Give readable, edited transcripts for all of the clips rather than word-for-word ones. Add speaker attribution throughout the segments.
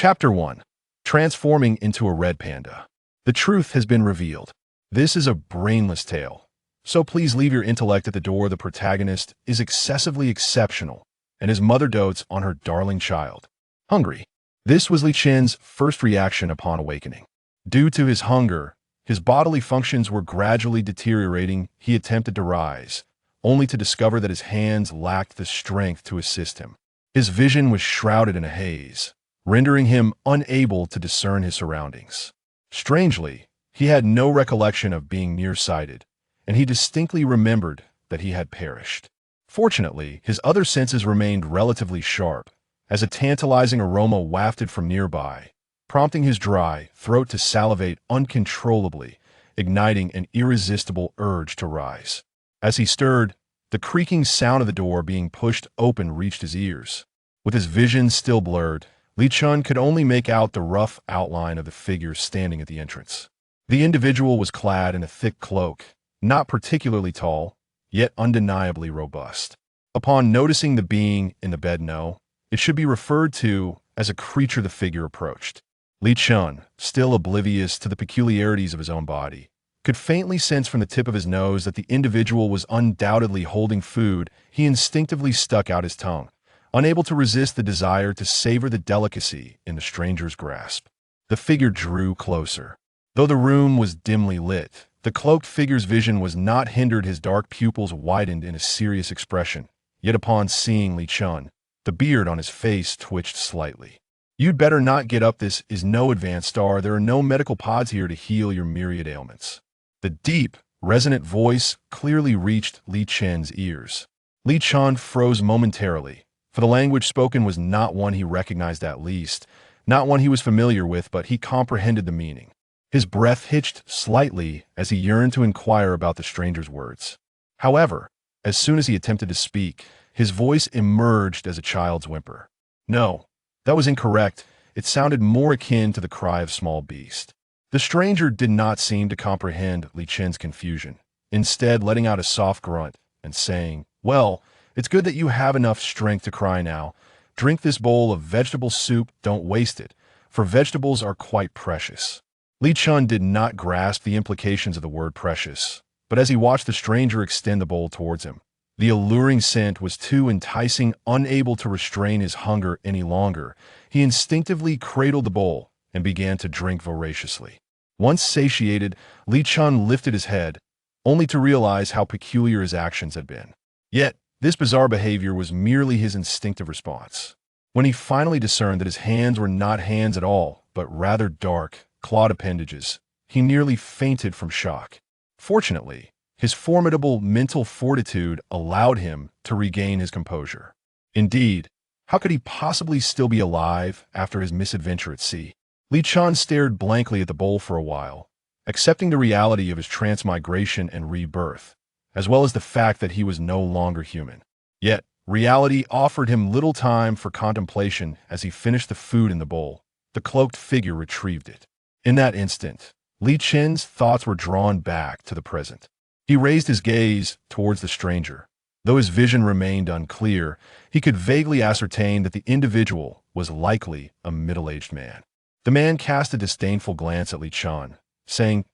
Speaker 1: Chapter 1. Transforming into a red panda. The truth has been revealed. This is a brainless tale, so please leave your intellect at the door. The protagonist is excessively exceptional, and his mother dotes on her darling child. Hungry. This was Li Shu's first reaction upon awakening. Due to his hunger, his bodily functions were gradually deteriorating. He attempted to rise, only to discover that his hands lacked the strength to assist him. His vision was shrouded in a haze, rendering him unable to discern his surroundings. Strangely, he had no recollection of being nearsighted, and he distinctly remembered that he had perished. Fortunately, his other senses remained relatively sharp, as a tantalizing aroma wafted from nearby, prompting his dry throat to salivate uncontrollably, igniting an irresistible urge to rise. As he stirred, the creaking sound of the door being pushed open reached his ears. With his vision still blurred, Li Shu could only make out the rough outline of the figure standing at the entrance. The individual was clad in a thick cloak, not particularly tall, yet undeniably robust. Upon noticing the being in the bed, it should be referred to as a creature. The figure approached. Li Shu, still oblivious to the peculiarities of his own body, could faintly sense from the tip of his nose that the individual was undoubtedly holding food. He instinctively stuck out his tongue, unable to resist the desire to savor the delicacy in the stranger's grasp. The figure drew closer. Though the room was dimly lit, the cloaked figure's vision was not hindered. His dark pupils widened in a serious expression. Yet upon seeing Li Shu, the beard on his face twitched slightly. "You'd better not get up. This is no advanced star. There are no medical pods here to heal your myriad ailments." The deep, resonant voice clearly reached Li Shu's ears. Li Shu froze momentarily, for the language spoken was not one he recognized, at least, not one he was familiar with, but he comprehended the meaning. His breath hitched slightly as he yearned to inquire about the stranger's words. However, as soon as he attempted to speak, his voice emerged as a child's whimper. No, that was incorrect. It sounded more akin to the cry of small beast. The stranger did not seem to comprehend Li Shu's confusion, instead letting out a soft grunt and saying, "Well, it's good that you have enough strength to cry now. Drink this bowl of vegetable soup. Don't waste it, for vegetables are quite precious." Li Shu did not grasp the implications of the word precious, but as he watched the stranger extend the bowl towards him, the alluring scent was too enticing. Unable to restrain his hunger any longer, he instinctively cradled the bowl and began to drink voraciously. Once satiated, Li Shu lifted his head, only to realize how peculiar his actions had been. Yet, this bizarre behavior was merely his instinctive response. When he finally discerned that his hands were not hands at all, but rather dark, clawed appendages, he nearly fainted from shock. Fortunately, his formidable mental fortitude allowed him to regain his composure. Indeed, how could he possibly still be alive after his misadventure at sea? Li Shu stared blankly at the bowl for a while, accepting the reality of his transmigration and rebirth, as well as the fact that he was no longer human. Yet, reality offered him little time for contemplation. As he finished the food in the bowl, the cloaked figure retrieved it. In that instant, Li Shu's thoughts were drawn back to the present. He raised his gaze towards the stranger. Though his vision remained unclear, he could vaguely ascertain that the individual was likely a middle-aged man. The man cast a disdainful glance at Li Shu, saying,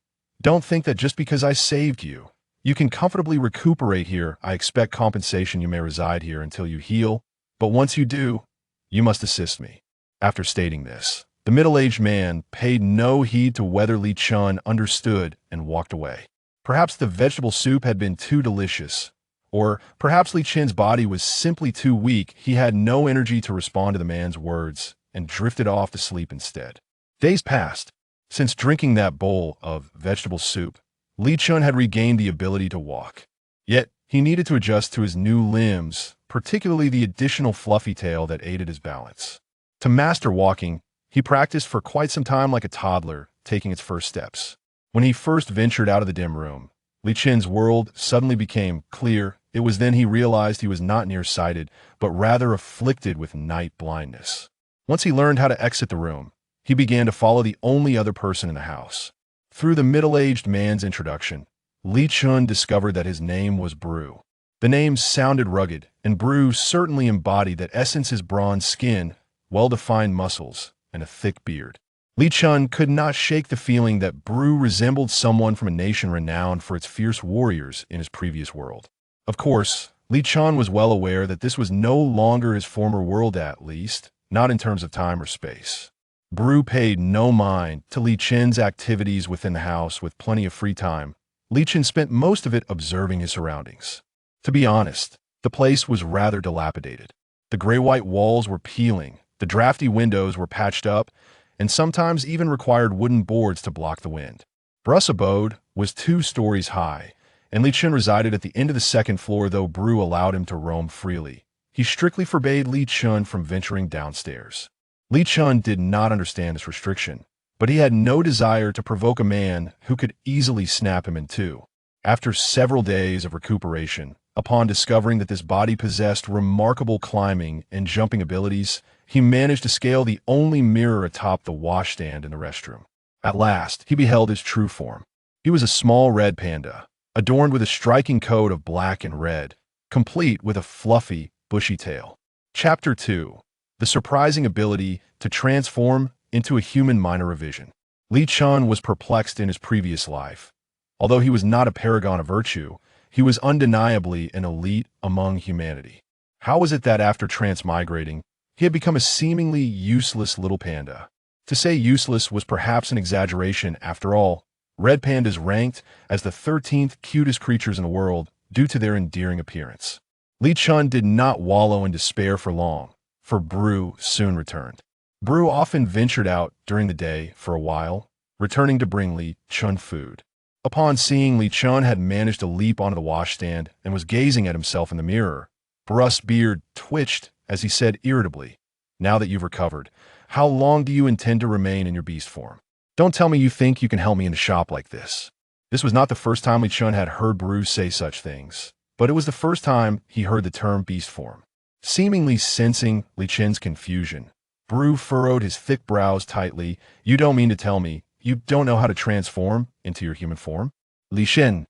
Speaker 1: "Don't think that just because I saved you, you can comfortably recuperate here. I expect compensation. You may reside here until you heal, but once you do, you must assist me." After stating this, the middle-aged man paid no heed to whether Li Shu understood and walked away. Perhaps the vegetable soup had been too delicious, or perhaps Li Shu's body was simply too weak. He had no energy to respond to the man's words and drifted off to sleep instead. Days passed. Since drinking that bowl of vegetable soup, Li Shu had regained the ability to walk. Yet, he needed to adjust to his new limbs, particularly the additional fluffy tail that aided his balance. To master walking, he practiced for quite some time like a toddler taking its first steps. When he first ventured out of the dim room, Li Shu's world suddenly became clear. It was then he realized he was not nearsighted, but rather afflicted with night blindness. Once he learned how to exit the room, he began to follow the only other person in the house. Through the middle-aged man's introduction, Li Shu discovered that his name was Brew. The name sounded rugged, and Brew certainly embodied that essence. His bronze skin, well-defined muscles, and a thick beard. Li Chun could not shake the feeling that Bru resembled someone from a nation renowned for its fierce warriors in his previous world. Of course, Li Chun was well aware that this was no longer his former world, at least, not in terms of time or space. Bru paid no mind to Li Chun's activities within the house. With plenty of free time, Li Chun spent most of it observing his surroundings. To be honest, the place was rather dilapidated. The gray-white walls were peeling, the drafty windows were patched up, and sometimes even required wooden boards to block the wind. Bru's abode was 2 stories high, and Li Chun resided at the end of the second floor. Though Bru allowed him to roam freely, he strictly forbade Li Chun from venturing downstairs. Li Chun did not understand this restriction, but he had no desire to provoke a man who could easily snap him in two. After several days of recuperation, upon discovering that this body possessed remarkable climbing and jumping abilities, he managed to scale the only mirror atop the washstand in the restroom. At last, he beheld his true form. He was a small red panda, adorned with a striking coat of black and red, complete with a fluffy, bushy tail. Chapter 2. The surprising ability to transform into a human minor revision. Li Chun was perplexed in his previous life. Although he was not a paragon of virtue, he was undeniably an elite among humanity. How was it that after transmigrating, he had become a seemingly useless little panda? To say useless was perhaps an exaggeration. After all, red pandas ranked as the 13th cutest creatures in the world due to their endearing appearance. Li Chun did not wallow in despair for long, for Bru soon returned. Bru often ventured out during the day for a while, returning to bring Li Chun food. Upon seeing Li Chun had managed to leap onto the washstand and was gazing at himself in the mirror, Bru's beard twitched as he said irritably, "Now that you've recovered, how long do you intend to remain in your beast form? Don't tell me you think you can help me in the shop like this." This was not the first time Li Chun had heard Bru say such things, but it was the first time he heard the term beast form. Seemingly sensing Li Chun's confusion, Bru furrowed his thick brows tightly. "You don't mean to tell me you don't know how to transform into your human form?" Li Chun.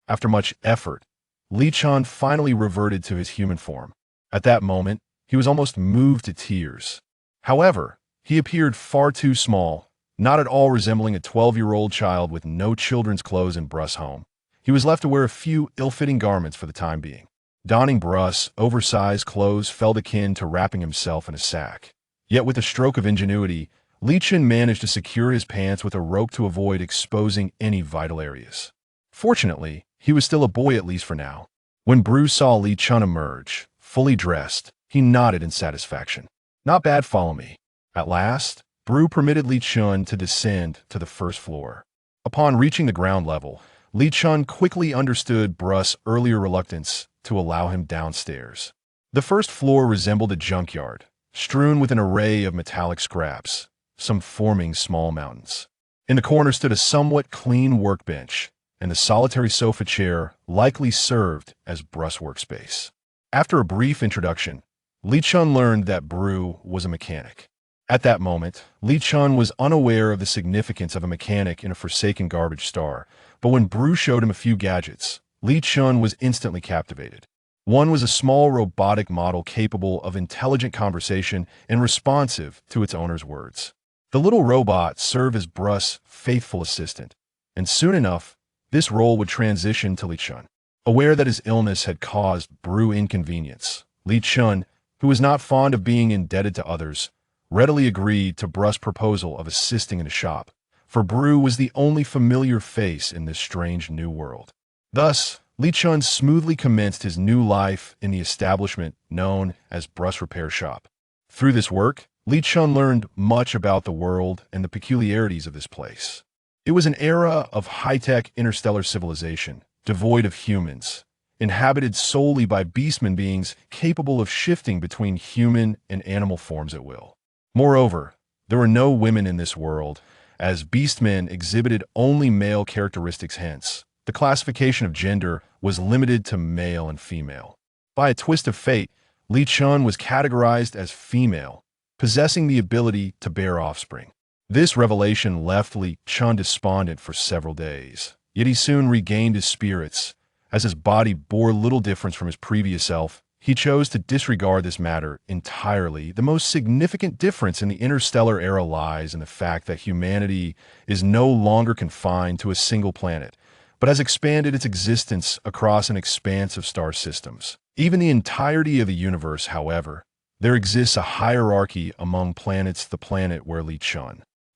Speaker 1: After much effort, Li Chun finally reverted to his human form. At that moment, he was almost moved to tears. However, he appeared far too small, not at all resembling a 12-year-old child with no children's clothes in Bru's home. He was left to wear a few ill-fitting garments for the time being. Donning Bru's oversized clothes felt akin to wrapping himself in a sack. Yet with a stroke of ingenuity, Li Chun managed to secure his pants with a rope to avoid exposing any vital areas. Fortunately, he was still a boy, at least for now. When Bru saw Li Chun emerge, fully dressed, he nodded in satisfaction. "Not bad, follow me." At last, Bru permitted Li Chun to descend to the first floor. Upon reaching the ground level, Li Chun quickly understood Bru's earlier reluctance to allow him downstairs. The first floor resembled a junkyard, strewn with an array of metallic scraps, some forming small mountains. In the corner stood a somewhat clean workbench, and the solitary sofa chair likely served as Bru's workspace. After a brief introduction, Li Chun learned that Bru was a mechanic. At that moment, Li Chun was unaware of the significance of a mechanic in a forsaken garbage star, but when Bru showed him a few gadgets, Li Chun was instantly captivated. One was a small robotic model capable of intelligent conversation and responsive to its owner's words. The little robot served as Bru's faithful assistant, and soon enough, this role would transition to Li Chun. Aware that his illness had caused Bru inconvenience, Li Chun, who was not fond of being indebted to others, readily agreed to Bru's proposal of assisting in a shop, for Bru was the only familiar face in this strange new world. Thus, Li Chun smoothly commenced his new life in the establishment known as Bru's Repair Shop. Through this work, Li Chun learned much about the world and the peculiarities of this place. It was an era of high-tech interstellar civilization, devoid of humans, inhabited solely by beastmen beings capable of shifting between human and animal forms at will. Moreover, there were no women in this world, as beastmen exhibited only male characteristics. Hence, the classification of gender was limited to male and female. By a twist of fate, Li Chun was categorized as female, possessing the ability to bear offspring. This revelation left Li Chun despondent for several days, yet he soon regained his spirits. As his body bore little difference from his previous self, He chose to disregard this matter entirely. The most significant difference in the interstellar era lies in the fact that humanity is no longer confined to a single planet, but has expanded its existence across an expanse of star systems. Even the entirety of the universe, however, there exists a hierarchy among planets. The planet where Li Shu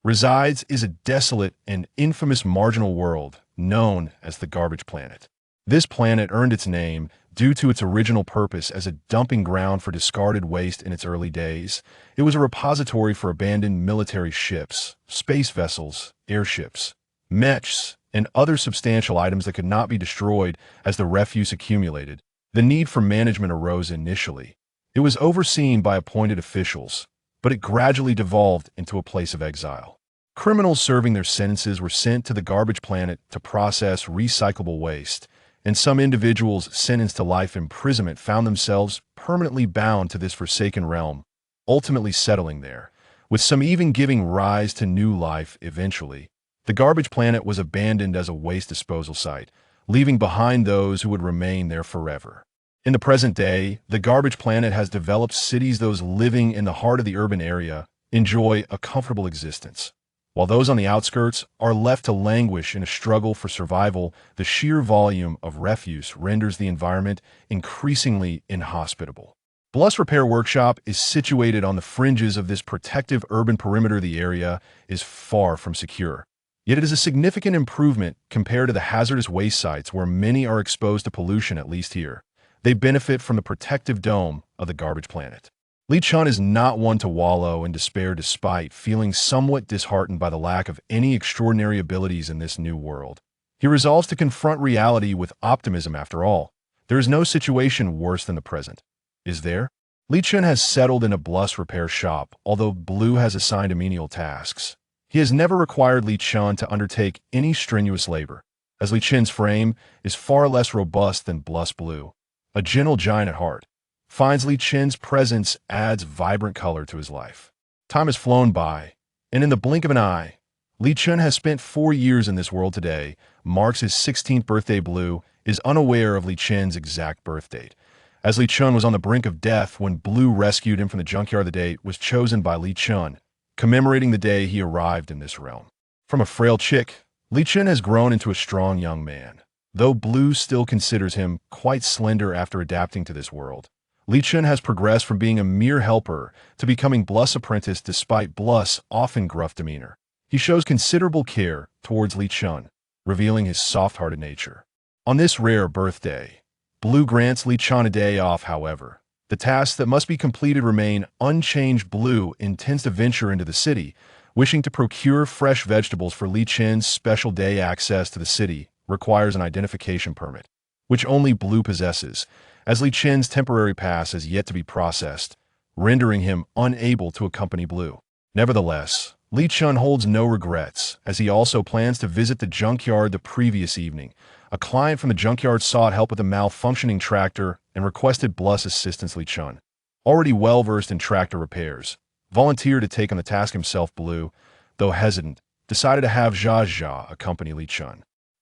Speaker 1: resides is a desolate and infamous marginal world known as the Garbage Planet. This planet earned its name due to its original purpose as a dumping ground for discarded waste in its early days. It was a repository for abandoned military ships, space vessels, airships, mechs, and other substantial items that could not be destroyed. As the refuse accumulated, the need for management arose initially. It was overseen by appointed officials, but it gradually devolved into a place of exile. Criminals serving their sentences were sent to the Garbage Planet to process recyclable waste, and some individuals sentenced to life imprisonment found themselves permanently bound to this forsaken realm, ultimately settling there, with some even giving rise to new life eventually. The Garbage Planet was abandoned as a waste disposal site, leaving behind those who would remain there forever. In the present day, the Garbage Planet has developed cities. Those living in the heart of the urban area enjoy a comfortable existence, while those on the outskirts are left to languish in a struggle for survival. The sheer volume of refuse renders the environment increasingly inhospitable. Bluss Repair Workshop is situated on the fringes of this protective urban perimeter. The area is far from secure, yet it is a significant improvement compared to the hazardous waste sites where many are exposed to pollution. At least here, they benefit from the protective dome of the Garbage Planet. Li Shu is not one to wallow in despair despite feeling somewhat disheartened by the lack of any extraordinary abilities in this new world. He resolves to confront reality with optimism. After all, there is no situation worse than the present, is there? Li Shu has settled in a Bluss repair shop, although Blue has assigned him menial tasks. He has never required Li Shu to undertake any strenuous labor, as Li Shu's frame is far less robust than Bluss Blue. A gentle giant at heart, finds Li Shu's presence adds vibrant color to his life. Time has flown by, and in the blink of an eye, Li Shu has spent 4 years in this world. Today marks his 16th birthday. Blue is unaware of Li Shu's exact birth date, as Li Shu was on the brink of death when Blue rescued him from the junkyard. The date was chosen by Li Shu, commemorating the day he arrived in this realm. From a frail chick, Li Shu has grown into a strong young man, though Blue still considers him quite slender after adapting to this world. Li Shu has progressed from being a mere helper to becoming Bluss' apprentice. Despite Bluss' often gruff demeanor, he shows considerable care towards Li Shu, revealing his soft-hearted nature. On this rare birthday, Blue grants Li Shu a day off. However, the tasks that must be completed remain unchanged. Blue intends to venture into the city, wishing to procure fresh vegetables for Li Shu's special day. Access to the city requires an identification permit, which only Blue possesses, as Li Shu's temporary pass has yet to be processed, rendering him unable to accompany Blue. Nevertheless, Li Shu holds no regrets, as he also plans to visit the junkyard. The previous evening, a client from the junkyard sought help with a malfunctioning tractor and requested Bluss' assistance. Li Shu, already well-versed in tractor repairs, volunteered to take on the task himself. Blue, though hesitant, decided to have Zha accompany Li Shu.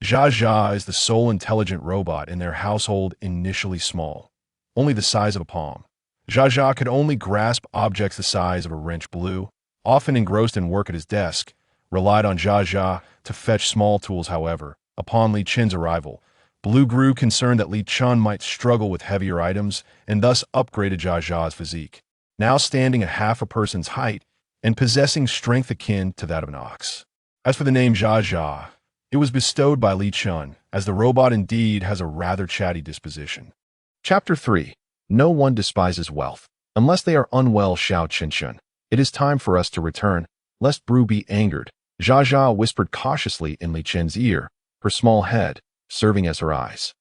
Speaker 1: Zha is the sole intelligent robot in their household. Initially small, only the size of a palm, Zha could only grasp objects the size of a wrench. Blue, often engrossed in work at his desk, relied on Zha to fetch small tools. However, upon Li Shu's arrival, Blue grew concerned that Li Shu might struggle with heavier items and thus upgraded Zha's physique, now standing at half a person's height and possessing strength akin to that of an ox. As for the name Zha, it was bestowed by Li Shu, as the robot indeed has a rather chatty disposition. Chapter 3. No one despises wealth, unless they are unwell. Xiao Qinshan. It is time for us to return, lest Bru be angered. Zha whispered cautiously in Li Shu's ear, her small head serving as her eyes,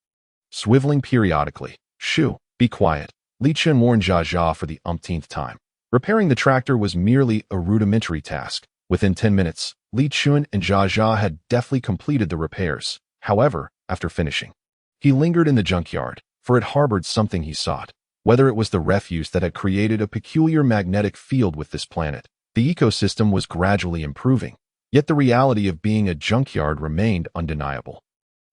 Speaker 1: swiveling periodically. Shu, be quiet, Li Shu warned Zha for the umpteenth time. Repairing the tractor was merely a rudimentary task. Within 10 minutes, Li Shu and Zha had deftly completed the repairs. However, after finishing, he lingered in the junkyard, for it harbored something he sought. Whether it was the refuse that had created a peculiar magnetic field with this planet, the ecosystem was gradually improving, yet the reality of being a junkyard remained undeniable.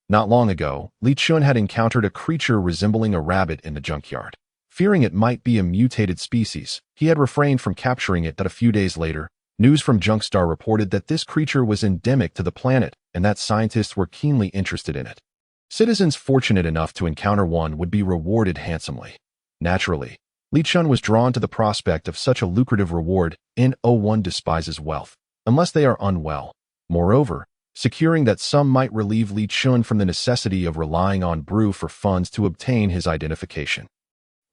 Speaker 1: Not long ago, Li Shu had encountered a creature resembling a rabbit in the junkyard. Fearing it might be a mutated species, he had refrained from capturing it. That a few days later, news from Junkstar reported that this creature was endemic to the planet and that scientists were keenly interested in it. Citizens fortunate enough to encounter one would be rewarded handsomely. Naturally, Li Shu was drawn to the prospect of such a lucrative reward. No one despises wealth, unless they are unwell. Moreover, securing that sum might relieve Li Shu from the necessity of relying on Brew for funds to obtain his identification.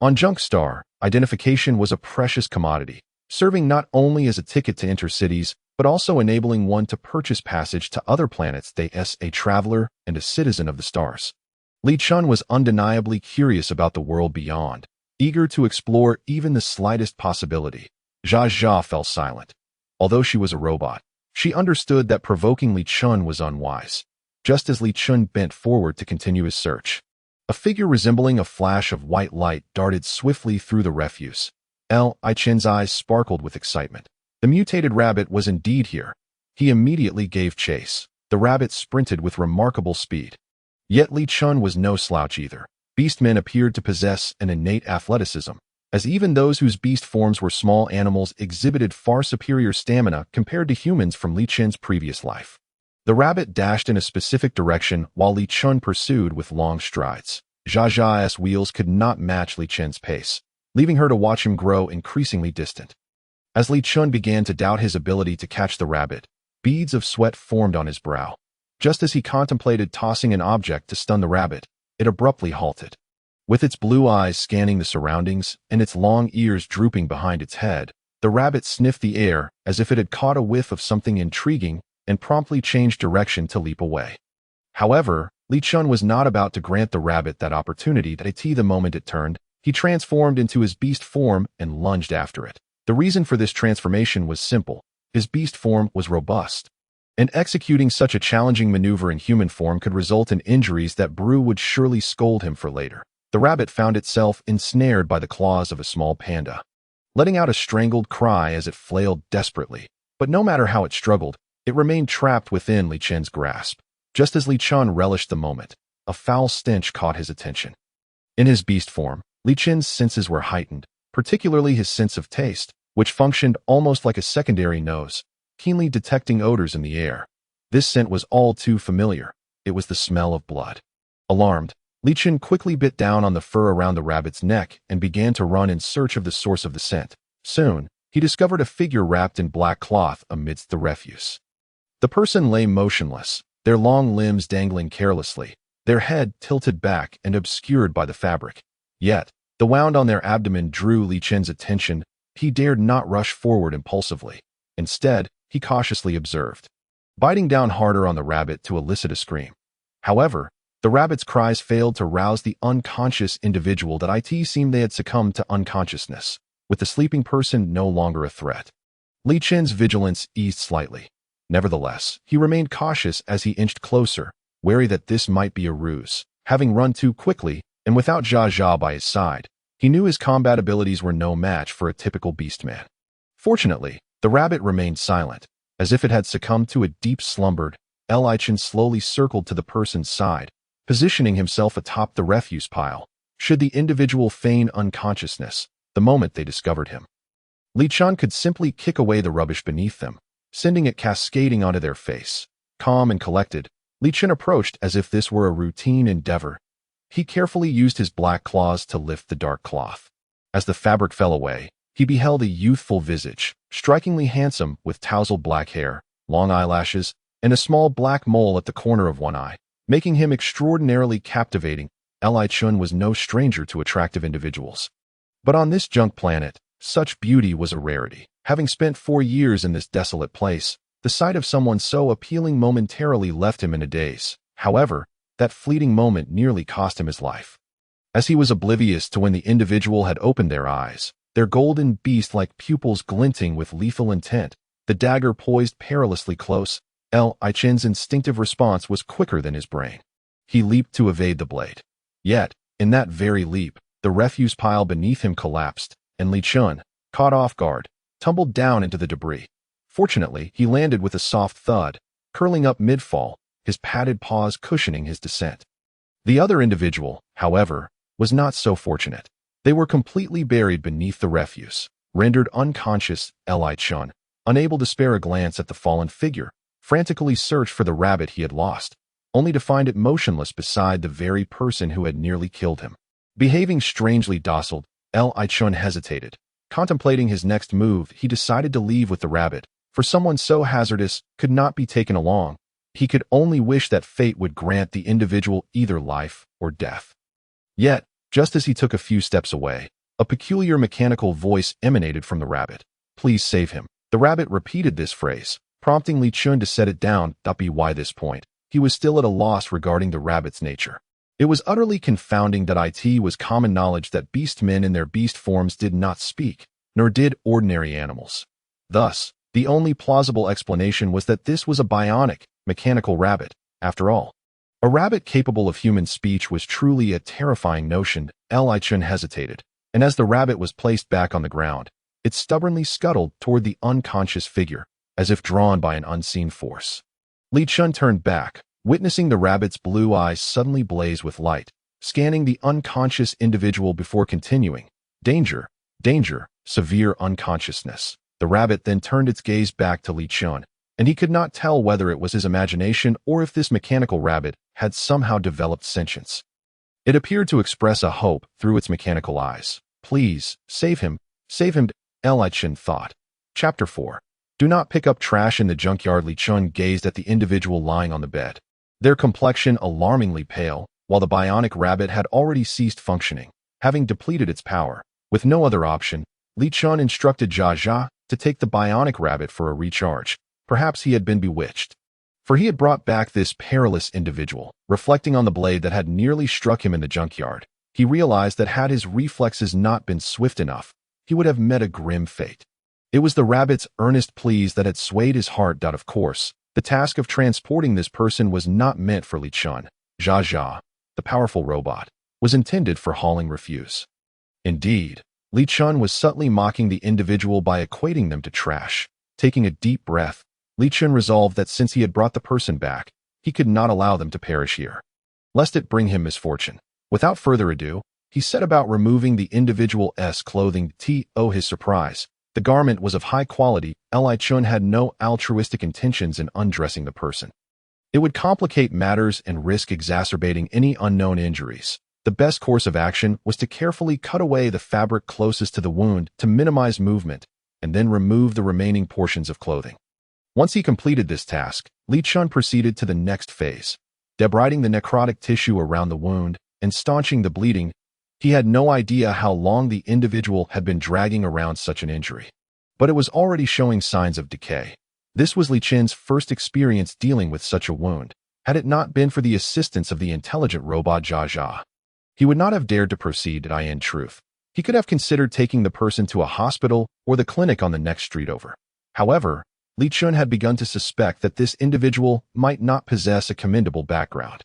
Speaker 1: On Junkstar, identification was a precious commodity, serving not only as a ticket to enter cities, but also enabling one to purchase passage to other planets. As a traveler and a citizen of the stars, Li Shu was undeniably curious about the world beyond, eager to explore even the slightest possibility. Zha fell silent. Although she was a robot, she understood that provoking Li Shu was unwise. Just as Li Shu bent forward to continue his search, a figure resembling a flash of white light darted swiftly through the refuse. Li Shu's eyes sparkled with excitement. The mutated rabbit was indeed here. He immediately gave chase. The rabbit sprinted with remarkable speed. Yet Li Shu was no slouch either. Beastmen appeared to possess an innate athleticism, as even those whose beast forms were small animals exhibited far superior stamina compared to humans from Li Shu's previous life. The rabbit dashed in a specific direction while Li Shu pursued with long strides. Zha's wheels could not match Li Shu's pace, leaving her to watch him grow increasingly distant. As Li Shu began to doubt his ability to catch the rabbit, beads of sweat formed on his brow. Just as he contemplated tossing an object to stun the rabbit, it abruptly halted. With its blue eyes scanning the surroundings and its long ears drooping behind its head, the rabbit sniffed the air as if it had caught a whiff of something intriguing and promptly changed direction to leap away. However, Li Shu was not about to grant the rabbit that opportunity. The moment it turned, he transformed into his beast form and lunged after it. The reason for this transformation was simple. His beast form was robust, and executing such a challenging maneuver in human form could result in injuries that Brew would surely scold him for later. The rabbit found itself ensnared by the claws of a small panda, letting out a strangled cry as it flailed desperately. But no matter how it struggled, it remained trapped within Li Shu's grasp. Just as Li Shu relished the moment, a foul stench caught his attention. In his beast form, Li Shu's senses were heightened, particularly his sense of taste, which functioned almost like a secondary nose, keenly detecting odors in the air. This scent was all too familiar. It was the smell of blood. Alarmed, Li Shu quickly bit down on the fur around the rabbit's neck and began to run in search of the source of the scent. Soon, he discovered a figure wrapped in black cloth amidst the refuse. The person lay motionless, their long limbs dangling carelessly, their head tilted back and obscured by the fabric. Yet, the wound on their abdomen drew Li Shu's attention. He dared not rush forward impulsively. Instead, he cautiously observed, biting down harder on the rabbit to elicit a scream. However, the rabbit's cries failed to rouse the unconscious individual. It seemed they had succumbed to unconsciousness, with the sleeping person no longer a threat. Li Shu's vigilance eased slightly. Nevertheless, he remained cautious as he inched closer, wary that this might be a ruse. Having run too quickly, and without Zha by his side, he knew his combat abilities were no match for a typical beastman. Fortunately, the rabbit remained silent, as if it had succumbed to a deep slumber. Li Shu slowly circled to the person's side, positioning himself atop the refuse pile, should the individual feign unconsciousness, the moment they discovered him. Li Shu could simply kick away the rubbish beneath them, sending it cascading onto their face. Calm and collected, Li Shu approached as if this were a routine endeavor. He carefully used his black claws to lift the dark cloth. As the fabric fell away, he beheld a youthful visage, strikingly handsome with tousled black hair, long eyelashes, and a small black mole at the corner of one eye, making him extraordinarily captivating. Li Shu was no stranger to attractive individuals. But on this junk planet, such beauty was a rarity. Having spent 4 years in this desolate place, the sight of someone so appealing momentarily left him in a daze. However, that fleeting moment nearly cost him his life. As he was oblivious to when the individual had opened their eyes, their golden beast-like pupils glinting with lethal intent, the dagger poised perilously close, Li Shu's instinctive response was quicker than his brain. He leaped to evade the blade. Yet, in that very leap, the refuse pile beneath him collapsed, and Li Shu, caught off guard, tumbled down into the debris. Fortunately, he landed with a soft thud, curling up mid-fall, his padded paws cushioning his descent. The other individual, however, was not so fortunate. They were completely buried beneath the refuse. Rendered unconscious, Li Chun, unable to spare a glance at the fallen figure, frantically searched for the rabbit he had lost, only to find it motionless beside the very person who had nearly killed him. Behaving strangely docile, Li Chun hesitated. Contemplating his next move, he decided to leave with the rabbit, for someone so hazardous could not be taken along. He could only wish that fate would grant the individual either life or death. Yet, just as he took a few steps away, a peculiar mechanical voice emanated from the rabbit. "Please save him." The rabbit repeated this phrase, prompting Li Chun to set it down. By this point, he was still at a loss regarding the rabbit's nature. It was utterly confounding that it was common knowledge that beast men in their beast forms did not speak, nor did ordinary animals. Thus, the only plausible explanation was that this was a bionic, mechanical rabbit, after all. A rabbit capable of human speech was truly a terrifying notion. Li Chun hesitated, and as the rabbit was placed back on the ground, it stubbornly scuttled toward the unconscious figure, as if drawn by an unseen force. Li Chun turned back, witnessing the rabbit's blue eyes suddenly blaze with light, scanning the unconscious individual before continuing. "Danger, danger, severe unconsciousness." The rabbit then turned its gaze back to Li Chun, and he could not tell whether it was his imagination or if this mechanical rabbit had somehow developed sentience. It appeared to express a hope through its mechanical eyes. "Please, save him, Li Chun thought. Chapter 4. Do not pick up trash in the junkyard. Li Chun gazed at the individual lying on the bed, their complexion alarmingly pale, while the bionic rabbit had already ceased functioning, having depleted its power. With no other option, Li Chun instructed Jia to take the bionic rabbit for a recharge. Perhaps he had been bewitched, for he had brought back this perilous individual. Reflecting on the blade that had nearly struck him in the junkyard, he realized that had his reflexes not been swift enough, he would have met a grim fate. It was the rabbit's earnest pleas that had swayed his heart. Of course, the task of transporting this person was not meant for Li Chun. Jia, the powerful robot, was intended for hauling refuse. Indeed, Li Chun was subtly mocking the individual by equating them to trash. Taking a deep breath, Li Chun resolved that since he had brought the person back, he could not allow them to perish here, lest it bring him misfortune. Without further ado, he set about removing the individual's clothing. To his surprise, the garment was of high quality. Li Chun had no altruistic intentions in undressing the person. It would complicate matters and risk exacerbating any unknown injuries. The best course of action was to carefully cut away the fabric closest to the wound to minimize movement, and then remove the remaining portions of clothing. Once he completed this task, Li Chun proceeded to the next phase, debriding the necrotic tissue around the wound and staunching the bleeding. He had no idea how long the individual had been dragging around such an injury, but it was already showing signs of decay. This was Li Chun's first experience dealing with such a wound. Had it not been for the assistance of the intelligent robot Jia, he would not have dared to proceed. In truth, he could have considered taking the person to a hospital or the clinic on the next street over. However, Li Chun had begun to suspect that this individual might not possess a commendable background.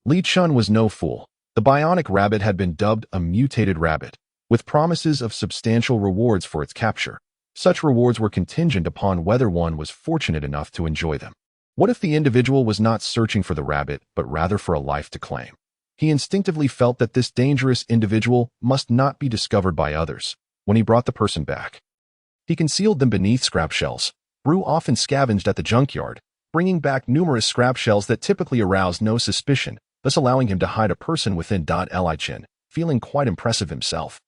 Speaker 1: Li Chun was no fool. The bionic rabbit had been dubbed a mutated rabbit, with promises of substantial rewards for its capture. Such rewards were contingent upon whether one was fortunate enough to enjoy them. What if the individual was not searching for the rabbit, but rather for a life to claim? He instinctively felt that this dangerous individual must not be discovered by others. When he brought the person back, he concealed them beneath scrap shells. Brew often scavenged at the junkyard, bringing back numerous scrap shells that typically aroused no suspicion, thus allowing him to hide a person within. Li Chun, feeling quite impressive himself,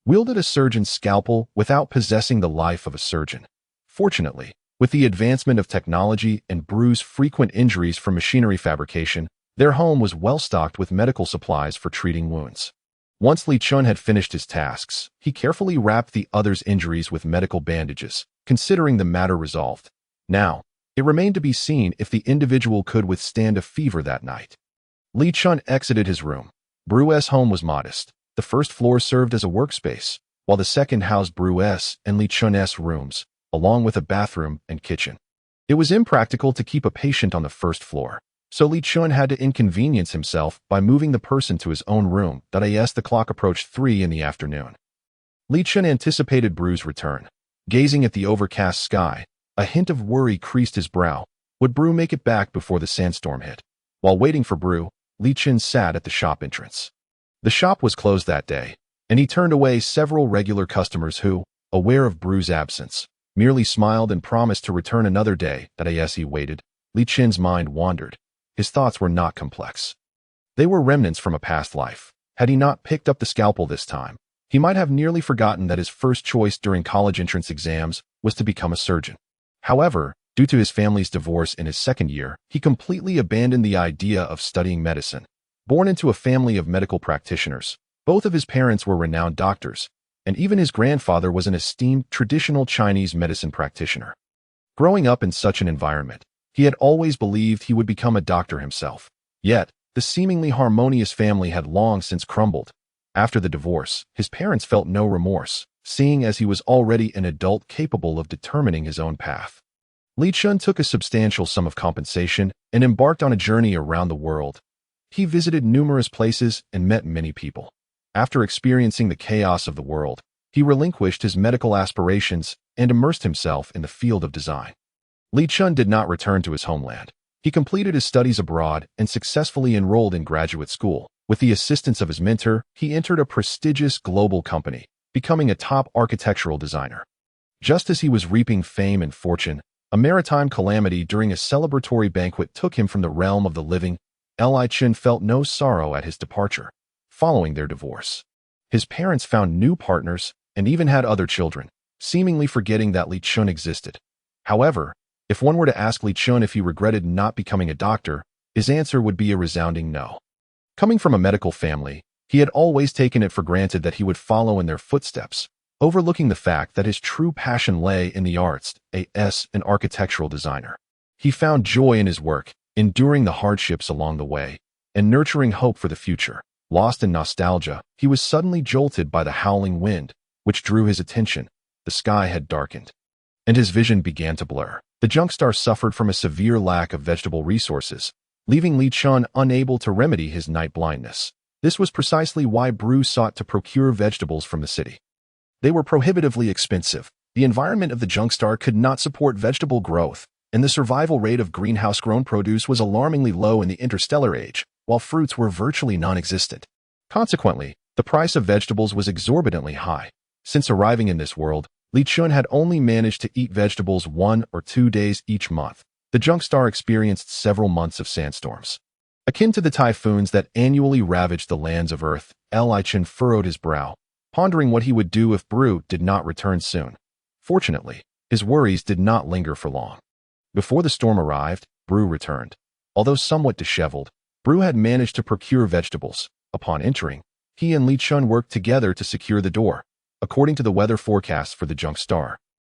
Speaker 1: wielded a surgeon's scalpel without possessing the life of a surgeon. Fortunately, with the advancement of technology and Brew's frequent injuries from machinery fabrication, their home was well stocked with medical supplies for treating wounds. Once Li Chun had finished his tasks, he carefully wrapped the other's injuries with medical bandages, considering the matter resolved. Now, it remained to be seen if the individual could withstand a fever that night. Li Chun exited his room. Brew's home was modest. The first floor served as a workspace, while the second housed Brew's and Li Chun's rooms, along with a bathroom and kitchen. It was impractical to keep a patient on the first floor, so Li Chun had to inconvenience himself by moving the person to his own room. As the clock approached 3 in the afternoon, Li Chun anticipated Brew's return. Gazing at the overcast sky, a hint of worry creased his brow. Would Brew make it back before the sandstorm hit? While waiting for Brew, Li Chun sat at the shop entrance. The shop was closed that day, and he turned away several regular customers who, aware of Bru's absence, merely smiled and promised to return another day. As he waited, Li Chen's mind wandered. His thoughts were not complex. They were remnants from a past life. Had he not picked up the scalpel this time, he might have nearly forgotten that his first choice during college entrance exams was to become a surgeon. However, due to his family's divorce in his second year, he completely abandoned the idea of studying medicine. Born into a family of medical practitioners, both of his parents were renowned doctors, and even his grandfather was an esteemed traditional Chinese medicine practitioner. Growing up in such an environment, he had always believed he would become a doctor himself. Yet, the seemingly harmonious family had long since crumbled. After the divorce, his parents felt no remorse, seeing as he was already an adult capable of determining his own path. Li Chun took a substantial sum of compensation and embarked on a journey around the world. He visited numerous places and met many people. After experiencing the chaos of the world, he relinquished his medical aspirations and immersed himself in the field of design. Li Chun did not return to his homeland. He completed his studies abroad and successfully enrolled in graduate school. With the assistance of his mentor, he entered a prestigious global company, becoming a top architectural designer. Just as he was reaping fame and fortune, a maritime calamity during a celebratory banquet took him from the realm of the living. Li Chun felt no sorrow at his departure. Following their divorce, his parents found new partners and even had other children, seemingly forgetting that Li Chun existed. However, if one were to ask Li Chun if he regretted not becoming a doctor, his answer would be a resounding no. Coming from a medical family, he had always taken it for granted that he would follow in their footsteps, overlooking the fact that his true passion lay in the arts. As an architectural designer, he found joy in his work, enduring the hardships along the way, and nurturing hope for the future. Lost in nostalgia, he was suddenly jolted by the howling wind, which drew his attention. The sky had darkened, and his vision began to blur. The junk star suffered from a severe lack of vegetable resources, leaving Li Chun unable to remedy his night blindness. This was precisely why Bru sought to procure vegetables from the city. They were prohibitively expensive. The environment of the junk star could not support vegetable growth, and the survival rate of greenhouse-grown produce was alarmingly low in the interstellar age, while fruits were virtually non-existent. Consequently, the price of vegetables was exorbitantly high. Since arriving in this world, Li Chun had only managed to eat vegetables 1 or 2 days each month. The junk star experienced several months of sandstorms. Akin to the typhoons that annually ravaged the lands of Earth, Li Chun furrowed his brow, pondering what he would do if Bru did not return soon. Fortunately, his worries did not linger for long. Before the storm arrived, Bru returned. Although somewhat disheveled, Bru had managed to procure vegetables. Upon entering, he and Li Chun worked together to secure the door. According to the weather forecasts for the junk star,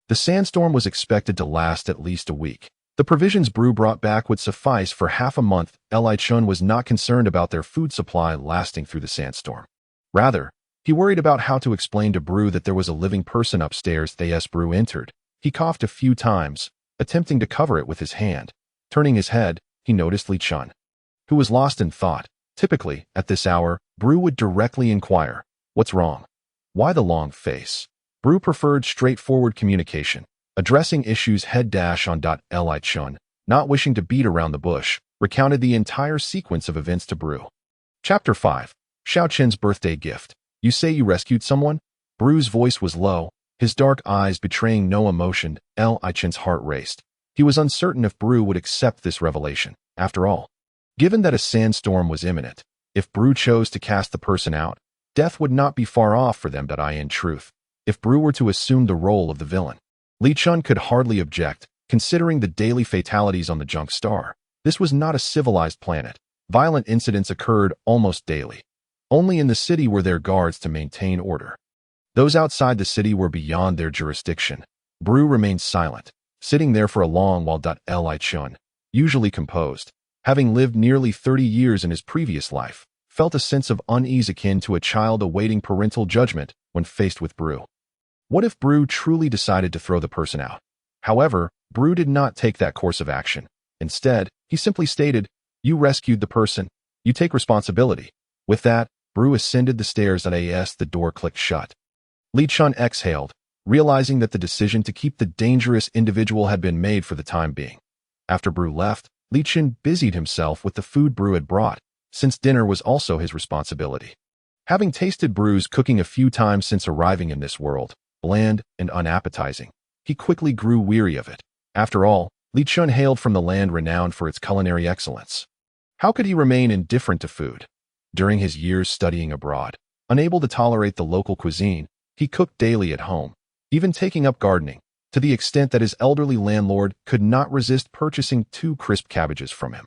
Speaker 1: the sandstorm was expected to last at least a week. The provisions Bru brought back would suffice for half a month. Li Chun was not concerned about their food supply lasting through the sandstorm. Rather, he worried about how to explain to Bru that there was a living person upstairs. As Bru entered, he coughed a few times, attempting to cover it with his hand. Turning his head, he noticed Li Chun, who was lost in thought. Typically, at this hour, Bru would directly inquire, "What's wrong? Why the long face?" Bru preferred straightforward communication, addressing issues head-on. Li Chun, not wishing to beat around the bush, recounted the entire sequence of events to Bru. Chapter 5. Xiao Chen's birthday gift. "You say you rescued someone?" Bru's voice was low, his dark eyes betraying no emotion. Li Chen's heart raced. He was uncertain if Bru would accept this revelation. After all, given that a sandstorm was imminent, if Bru chose to cast the person out, death would not be far off for them. In truth, if Bru were to assume the role of the villain, Li Chun could hardly object, considering the daily fatalities on the junk star. This was not a civilized planet. Violent incidents occurred almost daily. Only in the city were there guards to maintain order. Those outside the city were beyond their jurisdiction. Bru remained silent, sitting there for a long while. Li Chun, usually composed, having lived nearly 30 years in his previous life, felt a sense of unease akin to a child awaiting parental judgment when faced with Bru. What if Bru truly decided to throw the person out? However, Bru did not take that course of action. Instead, he simply stated, "You rescued the person. You take responsibility." With that, Bru ascended the stairs. As the door clicked shut, Li Chun exhaled, realizing that the decision to keep the dangerous individual had been made for the time being. After Bru left, Li Chun busied himself with the food Bru had brought, since dinner was also his responsibility. Having tasted Bru's cooking a few times since arriving in this world, bland and unappetizing, he quickly grew weary of it. After all, Li Shu hailed from the land renowned for its culinary excellence. How could he remain indifferent to food? During his years studying abroad, unable to tolerate the local cuisine, he cooked daily at home, even taking up gardening, to the extent that his elderly landlord could not resist purchasing 2 crisp cabbages from him.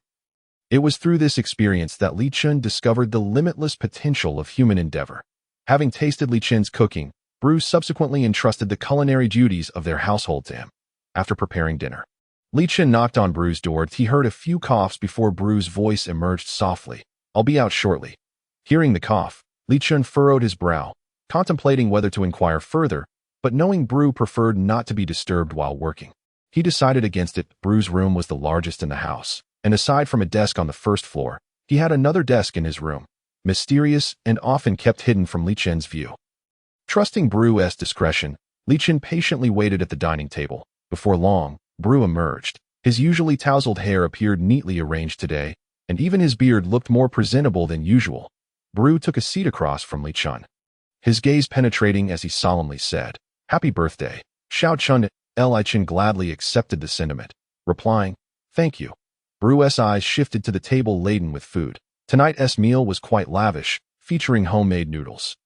Speaker 1: It was through this experience that Li Shu discovered the limitless potential of human endeavor. Having tasted Li Shu's cooking, Bru subsequently entrusted the culinary duties of their household to him. After preparing dinner, Li Shu knocked on Bru's door. He heard a few coughs before Bru's voice emerged softly. "I'll be out shortly." Hearing the cough, Li Shu furrowed his brow, contemplating whether to inquire further, but knowing Bru preferred not to be disturbed while working, he decided against it. Bru's room was the largest in the house, and aside from a desk on the first floor, he had another desk in his room, mysterious and often kept hidden from Li Shu's view. Trusting Bru's discretion, Li Shu patiently waited at the dining table. Before long, Bru emerged. His usually tousled hair appeared neatly arranged today, and even his beard looked more presentable than usual. Bru took a seat across from Li Shu, his gaze penetrating as he solemnly said, "Happy birthday." Li Shu gladly accepted the sentiment, replying, "Thank you." Bru's eyes shifted to the table laden with food. Tonight's meal was quite lavish, featuring homemade noodles.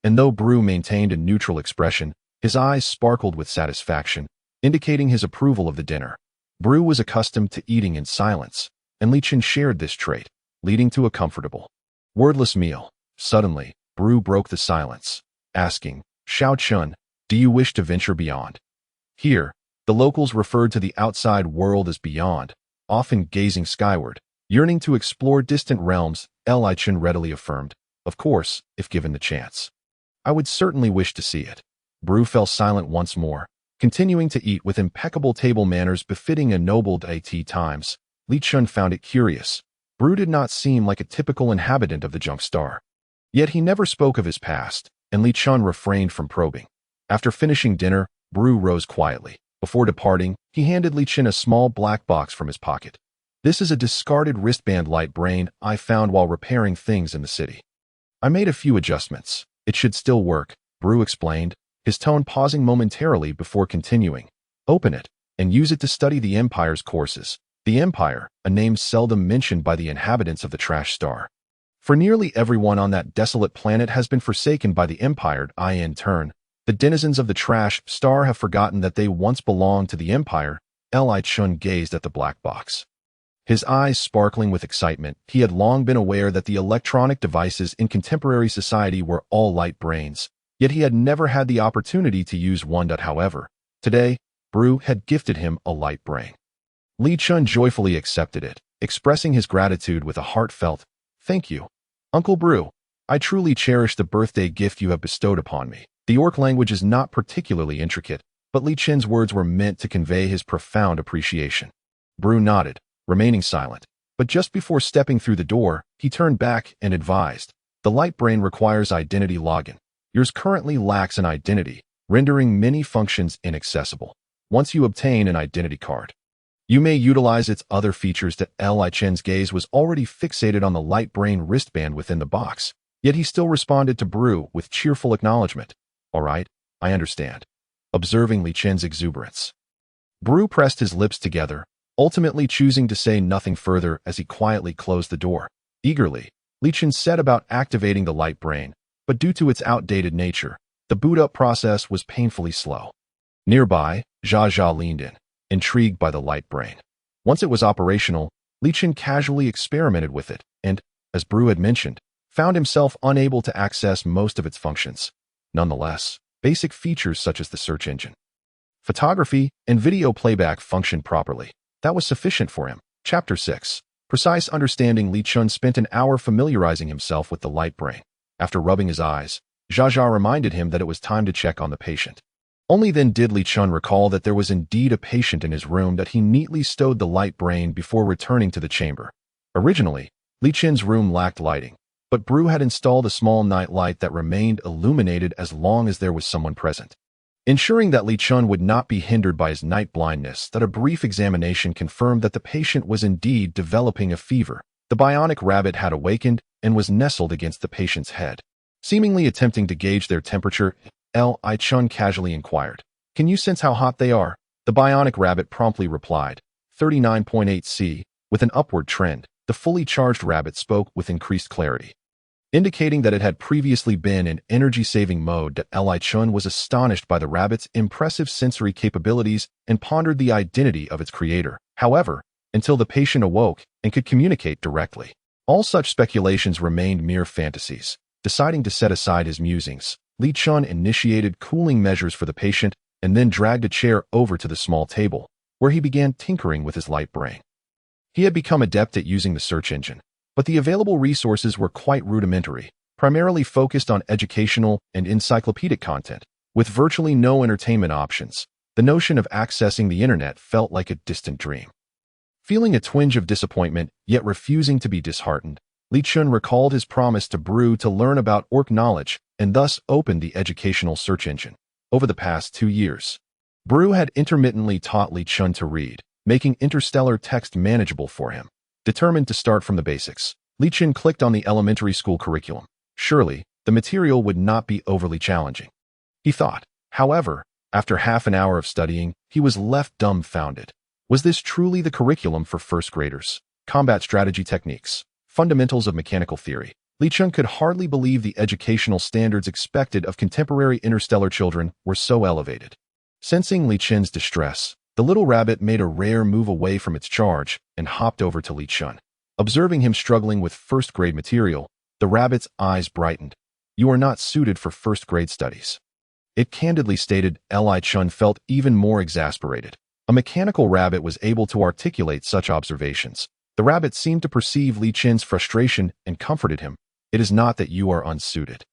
Speaker 1: And though Bru maintained a neutral expression, his eyes sparkled with satisfaction, indicating his approval of the dinner. Bru was accustomed to eating in silence, and Li Shu shared this trait, leading to a comfortable, wordless meal. Suddenly, Bru broke the silence, asking, "Li Shu, do you wish to venture beyond?" Here, the locals referred to the outside world as beyond, often gazing skyward, yearning to explore distant realms. Li Shu readily affirmed, "Of course, if given the chance. I would certainly wish to see it." Bru fell silent once more, continuing to eat with impeccable table manners befitting a noble at times. Li Shu found it curious. Bru did not seem like a typical inhabitant of the Junk Star. Yet he never spoke of his past, and Li Shu refrained from probing. After finishing dinner, Bru rose quietly. Before departing, he handed Li Shu a small black box from his pocket. "This is a discarded wristband light brain I found while repairing things in the city. I made a few adjustments. It should still work," Bru explained, his tone pausing momentarily before continuing. "Open it, and use it to study the Empire's courses." The Empire, a name seldom mentioned by the inhabitants of the Trash Star. For nearly everyone on that desolate planet has been forsaken by the Empire. In turn, the denizens of the Trash Star have forgotten that they once belonged to the Empire. Li Shu gazed at the black box, his eyes sparkling with excitement. He had long been aware that the electronic devices in contemporary society were all light brains, yet he had never had the opportunity to use one. However, today, Bru had gifted him a light brain. Li Shu joyfully accepted it, expressing his gratitude with a heartfelt, "Thank you, Uncle Bru. I truly cherish the birthday gift you have bestowed upon me." The orc language is not particularly intricate, but Li Shu's words were meant to convey his profound appreciation. Bru nodded, remaining silent, but just before stepping through the door, he turned back and advised, "The light brain requires identity login. Yours currently lacks an identity, rendering many functions inaccessible. Once you obtain an identity card, you may utilize its other features." Li Shu's gaze was already fixated on the light brain wristband within the box, yet he still responded to Bru with cheerful acknowledgement. "All right, I understand." Observing Li Shu's exuberance, Bru pressed his lips together, ultimately choosing to say nothing further as he quietly closed the door. Eagerly, Li Shu set about activating the light brain, but due to its outdated nature, the boot-up process was painfully slow. Nearby, Zha leaned in, intrigued by the light brain. Once it was operational, Li Shu casually experimented with it and, as Bru had mentioned, found himself unable to access most of its functions. Nonetheless, basic features such as the search engine, photography, and video playback functioned properly. That was sufficient for him. Chapter 6. Precise understanding. Li Shu spent an hour familiarizing himself with the light brain. After rubbing his eyes, Zha reminded him that it was time to check on the patient. Only then did Li Shu recall that there was indeed a patient in his room. That he neatly stowed the light brain before returning to the chamber. Originally, Li Shu's room lacked lighting, but Bru had installed a small night light that remained illuminated as long as there was someone present. Ensuring that Li Shu would not be hindered by his night blindness, that a brief examination confirmed that the patient was indeed developing a fever. The bionic rabbit had awakened and was nestled against the patient's head. Seemingly attempting to gauge their temperature, Li Chun casually inquired, "Can you sense how hot they are?" The bionic rabbit promptly replied, 39.8 C, with an upward trend. The fully charged rabbit spoke with increased clarity, indicating that it had previously been in energy-saving mode. Li Chun was astonished by the rabbit's impressive sensory capabilities and pondered the identity of its creator. However, until the patient awoke and could communicate directly, all such speculations remained mere fantasies. Deciding to set aside his musings, Li Chun initiated cooling measures for the patient and then dragged a chair over to the small table, where he began tinkering with his light brain. He had become adept at using the search engine, but the available resources were quite rudimentary, primarily focused on educational and encyclopedic content. With virtually no entertainment options, the notion of accessing the internet felt like a distant dream. Feeling a twinge of disappointment, yet refusing to be disheartened, Li Chun recalled his promise to Brew to learn about orc knowledge and thus opened the educational search engine. Over the past 2 years, Brew had intermittently taught Li Chun to read, making interstellar text manageable for him. Determined to start from the basics, Li Chun clicked on the elementary school curriculum. Surely, the material would not be overly challenging, he thought. However, after half an hour of studying, he was left dumbfounded. Was this truly the curriculum for first graders? Combat strategy techniques, fundamentals of mechanical theory. Li Chun could hardly believe the educational standards expected of contemporary interstellar children were so elevated. Sensing Li Chun's distress, the little rabbit made a rare move away from its charge and hopped over to Li Chun. Observing him struggling with first-grade material, the rabbit's eyes brightened. "You are not suited for first-grade studies," it candidly stated. Li Chun felt even more exasperated. A mechanical rabbit was able to articulate such observations. The rabbit seemed to perceive Li Chun's frustration and comforted him. "It is not that you are unsuited.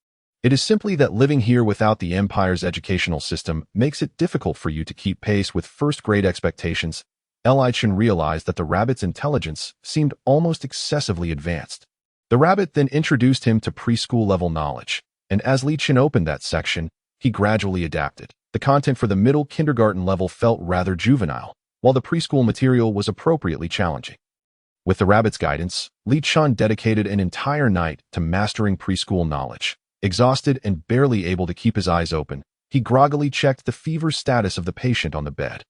Speaker 1: It is simply that living here without the Empire's educational system makes it difficult for you to keep pace with first-grade expectations." Li Chun realized that the rabbit's intelligence seemed almost excessively advanced. The rabbit then introduced him to preschool-level knowledge, and as Li Chun opened that section, he gradually adapted. The content for the middle kindergarten level felt rather juvenile, while the preschool material was appropriately challenging. With the rabbit's guidance, Li Chun dedicated an entire night to mastering preschool knowledge. Exhausted and barely able to keep his eyes open, he groggily checked the fever status of the patient on the bed.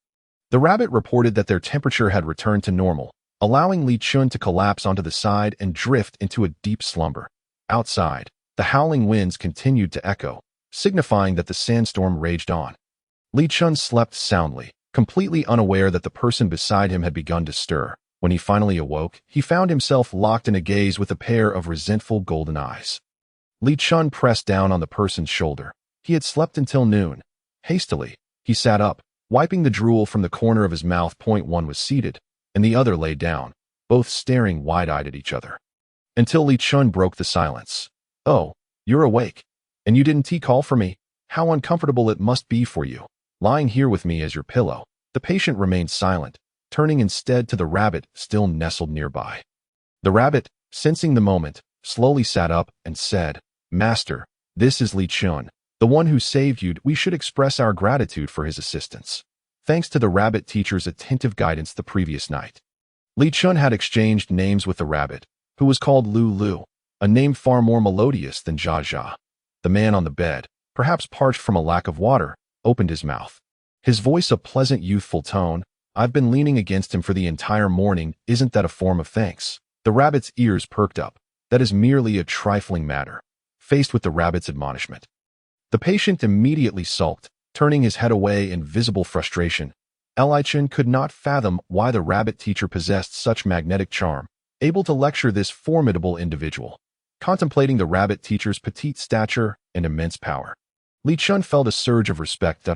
Speaker 1: The rabbit reported that their temperature had returned to normal, allowing Li Chun to collapse onto the side and drift into a deep slumber. Outside, the howling winds continued to echo, signifying that the sandstorm raged on. Li Chun slept soundly, completely unaware that the person beside him had begun to stir. When he finally awoke, he found himself locked in a gaze with a pair of resentful golden eyes. Li Chun pressed down on the person's shoulder. He had slept until noon. Hastily, he sat up, wiping the drool from the corner of his mouth. One was seated, and the other lay down, both staring wide-eyed at each other. Until Li Chun broke the silence. "Oh, you're awake. And you didn't call for me? How uncomfortable it must be for you, lying here with me as your pillow." The patient remained silent, turning instead to the rabbit still nestled nearby. The rabbit, sensing the moment, slowly sat up and said, "Master, this is Li Chun, the one who saved you. We should express our gratitude for his assistance. Thanks to the rabbit teacher's attentive guidance the previous night." Li Chun had exchanged names with the rabbit, who was called Lu, a name far more melodious than Jia. The man on the bed, perhaps parched from a lack of water, opened his mouth. His voice a pleasant youthful tone. "I've been leaning against him for the entire morning. Isn't that a form of thanks?" The rabbit's ears perked up. "That is merely a trifling matter." Faced with the rabbit's admonishment, the patient immediately sulked, turning his head away in visible frustration. Li Chun could not fathom why the rabbit teacher possessed such magnetic charm, able to lecture this formidable individual. Contemplating the rabbit teacher's petite stature and immense power, Li Chun felt a surge of respect.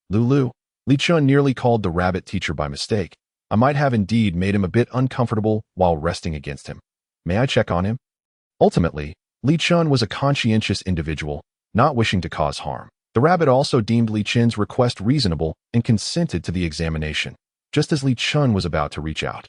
Speaker 1: Lulu, Li Chun nearly called the rabbit teacher by mistake. "I might have indeed made him a bit uncomfortable while resting against him. May I check on him?" Ultimately, Li Chun was a conscientious individual, not wishing to cause harm. The rabbit also deemed Li Chun's request reasonable and consented to the examination. Just as Li Chun was about to reach out,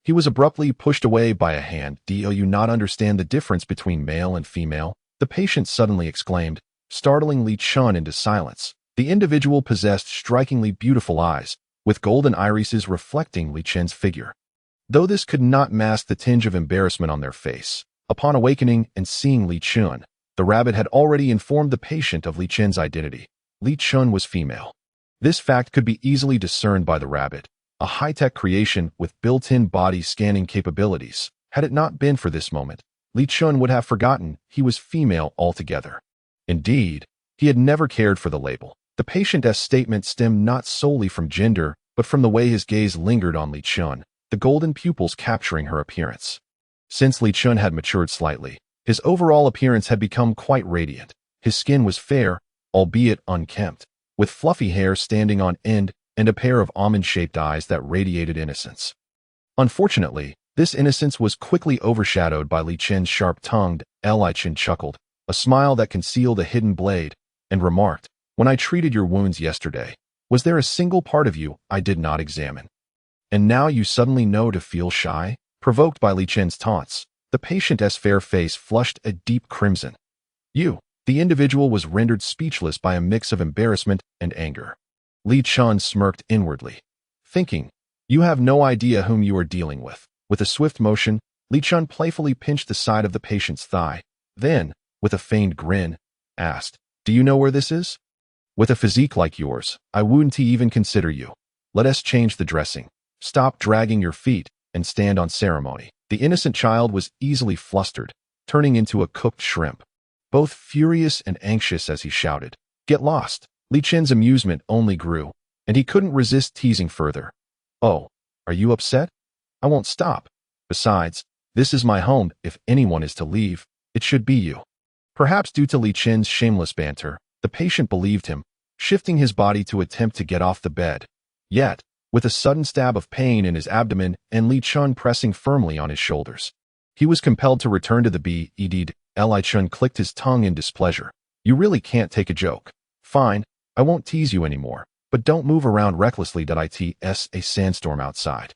Speaker 1: he was abruptly pushed away by a hand. "Do you not understand the difference between male and female?" the patient suddenly exclaimed, startling Li Chun into silence. The individual possessed strikingly beautiful eyes, with golden irises reflecting Li Chun's figure. Though this could not mask the tinge of embarrassment on their face, upon awakening and seeing Li Chun, The rabbit had already informed the patient of Li Chen's identity. Li Chun was female. This fact could be easily discerned by the rabbit, a high-tech creation with built-in body scanning capabilities. Had it not been for this moment, Li Chun would have forgotten he was female altogether. Indeed, he had never cared for the label. The patient's statement stemmed not solely from gender, but from the way his gaze lingered on Li Chun, the golden pupils capturing her appearance. Since Li Chun had matured slightly, his overall appearance had become quite radiant. His skin was fair, albeit unkempt, with fluffy hair standing on end and a pair of almond-shaped eyes that radiated innocence. Unfortunately, this innocence was quickly overshadowed by Li Chen's sharp-tongued. Li Chen chuckled, a smile that concealed a hidden blade, and remarked, "When I treated your wounds yesterday, was there a single part of you I did not examine? And now you suddenly know to feel shy?" Provoked by Li Chen's taunts, the patient's fair face flushed a deep crimson. The individual was rendered speechless by a mix of embarrassment and anger. Li Chun smirked inwardly, thinking, "You have no idea whom you are dealing with." With a swift motion, Li Chun playfully pinched the side of the patient's thigh, then, with a feigned grin, asked, "Do you know where this is? With a physique like yours, I wouldn't even consider you. Let us change the dressing. Stop dragging your feet and stand on ceremony." The innocent child was easily flustered, turning into a cooked shrimp. Both furious and anxious as he shouted, "Get lost!" Li Chen's amusement only grew, and he couldn't resist teasing further. "Oh, are you upset? I won't stop. Besides, this is my home. If anyone is to leave, it should be you." Perhaps due to Li Chen's shameless banter, the patient believed him, shifting his body to attempt to get off the bed. Yet, with a sudden stab of pain in his abdomen and Li Chun pressing firmly on his shoulders, he was compelled to return to the bed. Li Chun clicked his tongue in displeasure. "You really can't take a joke. Fine, I won't tease you anymore, but don't move around recklessly. It's a sandstorm outside.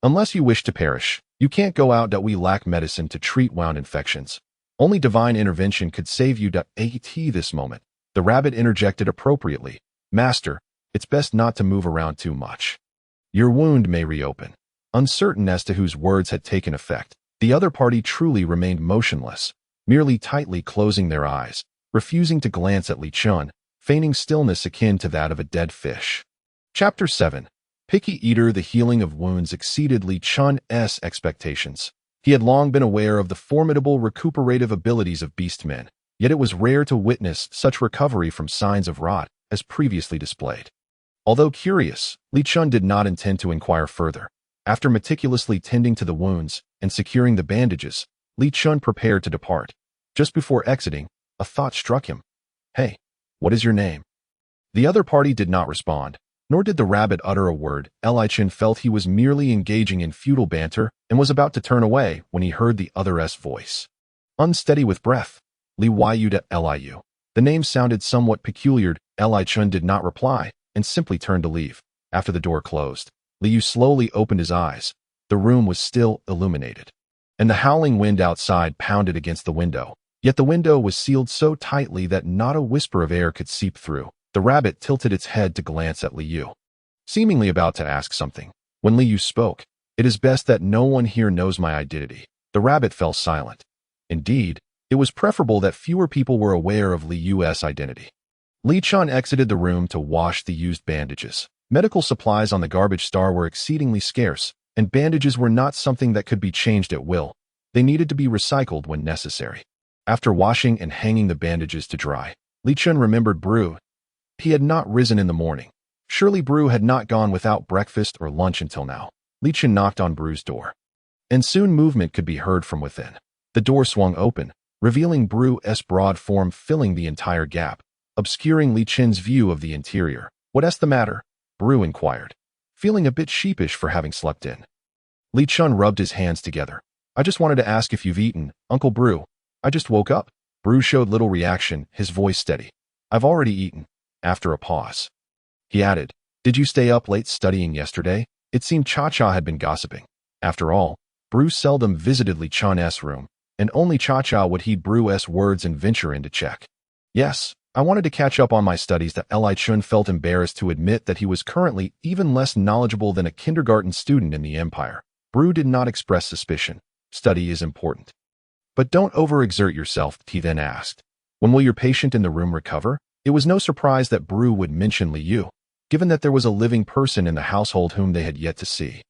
Speaker 1: Unless you wish to perish, you can't go out. We lack medicine to treat wound infections. Only divine intervention could save you. At this moment, the rabbit interjected appropriately, "Master, it's best not to move around too much. Your wound may reopen." Uncertain as to whose words had taken effect, the other party truly remained motionless, merely tightly closing their eyes, refusing to glance at Li Chun, feigning stillness akin to that of a dead fish. Chapter 7. Picky Eater. The healing of wounds exceeded Li Chun's expectations. He had long been aware of the formidable recuperative abilities of beastmen, yet it was rare to witness such recovery from signs of rot as previously displayed. Although curious, Li Chun did not intend to inquire further. After meticulously tending to the wounds and securing the bandages, Li Chun prepared to depart. Just before exiting, a thought struck him. "Hey, what is your name?" The other party did not respond, nor did the rabbit utter a word. Li Chun felt he was merely engaging in futile banter and was about to turn away when he heard the other's voice. Unsteady with breath, "Li Yu." The name sounded somewhat peculiar. Li Chun did not reply and simply turned to leave. After the door closed, Li Yu slowly opened his eyes. The room was still illuminated, and the howling wind outside pounded against the window. Yet the window was sealed so tightly that not a whisper of air could seep through. The rabbit tilted its head to glance at Li Yu, seemingly about to ask something. When Li Yu spoke, "It is best that no one here knows my identity." The rabbit fell silent. Indeed, it was preferable that fewer people were aware of Li Yu's identity. Li Chun exited the room to wash the used bandages. Medical supplies on the garbage star were exceedingly scarce, and bandages were not something that could be changed at will. They needed to be recycled when necessary. After washing and hanging the bandages to dry, Li Chun remembered Brew. He had not risen in the morning. Surely Brew had not gone without breakfast or lunch until now. Li Chun knocked on Brew's door, and soon movement could be heard from within. The door swung open, revealing Brew's broad form filling the entire gap, obscuring Li Chun's view of the interior. "What's the matter?" Brew inquired, feeling a bit sheepish for having slept in. Li Chun rubbed his hands together. "I just wanted to ask if you've eaten, Uncle Brew. I just woke up." Brew showed little reaction, his voice steady. "I've already eaten." After a pause, he added, "Did you stay up late studying yesterday?" It seemed Cha-Cha had been gossiping. After all, Brew seldom visited Li Chun's room, and only Cha-Cha would heed Brew's words and venture in to check. "Yes, I wanted to catch up on my studies." That Li Chun felt embarrassed to admit that he was currently even less knowledgeable than a kindergarten student in the Empire. Brew did not express suspicion. "Study is important, but don't overexert yourself," he then asked. When will your patient in the room recover? It was no surprise that Bru would mention Li Yu, given that there was a living person in the household whom they had yet to see.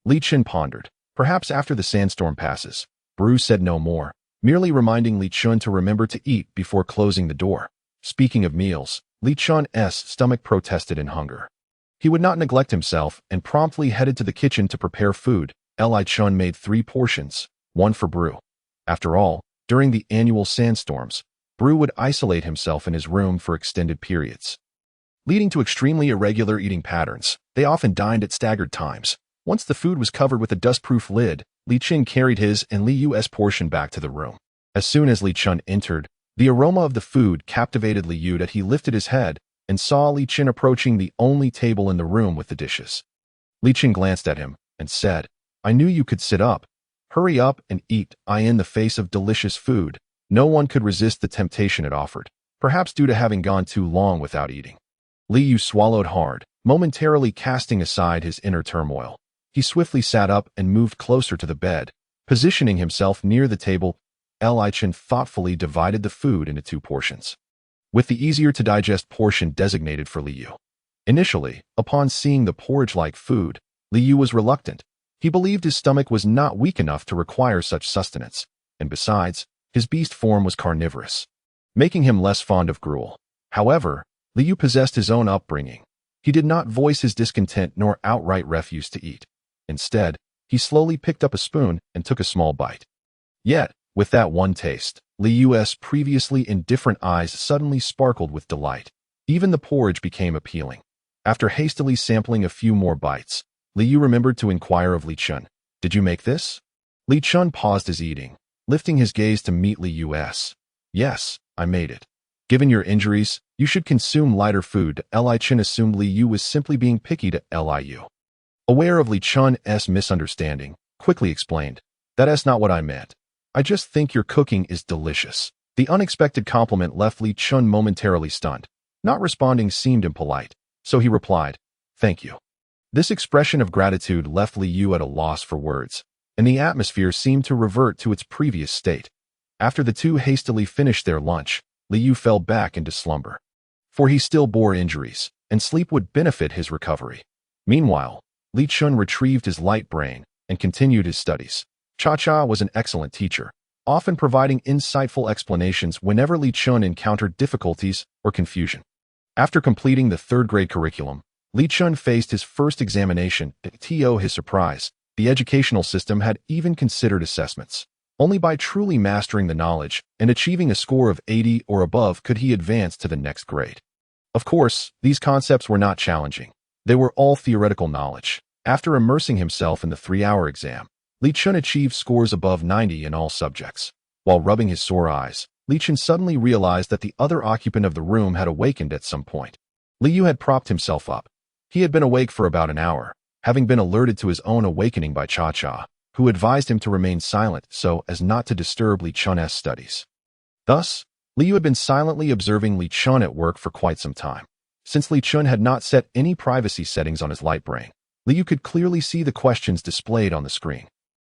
Speaker 1: Li Chen pondered. Perhaps after the sandstorm passes. Bru said no more, merely reminding Li Chun to remember to eat before closing the door. Speaking of meals, Li Chun's stomach protested in hunger. He would not neglect himself and promptly headed to the kitchen to prepare food. Li Chun made 3 portions, 1 for Bru. After all, during the annual sandstorms, Bru would isolate himself in his room for extended periods, leading to extremely irregular eating patterns. They often dined at staggered times. Once the food was covered with a dust-proof lid, Li Chen carried his and Li Yu's portion back to the room. As soon as Li Chun entered, the aroma of the food captivated Li Yu that he lifted his head and saw Li Chen approaching the only table in the room with the dishes. Li Chen glanced at him and said, "I knew you could sit up. Hurry up and eat." In the face of delicious food, no one could resist the temptation it offered, perhaps due to having gone too long without eating. Li Yu swallowed hard, momentarily casting aside his inner turmoil. He swiftly sat up and moved closer to the bed, positioning himself near the table. Li Chen thoughtfully divided the food into 2 portions, with the easier-to-digest portion designated for Li Yu. Initially, upon seeing the porridge-like food, Li Yu was reluctant. He believed his stomach was not weak enough to require such sustenance, and besides, his beast form was carnivorous, making him less fond of gruel. However, Li Yu possessed his own upbringing. He did not voice his discontent nor outright refuse to eat. Instead, he slowly picked up a spoon and took a small bite. Yet, with that one taste, Li Yu's previously indifferent eyes suddenly sparkled with delight. Even the porridge became appealing. After hastily sampling a few more bites, Li Yu remembered to inquire of Li Chun, "Did you make this?" Li Chun paused his eating, lifting his gaze to meet Li Yu's. "Yes, I made it. Given your injuries, you should consume lighter food." Li Chen assumed Li Yu was simply being picky to Liu. Aware of Li Chun's misunderstanding, quickly explained, "That's not what I meant. I just think your cooking is delicious." The unexpected compliment left Li Chun momentarily stunned. Not responding seemed impolite, so he replied, "Thank you." This expression of gratitude left Li Yu at a loss for words, and the atmosphere seemed to revert to its previous state. After the two hastily finished their lunch, Li Yu fell back into slumber, for he still bore injuries, and sleep would benefit his recovery. Meanwhile, Li Chun retrieved his light brain and continued his studies. Cha-Cha was an excellent teacher, often providing insightful explanations whenever Li Chun encountered difficulties or confusion. After completing the 3rd grade curriculum, Li Chun faced his first examination. To his surprise, the educational system had even considered assessments. Only by truly mastering the knowledge and achieving a score of 80 or above could he advance to the next grade. Of course, these concepts were not challenging. They were all theoretical knowledge. After immersing himself in the 3-hour exam, Li Chun achieved scores above 90 in all subjects. While rubbing his sore eyes, Li Chun suddenly realized that the other occupant of the room had awakened at some point. Li Yu had propped himself up. He had been awake for about an hour, having been alerted to his own awakening by Cha-Cha, who advised him to remain silent so as not to disturb Li Chun's studies. Thus, Li Yu had been silently observing Li Chun at work for quite some time. Since Li Chun had not set any privacy settings on his light brain, Li Yu could clearly see the questions displayed on the screen.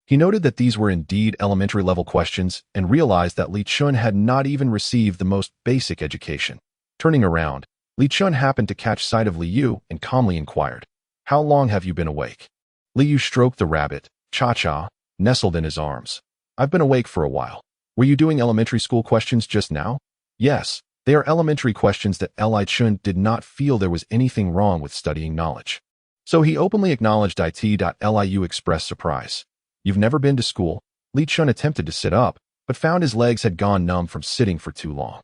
Speaker 1: He noted that these were indeed elementary-level questions and realized that Li Chun had not even received the most basic education. Turning around, Li Chun happened to catch sight of Li Yu and calmly inquired, "How long have you been awake?" Li Yu stroked the rabbit, Cha-Cha, nestled in his arms. "I've been awake for a while. Were you doing elementary school questions just now?" "Yes, they are elementary questions." That Li Chun did not feel there was anything wrong with studying knowledge, so he openly acknowledged it. Liu expressed surprise. "You've never been to school?" Li Chun attempted to sit up, but found his legs had gone numb from sitting for too long.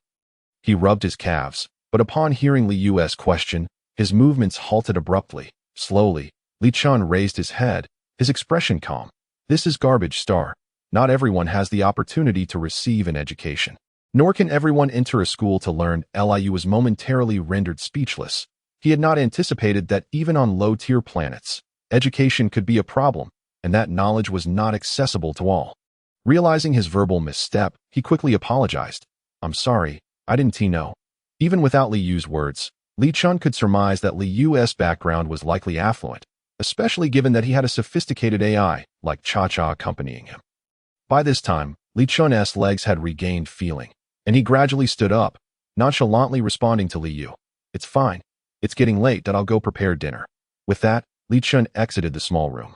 Speaker 1: He rubbed his calves, but upon hearing Li Yu's question, his movements halted abruptly. Slowly, Li Chun raised his head, his expression calm. "This is garbage, star. Not everyone has the opportunity to receive an education. Nor can everyone enter a school to learn." Liu was momentarily rendered speechless. He had not anticipated that even on low-tier planets, education could be a problem, and that knowledge was not accessible to all. Realizing his verbal misstep, he quickly apologized. "I'm sorry, I didn't know." Even without Li Yu's words, Li Chun could surmise that Li Yu's background was likely affluent, especially given that he had a sophisticated AI, like Cha-Cha, accompanying him. By this time, Li Chun's legs had regained feeling, and he gradually stood up, nonchalantly responding to Li Yu. It's fine. It's getting late that I'll go prepare dinner. With that, Li Chun exited the small room.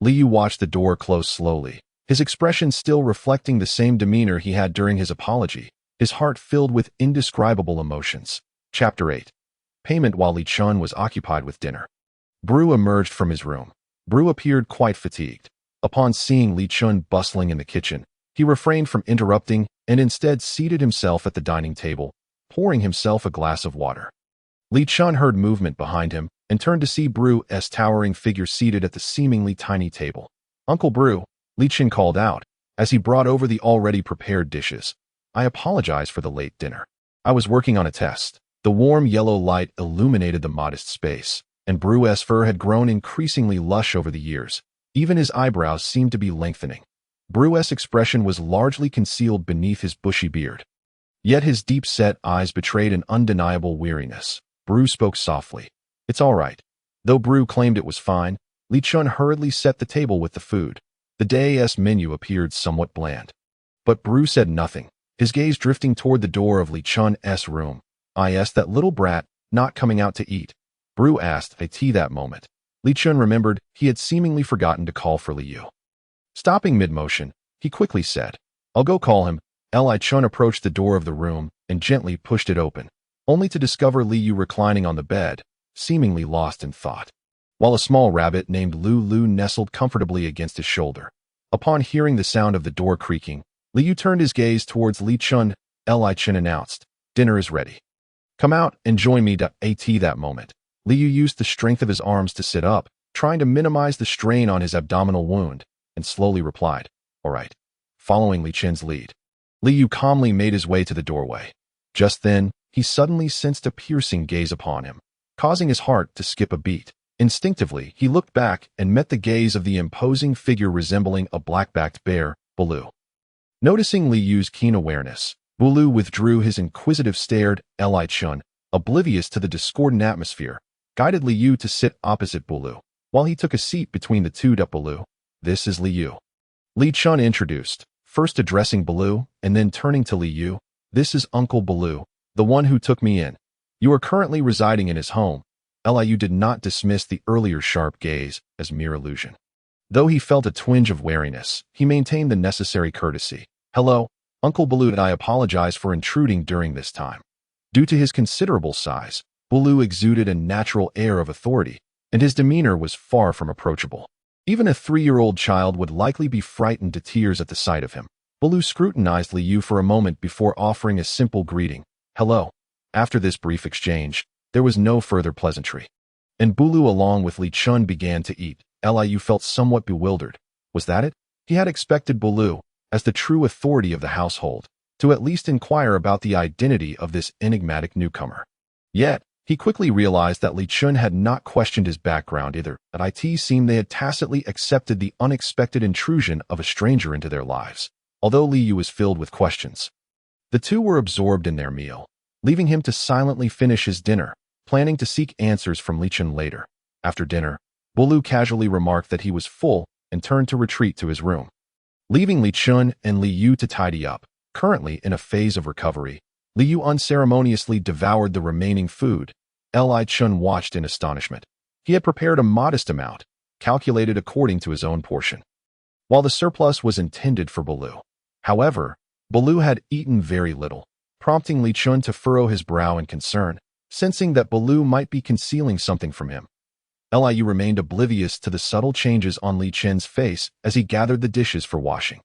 Speaker 1: Li Yu watched the door close slowly, his expression still reflecting the same demeanor he had during his apology, his heart filled with indescribable emotions. Chapter 8. Payment. While Li Chun was occupied with dinner, Bru emerged from his room. Bru appeared quite fatigued. Upon seeing Li Chun bustling in the kitchen, he refrained from interrupting and instead seated himself at the dining table, pouring himself a glass of water. Li Chun heard movement behind him and turned to see Bru's towering figure seated at the seemingly tiny table. "Uncle Bru," Li Chun called out, as he brought over the already prepared dishes. "I apologize for the late dinner. I was working on a test." The warm yellow light illuminated the modest space, and Bru's fur had grown increasingly lush over the years. Even his eyebrows seemed to be lengthening. Bru's expression was largely concealed beneath his bushy beard. Yet his deep-set eyes betrayed an undeniable weariness. Bru spoke softly. "It's all right." Though Bru claimed it was fine, Li Chun hurriedly set the table with the food. The day's menu appeared somewhat bland. But Bru said nothing, his gaze drifting toward the door of Li Chun's room. "Is that little brat not coming out to eat?" Bru asked at that moment. Li Chun remembered he had seemingly forgotten to call for Li Yu. Stopping mid-motion, he quickly said, "I'll go call him." Li Chun approached the door of the room and gently pushed it open, only to discover Li Yu reclining on the bed, seemingly lost in thought, while a small rabbit named Lulu nestled comfortably against his shoulder. Upon hearing the sound of the door creaking, Li Yu turned his gaze towards Li Chun. Li Chun announced, "Dinner is ready. Come out and join me." At that moment, Li Yu used the strength of his arms to sit up, trying to minimize the strain on his abdominal wound, and slowly replied, "All right." Following Li Chun's lead, Li Yu calmly made his way to the doorway. Just then, he suddenly sensed a piercing gaze upon him, causing his heart to skip a beat. Instinctively, he looked back and met the gaze of the imposing figure resembling a black-backed bear, Bulu. Noticing Li Yu's keen awareness, Bulu withdrew his inquisitive stare. Li Chun, oblivious to the discordant atmosphere, guided Li Yu to sit opposite Bulu, while he took a seat between the two. "Bulu, this is Li Yu," Li Chun introduced, first addressing Bulu and then turning to Li Yu. "This is Uncle Bulu, the one who took me in. You are currently residing in his home." Li Yu did not dismiss the earlier sharp gaze as mere illusion. Though he felt a twinge of wariness, he maintained the necessary courtesy. "Hello, Uncle Bulu, and I apologize for intruding during this time." Due to his considerable size, Bulu exuded a natural air of authority, and his demeanor was far from approachable. Even a 3-year-old child would likely be frightened to tears at the sight of him. Bulu scrutinized Li Yu for a moment before offering a simple greeting, "Hello." After this brief exchange, there was no further pleasantry, and Bulu along with Li Chun began to eat. Li Yu felt somewhat bewildered. Was that it? He had expected Bulu, as the true authority of the household, to at least inquire about the identity of this enigmatic newcomer. Yet, he quickly realized that Li Chun had not questioned his background either. It seemed they had tacitly accepted the unexpected intrusion of a stranger into their lives, although Li Yu was filled with questions. The two were absorbed in their meal, leaving him to silently finish his dinner, planning to seek answers from Li Chun later. After dinner, Bulu casually remarked that he was full and turned to retreat to his room. Leaving Li Chun and Li Yu to tidy up, currently in a phase of recovery, Li Yu unceremoniously devoured the remaining food. Li Chun watched in astonishment. He had prepared a modest amount, calculated according to his own portion, while the surplus was intended for Bulu. However, Bulu had eaten very little, prompting Li Chun to furrow his brow in concern, sensing that Bulu might be concealing something from him. Li Yu remained oblivious to the subtle changes on Li Chun's face as he gathered the dishes for washing.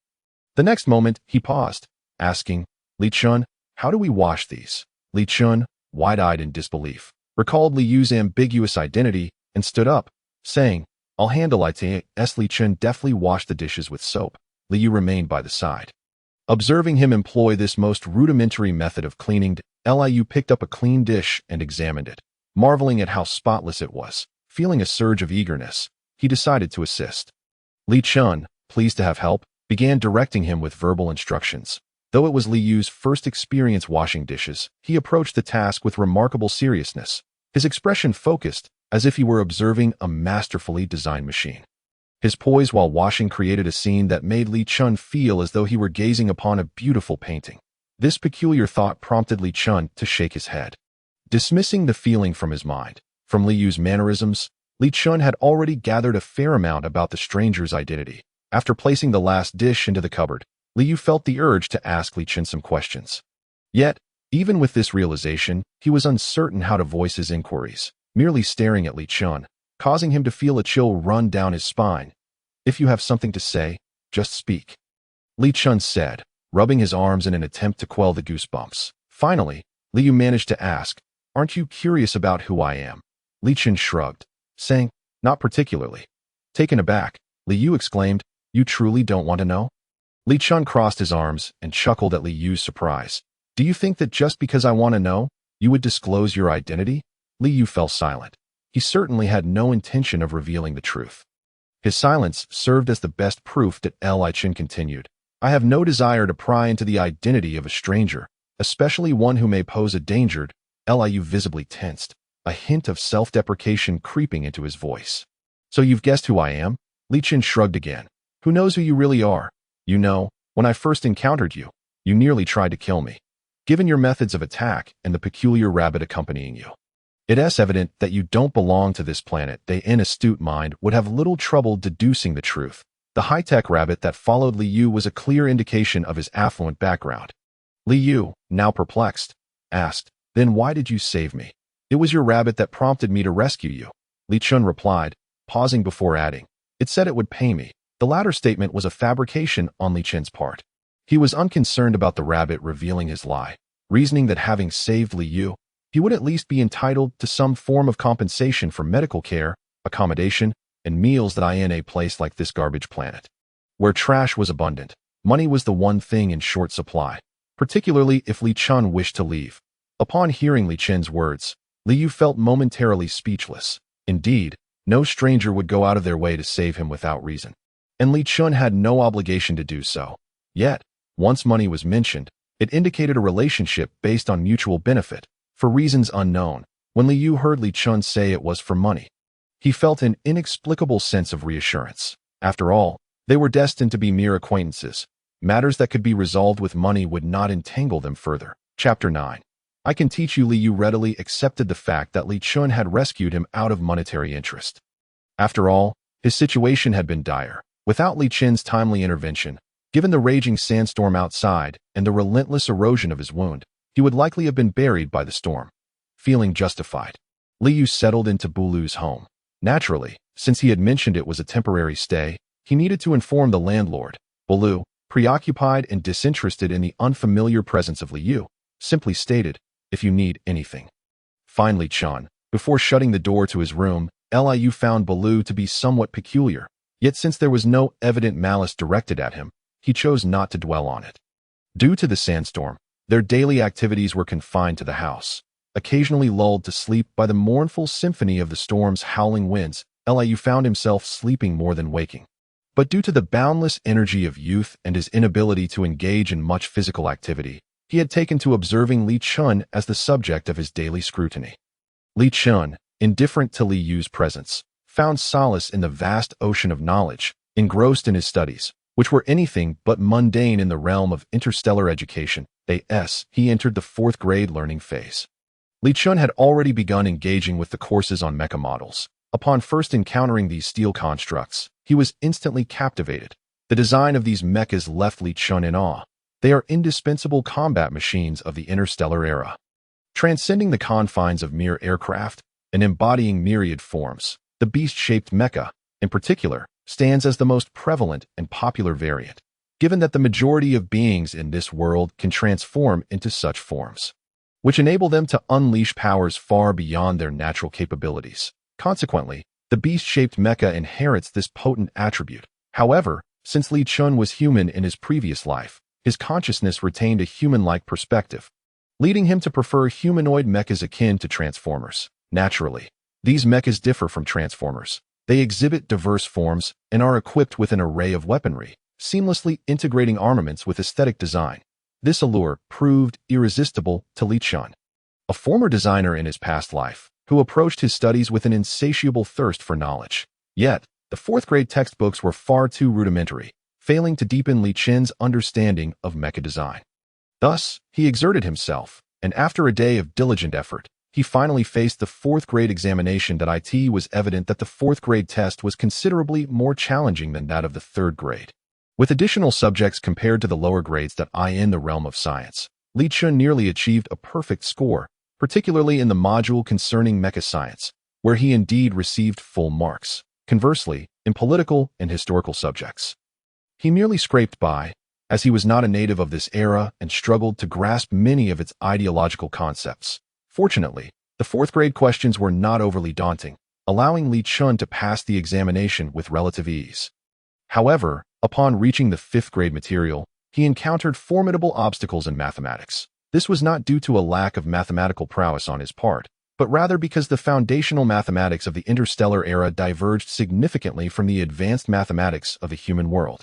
Speaker 1: The next moment, he paused, asking, "Li Chun, how do we wash these?" Li Chun, wide-eyed in disbelief, recalled Li Yu's ambiguous identity and stood up, saying, "I'll handle it." Li Chun deftly washed the dishes with soap. Li Yu remained by the side. Observing him employ this most rudimentary method of cleaning, Li Yu picked up a clean dish and examined it, marveling at how spotless it was. Feeling a surge of eagerness, he decided to assist. Li Chun, pleased to have help, began directing him with verbal instructions. Though it was Li Yu's first experience washing dishes, he approached the task with remarkable seriousness, his expression focused, as if he were observing a masterfully designed machine. His poise while washing created a scene that made Li Chun feel as though he were gazing upon a beautiful painting. This peculiar thought prompted Li Chun to shake his head, dismissing the feeling from his mind. From Li Yu's mannerisms, Li Chun had already gathered a fair amount about the stranger's identity. After placing the last dish into the cupboard, Li Yu felt the urge to ask Li Chun some questions. Yet, even with this realization, he was uncertain how to voice his inquiries, merely staring at Li Chun, causing him to feel a chill run down his spine. "If you have something to say, just speak," Li Chun said, rubbing his arms in an attempt to quell the goosebumps. Finally, Li Yu managed to ask, "Aren't you curious about who I am?" Li Chun shrugged, saying, "Not particularly." Taken aback, Li Yu exclaimed, "You truly don't want to know?" Li Chun crossed his arms and chuckled at Li Yu's surprise. "Do you think that just because I want to know, you would disclose your identity?" Li Yu fell silent. He certainly had no intention of revealing the truth. His silence served as the best proof that Li Chun continued, "I have no desire to pry into the identity of a stranger, especially one who may pose a danger." Li Yu visibly tensed, a hint of self-deprecation creeping into his voice. "So you've guessed who I am?" Li Chun shrugged again. "Who knows who you really are? You know, when I first encountered you, you nearly tried to kill me. Given your methods of attack and the peculiar rabbit accompanying you, it is evident that you don't belong to this planet." An astute mind would have little trouble deducing the truth. The high-tech rabbit that followed Li Yu was a clear indication of his affluent background. Li Yu, now perplexed, asked, "Then why did you save me?" "It was your rabbit that prompted me to rescue you," Li Chun replied, pausing before adding, "It said it would pay me." The latter statement was a fabrication on Li Chun's part. He was unconcerned about the rabbit revealing his lie, reasoning that having saved Li Yu, he would at least be entitled to some form of compensation for medical care, accommodation, and meals that in a place like this garbage planet, where trash was abundant, money was the one thing in short supply, particularly if Li Chun wished to leave. Upon hearing Li Chun's words, Li Yu felt momentarily speechless. Indeed, no stranger would go out of their way to save him without reason, and Li Chun had no obligation to do so. Yet, once money was mentioned, it indicated a relationship based on mutual benefit, for reasons unknown. When Li Yu heard Li Chun say it was for money, he felt an inexplicable sense of reassurance. After all, they were destined to be mere acquaintances. Matters that could be resolved with money would not entangle them further. Chapter 9. "I can teach you." Li Yu readily accepted the fact that Li Chun had rescued him out of monetary interest. After all, his situation had been dire. Without Li Chun's timely intervention, given the raging sandstorm outside and the relentless erosion of his wound, he would likely have been buried by the storm. Feeling justified, Li Yu settled into Bulu's home. Naturally, since he had mentioned it was a temporary stay, he needed to inform the landlord. Bulu, preoccupied and disinterested in the unfamiliar presence of Li Yu, simply stated, "If you need anything, find Li Chun." Before shutting the door to his room, Li Yu found Bulu to be somewhat peculiar, yet since there was no evident malice directed at him, he chose not to dwell on it. Due to the sandstorm, their daily activities were confined to the house. Occasionally lulled to sleep by the mournful symphony of the storm's howling winds, Li Yu found himself sleeping more than waking. But due to the boundless energy of youth and his inability to engage in much physical activity, he had taken to observing Li Chun as the subject of his daily scrutiny. Li Chun, indifferent to Li Yu's presence, found solace in the vast ocean of knowledge, engrossed in his studies, which were anything but mundane in the realm of interstellar education. He entered the 4th grade learning phase. Li Chun had already begun engaging with the courses on mecha models. Upon first encountering these steel constructs, he was instantly captivated. The design of these mechas left Li Chun in awe. They are indispensable combat machines of the interstellar era, transcending the confines of mere aircraft and embodying myriad forms. The beast-shaped mecha, in particular, stands as the most prevalent and popular variant, given that the majority of beings in this world can transform into such forms, which enable them to unleash powers far beyond their natural capabilities. Consequently, the beast-shaped mecha inherits this potent attribute. However, since Li Chun was human in his previous life, his consciousness retained a human-like perspective, leading him to prefer humanoid mechas akin to transformers. Naturally, these mechas differ from transformers. They exhibit diverse forms and are equipped with an array of weaponry, seamlessly integrating armaments with aesthetic design. This allure proved irresistible to Li Chun, a former designer in his past life, who approached his studies with an insatiable thirst for knowledge. Yet, the 4th grade textbooks were far too rudimentary, failing to deepen Li Chun's understanding of mecha design. Thus, he exerted himself, and after a day of diligent effort, he finally faced the fourth-grade examination. It was evident that the fourth-grade test was considerably more challenging than that of the third grade. With additional subjects compared to the lower grades in the realm of science, Li Shu nearly achieved a perfect score, particularly in the module concerning mecha science, where he indeed received full marks. Conversely, in political and historical subjects, he merely scraped by, as he was not a native of this era and struggled to grasp many of its ideological concepts. Fortunately, the fourth-grade questions were not overly daunting, allowing Li Shu to pass the examination with relative ease. However, upon reaching the fifth-grade material, he encountered formidable obstacles in mathematics. This was not due to a lack of mathematical prowess on his part, but rather because the foundational mathematics of the interstellar era diverged significantly from the advanced mathematics of the human world.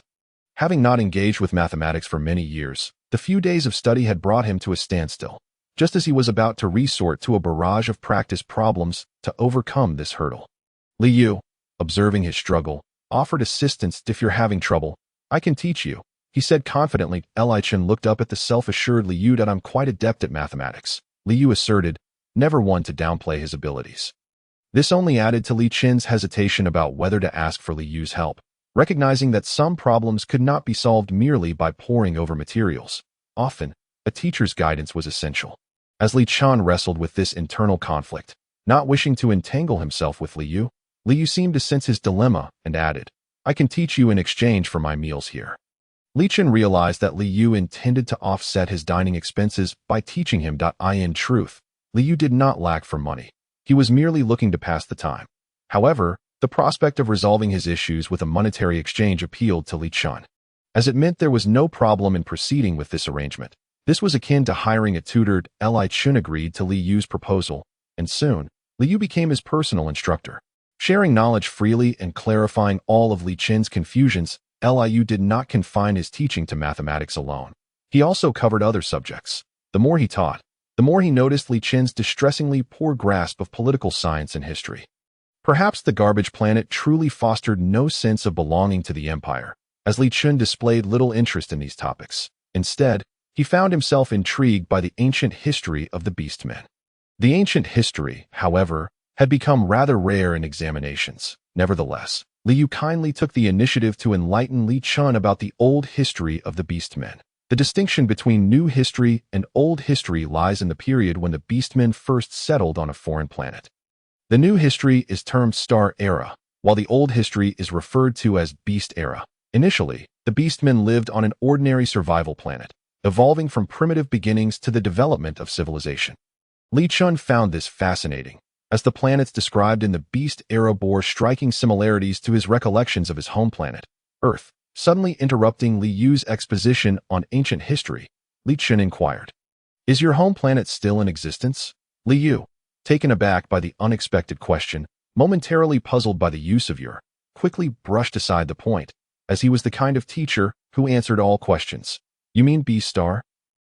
Speaker 1: Having not engaged with mathematics for many years, the few days of study had brought him to a standstill, just as he was about to resort to a barrage of practice problems to overcome this hurdle. Li Shu, observing his struggle, offered assistance. "If you're having trouble, I can teach you," he said confidently. Li Shu looked up at the self-assured Li Shu. "I'm quite adept at mathematics," Li Shu asserted, never one to downplay his abilities. This only added to Li Shu's hesitation about whether to ask for Li Shu's help, recognizing that some problems could not be solved merely by poring over materials. Often, a teacher's guidance was essential. As Li Shu wrestled with this internal conflict, not wishing to entangle himself with Li Shu seemed to sense his dilemma and added, "I can teach you in exchange for my meals here." Li Shu realized that Li Shu intended to offset his dining expenses by teaching him. In truth, Li Shu did not lack for money. He was merely looking to pass the time. However, the prospect of resolving his issues with a monetary exchange appealed to Li Shu, as it meant there was no problem in proceeding with this arrangement. This was akin to hiring a tutor. Li Shu agreed to Li Shu's proposal, and soon, Li Shu became his personal instructor. Sharing knowledge freely and clarifying all of Li Shu's confusions, Li Shu did not confine his teaching to mathematics alone. He also covered other subjects. The more he taught, the more he noticed Li Shu's distressingly poor grasp of political science and history. Perhaps the garbage planet truly fostered no sense of belonging to the empire, as Li Shu displayed little interest in these topics. Instead, he found himself intrigued by the ancient history of the beastmen. The ancient history, however, had become rather rare in examinations. Nevertheless, Li Shu kindly took the initiative to enlighten Li Shu about the old history of the beastmen. The distinction between new history and old history lies in the period when the beastmen first settled on a foreign planet. The new history is termed Star Era, while the old history is referred to as Beast Era. Initially, the beastmen lived on an ordinary survival planet, evolving from primitive beginnings to the development of civilization. Li Shu found this fascinating, as the planets described in the Beast Era bore striking similarities to his recollections of his home planet, Earth. Suddenly interrupting Li Shu's exposition on ancient history, Li Shu inquired, "Is your home planet still in existence?" Li Shu, taken aback by the unexpected question, momentarily puzzled by the use of your, quickly brushed aside the point, as he was the kind of teacher who answered all questions. "You mean Beast Star?"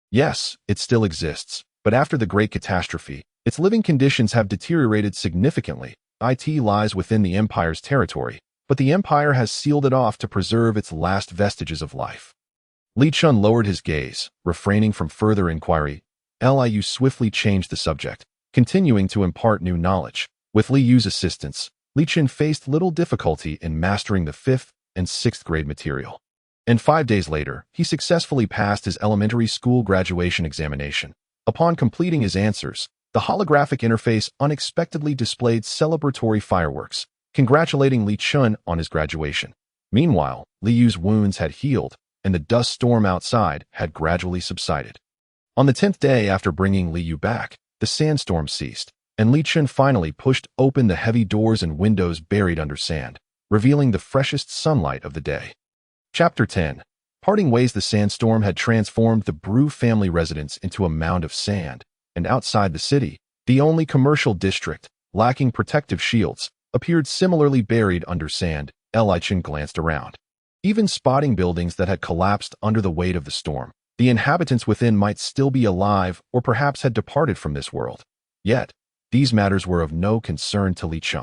Speaker 1: "Yes, it still exists, but after the Great Catastrophe, its living conditions have deteriorated significantly. It lies within the Empire's territory, but the Empire has sealed it off to preserve its last vestiges of life." Li Shu lowered his gaze, refraining from further inquiry. Li Shu swiftly changed the subject, continuing to impart new knowledge. With Li Shu's assistance, Li Shu faced little difficulty in mastering the 5th and 6th grade material. And 5 days later, he successfully passed his elementary school graduation examination. Upon completing his answers, the holographic interface unexpectedly displayed celebratory fireworks, congratulating Li Shu on his graduation. Meanwhile, Li Shu's wounds had healed, and the dust storm outside had gradually subsided. On the 10th day after bringing Li Shu back, the sandstorm ceased, and Li Shu finally pushed open the heavy doors and windows buried under sand, revealing the freshest sunlight of the day. Chapter 10. Parting ways. The sandstorm had transformed the Brew family residence into a mound of sand, and outside the city, the only commercial district, lacking protective shields, appeared similarly buried under sand. Li Shu glanced around. Even spotting buildings that had collapsed under the weight of the storm, the inhabitants within might still be alive or perhaps had departed from this world. Yet, these matters were of no concern to Li Shu.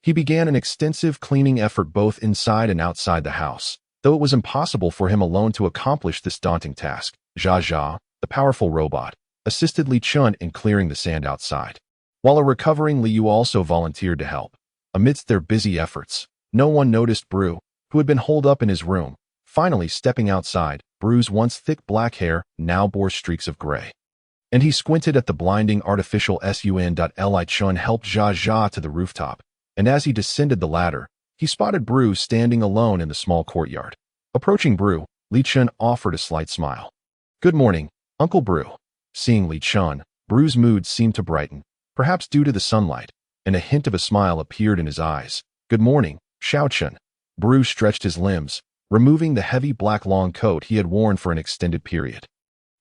Speaker 1: He began an extensive cleaning effort both inside and outside the house, though it was impossible for him alone to accomplish this daunting task. Jia, the the powerful robot, assisted Li Chun in clearing the sand outside. While a recovering Li Yu also volunteered to help. Amidst their busy efforts, no one noticed Bru, who had been holed up in his room. Finally stepping outside, Bru's once thick black hair now bore streaks of gray. And he squinted at the blinding artificial sun. Li Chun helped Jia Jia to the rooftop, and as he descended the ladder, he spotted Bru standing alone in the small courtyard. Approaching Bru, Li Chun offered a slight smile. "Good morning, Uncle Bru." Seeing Li Chun, Bru's mood seemed to brighten, perhaps due to the sunlight, and a hint of a smile appeared in his eyes. "Good morning, Xiao Chun." Bru stretched his limbs, removing the heavy black long coat he had worn for an extended period,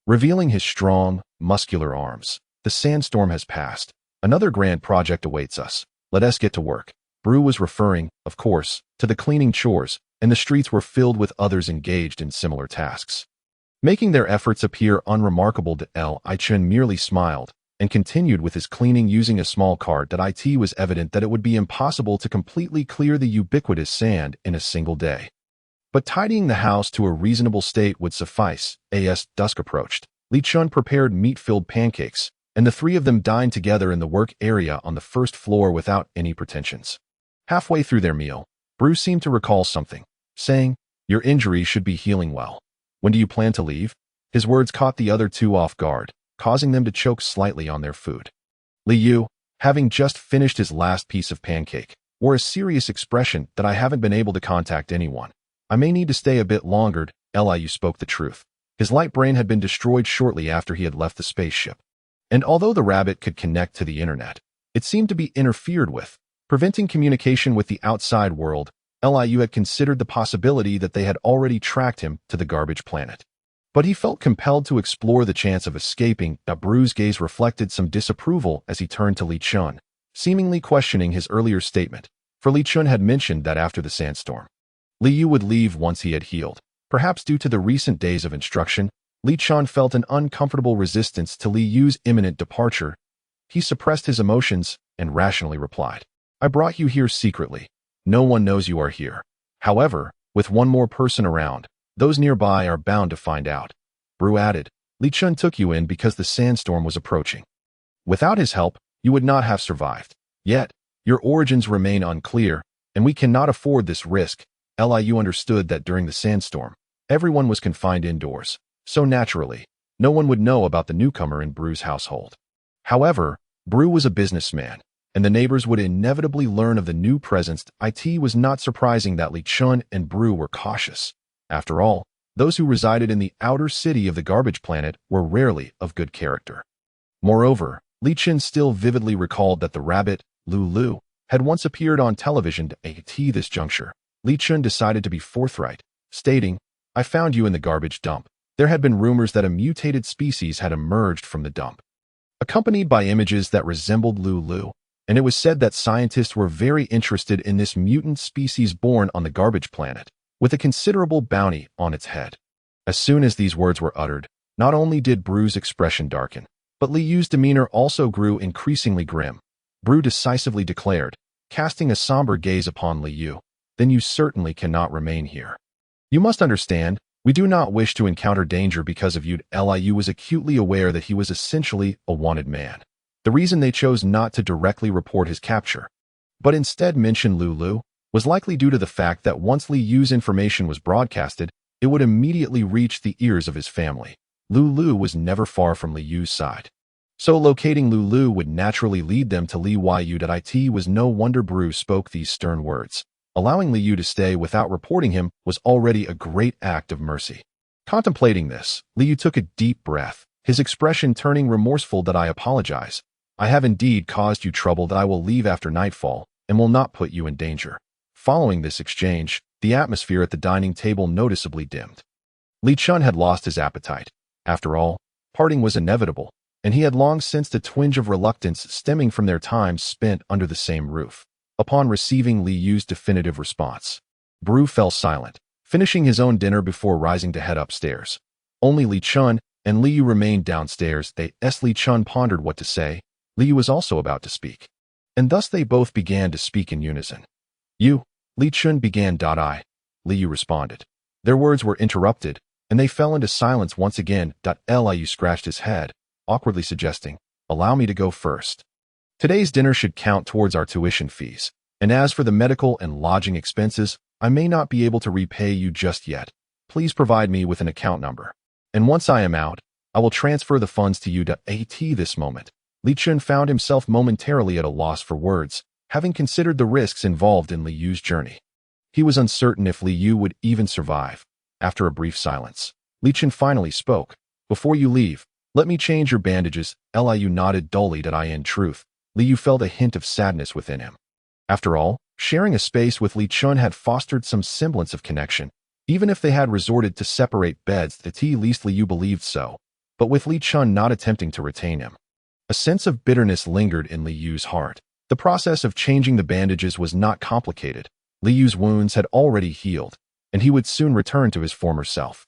Speaker 1: revealing his strong, muscular arms. "The sandstorm has passed. Another grand project awaits us. Let us get to work." Bru was referring, of course, to the cleaning chores, and the streets were filled with others engaged in similar tasks. Making their efforts appear unremarkable, Li Chun merely smiled and continued with his cleaning using a small cart. It was evident that it would be impossible to completely clear the ubiquitous sand in a single day. But tidying the house to a reasonable state would suffice. As dusk approached, Li Chun prepared meat-filled pancakes, and the three of them dined together in the work area on the first floor without any pretensions. Halfway through their meal, Bru seemed to recall something, saying, "Your injury should be healing well. When do you plan to leave?" His words caught the other two off guard, causing them to choke slightly on their food. Li Yu, having just finished his last piece of pancake, wore a serious expression. "I haven't been able to contact anyone. I may need to stay a bit longer." Li Yu spoke the truth. His light brain had been destroyed shortly after he had left the spaceship. And although the rabbit could connect to the internet, it seemed to be interfered with, preventing communication with the outside world. Li Yu had considered the possibility that they had already tracked him to the garbage planet. But he felt compelled to explore the chance of escaping. Bru's gaze reflected some disapproval as he turned to Li Chun, seemingly questioning his earlier statement, for Li Chun had mentioned that after the sandstorm, Li Yu would leave once he had healed. Perhaps due to the recent days of instruction, Li Chun felt an uncomfortable resistance to Li Yu's imminent departure. He suppressed his emotions and rationally replied, "I brought you here secretly. No one knows you are here. However, with one more person around, those nearby are bound to find out." Bru added, "Li Chun took you in because the sandstorm was approaching. Without his help, you would not have survived. Yet, your origins remain unclear, and we cannot afford this risk." Li Yu understood that during the sandstorm, everyone was confined indoors, so naturally, no one would know about the newcomer in Bru's household. However, Bru was a businessman, and the neighbors would inevitably learn of the new presence. It was not surprising that Li Chun and Bru were cautious. After all, those who resided in the outer city of the garbage planet were rarely of good character. Moreover, Li Chun still vividly recalled that the rabbit, Lulu, had once appeared on television. At this juncture, Li Chun decided to be forthright, stating, "I found you in the garbage dump." There had been rumors that a mutated species had emerged from the dump, accompanied by images that resembled Lulu, and it was said that scientists were very interested in this mutant species born on the garbage planet, with a considerable bounty on its head. As soon as these words were uttered, not only did Bru's expression darken, but Li Yu's demeanor also grew increasingly grim. Bru decisively declared, casting a somber gaze upon Li Yu, "Then you certainly cannot remain here. You must understand, we do not wish to encounter danger because of you." Li Yu was acutely aware that he was essentially a wanted man. The reason they chose not to directly report his capture, but instead mention Lulu, was likely due to the fact that once Li Yu's information was broadcasted, it would immediately reach the ears of his family. Lulu was never far from Li Yu's side. So locating Lulu would naturally lead them to Li Yu. It was no wonder Bru spoke these stern words. Allowing Li Yu to stay without reporting him was already a great act of mercy. Contemplating this, Li Yu took a deep breath, his expression turning remorseful. "I apologize. I have indeed caused you trouble. I will leave after nightfall and will not put you in danger." Following this exchange, the atmosphere at the dining table noticeably dimmed. Li Chun had lost his appetite. After all, parting was inevitable, and he had long sensed a twinge of reluctance stemming from their time spent under the same roof. Upon receiving Li Yu's definitive response, Bru fell silent, finishing his own dinner before rising to head upstairs. Only Li Chun and Li Yu remained downstairs. Li Chun pondered what to say. Li Yu was also about to speak, and thus they both began to speak in unison. "You," Li Chun began. Li Yu responded. Their words were interrupted, and they fell into silence once again. Liu scratched his head, awkwardly suggesting, "Allow me to go first. Today's dinner should count towards our tuition fees, and as for the medical and lodging expenses, I may not be able to repay you just yet. Please provide me with an account number. And once I am out, I will transfer the funds to you. At this moment, Li Chun found himself momentarily at a loss for words, having considered the risks involved in Li Yu's journey. He was uncertain if Li Yu would even survive. After a brief silence, Li Chun finally spoke. "Before you leave, let me change your bandages." Liu nodded dully. In truth, Li Yu felt a hint of sadness within him. After all, sharing a space with Li Chun had fostered some semblance of connection. Even if they had resorted to separate beds, at least Li Yu believed so, but with Li Chun not attempting to retain him. A sense of bitterness lingered in Li Yu's heart. The process of changing the bandages was not complicated. Li Yu's wounds had already healed, and he would soon return to his former self.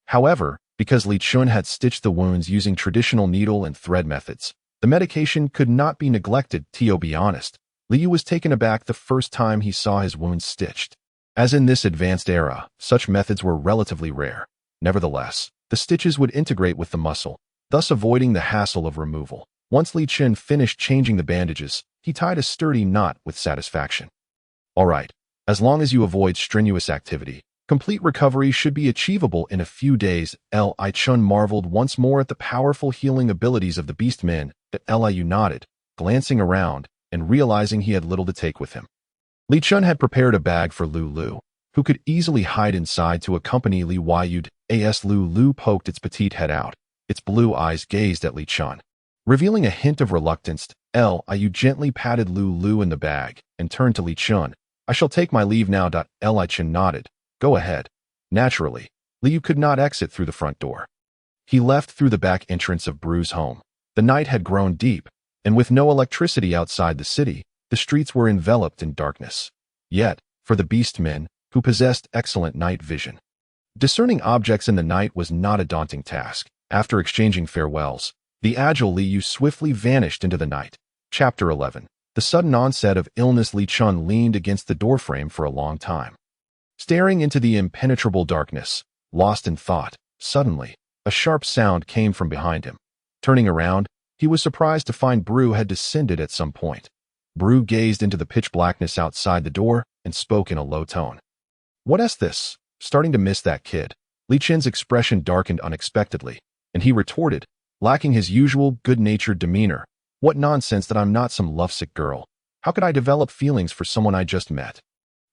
Speaker 1: However, because Li Chun had stitched the wounds using traditional needle and thread methods, the medication could not be neglected. To be honest, Li Yu was taken aback the first time he saw his wounds stitched. As in this advanced era, such methods were relatively rare. Nevertheless, the stitches would integrate with the muscle, thus avoiding the hassle of removal. Once Li Chun finished changing the bandages, he tied a sturdy knot with satisfaction. "All right, as long as you avoid strenuous activity, complete recovery should be achievable in a few days." Li Chun marveled once more at the powerful healing abilities of the beastmen. Liu nodded, glancing around and realizing he had little to take with him. Li Chun had prepared a bag for Lu, who could easily hide inside to accompany Li Yu. As Lu poked its petite head out, its blue eyes gazed at Li Chun. Revealing a hint of reluctance, Liu gently patted Lu in the bag and turned to Li Chun. "I shall take my leave now." Li Chun nodded. "Go ahead." Naturally, Liu could not exit through the front door. He left through the back entrance of Bru's home. The night had grown deep, and with no electricity outside the city, the streets were enveloped in darkness. Yet, for the beastmen, who possessed excellent night vision, discerning objects in the night was not a daunting task. After exchanging farewells, the agile Li Yu swiftly vanished into the night. Chapter 11. The sudden onset of illness. Li Chun leaned against the doorframe for a long time, staring into the impenetrable darkness, lost in thought. Suddenly, a sharp sound came from behind him. Turning around, he was surprised to find Bru had descended at some point. Bru gazed into the pitch blackness outside the door and spoke in a low tone. "What is this?" Starting to miss that kid. Li Chun's expression darkened unexpectedly, and he retorted, lacking his usual good-natured demeanor. "What nonsense that I'm not some lovesick girl. How could I develop feelings for someone I just met?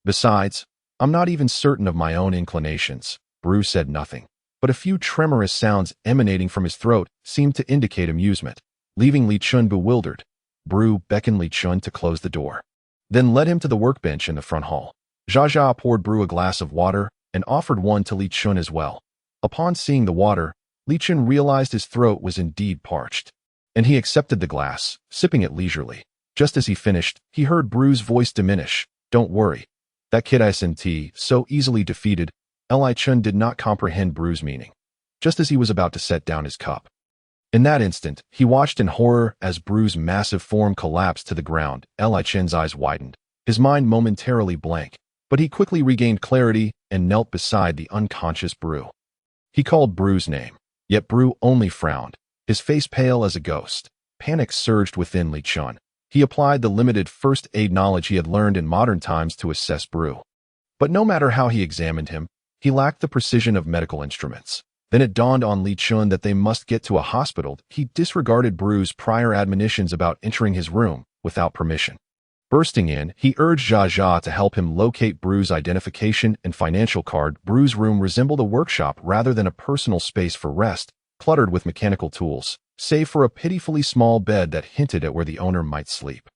Speaker 1: Besides, I'm not even certain of my own inclinations." Bru said nothing, but a few tremorous sounds emanating from his throat seemed to indicate amusement. Leaving Li Chun bewildered, Bru beckoned Li Chun to close the door, then led him to the workbench in the front hall. Zha poured Bru a glass of water and offered one to Li Chun as well. Upon seeing the water, Li Chun realized his throat was indeed parched, and he accepted the glass, sipping it leisurely. Just as he finished, he heard Bru's voice diminish. "Don't worry. That kid isn't so easily defeated." Li Chun did not comprehend Bru's meaning, just as he was about to set down his cup. In that instant, he watched in horror as Bru's massive form collapsed to the ground. Li Chun's eyes widened, his mind momentarily blank, but he quickly regained clarity and knelt beside the unconscious Bru. He called Bru's name, yet Bru only frowned, his face pale as a ghost. Panic surged within Li Chun. He applied the limited first aid knowledge he had learned in modern times to assess Bru. But no matter how he examined him, he lacked the precision of medical instruments. Then it dawned on Li Chun that they must get to a hospital. He disregarded Bru's prior admonitions about entering his room without permission. Bursting in, he urged Zha to help him locate Bru's identification and financial card. Bru's room resembled a workshop rather than a personal space for rest, cluttered with mechanical tools, save for a pitifully small bed that hinted at where the owner might sleep.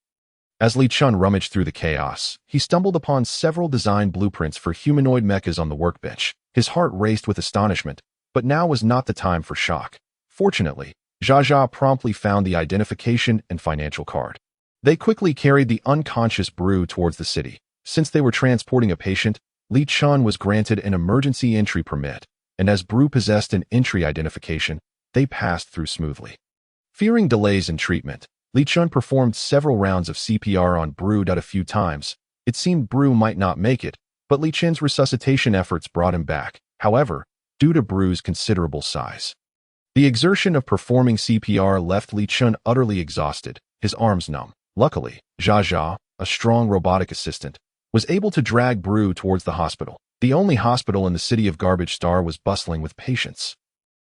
Speaker 1: As Li Chun rummaged through the chaos, he stumbled upon several design blueprints for humanoid mechas on the workbench. His heart raced with astonishment, but now was not the time for shock. Fortunately, Zha promptly found the identification and financial card. They quickly carried the unconscious Bru towards the city. Since they were transporting a patient, Li Chun was granted an emergency entry permit, and as Bru possessed an entry identification, they passed through smoothly. Fearing delays in treatment, Li Chun performed several rounds of CPR on Bru. A few times, it seemed Bru might not make it, but Li Chun's resuscitation efforts brought him back. However, due to Bru's considerable size. The exertion of performing CPR left Li Shu utterly exhausted, his arms numb. Luckily, Jia, a strong robotic assistant, was able to drag Bru towards the hospital. The only hospital in the city of Garbage Star was bustling with patients.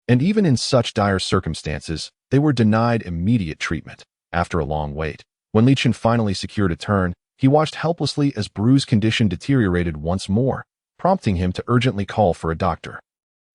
Speaker 1: And even in such dire circumstances, they were denied immediate treatment. After a long wait, when Li Shu finally secured a turn, he watched helplessly as Bru's condition deteriorated once more, prompting him to urgently call for a doctor.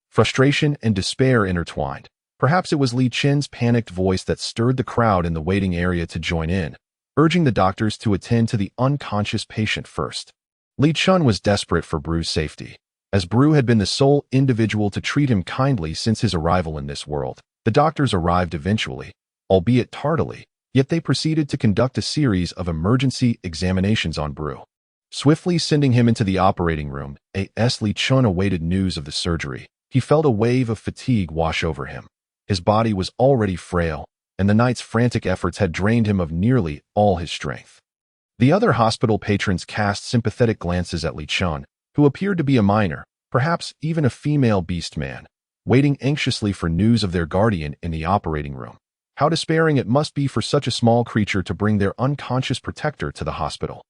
Speaker 1: Frustration and despair intertwined. Perhaps it was Li Shu's panicked voice that stirred the crowd in the waiting area to join in, urging the doctors to attend to the unconscious patient first. Li Shu was desperate for Bru's safety, as Bru had been the sole individual to treat him kindly since his arrival in this world. The doctors arrived eventually, albeit tardily, yet they proceeded to conduct a series of emergency examinations on Bru. Swiftly sending him into the operating room, as Li Shu awaited news of the surgery, he felt a wave of fatigue wash over him. His body was already frail, and the night's frantic efforts had drained him of nearly all his strength. The other hospital patrons cast sympathetic glances at Li Shu, who appeared to be a minor, perhaps even a female beast man, waiting anxiously for news of their guardian in the operating room. How despairing it must be for such a small creature to bring their unconscious protector to the hospital.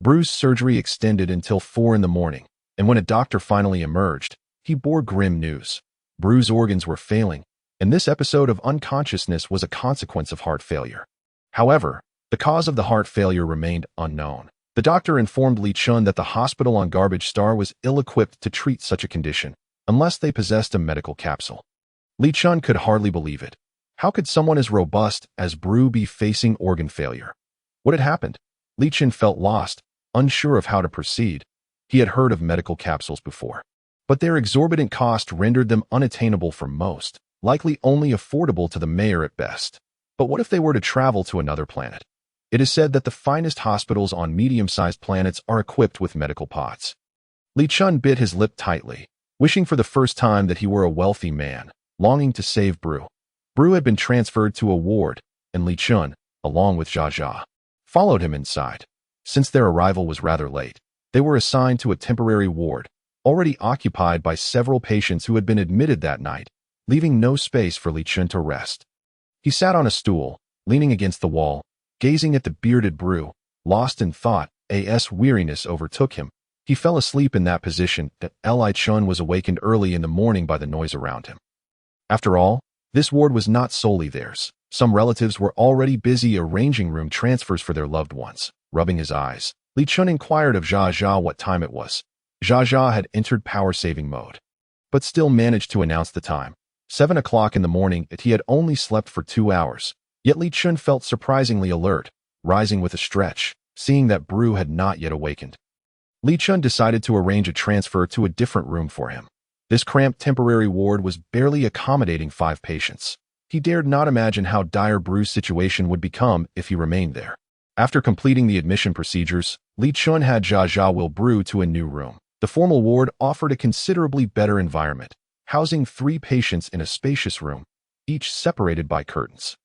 Speaker 1: Bru's surgery extended until 4 in the morning, and when a doctor finally emerged, he bore grim news. Bru's organs were failing, and this episode of unconsciousness was a consequence of heart failure. However, the cause of the heart failure remained unknown. The doctor informed Li Shu that the hospital on Garbage Star was ill-equipped to treat such a condition, unless they possessed a medical capsule. Li Shu could hardly believe it. How could someone as robust as Bru be facing organ failure? What had happened? Li Shu felt lost, unsure of how to proceed. He had heard of medical capsules before, but their exorbitant cost rendered them unattainable for most, likely only affordable to the mayor at best. But what if they were to travel to another planet? It is said that the finest hospitals on medium-sized planets are equipped with medical pods. Li Shu bit his lip tightly, wishing for the first time that he were a wealthy man, longing to save Bru. Bru had been transferred to a ward, and Li Shu, along with Jia, followed him inside. Since their arrival was rather late, they were assigned to a temporary ward, already occupied by several patients who had been admitted that night, leaving no space for Li Shu to rest. He sat on a stool, leaning against the wall, gazing at the bearded Bru, lost in thought. As weariness overtook him, he fell asleep in that position. Li Shu was awakened early in the morning by the noise around him. After all, this ward was not solely theirs. Some relatives were already busy arranging room transfers for their loved ones. Rubbing his eyes, Li Shu inquired of Jia what time it was. Jia had entered power-saving mode, but still managed to announce the time. 7 o'clock in the morning. He had only slept for 2 hours, yet Li Shu felt surprisingly alert, rising with a stretch, seeing that Bru had not yet awakened. Li Shu decided to arrange a transfer to a different room for him. This cramped temporary ward was barely accommodating 5 patients. He dared not imagine how dire Bru's situation would become if he remained there. After completing the admission procedures, Li Shu had Jia wheel Bru to a new room. The formal ward offered a considerably better environment, housing 3 patients in a spacious room, each separated by curtains.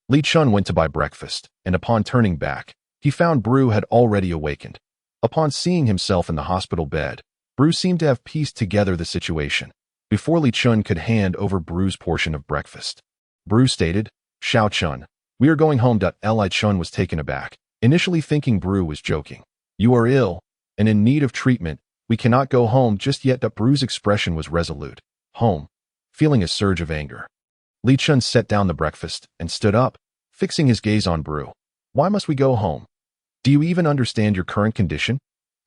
Speaker 1: Li Shu went to buy breakfast, and upon turning back, he found Bru had already awakened. Upon seeing himself in the hospital bed, Bru seemed to have pieced together the situation, before Li Shu could hand over Bru's portion of breakfast. Bru stated, "Shao Chun, we are going home." Li Shu was taken aback, initially thinking Bru was joking. "You are ill, and in need of treatment. We cannot go home just yet." Bru's expression was resolute. "Home," feeling a surge of anger. Li Shu set down the breakfast and stood up, fixing his gaze on Bru. "Why must we go home? Do you even understand your current condition?"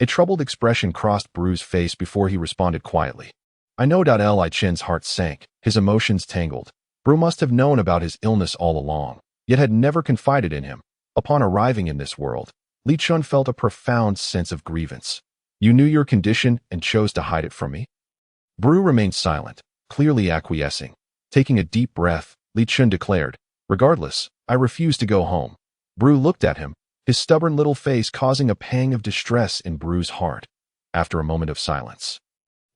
Speaker 1: A troubled expression crossed Bru's face before he responded quietly. "I know." Li Shu's heart sank, his emotions tangled. Bru must have known about his illness all along, yet had never confided in him. Upon arriving in this world, Li Shu felt a profound sense of grievance. "You knew your condition and chose to hide it from me?" Bru remained silent, clearly acquiescing. Taking a deep breath, Li Shu declared, "Regardless, I refuse to go home." Bru looked at him, his stubborn little face causing a pang of distress in Bru's heart. After a moment of silence,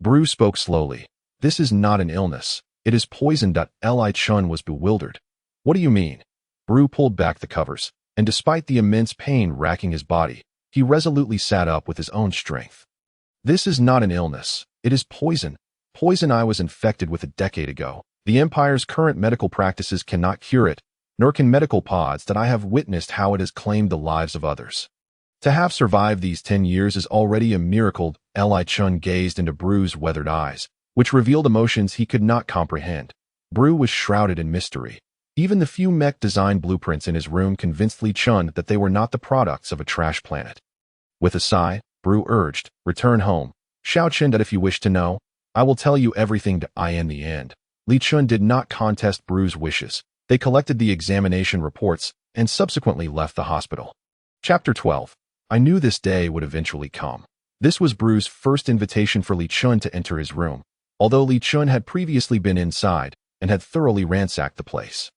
Speaker 1: Bru spoke slowly. "This is not an illness. It is poison." Li Shu was bewildered. "What do you mean?" Bru pulled back the covers, and despite the immense pain racking his body, he resolutely sat up with his own strength. "This is not an illness. It is poison. poison I was infected with a decade ago. The Empire's current medical practices cannot cure it, nor can medical pods that I have witnessed how it has claimed the lives of others. To have survived these 10 years is already a miracle. Li Chun gazed into Bru's weathered eyes, which revealed emotions he could not comprehend. Bru was shrouded in mystery. Even the few mech design blueprints in his room convinced Li Chun that they were not the products of a trash planet. With a sigh, Bru urged, "Return home. Shao Chen that if you wish to know, I will tell you everything in the end." Li Chun did not contest Bru's wishes. They collected the examination reports and subsequently left the hospital. Chapter 12. I knew this day would eventually come. This was Bru's first invitation for Li Chun to enter his room, although Li Chun had previously been inside and had thoroughly ransacked the place.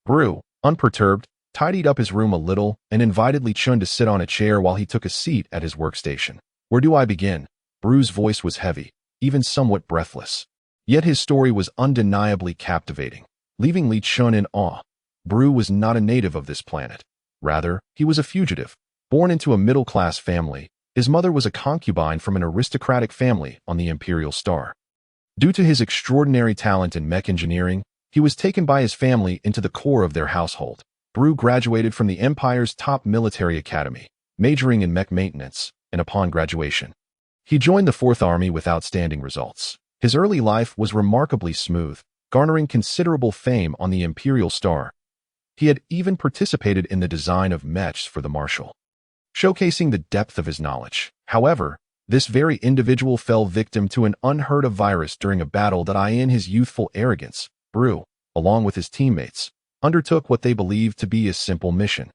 Speaker 1: Bru, unperturbed, tidied up his room a little and invited Li Chun to sit on a chair while he took a seat at his workstation. "Where do I begin?" Bru's voice was heavy, even somewhat breathless. Yet his story was undeniably captivating, leaving Li Chun in awe. Bru was not a native of this planet. Rather, he was a fugitive, born into a middle-class family. His mother was a concubine from an aristocratic family on the Imperial Star. Due to his extraordinary talent in mech engineering, he was taken by his family into the core of their household. Bru graduated from the Empire's top military academy, majoring in mech maintenance, and upon graduation, he joined the Fourth Army with outstanding results. His early life was remarkably smooth, garnering considerable fame on the Imperial Star. He had even participated in the design of mechs for the Marshal, showcasing the depth of his knowledge. However, this very individual fell victim to an unheard-of virus during a battle that in his youthful arrogance, Bru, along with his teammates, undertook what they believed to be a simple mission,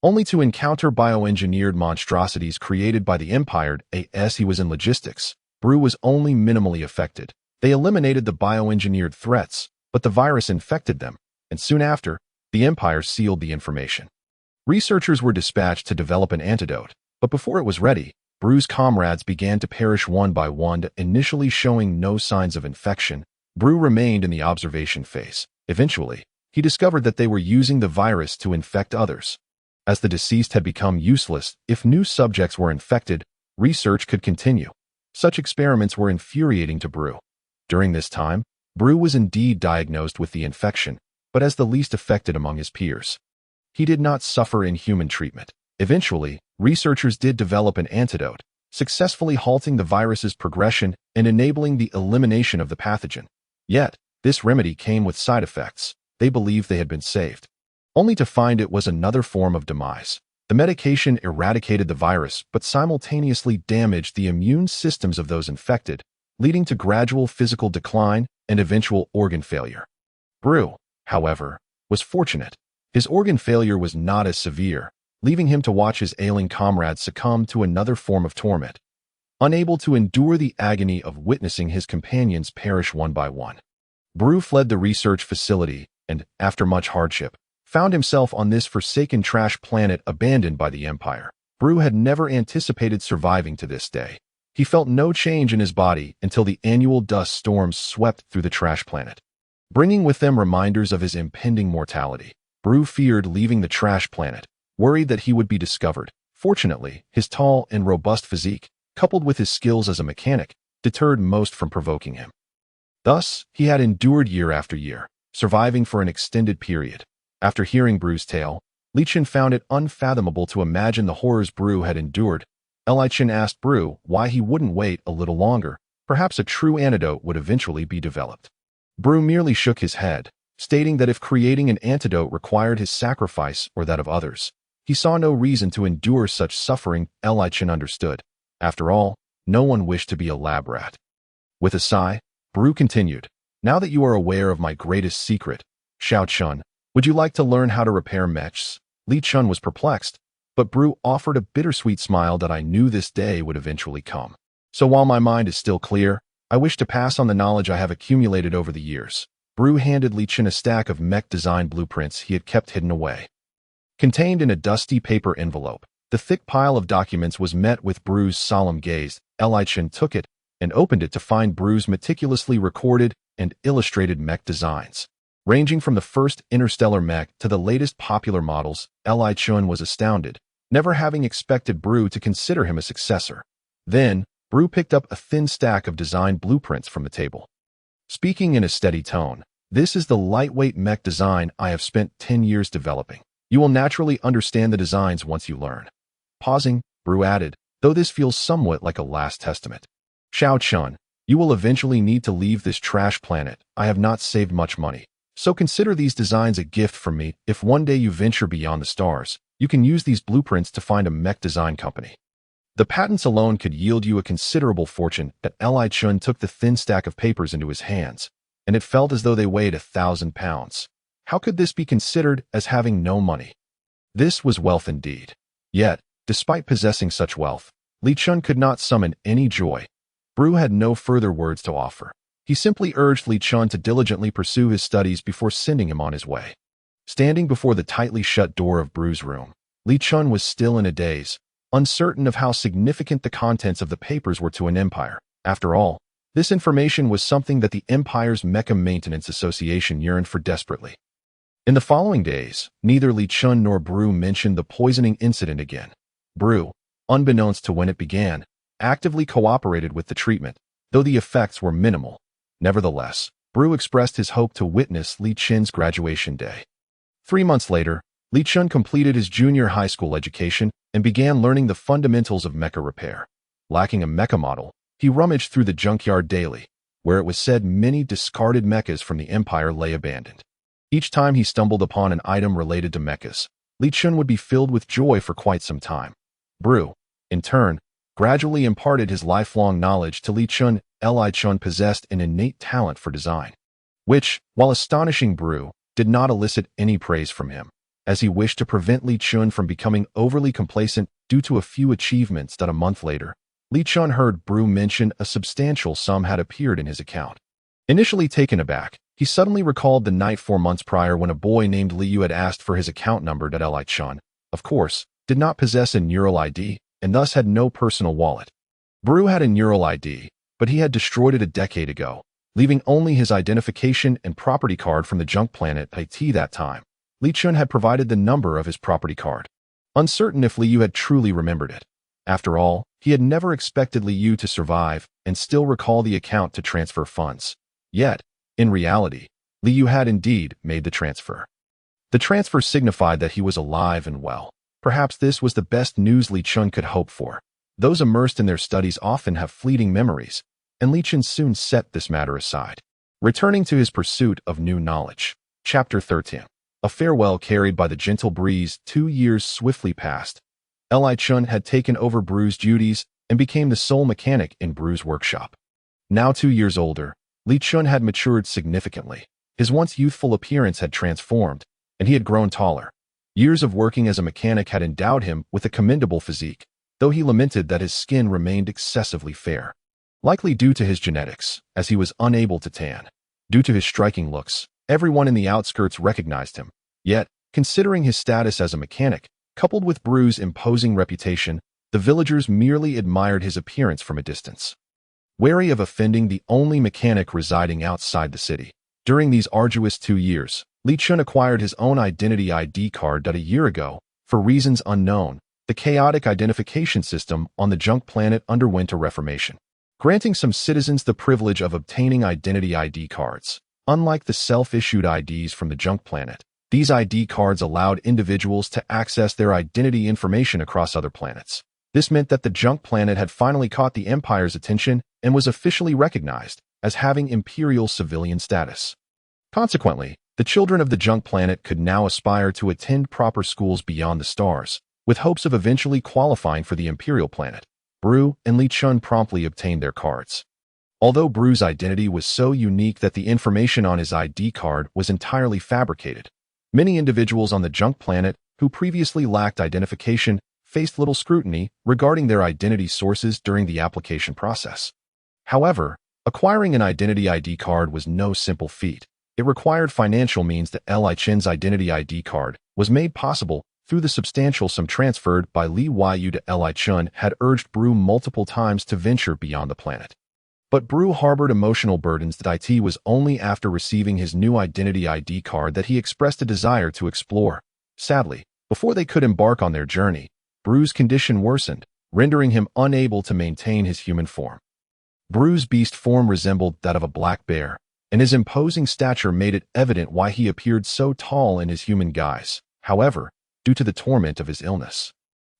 Speaker 1: only to encounter bioengineered monstrosities created by the Empire. As he was in logistics, Bru was only minimally affected. They eliminated the bioengineered threats, but the virus infected them, and soon after, the Empire sealed the information. Researchers were dispatched to develop an antidote, but before it was ready, Bru's comrades began to perish one by one. Initially showing no signs of infection, Bru remained in the observation phase. Eventually, he discovered that they were using the virus to infect others. As the deceased had become useless, if new subjects were infected, research could continue. Such experiments were infuriating to Bru. During this time, Bru was indeed diagnosed with the infection, but as the least affected among his peers. He did not suffer inhuman treatment. Eventually, researchers did develop an antidote, successfully halting the virus's progression and enabling the elimination of the pathogen. Yet, this remedy came with side effects. They believed they had been saved, only to find it was another form of demise. The medication eradicated the virus but simultaneously damaged the immune systems of those infected, leading to gradual physical decline and eventual organ failure. Bru, however, was fortunate. His organ failure was not as severe, leaving him to watch his ailing comrades succumb to another form of torment, unable to endure the agony of witnessing his companions perish one by one. Bru fled the research facility and, after much hardship, found himself on this forsaken trash planet abandoned by the Empire. Bru had never anticipated surviving to this day. He felt no change in his body until the annual dust storms swept through the trash planet, bringing with them reminders of his impending mortality. Bru feared leaving the trash planet, worried that he would be discovered. Fortunately, his tall and robust physique, coupled with his skills as a mechanic, deterred most from provoking him. Thus, he had endured year after year, surviving for an extended period. After hearing Bru's tale, Li Chun found it unfathomable to imagine the horrors Bru had endured. Li Chun asked Bru why he wouldn't wait a little longer. Perhaps a true antidote would eventually be developed. Bru merely shook his head, stating that if creating an antidote required his sacrifice or that of others, he saw no reason to endure such suffering. Li Chun understood. After all, no one wished to be a lab rat. With a sigh, Bru continued, "Now that you are aware of my greatest secret, Shao Chun, would you like to learn how to repair mechs?" Li Chun was perplexed, but Bru offered a bittersweet smile that I knew this day would eventually come. "So while my mind is still clear, I wish to pass on the knowledge I have accumulated over the years." Bru handed Li Chun a stack of mech design blueprints he had kept hidden away. Contained in a dusty paper envelope, the thick pile of documents was met with Bru's solemn gaze. Li Chun took it and opened it to find Bru's meticulously recorded and illustrated mech designs. Ranging from the first interstellar mech to the latest popular models, Li Chun was astounded, never having expected Bru to consider him a successor. Then, Bru picked up a thin stack of design blueprints from the table. speaking in a steady tone. This is the lightweight mech design I have spent 10 years developing. You will naturally understand the designs once you learn. Pausing, Bru added, though this feels somewhat like a last testament. Shao Chun, you will eventually need to leave this trash planet. I have not saved much money. So consider these designs a gift from me. If one day you venture beyond the stars, you can use these blueprints to find a mech design company. The patents alone could yield you a considerable fortune. Li Chun took the thin stack of papers into his hands, and it felt as though they weighed 1,000 pounds. How could this be considered as having no money? This was wealth indeed. Yet, despite possessing such wealth, Li Chun could not summon any joy. Bru had no further words to offer. He simply urged Li Chun to diligently pursue his studies before sending him on his way. Standing before the tightly shut door of Bru's room, Li Chun was still in a daze, uncertain of how significant the contents of the papers were to an empire. After all, this information was something that the empire's Mecha Maintenance Association yearned for desperately. In the following days, neither Li Chun nor Bru mentioned the poisoning incident again. Bru, unbeknownst to when it began, actively cooperated with the treatment, though the effects were minimal. Nevertheless, Bru expressed his hope to witness Li Chun's graduation day. 3 months later, Li Chun completed his junior high school education and began learning the fundamentals of mecha repair. Lacking a mecha model, he rummaged through the junkyard daily, where it was said many discarded mechas from the Empire lay abandoned. Each time he stumbled upon an item related to mechas, Li Chun would be filled with joy for quite some time. Bru, in turn, gradually imparted his lifelong knowledge to Li Chun. Li Chun possessed an innate talent for design, which, while astonishing Bru, did not elicit any praise from him, as he wished to prevent Li Chun from becoming overly complacent due to a few achievements that a month later, Li Chun heard Bru mention a substantial sum had appeared in his account. Initially taken aback, he suddenly recalled the night 4 months prior when a boy named Li Yu had asked for his account number. Li Chun, of course, did not possess a neural ID and thus had no personal wallet. Bru had a neural ID, but he had destroyed it a decade ago, leaving only his identification and property card from the junk planet IT that time. Li Chun had provided the number of his property card, uncertain if Li Yu had truly remembered it. After all, he had never expected Li Yu to survive and still recall the account to transfer funds. Yet, in reality, Li Yu had indeed made the transfer. The transfer signified that he was alive and well. Perhaps this was the best news Li Chun could hope for. Those immersed in their studies often have fleeting memories, and Li Chun soon set this matter aside. Returning to his pursuit of new knowledge. Chapter 13. A farewell carried by the gentle breeze. 2 years swiftly passed. Li Chun had taken over Bru's duties and became the sole mechanic in Bru's workshop. Now 2 years older, Li Chun had matured significantly. His once youthful appearance had transformed, and he had grown taller. Years of working as a mechanic had endowed him with a commendable physique, though he lamented that his skin remained excessively fair. Likely due to his genetics, as he was unable to tan. Due to his striking looks, everyone in the outskirts recognized him. Yet, considering his status as a mechanic, coupled with Bru's imposing reputation, the villagers merely admired his appearance from a distance. Wary of offending the only mechanic residing outside the city, during these arduous 2 years, Li Chun acquired his own identity ID card a year ago. For reasons unknown, the chaotic identification system on the junk planet underwent a reformation, granting some citizens the privilege of obtaining identity ID cards. Unlike the self-issued IDs from the junk planet, these ID cards allowed individuals to access their identity information across other planets. This meant that the junk planet had finally caught the Empire's attention and was officially recognized as having imperial civilian status. Consequently, the children of the junk planet could now aspire to attend proper schools beyond the stars, with hopes of eventually qualifying for the imperial planet. Bru and Li Chun promptly obtained their cards. Although Bru's identity was so unique that the information on his ID card was entirely fabricated, many individuals on the junk planet who previously lacked identification faced little scrutiny regarding their identity sources during the application process. However, acquiring an identity ID card was no simple feat. It required financial means. That Li Chun's identity ID card was made possible through the substantial sum transferred by Li Yu to Li Chun had urged Bru multiple times to venture beyond the planet. But Bru harbored emotional burdens. That it was only after receiving his new identity ID card that he expressed a desire to explore. Sadly, before they could embark on their journey, Bru's condition worsened, rendering him unable to maintain his human form. Bru's beast form resembled that of a black bear, and his imposing stature made it evident why he appeared so tall in his human guise. However, due to the torment of his illness,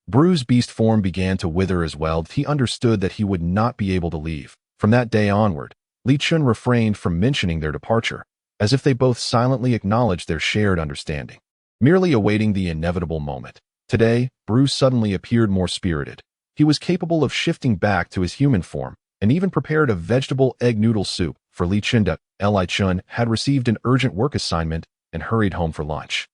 Speaker 1: Bru's beast form began to wither as well. He understood that he would not be able to leave. From that day onward, Li Shu refrained from mentioning their departure, as if they both silently acknowledged their shared understanding, merely awaiting the inevitable moment. Today, Bru suddenly appeared more spirited. He was capable of shifting back to his human form, and even prepared a vegetable egg noodle soup for Li Shu. Li Shu had received an urgent work assignment and hurried home for lunch,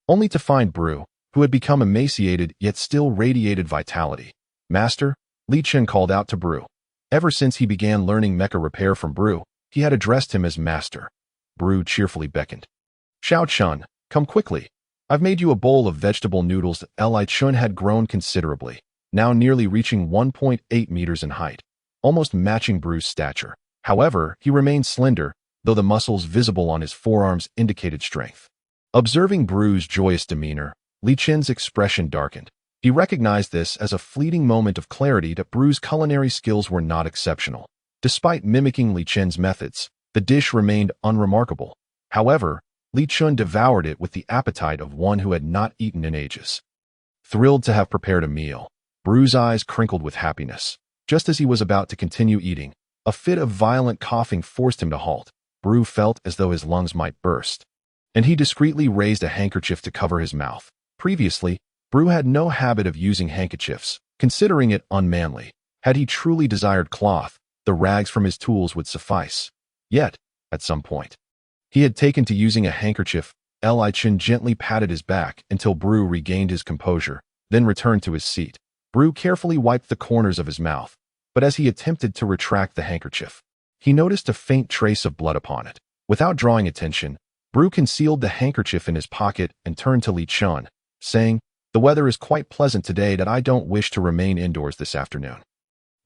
Speaker 1: only to find Bru, who had become emaciated yet still radiated vitality. "Master," Li Shu called out to Bru. Ever since he began learning mecha repair from Bru, he had addressed him as master. Bru cheerfully beckoned. "Xiao Chun, come quickly. I've made you a bowl of vegetable noodles." Li Shu had grown considerably, now nearly reaching 1.8 meters in height, almost matching Bru's stature. However, he remained slender, though the muscles visible on his forearms indicated strength. Observing Bru's joyous demeanor, Li Shu's expression darkened. He recognized this as a fleeting moment of clarity that Bru's culinary skills were not exceptional. Despite mimicking Li Shu's methods, the dish remained unremarkable. However, Li Shu devoured it with the appetite of one who had not eaten in ages. Thrilled to have prepared a meal, Bru's eyes crinkled with happiness. Just as he was about to continue eating, a fit of violent coughing forced him to halt. Bru felt as though his lungs might burst, and he discreetly raised a handkerchief to cover his mouth. Previously, Bru had no habit of using handkerchiefs, considering it unmanly. Had he truly desired cloth, the rags from his tools would suffice. Yet, at some point, he had taken to using a handkerchief. Li Shu gently patted his back until Bru regained his composure, then returned to his seat. Bru carefully wiped the corners of his mouth, but as he attempted to retract the handkerchief, he noticed a faint trace of blood upon it. Without drawing attention, Bru concealed the handkerchief in his pocket and turned to Li Shu, saying, "The weather is quite pleasant today that I don't wish to remain indoors this afternoon.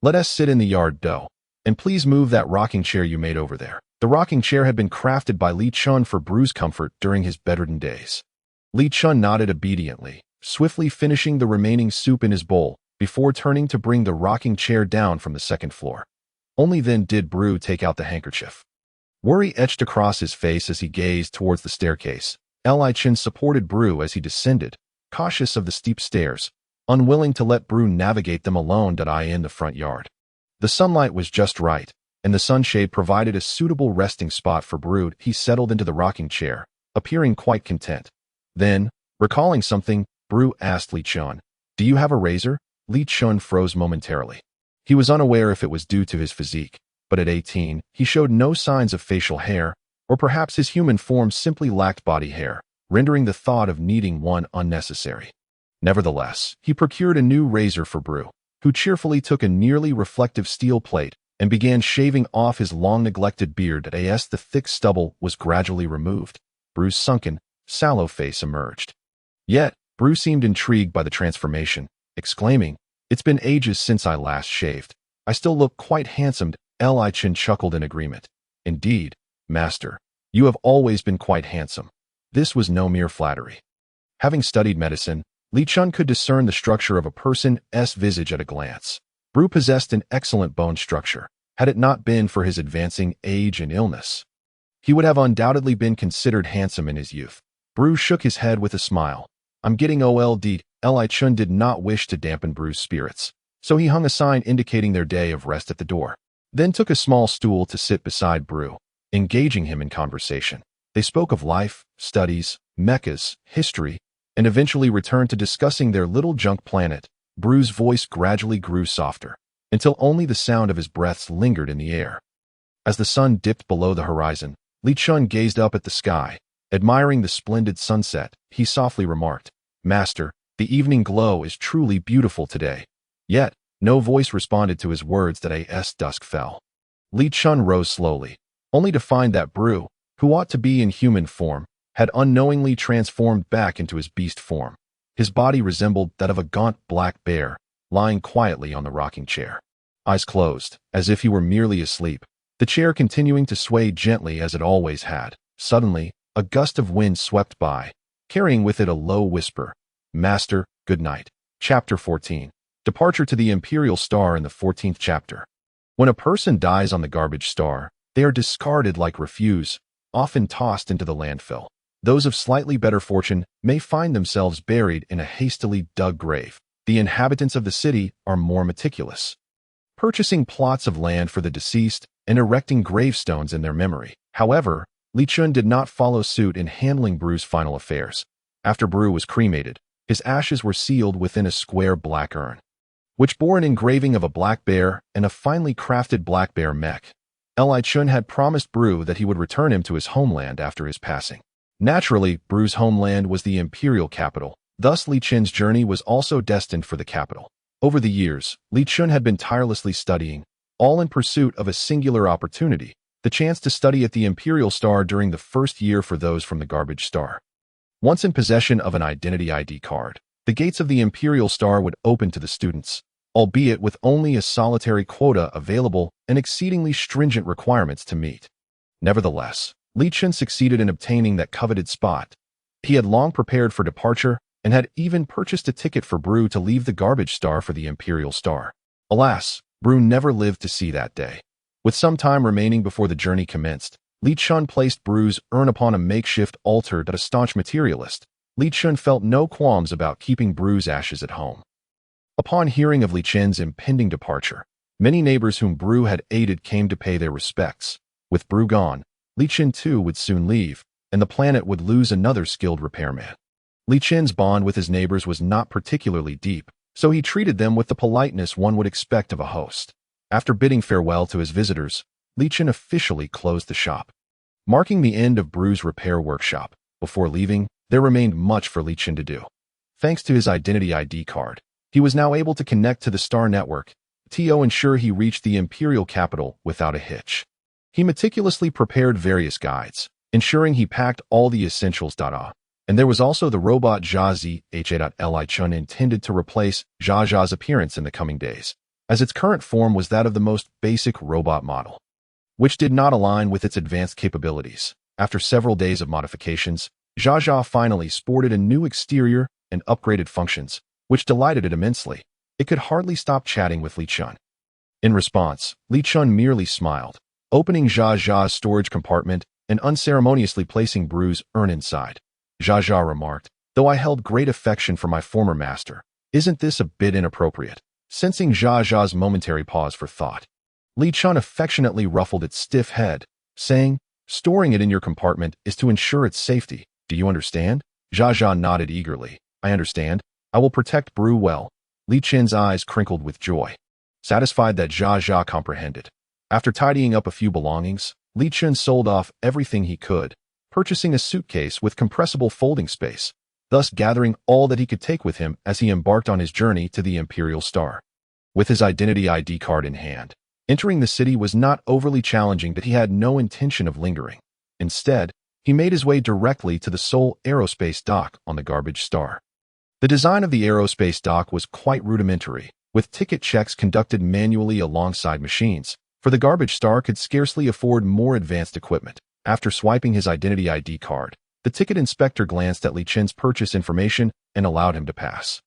Speaker 1: Let us sit in the yard, though, and please move that rocking chair you made over there." The rocking chair had been crafted by Li Shu for Bru's comfort during his bedridden days. Li Shu nodded obediently, swiftly finishing the remaining soup in his bowl before turning to bring the rocking chair down from the second floor. Only then did Bru take out the handkerchief. Worry etched across his face as he gazed towards the staircase. Li Shu supported Bru as he descended, cautious of the steep stairs, unwilling to let Bru navigate them alone in the front yard. The sunlight was just right, and the sunshade provided a suitable resting spot for Bru. He settled into the rocking chair, appearing quite content. Then, recalling something, Bru asked Li Shu, "Do you have a razor?" Li Shu froze momentarily. He was unaware if it was due to his physique, but at 18, he showed no signs of facial hair, or perhaps his human form simply lacked body hair, rendering the thought of needing one unnecessary. Nevertheless, he procured a new razor for Bru, who cheerfully took a nearly reflective steel plate and began shaving off his long-neglected beard as the thick stubble was gradually removed. Bru's sunken, sallow face emerged. Yet, Bru seemed intrigued by the transformation, exclaiming, "It's been ages since I last shaved. I still look quite handsome." Li Shu chuckled in agreement. "Indeed, master, you have always been quite handsome." This was no mere flattery. Having studied medicine, Li Shu could discern the structure of a person's visage at a glance. Bru possessed an excellent bone structure. Had it not been for his advancing age and illness, he would have undoubtedly been considered handsome in his youth. Bru shook his head with a smile. "I'm getting old." Li Shu did not wish to dampen Bru's spirits, so he hung a sign indicating their day of rest at the door, then took a small stool to sit beside Bru, engaging him in conversation. They spoke of life, studies, mechas, history, and eventually returned to discussing their little junk planet. Bru's voice gradually grew softer, until only the sound of his breaths lingered in the air. As the sun dipped below the horizon, Li Shu gazed up at the sky, admiring the splendid sunset. He softly remarked, "Master, the evening glow is truly beautiful today." Yet, no voice responded to his words as dusk fell. Li Shu rose slowly, only to find that Bru, who ought to be in human form, had unknowingly transformed back into his beast form. His body resembled that of a gaunt black bear, lying quietly on the rocking chair, eyes closed, as if he were merely asleep, the chair continuing to sway gently as it always had. Suddenly, a gust of wind swept by, carrying with it a low whisper, "Master, good night." Chapter 14. Departure to the Imperial Star in the 14th chapter. When a person dies on the garbage star, They are discarded like refuse, often tossed into the landfill. Those of slightly better fortune may find themselves buried in a hastily dug grave. The inhabitants of the city are more meticulous, purchasing plots of land for the deceased and erecting gravestones in their memory. However, Li Shu did not follow suit in handling Bru's final affairs. After Bru was cremated, his ashes were sealed within a square black urn, which bore an engraving of a black bear and a finely crafted black bear mech. Li Shu had promised Bru that he would return him to his homeland after his passing. Naturally, Bru's homeland was the imperial capital. Thus, Li Shu's journey was also destined for the capital. Over the years, Li Shu had been tirelessly studying, all in pursuit of a singular opportunity, the chance to study at the Imperial Star during the first year for those from the Garbage Star. Once in possession of an identity ID card, the gates of the Imperial Star would open to the students, albeit with only a solitary quota available and exceedingly stringent requirements to meet. Nevertheless, Li Shu succeeded in obtaining that coveted spot. He had long prepared for departure and had even purchased a ticket for Bru to leave the Garbage Star for the Imperial Star. Alas, Bru never lived to see that day. With some time remaining before the journey commenced, Li Shu placed Bru's urn upon a makeshift altar that a staunch materialist. Li Shu felt no qualms about keeping Bru's ashes at home. Upon hearing of Li Shu's impending departure, many neighbors whom Bru had aided came to pay their respects. With Bru gone, Li Shu too would soon leave, and the planet would lose another skilled repairman. Li Shu's bond with his neighbors was not particularly deep, so he treated them with the politeness one would expect of a host. After bidding farewell to his visitors, Li Shu officially closed the shop, marking the end of Bru's repair workshop. Before leaving, there remained much for Li Shu to do. Thanks to his identity ID card, he was now able to connect to the Star Network, to ensure he reached the Imperial capital without a hitch. He meticulously prepared various guides, ensuring he packed all the essentials. And there was also the robot Zha Li Shu intended to replace Zha's appearance in the coming days, as its current form was that of the most basic robot model, which did not align with its advanced capabilities. After several days of modifications, Zha finally sported a new exterior and upgraded functions, which delighted it immensely. It could hardly stop chatting with Li Shu. In response, Li Shu merely smiled, opening Zha's storage compartment and unceremoniously placing Bru's urn inside. Zha remarked, "Though I held great affection for my former master, isn't this a bit inappropriate?" Sensing Zha's momentary pause for thought, Li Shu affectionately ruffled its stiff head, saying, "Storing it in your compartment is to ensure its safety. Do you understand?" Zha nodded eagerly. "I understand. I will protect Bru well." Li Shu's eyes crinkled with joy, satisfied that Zha comprehended. After tidying up a few belongings, Li Shu sold off everything he could, purchasing a suitcase with compressible folding space, thus gathering all that he could take with him as he embarked on his journey to the Imperial Star. With his identity ID card in hand, entering the city was not overly challenging, but he had no intention of lingering. Instead, he made his way directly to the Seoul Aerospace Dock on the Garbage Star. The design of the aerospace dock was quite rudimentary, with ticket checks conducted manually alongside machines, for the Garbage Star could scarcely afford more advanced equipment. After swiping his identity ID card, the ticket inspector glanced at Li Shu's purchase information and allowed him to pass.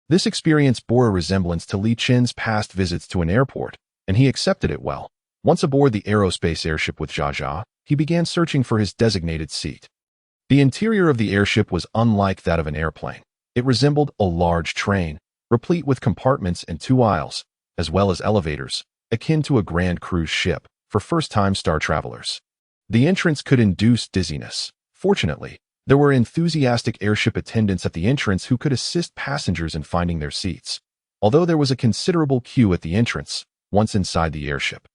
Speaker 1: This experience bore a resemblance to Li Shu's past visits to an airport, and he accepted it well. Once aboard the aerospace airship with Zha, he began searching for his designated seat. The interior of the airship was unlike that of an airplane. It resembled a large train, replete with compartments and 2 aisles, as well as elevators, akin to a grand cruise ship for first-time star travelers. The entrance could induce dizziness. Fortunately, there were enthusiastic airship attendants at the entrance who could assist passengers in finding their seats, although there was a considerable queue at the entrance once inside the airship.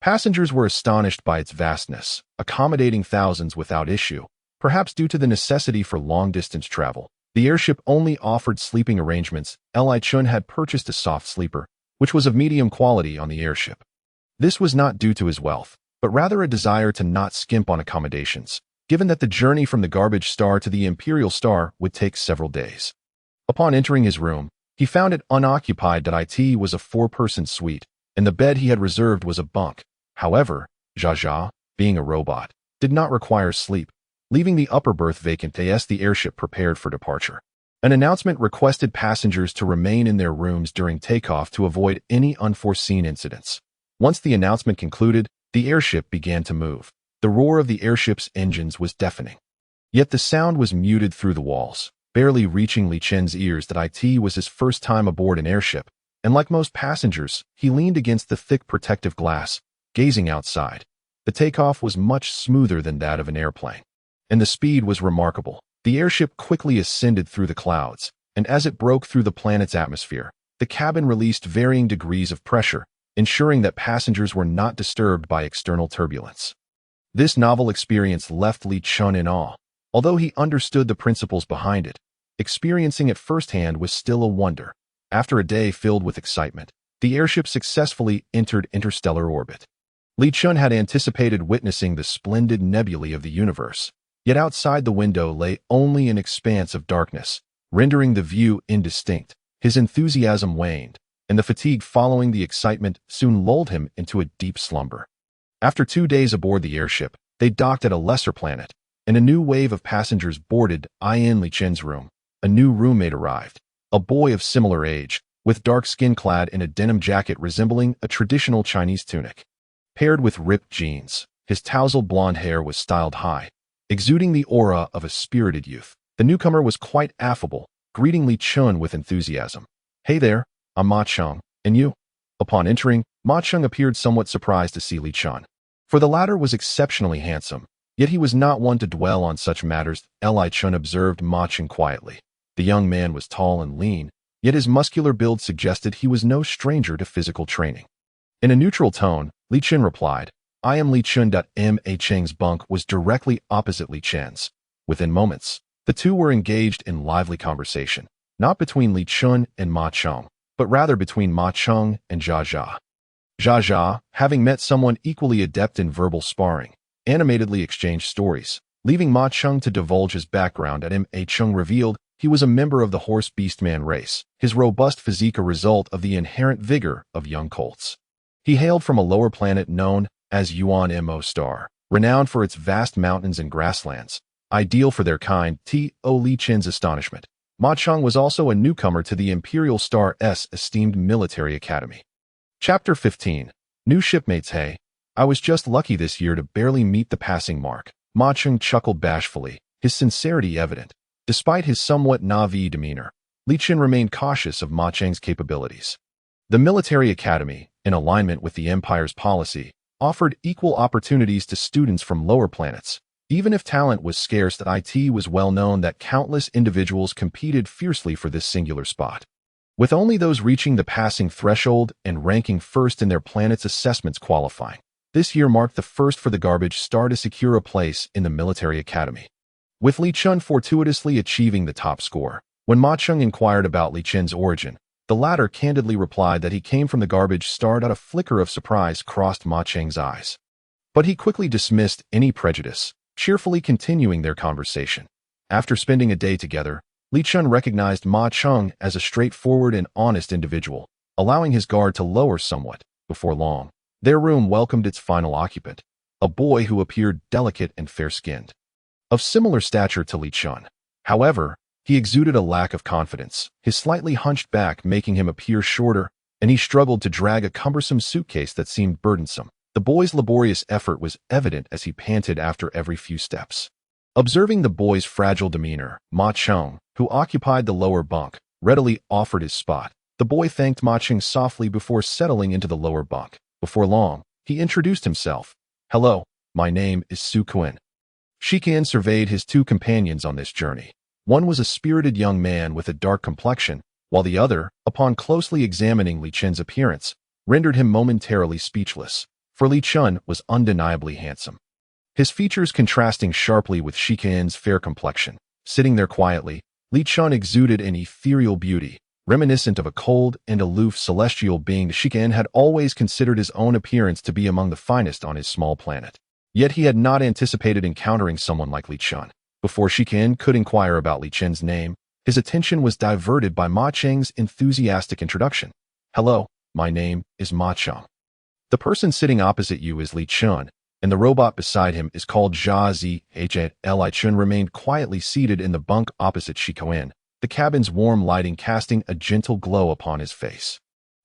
Speaker 1: Passengers were astonished by its vastness, accommodating thousands without issue, perhaps due to the necessity for long-distance travel. The airship only offered sleeping arrangements. Li Shu had purchased a soft sleeper, which was of medium quality on the airship. This was not due to his wealth, but rather a desire to not skimp on accommodations, given that the journey from the Garbage Star to the Imperial Star would take several days. Upon entering his room, he found it unoccupied. It was a 4-person suite, and the bed he had reserved was a bunk. However, Zha, being a robot, did not require sleep, leaving the upper berth vacant as the airship prepared for departure. An announcement requested passengers to remain in their rooms during takeoff to avoid any unforeseen incidents. Once the announcement concluded, the The airship began to move. The roar of the airship's engines was deafening. Yet the sound was muted through the walls, barely reaching Li Chen's ears. That it was his first time aboard an airship, and like most passengers, he leaned against the thick protective glass, gazing outside. The takeoff was much smoother than that of an airplane, and the speed was remarkable. The airship quickly ascended through the clouds, and as it broke through the planet's atmosphere, the cabin released varying degrees of pressure, ensuring that passengers were not disturbed by external turbulence. This novel experience left Li Chun in awe. Although he understood the principles behind it, experiencing it firsthand was still a wonder. After a day filled with excitement, the airship successfully entered interstellar orbit. Li Chun had anticipated witnessing the splendid nebulae of the universe, yet outside the window lay only an expanse of darkness, rendering the view indistinct. His enthusiasm waned, and the fatigue following the excitement soon lulled him into a deep slumber. After 2 days aboard the airship, they docked at a lesser planet, and a new wave of passengers boarded in Li Chen's room. A new roommate arrived, a boy of similar age, with dark skin clad in a denim jacket resembling a traditional Chinese tunic. Paired with ripped jeans, his tousled blonde hair was styled high, exuding the aura of a spirited youth. The newcomer was quite affable, greeting Li Chun with enthusiasm. "Hey there, I'm Ma Cheng, and you?" Upon entering, Ma Cheng appeared somewhat surprised to see Li Chun, for the latter was exceptionally handsome, yet he was not one to dwell on such matters. Li Chun observed Ma Cheng quietly. The young man was tall and lean, yet his muscular build suggested he was no stranger to physical training. In a neutral tone, Li Chun replied, "I am Li Chun." Ma Cheng's bunk was directly opposite Li Chen's. Within moments, the two were engaged in lively conversation, not between Li Chun and Ma Cheng, but rather between Ma Cheng and Jia Jia. Jia Jia, having met someone equally adept in verbal sparring, animatedly exchanged stories, leaving Ma Cheng to divulge his background. Ma Cheng revealed he was a member of the horse beastman race, his robust physique a result of the inherent vigor of young colts. He hailed from a lower planet known as Yuan Mo Star, renowned for its vast mountains and grasslands, ideal for their kind. To Li Chen's astonishment, Ma Cheng was also a newcomer to the Imperial Star's esteemed military academy. Chapter 15. New shipmates. "Hey, I was just lucky this year to barely meet the passing mark." Ma Cheng chuckled bashfully, his sincerity evident. Despite his somewhat naive demeanor, Li Chen remained cautious of Ma Cheng's capabilities. The military academy, in alignment with the Empire's policy, offered equal opportunities to students from lower planets. Even if talent was scarce, it was well known that countless individuals competed fiercely for this singular spot. With only those reaching the passing threshold and ranking first in their planet's assessments qualifying, this year marked the first for the garbage star to secure a place in the military academy, with Li Chun fortuitously achieving the top score. When Ma Cheng inquired about Li Chen's origin, the latter candidly replied that he came from the garbage star. A flicker of surprise crossed Ma Cheng's eyes, but he quickly dismissed any prejudice, cheerfully continuing their conversation. After spending a day together, Li Chun recognized Ma Cheng as a straightforward and honest individual, allowing his guard to lower somewhat. Before long, their room welcomed its final occupant, a boy who appeared delicate and fair-skinned. Of similar stature to Li Chun, however, he exuded a lack of confidence, his slightly hunched back making him appear shorter, and he struggled to drag a cumbersome suitcase that seemed burdensome. The boy's laborious effort was evident as he panted after every few steps. Observing the boy's fragile demeanor, Ma Cheng, who occupied the lower bunk, readily offered his spot. The boy thanked Ma Cheng softly before settling into the lower bunk. Before long, he introduced himself. "Hello, my name is Su Quinn." Shi Qian surveyed his two companions on this journey. One was a spirited young man with a dark complexion, while the other, upon closely examining Li Chen's appearance, rendered him momentarily speechless, for Li Chun was undeniably handsome, his features contrasting sharply with Shi Qian's fair complexion. Sitting there quietly, Li Chun exuded an ethereal beauty, reminiscent of a cold and aloof celestial being. Shi Qian had always considered his own appearance to be among the finest on his small planet, yet he had not anticipated encountering someone like Li Chun. Before Shi Qian could inquire about Li Chen's name, his attention was diverted by Ma Cheng's enthusiastic introduction. "Hello, my name is Ma Cheng. The person sitting opposite you is Li Chun, and the robot beside him is called Jia Zi." Li Chun remained quietly seated in the bunk opposite Shi Qian, the cabin's warm lighting casting a gentle glow upon his face.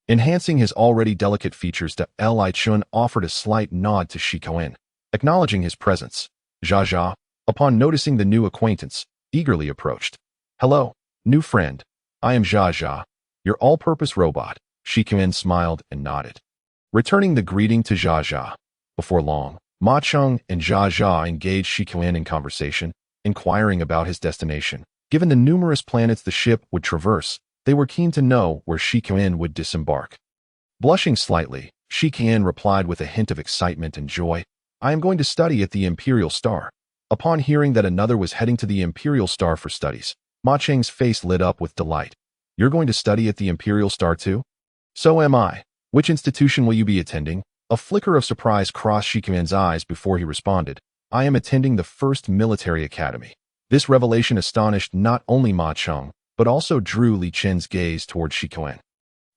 Speaker 1: Enhancing his already delicate features, Li Chun offered a slight nod to Shi Qian, acknowledging his presence. Jia Jia, upon noticing the new acquaintance, eagerly approached. "Hello, new friend. I am Jia Jia, your all-purpose robot." Shi Qian smiled and nodded, returning the greeting to Jia Jia. Before long, Ma Cheng and Jia Jia engaged Shi Qian in conversation, inquiring about his destination. Given the numerous planets the ship would traverse, they were keen to know where Shi Qian would disembark. Blushing slightly, Shi Qian replied with a hint of excitement and joy, "I am going to study at the Imperial Star." Upon hearing that another was heading to the Imperial Star for studies, Ma Cheng's face lit up with delight. "You're going to study at the Imperial Star too?" "So am I. Which institution will you be attending?" A flicker of surprise crossed Shi Qian's eyes before he responded, "I am attending the First Military Academy." This revelation astonished not only Ma Cheng, but also drew Li Chen's gaze toward Shi Qian.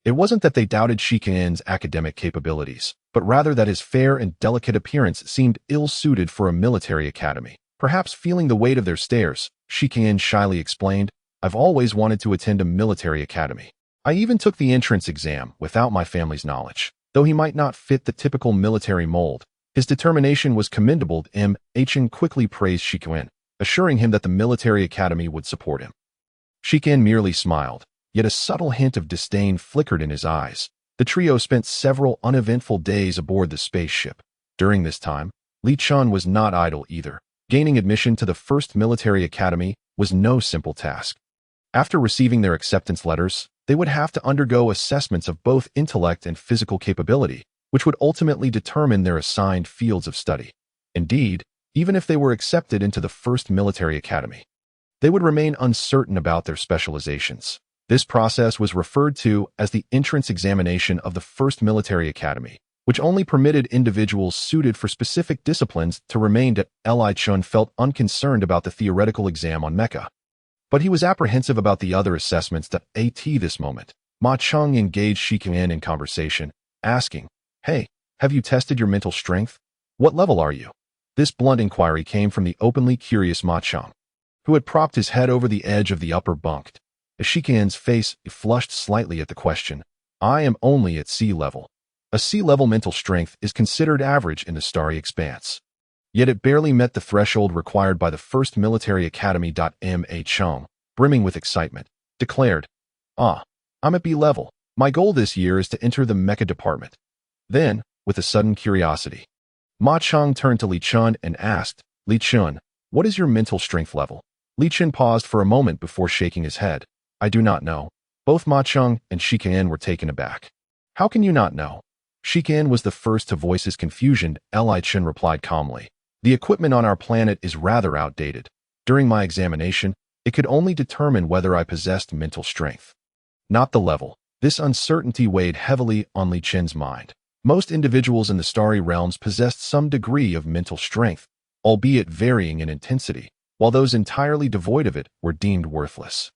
Speaker 1: It wasn't that they doubted Shi Qian's academic capabilities, but rather that his fair and delicate appearance seemed ill-suited for a military academy. Perhaps feeling the weight of their stares, Shi Qian shyly explained, "I've always wanted to attend a military academy. I even took the entrance exam without my family's knowledge." Though he might not fit the typical military mold, his determination was commendable. Chen quickly praised Shi Qian, assuring him that the military academy would support him. Shi Qian merely smiled, yet a subtle hint of disdain flickered in his eyes. The trio spent several uneventful days aboard the spaceship. During this time, Li Chun was not idle either. Gaining admission to the First Military Academy was no simple task. After receiving their acceptance letters, they would have to undergo assessments of both intellect and physical capability, which would ultimately determine their assigned fields of study. Indeed, even if they were accepted into the First Military Academy, they would remain uncertain about their specializations. This process was referred to as the entrance examination of the First Military Academy, which only permitted individuals suited for specific disciplines to remain. Li Chun felt unconcerned about the theoretical exam on Mecha, but he was apprehensive about the other assessments. At this moment, Ma Cheng engaged Shi Qian in conversation, asking, "Hey, have you tested your mental strength? What level are you?" This blunt inquiry came from the openly curious Ma Cheng, who had propped his head over the edge of the upper bunk. As Shi Qian's face flushed slightly at the question, "I am only at sea level." A sea-level mental strength is considered average in the starry expanse. Yet it barely met the threshold required by the First Military Academy. Ma Cheng, brimming with excitement, declared, "I'm at B level. My goal this year is to enter the Mecha department." Then, with a sudden curiosity, Ma Cheng turned to Li Chun and asked, "Li Chun, what is your mental strength level?" Li Chun paused for a moment before shaking his head. "I do not know." Both Ma Cheng and Shi Qian were taken aback. "How can you not know?" Shi Qian was the first to voice his confusion. Li Chun replied calmly, "The equipment on our planet is rather outdated. During my examination, it could only determine whether I possessed mental strength, not the level." This uncertainty weighed heavily on Li Chen's mind. Most individuals in the starry realms possessed some degree of mental strength, albeit varying in intensity, while those entirely devoid of it were deemed worthless.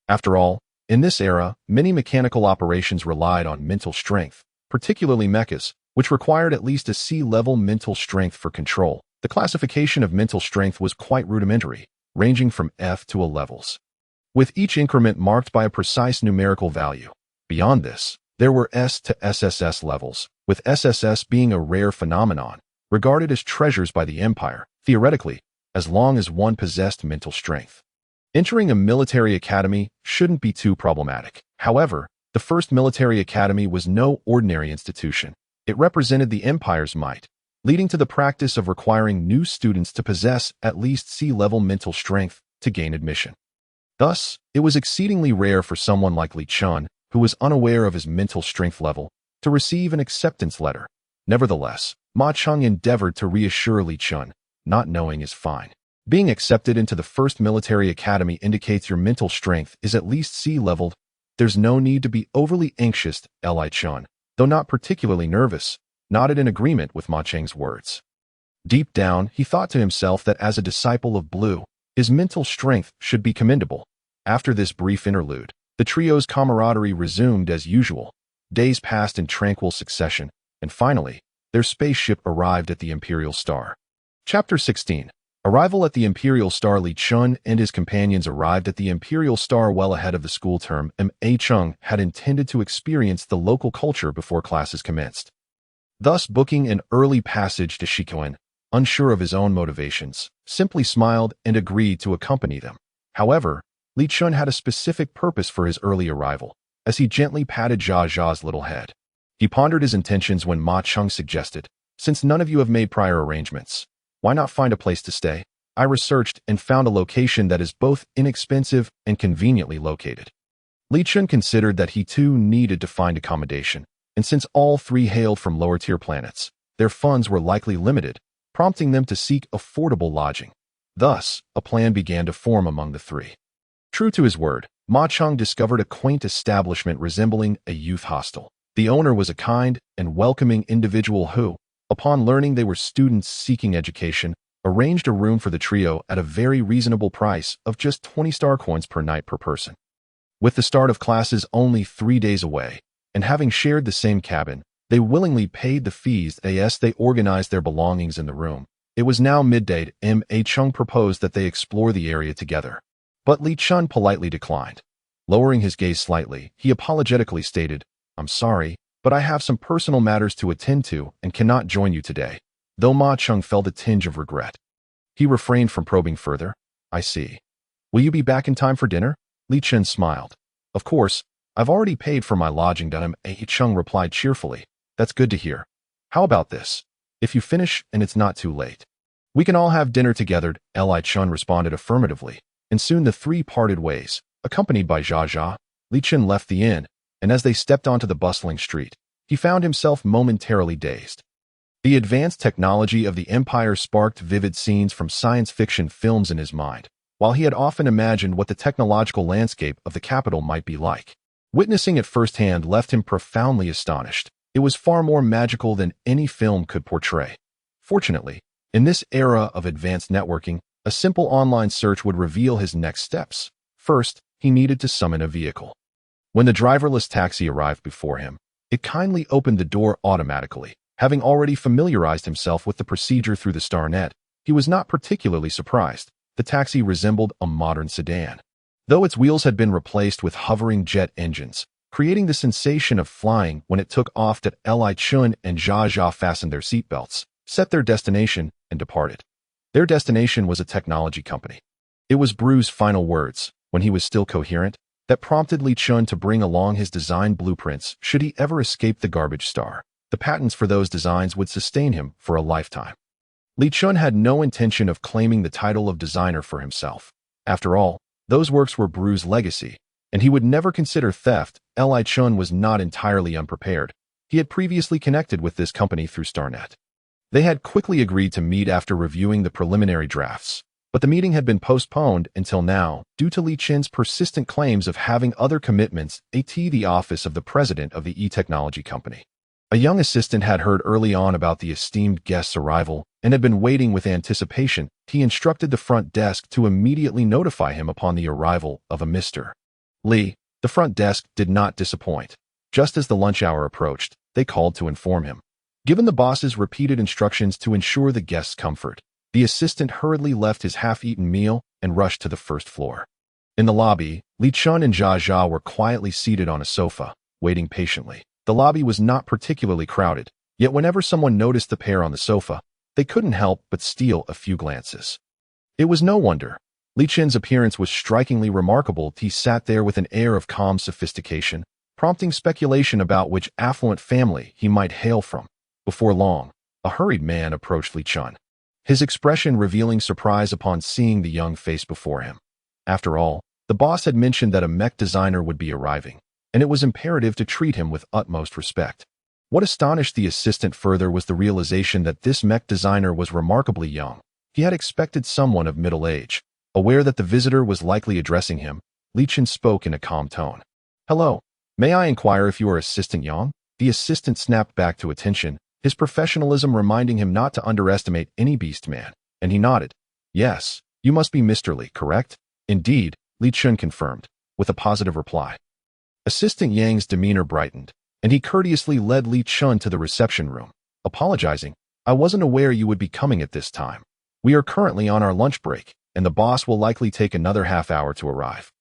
Speaker 1: After all, in this era, many mechanical operations relied on mental strength, particularly mechas, which required at least a sea-level mental strength for control. The classification of mental strength was quite rudimentary, ranging from F to A levels, with each increment marked by a precise numerical value. Beyond this, there were S to SSS levels, with SSS being a rare phenomenon, regarded as treasures by the Empire, theoretically, as long as one possessed mental strength. Entering a military academy shouldn't be too problematic. However, the First Military Academy was no ordinary institution. It represented the Empire's might, leading to the practice of requiring new students to possess at least sea-level mental strength to gain admission. Thus, it was exceedingly rare for someone like Li Chun, who was unaware of his mental strength level, to receive an acceptance letter. Nevertheless, Ma Cheng endeavored to reassure Li Chun, "Not knowing is fine. Being accepted into the First Military Academy indicates your mental strength is at least sea-leveled. There's no need to be overly anxious." Li Chun, though not particularly nervous, nodded in agreement with Ma Cheng's words. Deep down, he thought to himself that as a disciple of Blue, his mental strength should be commendable. After this brief interlude, the trio's camaraderie resumed as usual. Days passed in tranquil succession, and finally, their spaceship arrived at the Imperial Star. Chapter 16. Arrival at the Imperial Star. Li Chun and his companions arrived at the Imperial Star well ahead of the school term. Ma Chung had intended to experience the local culture before classes commenced, thus booking an early passage to Shikoin. Unsure of his own motivations, simply smiled and agreed to accompany them. However, Li Chun had a specific purpose for his early arrival, as he gently patted Jia Jia's little head. He pondered his intentions when Ma Chung suggested, "Since none of you have made prior arrangements, why not find a place to stay?" I researched and found a location that is both inexpensive and conveniently located. Li Chun considered that he too needed to find accommodation, and since all three hailed from lower-tier planets, their funds were likely limited, prompting them to seek affordable lodging. Thus, a plan began to form among the three. True to his word, Ma Chung discovered a quaint establishment resembling a youth hostel. The owner was a kind and welcoming individual who, upon learning they were students seeking education, arranged a room for the trio at a very reasonable price of just 20 star coins per night per person. With the start of classes only 3 days away, and having shared the same cabin, they willingly paid the fees as they organized their belongings in the room. It was now midday. Ma Chung proposed that they explore the area together, but Li Chun politely declined. Lowering his gaze slightly, he apologetically stated, "I'm sorry, but I have some personal matters to attend to and cannot join you today." Though Ma Chung felt a tinge of regret, he refrained from probing further. "I see. Will you be back in time for dinner?" Li Chun smiled. "Of course, I've already paid for my lodging." Ma Chung replied cheerfully. "That's good to hear. How about this? If you finish and it's not too late, we can all have dinner together." Li Chun responded affirmatively, and soon the three parted ways. Accompanied by Jia Jia, Li Chun left the inn, and as they stepped onto the bustling street, he found himself momentarily dazed. The advanced technology of the Empire sparked vivid scenes from science fiction films in his mind, while he had often imagined what the technological landscape of the capital might be like. Witnessing it firsthand left him profoundly astonished. It was far more magical than any film could portray. Fortunately, in this era of advanced networking, a simple online search would reveal his next steps. First, he needed to summon a vehicle. When the driverless taxi arrived before him, it kindly opened the door automatically. Having already familiarized himself with the procedure through the StarNet, he was not particularly surprised. The taxi resembled a modern sedan, though its wheels had been replaced with hovering jet engines, creating the sensation of flying when it took off. That Li Chun and Jia Jia fastened their seatbelts, set their destination, and departed. Their destination was a technology company. It was Bru's final words, when he was still coherent, that prompted Li Chun to bring along his design blueprints should he ever escape the garbage star. The patents for those designs would sustain him for a lifetime. Li Chun had no intention of claiming the title of designer for himself. After all, those works were Bru's legacy, and he would never consider theft. Li Chun was not entirely unprepared. He had previously connected with this company through StarNet. They had quickly agreed to meet after reviewing the preliminary drafts, but the meeting had been postponed until now due to Li Chun's persistent claims of having other commitments at the office of the president of the e-technology company. A young assistant had heard early on about the esteemed guest's arrival and had been waiting with anticipation. He instructed the front desk to immediately notify him upon the arrival of a Mr. Li. The front desk did not disappoint. Just as the lunch hour approached, they called to inform him. Given the boss's repeated instructions to ensure the guest's comfort, the assistant hurriedly left his half-eaten meal and rushed to the first floor. In the lobby, Li Chun and Jia Jia were quietly seated on a sofa, waiting patiently. The lobby was not particularly crowded, yet whenever someone noticed the pair on the sofa, they couldn't help but steal a few glances. It was no wonder. Li Chun's appearance was strikingly remarkable. He sat there with an air of calm sophistication, prompting speculation about which affluent family he might hail from. Before long, a hurried man approached Li Chun, his expression revealing surprise upon seeing the young face before him. After all, the boss had mentioned that a mech designer would be arriving, and it was imperative to treat him with utmost respect. What astonished the assistant further was the realization that this mech designer was remarkably young. He had expected someone of middle age. Aware that the visitor was likely addressing him, Li Chun spoke in a calm tone. "Hello, may I inquire if you are Assistant Yang?" The assistant snapped back to attention, his professionalism reminding him not to underestimate any beast man, and he nodded. "Yes, you must be Mr. Li, correct?" "Indeed," Li Chun confirmed, with a positive reply. Assistant Yang's demeanor brightened, and he courteously led Li Chun to the reception room, apologizing. "I wasn't aware you would be coming at this time. We are currently on our lunch break, and the boss will likely take another half hour to arrive.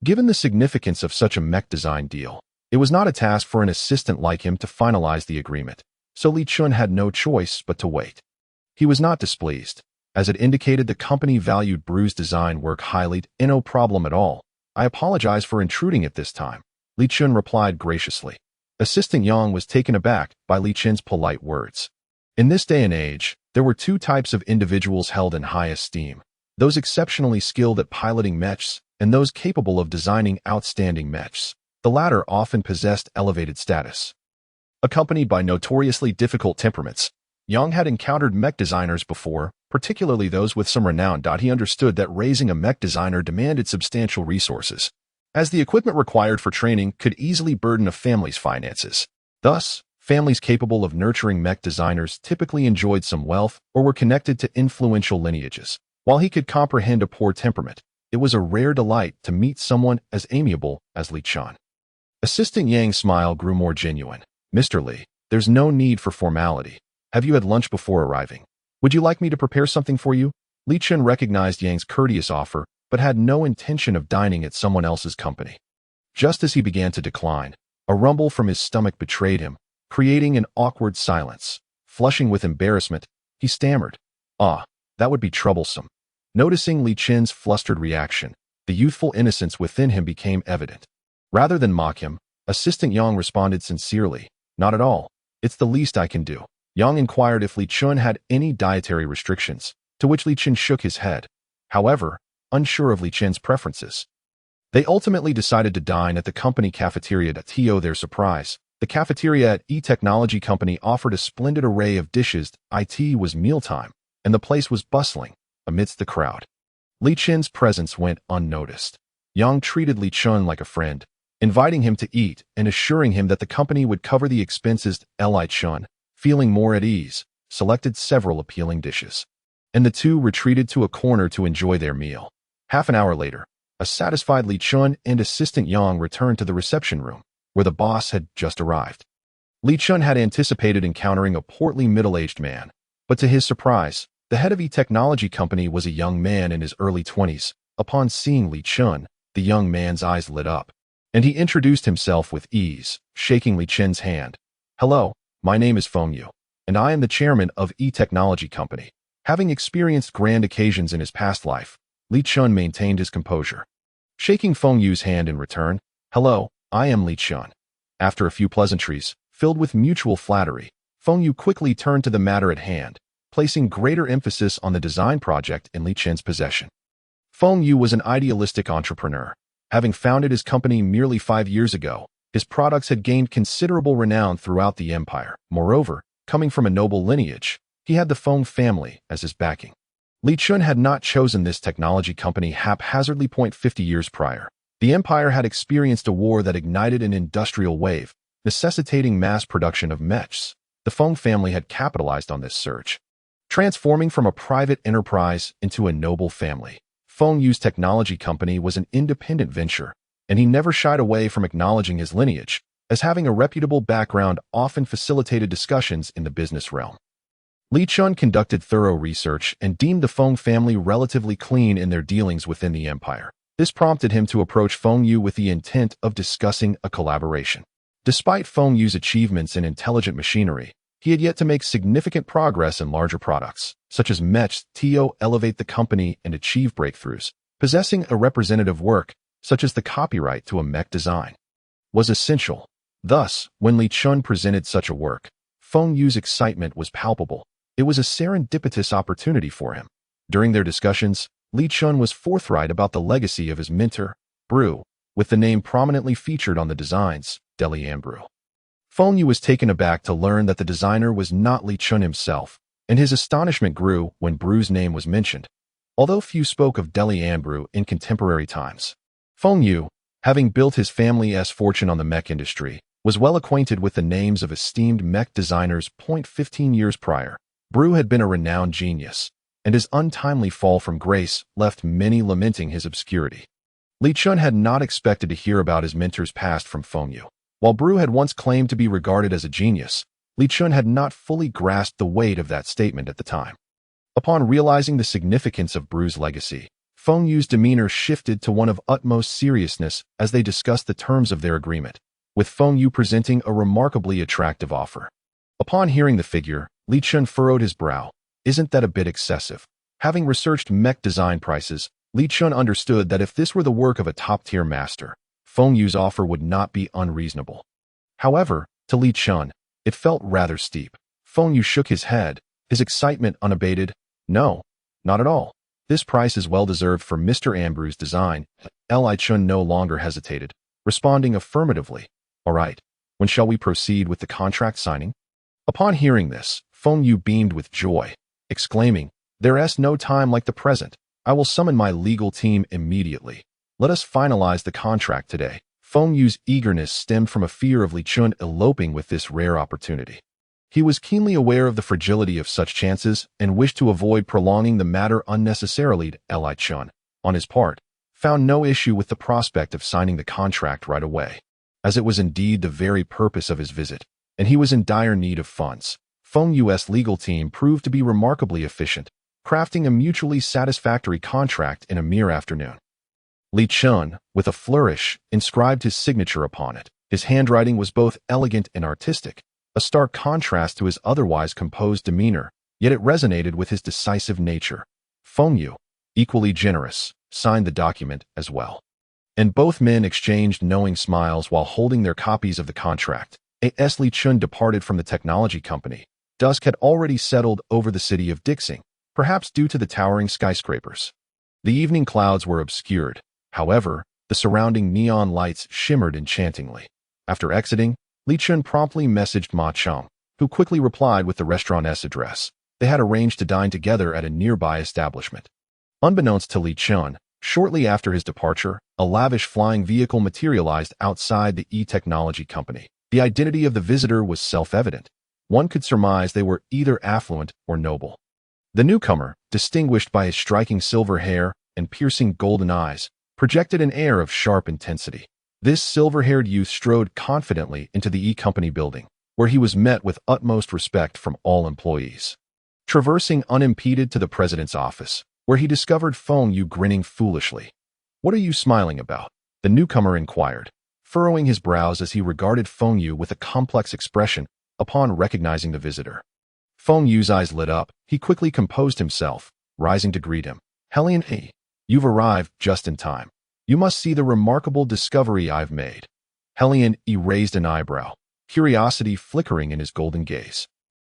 Speaker 1: Given the significance of such a mech design deal, it was not a task for an assistant like him to finalize the agreement, so Li Shu had no choice but to wait. He was not displeased, as it indicated the company valued Bru's design work highly. No problem at all. I apologize for intruding at this time, Li Shu replied graciously. Assistant Yang was taken aback by Li Shu's polite words. In this day and age, there were two types of individuals held in high esteem: those exceptionally skilled at piloting mechs and those capable of designing outstanding mechs. The latter often possessed elevated status. Accompanied by notoriously difficult temperaments, Yang had encountered mech designers before, particularly those with some renown. He understood that raising a mech designer demanded substantial resources, as the equipment required for training could easily burden a family's finances. Thus, families capable of nurturing mech designers typically enjoyed some wealth or were connected to influential lineages. While he could comprehend a poor temperament, it was a rare delight to meet someone as amiable as Li Shu. Assistant Yang's smile grew more genuine. Mr. Li, there's no need for formality. Have you had lunch before arriving? Would you like me to prepare something for you? Li Shu recognized Yang's courteous offer, but had no intention of dining at someone else's company. Just as he began to decline, a rumble from his stomach betrayed him, creating an awkward silence. Flushing with embarrassment, he stammered, that would be troublesome. Noticing Li Shu's flustered reaction, the youthful innocence within him became evident. Rather than mock him, Assistant Yang responded sincerely, not at all. It's the least I can do. Yang inquired if Li Shu had any dietary restrictions, to which Li Shu shook his head. However, unsure of Li Shu's preferences, they ultimately decided to dine at the company cafeteria. To their surprise, the cafeteria at E-Technology Company offered a splendid array of dishes. It was mealtime, and the place was bustling amidst the crowd. Li Shu's presence went unnoticed. Yang treated Li Shu like a friend, inviting him to eat and assuring him that the company would cover the expenses. Li Shu, feeling more at ease, selected several appealing dishes, and the two retreated to a corner to enjoy their meal. Half an hour later, a satisfied Li Shu and Assistant Yang returned to the reception room, where the boss had just arrived. Li Shu had anticipated encountering a portly middle-aged man, but to his surprise, the head of E-Technology Company was a young man in his early 20s. Upon seeing Li Shu, the young man's eyes lit up, and he introduced himself with ease, shaking Li Shu's hand. Hello, my name is Feng Yu, and I am the chairman of E-Technology Company. Having experienced grand occasions in his past life, Li Shu maintained his composure. Shaking Feng Yu's hand in return, hello, I am Li Shu. After a few pleasantries, filled with mutual flattery, Feng Yu quickly turned to the matter at hand, placing greater emphasis on the design project in Li Shu's possession. Feng Yu was an idealistic entrepreneur. Having founded his company merely 5 years ago, his products had gained considerable renown throughout the empire. Moreover, coming from a noble lineage, he had the Feng family as his backing. Li Shu had not chosen this technology company haphazardly. 50 years prior, the empire had experienced a war that ignited an industrial wave, necessitating mass production of mechs. The Feng family had capitalized on this surge, transforming from a private enterprise into a noble family. Feng Yu's technology company was an independent venture, and he never shied away from acknowledging his lineage, as having a reputable background often facilitated discussions in the business realm. Li Shu conducted thorough research and deemed the Feng family relatively clean in their dealings within the empire. This prompted him to approach Feng Yu with the intent of discussing a collaboration. Despite Feng Yu's achievements in intelligent machinery, he had yet to make significant progress in larger products, such as mechs. To elevate the company and achieve breakthroughs, possessing a representative work, such as the copyright to a mech design, was essential. Thus, when Li Shu presented such a work, Feng Yu's excitement was palpable. It was a serendipitous opportunity for him. During their discussions, Li Shu was forthright about the legacy of his mentor, Bru, with the name prominently featured on the designs, Li Shu. Feng Yu was taken aback to learn that the designer was not Li Shu himself, and his astonishment grew when Bru's name was mentioned. Although few spoke of Li Shu in contemporary times, Feng Yu, having built his family's fortune on the mech industry, was well acquainted with the names of esteemed mech designers. 15 years prior, Bru had been a renowned genius, and his untimely fall from grace left many lamenting his obscurity. Li Shu had not expected to hear about his mentor's past from Feng Yu. While Bru had once claimed to be regarded as a genius, Li Shu had not fully grasped the weight of that statement at the time. Upon realizing the significance of Bru's legacy, Feng Yu's demeanor shifted to one of utmost seriousness as they discussed the terms of their agreement, with Feng Yu presenting a remarkably attractive offer. Upon hearing the figure, Li Chun furrowed his brow. Isn't that a bit excessive? Having researched mech design prices, Li Chun understood that if this were the work of a top-tier master, Feng Yu's offer would not be unreasonable. However, to Li Chun, it felt rather steep. Feng Yu shook his head, his excitement unabated. No, not at all. This price is well-deserved for Mr. Ambru's design. Li Chun no longer hesitated, responding affirmatively. All right, when shall we proceed with the contract signing? Upon hearing this, Feng Yu beamed with joy, exclaiming, There's no time like the present. I will summon my legal team immediately. Let us finalize the contract today. Feng Yu's eagerness stemmed from a fear of Li Chun eloping with this rare opportunity. He was keenly aware of the fragility of such chances and wished to avoid prolonging the matter unnecessarily. Li Chun, on his part, found no issue with the prospect of signing the contract right away, as it was indeed the very purpose of his visit, and he was in dire need of funds. Feng Yu's legal team proved to be remarkably efficient, crafting a mutually satisfactory contract in a mere afternoon. Li Chun, with a flourish, inscribed his signature upon it. His handwriting was both elegant and artistic, a stark contrast to his otherwise composed demeanor, yet it resonated with his decisive nature. Feng Yu, equally generous, signed the document as well. And both men exchanged knowing smiles while holding their copies of the contract. As Li Chun departed from the technology company, dusk had already settled over the city of Dixing, perhaps due to the towering skyscrapers. The evening clouds were obscured. However, the surrounding neon lights shimmered enchantingly. After exiting, Li Chun promptly messaged Ma Chong, who quickly replied with the restaurant's address. They had arranged to dine together at a nearby establishment. Unbeknownst to Li Chun, shortly after his departure, a lavish flying vehicle materialized outside the e-technology company. The identity of the visitor was self-evident. One could surmise they were either affluent or noble. The newcomer, distinguished by his striking silver hair and piercing golden eyes, projected an air of sharp intensity. This silver-haired youth strode confidently into the E-Company building, where he was met with utmost respect from all employees. Traversing unimpeded to the president's office, where he discovered Feng Yu grinning foolishly. "What are you smiling about?" the newcomer inquired, furrowing his brows as he regarded Feng Yu with a complex expression upon recognizing the visitor. Feng Yu's eyes lit up. He quickly composed himself, rising to greet him. "Helian E, you've arrived just in time. You must see the remarkable discovery I've made." Helian E raised an eyebrow, curiosity flickering in his golden gaze.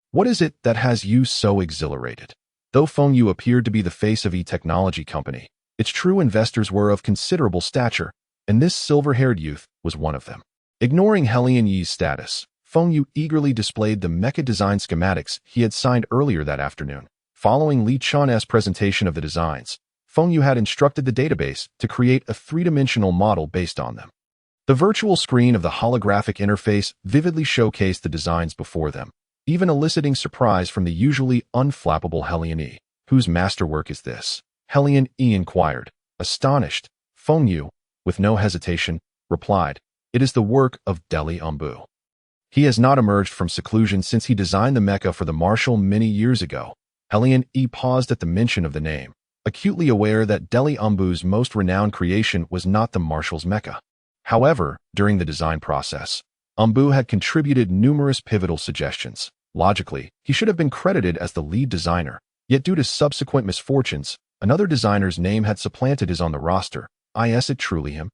Speaker 1: "What is it that has you so exhilarated?" Though Feng Yu appeared to be the face of e-technology company, its true investors were of considerable stature, and this silver-haired youth was one of them. Ignoring Helian Yi's status, Feng Yu eagerly displayed the mecha design schematics he had signed earlier that afternoon. Following Li Chun's presentation of the designs, Feng Yu had instructed the database to create a three-dimensional model based on them. The virtual screen of the holographic interface vividly showcased the designs before them, even eliciting surprise from the usually unflappable Helian E. "Whose masterwork is this?" Helian E inquired. Astonished, Feng Yu, with no hesitation, replied, "It is the work of Li Shu. He has not emerged from seclusion since he designed the mecha for the Marshal many years ago." Helian E paused at the mention of the name, acutely aware that Li Shu's most renowned creation was not the Marshal's mecha. However, during the design process, Shu had contributed numerous pivotal suggestions. Logically, he should have been credited as the lead designer, yet due to subsequent misfortunes, another designer's name had supplanted his on the roster. Is it truly him?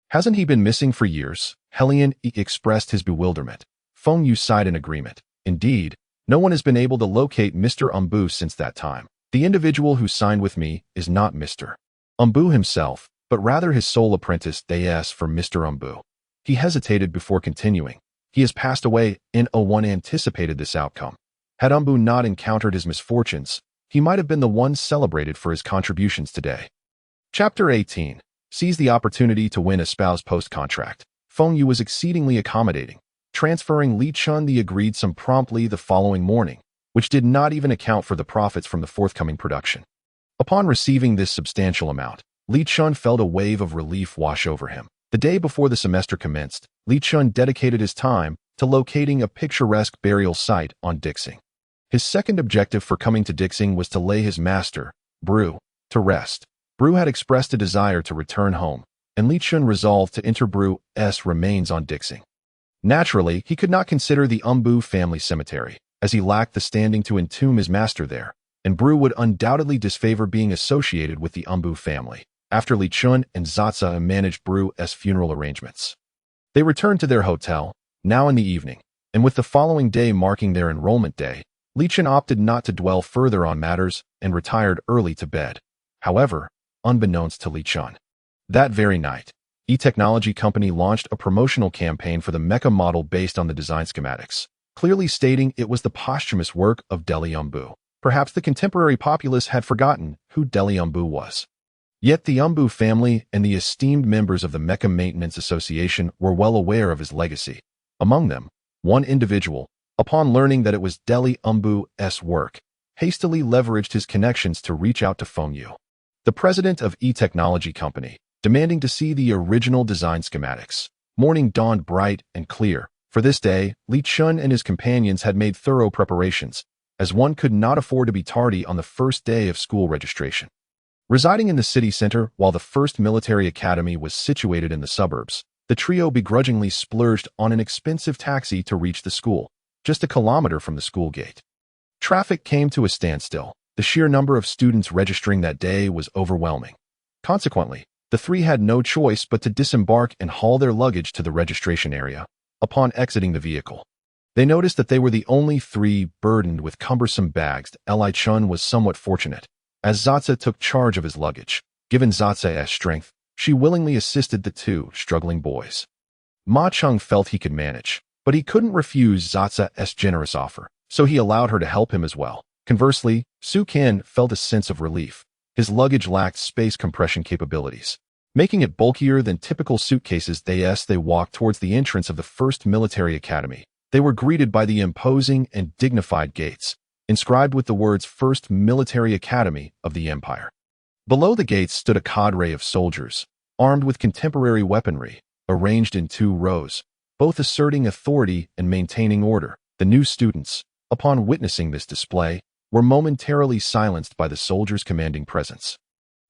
Speaker 1: Hasn't he been missing for years? Helian E expressed his bewilderment. Feng Yu sighed in agreement. Indeed, no one has been able to locate Mr. Shu since that time. The individual who signed with me is not Mr. Shu himself, but rather his sole apprentice, Des for Mr. Shu. He hesitated before continuing. He has passed away, and one anticipated this outcome. Had Shu not encountered his misfortunes, he might have been the one celebrated for his contributions today. Chapter 18. Seize the opportunity to win a spouse post-contract. Feng Yu was exceedingly accommodating, transferring Li Chun the agreed sum promptly the following morning, which did not even account for the profits from the forthcoming production. Upon receiving this substantial amount, Li Chun felt a wave of relief wash over him. The day before the semester commenced, Li Chun dedicated his time to locating a picturesque burial site on Dixing. His second objective for coming to Dixing was to lay his master, Bru, to rest. Bru had expressed a desire to return home, and Li Shu resolved to enter Bru's remains on Dixing. Naturally, he could not consider the Umbu family cemetery, as he lacked the standing to entomb his master there, and Bru would undoubtedly disfavor being associated with the Umbu family, after Li Shu and Zatsa managed Bru's funeral arrangements. They returned to their hotel, now in the evening, and with the following day marking their enrollment day, Li Shu opted not to dwell further on matters and retired early to bed. However, unbeknownst to Li Shu, that very night, E-Technology Company launched a promotional campaign for the mecha model based on the design schematics, clearly stating it was the posthumous work of Deli Umbu. Perhaps the contemporary populace had forgotten who Deli Umbu was. Yet the Umbu family and the esteemed members of the Mecha Maintenance Association were well aware of his legacy. Among them, one individual, upon learning that it was Deli Umbu's work, hastily leveraged his connections to reach out to Feng Yu, the president of E-Technology Company, demanding to see the original design schematics. Morning dawned bright and clear. For this day, Li Shu and his companions had made thorough preparations, as one could not afford to be tardy on the first day of school registration. Residing in the city center while the first military academy was situated in the suburbs, the trio begrudgingly splurged on an expensive taxi to reach the school, just a kilometer from the school gate. Traffic came to a standstill. The sheer number of students registering that day was overwhelming. Consequently, the three had no choice but to disembark and haul their luggage to the registration area. Upon exiting the vehicle, they noticed that they were the only three burdened with cumbersome bags. Li Shu was somewhat fortunate, as Zatsa took charge of his luggage. Given Zatsa's strength, she willingly assisted the two struggling boys. Ma Cheng felt he could manage, but he couldn't refuse Zatsa's generous offer, so he allowed her to help him as well. Conversely, Su Ken felt a sense of relief. His luggage lacked space compression capabilities, making it bulkier than typical suitcases. They walked towards the entrance of the first military academy. They were greeted by the imposing and dignified gates, inscribed with the words First Military Academy of the Empire. Below the gates stood a cadre of soldiers, armed with contemporary weaponry, arranged in 2 rows, both asserting authority and maintaining order. The new students, upon witnessing this display, were momentarily silenced by the soldiers' commanding presence,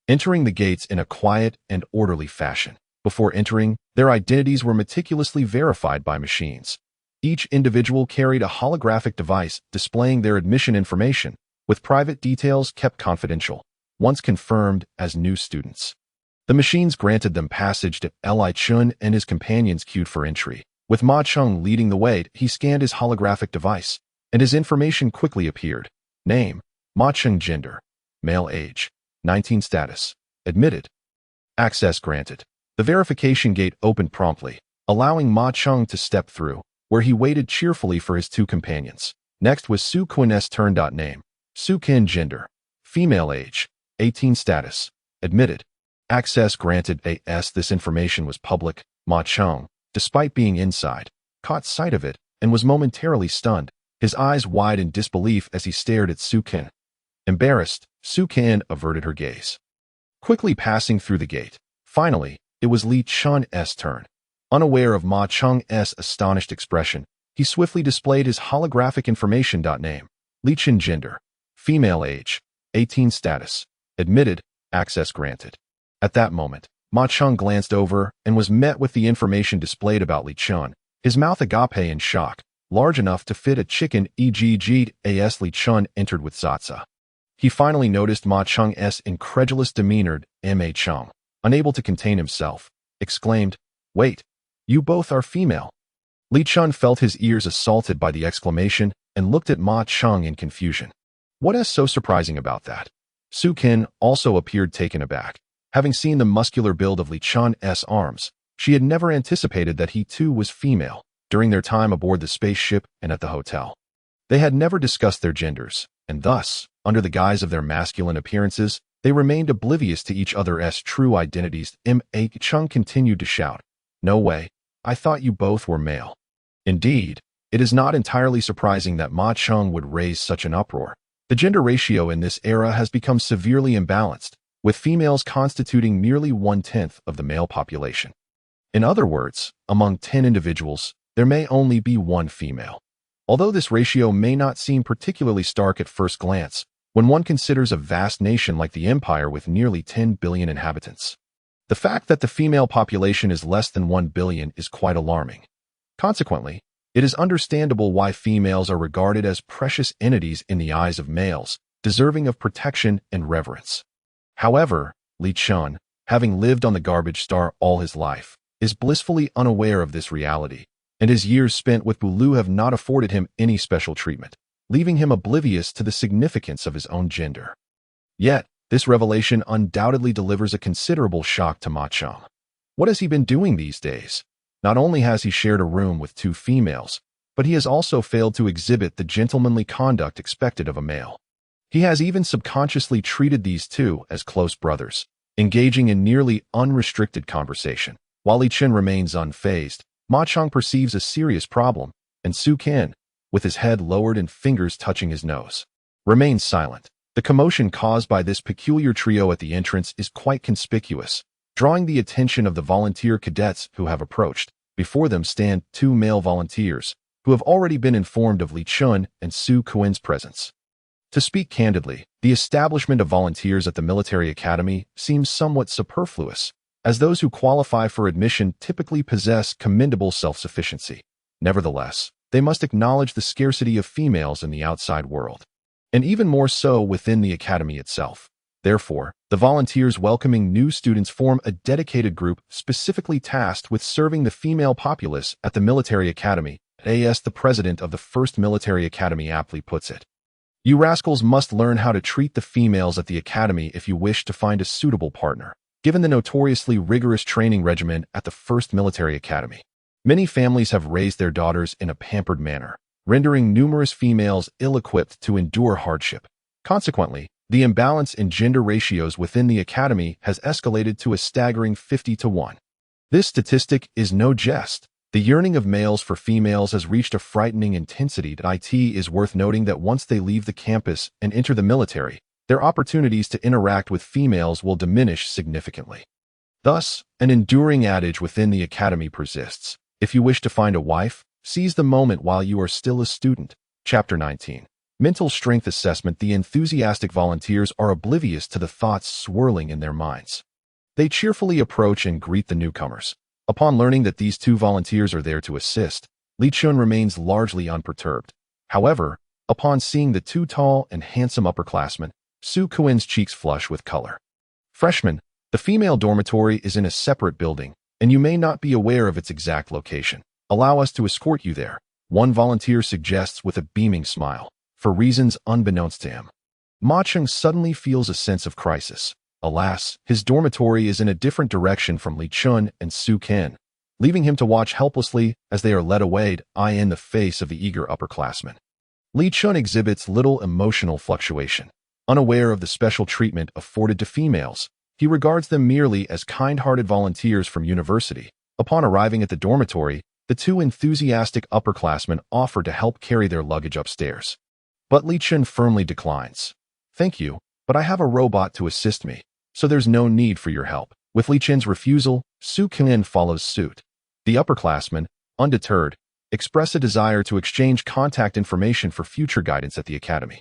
Speaker 1: entering the gates in a quiet and orderly fashion. Before entering, their identities were meticulously verified by machines. Each individual carried a holographic device displaying their admission information, with private details kept confidential. Once confirmed as new students, the machines granted them passage to Li Shu and his companions queued for entry. With Ma Cheng leading the way, he scanned his holographic device, and his information quickly appeared. Name, Ma Cheng. Gender, male. Age, 19. Status, admitted. Access granted. The verification gate opened promptly, allowing Ma Cheng to step through, where he waited cheerfully for his 2 companions. Next was Su Quin's turn. Name, Su Qin. Gender, female. Age, 18. Status, admitted. Access granted. This information was public. Ma Cheng, despite being inside, caught sight of it and was momentarily stunned, his eyes wide in disbelief as he stared at Su Qin. Embarrassed, Su Qin averted her gaze, quickly passing through the gate. Finally, it was Li Shu's turn. Unaware of Ma Cheng's astonished expression, he swiftly displayed his holographic information. Name, Li Shu. Gender, female. Age, 18. Status, admitted. Access granted. At that moment, Ma Cheng glanced over and was met with the information displayed about Li Shu, his mouth agape in shock, large enough to fit a chicken. As Li Shu entered with Zatsa, he finally noticed Ma Cheng's incredulous demeanor. Ma Cheng, unable to contain himself, exclaimed, "Wait, you both are female." Li Shu felt his ears assaulted by the exclamation and looked at Ma Cheng in confusion. What is so surprising about that? Su Qin also appeared taken aback. Having seen the muscular build of Li Shu's arms, she had never anticipated that he too was female. During their time aboard the spaceship and at the hotel, they had never discussed their genders, and thus, under the guise of their masculine appearances, they remained oblivious to each other's true identities. Ma Cheng continued to shout, "No way, I thought you both were male." Indeed, it is not entirely surprising that Ma Cheng would raise such an uproar. The gender ratio in this era has become severely imbalanced, with females constituting merely 1/10 of the male population. In other words, among 10 individuals, there may only be 1 female. Although this ratio may not seem particularly stark at first glance, when one considers a vast nation like the Empire with nearly 10 billion inhabitants. The fact that the female population is less than 1 billion is quite alarming. Consequently, it is understandable why females are regarded as precious entities in the eyes of males, deserving of protection and reverence. However, Li Shu, having lived on the garbage star all his life, is blissfully unaware of this reality, and his years spent with Bulu have not afforded him any special treatment, leaving him oblivious to the significance of his own gender. Yet, this revelation undoubtedly delivers a considerable shock to Ma Cheng. What has he been doing these days? Not only has he shared a room with 2 females, but he has also failed to exhibit the gentlemanly conduct expected of a male. He has even subconsciously treated these 2 as close brothers, engaging in nearly unrestricted conversation. While Li Shu remains unfazed, Ma Cheng perceives a serious problem, and Su Qian, with his head lowered and fingers touching his nose, remains silent. The commotion caused by this peculiar trio at the entrance is quite conspicuous, drawing the attention of the volunteer cadets who have approached. Before them stand 2 male volunteers, who have already been informed of Li Shu and Su Qian's presence. To speak candidly, the establishment of volunteers at the military academy seems somewhat superfluous, as those who qualify for admission typically possess commendable self-sufficiency. Nevertheless, they must acknowledge the scarcity of females in the outside world, and even more so within the academy itself. Therefore, the volunteers welcoming new students form a dedicated group specifically tasked with serving the female populace at the military academy, as the president of the first military academy aptly puts it. You rascals must learn how to treat the females at the academy if you wish to find a suitable partner. Given the notoriously rigorous training regimen at the first military academy, many families have raised their daughters in a pampered manner, rendering numerous females ill-equipped to endure hardship. Consequently, the imbalance in gender ratios within the academy has escalated to a staggering 50-1. This statistic is no jest. The yearning of males for females has reached a frightening intensity. It is worth noting that once they leave the campus and enter the military, their opportunities to interact with females will diminish significantly. Thus, an enduring adage within the academy persists: if you wish to find a wife, seize the moment while you are still a student. Chapter 19. Mental Strength Assessment. The enthusiastic volunteers are oblivious to the thoughts swirling in their minds. They cheerfully approach and greet the newcomers. Upon learning that these 2 volunteers are there to assist, Li Shu remains largely unperturbed. However, upon seeing the 2 tall and handsome upperclassmen, Su Qian's cheeks flush with color. Freshman, the female dormitory is in a separate building, and you may not be aware of its exact location. Allow us to escort you there, one volunteer suggests with a beaming smile, for reasons unbeknownst to him. Ma Cheng suddenly feels a sense of crisis. Alas, his dormitory is in a different direction from Li Shu and Su Qian, leaving him to watch helplessly as they are led away, in the face of the eager upperclassmen. Li Shu exhibits little emotional fluctuation. Unaware of the special treatment afforded to females, he regards them merely as kind-hearted volunteers from university. Upon arriving at the dormitory, the 2 enthusiastic upperclassmen offer to help carry their luggage upstairs. But Li Shu firmly declines. Thank you, but I have a robot to assist me, so there's no need for your help. With Li Shu's refusal, Su Qian follows suit. The upperclassmen, undeterred, express a desire to exchange contact information for future guidance at the academy.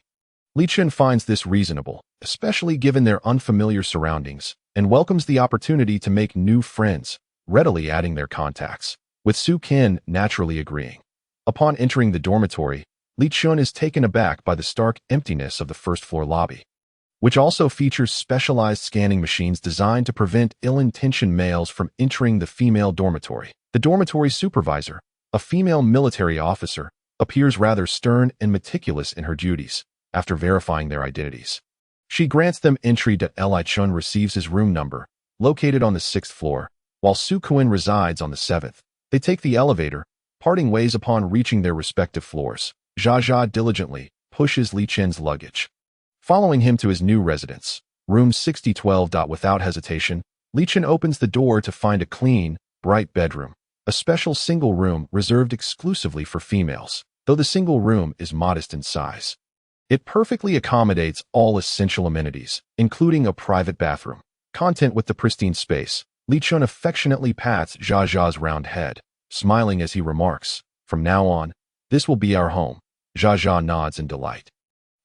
Speaker 1: Li Shu finds this reasonable, especially given their unfamiliar surroundings, and welcomes the opportunity to make new friends, readily adding their contacts, with Su Qian naturally agreeing. Upon entering the dormitory, Li Shu is taken aback by the stark emptiness of the first-floor lobby, which also features specialized scanning machines designed to prevent ill-intentioned males from entering the female dormitory. The dormitory supervisor, a female military officer, appears rather stern and meticulous in her duties. After verifying their identities, she grants them entry. Li Shu receives his room number, located on the 6th floor, while Su Qian resides on the 7th. They take the elevator, parting ways upon reaching their respective floors. Jia diligently pushes Li Shu's luggage, following him to his new residence, room 6012. Without hesitation, Li Shu opens the door to find a clean, bright bedroom, a special single room reserved exclusively for females. Though the single room is modest in size, it perfectly accommodates all essential amenities, including a private bathroom. Content with the pristine space, Li Shu affectionately pats Jia's round head, smiling as he remarks, "From now on, This will be our home. Zha Zha nods in delight.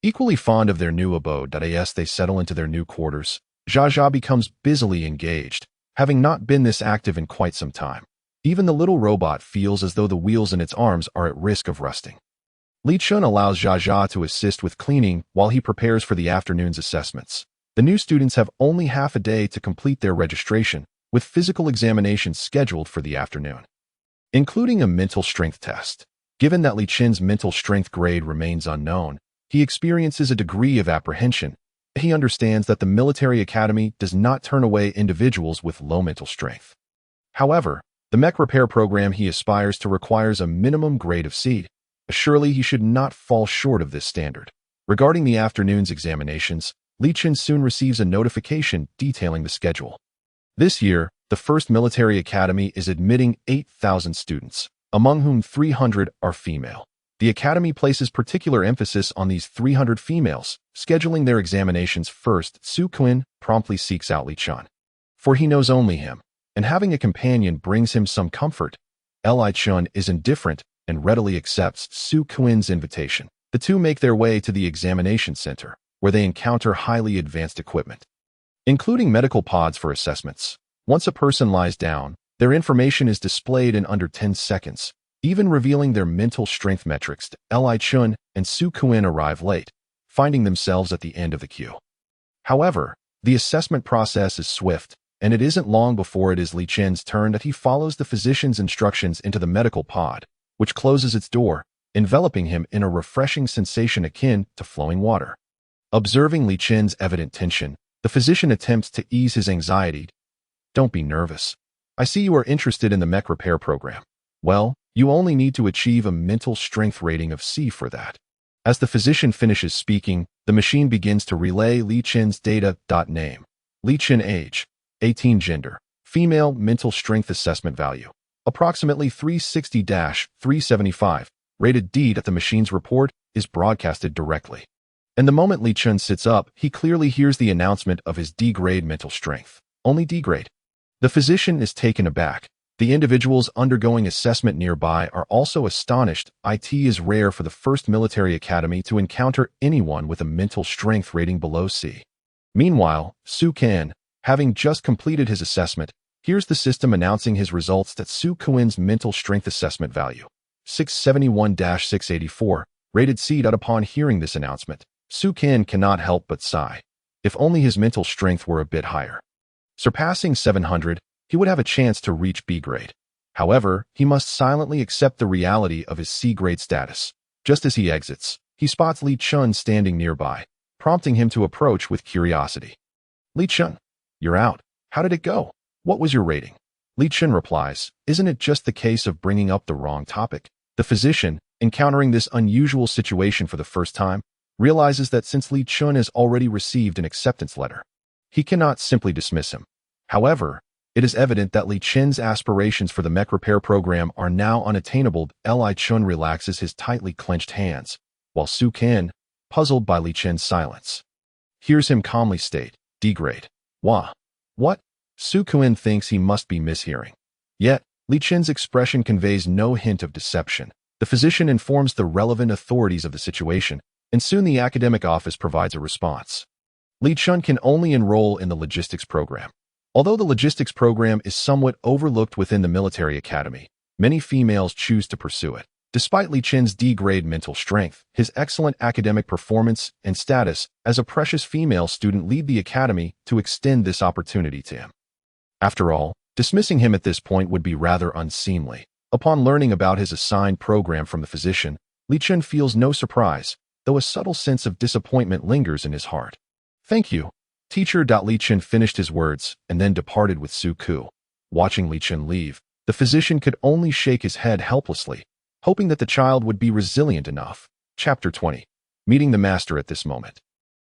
Speaker 1: Equally fond of their new abode, as they settle into their new quarters, Zha Zha becomes busily engaged, having not been this active in quite some time. Even the little robot feels as though the wheels in its arms are at risk of rusting. Li Chun allows Zha Zha to assist with cleaning while he prepares for the afternoon's assessments. The new students have only half a day to complete their registration, with physical examinations scheduled for the afternoon, including a mental strength test. Given that Li Chun's mental strength grade remains unknown, he experiences a degree of apprehension. He understands that the military academy does not turn away individuals with low mental strength. However, the mech repair program he aspires to requires a minimum grade of C. Surely he should not fall short of this standard. Regarding the afternoon's examinations, Li Chun soon receives a notification detailing the schedule. This year, the first military academy is admitting 8,000 students, among whom 300 are female. The academy places particular emphasis on these 300 females, scheduling their examinations first. Su Quinn promptly seeks out Li Chun, for he knows only him, and having a companion brings him some comfort. Li Chun is indifferent and readily accepts Su Quinn's invitation. The two make their way to the examination center, where they encounter highly advanced equipment, including medical pods for assessments. Once a person lies down, their information is displayed in under 10 seconds, even revealing their mental strength metrics. Li Chun and Su Quinn arrive late, finding themselves at the end of the queue. However, the assessment process is swift, and it isn't long before it is Li Chun's turn that he follows the physician's instructions into the medical pod, which closes its door, enveloping him in a refreshing sensation akin to flowing water. Observing Li Chun's evident tension, the physician attempts to ease his anxiety. Don't be nervous. I see you are interested in the mech repair program. Well, you only need to achieve a mental strength rating of C for that. As the physician finishes speaking, the machine begins to relay Li Chun's data. Name: Li Chun, age, 18, gender, female, mental strength assessment value, approximately 360-375, rated D. The machine's report is broadcasted directly. And the moment Li Chun sits up, he clearly hears the announcement of his D-grade mental strength. Only D-grade. The physician is taken aback. The individuals undergoing assessment nearby are also astonished. It is rare for the first military academy to encounter anyone with a mental strength rating below C. Meanwhile, Su Quinn, having just completed his assessment, hears the system announcing his results. That Su Quinn's mental strength assessment value, 671-684, rated C. Upon hearing this announcement, Su Quinn cannot help but sigh. If only his mental strength were a bit higher. Surpassing 700, he would have a chance to reach B grade. However, he must silently accept the reality of his C grade status. Just as he exits, he spots Li Chun standing nearby, prompting him to approach with curiosity. Li Chun, you're out. How did it go? What was your rating? Li Chun replies, isn't it just the case of bringing up the wrong topic? The physician, encountering this unusual situation for the first time, realizes that since Li Chun has already received an acceptance letter, he cannot simply dismiss him. However, it is evident that Li Chun's aspirations for the mech repair program are now unattainable. Li Chun relaxes his tightly clenched hands, while Su Quinn, puzzled by Li Chun's silence, hears him calmly state, D-grade. Wah. What? Su Quinn thinks he must be mishearing. Yet, Li Chun's expression conveys no hint of deception. The physician informs the relevant authorities of the situation, and soon the academic office provides a response. Li Chun can only enroll in the logistics program. Although the logistics program is somewhat overlooked within the military academy, many females choose to pursue it. Despite Li Chun's D-grade mental strength, his excellent academic performance and status as a precious female student lead the academy to extend this opportunity to him. After all, dismissing him at this point would be rather unseemly. Upon learning about his assigned program from the physician, Li Chun feels no surprise, though a subtle sense of disappointment lingers in his heart. Thank you, teacher. Li Chun finished his words and then departed with Su Ku. Watching Li Chun leave, the physician could only shake his head helplessly, hoping that the child would be resilient enough. Chapter 20. Meeting the master. At this moment,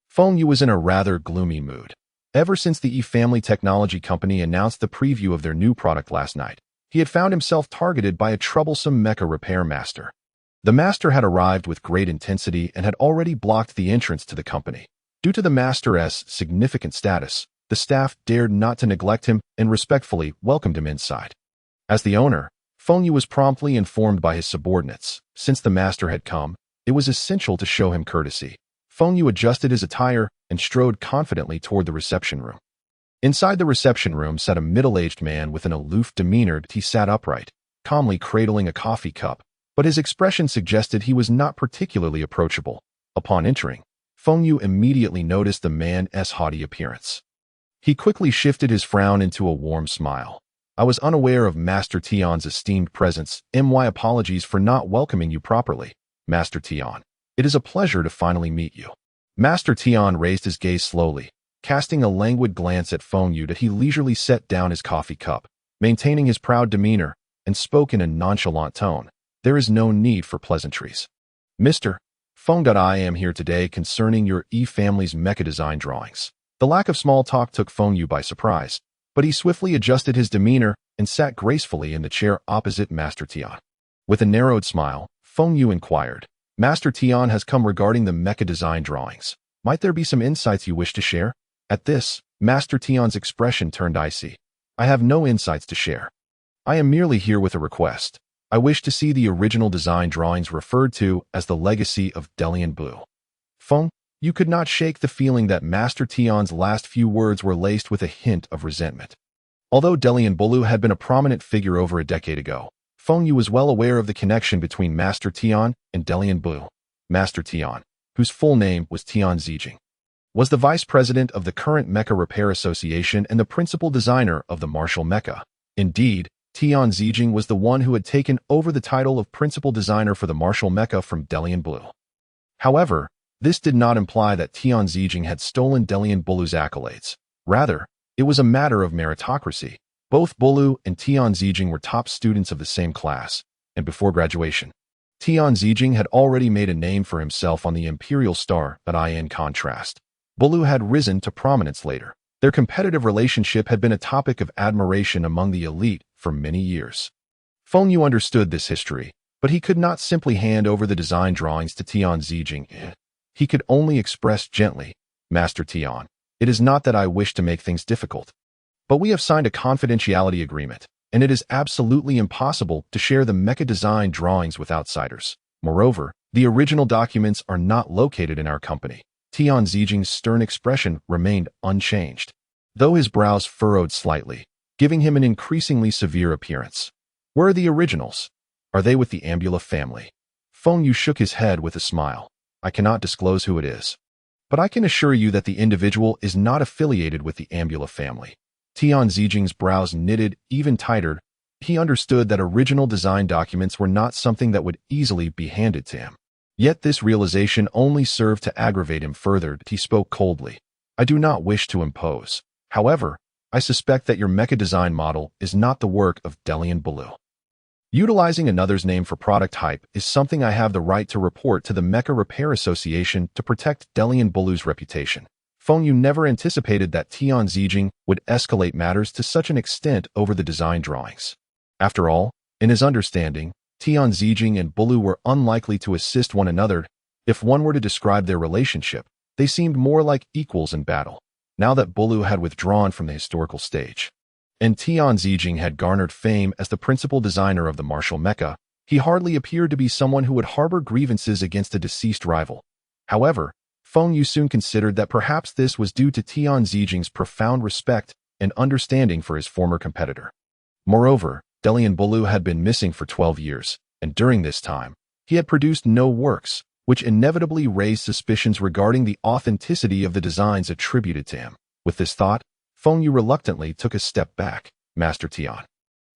Speaker 1: Feng Yu was in a rather gloomy mood. Ever since the E-Family Technology Company announced the preview of their new product last night, he had found himself targeted by a troublesome mecha repair master. The master had arrived with great intensity and had already blocked the entrance to the company. Due to the master's significant status, the staff dared not to neglect him and respectfully welcomed him inside. As the owner, Feng Yu was promptly informed by his subordinates. Since the master had come, it was essential to show him courtesy. Feng Yu adjusted his attire and strode confidently toward the reception room. Inside the reception room sat a middle-aged man with an aloof demeanor. He sat upright, calmly cradling a coffee cup, but his expression suggested he was not particularly approachable. Upon entering, Feng Yu immediately noticed the man's haughty appearance. He quickly shifted his frown into a warm smile. I was unaware of Master Tian's esteemed presence. My apologies for not welcoming you properly, Master Tian. It is a pleasure to finally meet you. Master Tian raised his gaze slowly, casting a languid glance at Feng Yu. That he leisurely set down his coffee cup, maintaining his proud demeanor, and spoke in a nonchalant tone. There is no need for pleasantries. Mr. Feng. I am here today concerning your family's mecha design drawings. The lack of small talk took Feng Yu by surprise, but he swiftly adjusted his demeanor and sat gracefully in the chair opposite Master Tian. With a narrowed smile, Feng Yu inquired, Master Tian has come regarding the mecha design drawings. Might there be some insights you wish to share? At this, Master Tian's expression turned icy. I have no insights to share. I am merely here with a request. I wish to see the original design drawings referred to as the legacy of Delian Blue. Feng Yu could not shake the feeling that Master Tian's last few words were laced with a hint of resentment. Although Delian Blue had been a prominent figure over a decade ago, Feng Yu was well aware of the connection between Master Tian and Delian Blue. Master Tian, whose full name was Tian Zijing, was the vice president of the current Mecha Repair Association and the principal designer of the martial mecha. Indeed, Tian Zijing was the one who had taken over the title of principal designer for the martial mecha from Delian Blue. However, this did not imply that Tian Zijing had stolen Delian Bulu's accolades. Rather, it was a matter of meritocracy. Both Bulu and Tian Zijing were top students of the same class, and before graduation, Tian Zijing had already made a name for himself on the Imperial Star. In contrast, Bulu had risen to prominence later. Their competitive relationship had been a topic of admiration among the elite for many years. Feng Yu understood this history, but he could not simply hand over the design drawings to Tian Zijing. He could only express gently, Master Tian, it is not that I wish to make things difficult, but we have signed a confidentiality agreement, and it is absolutely impossible to share the mecha design drawings with outsiders. Moreover, the original documents are not located in our company. Tian Zijing's stern expression remained unchanged, though his brows furrowed slightly, giving him an increasingly severe appearance. Where are the originals? Are they with the Ambula family? Feng Yu shook his head with a smile. I cannot disclose who it is, but I can assure you that the individual is not affiliated with the Ambula family. Tian Zijing's brows knitted even tighter. He understood that original design documents were not something that would easily be handed to him. Yet this realization only served to aggravate him further. He spoke coldly. I do not wish to impose. However, I suspect that your mecha design model is not the work of Delian Blue. Utilizing another's name for product hype is something I have the right to report to the Mecha Repair Association to protect Delian Bulu's reputation. Feng Yu never anticipated that Tian Zijing would escalate matters to such an extent over the design drawings. After all, in his understanding, Tian Zijing and Bulu were unlikely to assist one another. If one were to describe their relationship, they seemed more like equals in battle, now that Bulu had withdrawn from the historical stage. And Tian Zijing had garnered fame as the principal designer of the martial mecha. He hardly appeared to be someone who would harbor grievances against a deceased rival. However, Feng Yu soon considered that perhaps this was due to Tian Zijing's profound respect and understanding for his former competitor. Moreover, Delian Bulu had been missing for 12 years, and during this time, he had produced no works, which inevitably raised suspicions regarding the authenticity of the designs attributed to him. With this thought, Feng Yu reluctantly took a step back. Master Tian,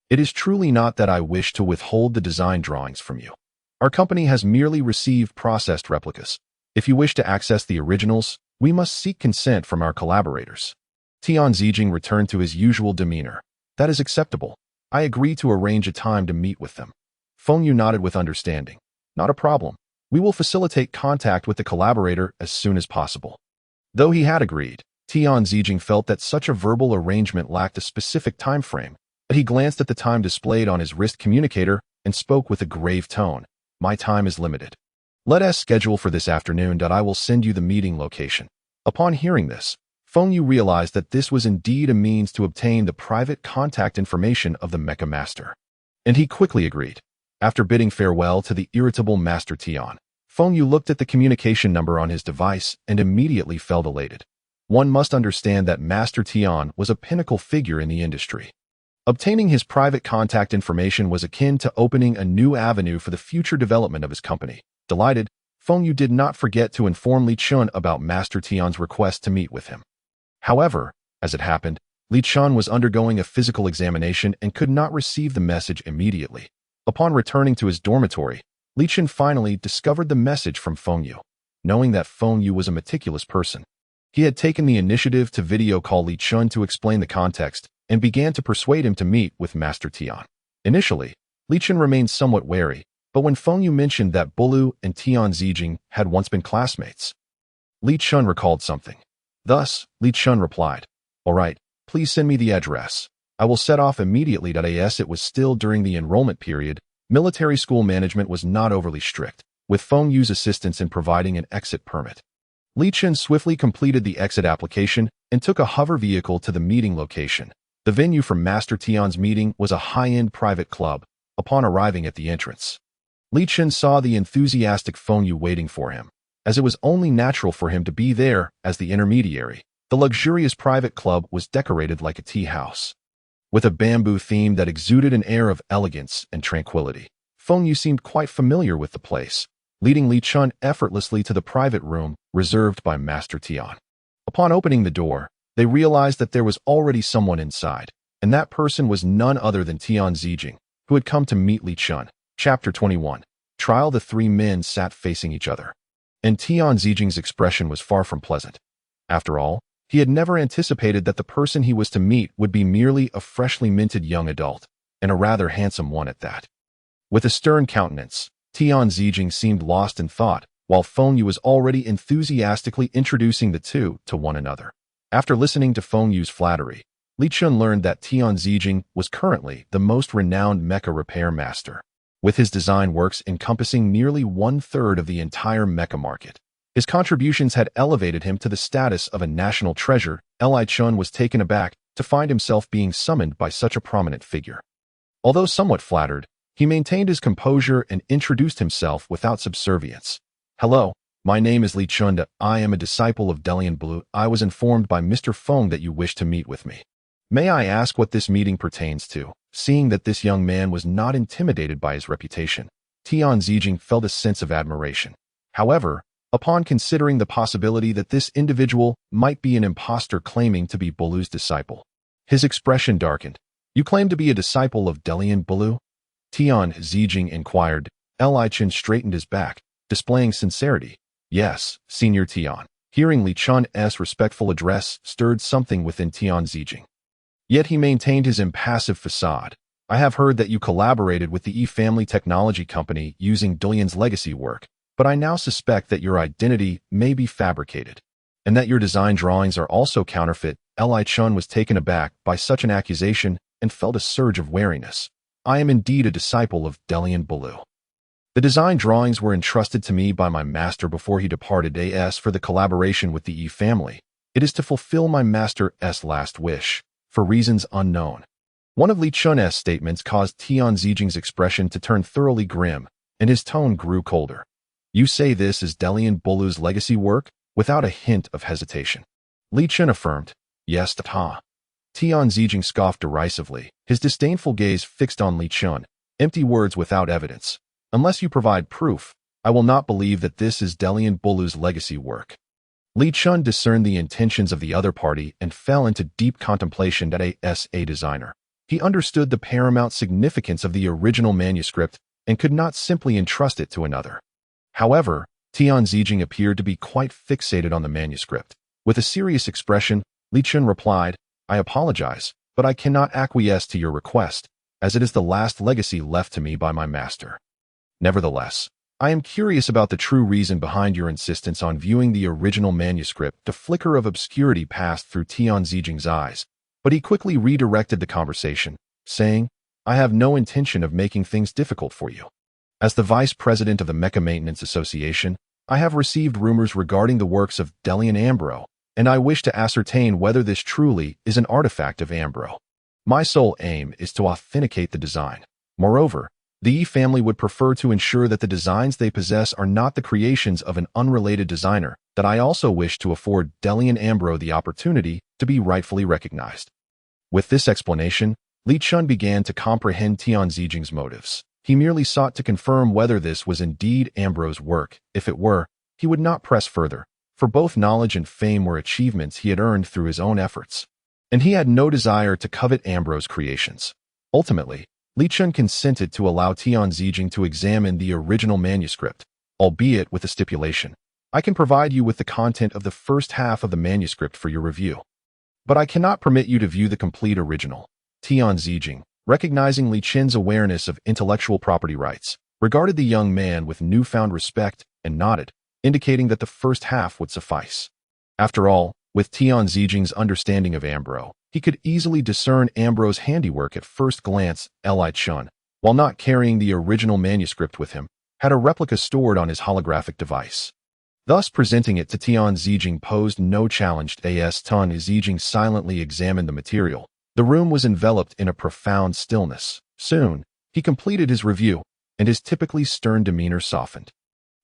Speaker 1: it is truly not that I wish to withhold the design drawings from you. Our company has merely received processed replicas. If you wish to access the originals, we must seek consent from our collaborators. Tian Zijing returned to his usual demeanor. That is acceptable. I agree to arrange a time to meet with them. Feng Yu nodded with understanding. Not a problem. We will facilitate contact with the collaborator as soon as possible. Though he had agreed, Tian Zijing felt that such a verbal arrangement lacked a specific time frame, but he glanced at the time displayed on his wrist communicator and spoke with a grave tone. My time is limited. Let us schedule for this afternoon. I will send you the meeting location. Upon hearing this, Feng Yu realized that this was indeed a means to obtain the private contact information of the Mecha Master. And he quickly agreed. After bidding farewell to the irritable Master Tian, Feng Yu looked at the communication number on his device and immediately felt elated. One must understand that Master Tian was a pinnacle figure in the industry. Obtaining his private contact information was akin to opening a new avenue for the future development of his company. Delighted, Feng Yu did not forget to inform Li Chun about Master Tian's request to meet with him. However, as it happened, Li Chun was undergoing a physical examination and could not receive the message immediately. Upon returning to his dormitory, Li Chun finally discovered the message from Feng Yu. Knowing that Feng Yu was a meticulous person, he had taken the initiative to video call Li Chun to explain the context and began to persuade him to meet with Master Tian. Initially, Li Chun remained somewhat wary, but when Feng Yu mentioned that Bulu and Tian Zijing had once been classmates, Li Chun recalled something. Thus, Li Chun replied, "All right, please send me the address. I will set off immediately." As it was still during the enrollment period, military school management was not overly strict, with Feng Yu's assistance in providing an exit permit. Li Chun swiftly completed the exit application and took a hover vehicle to the meeting location. The venue for Master Tian's meeting was a high-end private club. Upon arriving at the entrance, Li Chun saw the enthusiastic Feng Yu waiting for him, as it was only natural for him to be there as the intermediary. The luxurious private club was decorated like a tea house, with a bamboo theme that exuded an air of elegance and tranquility. Feng Yu seemed quite familiar with the place, leading Li Chun effortlessly to the private room reserved by Master Tian. Upon opening the door, they realized that there was already someone inside, and that person was none other than Tian Zijing, who had come to meet Li Chun. Chapter 21. Trial. The three men sat facing each other, and Tian Zijing's expression was far from pleasant. After all, he had never anticipated that the person he was to meet would be merely a freshly minted young adult, and a rather handsome one at that. With a stern countenance, Tian Zijing seemed lost in thought, while Feng Yu was already enthusiastically introducing the two to one another. After listening to Feng Yu's flattery, Li Chun learned that Tian Zijing was currently the most renowned mecha repair master, with his design works encompassing nearly 1/3 of the entire mecha market. His contributions had elevated him to the status of a national treasure. Li Chun was taken aback to find himself being summoned by such a prominent figure. Although somewhat flattered, he maintained his composure and introduced himself without subservience. "Hello, my name is Li Chun. I am a disciple of Delian Blue. I was informed by Mr. Feng that you wish to meet with me. May I ask what this meeting pertains to?" Seeing that this young man was not intimidated by his reputation, Tian Zijing felt a sense of admiration. However, upon considering the possibility that this individual might be an impostor claiming to be Bulu's disciple, his expression darkened. "You claim to be a disciple of Delian Bulu?" Tian Zijing inquired. Li Chun straightened his back, displaying sincerity. "Yes, Senior Tian." Hearing Li Chun's respectful address stirred something within Tian Zijing. Yet he maintained his impassive facade. "I have heard that you collaborated with the E-Family Technology Company using Delian's legacy work, but I now suspect that your identity may be fabricated, and that your design drawings are also counterfeit." Li Chun was taken aback by such an accusation and felt a surge of wariness. "I am indeed a disciple of Delian Bulu. The design drawings were entrusted to me by my master before he departed. As for the collaboration with the E-Family, it is to fulfill my master's last wish, for reasons unknown." One of Li Chun's statements caused Tian Zijing's expression to turn thoroughly grim, and his tone grew colder. "You say this is Delian Bulu's legacy work?" Without a hint of hesitation, Li Chun affirmed, "Yes, ta." Tian Zijing scoffed derisively, his disdainful gaze fixed on Li Chun. "Empty words without evidence. Unless you provide proof, I will not believe that this is Delian Bulu's legacy work." Li Chun discerned the intentions of the other party and fell into deep contemplation. As a designer, he understood the paramount significance of the original manuscript and could not simply entrust it to another. However, Tian Zijing appeared to be quite fixated on the manuscript. With a serious expression, Li Chun replied, "I apologize, but I cannot acquiesce to your request, as it is the last legacy left to me by my master. Nevertheless, I am curious about the true reason behind your insistence on viewing the original manuscript." The flicker of obscurity passed through Tian Zijing's eyes, but he quickly redirected the conversation, saying, "I have no intention of making things difficult for you. As the vice president of the Mecha Maintenance Association, I have received rumors regarding the works of Delian Ambro, and I wish to ascertain whether this truly is an artifact of Ambro. My sole aim is to authenticate the design. Moreover, the Yi family would prefer to ensure that the designs they possess are not the creations of an unrelated designer, that I also wish to afford Delian Ambro the opportunity to be rightfully recognized. With this explanation, Li Chun began to comprehend Tian Zijing's motives. He merely sought to confirm whether this was indeed Ambro's work. If it were, he would not press further, for both knowledge and fame were achievements he had earned through his own efforts, and he had no desire to covet Ambro's creations. Ultimately, Li Chun consented to allow Tian Zijing to examine the original manuscript, albeit with a stipulation. I can provide you with the content of the first half of the manuscript for your review, but I cannot permit you to view the complete original. Tian Zijing, recognizing Li Chun's awareness of intellectual property rights, regarded the young man with newfound respect and nodded, indicating that the first half would suffice. After all, with Tian Zijing's understanding of Ambro, he could easily discern Ambro's handiwork at first glance. Li Chun, while not carrying the original manuscript with him, had a replica stored on his holographic device. Thus presenting it to Tian Zijing posed no challenge. As Tian Zijing silently examined the material, the room was enveloped in a profound stillness. Soon, he completed his review, and his typically stern demeanor softened,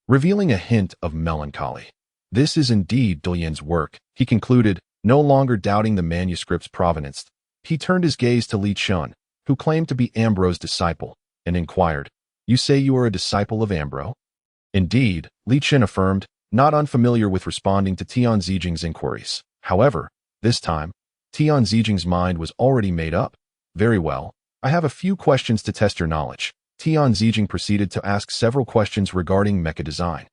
Speaker 1: revealing a hint of melancholy. This is indeed Delian's work, he concluded, no longer doubting the manuscript's provenance. He turned his gaze to Li Chun, who claimed to be Ambro's disciple, and inquired, "You say you are a disciple of Ambro?" "Indeed," Li Chun affirmed, not unfamiliar with responding to Tian Zijing's inquiries. However, this time, Tian Zijing's mind was already made up. "Very well. I have a few questions to test your knowledge." Tian Zijing proceeded to ask several questions regarding mecha design,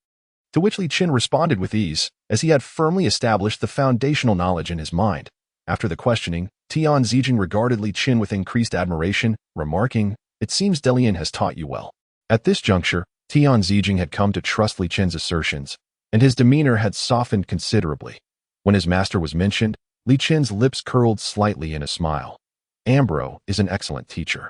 Speaker 1: to which Li Chun responded with ease, as he had firmly established the foundational knowledge in his mind. After the questioning, Tian Zijing regarded Li Chun with increased admiration, remarking, "It seems Delian has taught you well." At this juncture, Tian Zijing had come to trust Li Chun's assertions, and his demeanor had softened considerably. When his master was mentioned, Li Chun's lips curled slightly in a smile. "Ambro is an excellent teacher."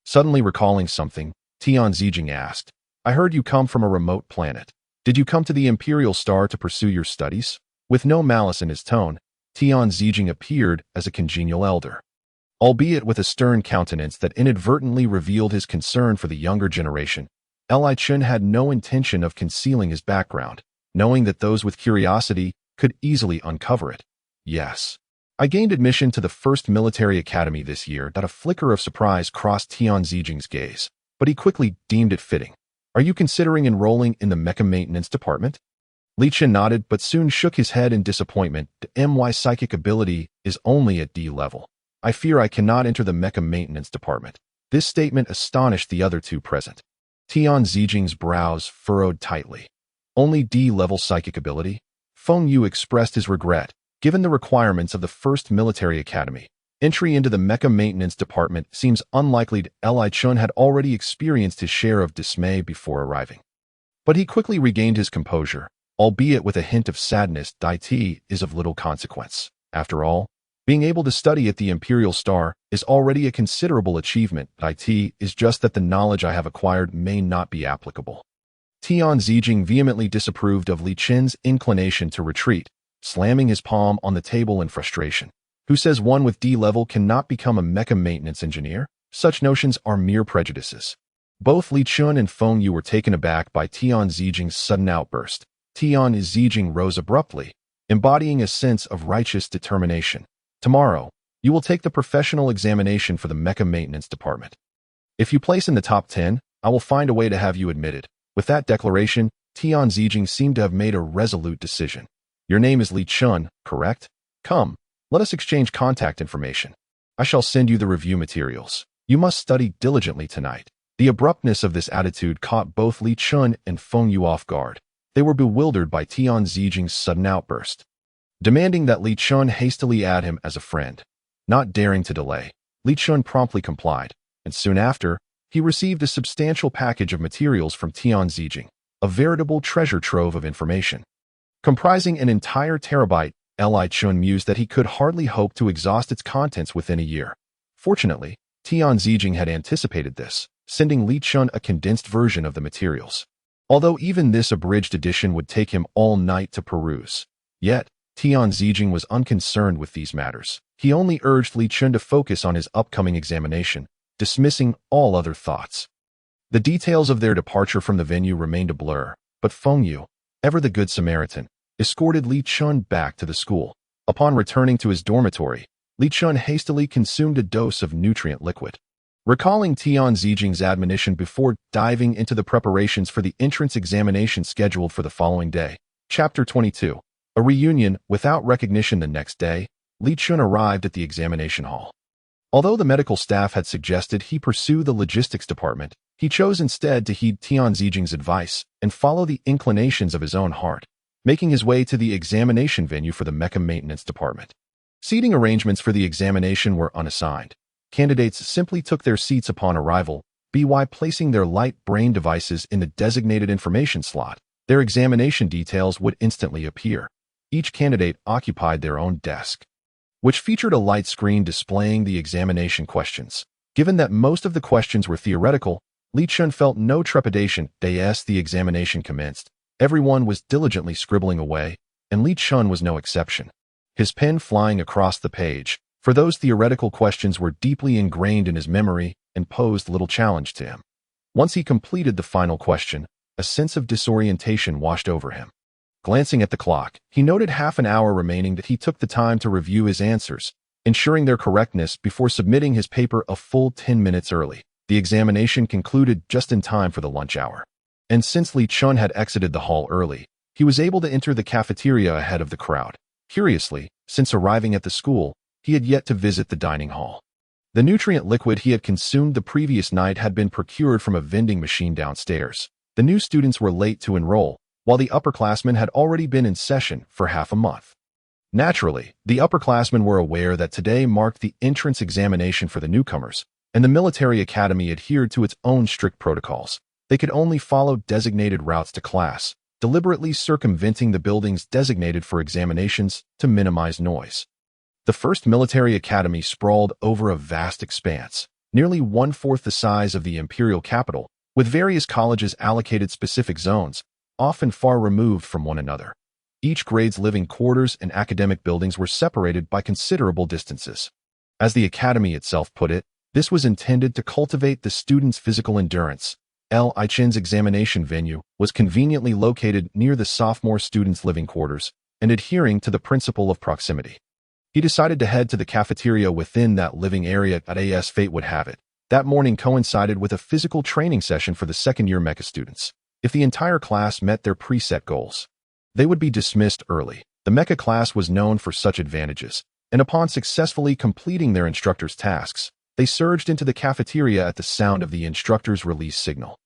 Speaker 1: Suddenly recalling something, Tian Zijing asked, "I heard you come from a remote planet. Did you come to the Imperial Star to pursue your studies?" With no malice in his tone, Tian Zijing appeared as a congenial elder, albeit with a stern countenance that inadvertently revealed his concern for the younger generation. Li Chun had no intention of concealing his background, knowing that those with curiosity could easily uncover it. "Yes. I gained admission to the first military academy this year." A flicker of surprise crossed Tian Zijing's gaze, but he quickly deemed it fitting. "Are you considering enrolling in the mecha maintenance department?" Li Chun nodded but soon shook his head in disappointment. "My psychic ability is only at D level. I fear I cannot enter the mecha maintenance department." This statement astonished the other two present. Tian Zijing's brows furrowed tightly. "Only D-level psychic ability?" Feng Yu expressed his regret. Given the requirements of the first military academy, entry into the mecha maintenance department seems unlikely. Li Chun had already experienced his share of dismay before arriving, but he quickly regained his composure, albeit with a hint of sadness. "It is of little consequence. After all, being able to study at the Imperial Star is already a considerable achievement. It is just that the knowledge I have acquired may not be applicable." Tian Zijing vehemently disapproved of Li Chun's inclination to retreat, slamming his palm on the table in frustration. "Who says one with D level cannot become a mecha maintenance engineer? Such notions are mere prejudices." Both Li Chun and Feng Yu were taken aback by Tian Zijing's sudden outburst. Tian Zijing rose abruptly, embodying a sense of righteous determination. "Tomorrow, you will take the professional examination for the mecha maintenance department. If you place in the top 10, I will find a way to have you admitted." With that declaration, Tian Zijing seemed to have made a resolute decision. "Your name is Li Chun, correct? Come, let us exchange contact information. I shall send you the review materials. You must study diligently tonight." The abruptness of this attitude caught both Li Chun and Feng Yu off guard. They were bewildered by Tian Zijing's sudden outburst, demanding that Li Chun hastily add him as a friend. Not daring to delay, Li Chun promptly complied, and soon after, he received a substantial package of materials from Tian Zijing, a veritable treasure trove of information, comprising an entire terabyte. Li Chun mused that he could hardly hope to exhaust its contents within a year. Fortunately, Tian Zijing had anticipated this, sending Li Chun a condensed version of the materials. Although even this abridged edition would take him all night to peruse. Yet, Tian Zijing was unconcerned with these matters. He only urged Li Chun to focus on his upcoming examination, dismissing all other thoughts. The details of their departure from the venue remained a blur, but Feng Yu, ever the good Samaritan, escorted Li Chun back to the school. Upon returning to his dormitory, Li Chun hastily consumed a dose of nutrient liquid. Recalling Tian Zijing's admonition before diving into the preparations for the entrance examination scheduled for the following day. Chapter 22. A reunion without recognition. The next day, Li Chun arrived at the examination hall. Although the medical staff had suggested he pursue the logistics department, he chose instead to heed Tian Zijing's advice and follow the inclinations of his own heart, making his way to the examination venue for the mecha maintenance department. Seating arrangements for the examination were unassigned. Candidates simply took their seats upon arrival, by placing their light brain devices in the designated information slot. Their examination details would instantly appear. Each candidate occupied their own desk, which featured a light screen displaying the examination questions. Given that most of the questions were theoretical, Li Chun felt no trepidation as the examination commenced. Everyone was diligently scribbling away, and Li Chun was no exception. His pen flying across the page, for those theoretical questions were deeply ingrained in his memory and posed little challenge to him. Once he completed the final question, a sense of disorientation washed over him. Glancing at the clock, he noted half an hour remaining that he took the time to review his answers, ensuring their correctness before submitting his paper a full 10 minutes early. The examination concluded just in time for the lunch hour. And since Li Chun had exited the hall early, he was able to enter the cafeteria ahead of the crowd. Curiously, since arriving at the school, he had yet to visit the dining hall. The nutrient liquid he had consumed the previous night had been procured from a vending machine downstairs. The new students were late to enroll, while the upperclassmen had already been in session for half a month. Naturally, the upperclassmen were aware that today marked the entrance examination for the newcomers, and the military academy adhered to its own strict protocols. They could only follow designated routes to class, deliberately circumventing the buildings designated for examinations to minimize noise. The first military academy sprawled over a vast expanse, nearly one-fourth the size of the imperial capital, with various colleges allocated specific zones, often far removed from one another. Each grade's living quarters and academic buildings were separated by considerable distances. As the academy itself put it, this was intended to cultivate the students' physical endurance. Li Chen's examination venue was conveniently located near the sophomore students' living quarters and adhering to the principle of proximity. He decided to head to the cafeteria within that living area as fate would have it. That morning coincided with a physical training session for the second-year mecha students. If the entire class met their preset goals, they would be dismissed early. The mecha class was known for such advantages, and upon successfully completing their instructor's tasks, they surged into the cafeteria at the sound of the instructor's release signal.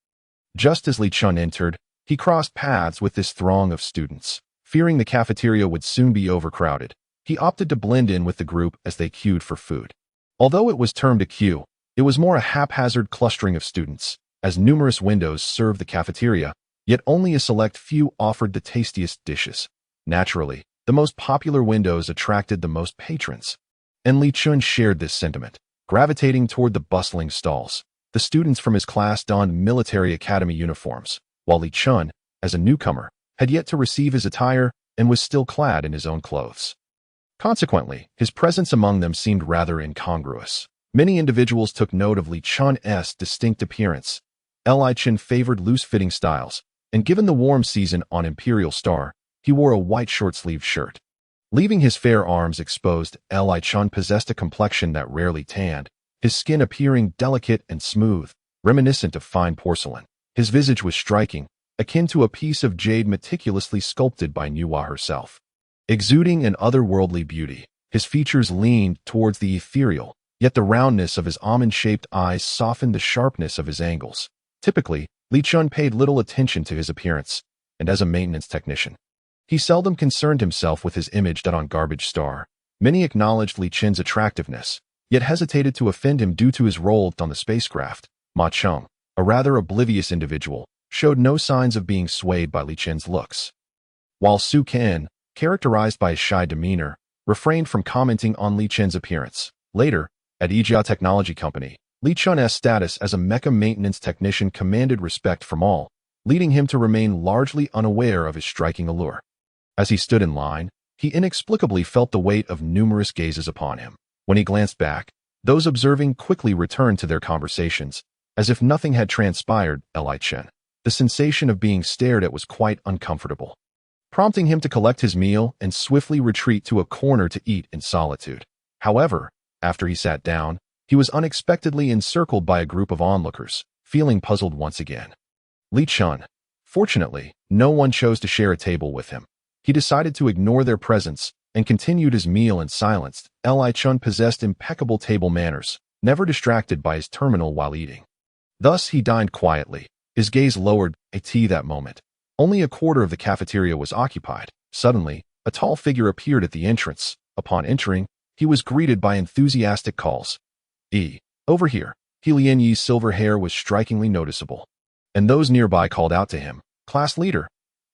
Speaker 1: Just as Li Chun entered, he crossed paths with this throng of students. Fearing the cafeteria would soon be overcrowded, he opted to blend in with the group as they queued for food. Although it was termed a queue, it was more a haphazard clustering of students, as numerous windows served the cafeteria, yet only a select few offered the tastiest dishes. Naturally, the most popular windows attracted the most patrons, and Li Chun shared this sentiment, gravitating toward the bustling stalls. The students from his class donned military academy uniforms, while Li Chun, as a newcomer, had yet to receive his attire and was still clad in his own clothes. Consequently, his presence among them seemed rather incongruous. Many individuals took note of Li Chun's distinct appearance. Li Chun favored loose-fitting styles, and given the warm season on Imperial Star, he wore a white short-sleeved shirt. Leaving his fair arms exposed, Li Chun possessed a complexion that rarely tanned, his skin appearing delicate and smooth, reminiscent of fine porcelain. His visage was striking, akin to a piece of jade meticulously sculpted by Nuwa herself. Exuding an otherworldly beauty, his features leaned towards the ethereal, yet the roundness of his almond-shaped eyes softened the sharpness of his angles. Typically, Li Chun paid little attention to his appearance, and as a maintenance technician, he seldom concerned himself with his image on Garbage Star. Many acknowledged Li Chun's attractiveness, yet hesitated to offend him due to his role on the spacecraft. Ma Cheng, a rather oblivious individual, showed no signs of being swayed by Li Chun's looks. While Su Ken, characterized by his shy demeanor, refrained from commenting on Li Chun's appearance. Later, at Ijia Technology Company, Li Chun's status as a mecha maintenance technician commanded respect from all, leading him to remain largely unaware of his striking allure. As he stood in line, he inexplicably felt the weight of numerous gazes upon him. When he glanced back, Those observing quickly returned to their conversations, as if nothing had transpired. Li Chen. The sensation of being stared at was quite uncomfortable, prompting him to collect his meal and swiftly retreat to a corner to eat in solitude. However, after he sat down, he was unexpectedly encircled by a group of onlookers, feeling puzzled once again. Li Chun. Fortunately, no one chose to share a table with him. He decided to ignore their presence and continued his meal in silence. Li Chun possessed impeccable table manners, never distracted by his terminal while eating. Thus, he dined quietly, his gaze lowered. That moment, only a quarter of the cafeteria was occupied. Suddenly, a tall figure appeared at the entrance. Upon entering, he was greeted by enthusiastic calls. Over here. Li Yi's silver hair was strikingly noticeable, and those nearby called out to him, "Class leader."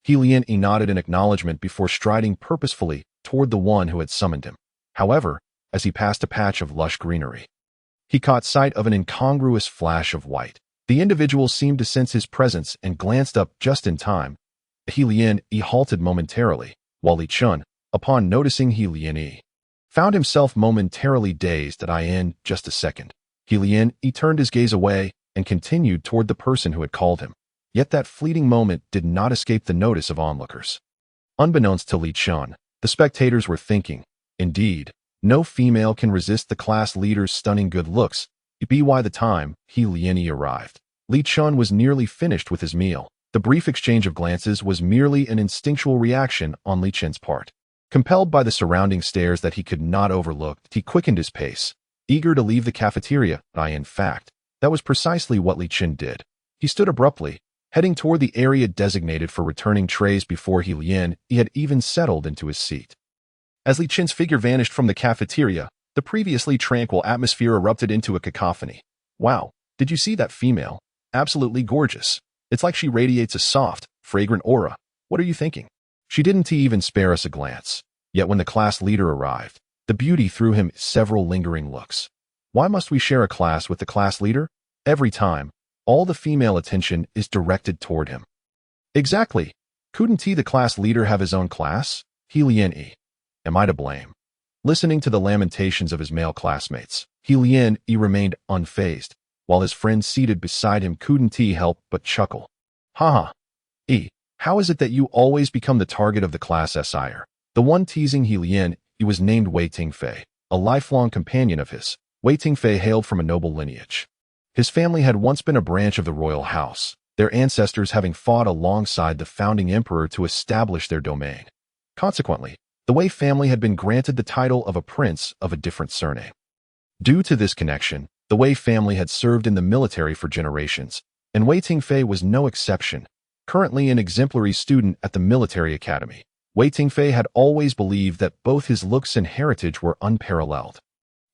Speaker 1: Li Yi nodded in acknowledgement before striding purposefully toward the one who had summoned him. However, as he passed a patch of lush greenery, he caught sight of an incongruous flash of white. The individual seemed to sense his presence and glanced up just in time. Li Yi halted momentarily, while Li Chun, upon noticing Li Yi, found himself momentarily dazed. In just a second, Li Yi turned his gaze away and continued toward the person who had called him. Yet that fleeting moment did not escape the notice of onlookers. Unbeknownst to Li Chun, the spectators were thinking, indeed, no female can resist the class leader's stunning good looks. By the time Li Yi arrived, Li Chun was nearly finished with his meal. The brief exchange of glances was merely an instinctual reaction on Li Chun's part. Compelled by the surrounding stares that he could not overlook, he quickened his pace, eager to leave the cafeteria. In fact, that was precisely what Li Chun did. He stood abruptly, heading toward the area designated for returning trays before Li Yi had even settled into his seat. As Li Chun's figure vanished from the cafeteria, the previously tranquil atmosphere erupted into a cacophony. "Wow, did you see that female? Absolutely gorgeous. It's like she radiates a soft, fragrant aura. What are you thinking?" She didn't even spare us a glance. Yet when the class leader arrived, the beauty threw him several lingering looks. Why must we share a class with the class leader? Every time, all the female attention is directed toward him. Exactly. Couldn't the class leader have his own class? Li Yi. Am I to blame? Listening to the lamentations of his male classmates, Li Yi remained unfazed, while his friend seated beside him couldn't help but chuckle. Haha. How is it that you always become the target of the class SIR? The one teasing Li Yi was named Wei Tingfei, a lifelong companion of his. Wei Tingfei hailed from a noble lineage. His family had once been a branch of the royal house, their ancestors having fought alongside the founding emperor to establish their domain. Consequently, the Wei family had been granted the title of a prince of a different surname. Due to this connection, the Wei family had served in the military for generations, and Wei Tingfei was no exception. Currently an exemplary student at the military academy, Wei Tingfei had always believed that both his looks and heritage were unparalleled.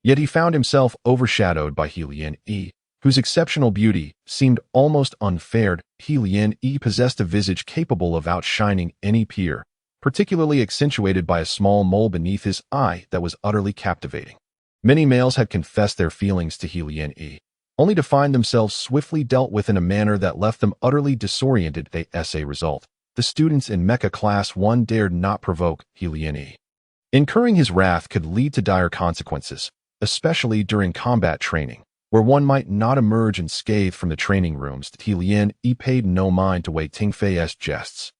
Speaker 1: Yet he found himself overshadowed by Li Yi, whose exceptional beauty seemed almost unfair. Li Yi possessed a visage capable of outshining any peer, particularly accentuated by a small mole beneath his eye that was utterly captivating. Many males had confessed their feelings to Li Yi, only to find themselves swiftly dealt with in a manner that left them utterly disoriented. As a result, the students in Mecha Class 1 dared not provoke Li Yi. Incurring his wrath could lead to dire consequences, especially during combat training, where one might not emerge unscathed from the training rooms. Li Yi paid no mind to Wei Tingfei's jests.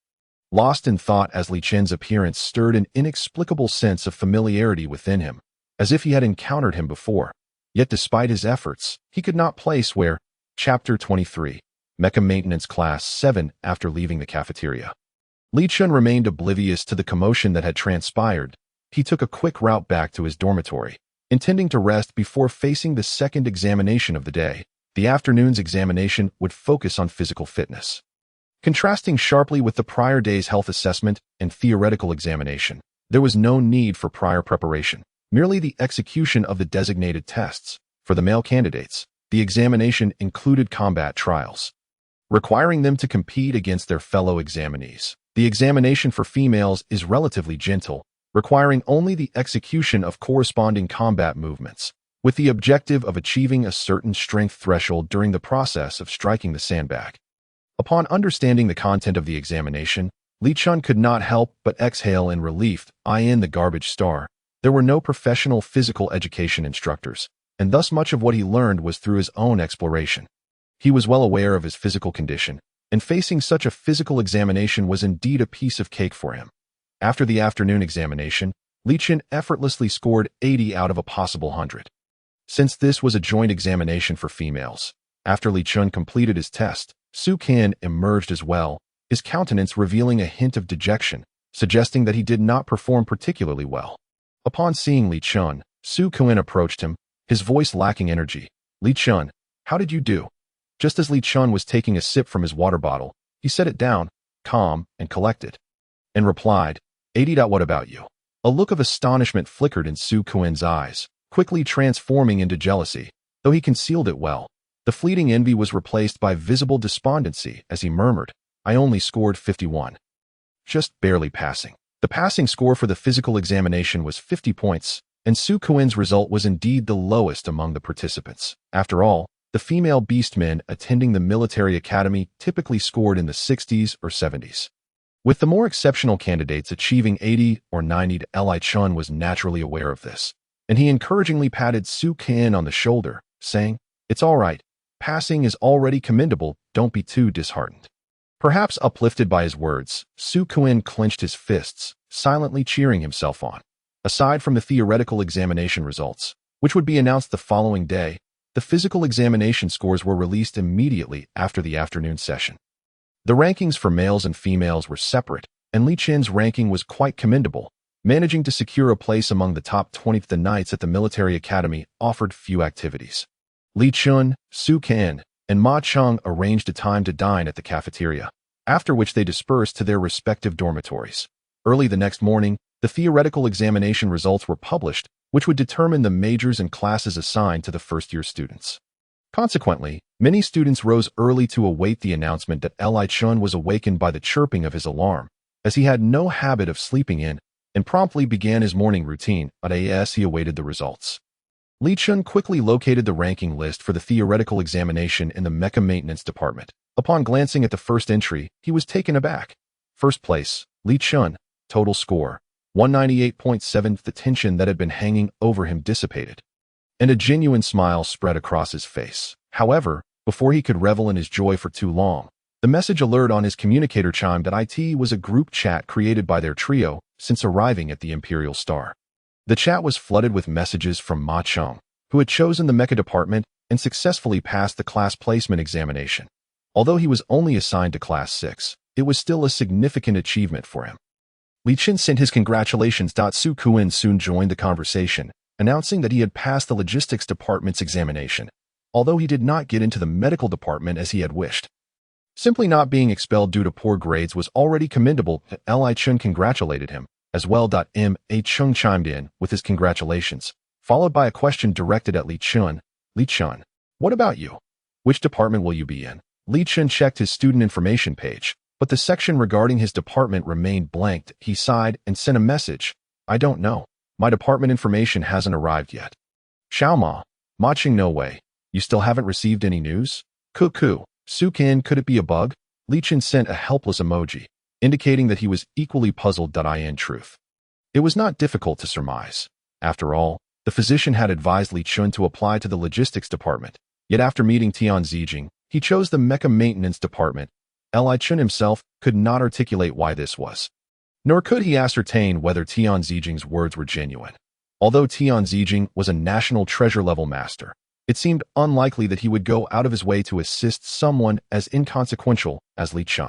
Speaker 1: Lost in thought as Li Chun's appearance stirred an inexplicable sense of familiarity within him, as if he had encountered him before. Yet despite his efforts, he could not place where. Chapter 23. Mecha Maintenance Class 7. After leaving the cafeteria, Li Chun remained oblivious to the commotion that had transpired. He took a quick route back to his dormitory, intending to rest before facing the second examination of the day. The afternoon's examination would focus on physical fitness. Contrasting sharply with the prior day's health assessment and theoretical examination, there was no need for prior preparation, merely the execution of the designated tests. For the male candidates, the examination included combat trials, requiring them to compete against their fellow examinees. The examination for females is relatively gentle, requiring only the execution of corresponding combat movements, with the objective of achieving a certain strength threshold during the process of striking the sandbag. Upon understanding the content of the examination, Li Chun could not help but exhale in relief. In the garbage star, there were no professional physical education instructors. and thus much of what he learned was through his own exploration. He was well aware of his physical condition, and facing such a physical examination was indeed a piece of cake for him. After the afternoon examination, Li Shu effortlessly scored 80 out of a possible 100. Since this was a joint examination for females, after Li Shu completed his test, Su Qian emerged as well, his countenance revealing a hint of dejection, suggesting that he did not perform particularly well. Upon seeing Li Shu, Su Qian approached him, his voice lacking energy. "Li Shu, how did you do?" Just as Li Shu was taking a sip from his water bottle, he set it down, calm and collected, and replied, "80. What about you?" A look of astonishment flickered in Su Qian's eyes, quickly transforming into jealousy. Though he concealed it well, the fleeting envy was replaced by visible despondency as he murmured, "I only scored 51. Just barely passing." The passing score for the physical examination was 50 points, and Su Qian's result was indeed the lowest among the participants. After all, the female beastmen attending the military academy typically scored in the 60s or 70s. With the more exceptional candidates achieving 80 or 90, Li Shu was naturally aware of this, and he encouragingly patted Su Qian on the shoulder, saying, "It's all right. Passing is already commendable, don't be too disheartened." Perhaps uplifted by his words, Su Qian clenched his fists, silently cheering himself on. Aside from the theoretical examination results, which would be announced the following day, the physical examination scores were released immediately after the afternoon session. The rankings for males and females were separate, and Li Shu's ranking was quite commendable, managing to secure a place among the top 20. The nights at the military academy offered few activities. Li Shu, Su Qian, and Ma Cheng arranged a time to dine at the cafeteria, after which they dispersed to their respective dormitories. Early the next morning, the theoretical examination results were published, which would determine the majors and classes assigned to the first-year students. Consequently, many students rose early to await the announcement that Li Shu was awakened by the chirping of his alarm, as he had no habit of sleeping in, and promptly began his morning routine as he awaited the results. Li Shu quickly located the ranking list for the theoretical examination in the mecha maintenance department. Upon glancing at the first entry, he was taken aback. First place, Li Shu, total score, 198.7. The tension that had been hanging over him dissipated, and a genuine smile spread across his face. However, before he could revel in his joy for too long, the message alert on his communicator chimed that it was a group chat created by their trio since arriving at the Imperial Star. The chat was flooded with messages from Ma Cheng, who had chosen the mecha department and successfully passed the class placement examination. Although he was only assigned to Class 6, it was still a significant achievement for him. Li Shu sent his congratulations. Su Qian soon joined the conversation, announcing that he had passed the logistics department's examination, although he did not get into the medical department as he had wished. Simply not being expelled due to poor grades was already commendable. Li Shu congratulated him, as well. Ma Cheng chimed in with his congratulations, followed by a question directed at Li Shu. "Li Shu, what about you? Which department will you be in?" Li Shu checked his student information page, but the section regarding his department remained blank. He sighed and sent a message, "I don't know. My department information hasn't arrived yet." "Xiao Ma Cheng, no way. You still haven't received any news?" "Cuckoo. Su Qian, could it be a bug?" Li Shu sent a helpless emoji, indicating that he was equally puzzled. In truth, it was not difficult to surmise. After all, the physician had advised Li Shu to apply to the logistics department, yet after meeting Tian Zijing, he chose the mecha maintenance department. Li Shu himself could not articulate why this was, nor could he ascertain whether Tian Zijing's words were genuine. Although Tian Zijing was a national treasure-level master, it seemed unlikely that he would go out of his way to assist someone as inconsequential as Li Shu.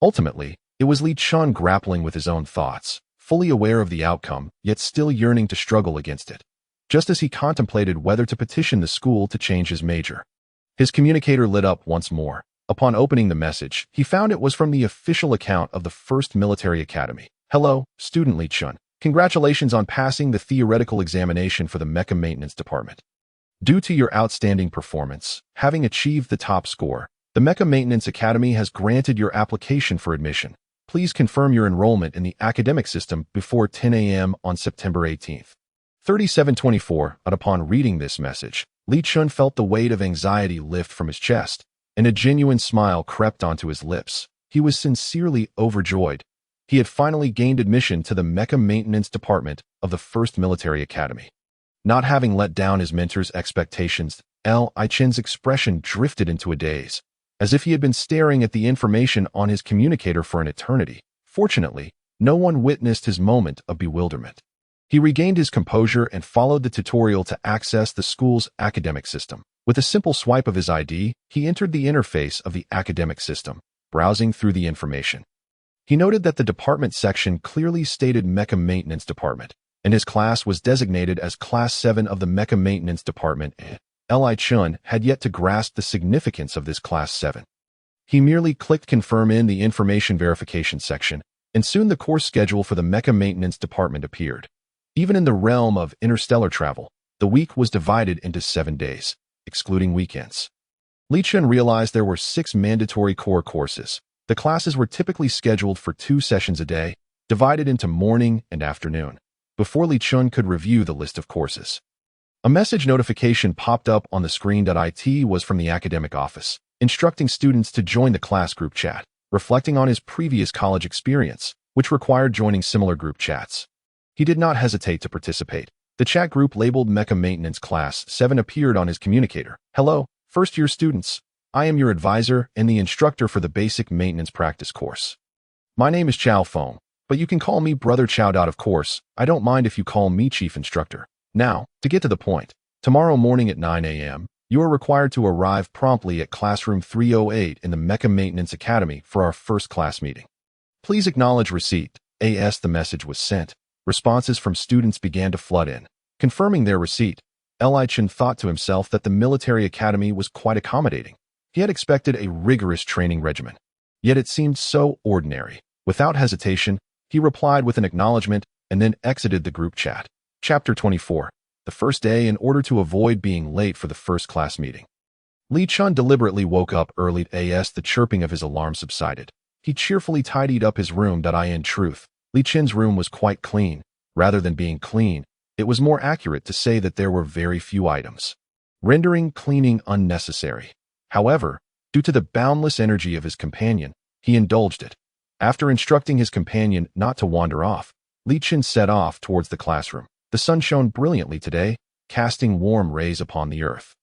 Speaker 1: Ultimately, it was Li Shu grappling with his own thoughts, fully aware of the outcome, yet still yearning to struggle against it. Just as he contemplated whether to petition the school to change his major, his communicator lit up once more. Upon opening the message, he found it was from the official account of the 1st Military Academy. "Hello, student Li Shu. Congratulations on passing the theoretical examination for the mecha maintenance department. Due to your outstanding performance, having achieved the top score, the Mecha Maintenance Academy has granted your application for admission. Please confirm your enrollment in the academic system before 10 a.m. on September 18th. 3724. Upon reading this message, Li Shu felt the weight of anxiety lift from his chest, and a genuine smile crept onto his lips. He was sincerely overjoyed. He had finally gained admission to the Mecha Maintenance Department of the 1st Military Academy. Not having let down his mentor's expectations, Li Shu's expression drifted into a daze, as if he had been staring at the information on his communicator for an eternity. Fortunately, no one witnessed his moment of bewilderment. He regained his composure and followed the tutorial to access the school's academic system. With a simple swipe of his ID, he entered the interface of the academic system, browsing through the information. He noted that the department section clearly stated Mecha Maintenance Department, and his class was designated as Class 7 of the Mecha Maintenance Department. Li Shu had yet to grasp the significance of this Class 7. He merely clicked Confirm in the Information Verification section, and soon the course schedule for the Mecha Maintenance Department appeared. Even in the realm of interstellar travel, the week was divided into 7 days, excluding weekends. Li Shu realized there were 6 mandatory core courses. The classes were typically scheduled for 2 sessions a day, divided into morning and afternoon, before Li Shu could review the list of courses. A message notification popped up on the screen. It was from the academic office, instructing students to join the class group chat, reflecting on his previous college experience, which required joining similar group chats. He did not hesitate to participate. The chat group labeled Mecha Maintenance Class 7 appeared on his communicator. Hello, first-year students. I am your advisor and the instructor for the Basic Maintenance Practice course. My name is Chow Fong, but you can call me Brother Chow. Of course, I don't mind if you call me Chief Instructor. Now, to get to the point, tomorrow morning at 9 a.m., you are required to arrive promptly at Classroom 308 in the Mecha Maintenance Academy for our first class meeting. Please acknowledge receipt. As the message was sent, responses from students began to flood in, confirming their receipt. Li Shu thought to himself that the military academy was quite accommodating. He had expected a rigorous training regimen, yet it seemed so ordinary. Without hesitation, he replied with an acknowledgement and then exited the group chat. Chapter 24. The first day in order to avoid being late for the first class meeting. Li Shu deliberately woke up early as the chirping of his alarm subsided. He cheerfully tidied up his room. In truth, Li Shu's room was quite clean. Rather than being clean, it was more accurate to say that there were very few items, rendering cleaning unnecessary. However, due to the boundless energy of his companion, he indulged it. After instructing his companion not to wander off, Li Shu set off towards the classroom. The sun shone brilliantly today, casting warm rays upon the earth,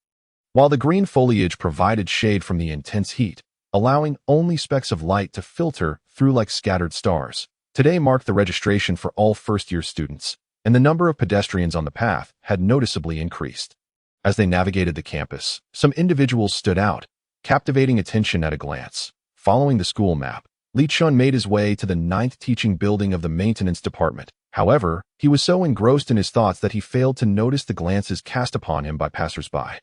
Speaker 1: while the green foliage provided shade from the intense heat, allowing only specks of light to filter through like scattered stars. Today marked the registration for all first-year students, and the number of pedestrians on the path had noticeably increased. As they navigated the campus, some individuals stood out, captivating attention at a glance. Following the school map, Li Shu made his way to the 9th teaching building of the maintenance department. However, he was so engrossed in his thoughts that he failed to notice the glances cast upon him by passers-by.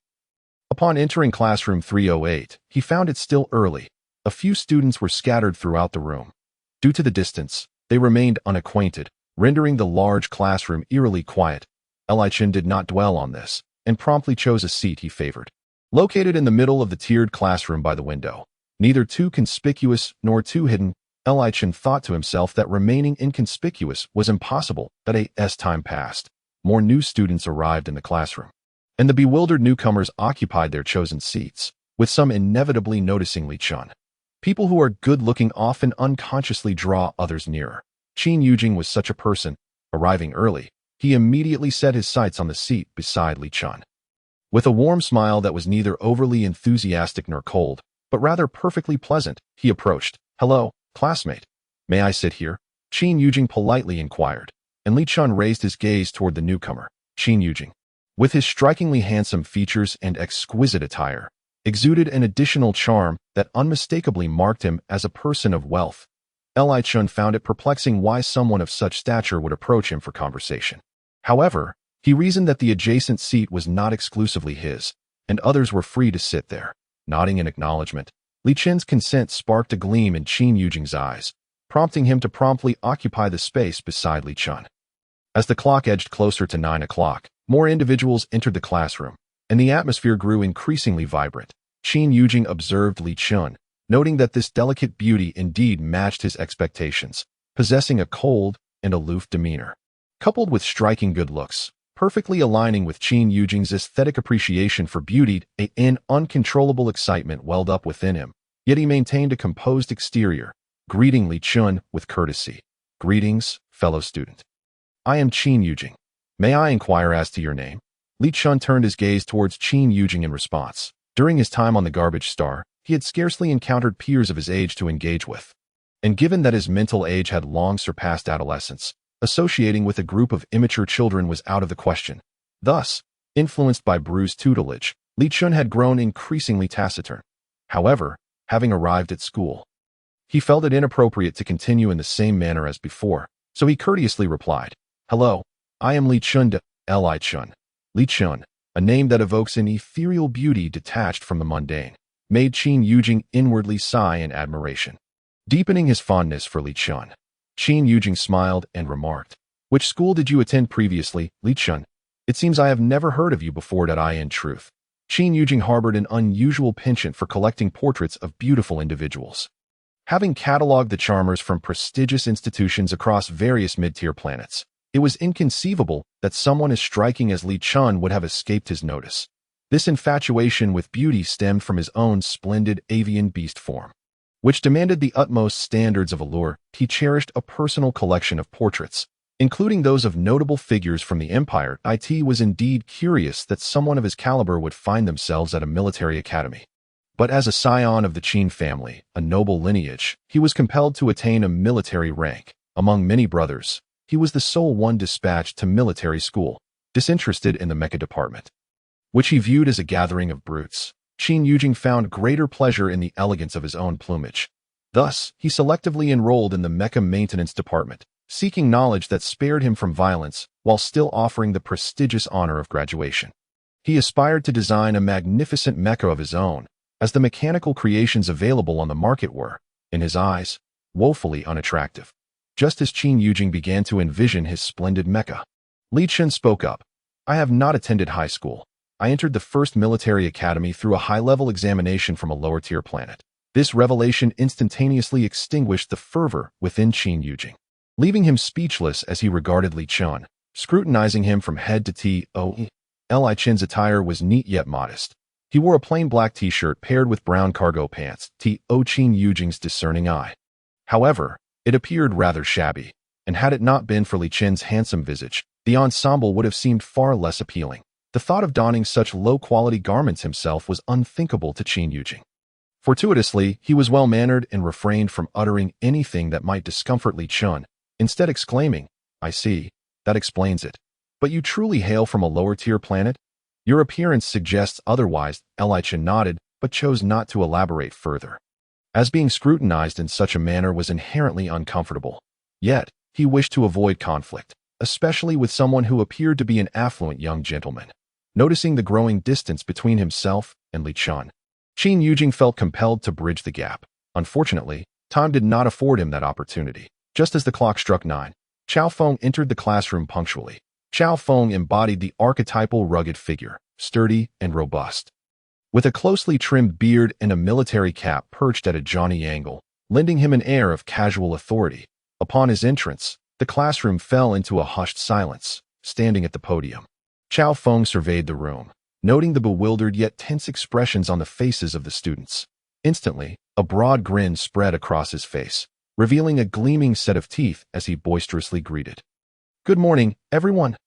Speaker 1: Upon entering classroom 308, he found it still early. A few students were scattered throughout the room. Due to the distance, they remained unacquainted, rendering the large classroom eerily quiet. Li Shu did not dwell on this, and promptly chose a seat he favored. Located in the middle of the tiered classroom by the window, neither too conspicuous nor too hidden, Li Shu thought to himself that remaining inconspicuous was impossible. As time passed, more new students arrived in the classroom, and the bewildered newcomers occupied their chosen seats, with some inevitably noticing Li Shu. People who are good-looking often unconsciously draw others nearer. Qin Yujing was such a person. Arriving early, he immediately set his sights on the seat beside Li Shu. With a warm smile that was neither overly enthusiastic nor cold, but rather perfectly pleasant, he approached. Hello, classmate. May I sit here? Qin Yujing politely inquired, and Li Shu raised his gaze toward the newcomer. Qin Yujing, with his strikingly handsome features and exquisite attire, exuded an additional charm that unmistakably marked him as a person of wealth. Li Shu found it perplexing why someone of such stature would approach him for conversation. However, he reasoned that the adjacent seat was not exclusively his, and others were free to sit there. Nodding in acknowledgement, Li Shu's consent sparked a gleam in Qin Yujing's eyes, prompting him to promptly occupy the space beside Li Shu. As the clock edged closer to 9 o'clock, more individuals entered the classroom, and the atmosphere grew increasingly vibrant. Qin Yujing observed Li Shu, noting that this delicate beauty indeed matched his expectations, possessing a cold and aloof demeanor, coupled with striking good looks, perfectly aligning with Qin Yujing's aesthetic appreciation for beauty. An uncontrollable excitement welled up within him, yet he maintained a composed exterior, greeting Li Shu with courtesy. Greetings, fellow student. I am Qin Yujing. May I inquire as to your name? Li Chun turned his gaze towards Qin Yujing in response. During his time on the garbage star, he had scarcely encountered peers of his age to engage with. And given that his mental age had long surpassed adolescence, associating with a group of immature children was out of the question. Thus, influenced by Bru's tutelage, Li Chun had grown increasingly taciturn. However, having arrived at school, he felt it inappropriate to continue in the same manner as before, so he courteously replied, "Hello, I am Li Chun de Li Chun." Li Chun, a name that evokes an ethereal beauty detached from the mundane, made Qin Yujing inwardly sigh in admiration. Deepening his fondness for Li Chun, Qin Yujing smiled and remarked, "Which school did you attend previously, Li Chun? It seems I have never heard of you before that I in truth." Qin Yujing harbored an unusual penchant for collecting portraits of beautiful individuals. Having cataloged the charmers from prestigious institutions across various mid-tier planets, it was inconceivable that someone as striking as Li Chun would have escaped his notice. This infatuation with beauty stemmed from his own splendid avian beast form, which demanded the utmost standards of allure. He cherished a personal collection of portraits, including those of notable figures from the Empire. It was indeed curious that someone of his caliber would find themselves at a military academy. But as a scion of the Qin family, a noble lineage, he was compelled to attain a military rank. Among many brothers, he was the sole one dispatched to military school, disinterested in the mecha department, which he viewed as a gathering of brutes. Qin Yujing found greater pleasure in the elegance of his own plumage. Thus, he selectively enrolled in the mecha maintenance department, seeking knowledge that spared him from violence while still offering the prestigious honor of graduation. He aspired to design a magnificent mecha of his own, as the mechanical creations available on the market were, in his eyes, woefully unattractive. Just as Qin Yujing began to envision his splendid mecha, Li Chun spoke up. "I have not attended high school. I entered the first military academy through a high-level examination from a lower-tier planet." This revelation instantaneously extinguished the fervor within Qin Yujing, leaving him speechless as he regarded Li Chun, scrutinizing him from head to toe. Li Chun's attire was neat yet modest. He wore a plain black t-shirt paired with brown cargo pants. Qin Yujing's discerning eye, however, it appeared rather shabby, and had it not been for Li Chun's handsome visage, the ensemble would have seemed far less appealing. The thought of donning such low-quality garments himself was unthinkable to Qin Yujing. Fortuitously, he was well-mannered and refrained from uttering anything that might discomfort Li Chun, instead exclaiming, "I see, that explains it. But you truly hail from a lower-tier planet? Your appearance suggests otherwise." Li Chun nodded, but chose not to elaborate further, as being scrutinized in such a manner was inherently uncomfortable. Yet, he wished to avoid conflict, especially with someone who appeared to be an affluent young gentleman. Noticing the growing distance between himself and Li Chun, Qin Yujing felt compelled to bridge the gap. Unfortunately, time did not afford him that opportunity. Just as the clock struck 9, Chao Feng entered the classroom punctually. Chao Feng embodied the archetypal rugged figure, sturdy and robust, with a closely trimmed beard and a military cap perched at a jaunty angle, lending him an air of casual authority. Upon his entrance, the classroom fell into a hushed silence. Standing at the podium, Chao Feng surveyed the room, noting the bewildered yet tense expressions on the faces of the students. Instantly, a broad grin spread across his face, revealing a gleaming set of teeth as he boisterously greeted, "Good morning, everyone."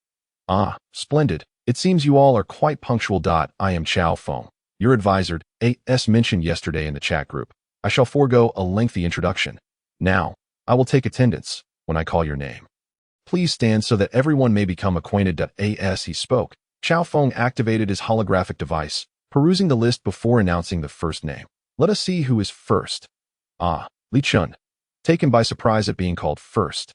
Speaker 1: "Ah, splendid. It seems you all are quite punctual. I am Chao Feng, your advisor, as mentioned yesterday in the chat group. I shall forego a lengthy introduction. Now, I will take attendance when I call your name. Please stand so that everyone may become acquainted." As he spoke, Chao Feng activated his holographic device, perusing the list before announcing the first name. "Let us see who is first." "Ah, Li Chun." Taken by surprise at being called first,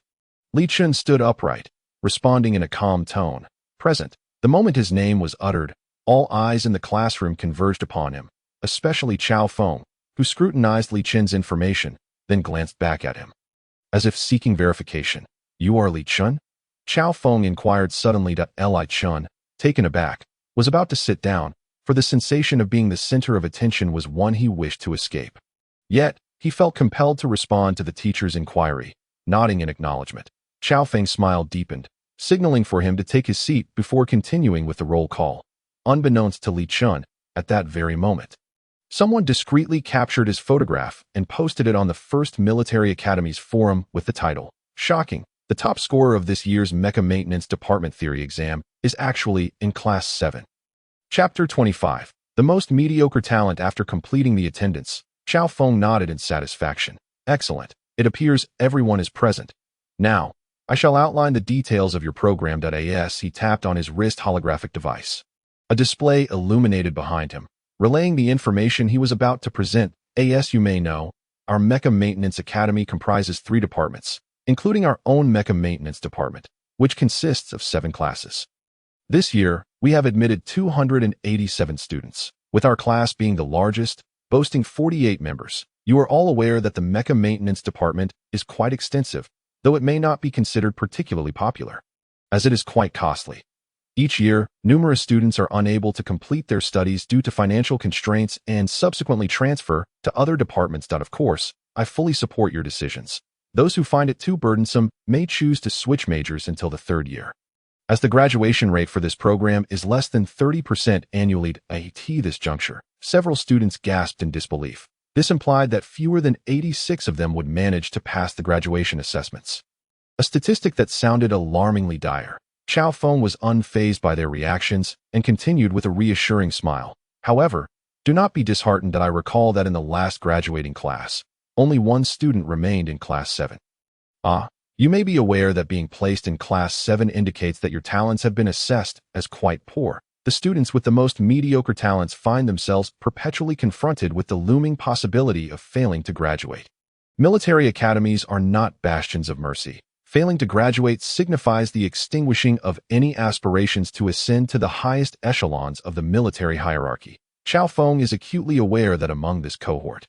Speaker 1: Li Chun stood upright, responding in a calm tone, "Present." The moment his name was uttered, all eyes in the classroom converged upon him, especially Chao Feng, who scrutinized Li Chun's information, then glanced back at him, as if seeking verification. "You are Li Chun?" Chao Feng inquired suddenly. Li Chun, taken aback, was about to sit down, for the sensation of being the center of attention was one he wished to escape. Yet, he felt compelled to respond to the teacher's inquiry, nodding in acknowledgement. Chao Feng's smile deepened, signaling for him to take his seat before continuing with the roll call. Unbeknownst to Li Chun, at that very moment, someone discreetly captured his photograph and posted it on the First Military Academy's forum with the title, "Shocking, The top scorer of this year's Mecha Maintenance Department Theory exam is actually in Class 7. Chapter 25. The most mediocre talent. After completing the attendance, Xiao Feng nodded in satisfaction. Excellent. It appears everyone is present. Now, I shall outline the details of your program. As he tapped on his wrist holographic device. A display illuminated behind him, relaying the information he was about to present. As you may know, our Mecha Maintenance Academy comprises 3 departments, including our own Mecha Maintenance Department, which consists of 7 classes. This year, we have admitted 287 students, with our class being the largest, boasting 48 members. You are all aware that the Mecha Maintenance Department is quite extensive, though it may not be considered particularly popular, as it is quite costly. Each year, numerous students are unable to complete their studies due to financial constraints and subsequently transfer to other departments. Of course, I fully support your decisions. Those who find it too burdensome may choose to switch majors until the 3rd year. As the graduation rate for this program is less than 30% annually at this juncture, several students gasped in disbelief. This implied that fewer than 86 of them would manage to pass the graduation assessments. A statistic that sounded alarmingly dire. Xiao Feng was unfazed by their reactions and continued with a reassuring smile. However, do not be disheartened. I recall that in the last graduating class, only 1 student remained in Class 7. You may be aware that being placed in Class 7 indicates that your talents have been assessed as quite poor. The students with the most mediocre talents find themselves perpetually confronted with the looming possibility of failing to graduate. Military academies are not bastions of mercy. Failing to graduate signifies the extinguishing of any aspirations to ascend to the highest echelons of the military hierarchy. Xiao Feng is acutely aware that among this cohort,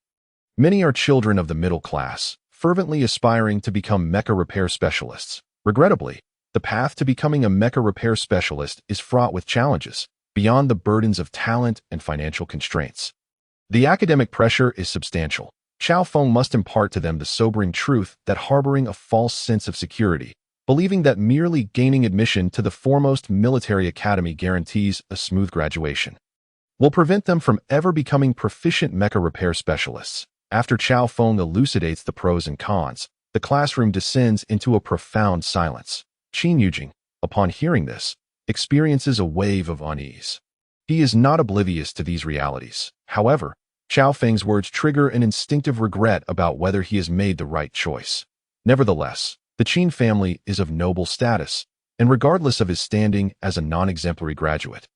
Speaker 1: many are children of the middle class, fervently aspiring to become mecha repair specialists. Regrettably, the path to becoming a mecha repair specialist is fraught with challenges, beyond the burdens of talent and financial constraints. The academic pressure is substantial. Xiao Feng must impart to them the sobering truth that harboring a false sense of security, believing that merely gaining admission to the foremost military academy guarantees a smooth graduation, will prevent them from ever becoming proficient mecha repair specialists. After Xiao Feng elucidates the pros and cons, the classroom descends into a profound silence. Qin Yujing, upon hearing this, experiences a wave of unease. He is not oblivious to these realities. However, Xiao Feng's words trigger an instinctive regret about whether he has made the right choice. Nevertheless, the Qin family is of noble status, and regardless of his standing as a non-exemplary graduate,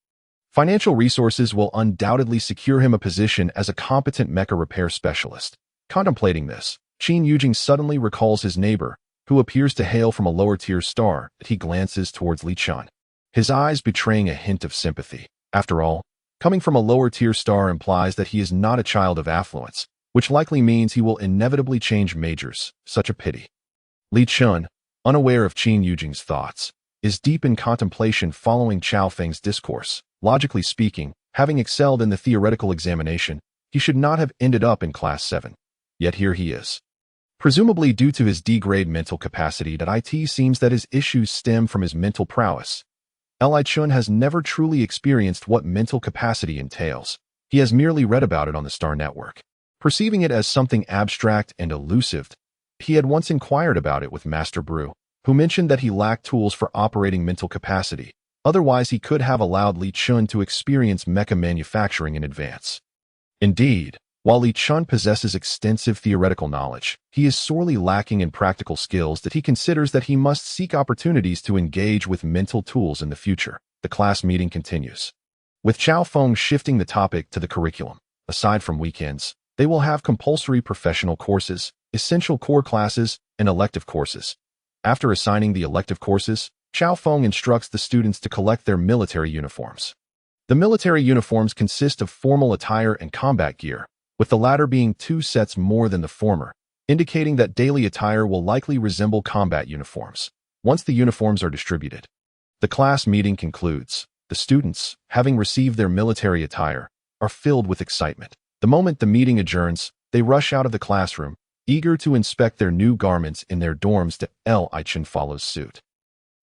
Speaker 1: financial resources will undoubtedly secure him a position as a competent mecha repair specialist. Contemplating this, Qin Yujing suddenly recalls his neighbor, who appears to hail from a lower-tier star. He glances towards Li Shu, his eyes betraying a hint of sympathy. After all, coming from a lower-tier star implies that he is not a child of affluence, which likely means he will inevitably change majors. Such a pity. Li Shu, unaware of Qin Yujing's thoughts, is deep in contemplation following Xiao Feng's discourse. Logically speaking, having excelled in the theoretical examination, he should not have ended up in Class 7. Yet here he is. Presumably due to his D-grade mental capacity, it seems that his issues stem from his mental prowess. Li Chun has never truly experienced what mental capacity entails. He has merely read about it on the Star Network. Perceiving it as something abstract and elusive, he had once inquired about it with Master Brew, who mentioned that he lacked tools for operating mental capacity. Otherwise, he could have allowed Li Chun to experience mecha manufacturing in advance. Indeed, while Li Chun possesses extensive theoretical knowledge, he is sorely lacking in practical skills that he considers that he must seek opportunities to engage with mental tools in the future. The class meeting continues, with Xiao Feng shifting the topic to the curriculum. Aside from weekends, they will have compulsory professional courses, essential core classes, and elective courses. After assigning the elective courses, Xiao Feng instructs the students to collect their military uniforms. The military uniforms consist of formal attire and combat gear, with the latter being 2 sets more than the former, indicating that daily attire will likely resemble combat uniforms. Once the uniforms are distributed, the class meeting concludes. The students, having received their military attire, are filled with excitement. The moment the meeting adjourns, they rush out of the classroom, eager to inspect their new garments in their dorms. Li Chun follows suit.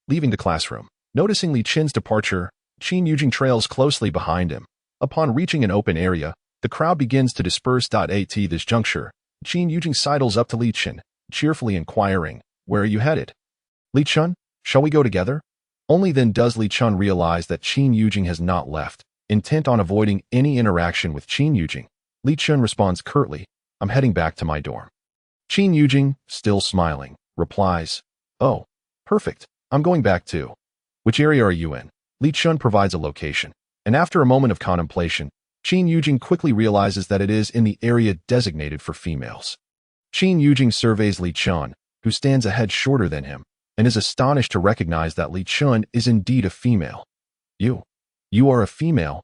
Speaker 1: Leaving the classroom, noticing Li Chun's departure, Qin Yujing trails closely behind him. Upon reaching an open area, the crowd begins to disperse. At this juncture, Qin Yujing sidles up to Li Chun, cheerfully inquiring, "Where are you headed?" Li Chun, shall we go together? Only then does Li Chun realize that Qin Yujing has not left. Intent on avoiding any interaction with Qin Yujing, Li Chun responds curtly, I'm heading back to my dorm. Qin Yujing, still smiling, replies, oh, perfect, I'm going back too. Which area are you in? Li Chun provides a location, and after a moment of contemplation, Qin Yujing quickly realizes that it is in the area designated for females. Qin Yujing surveys Li Chun, who stands a head shorter than him, and is astonished to recognize that Li Chun is indeed a female. You are a female?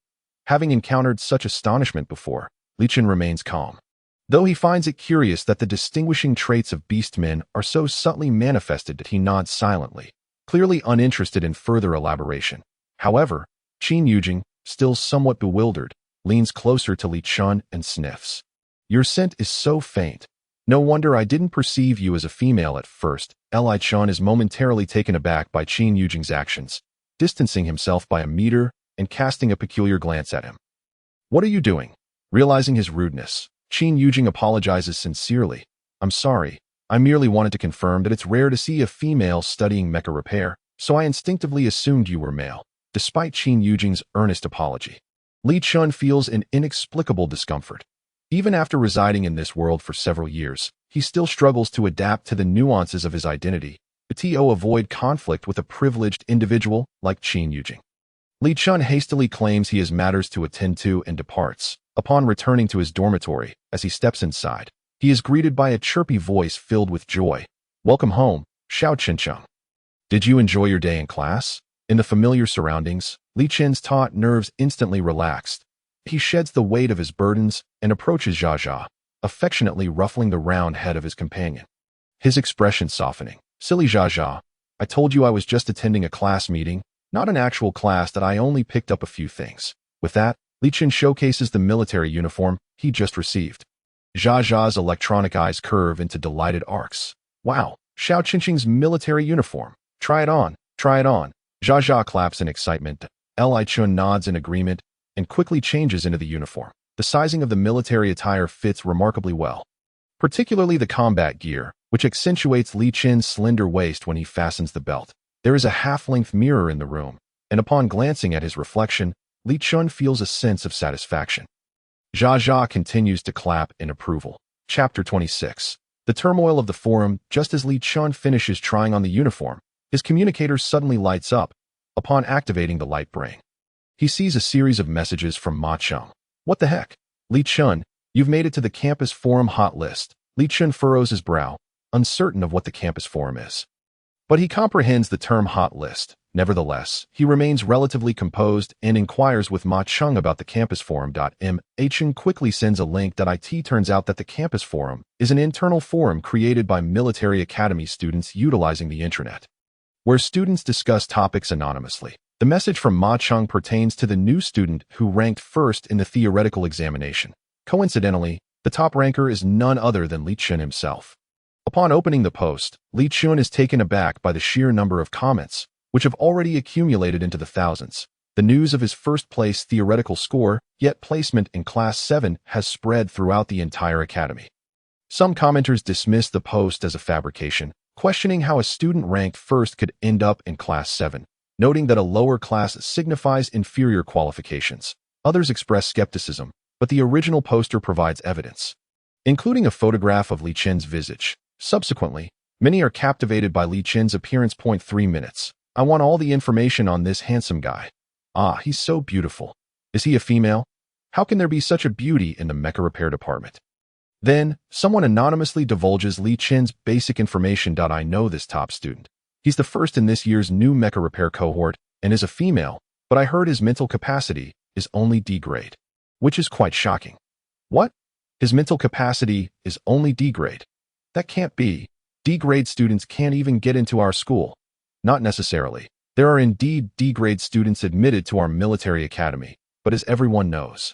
Speaker 1: Having encountered such astonishment before, Li Chun remains calm. Though he finds it curious that the distinguishing traits of beastmen are so subtly manifested, he nods silently, clearly uninterested in further elaboration. However, Qin Yujing, still somewhat bewildered, leans closer to Li Chun and sniffs. Your scent is so faint. No wonder I didn't perceive you as a female at first. Li Chun is momentarily taken aback by Qin Yujing's actions, distancing himself by a meter and casting a peculiar glance at him. What are you doing? Realizing his rudeness, Qin Yujing apologizes sincerely. I'm sorry, I merely wanted to confirm that it's rare to see a female studying mecha repair, so I instinctively assumed you were male. Despite Qin Yujing's earnest apology, Li Chun feels an inexplicable discomfort. Even after residing in this world for several years, he still struggles to adapt to the nuances of his identity, to avoid conflict with a privileged individual like Qin Yujing. Li Chun hastily claims he has matters to attend to and departs. Upon returning to his dormitory, as he steps inside, he is greeted by a chirpy voice filled with joy. Welcome home, Xiao Qincheng. Did you enjoy your day in class? In the familiar surroundings, Li Chun's taut nerves instantly relaxed. He sheds the weight of his burdens and approaches Jia Jia, affectionately ruffling the round head of his companion. His expression softening. Silly Jia Jia, I told you I was just attending a class meeting, not an actual class, that I only picked up a few things. With that, Li Chun showcases the military uniform he just received. Jia Jia's electronic eyes curve into delighted arcs. Wow, Xiao Qincheng's military uniform. Try it on, try it on. Jia Jia claps in excitement. Li Chun nods in agreement and quickly changes into the uniform. The sizing of the military attire fits remarkably well, particularly the combat gear, which accentuates Li Chun's slender waist when he fastens the belt. There is a half-length mirror in the room, and upon glancing at his reflection, Li Chun feels a sense of satisfaction. Jia Jia continues to clap in approval. Chapter 26. The turmoil of the forum. Just as Li Chun finishes trying on the uniform, his communicator suddenly lights up. Upon activating the light brain, he sees a series of messages from Ma Cheng. What the heck? Li Chun, you've made it to the campus forum hot list. Li Chun furrows his brow, uncertain of what the campus forum is. But he comprehends the term hot list. Nevertheless, he remains relatively composed and inquires with Ma Cheng about the campus forum. Cheng quickly sends a link. It turns out that the campus forum is an internal forum created by military academy students utilizing the intranet, where students discuss topics anonymously. The message from Ma Cheng pertains to the new student who ranked first in the theoretical examination. Coincidentally, the top ranker is none other than Li Chun himself. Upon opening the post, Li Chun is taken aback by the sheer number of comments, which have already accumulated into the thousands. The news of his first-place theoretical score, yet placement in Class 7, has spread throughout the entire academy. Some commenters dismiss the post as a fabrication, questioning how a student ranked first could end up in Class 7, noting that a lower class signifies inferior qualifications. Others express skepticism, but the original poster provides evidence, including a photograph of Li Chun's visage. Subsequently, many are captivated by Li Chun's appearance. 3 minutes. I want all the information on this handsome guy. Ah, he's so beautiful. Is he a female? How can there be such a beauty in the mecha repair department? Then, someone anonymously divulges Li Chun's basic information. I know this top student. He's the first in this year's new mecha repair cohort and is a female, but I heard his mental capacity is only D grade, which is quite shocking. What? His mental capacity is only D grade? That can't be. D grade students can't even get into our school. Not necessarily. There are indeed D grade students admitted to our military academy, but as everyone knows,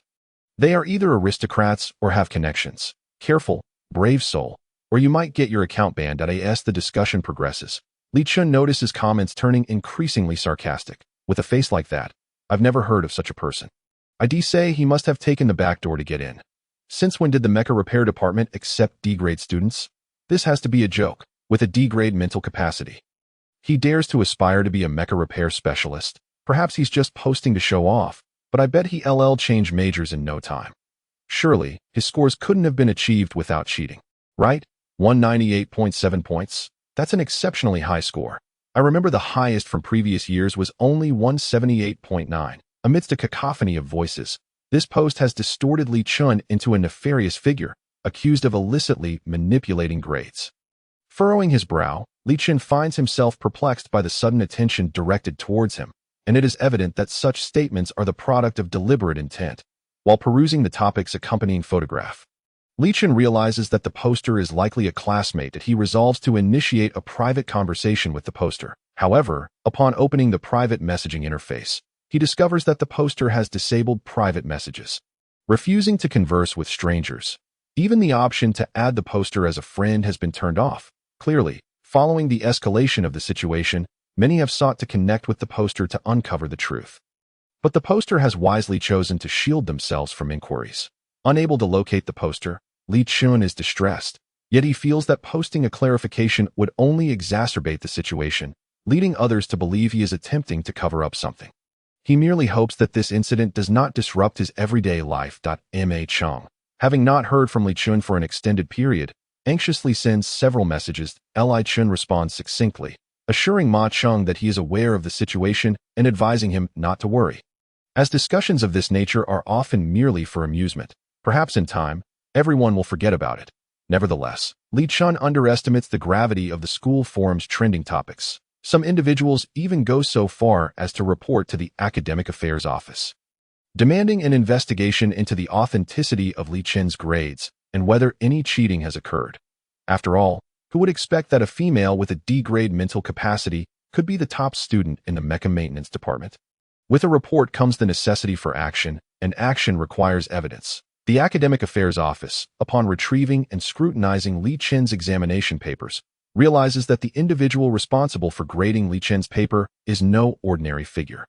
Speaker 1: they are either aristocrats or have connections. Careful, brave soul, or you might get your account banned. As the discussion progresses, Li Chun notices comments turning increasingly sarcastic. With a face like that, I've never heard of such a person. I'd say he must have taken the back door to get in. Since when did the mecha repair department accept D grade students? This has to be a joke, with a D grade mental capacity. He dares to aspire to be a mecha repair specialist. Perhaps he's just posting to show off, but I bet he changed majors in no time. Surely, his scores couldn't have been achieved without cheating, right? 198.7 points? That's an exceptionally high score. I remember the highest from previous years was only 178.9. Amidst a cacophony of voices, this post has distorted Li Shu into a nefarious figure, accused of illicitly manipulating grades. Furrowing his brow, Li Shu finds himself perplexed by the sudden attention directed towards him, and it is evident that such statements are the product of deliberate intent. While perusing the topic's accompanying photograph, Li Shu realizes that the poster is likely a classmate and he resolves to initiate a private conversation with the poster. However, upon opening the private messaging interface, he discovers that the poster has disabled private messages, refusing to converse with strangers. Even the option to add the poster as a friend has been turned off. Clearly, following the escalation of the situation, many have sought to connect with the poster to uncover the truth. But the poster has wisely chosen to shield themselves from inquiries. Unable to locate the poster, Li Shu is distressed, yet he feels that posting a clarification would only exacerbate the situation, leading others to believe he is attempting to cover up something. He merely hopes that this incident does not disrupt his everyday life. Ma Chong, having not heard from Li Shu for an extended period, anxiously sends several messages. Li Shu responds succinctly, assuring Ma Chong that he is aware of the situation and advising him not to worry. As discussions of this nature are often merely for amusement, perhaps in time, everyone will forget about it. Nevertheless, Li Shu underestimates the gravity of the school forum's trending topics. Some individuals even go so far as to report to the Academic Affairs Office, demanding an investigation into the authenticity of Li Shu's grades and whether any cheating has occurred. After all, who would expect that a female with a D-grade mental capacity could be the top student in the mecha maintenance department? With a report comes the necessity for action, and action requires evidence. The Academic Affairs Office, upon retrieving and scrutinizing Li Shu's examination papers, realizes that the individual responsible for grading Li Shu's paper is no ordinary figure,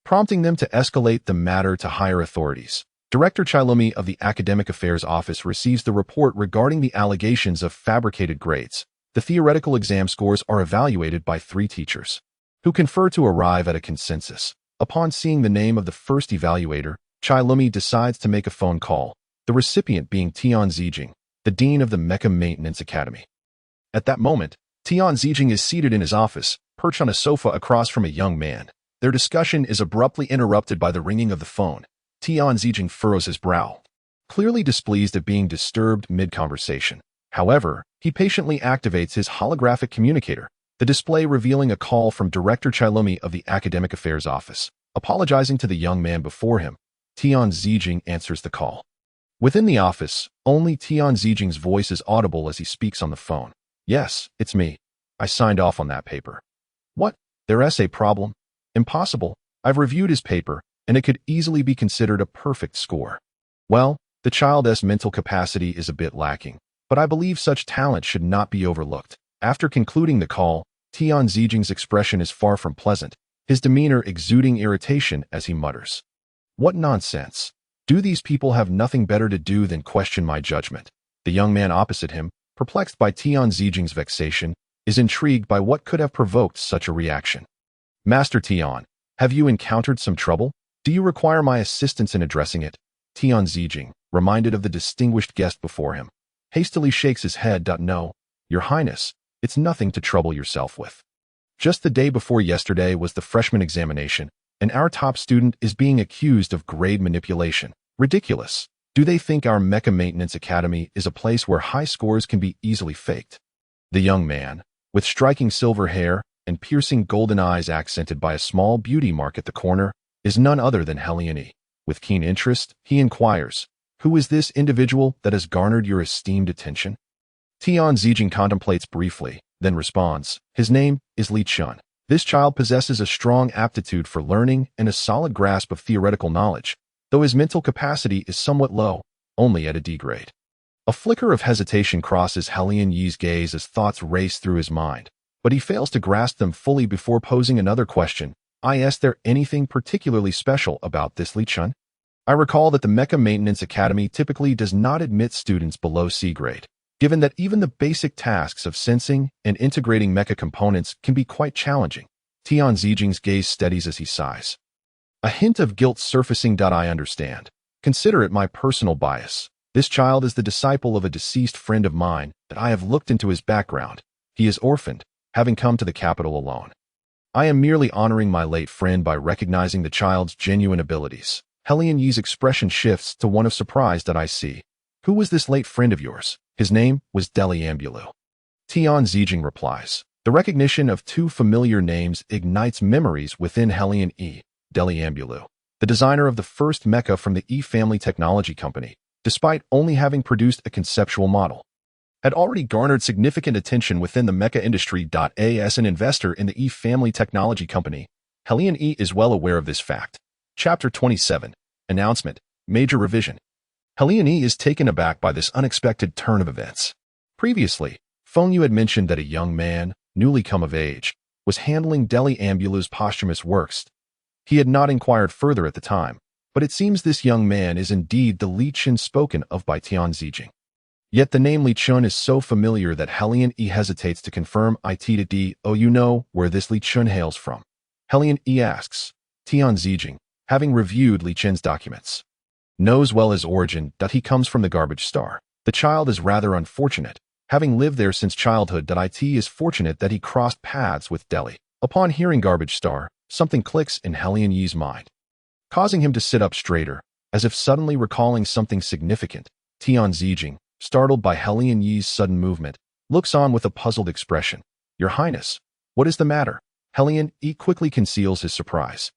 Speaker 1: prompting them to escalate the matter to higher authorities. Director Chilumi of the Academic Affairs Office receives the report regarding the allegations of fabricated grades. The theoretical exam scores are evaluated by 3 teachers, who confer to arrive at a consensus. Upon seeing the name of the first evaluator, Chilumi decides to make a phone call, the recipient being Tian Zijing, the dean of the Mecha Maintenance Academy. At that moment, Tian Zijing is seated in his office, perched on a sofa across from a young man. Their discussion is abruptly interrupted by the ringing of the phone. Tian Zijing furrows his brow, clearly displeased at being disturbed mid-conversation. However, he patiently activates his holographic communicator, the display revealing a call from Director Chilumi of the Academic Affairs Office. Apologizing to the young man before him, Tian Zijing answers the call. Within the office, only Tian Zijing's voice is audible as he speaks on the phone. Yes, it's me. I signed off on that paper. What? Their essay problem? Impossible. I've reviewed his paper, and it could easily be considered a perfect score. Well, the child's mental capacity is a bit lacking, but I believe such talent should not be overlooked. After concluding the call, Tian Zijing's expression is far from pleasant, his demeanor exuding irritation as he mutters, "What nonsense! Do these people have nothing better to do than question my judgment?" The young man opposite him, perplexed by Tian Zijing's vexation, is intrigued by what could have provoked such a reaction. "Master Tian, have you encountered some trouble? Do you require my assistance in addressing it?" Tian Zijing, reminded of the distinguished guest before him, hastily shakes his head. "No, Your Highness, it's nothing to trouble yourself with. Just the day before yesterday was the freshman examination, and our top student is being accused of grade manipulation. Ridiculous. Do they think our Mecha Maintenance Academy is a place where high scores can be easily faked?" The young man, with striking silver hair and piercing golden eyes accented by a small beauty mark at the corner, is none other than Helione. With keen interest, he inquires, "Who is this individual that has garnered your esteemed attention?" Tian Zijing contemplates briefly, then responds, "His name is Li Shu. This child possesses a strong aptitude for learning and a solid grasp of theoretical knowledge, though his mental capacity is somewhat low, only at a D grade." A flicker of hesitation crosses Helion Yi's gaze as thoughts race through his mind, but he fails to grasp them fully before posing another question. Is there anything particularly special about this Li Shu? I recall that the Mecha Maintenance Academy typically does not admit students below C grade. given that even the basic tasks of sensing and integrating mecha components can be quite challenging. Tian Zijing's gaze steadies as he sighs. A hint of guilt surfacing. I understand. Consider it my personal bias. This child is the disciple of a deceased friend of mine that I have looked into his background. He is orphaned, having come to the capital alone. I am merely honoring my late friend by recognizing the child's genuine abilities. Helian Yi's expression shifts to one of surprise. I see. Who was this late friend of yours? His name was Li Shu. Tian Zijing replies. The recognition of two familiar names ignites memories within Helian Yi. Li Shu, the designer of the first mecha from the Yi family technology company, despite only having produced a conceptual model, had already garnered significant attention within the mecha industry. As an investor in the Yi family technology company, Helian Yi is well aware of this fact. Chapter 27. Announcement. Major revision. Helian Yi is taken aback by this unexpected turn of events. Previously, Feng Yu had mentioned that a young man, newly come of age, was handling Li Shu's posthumous works. He had not inquired further at the time, but it seems this young man is indeed the Li Chun spoken of by Tian Zijing. Yet the name Li Chun is so familiar that Helian Yi hesitates to confirm it. Oh, you know where this Li Chun hails from? Helian Yi asks. Tian Zijing, having reviewed Li Chun's documents, knows well his origin. He comes from the Garbage Star. The child is rather unfortunate, having lived there since childhood. It is fortunate that he crossed paths with Li. Upon hearing Garbage Star, something clicks in Helian Yi's mind, causing him to sit up straighter, as if suddenly recalling something significant. Tian Zijing, startled by Helian Yi's sudden movement, looks on with a puzzled expression. Your Highness, what is the matter? Helian Yi quickly conceals his surprise,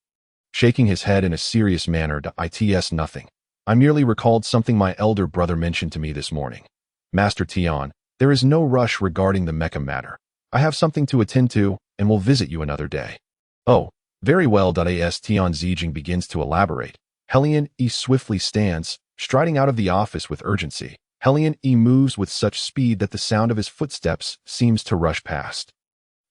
Speaker 1: shaking his head in a serious manner. It's nothing. I merely recalled something my elder brother mentioned to me this morning. Master Tian, there is no rush regarding the mecha matter. I have something to attend to, and will visit you another day. Oh, very well. As Tian Zijing begins to elaborate, Helian Yi swiftly stands, striding out of the office with urgency. Helian Yi moves with such speed that the sound of his footsteps seems to rush past,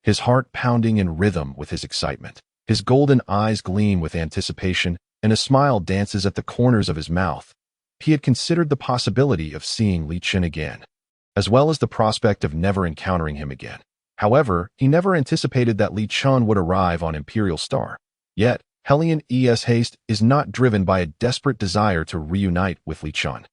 Speaker 1: his heart pounding in rhythm with his excitement. His golden eyes gleam with anticipation, and a smile dances at the corners of his mouth. He had considered the possibility of seeing Li Chun again, as well as the prospect of never encountering him again. However, he never anticipated that Li Chun would arrive on Imperial Star. Yet, Helian Yi's haste is not driven by a desperate desire to reunite with Li Chun.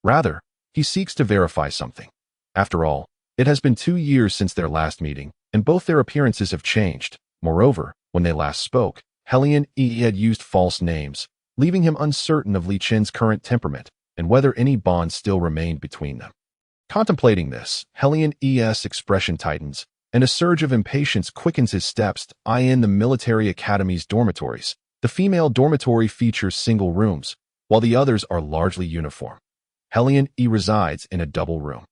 Speaker 1: Rather, he seeks to verify something. After all, it has been 2 years since their last meeting, and both their appearances have changed. Moreover, when they last spoke, Helian Yi had used false names, leaving him uncertain of Li Chun's current temperament and whether any bond still remained between them. Contemplating this, Helian Yi's expression tightens, and a surge of impatience quickens his steps. In the military academy's dormitories, the female dormitory features single rooms, while the others are largely uniform. Helian Yi resides in a double room.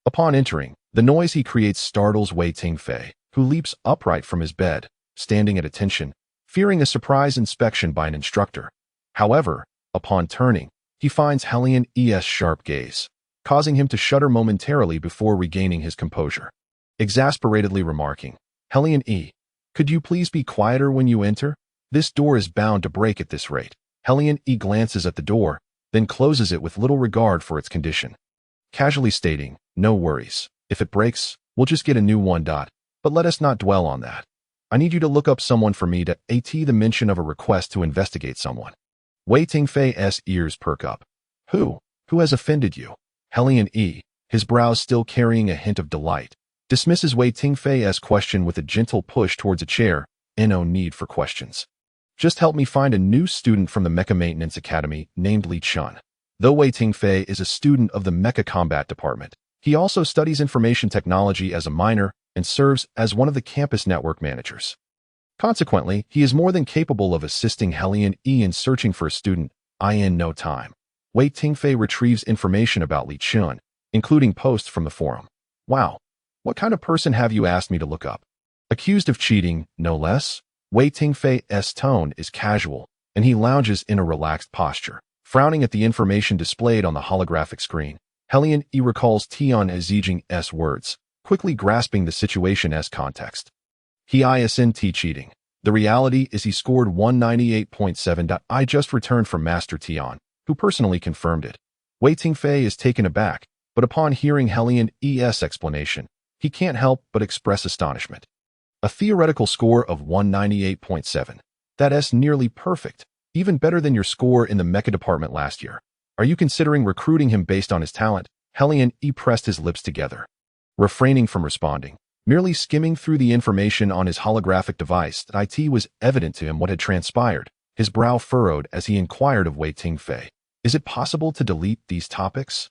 Speaker 1: Upon entering, the noise he creates startles Wei Tingfei, who leaps upright from his bed, standing at attention, fearing a surprise inspection by an instructor. However, upon turning, he finds Helian Yi's sharp gaze, causing him to shudder momentarily before regaining his composure. Exasperatedly remarking, Helian Yi, could you please be quieter when you enter? This door is bound to break at this rate. Helian Yi glances at the door, then closes it with little regard for its condition, casually stating, no worries. If it breaks, we'll just get a new one. But let us not dwell on that. I need you to look up someone for me. The mention of a request to investigate someone. Wei Tingfei's ears perk up. Who? Who has offended you? Helian Yi, his brows still carrying a hint of delight, dismisses Wei Tingfei's question with a gentle push towards a chair. No need for questions. Just help me find a new student from the Mecha Maintenance Academy named Li Chun. Though Wei Tingfei is a student of the Mecha Combat Department, he also studies information technology as a minor and serves as one of the campus network managers. Consequently, he is more than capable of assisting Helian Yi in searching for a student. In no time, Wei Tingfei retrieves information about Li Chun, including posts from the forum. Wow, what kind of person have you asked me to look up? Accused of cheating, no less? Wei Tingfei's tone is casual, and he lounges in a relaxed posture, frowning at the information displayed on the holographic screen. Helian Yi recalls Tian Zijing's words, quickly grasping the situation as context. He isn't cheating. The reality is he scored 198.7. I just returned from Master Tian, who personally confirmed it. Wei Tingfei is taken aback, but upon hearing Helian E.'s explanation, he can't help but express astonishment. A theoretical score of 198.7. That's nearly perfect, even better than your score in the mecha department last year. Are you considering recruiting him based on his talent? Helian E pressed his lips together, refraining from responding. Merely skimming through the information on his holographic device, it was evident to him what had transpired. His brow furrowed as he inquired of Wei Tingfei, "Is it possible to delete these topics?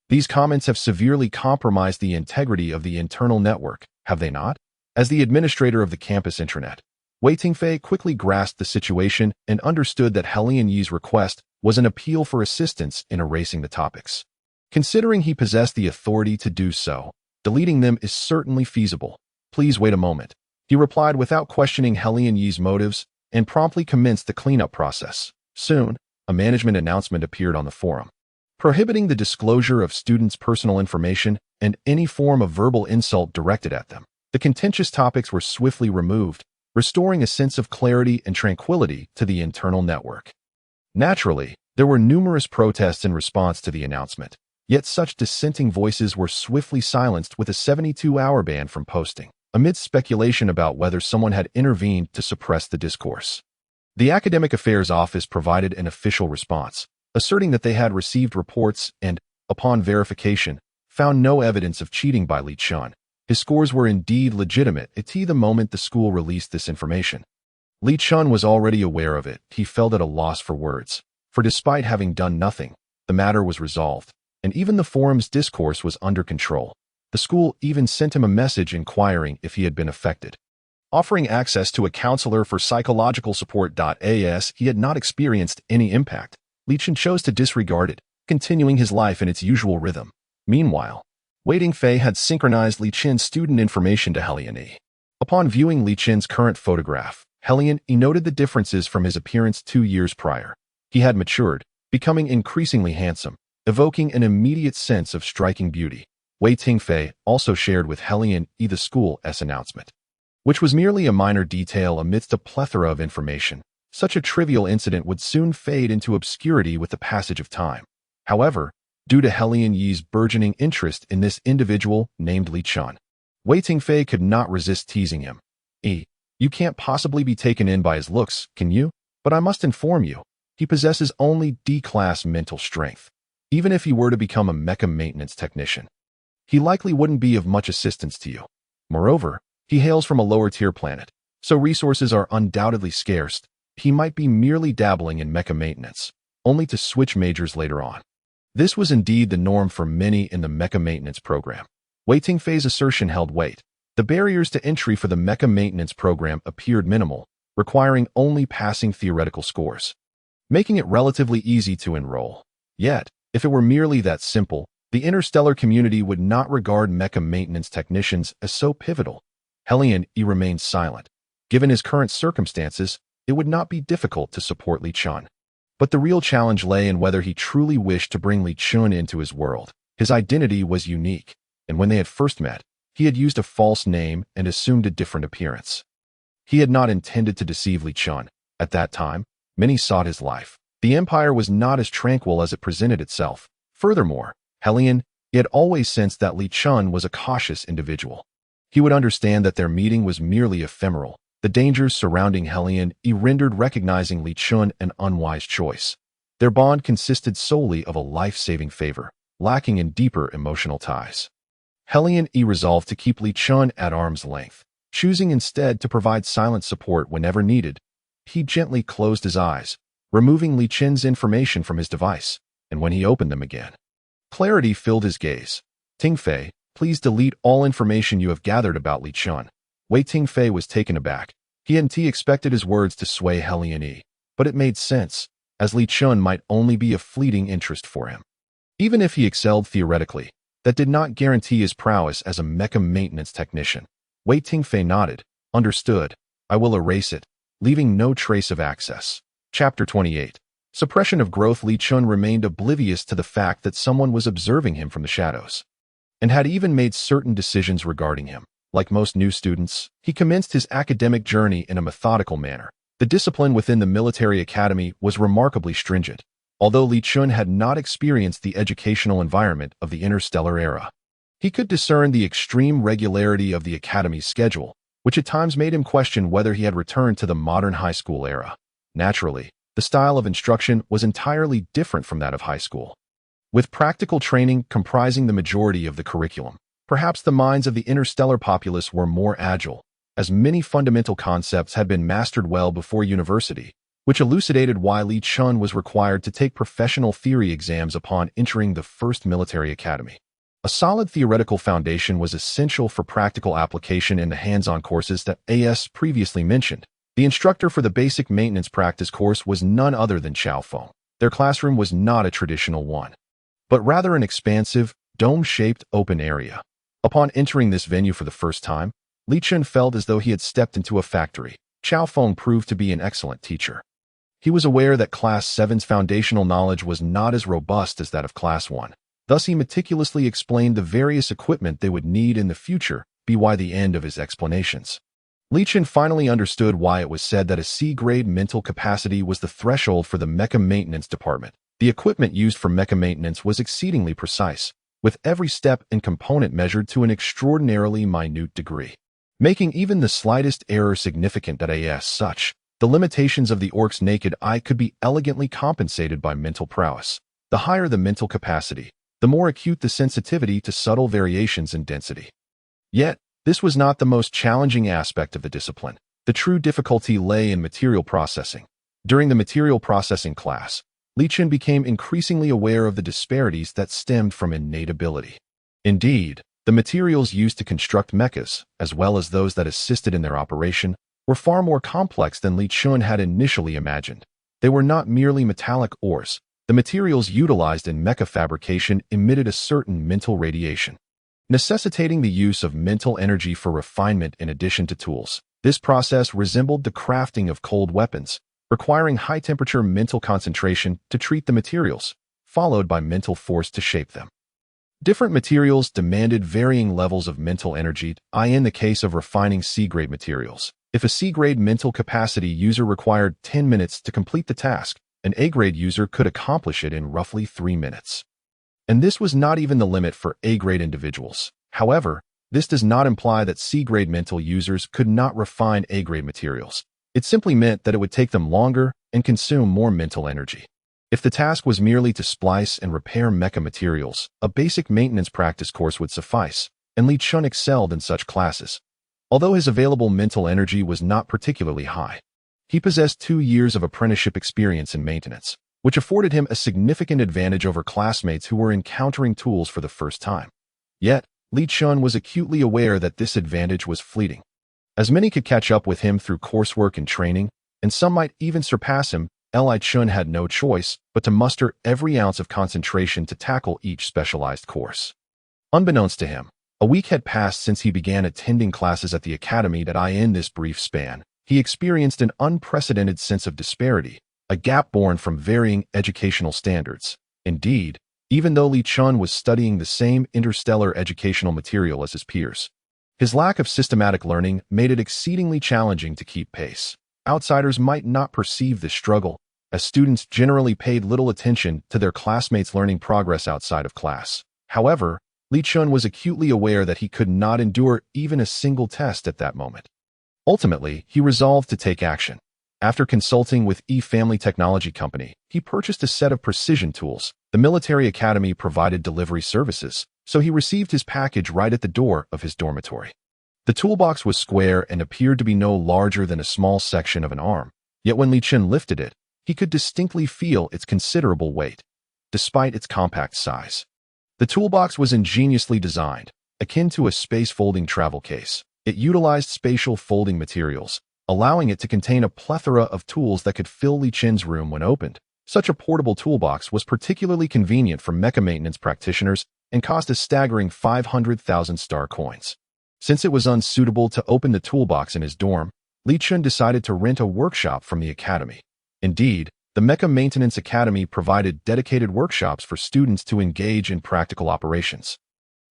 Speaker 1: These comments have severely compromised the integrity of the internal network, have they not?" As the administrator of the campus intranet, Wei Tingfei quickly grasped the situation and understood that Helian Yi's request was an appeal for assistance in erasing the topics. Considering he possessed the authority to do so, deleting them is certainly feasible. "Please wait a moment," he replied without questioning Helian Yi's motives, and promptly commenced the cleanup process. Soon, a management announcement appeared on the forum, prohibiting the disclosure of students' personal information and any form of verbal insult directed at them. The contentious topics were swiftly removed, restoring a sense of clarity and tranquility to the internal network. Naturally, there were numerous protests in response to the announcement, yet such dissenting voices were swiftly silenced with a 72-hour ban from posting, amidst speculation about whether someone had intervened to suppress the discourse. The Academic Affairs Office provided an official response, asserting that they had received reports and, upon verification, found no evidence of cheating by Li Shu. His scores were indeed legitimate at the moment the school released this information. Li Shu was already aware of it. He felt at a loss for words, for despite having done nothing, the matter was resolved, and even the forum's discourse was under control. The school even sent him a message inquiring if he had been affected, offering access to a counselor for psychological support. As he had not experienced any impact, Li Shu chose to disregard it, continuing his life in its usual rhythm. Meanwhile, Wei Tingfei had synchronized Li Shu's student information to Helian E. Upon viewing Li Shu's current photograph, Helian E noted the differences from his appearance 2 years prior. He had matured, becoming increasingly handsome, evoking an immediate sense of striking beauty. Wei Tingfei also shared with Helian E the school's announcement, which was merely a minor detail amidst a plethora of information. Such a trivial incident would soon fade into obscurity with the passage of time. However, due to Helian Yi's burgeoning interest in this individual named Li Shu, Wei Tingfei could not resist teasing him. "You can't possibly be taken in by his looks, can you? But I must inform you, he possesses only D-class mental strength. Even if he were to become a mecha maintenance technician, he likely wouldn't be of much assistance to you. Moreover, he hails from a lower-tier planet, so resources are undoubtedly scarce. He might be merely dabbling in mecha maintenance, only to switch majors later on." This was indeed the norm for many in the mecha maintenance program. Wei Tingfei's assertion held weight. The barriers to entry for the mecha maintenance program appeared minimal, requiring only passing theoretical scores, making it relatively easy to enroll. Yet, if it were merely that simple, the interstellar community would not regard mecha maintenance technicians as so pivotal. Helian E remained silent. Given his current circumstances, it would not be difficult to support Li Shu. But the real challenge lay in whether he truly wished to bring Li Shu into his world. His identity was unique, and when they had first met, he had used a false name and assumed a different appearance. He had not intended to deceive Li Shu. At that time, many sought his life. The Empire was not as tranquil as it presented itself. Furthermore, Helian had always sensed that Li Shu was a cautious individual. He would understand that their meeting was merely ephemeral. The dangers surrounding Helian rendered recognizing Li Shu an unwise choice. Their bond consisted solely of a life-saving favor, lacking in deeper emotional ties. Helian resolved to keep Li Shu at arm's length, choosing instead to provide silent support whenever needed. He gently closed his eyes, removing Li Shu's information from his device, and when he opened them again, clarity filled his gaze. "Tingfei, please delete all information you have gathered about Li Shu." Wei Tingfei was taken aback. He hadn't expected his words to sway Helian, but it made sense, as Li Shu might only be a fleeting interest for him. Even if he excelled theoretically, that did not guarantee his prowess as a mecha maintenance technician. Wei Tingfei nodded. "Understood. I will erase it, leaving no trace of access." Chapter 28. Suppression of growth. Li Shu remained oblivious to the fact that someone was observing him from the shadows, and had even made certain decisions regarding him. Like most new students, he commenced his academic journey in a methodical manner. The discipline within the military academy was remarkably stringent. although Li Chun had not experienced the educational environment of the interstellar era. He could discern the extreme regularity of the academy's schedule, which at times made him question whether he had returned to the modern high school era. Naturally, the style of instruction was entirely different from that of high school. With practical training comprising the majority of the curriculum, perhaps the minds of the interstellar populace were more agile, as many fundamental concepts had been mastered well before university, which elucidated why Li Chun was required to take professional theory exams upon entering the first military academy. A solid theoretical foundation was essential for practical application in the hands-on courses that AS previously mentioned. The instructor for the basic maintenance practice course was none other than Chao Feng. Their classroom was not a traditional one, but rather an expansive, dome-shaped open area. Upon entering this venue for the first time, Li Chun felt as though he had stepped into a factory. Chao Feng proved to be an excellent teacher. He was aware that Class 7's foundational knowledge was not as robust as that of Class 1. Thus, he meticulously explained the various equipment they would need in the future, by the end of his explanations. Li Chun finally understood why it was said that a C-grade mental capacity was the threshold for the mecha maintenance department. The equipment used for mecha maintenance was exceedingly precise, with every step and component measured to an extraordinarily minute degree, making even the slightest error significant. As such, the limitations of the orc's naked eye could be elegantly compensated by mental prowess. The higher the mental capacity, the more acute the sensitivity to subtle variations in density. Yet, this was not the most challenging aspect of the discipline. The true difficulty lay in material processing. During the material processing class, Li Chun became increasingly aware of the disparities that stemmed from innate ability. Indeed, the materials used to construct mechas, as well as those that assisted in their operation, were far more complex than Li Chun had initially imagined. They were not merely metallic ores. The materials utilized in mecha fabrication emitted a certain mental radiation, necessitating the use of mental energy for refinement in addition to tools. This process resembled the crafting of cold weapons, requiring high-temperature mental concentration to treat the materials, followed by mental force to shape them. Different materials demanded varying levels of mental energy, in the case of refining C-grade materials. If a C-grade mental capacity user required 10 minutes to complete the task, an A-grade user could accomplish it in roughly 3 minutes. And this was not even the limit for A-grade individuals. However, this does not imply that C-grade mental users could not refine A-grade materials. It simply meant that it would take them longer and consume more mental energy. If the task was merely to splice and repair mecha materials, a basic maintenance practice course would suffice, and Li Chun excelled in such classes. Although his available mental energy was not particularly high, he possessed 2 years of apprenticeship experience in maintenance, which afforded him a significant advantage over classmates who were encountering tools for the first time. Yet, Li Chun was acutely aware that this advantage was fleeting. As many could catch up with him through coursework and training, and some might even surpass him, Li Chun had no choice but to muster every ounce of concentration to tackle each specialized course. Unbeknownst to him, a week had passed since he began attending classes at the academy. In this brief span, he experienced an unprecedented sense of disparity, a gap born from varying educational standards. Indeed, even though Li Chun was studying the same interstellar educational material as his peers, his lack of systematic learning made it exceedingly challenging to keep pace. Outsiders might not perceive this struggle, as students generally paid little attention to their classmates' learning progress outside of class. However, Li Chun was acutely aware that he could not endure even a single test at that moment. Ultimately, he resolved to take action. After consulting with Family Technology Company, he purchased a set of precision tools. The military academy provided delivery services, so he received his package right at the door of his dormitory. The toolbox was square and appeared to be no larger than a small section of an arm, yet when Li Chun lifted it, he could distinctly feel its considerable weight, despite its compact size. The toolbox was ingeniously designed, akin to a space-folding travel case. It utilized spatial folding materials, allowing it to contain a plethora of tools that could fill Li Chun's room when opened. Such a portable toolbox was particularly convenient for mecha maintenance practitioners and cost a staggering 500,000 star coins. Since it was unsuitable to open the toolbox in his dorm, Li Chun decided to rent a workshop from the academy. Indeed, the Mecha Maintenance Academy provided dedicated workshops for students to engage in practical operations.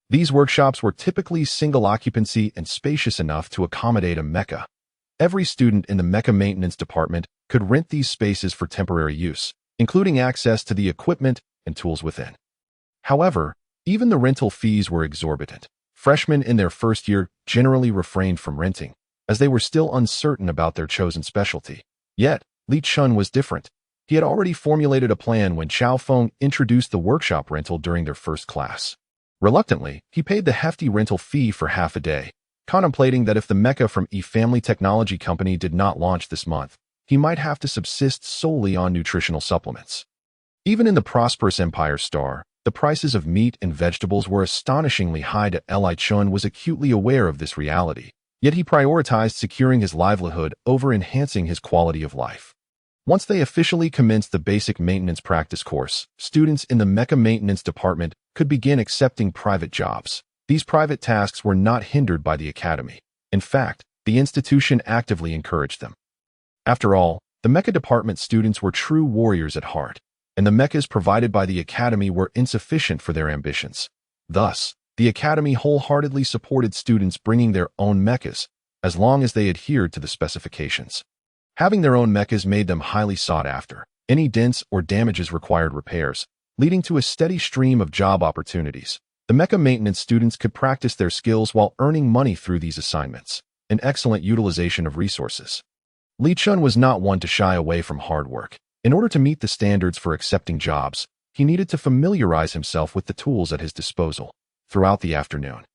Speaker 1: These workshops were typically single occupancy and spacious enough to accommodate a mecha. Every student in the mecha maintenance department could rent these spaces for temporary use, including access to the equipment and tools within. However, even the rental fees were exorbitant. Freshmen in their first year generally refrained from renting, as they were still uncertain about their chosen specialty. Yet, Li Shu was different. He had already formulated a plan when Chao Feng introduced the workshop rental during their first class. Reluctantly, he paid the hefty rental fee for half a day, contemplating that if the mecha from E-Family Technology Company did not launch this month, he might have to subsist solely on nutritional supplements. Even in the prosperous Empire Star, the prices of meat and vegetables were astonishingly high. Li Shu was acutely aware of this reality, yet he prioritized securing his livelihood over enhancing his quality of life. Once they officially commenced the basic maintenance practice course, students in the mecha maintenance department could begin accepting private jobs. These private tasks were not hindered by the academy. In fact, the institution actively encouraged them. After all, the mecha department students were true warriors at heart, and the mechas provided by the academy were insufficient for their ambitions. Thus, the academy wholeheartedly supported students bringing their own mechas, as long as they adhered to the specifications. Having their own mechas made them highly sought after. Any dents or damages required repairs, leading to a steady stream of job opportunities. The mecha maintenance students could practice their skills while earning money through these assignments, an excellent utilization of resources. Li Shu was not one to shy away from hard work. In order to meet the standards for accepting jobs, he needed to familiarize himself with the tools at his disposal. Throughout the afternoon,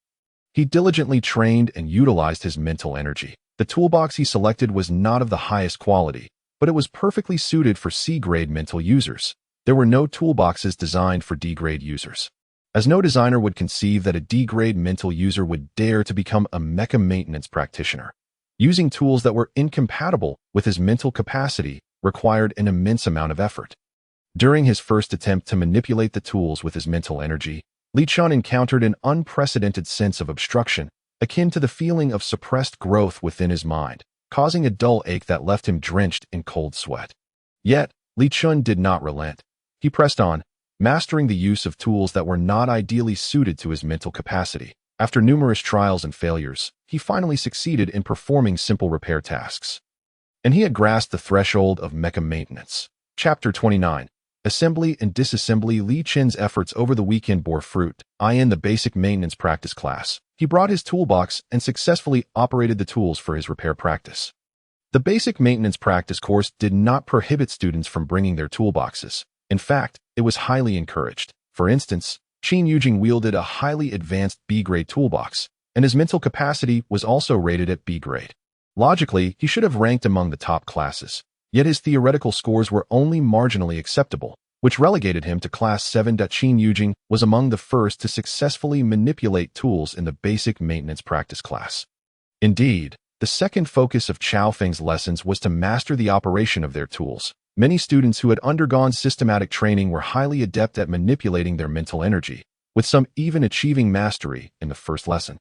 Speaker 1: he diligently trained and utilized his mental energy. The toolbox he selected was not of the highest quality, but it was perfectly suited for C-grade mental users. There were no toolboxes designed for D-grade users, as no designer would conceive that a D-grade mental user would dare to become a mecha maintenance practitioner. Using tools that were incompatible with his mental capacity required an immense amount of effort. During his first attempt to manipulate the tools with his mental energy, Li Shu encountered an unprecedented sense of obstruction, akin to the feeling of suppressed growth within his mind, causing a dull ache that left him drenched in cold sweat. Yet, Li Shu did not relent. He pressed on, mastering the use of tools that were not ideally suited to his mental capacity. After numerous trials and failures, he finally succeeded in performing simple repair tasks. And he had grasped the threshold of mecha maintenance. Chapter 29. Assembly and disassembly. Li Shu's efforts over the weekend bore fruit. In the basic maintenance practice class, he brought his toolbox and successfully operated the tools for his repair practice. The basic maintenance practice course did not prohibit students from bringing their toolboxes. In fact, it was highly encouraged. For instance, Qin Yujing wielded a highly advanced B-grade toolbox, and his mental capacity was also rated at B-grade. Logically, he should have ranked among the top classes, yet his theoretical scores were only marginally acceptable, which relegated him to Class 7. Qin Yujing was among the first to successfully manipulate tools in the basic maintenance practice class. Indeed, the second focus of Chao Feng's lessons was to master the operation of their tools. Many students who had undergone systematic training were highly adept at manipulating their mental energy, with some even achieving mastery in the first lesson.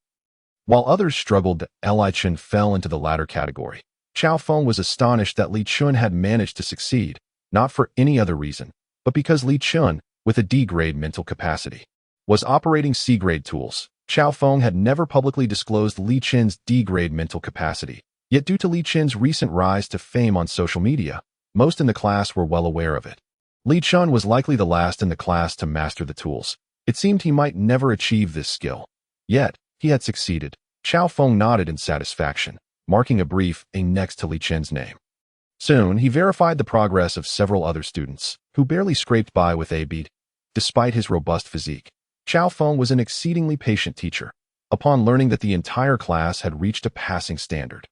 Speaker 1: While others struggled, Li Shu fell into the latter category. Chao Feng was astonished that Li Shu had managed to succeed, not for any other reason, but because Li Shu, with a D-grade mental capacity, was operating C-grade tools. Chao Feng had never publicly disclosed Li Shu's D-grade mental capacity, yet due to Li Shu's recent rise to fame on social media, most in the class were well aware of it. Li Shu was likely the last in the class to master the tools. It seemed he might never achieve this skill. Yet, he had succeeded. Chao Feng nodded in satisfaction, marking a brief A next to Li Shu's name. Soon, he verified the progress of several other students, who barely scraped by with A beat. Despite his robust physique, Chao Feng was an exceedingly patient teacher. Upon learning that the entire class had reached a passing standard,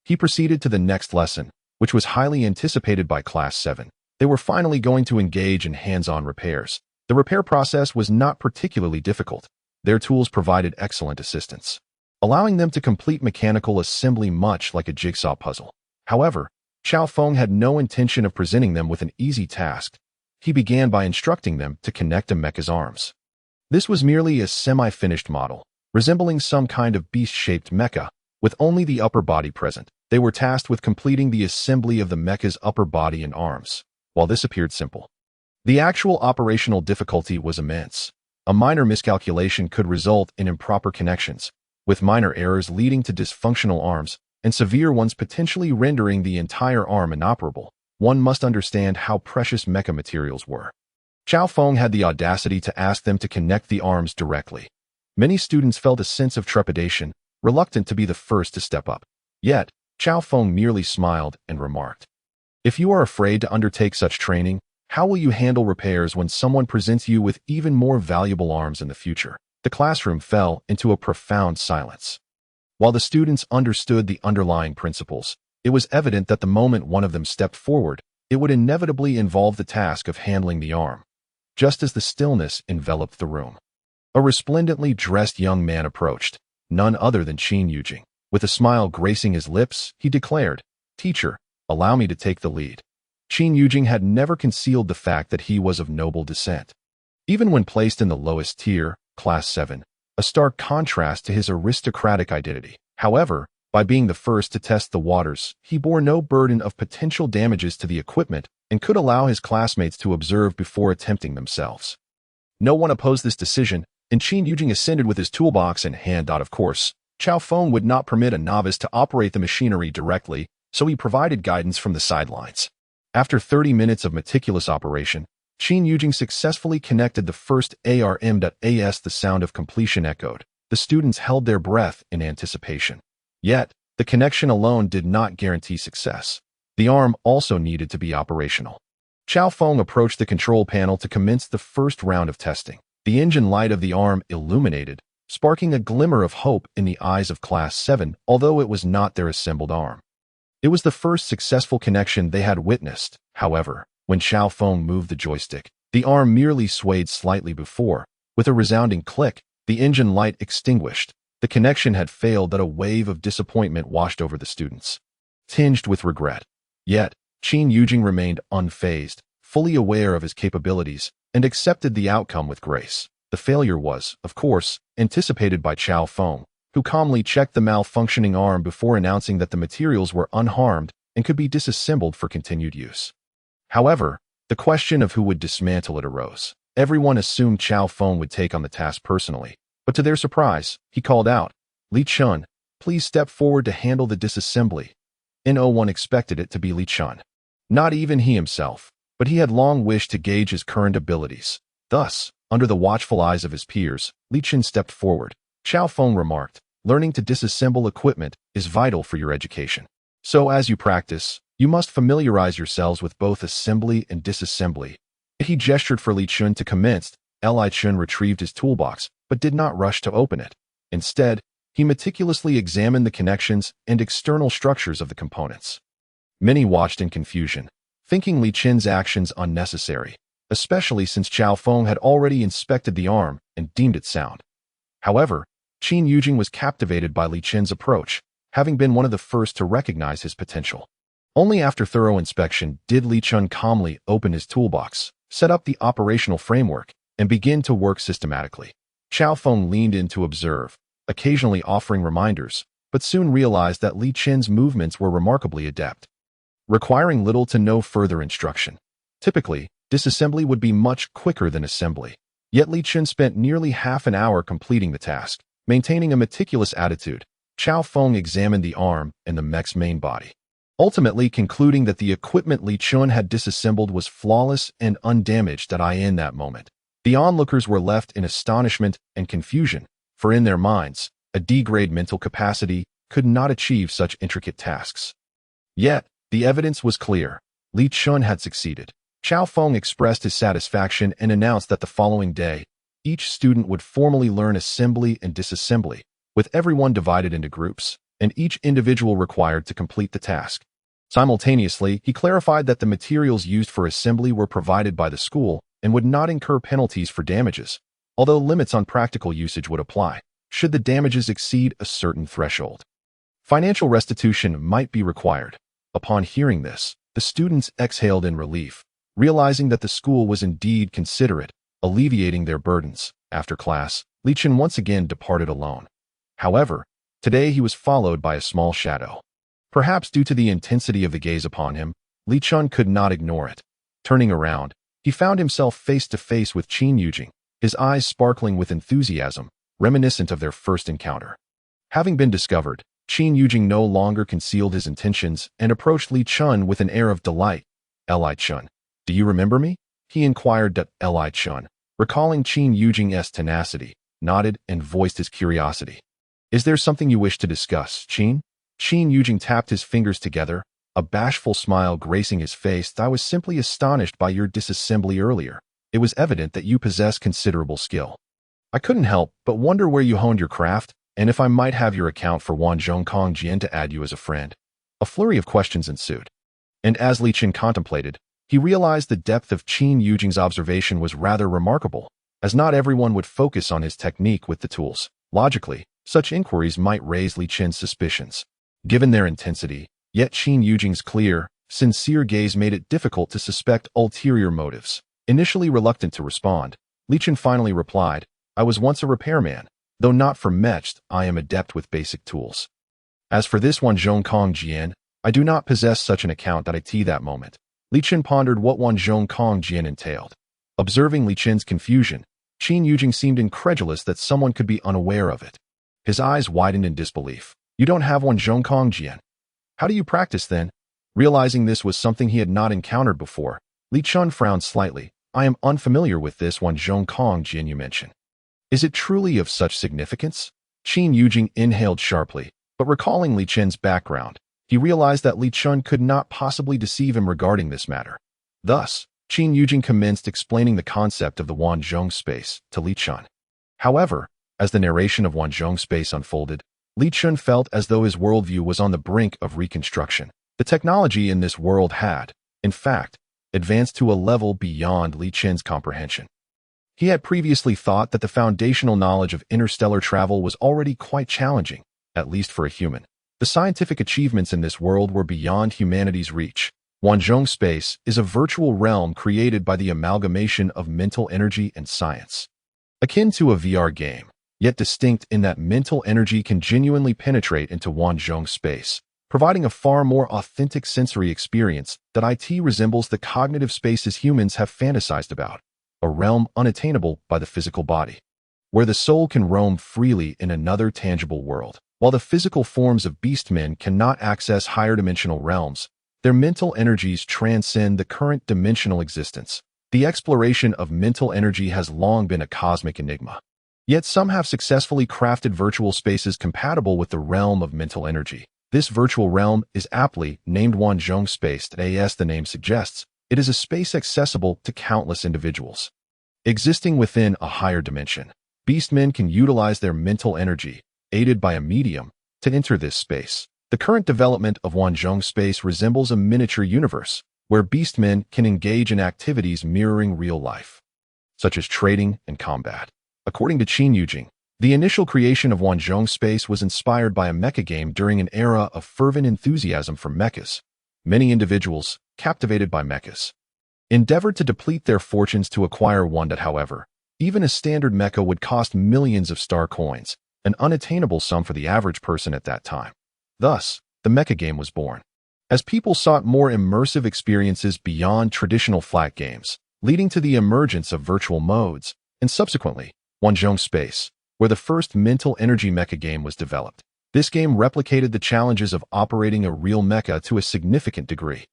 Speaker 1: he proceeded to the next lesson, which was highly anticipated by Class 7. They were finally going to engage in hands-on repairs. The repair process was not particularly difficult. Their tools provided excellent assistance, allowing them to complete mechanical assembly much like a jigsaw puzzle. However, Chao Feng had no intention of presenting them with an easy task. He began by instructing them to connect a mecha's arms. This was merely a semi-finished model, resembling some kind of beast-shaped mecha, with only the upper body present. They were tasked with completing the assembly of the mecha's upper body and arms. While this appeared simple, the actual operational difficulty was immense. A minor miscalculation could result in improper connections, with minor errors leading to dysfunctional arms, and severe ones potentially rendering the entire arm inoperable. one must understand how precious mecha materials were. Chao Feng had the audacity to ask them to connect the arms directly. Many students felt a sense of trepidation, reluctant to be the first to step up. Yet, Chao Feng merely smiled and remarked, "If you are afraid to undertake such training, how will you handle repairs when someone presents you with even more valuable arms in the future?" The classroom fell into a profound silence. While the students understood the underlying principles, it was evident that the moment one of them stepped forward, it would inevitably involve the task of handling the arm. Just as the stillness enveloped the room, a resplendently dressed young man approached, none other than Qin Yujing. With a smile gracing his lips, he declared, "Teacher, allow me to take the lead." Qin Yujing had never concealed the fact that he was of noble descent. Even when placed in the lowest tier, Class 7, a stark contrast to his aristocratic identity. However, by being the first to test the waters, he bore no burden of potential damages to the equipment and could allow his classmates to observe before attempting themselves. No one opposed this decision, and Qin Yujing ascended with his toolbox in hand. Of course, Chao Feng would not permit a novice to operate the machinery directly, so he provided guidance from the sidelines. After 30 minutes of meticulous operation, Qin Yujing successfully connected the first ARM.AS. The sound of completion echoed. The students held their breath in anticipation. Yet, the connection alone did not guarantee success. The arm also needed to be operational. Chao Feng approached the control panel to commence the first round of testing. The engine light of the arm illuminated, sparking a glimmer of hope in the eyes of Class 7, although it was not their assembled arm. It was the first successful connection they had witnessed. However, when Chao Feng moved the joystick, the arm merely swayed slightly before. With a resounding click, the engine light extinguished. The connection had failed. That a wave of disappointment washed over the students, tinged with regret. Yet, Qin Yujing remained unfazed, fully aware of his capabilities, and accepted the outcome with grace. The failure was, of course, anticipated by Chao Feng, who calmly checked the malfunctioning arm before announcing that the materials were unharmed and could be disassembled for continued use. However, the question of who would dismantle it arose. Everyone assumed Chao Feng would take on the task personally, but to their surprise, he called out, "Li Chun, please step forward to handle the disassembly." No one expected it to be Li Chun. Not even he himself, but he had long wished to gauge his current abilities. Thus, under the watchful eyes of his peers, Li Chun stepped forward. Chao Feng remarked, "Learning to disassemble equipment is vital for your education. So as you practice, you must familiarize yourselves with both assembly and disassembly." He gestured for Li Chun to commence. Li Chun retrieved his toolbox, but did not rush to open it. Instead, he meticulously examined the connections and external structures of the components. Many watched in confusion, thinking Li Chun's actions unnecessary, especially since Chao Feng had already inspected the arm and deemed it sound. However, Qin Yujing was captivated by Li Chun's approach, having been one of the first to recognize his potential. Only after thorough inspection did Li Chun calmly open his toolbox, set up the operational framework, and begin to work systematically. Chao Feng leaned in to observe, occasionally offering reminders, but soon realized that Li Chun's movements were remarkably adept, requiring little to no further instruction. Typically, disassembly would be much quicker than assembly. Yet Li Chun spent nearly half an hour completing the task. Maintaining a meticulous attitude, Chao Feng examined the arm and the mech's main body, ultimately concluding that the equipment Li Chun had disassembled was flawless and undamaged. In that moment, the onlookers were left in astonishment and confusion, for in their minds, a D-grade mental capacity could not achieve such intricate tasks. Yet, the evidence was clear. Li Chun had succeeded. Chao Feng expressed his satisfaction and announced that the following day, each student would formally learn assembly and disassembly, with everyone divided into groups, and each individual required to complete the task. Simultaneously, he clarified that the materials used for assembly were provided by the school and would not incur penalties for damages, although limits on practical usage would apply, should the damages exceed a certain threshold. Financial restitution might be required. Upon hearing this, the students exhaled in relief, realizing that the school was indeed considerate, alleviating their burdens. After class, Li Chun once again departed alone. However, today he was followed by a small shadow. Perhaps due to the intensity of the gaze upon him, Li Chun could not ignore it. Turning around, he found himself face to face with Qin Yujing, his eyes sparkling with enthusiasm, reminiscent of their first encounter. Having been discovered, Qin Yujing no longer concealed his intentions and approached Li Chun with an air of delight. Li Chun. Do you remember me? He inquired. Li Chun, recalling Qin Yujing's tenacity, nodded and voiced his curiosity. Is there something you wish to discuss, Qin? Qin Yujing tapped his fingers together, a bashful smile gracing his face. I was simply astonished by your disassembly earlier. It was evident that you possess considerable skill. I couldn't help but wonder where you honed your craft, and if I might have your account for Wanzhongkong Jian to add you as a friend. A flurry of questions ensued. And as Li Qin contemplated, he realized the depth of Qin Yujing's observation was rather remarkable, as not everyone would focus on his technique with the tools. Logically, such inquiries might raise Li Qin's suspicions. Given their intensity, yet Qin Yujing's clear, sincere gaze made it difficult to suspect ulterior motives. Initially reluctant to respond, Li Qin finally replied, I was once a repairman. Though not for meched, I am adept with basic tools. As for this Wanzhongkong Jian, I do not possess such an account that moment. Li Qin pondered what Wanzhongkong Jian entailed. Observing Li Qin's confusion, Qin Yujing seemed incredulous that someone could be unaware of it. His eyes widened in disbelief. You don't have Wanzhongkong Jian. How do you practice then? Realizing this was something he had not encountered before, Li Qin frowned slightly. I am unfamiliar with this Wanzhongkong Jian you mention. Is it truly of such significance? Qin Yujing inhaled sharply, but recalling Li Qin's background, he realized that Li Qin could not possibly deceive him regarding this matter. Thus, Qin Yujing commenced explaining the concept of the Wanzhong space to Li Qin. However, as the narration of Wanzhong space unfolded, Li Qin felt as though his worldview was on the brink of reconstruction. The technology in this world had, in fact, advanced to a level beyond Li Qin's comprehension. He had previously thought that the foundational knowledge of interstellar travel was already quite challenging, at least for a human. The scientific achievements in this world were beyond humanity's reach. Wanzhong space is a virtual realm created by the amalgamation of mental energy and science. Akin to a VR game, yet distinct in that mental energy can genuinely penetrate into Wanzhong space, providing a far more authentic sensory experience that resembles the cognitive spaces humans have fantasized about. A realm unattainable by the physical body, where the soul can roam freely in another tangible world. While the physical forms of beastmen cannot access higher dimensional realms, their mental energies transcend the current dimensional existence. The exploration of mental energy has long been a cosmic enigma. Yet some have successfully crafted virtual spaces compatible with the realm of mental energy. This virtual realm is aptly named Wanzhong space. As the name suggests, it is a space accessible to countless individuals. Existing within a higher dimension, beastmen can utilize their mental energy, aided by a medium, to enter this space. The current development of Wanzhong space resembles a miniature universe, where beastmen can engage in activities mirroring real life, such as trading and combat. According to Qin Yujing, the initial creation of Wanzhong space was inspired by a mecha game during an era of fervent enthusiasm for mechas. Many individuals, captivated by mechas, endeavored to deplete their fortunes to acquire one that, however, even a standard mecha would cost millions of star coins, an unattainable sum for the average person at that time. Thus, the mecha game was born. As people sought more immersive experiences beyond traditional flat games, leading to the emergence of virtual modes, and subsequently, Wanzhong space, where the first mental energy mecha game was developed. This game replicated the challenges of operating a real mecha to a significant degree.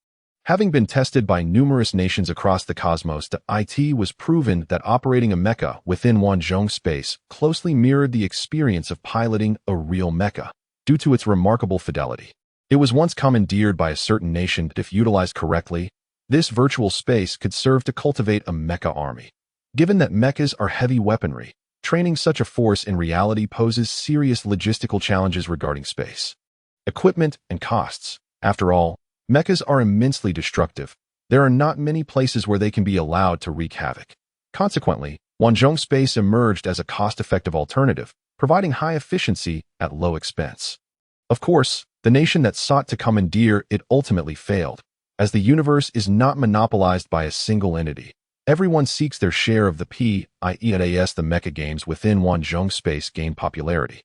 Speaker 1: Having been tested by numerous nations across the cosmos, it was proven that operating a mecha within Wanzhong space closely mirrored the experience of piloting a real mecha, due to its remarkable fidelity. It was once commandeered by a certain nation that, if utilized correctly, this virtual space could serve to cultivate a mecha army. Given that mechas are heavy weaponry, training such a force in reality poses serious logistical challenges regarding space, equipment, and costs. After all, mechas are immensely destructive. There are not many places where they can be allowed to wreak havoc. Consequently, Wanzhong space emerged as a cost-effective alternative, providing high efficiency at low expense. Of course, the nation that sought to commandeer it ultimately failed, as the universe is not monopolized by a single entity. Everyone seeks their share of the as the mecha games within Wanzhong space gained popularity.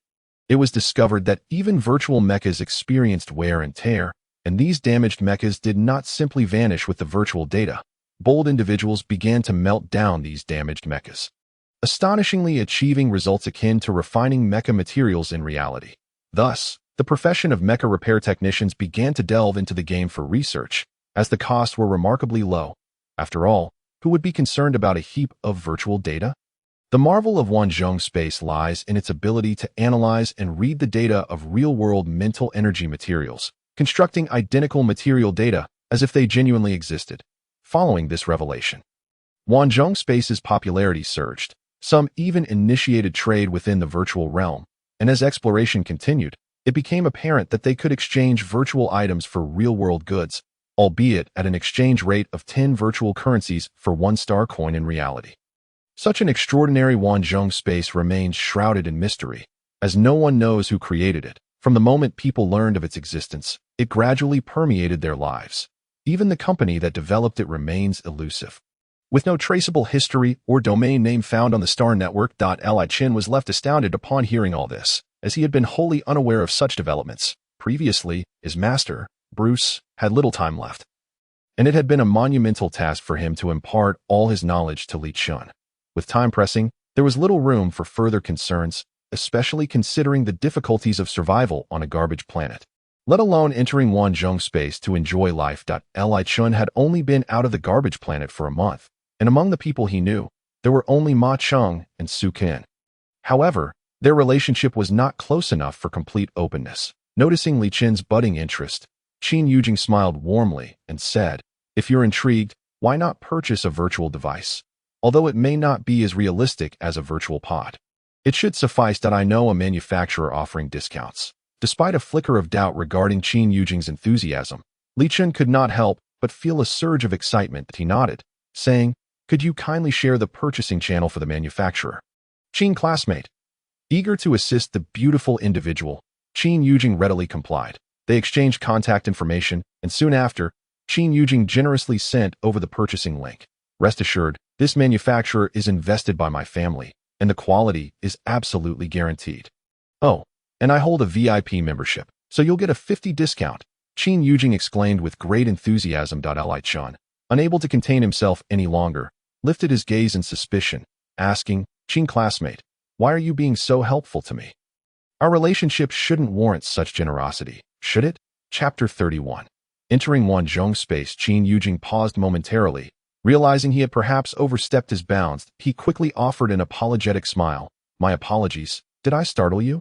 Speaker 1: It was discovered that even virtual mechas experienced wear and tear, and these damaged mechas did not simply vanish with the virtual data. Bold individuals began to melt down these damaged mechas, astonishingly achieving results akin to refining mecha materials in reality. Thus, the profession of mecha repair technicians began to delve into the game for research, as the costs were remarkably low. After all, who would be concerned about a heap of virtual data? The marvel of Wanzhong space lies in its ability to analyze and read the data of real-world mental energy materials, constructing identical material data as if they genuinely existed. Following this revelation, Wanzhong space's popularity surged. Some even initiated trade within the virtual realm, and as exploration continued, it became apparent that they could exchange virtual items for real-world goods, albeit at an exchange rate of 10 virtual currencies for 1 star coin in reality. Such an extraordinary Wanzhong space remains shrouded in mystery, as no one knows who created it. From the moment people learned of its existence, it gradually permeated their lives. Even the company that developed it remains elusive. With no traceable history or domain name found on the Star Network, Li Shu was left astounded upon hearing all this, as he had been wholly unaware of such developments. Previously, his master, Bruce, had little time left, and it had been a monumental task for him to impart all his knowledge to Li Shu. With time pressing, there was little room for further concerns, especially considering the difficulties of survival on a garbage planet, let alone entering Wanzhong space to enjoy life. Li Shu had only been out of the garbage planet for a month, and among the people he knew, there were only Ma Cheng and Su Qin. However, their relationship was not close enough for complete openness. Noticing Li Shu's budding interest, Qin Yujing smiled warmly and said, "If you're intrigued, why not purchase a virtual device? Although it may not be as realistic as a virtual pod, it should suffice that I know a manufacturer offering discounts." Despite a flicker of doubt regarding Qin Yujing's enthusiasm, Li Shu could not help but feel a surge of excitement. He nodded, saying, "Could you kindly share the purchasing channel for the manufacturer?" Qin classmate. Eager to assist the beautiful individual, Qin Yujing readily complied. They exchanged contact information, and soon after, Qin Yujing generously sent over the purchasing link. "Rest assured, this manufacturer is invested by my family, and the quality is absolutely guaranteed. Oh, and I hold a VIP membership, so you'll get a 50% discount," Qin Yujing exclaimed with great enthusiasm. Li Shu, unable to contain himself any longer, lifted his gaze in suspicion, asking, "Qin classmate, why are you being so helpful to me? Our relationship shouldn't warrant such generosity, should it?" Chapter 31. Entering Wanzhong space, Qin Yujing paused momentarily. Realizing he had perhaps overstepped his bounds, he quickly offered an apologetic smile. "My apologies. Did I startle you?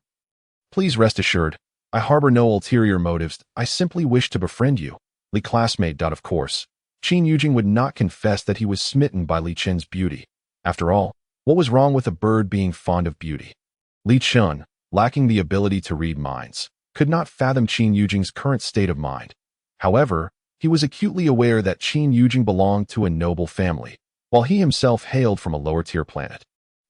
Speaker 1: Please rest assured, I harbor no ulterior motives. I simply wish to befriend you." Li classmate. Of course, Qin Yujing would not confess that he was smitten by Li Shu's beauty. After all, what was wrong with a bird being fond of beauty? Li Shu, lacking the ability to read minds, could not fathom Qin Yujing's current state of mind. However, he was acutely aware that Qin Yujing belonged to a noble family, while he himself hailed from a lower-tier planet,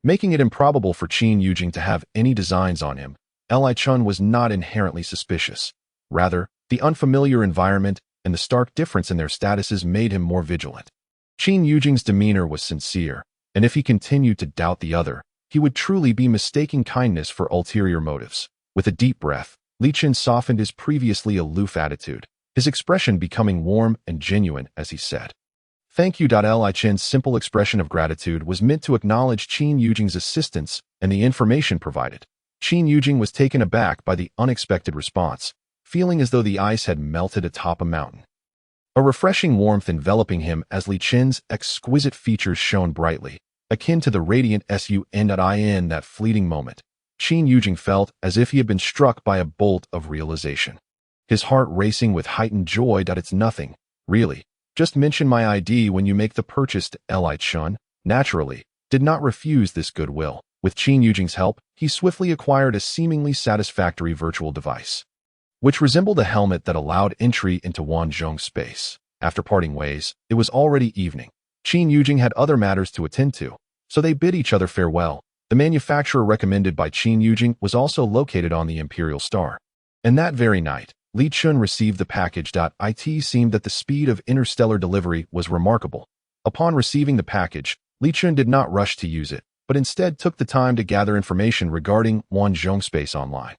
Speaker 1: making it improbable for Qin Yujing to have any designs on him. Li Shu was not inherently suspicious. Rather, the unfamiliar environment and the stark difference in their statuses made him more vigilant. Qin Yujing's demeanor was sincere, and if he continued to doubt the other, he would truly be mistaking kindness for ulterior motives. With a deep breath, Li Shu softened his previously aloof attitude, his expression becoming warm and genuine as he said, "Thank you." Li Shu's simple expression of gratitude was meant to acknowledge Qin Yujing's assistance and the information provided. Qin Yujing was taken aback by the unexpected response, feeling as though the ice had melted atop a mountain. A refreshing warmth enveloping him as Li Shu's exquisite features shone brightly, akin to the radiant sun. In that fleeting moment, Qin Yujing felt as if he had been struck by a bolt of realization. His heart racing with heightened joy. "It's nothing, really. Just mention my ID when you make the purchase." Li Shu, naturally, did not refuse this goodwill. With Qin Yujing's help, he swiftly acquired a seemingly satisfactory virtual device, which resembled a helmet that allowed entry into Wanzhong space. After parting ways, it was already evening. Qin Yujing had other matters to attend to, so they bid each other farewell. The manufacturer recommended by Qin Yujing was also located on the Imperial Star. And that very night, Li Shu received the package. It seemed that the speed of interstellar delivery was remarkable. Upon receiving the package, Li Shu did not rush to use it, but instead took the time to gather information regarding Wanzhong space online.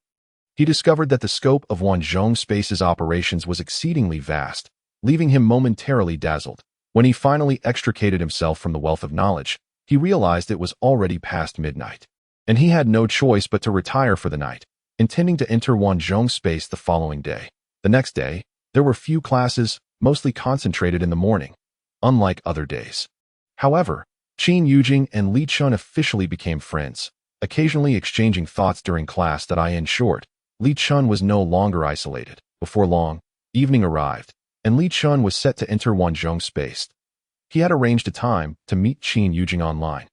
Speaker 1: He discovered that the scope of Wanzhong space's operations was exceedingly vast, leaving him momentarily dazzled. When he finally extricated himself from the wealth of knowledge, he realized it was already past midnight, and he had no choice but to retire for the night, intending to enter Wanzhong space the following day. The next day, there were few classes, mostly concentrated in the morning, unlike other days. However, Qin Yujing and Li Chun officially became friends, occasionally exchanging thoughts during class. In short, Li Chun was no longer isolated. Before long, evening arrived, and Li Chun was set to enter Wanzhong space. He had arranged a time to meet Qin Yujing online.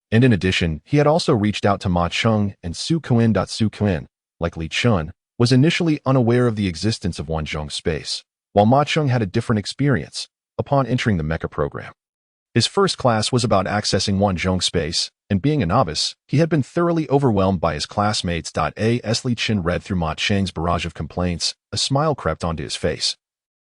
Speaker 1: And in addition, he had also reached out to Ma Cheng and Su Kuan. Su Kuan, like Li Chun, was initially unaware of the existence of Wanzhong space, while Ma Cheng had a different experience upon entering the mecha program. His first class was about accessing Wanzhong space, and being a novice, he had been thoroughly overwhelmed by his classmates. As Li Chun read through Ma Cheng's barrage of complaints, a smile crept onto his face.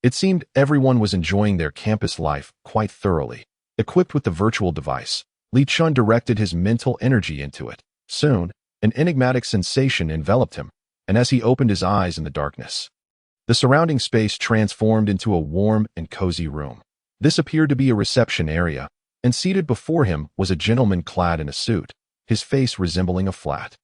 Speaker 1: It seemed everyone was enjoying their campus life quite thoroughly. Equipped with the virtual device, Li Chun directed his mental energy into it. Soon, an enigmatic sensation enveloped him, and as he opened his eyes in the darkness, the surrounding space transformed into a warm and cozy room. This appeared to be a reception area, and seated before him was a gentleman clad in a suit, his face resembling a flat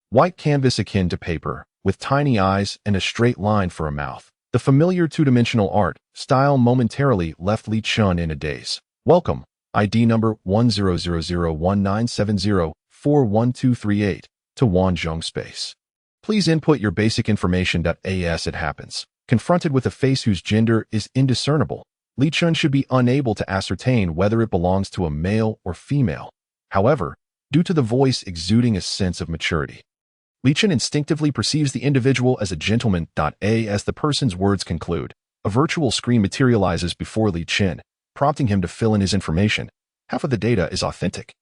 Speaker 1: white canvas akin to paper, with tiny eyes and a straight line for a mouth. The familiar two-dimensional art style momentarily left Li Chun in a daze. Welcome, ID number 10001970412338, to Wanzhong space. Please input your basic information. As it happens, confronted with a face whose gender is indiscernible, Li Chun should be unable to ascertain whether it belongs to a male or female. However, due to the voice exuding a sense of maturity, Li Chun instinctively perceives the individual as a gentleman. As the person's words conclude, a virtual screen materializes before Li Chun, prompting him to fill in his information. Half of the data is authentic,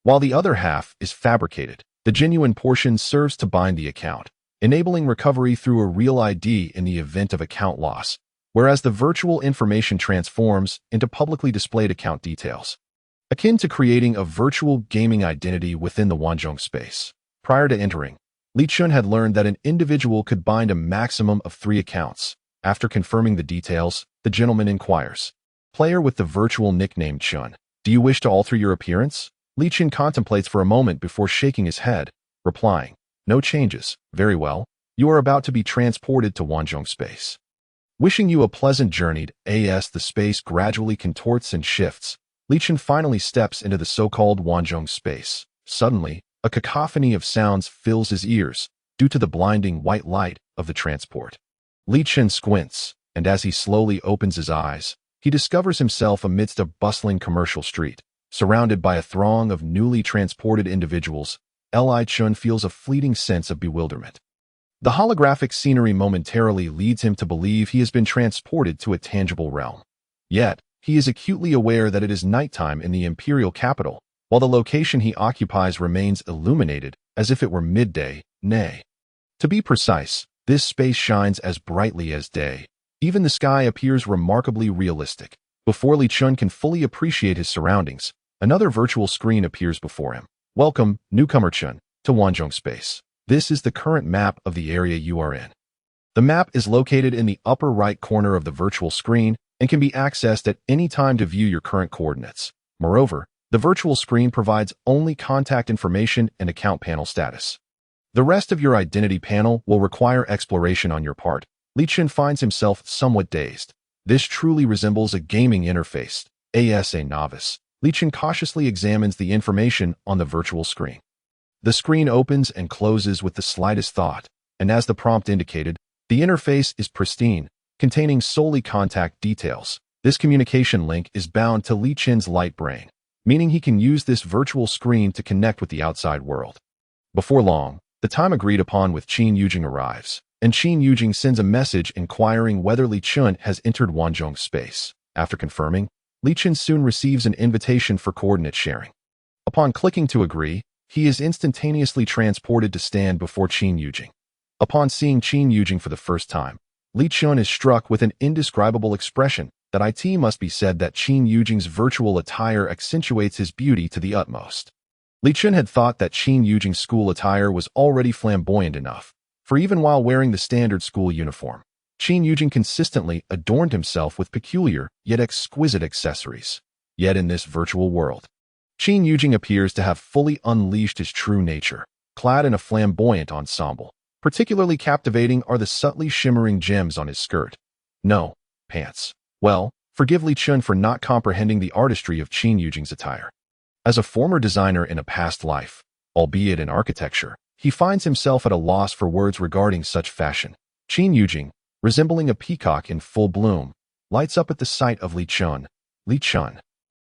Speaker 1: while the other half is fabricated. The genuine portion serves to bind the account, enabling recovery through a real ID in the event of account loss, whereas the virtual information transforms into publicly displayed account details, akin to creating a virtual gaming identity within the Wanzhong space. Prior to entering, Li Chun had learned that an individual could bind a maximum of 3 accounts. After confirming the details, the gentleman inquires, "Player with the virtual nickname Chun, do you wish to alter your appearance?" Li Chun contemplates for a moment before shaking his head, replying, "No changes. Very well. You are about to be transported to Wanzhong space. Wishing you a pleasant journey." As the space gradually contorts and shifts, Li Chun finally steps into the so-called Wanzhong space. Suddenly, a cacophony of sounds fills his ears due to the blinding white light of the transport. Li Chun squints, and as he slowly opens his eyes, he discovers himself amidst a bustling commercial street, surrounded by a throng of newly transported individuals. Li Chun feels a fleeting sense of bewilderment. The holographic scenery momentarily leads him to believe he has been transported to a tangible realm. Yet, he is acutely aware that it is nighttime in the imperial capital, while the location he occupies remains illuminated as if it were midday. Nay, to be precise, this space shines as brightly as day. Even the sky appears remarkably realistic. Before Li Chun can fully appreciate his surroundings, another virtual screen appears before him. "Welcome, newcomer Chun, to Wanzhong space. This is the current map of the area you are in." The map is located in the upper right corner of the virtual screen and can be accessed at any time to view your current coordinates. Moreover, the virtual screen provides only contact information and account panel status. The rest of your identity panel will require exploration on your part. Li Chun finds himself somewhat dazed. This truly resembles a gaming interface. As a novice, Li Chun cautiously examines the information on the virtual screen. The screen opens and closes with the slightest thought, and as the prompt indicated, the interface is pristine, containing solely contact details. This communication link is bound to Li Chun's light brain, meaning he can use this virtual screen to connect with the outside world. Before long, the time agreed upon with Qin Yujing arrives, and Qin Yujing sends a message inquiring whether Li Chun has entered Wanzhong space. After confirming, Li Chun soon receives an invitation for coordinate sharing. Upon clicking to agree, he is instantaneously transported to stand before Qin Yujing. Upon seeing Qin Yujing for the first time, Li Chun is struck with an indescribable expression. It must be said that Qin Yujing's virtual attire accentuates his beauty to the utmost. Li Chun had thought that Qin Yujing's school attire was already flamboyant enough, for even while wearing the standard school uniform, Qin Yujing consistently adorned himself with peculiar yet exquisite accessories. Yet in this virtual world, Qin Yujing appears to have fully unleashed his true nature, clad in a flamboyant ensemble. Particularly captivating are the subtly shimmering gems on his skirt, no, pants, Well, forgive Li Chun for not comprehending the artistry of Qin Yujing's attire. As a former designer in a past life, albeit in architecture, he finds himself at a loss for words regarding such fashion. Qin Yujing, resembling a peacock in full bloom, lights up at the sight of Li Chun. Li Chun.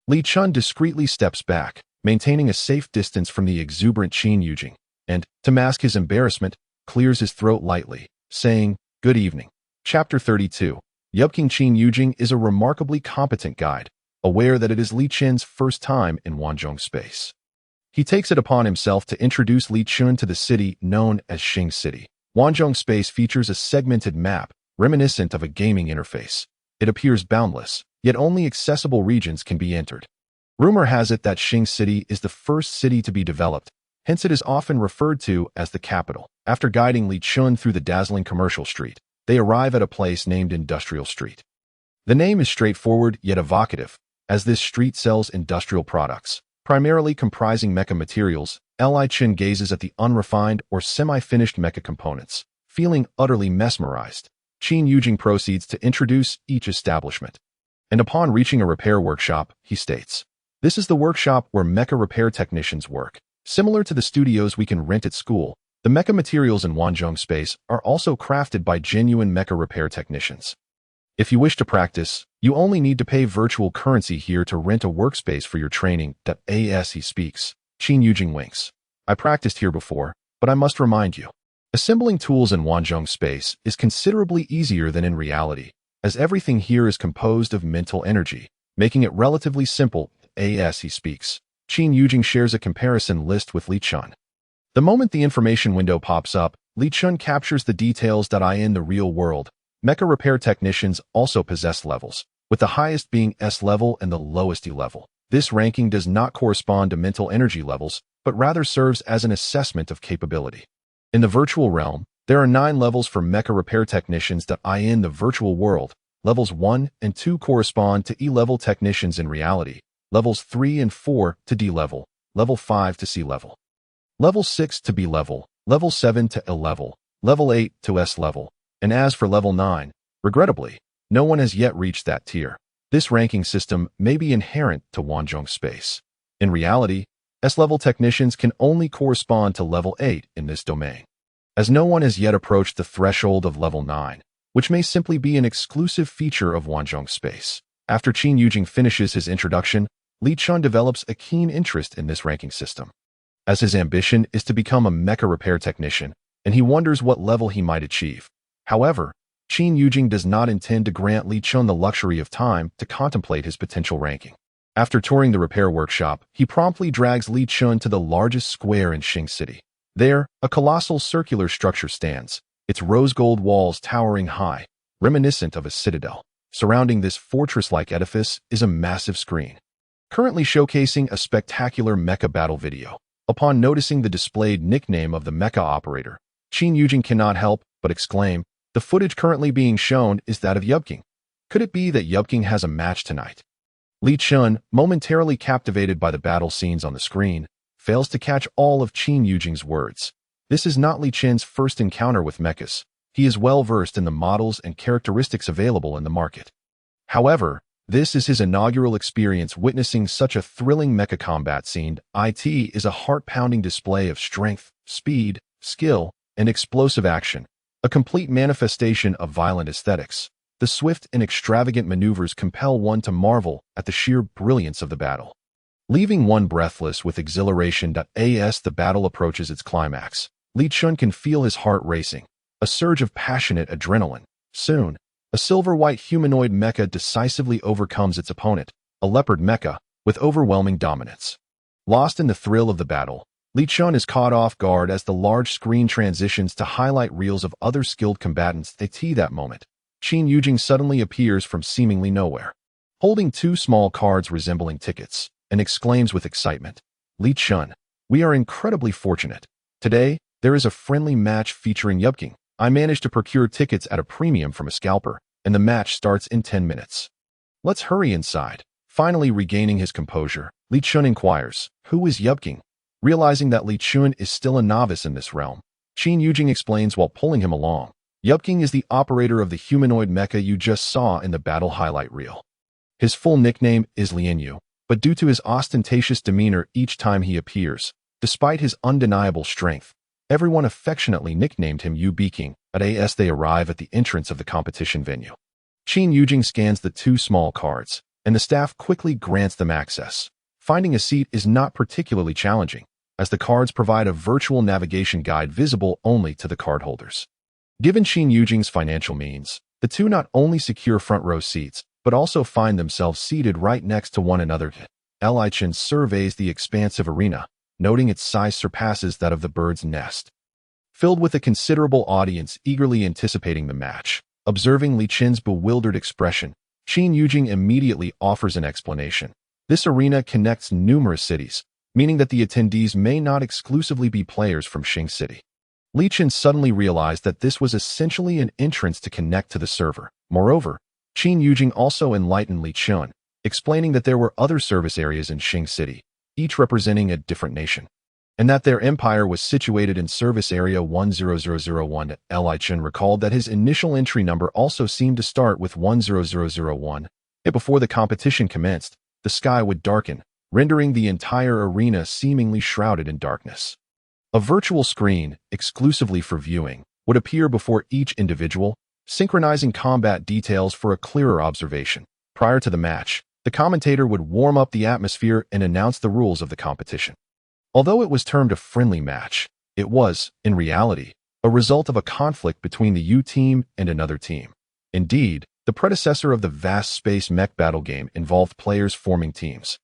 Speaker 1: Li Chun discreetly steps back, maintaining a safe distance from the exuberant Qin Yujing, and, to mask his embarrassment, clears his throat lightly, saying, "Good evening." Chapter 32. Yupking Qin Yujing is a remarkably competent guide, aware that it is Li Chun's first time in Wanzhong space. He takes it upon himself to introduce Li Chun to the city known as Xing City. Wanzhong space features a segmented map, reminiscent of a gaming interface. It appears boundless, yet only accessible regions can be entered. Rumor has it that Xing City is the first city to be developed, hence it is often referred to as the capital. After guiding Li Chun through the dazzling commercial street, they arrive at a place named Industrial Street. The name is straightforward yet evocative, as this street sells industrial products, primarily comprising mecha materials. Li Chun gazes at the unrefined or semi-finished mecha components, feeling utterly mesmerized. Qin Yujing proceeds to introduce each establishment. And upon reaching a repair workshop, he states, "This is the workshop where mecha repair technicians work. Similar to the studios we can rent at school, the mecha materials in Wanzhong space are also crafted by genuine mecha repair technicians. If you wish to practice, you only need to pay virtual currency here to rent a workspace for your training." As he speaks, Qin Yujing winks. "I practiced here before, but I must remind you. Assembling tools in Wanzhong space is considerably easier than in reality, as everything here is composed of mental energy, making it relatively simple." As he speaks, Qin Yujing shares a comparison list with Li Chun. The moment the information window pops up, Li Chun captures the details. In the real world, mecha repair technicians also possess levels, with the highest being S level and the lowest E level. This ranking does not correspond to mental energy levels, but rather serves as an assessment of capability. In the virtual realm, there are 9 levels for mecha repair technicians. In the virtual world, levels 1 and 2 correspond to E-level technicians in reality, levels 3 and 4 to D level, level 5 to C level, level 6 to B level, level 7 to L level, level 8 to S level, and as for level 9, regrettably, no one has yet reached that tier. This ranking system may be inherent to Wanzhong space. In reality, S-level technicians can only correspond to level 8 in this domain, as no one has yet approached the threshold of level 9, which may simply be an exclusive feature of Wanzhong space. After Qin Yujing finishes his introduction, Li Chun develops a keen interest in this ranking system, as his ambition is to become a mecha repair technician, and he wonders what level he might achieve. However, Qin Yujing does not intend to grant Li Chun the luxury of time to contemplate his potential ranking. After touring the repair workshop, he promptly drags Li Chun to the largest square in Xing City. There, a colossal circular structure stands, its rose-gold walls towering high, reminiscent of a citadel. Surrounding this fortress-like edifice is a massive screen, currently showcasing a spectacular mecha battle video. Upon noticing the displayed nickname of the mecha operator, Qin Yujing cannot help but exclaim, "The footage currently being shown is that of Yupking. Could it be that Yupking has a match tonight?" Li Chun, momentarily captivated by the battle scenes on the screen, fails to catch all of Qin Yujing's words. This is not Li Chun's first encounter with mechas. He is well versed in the models and characteristics available in the market. However, this is his inaugural experience witnessing such a thrilling mecha combat scene. It is a heart-pounding display of strength, speed, skill, and explosive action, a complete manifestation of violent aesthetics. The swift and extravagant maneuvers compel one to marvel at the sheer brilliance of the battle, leaving one breathless with exhilaration. As the battle approaches its climax, Li Chun can feel his heart racing, a surge of passionate adrenaline. Soon, a silver-white humanoid mecha decisively overcomes its opponent, a leopard mecha, with overwhelming dominance. Lost in the thrill of the battle, Li Chun is caught off guard as the large screen transitions to highlight reels of other skilled combatants. At that moment, Qin Yujing suddenly appears from seemingly nowhere, holding 2 small cards resembling tickets, and exclaims with excitement, "Li Chun, we are incredibly fortunate. Today, there is a friendly match featuring Yupking. I managed to procure tickets at a premium from a scalper, and the match starts in 10 minutes. Let's hurry inside." Finally regaining his composure, Li Chun inquires, "Who is Yupking?" Realizing that Li Chun is still a novice in this realm, Qin Yujing explains while pulling him along, Yupking is the operator of the humanoid mecha you just saw in the battle highlight reel. His full nickname is Lianyu, but due to his ostentatious demeanor each time he appears, despite his undeniable strength, everyone affectionately nicknamed him Yu Beking. As they arrive at the entrance of the competition venue, Qin Yujing scans the two small cards, and the staff quickly grants them access. Finding a seat is not particularly challenging, as the cards provide a virtual navigation guide visible only to the cardholders. Given Qin Yujing's financial means, the two not only secure front row seats, but also find themselves seated right next to one another. Li Shu surveys the expansive arena, noting its size surpasses that of the bird's nest. Filled with a considerable audience eagerly anticipating the match, observing Li Shu's bewildered expression, Qin Yujing immediately offers an explanation. This arena connects numerous cities, meaning that the attendees may not exclusively be players from Xing City. Li Shu suddenly realized that this was essentially an entrance to connect to the server. Moreover, Qin Yujing also enlightened Li Shu, explaining that there were other service areas in Xing City, each representing a different nation, and that their empire was situated in Service Area 10001. Li Shu recalled that his initial entry number also seemed to start with 10001. Yet before the competition commenced, the sky would darken, rendering the entire arena seemingly shrouded in darkness. A virtual screen, exclusively for viewing, would appear before each individual, synchronizing combat details for a clearer observation. Prior to the match, the commentator would warm up the atmosphere and announce the rules of the competition. Although it was termed a friendly match, it was, in reality, a result of a conflict between the U team and another team. Indeed, the predecessor of the vast space mech battle game involved players forming teams.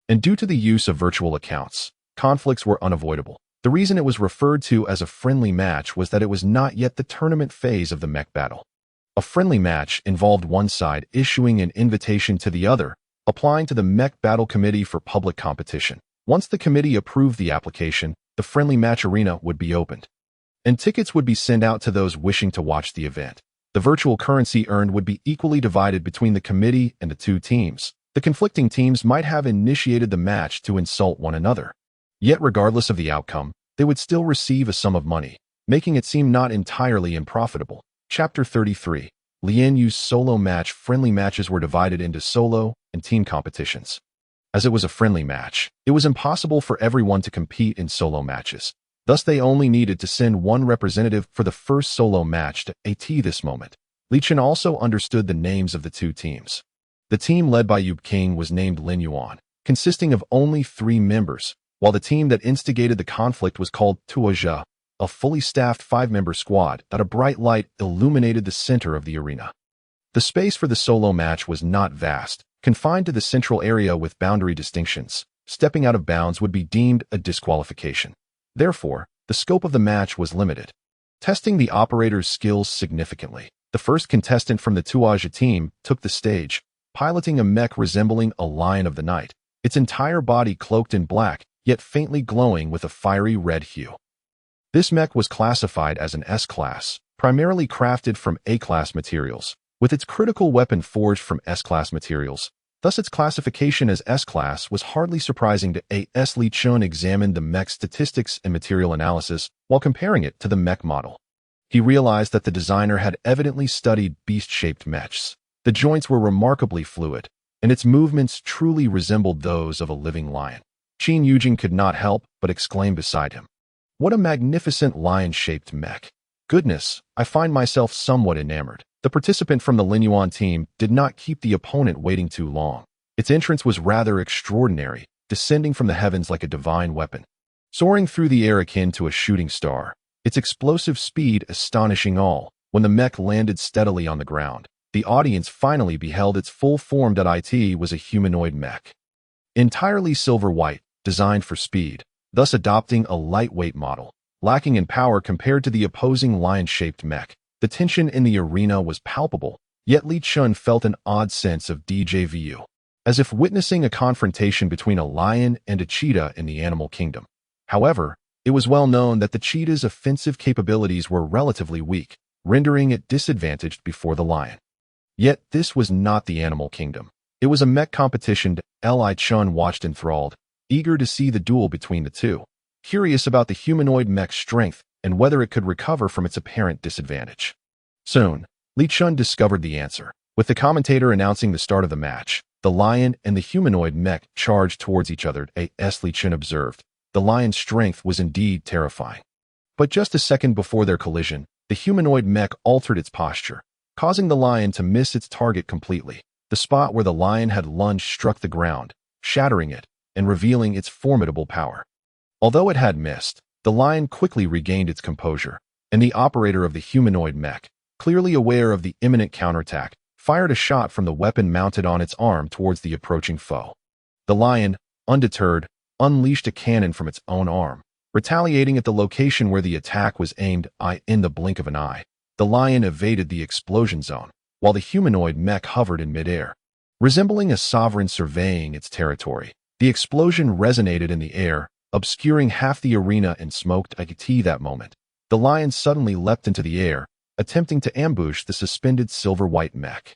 Speaker 1: And due to the use of virtual accounts, conflicts were unavoidable. The reason it was referred to as a friendly match was that it was not yet the tournament phase of the mech battle. A friendly match involved one side issuing an invitation to the other, applying to the mech battle committee for public competition. Once the committee approved the application, the friendly match arena would be opened, and tickets would be sent out to those wishing to watch the event. The virtual currency earned would be equally divided between the committee and the two teams. The conflicting teams might have initiated the match to insult one another. Yet regardless of the outcome, they would still receive a sum of money, making it seem not entirely unprofitable. Chapter 33. Lianyu's solo match. Friendly matches were divided into solo and team competitions. As it was a friendly match, it was impossible for everyone to compete in solo matches. Thus they only needed to send one representative for the first solo match to AT. This moment, Li Shu also understood the names of the two teams. The team led by Yu King was named Lin Yuan, consisting of only 3 members, while the team that instigated the conflict was called Tuozhe, a fully staffed 5-member squad. A bright light illuminated the center of the arena. The space for the solo match was not vast, confined to the central area with boundary distinctions. Stepping out of bounds would be deemed a disqualification. Therefore, the scope of the match was limited. Testing the operator's skills significantly, the first contestant from the Tuozhe team took the stage, piloting a mech resembling a lion of the night, its entire body cloaked in black, yet faintly glowing with a fiery red hue. This mech was classified as an S-class, primarily crafted from A-class materials, with its critical weapon forged from S-class materials. Thus its classification as S-class was hardly surprising to A.S. Li Shu examined the mech's statistics and material analysis while comparing it to the mech model. He realized that the designer had evidently studied beast-shaped mechs. The joints were remarkably fluid, and its movements truly resembled those of a living lion. Qin Yujing could not help but exclaim beside him, "What a magnificent lion-shaped mech! Goodness, I find myself somewhat enamored." The participant from the Lin Yuan team did not keep the opponent waiting too long. Its entrance was rather extraordinary, descending from the heavens like a divine weapon. Soaring through the air akin to a shooting star, its explosive speed astonishing all. When the mech landed steadily on the ground, the audience finally beheld its full form. It was a humanoid mech, entirely silver-white, designed for speed, thus adopting a lightweight model, lacking in power compared to the opposing lion-shaped mech. The tension in the arena was palpable, yet Li Shu felt an odd sense of déjà vu, as if witnessing a confrontation between a lion and a cheetah in the animal kingdom. However, it was well known that the cheetah's offensive capabilities were relatively weak, rendering it disadvantaged before the lion. Yet this was not the animal kingdom. It was a mech competition. Li Shu watched enthralled, eager to see the duel between the two, curious about the humanoid mech's strength and whether it could recover from its apparent disadvantage. Soon, Li Shu discovered the answer. With the commentator announcing the start of the match, the lion and the humanoid mech charged towards each other. As Li Shu observed, the lion's strength was indeed terrifying. But just a second before their collision, the humanoid mech altered its posture, causing the lion to miss its target completely. The spot where the lion had lunged struck the ground, shattering it and revealing its formidable power. Although it had missed, the lion quickly regained its composure, and the operator of the humanoid mech, clearly aware of the imminent counterattack, fired a shot from the weapon mounted on its arm towards the approaching foe. The lion, undeterred, unleashed a cannon from its own arm, retaliating at the location where the attack was aimed. In the blink of an eye, the lion evaded the explosion zone, while the humanoid mech hovered in midair. Resembling a sovereign surveying its territory, the explosion resonated in the air, obscuring half the arena in smoked that moment. The lion suddenly leapt into the air, attempting to ambush the suspended silver-white mech.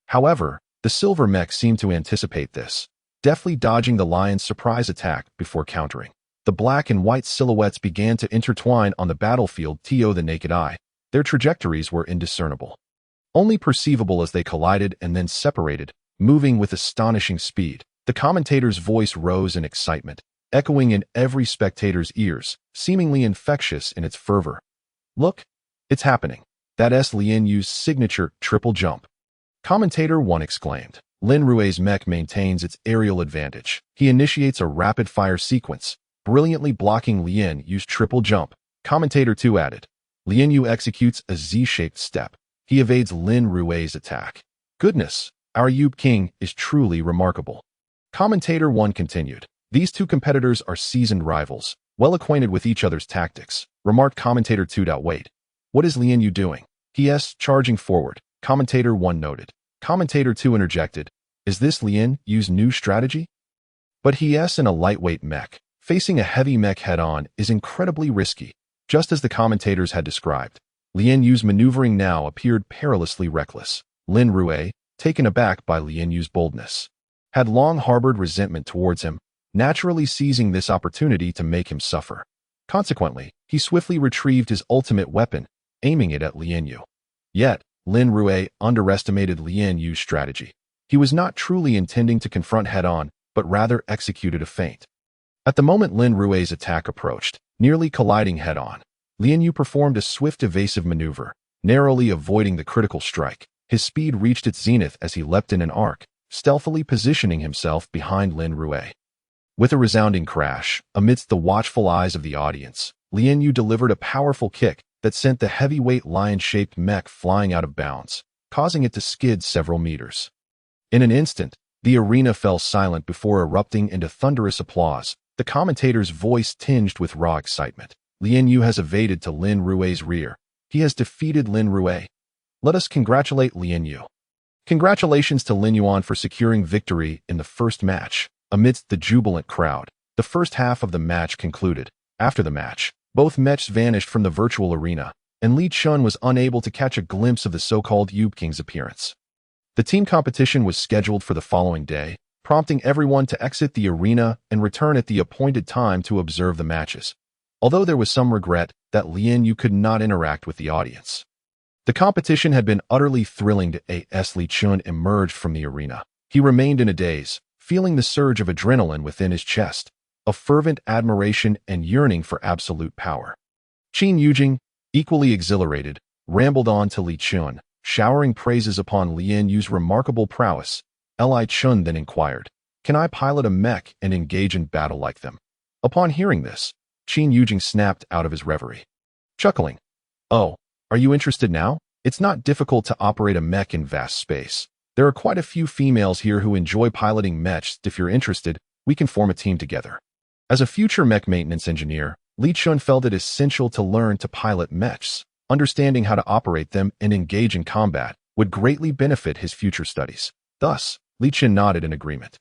Speaker 1: However, the silver mech seemed to anticipate this, deftly dodging the lion's surprise attack before countering. The black and white silhouettes began to intertwine on the battlefield. To the naked eye, their trajectories were indiscernible, only perceivable as they collided and then separated, moving with astonishing speed. The commentator's voice rose in excitement, echoing in every spectator's ears, seemingly infectious in its fervor. "Look, it's happening. That's Lin Yu's signature triple jump." Commentator 1 exclaimed. Lin Rui's mech maintains its aerial advantage. He initiates a rapid-fire sequence, brilliantly blocking Lin Yu's triple jump. Commentator 2 added. Lin Yu executes a Z-shaped step. He evades Lin Rui's attack. "Goodness, our Yu King is truly remarkable." Commentator 1 continued. "These two competitors are seasoned rivals, well acquainted with each other's tactics," remarked Commentator 2. "Wait, what is Lin Yu doing? He's charging forward," Commentator 1 noted. Commentator 2 interjected. "Is this Lin Yu's new strategy?" But he's in a lightweight mech. Facing a heavy mech head-on is incredibly risky, just as the commentators had described. Lin Yu's maneuvering now appeared perilously reckless. Lin Rui, taken aback by Lin Yu's boldness, had long harbored resentment towards him, naturally seizing this opportunity to make him suffer. Consequently, he swiftly retrieved his ultimate weapon, aiming it at Lin Yu. Yet, Lin Rui underestimated Lin Yu's strategy. He was not truly intending to confront head-on, but rather executed a feint. At the moment Lin Rui's attack approached, nearly colliding head-on, Lin Yu performed a swift evasive maneuver, narrowly avoiding the critical strike. His speed reached its zenith as he leapt in an arc, stealthily positioning himself behind Lin Rui. With a resounding crash, amidst the watchful eyes of the audience, Lin Yu delivered a powerful kick that sent the heavyweight lion-shaped mech flying out of bounds, causing it to skid several meters. In an instant, the arena fell silent before erupting into thunderous applause, the commentator's voice tinged with raw excitement. "Lin Yu has evaded to Lin Rui's rear. He has defeated Lin Rui. Let us congratulate Lin Yu." Congratulations to Lin Yuan for securing victory in the first match. Amidst the jubilant crowd, the first half of the match concluded. After the match, both mechs vanished from the virtual arena, and Li Shu was unable to catch a glimpse of the so-called Yu King's appearance. The team competition was scheduled for the following day, prompting everyone to exit the arena and return at the appointed time to observe the matches, although there was some regret that Lin Yu could not interact with the audience. The competition had been utterly thrilling. As Li Shu emerged from the arena, he remained in a daze, feeling the surge of adrenaline within his chest, a fervent admiration and yearning for absolute power. Qin Yujing, equally exhilarated, rambled on to Li Shu, showering praises upon Lin Yu's remarkable prowess. Li Shu then inquired, "Can I pilot a mech and engage in battle like them?" Upon hearing this, Qin Yujing snapped out of his reverie, chuckling. "Oh, are you interested now? It's not difficult to operate a mech in vast space. There are quite a few females here who enjoy piloting mechs. If you're interested, we can form a team together." As a future mech maintenance engineer, Li Shu felt it essential to learn to pilot mechs. Understanding how to operate them and engage in combat would greatly benefit his future studies. Thus, Li Shu nodded in agreement.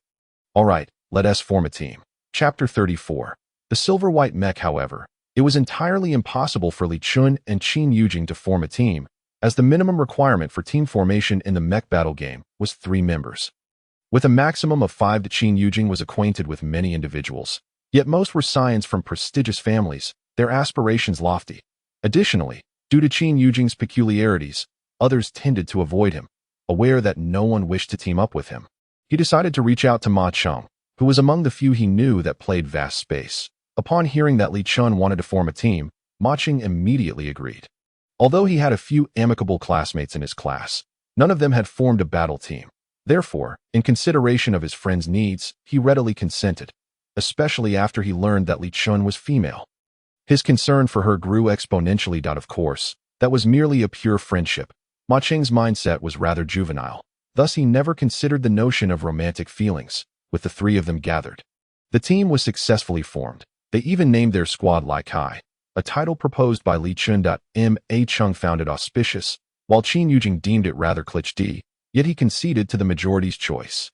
Speaker 1: "All right, let us form a team." Chapter 34. The silver-white mech, however, it was entirely impossible for Li Shu and Qin Yujing to form a team, as the minimum requirement for team formation in the mech battle game was 3 members. With a maximum of 5, Qin Yujing was acquainted with many individuals, yet most were scions from prestigious families, their aspirations lofty. Additionally, due to Qin Yujing's peculiarities, others tended to avoid him, aware that no one wished to team up with him. He decided to reach out to Ma Cheng, who was among the few he knew that played vast space. Upon hearing that Li Chun wanted to form a team, Ma Cheng immediately agreed. Although he had a few amicable classmates in his class, none of them had formed a battle team. Therefore, in consideration of his friend's needs, he readily consented, especially after he learned that Li Chun was female. His concern for her grew exponentially. Of course, that was merely a pure friendship. Ma Cheng's mindset was rather juvenile. Thus, he never considered the notion of romantic feelings. With the three of them gathered, the team was successfully formed. They even named their squad Lai Kai, a title proposed by Li Chun. Ma Cheng found it auspicious, while Qin Yujing deemed it rather cliché, yet he conceded to the majority's choice.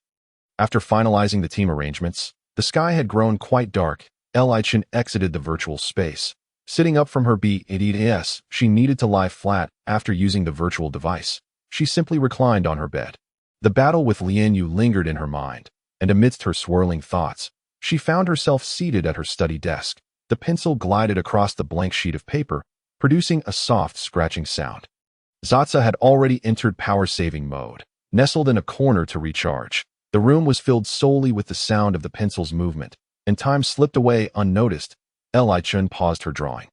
Speaker 1: After finalizing the team arrangements, the sky had grown quite dark. Li Chun exited the virtual space. Sitting up from her BEDS, she needed to lie flat after using the virtual device. She simply reclined on her bed. The battle with Lian Yu lingered in her mind, and amidst her swirling thoughts, she found herself seated at her study desk. The pencil glided across the blank sheet of paper, producing a soft scratching sound. Zatsa had already entered power-saving mode, nestled in a corner to recharge. The room was filled solely with the sound of the pencil's movement, and time slipped away unnoticed. Li Chun paused her drawing,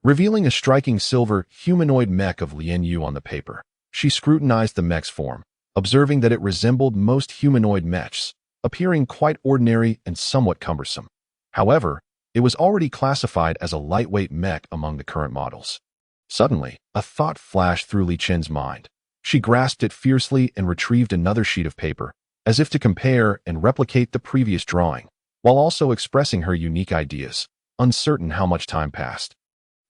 Speaker 1: revealing a striking silver humanoid mech of Lian Yu on the paper. She scrutinized the mech's form, observing that it resembled most humanoid mechs, appearing quite ordinary and somewhat cumbersome. However, it was already classified as a lightweight mech among the current models. Suddenly, a thought flashed through Li Chen's mind. She grasped it fiercely and retrieved another sheet of paper, as if to compare and replicate the previous drawing, while also expressing her unique ideas, uncertain how much time passed.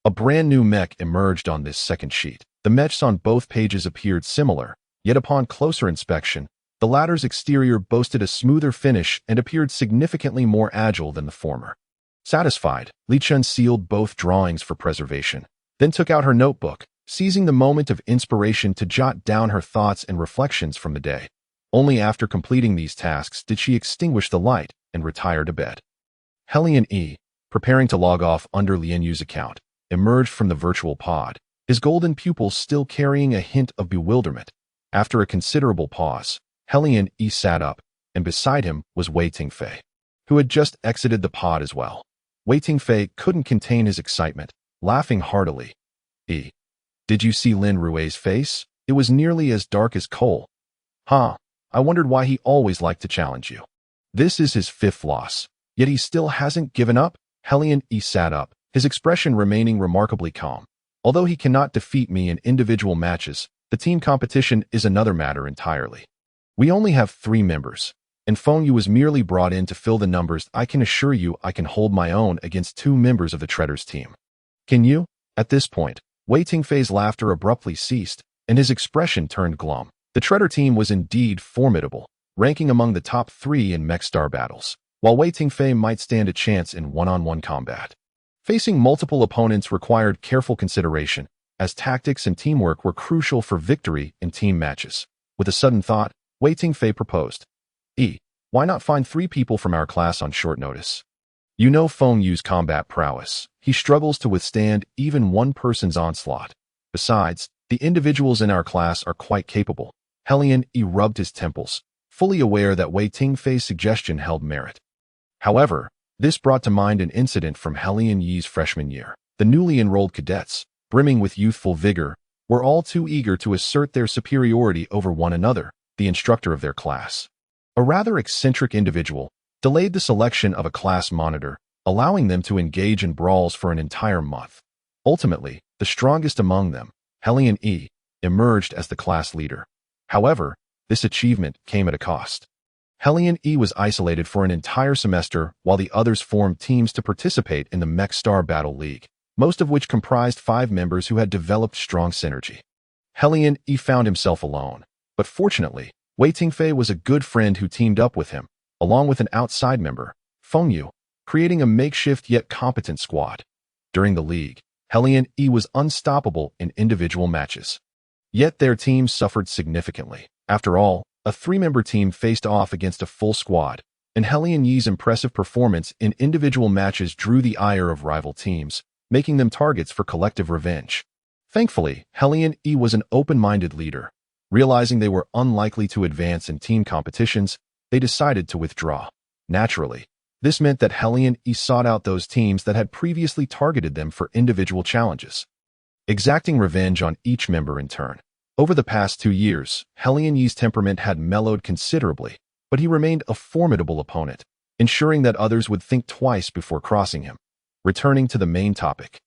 Speaker 1: A brand new mech emerged on this second sheet. The mechs on both pages appeared similar, yet upon closer inspection, the latter's exterior boasted a smoother finish and appeared significantly more agile than the former. Satisfied, Li Chun sealed both drawings for preservation, then took out her notebook, seizing the moment of inspiration to jot down her thoughts and reflections from the day. Only after completing these tasks did she extinguish the light and retire to bed. Helian E, preparing to log off under Lian Yu's account, emerged from the virtual pod, his golden pupils still carrying a hint of bewilderment. After a considerable pause, Helian E sat up, and beside him was Wei Tingfei, who had just exited the pod as well. Wei Tingfei couldn't contain his excitement, laughing heartily. "E, did you see Lin Rui's face? It was nearly as dark as coal. Huh, I wondered why he always liked to challenge you. This is his fifth loss, yet he still hasn't given up." Helian E sat up, his expression remaining remarkably calm. "Although he cannot defeat me in individual matches, the team competition is another matter entirely. We only have 3 members, and Feng Yu was merely brought in to fill the numbers. I can assure you I can hold my own against 2 members of the Treader's team. Can you?" At this point, Wei Tingfei's laughter abruptly ceased, and his expression turned glum. The Treader team was indeed formidable, ranking among the top 3 in mech star battles, while Wei Tingfei might stand a chance in one-on-one combat. Facing multiple opponents required careful consideration, as tactics and teamwork were crucial for victory in team matches. With a sudden thought, Wei Tingfei proposed, "E, why not find 3 people from our class on short notice? You know Feng Yu's combat prowess. He struggles to withstand even one person's onslaught. Besides, the individuals in our class are quite capable." Helian E rubbed his temples, fully aware that Wei Tingfei's suggestion held merit. However, this brought to mind an incident from Helian Yi's freshman year. The newly enrolled cadets, brimming with youthful vigor, were all too eager to assert their superiority over one another. The instructor of their class, a rather eccentric individual, delayed the selection of a class monitor, allowing them to engage in brawls for an entire month. Ultimately, the strongest among them, Helian E, emerged as the class leader. However, this achievement came at a cost. Helian E was isolated for an entire semester while the others formed teams to participate in the Mech Star Battle League, most of which comprised 5 members who had developed strong synergy. Helian E found himself alone. But fortunately, Wei Tingfei was a good friend who teamed up with him, along with an outside member, Feng Yu, creating a makeshift yet competent squad. During the league, Helian E was unstoppable in individual matches. Yet their team suffered significantly. After all, a 3-member team faced off against a full squad, and Helian Yi's impressive performance in individual matches drew the ire of rival teams, making them targets for collective revenge. Thankfully, Helian E was an open-minded leader. Realizing they were unlikely to advance in team competitions, they decided to withdraw. Naturally, this meant that Helian E sought out those teams that had previously targeted them for individual challenges, exacting revenge on each member in turn. Over the past 2 years, Helian Yi's temperament had mellowed considerably, but he remained a formidable opponent, ensuring that others would think twice before crossing him. Returning to the main topic.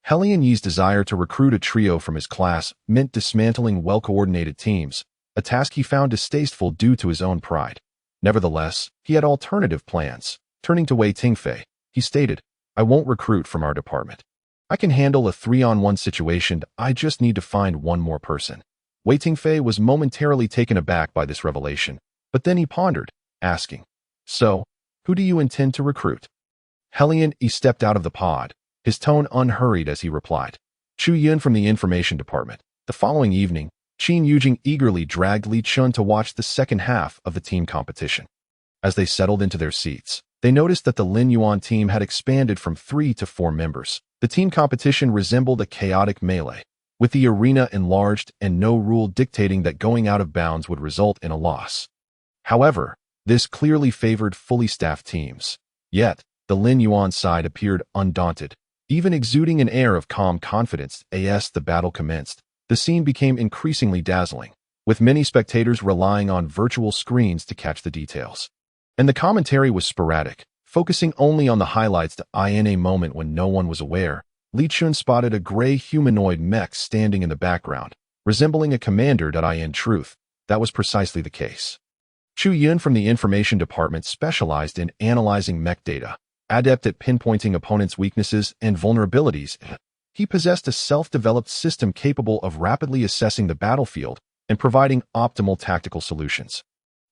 Speaker 1: Helian Yi's desire to recruit a trio from his class meant dismantling well-coordinated teams, a task he found distasteful due to his own pride. Nevertheless, he had alternative plans. Turning to Wei Tingfei, he stated, "I won't recruit from our department. I can handle a 3-on-1 situation, I just need to find one more person." Wei Tingfei was momentarily taken aback by this revelation, but then he pondered, asking, "So, who do you intend to recruit?" Helian E stepped out of the pod, his tone unhurried as he replied, "Chu Yun from the information department." The following evening, Qin Yujing eagerly dragged Li Chun to watch the second half of the team competition. As they settled into their seats, they noticed that the Lin Yuan team had expanded from 3 to 4 members. The team competition resembled a chaotic melee, with the arena enlarged and no rule dictating that going out of bounds would result in a loss. However, this clearly favored fully staffed teams. Yet, the Lin Yuan side appeared undaunted, even exuding an air of calm confidence. As the battle commenced, the scene became increasingly dazzling, with many spectators relying on virtual screens to catch the details. And the commentary was sporadic, focusing only on the highlights. In a moment when no one was aware, Li Chun spotted a gray humanoid mech standing in the background, resembling a commander. In truth, that was precisely the case. Chu Yun from the information department specialized in analyzing mech data, adept at pinpointing opponents' weaknesses and vulnerabilities. He possessed a self-developed system capable of rapidly assessing the battlefield and providing optimal tactical solutions.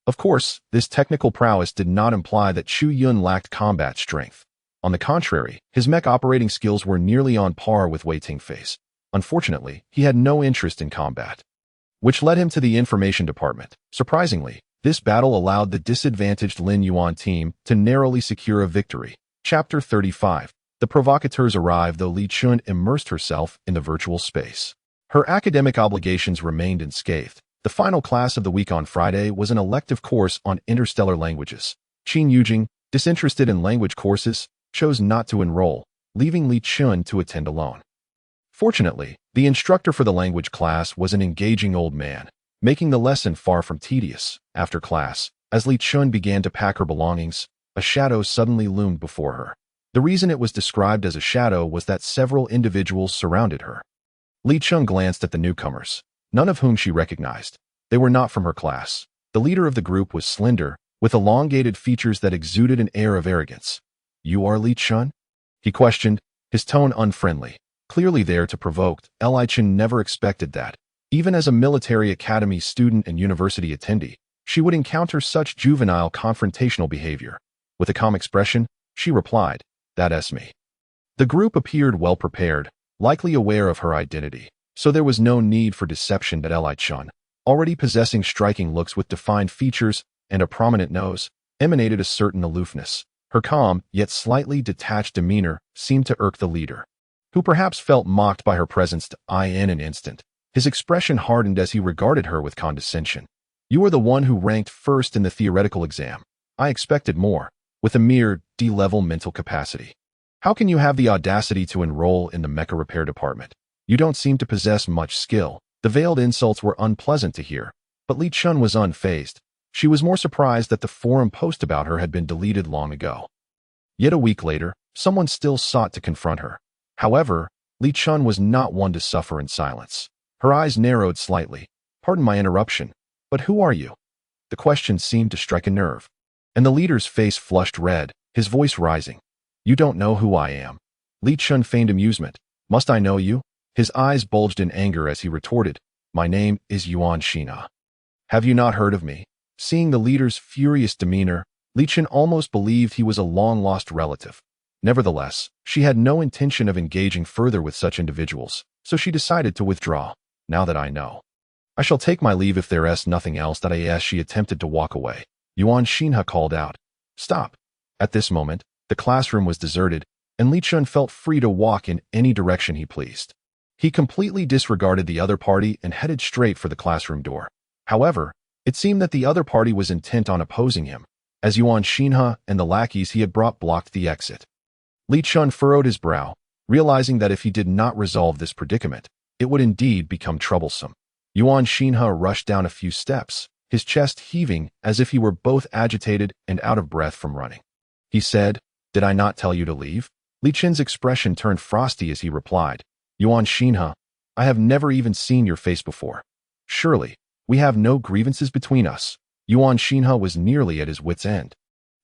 Speaker 1: Of course, this technical prowess did not imply that Chu Yun lacked combat strength. On the contrary, his mech operating skills were nearly on par with Wei Tingfei's. Unfortunately, he had no interest in combat, which led him to the information department. Surprisingly, this battle allowed the disadvantaged Lin Yuan team to narrowly secure a victory. Chapter 35. The provocateurs arrived though Li Chun immersed herself in the virtual space. Her academic obligations remained unscathed. The final class of the week on Friday was an elective course on interstellar languages. Qin Yujing, disinterested in language courses, chose not to enroll, leaving Li Chun to attend alone. Fortunately, the instructor for the language class was an engaging old man, making the lesson far from tedious. After class, as Li Chun began to pack her belongings, a shadow suddenly loomed before her. The reason it was described as a shadow was that several individuals surrounded her. Li Chun glanced at the newcomers, none of whom she recognized. They were not from her class. The leader of the group was slender, with elongated features that exuded an air of arrogance. "You are Li Chun?" he questioned, his tone unfriendly, clearly there to provoke. Li Chun never expected that. Even as a military academy student and university attendee, she would encounter such juvenile confrontational behavior. With a calm expression, she replied, "That's me." The group appeared well prepared, likely aware of her identity, so there was no need for deception. Li Chun, already possessing striking looks with defined features and a prominent nose, emanated a certain aloofness. Her calm, yet slightly detached demeanor seemed to irk the leader, who perhaps felt mocked by her presence. In an instant, his expression hardened as he regarded her with condescension. "You are the one who ranked first in the theoretical exam. I expected more, with a mere D-level mental capacity. How can you have the audacity to enroll in the mecha repair department? You don't seem to possess much skill." The veiled insults were unpleasant to hear, but Li Chun was unfazed. She was more surprised that the forum post about her had been deleted long ago. Yet a week later, someone still sought to confront her. However, Li Chun was not one to suffer in silence. Her eyes narrowed slightly. "Pardon my interruption, but who are you?" The question seemed to strike a nerve, and the leader's face flushed red, his voice rising. "You don't know who I am." Li Chun feigned amusement. "Must I know you?" His eyes bulged in anger as he retorted, "My name is Yuan Shina. Have you not heard of me?" Seeing the leader's furious demeanor, Li Chun almost believed he was a long-lost relative. Nevertheless, she had no intention of engaging further with such individuals, so she decided to withdraw. "Now that I know, I shall take my leave if there's nothing else." She attempted to walk away. Yuan Shinha called out, "Stop." At this moment, the classroom was deserted, and Li Chun felt free to walk in any direction he pleased. He completely disregarded the other party and headed straight for the classroom door. However, it seemed that the other party was intent on opposing him, as Yuan Xinhe and the lackeys he had brought blocked the exit. Li Chun furrowed his brow, realizing that if he did not resolve this predicament, it would indeed become troublesome. Yuan Xinhe rushed down a few steps, his chest heaving as if he were both agitated and out of breath from running. He said, "Did I not tell you to leave?" Li Chen's expression turned frosty as he replied, "Yuan Xinhe, I have never even seen your face before. Surely, we have no grievances between us." Yuan Xinhe was nearly at his wit's end.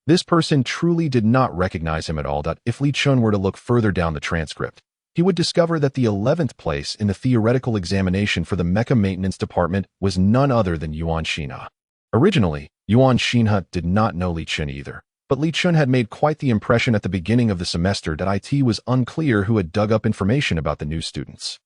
Speaker 1: This person truly did not recognize him at all. If Li Chun were to look further down the transcript, he would discover that the 11th place in the theoretical examination for the Mecha Maintenance Department was none other than Yuan Xinhe. Originally, Yuan Xinhe did not know Li Chun either, but Li Chun had made quite the impression at the beginning of the semester that it was unclear who had dug up information about the new students.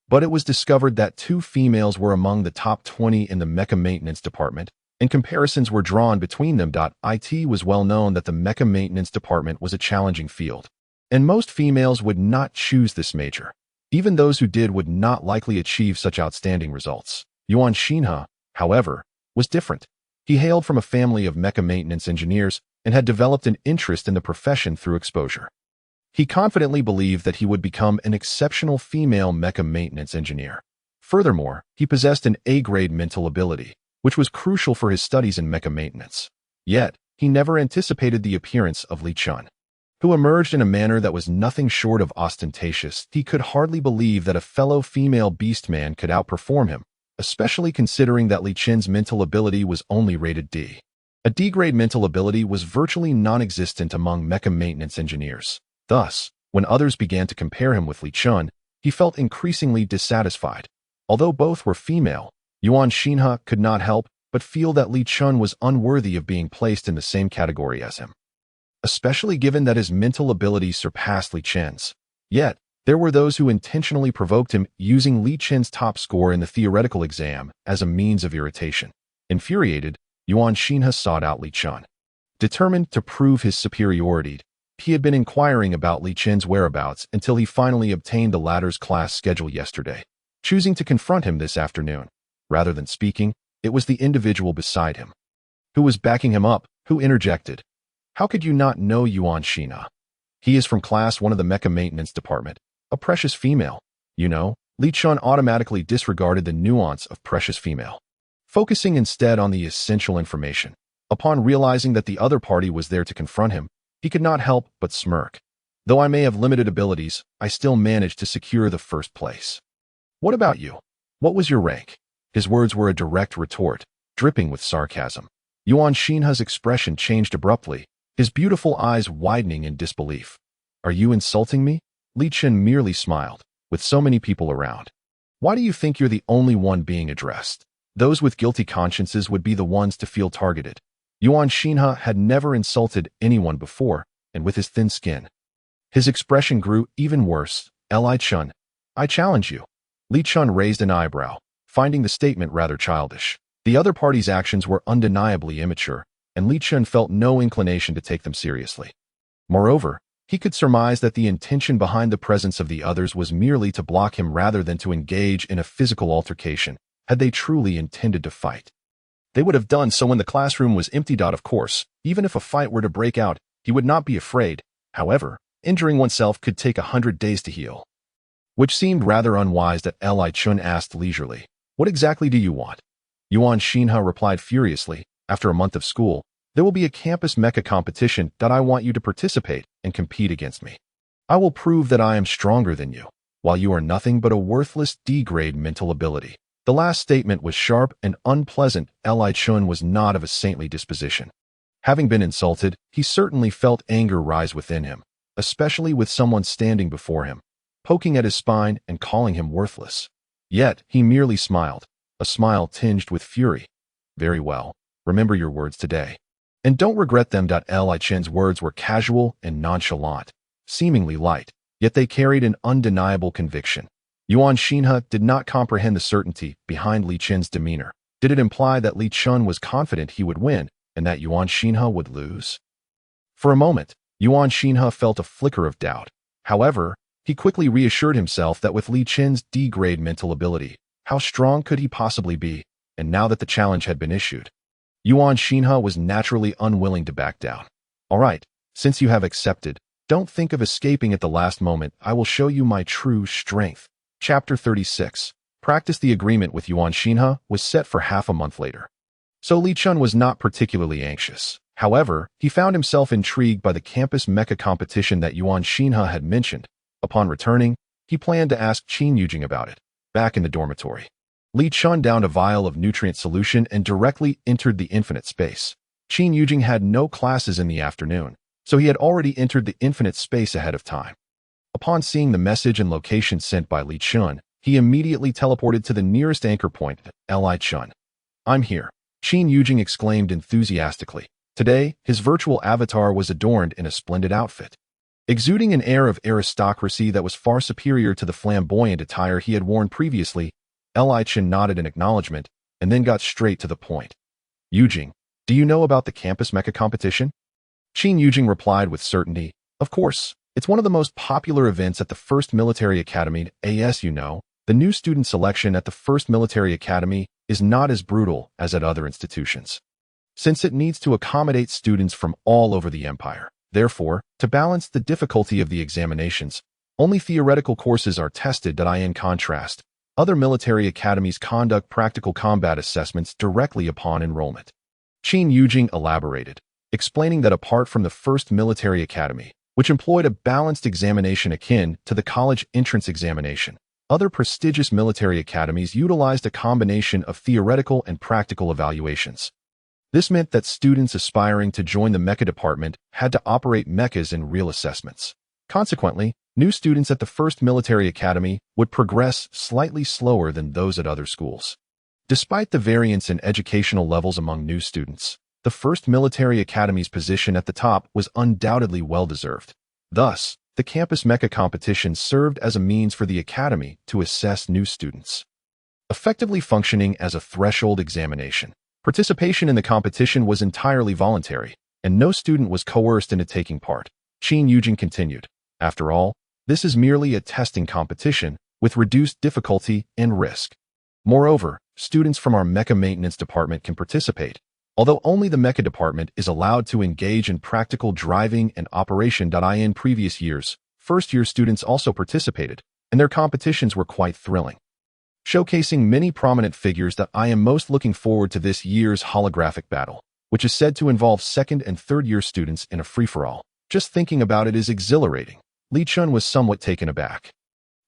Speaker 1: But it was discovered that 2 females were among the top 20 in the Mecha Maintenance Department, and comparisons were drawn between them. It was well known that the Mecha Maintenance Department was a challenging field, and most females would not choose this major. Even those who did would not likely achieve such outstanding results. Yuan Xinhe, however, was different. He hailed from a family of mecha maintenance engineers and had developed an interest in the profession through exposure. He confidently believed that he would become an exceptional female mecha maintenance engineer. Furthermore, he possessed an A-grade mental ability, which was crucial for his studies in mecha maintenance. Yet, he never anticipated the appearance of Li Chun, who emerged in a manner that was nothing short of ostentatious. He could hardly believe that a fellow female beastman could outperform him, especially considering that Li Chun's mental ability was only rated D. A D-grade mental ability was virtually non-existent among mecha maintenance engineers. Thus, when others began to compare him with Li Chun, he felt increasingly dissatisfied. Although both were female, Yuan Xinhe could not help but feel that Li Chun was unworthy of being placed in the same category as him, especially given that his mental abilities surpassed Li Chun's. Yet, there were those who intentionally provoked him, using Li Chun's top score in the theoretical exam as a means of irritation. Infuriated, Yuan Xinhe sought out Li Chun. Determined to prove his superiority, he had been inquiring about Li Chun's whereabouts until he finally obtained the latter's class schedule yesterday. Choosing to confront him this afternoon, rather than speaking, it was the individual beside him who was backing him up, who interjected, "How could you not know Yuan Xinhe? He is from class 1 of the Mecha Maintenance Department, a precious female, you know." Li Chun automatically disregarded the nuance of precious female, focusing instead on the essential information. Upon realizing that the other party was there to confront him, he could not help but smirk. "Though I may have limited abilities, I still managed to secure the first place. What about you? What was your rank?" His words were a direct retort, dripping with sarcasm. Yuan Xinhe's expression changed abruptly, his beautiful eyes widening in disbelief. "Are you insulting me?" Li Chun merely smiled. "With so many people around, why do you think you're the only one being addressed? Those with guilty consciences would be the ones to feel targeted." Yuan Xinhe had never insulted anyone before, and with his thin skin, his expression grew even worse. "Li Chun, I challenge you." Li Chun raised an eyebrow, finding the statement rather childish. The other party's actions were undeniably immature, and Li Chun felt no inclination to take them seriously. Moreover, he could surmise that the intention behind the presence of the others was merely to block him rather than to engage in a physical altercation. Had they truly intended to fight, they would have done so when the classroom was empty. Of course, even if a fight were to break out, he would not be afraid. However, injuring oneself could take 100 days to heal, which seemed rather unwise. Li Chun asked leisurely, "What exactly do you want?" Yuan Xinhe replied furiously, "After a month of school, there will be a campus mecha competition. I want you to participate and compete against me. I will prove that I am stronger than you, while you are nothing but a worthless D-grade mental ability." The last statement was sharp and unpleasant. Li Chun was not of a saintly disposition. Having been insulted, he certainly felt anger rise within him, especially with someone standing before him, poking at his spine and calling him worthless. Yet, he merely smiled, a smile tinged with fury. "Very well, remember your words today, and don't regret them." Li Chun's words were casual and nonchalant, seemingly light, yet they carried an undeniable conviction. Yuan Xinhe did not comprehend the certainty behind Li Chun's demeanor. Did it imply that Li Chun was confident he would win and that Yuan Xinhe would lose? For a moment, Yuan Xinhe felt a flicker of doubt. However, He quickly reassured himself that with Li Chen's D-grade mental ability, how strong could he possibly be, and now that the challenge had been issued, Yuan Xinhe was naturally unwilling to back down. All right, since you have accepted, don't think of escaping at the last moment. I will show you my true strength. Chapter 36. Practice. The agreement with Yuan Xinhe was set for half a month later. So Li Chun was not particularly anxious. However, he found himself intrigued by the campus mecha competition that Yuan Xinhe had mentioned. Upon returning, he planned to ask Qin Yujing about it. Back in the dormitory, Li Chun downed a vial of nutrient solution and directly entered the infinite space. Qin Yujing had no classes in the afternoon, so he had already entered the infinite space ahead of time. Upon seeing the message and location sent by Li Chun, he immediately teleported to the nearest anchor point. Li Chun, I'm here, Qin Yujing exclaimed enthusiastically. Today, his virtual avatar was adorned in a splendid outfit, exuding an air of aristocracy that was far superior to the flamboyant attire he had worn previously. Li Chun nodded in acknowledgement and then got straight to the point. Yujing, do you know about the campus mecha competition? Qin Yujing replied with certainty. Of course, it's one of the most popular events at the First Military Academy. As you know, the new student selection at the First Military Academy is not as brutal as at other institutions, since it needs to accommodate students from all over the empire. Therefore, to balance the difficulty of the examinations, only theoretical courses are tested. In contrast, other military academies conduct practical combat assessments directly upon enrollment. Qin Yujing elaborated, explaining that apart from the First Military Academy, which employed a balanced examination akin to the college entrance examination, other prestigious military academies utilized a combination of theoretical and practical evaluations. This meant that students aspiring to join the mecha department had to operate mechas in real assessments. Consequently, new students at the First Military Academy would progress slightly slower than those at other schools. Despite the variance in educational levels among new students, the First Military Academy's position at the top was undoubtedly well-deserved. Thus, the campus mecha competition served as a means for the academy to assess new students, effectively functioning as a threshold examination. Participation in the competition was entirely voluntary, and no student was coerced into taking part. Qin Yujing continued. After all, this is merely a testing competition with reduced difficulty and risk. Moreover, students from our mecha maintenance department can participate, although only the mecha department is allowed to engage in practical driving and operation. In previous years, first-year students also participated, and their competitions were quite thrilling, showcasing many prominent figures. I am most looking forward to this year's holographic battle, which is said to involve second and third-year students in a free-for-all. Just thinking about it is exhilarating. Li Chun was somewhat taken aback.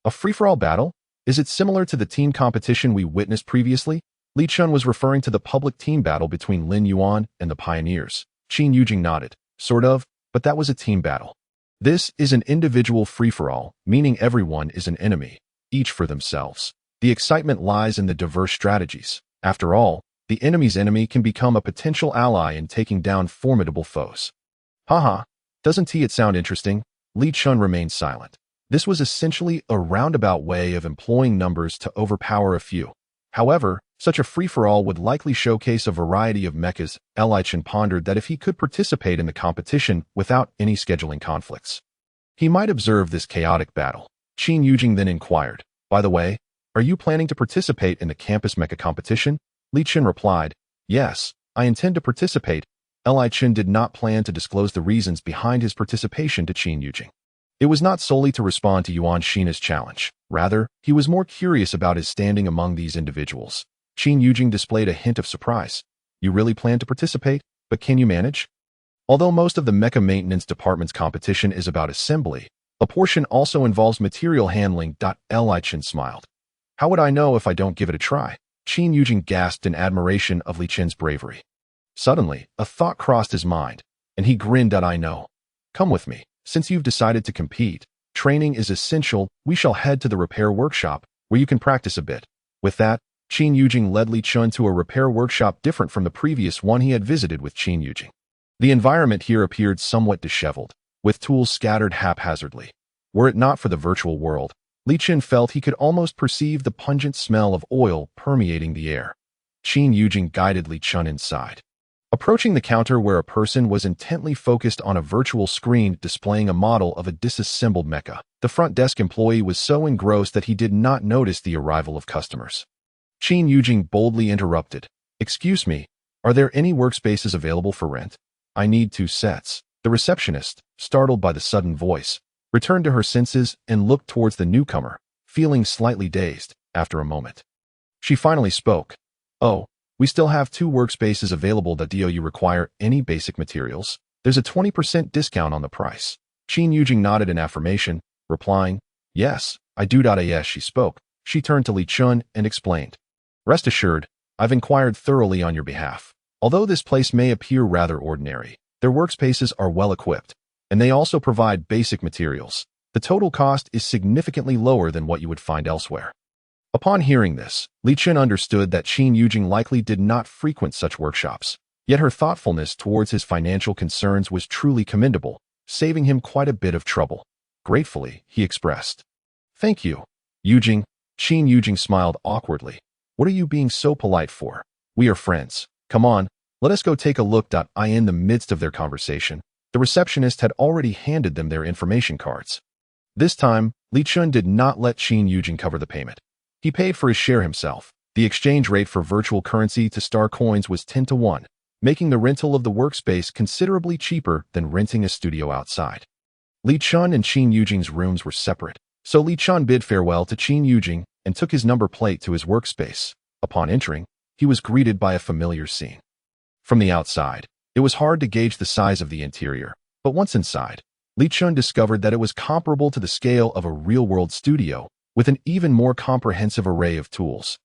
Speaker 1: A free-for-all battle? Is it similar to the team competition we witnessed previously? Li Chun was referring to the public team battle between Lin Yuan and the pioneers. Qin Yujing nodded. Sort of, but that was a team battle. This is an individual free-for-all, meaning everyone is an enemy, each for themselves. The excitement lies in the diverse strategies. After all, the enemy's enemy can become a potential ally in taking down formidable foes. Haha, doesn't it sound interesting? Li Chun remained silent. This was essentially a roundabout way of employing numbers to overpower a few. However, such a free-for-all would likely showcase a variety of mechas. Li Chun pondered that if he could participate in the competition without any scheduling conflicts, he might observe this chaotic battle. Qin Yujing then inquired, by the way, are you planning to participate in the campus mecha competition? Li Chun replied, yes, I intend to participate. Li Chun did not plan to disclose the reasons behind his participation to Qin Yujing. It was not solely to respond to Yuan Xinhe's challenge. Rather, he was more curious about his standing among these individuals. Qin Yujing displayed a hint of surprise. You really plan to participate, but can you manage? Although most of the mecha maintenance department's competition is about assembly, a portion also involves material handling. Li Chun smiled. How would I know if I don't give it a try? Qin Yujing gasped in admiration of Li Chun's bravery. Suddenly, a thought crossed his mind, and he grinned. I know. Come with me. Since you've decided to compete, training is essential. We shall head to the repair workshop, where you can practice a bit. With that, Qin Yujing led Li Chun to a repair workshop different from the previous one he had visited with Qin Yujing. The environment here appeared somewhat disheveled, with tools scattered haphazardly. Were it not for the virtual world, Li Chun felt he could almost perceive the pungent smell of oil permeating the air. Qin Yujing guided Li Chun inside. Approaching the counter where a person was intently focused on a virtual screen displaying a model of a disassembled mecha, the front desk employee was so engrossed that he did not notice the arrival of customers. Qin Yujing boldly interrupted. "Excuse me, are there any workspaces available for rent? I need 2 sets." The receptionist, startled by the sudden voice, returned to her senses and looked towards the newcomer, feeling slightly dazed. After a moment, she finally spoke. "Oh, we still have 2 workspaces available. Do you require any basic materials? There's a 20% discount on the price." Qin Yujing nodded in affirmation, replying, "Yes, I do." As she spoke, she turned to Li Chun and explained, "Rest assured, I've inquired thoroughly on your behalf. Although this place may appear rather ordinary, their workspaces are well equipped, and they also provide basic materials. The total cost is significantly lower than what you would find elsewhere." Upon hearing this, Li Chun understood that Qin Yujing likely did not frequent such workshops, yet her thoughtfulness towards his financial concerns was truly commendable, saving him quite a bit of trouble. Gratefully, he expressed, "Thank you, Yujing." Qin Yujing smiled awkwardly. "What are you being so polite for? We are friends. Come on, let us go take a look." In the midst of their conversation, the receptionist had already handed them their information cards. This time, Li Chun did not let Qin Yujing cover the payment. He paid for his share himself. The exchange rate for virtual currency to star coins was 10-1, making the rental of the workspace considerably cheaper than renting a studio outside. Li Chun and Qin Yujing's rooms were separate, so Li Chun bid farewell to Qin Yujing and took his number plate to his workspace. Upon entering, he was greeted by a familiar scene. From the outside, it was hard to gauge the size of the interior, but once inside, Li Chun discovered that it was comparable to the scale of a real-world studio, with an even more comprehensive array of tools.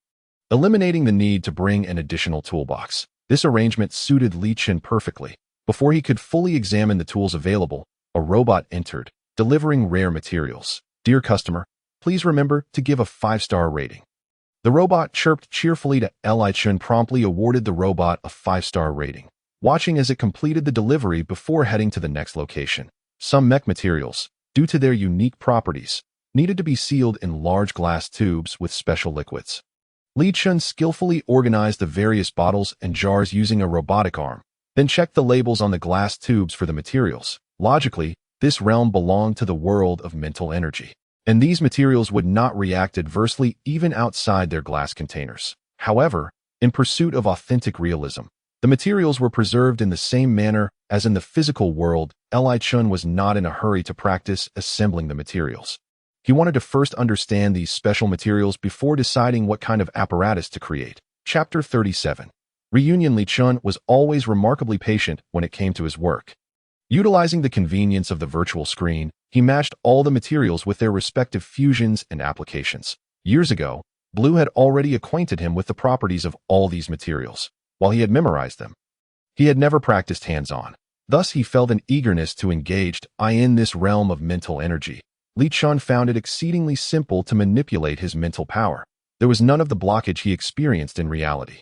Speaker 1: Eliminating the need to bring an additional toolbox, this arrangement suited Li Chun perfectly. Before he could fully examine the tools available, a robot entered, delivering rare materials. "Dear customer, please remember to give a 5-star rating." The robot chirped cheerfully to Li Chun, promptly awarded the robot a 5-star rating, watching as it completed the delivery before heading to the next location. Some mech materials, due to their unique properties, needed to be sealed in large glass tubes with special liquids. Li Chun skillfully organized the various bottles and jars using a robotic arm, then checked the labels on the glass tubes for the materials. Logically, this realm belonged to the world of mental energy, and these materials would not react adversely even outside their glass containers. However, in pursuit of authentic realism, the materials were preserved in the same manner as in the physical world. Li Chun was not in a hurry to practice assembling the materials. He wanted to first understand these special materials before deciding what kind of apparatus to create. Chapter 37. Reunion. Li Chun was always remarkably patient when it came to his work. Utilizing the convenience of the virtual screen, he matched all the materials with their respective fusions and applications. Years ago, Blue had already acquainted him with the properties of all these materials, while he had memorized them. He had never practiced hands-on. Thus, he felt an eagerness to engage in this realm of mental energy. Li Chun found it exceedingly simple to manipulate his mental power. There was none of the blockage he experienced in reality.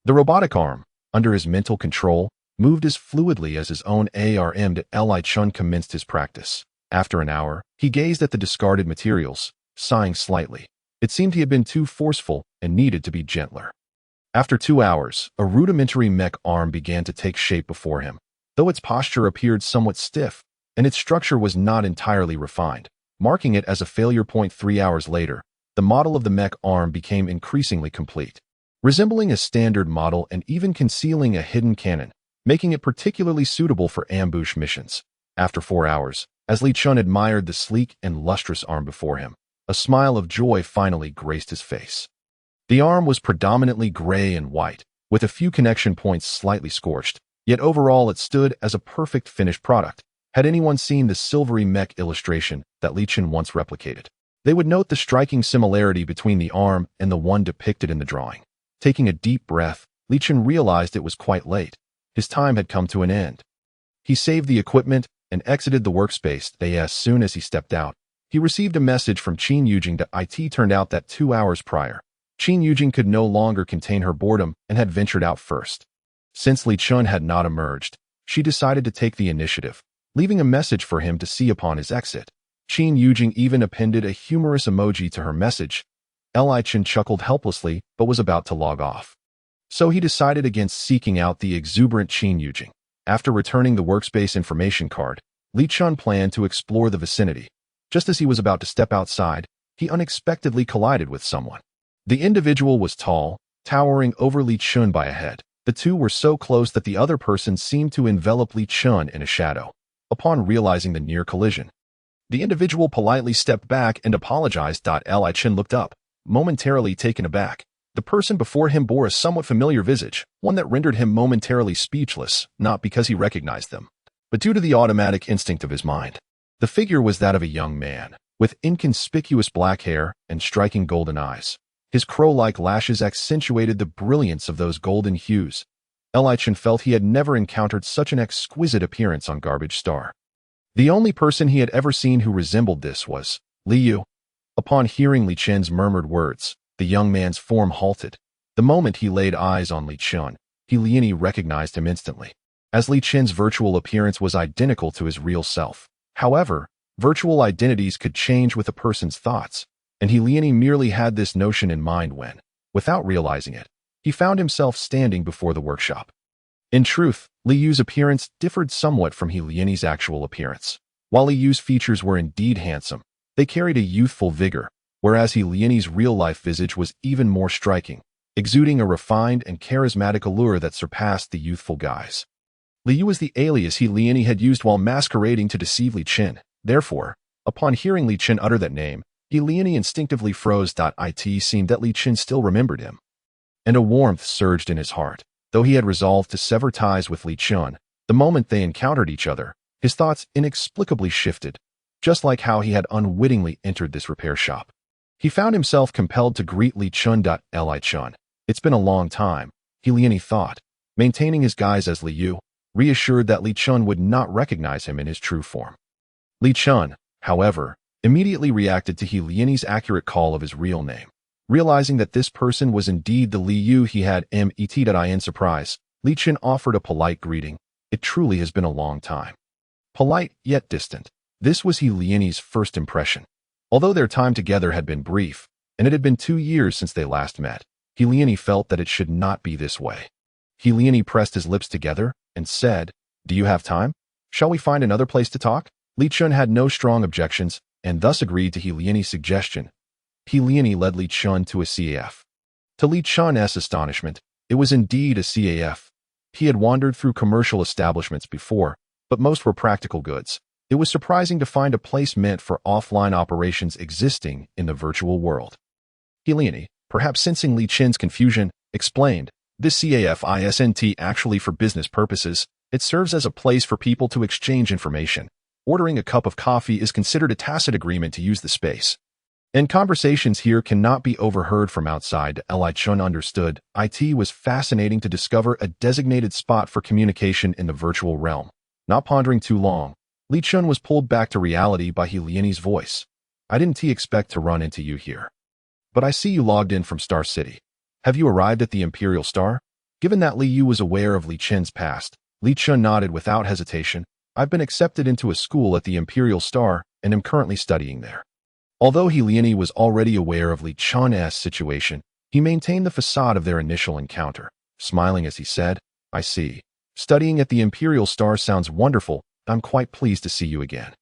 Speaker 1: The robotic arm, under his mental control, moved as fluidly as his own arm. Li Chun commenced his practice. After an hour, he gazed at the discarded materials, sighing slightly. It seemed he had been too forceful and needed to be gentler. After 2 hours, a rudimentary mech arm began to take shape before him, though its posture appeared somewhat stiff, and its structure was not entirely refined, marking it as a failure point. 3 hours later, the model of the mech arm became increasingly complete, resembling a standard model and even concealing a hidden cannon, making it particularly suitable for ambush missions. After 4 hours, as Li Chun admired the sleek and lustrous arm before him, a smile of joy finally graced his face. The arm was predominantly gray and white, with a few connection points slightly scorched, yet overall it stood as a perfect finished product. Had anyone seen the silvery mech illustration that Li Chun once replicated, they would note the striking similarity between the arm and the one depicted in the drawing. Taking a deep breath, Li Chun realized it was quite late. His time had come to an end. He saved the equipment and exited the workspace. As soon as he stepped out, he received a message from Qin Yujing. It turned out that 2 hours prior, Qin Yujing could no longer contain her boredom and had ventured out first. Since Li Chun had not emerged, she decided to take the initiative, leaving a message for him to see upon his exit. Qin Yujing even appended a humorous emoji to her message. Li Chun chuckled helplessly but was about to log off. So he decided against seeking out the exuberant Qin Yujing. After returning the workspace information card, Li Chun planned to explore the vicinity. Just as he was about to step outside, he unexpectedly collided with someone. The individual was tall, towering over Li Chun by a head. The two were so close that the other person seemed to envelop Li Chun in a shadow. Upon realizing the near collision, the individual politely stepped back and apologized. Li Chun looked up, momentarily taken aback. The person before him bore a somewhat familiar visage, one that rendered him momentarily speechless, not because he recognized them, but due to the automatic instinct of his mind. The figure was that of a young man, with inconspicuous black hair and striking golden eyes. His crow-like lashes accentuated the brilliance of those golden hues. Li Chun felt he had never encountered such an exquisite appearance on Garbage Star. The only person he had ever seen who resembled this was Li Yu. Upon hearing Li Chun's murmured words, the young man's form halted. The moment he laid eyes on Li Chun, Li recognized him instantly, as Li Chun's virtual appearance was identical to his real self. However, virtual identities could change with a person's thoughts, and Li merely had this notion in mind when, without realizing it, he found himself standing before the workshop. In truth, Li Yu's appearance differed somewhat from Li's actual appearance. While Li Yu's features were indeed handsome, they carried a youthful vigor, whereas Li's real-life visage was even more striking, exuding a refined and charismatic allure that surpassed the youthful guise. Li Yu was the alias Li had used while masquerading to deceive Li Chun. Therefore, upon hearing Li Chun utter that name, Li instinctively froze. It seemed that Li Chun still remembered him, and a warmth surged in his heart. Though he had resolved to sever ties with Li Chun, the moment they encountered each other, his thoughts inexplicably shifted, just like how he had unwittingly entered this repair shop. He found himself compelled to greet Li Chun. Li Chun. It's been a long time, Li thought, maintaining his guise as Li Yu, reassured that Li Chun would not recognize him in his true form. Li Chun, however, immediately reacted to Li's accurate call of his real name. Realizing that this person was indeed the Li Yu he had met. In surprise, Li Chun offered a polite greeting. It truly has been a long time. Polite, yet distant. This was Li's first impression. Although their time together had been brief, and it had been 2 years since they last met, Li felt that it should not be this way. Li pressed his lips together and said, "Do you have time? Shall we find another place to talk?" Li Chun had no strong objections, and thus agreed to Li's suggestion. Li led Li Chun to a CAF. To Li Chun's astonishment, it was indeed a CAF. He had wandered through commercial establishments before, but most were practical goods. It was surprising to find a place meant for offline operations existing in the virtual world. Li, perhaps sensing Li Chun's confusion, explained, "This CAF isn't actually for business purposes. It serves as a place for people to exchange information. Ordering a cup of coffee is considered a tacit agreement to use the space. And conversations here cannot be overheard from outside." Li Chun understood. It was fascinating to discover a designated spot for communication in the virtual realm. Not pondering too long, Li Chun was pulled back to reality by Li's voice. "I didn't expect to run into you here. But I see you logged in from Star City. Have you arrived at the Imperial Star?" Given that Li Yu was aware of Li Chun's past, Li Chun nodded without hesitation. "I've been accepted into a school at the Imperial Star and am currently studying there." Although Li was already aware of Li Chun's situation, he maintained the facade of their initial encounter, smiling as he said, "I see. Studying at the Imperial Star sounds wonderful. I'm quite pleased to see you again.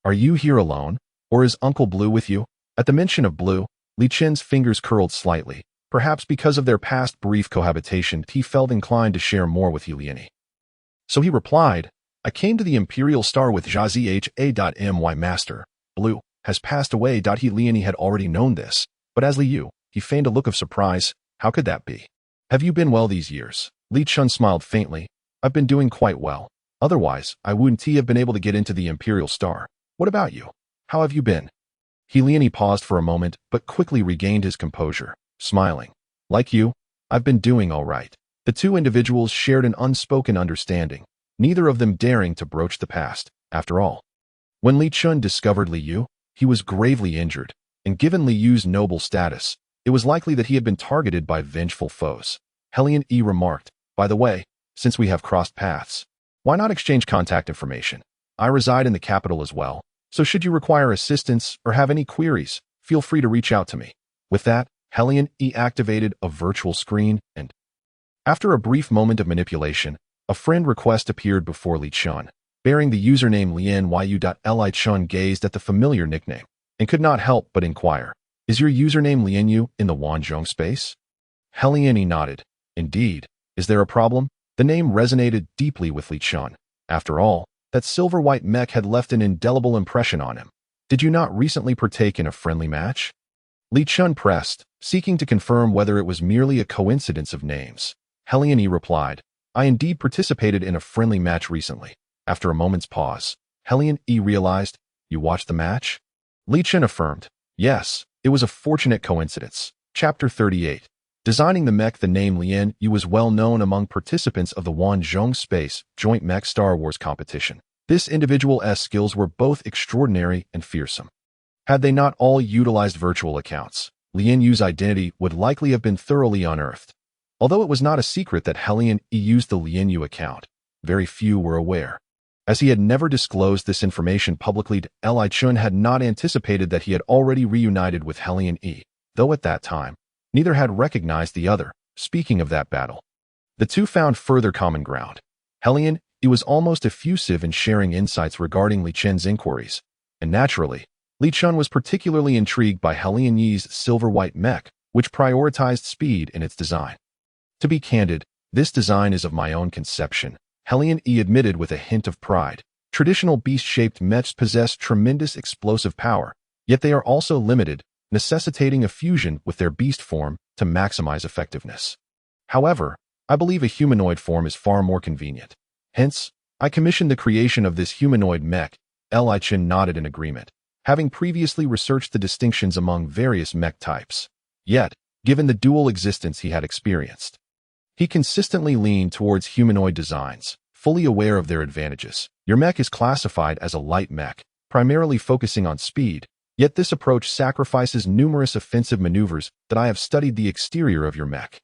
Speaker 1: Are you here alone, or is Uncle Blue with you?" At the mention of Blue, Li Chun's fingers curled slightly. Perhaps because of their past brief cohabitation, he felt inclined to share more with Li. So he replied, "I came to the Imperial Star with Jazha. Master Blue has passed away." Li had already known this, but as Li Yu, he feigned a look of surprise. "How could that be? Have you been well these years?" Li Chun smiled faintly. "I've been doing quite well. Otherwise, I wouldn't have been able to get into the Imperial Star. What about you? How have you been?" Li paused for a moment, but quickly regained his composure, smiling. "Like you, I've been doing all right." The two individuals shared an unspoken understanding, neither of them daring to broach the past. After all, when Li Chun discovered Li Yu, he was gravely injured, and given Li Yu's noble status, it was likely that he had been targeted by vengeful foes. Li remarked, "By the way, since we have crossed paths, why not exchange contact information? I reside in the capital as well, so should you require assistance or have any queries, feel free to reach out to me." With that, Li activated a virtual screen and After a brief moment of manipulation, a friend request appeared before Li Chun, bearing the username lianyu. Li Chun gazed at the familiar nickname and could not help but inquire, "Is your username Lianyu in the Wanzhong space?" Helian nodded. "Indeed. Is there a problem?" The name resonated deeply with Li Chun. After all, that silver-white mech had left an indelible impression on him. "Did you not recently partake in a friendly match?" Li Chun pressed, seeking to confirm whether it was merely a coincidence of names. Helian replied, "I indeed participated in a friendly match recently." After a moment's pause, Helian realized, "You watched the match?" Li Chun affirmed, "Yes, it was a fortunate coincidence." Chapter 38. Designing the mech. The name Lian Yu was well known among participants of the Wanzhong Space Joint Mech Star Wars competition. This individual's skills were both extraordinary and fearsome. Had they not all utilized virtual accounts, Lian Yu's identity would likely have been thoroughly unearthed. Although it was not a secret that Helian used the Lian Yu account, very few were aware. As he had never disclosed this information publicly, Li Chun had not anticipated that he had already reunited with Helian, though at that time, neither had recognized the other. Speaking of that battle, the two found further common ground. Helian was almost effusive in sharing insights regarding Li Chun's inquiries, and naturally, Li Chun was particularly intrigued by Helian Yi's silver-white mech, which prioritized speed in its design. "To be candid, this design is of my own conception," Helian admitted with a hint of pride. Traditional beast-shaped mechs possess tremendous explosive power, yet they are also limited, necessitating a fusion with their beast form to maximize effectiveness. However, I believe a humanoid form is far more convenient. Hence, I commissioned the creation of this humanoid mech. Li Chun nodded in agreement, having previously researched the distinctions among various mech types. Yet, given the dual existence he had experienced, he consistently leaned towards humanoid designs, fully aware of their advantages. "Your mech is classified as a light mech, primarily focusing on speed, yet this approach sacrifices numerous offensive maneuvers that I have studied the exterior of your mech.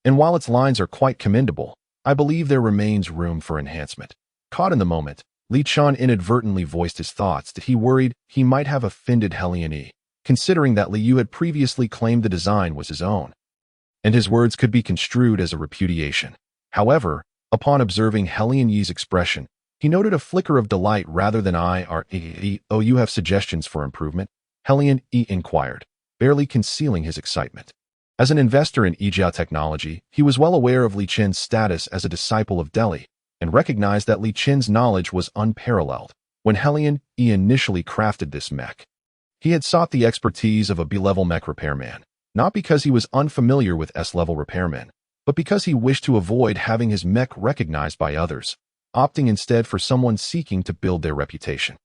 Speaker 1: And while its lines are quite commendable, I believe there remains room for enhancement." Caught in the moment, Li Chun inadvertently voiced his thoughts that he worried he might have offended Helian, considering that Li Yu had previously claimed the design was his own, and his words could be construed as a repudiation. However, upon observing Helian Yi's expression, he noted a flicker of delight rather than "Oh, you have suggestions for improvement?" Helian inquired, barely concealing his excitement. As an investor in Ejiao technology, he was well aware of Li Chun's status as a disciple of Deli, and recognized that Li Chun's knowledge was unparalleled. When Helian initially crafted this mech, he had sought the expertise of a B-level mech repairman, not because he was unfamiliar with S-level repairmen, but because he wished to avoid having his mech recognized by others, opting instead for someone seeking to build their reputation.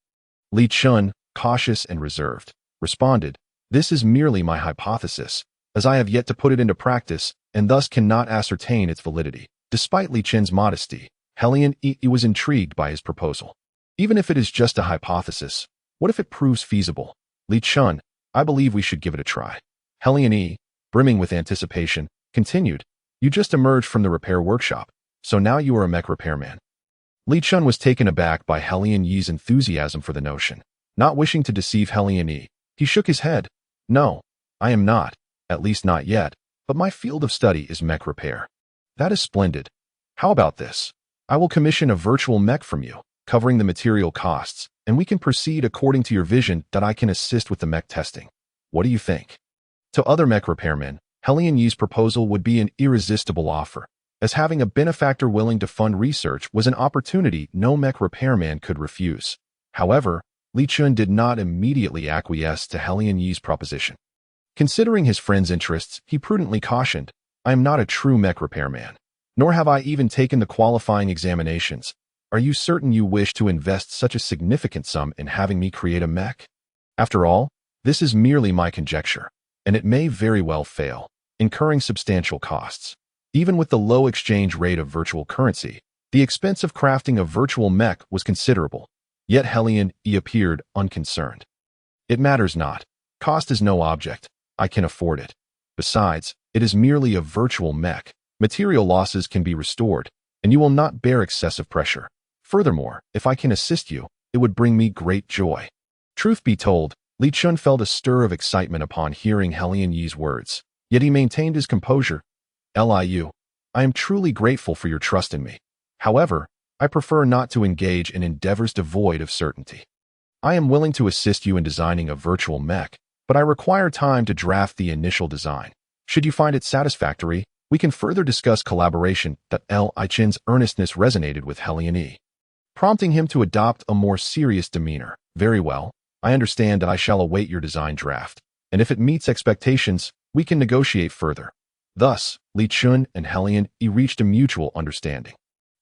Speaker 1: Li Chun, cautious and reserved, responded, "This is merely my hypothesis, as I have yet to put it into practice and thus cannot ascertain its validity." Despite Li Chun's modesty, Helian was intrigued by his proposal. "Even if it is just a hypothesis, what if it proves feasible? Li Chun, I believe we should give it a try." Helian, brimming with anticipation, continued, "You just emerged from the repair workshop, so now you are a mech repairman." Li Chun was taken aback by Helian Yi's enthusiasm for the notion. Not wishing to deceive Helian, he shook his head. "No, I am not, at least not yet, but my field of study is mech repair." "That is splendid. How about this? I will commission a virtual mech from you, covering the material costs, and we can proceed according to your vision that I can assist with the mech testing. What do you think?" To other mech repairmen, Helian Yi's proposal would be an irresistible offer, as having a benefactor willing to fund research was an opportunity no mech repairman could refuse. However, Li Chun did not immediately acquiesce to Helian Yi's proposition. Considering his friend's interests, he prudently cautioned, "I am not a true mech repairman, nor have I even taken the qualifying examinations. Are you certain you wish to invest such a significant sum in having me create a mech? After all, this is merely my conjecture, and it may very well fail, incurring substantial costs. Even with the low exchange rate of virtual currency, the expense of crafting a virtual mech was considerable, yet Helian appeared unconcerned. "It matters not. Cost is no object. I can afford it. Besides, it is merely a virtual mech. Material losses can be restored, and you will not bear excessive pressure. Furthermore, if I can assist you, it would bring me great joy." Truth be told, Li Chun felt a stir of excitement upon hearing Helian Yi's words, yet he maintained his composure. "Liu, I am truly grateful for your trust in me. However, I prefer not to engage in endeavors devoid of certainty. I am willing to assist you in designing a virtual mech, but I require time to draft the initial design. Should you find it satisfactory, we can further discuss collaboration. Li Shu's earnestness resonated with Li, prompting him to adopt a more serious demeanor. Very well, I understand that I shall await your design draft, and if it meets expectations, we can negotiate further. Thus, Li Shu and Li reached a mutual understanding.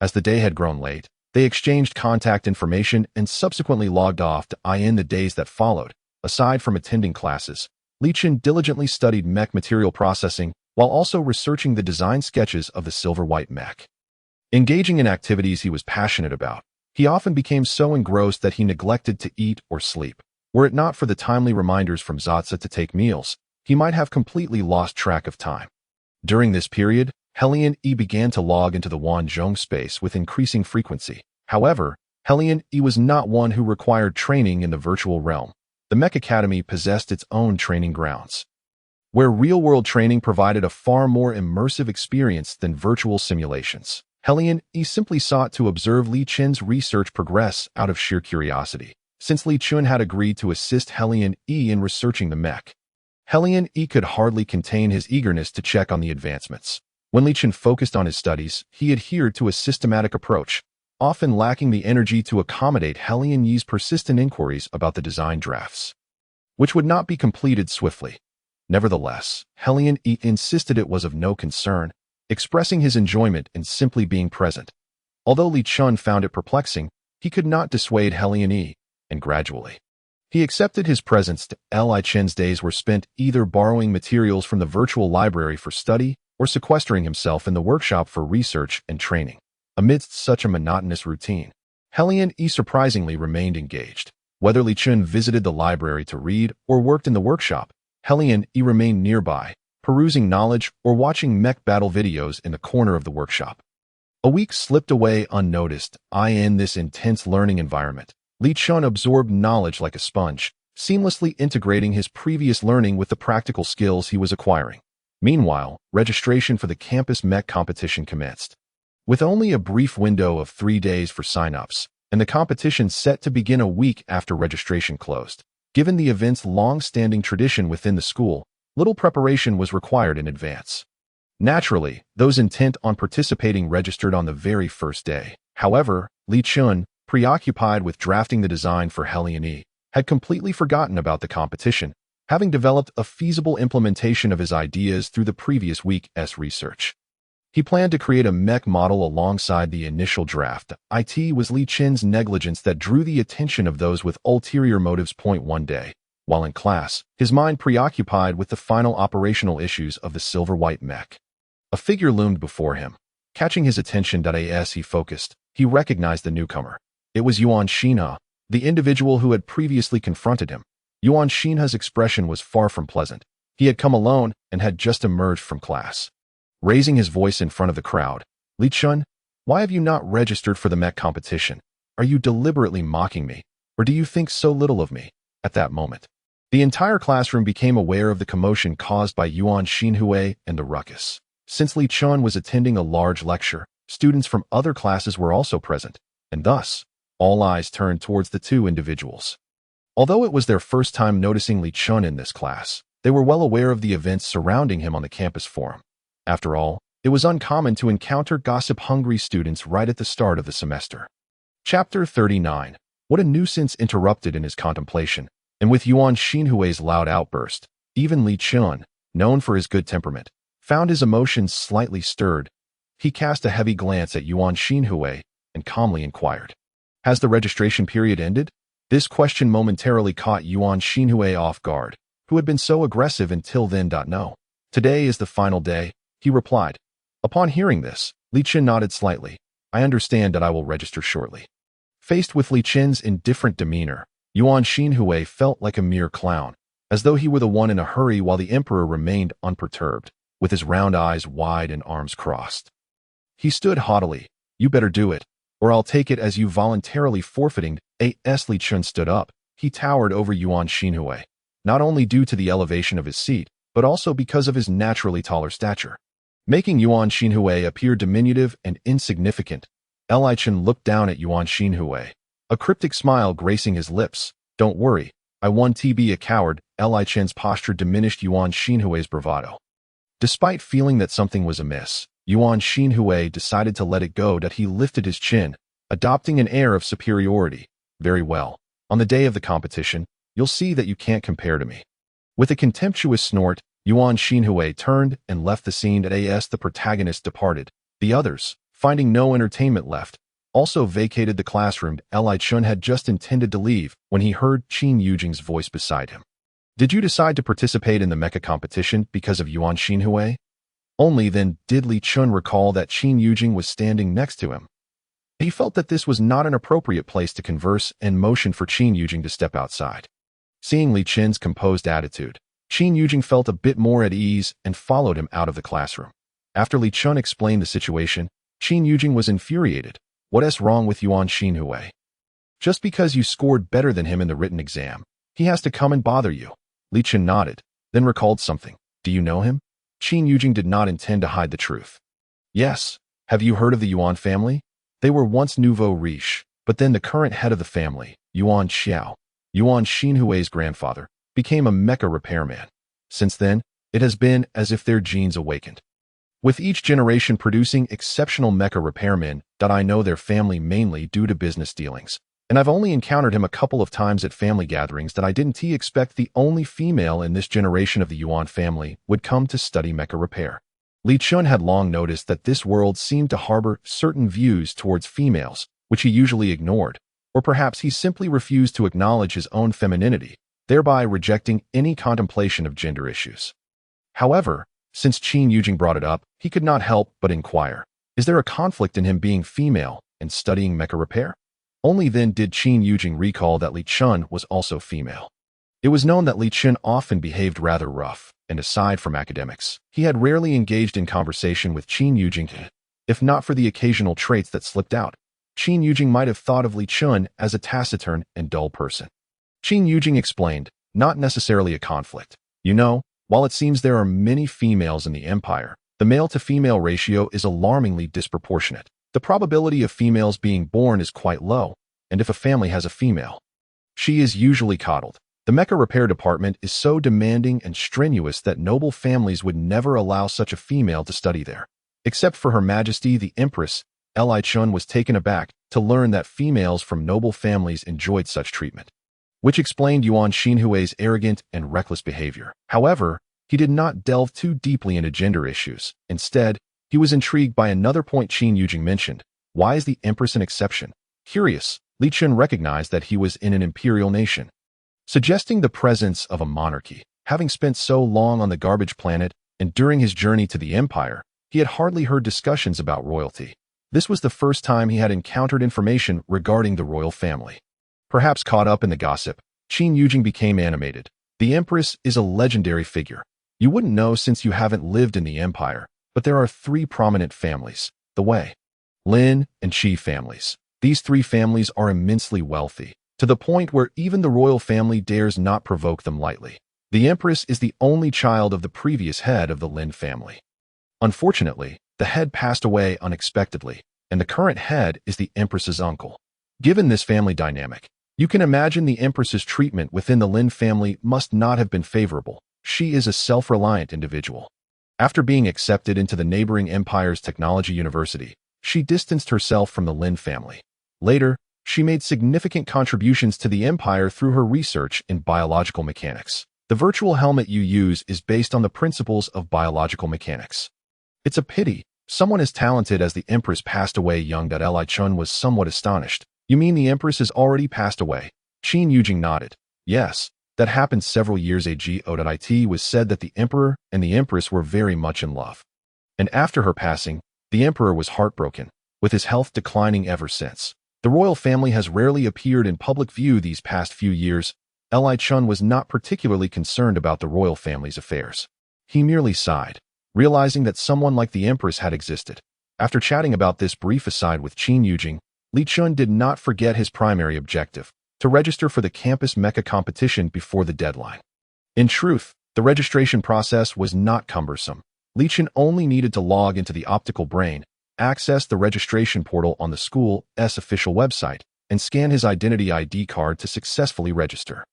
Speaker 1: As the day had grown late, they exchanged contact information and subsequently logged off to in the days that followed. Aside from attending classes, Li Shu diligently studied mech material processing while also researching the design sketches of the silver-white mech. Engaging in activities he was passionate about, he often became so engrossed that he neglected to eat or sleep. Were it not for the timely reminders from Zatsa to take meals, he might have completely lost track of time. During this period, Li began to log into the Wanzhong space with increasing frequency. However, Li was not one who required training in the virtual realm. The Mech Academy possessed its own training grounds, where real-world training provided a far more immersive experience than virtual simulations. Li simply sought to observe Li Shu's research progress out of sheer curiosity, since Li Shu had agreed to assist Li in researching the mech. Li could hardly contain his eagerness to check on the advancements. When Li Shu focused on his studies, he adhered to a systematic approach, often lacking the energy to accommodate Li's persistent inquiries about the design drafts, which would not be completed swiftly. Nevertheless, Li insisted it was of no concern, expressing his enjoyment in simply being present. Although Li Shu found it perplexing, he could not dissuade Li, and gradually, he accepted his presence. Li Shu's days were spent either borrowing materials from the virtual library for study or sequestering himself in the workshop for research and training. Amidst such a monotonous routine, Li surprisingly remained engaged. Whether Li Shu visited the library to read or worked in the workshop, Li remained nearby, perusing knowledge or watching mech battle videos in the corner of the workshop. A week slipped away unnoticed. In this intense learning environment, Li Shu absorbed knowledge like a sponge, seamlessly integrating his previous learning with the practical skills he was acquiring. Meanwhile, registration for the campus mech competition commenced. With only a brief window of 3 days for sign-ups, and the competition set to begin a week after registration closed. Given the event's long-standing tradition within the school, little preparation was required in advance. Naturally, those intent on participating registered on the very first day. However, Li Shu, preoccupied with drafting the design for Li, had completely forgotten about the competition, having developed a feasible implementation of his ideas through the previous week's research. He planned to create a mech model alongside the initial draft. It was Li Shu's negligence that drew the attention of those with ulterior motives. One day, while in class, his mind preoccupied with the final operational issues of the silver-white mech. A figure loomed before him. Catching his attention as he focused, he recognized the newcomer. It was Yuan Xinhe, the individual who had previously confronted him. Yuan Xinhe's expression was far from pleasant. He had come alone and had just emerged from class. Raising his voice in front of the crowd, Li Shu, why have you not registered for the mech competition? Are you deliberately mocking me, or do you think so little of me? At that moment, the entire classroom became aware of the commotion caused by Yuan Xinhe and the ruckus. Since Li Shu was attending a large lecture, students from other classes were also present, and thus, all eyes turned towards the two individuals. Although it was their first time noticing Li Shu in this class, they were well aware of the events surrounding him on the campus forum. After all, it was uncommon to encounter gossip-hungry students right at the start of the semester. Chapter 39. What a nuisance interrupted in his contemplation, and with Yuan Xinhue's loud outburst, even Li Shu, known for his good temperament, found his emotions slightly stirred. He cast a heavy glance at Yuan Xinhue and calmly inquired, "Has the registration period ended?" This question momentarily caught Yuan Xinhue off guard, who had been so aggressive until then. No. Today is the final day, he replied. Upon hearing this, Li Shu nodded slightly. I understand that I will register shortly. Faced with Li Shu's indifferent demeanor, Yuan Xinhue felt like a mere clown, as though he were the one in a hurry while the emperor remained unperturbed, with his round eyes wide and arms crossed. He stood haughtily. You better do it, or I'll take it as you voluntarily forfeiting. As Li Shu stood up, he towered over Yuan Xinhue, not only due to the elevation of his seat, but also because of his naturally taller stature. Making Yuan Xinhui appear diminutive and insignificant, Li Chen looked down at Yuan Xinhui, a cryptic smile gracing his lips. Don't worry, I won to be a coward. Li Chen's posture diminished Yuan Xinhui's bravado. Despite feeling that something was amiss, Yuan Xinhui decided to let it go. That he lifted his chin, adopting an air of superiority. Very well. On the day of the competition, you'll see that you can't compare to me. With a contemptuous snort, Yuan Xinhui turned and left the scene. As the protagonist departed, the others, finding no entertainment left, also vacated the classroom. Li Chun had just intended to leave when he heard Qin Yujing's voice beside him. Did you decide to participate in the mecha competition because of Yuan Xinhui? Only then did Li Chun recall that Qin Yujing was standing next to him. He felt that this was not an appropriate place to converse and motioned for Qin Yujing to step outside. Seeing Li Chen's composed attitude, Qin Yujing felt a bit more at ease and followed him out of the classroom. After Li Chun explained the situation, Qin Yujing was infuriated. What's wrong with Yuan Xinhui? Just because you scored better than him in the written exam, he has to come and bother you. Li Chen nodded, then recalled something. Do you know him? Qin Yujing did not intend to hide the truth. Yes. Have you heard of the Yuan family? They were once nouveau riche, but then the current head of the family, Yuan Xiao, Yuan Xinhui's grandfather, became a mecha repairman. Since then, it has been as if their genes awakened. With each generation producing exceptional mecha repairmen. I know their family mainly due to business dealings, and I've only encountered him a couple of times at family gatherings. I didn't expect the only female in this generation of the Yuan family would come to study mecha repair. Li Chun had long noticed that this world seemed to harbor certain views towards females, which he usually ignored, or perhaps he simply refused to acknowledge his own femininity, thereby rejecting any contemplation of gender issues. However, since Qin Yujing brought it up, he could not help but inquire, is there a conflict in him being female and studying mecha repair? Only then did Qin Yujing recall that Li Chun was also female. It was known that Li Chun often behaved rather rough, and aside from academics, he had rarely engaged in conversation with Qin Yujing. If not for the occasional traits that slipped out, Qin Yujing might have thought of Li Chun as a taciturn and dull person. Qin Yujing explained, not necessarily a conflict. You know, while it seems there are many females in the empire, the male-to-female ratio is alarmingly disproportionate. The probability of females being born is quite low, and if a family has a female, she is usually coddled. The mecha repair department is so demanding and strenuous that noble families would never allow such a female to study there. Except for Her Majesty the Empress, Li Chun was taken aback to learn that females from noble families enjoyed such treatment, which explained Yuan Xinhui's arrogant and reckless behavior. However, he did not delve too deeply into gender issues. Instead, he was intrigued by another point Qin Yujing mentioned. Why is the Empress an exception? Curious, Li Chun recognized that he was in an imperial nation, suggesting the presence of a monarchy. Having spent so long on the garbage planet and during his journey to the empire, he had hardly heard discussions about royalty. This was the first time he had encountered information regarding the royal family. Perhaps caught up in the gossip, Qin Yujing became animated. The Empress is a legendary figure. You wouldn't know since you haven't lived in the empire, but there are three prominent families, the Wei, Lin, and Qi families. These three families are immensely wealthy, to the point where even the royal family dares not provoke them lightly. The Empress is the only child of the previous head of the Lin family. Unfortunately, the head passed away unexpectedly, and the current head is the Empress's uncle. Given this family dynamic, you can imagine the Empress's treatment within the Lin family must not have been favorable. She is a self-reliant individual. After being accepted into the neighboring empire's technology university, she distanced herself from the Lin family. Later, she made significant contributions to the empire through her research in biological mechanics. The virtual helmet you use is based on the principles of biological mechanics. It's a pity someone as talented as the Empress passed away young. Li Chun was somewhat astonished. You mean the Empress has already passed away? Qin Yujing nodded. Yes, that happened several years ago. It was said that the Emperor and the Empress were very much in love. And after her passing, the Emperor was heartbroken, with his health declining ever since. The royal family has rarely appeared in public view these past few years. Li Chun was not particularly concerned about the royal family's affairs. He merely sighed, realizing that someone like the Empress had existed. After chatting about this brief aside with Qin Yujing, Li Chun did not forget his primary objective, to register for the campus mecha competition before the deadline. In truth, the registration process was not cumbersome. Li Shu only needed to log into the optical brain, access the registration portal on the school's official website, and scan his identity ID card to successfully register.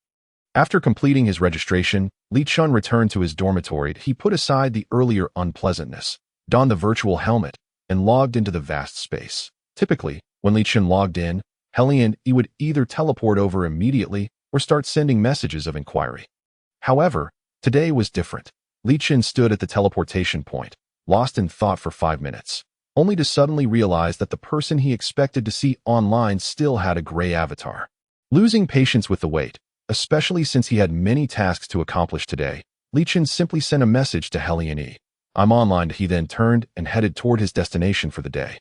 Speaker 1: After completing his registration, Li Shu returned to his dormitory. He put aside the earlier unpleasantness, donned the virtual helmet, and logged into the vast space. Typically, when Li Shu logged in, He would either teleport over immediately or start sending messages of inquiry. However, today was different. Li Shu stood at the teleportation point, lost in thought for 5 minutes, only to suddenly realize that the person he expected to see online still had a gray avatar. Losing patience with the wait, especially since he had many tasks to accomplish today, Li Shu simply sent a message to He. "I'm online." He then turned and headed toward his destination for the day.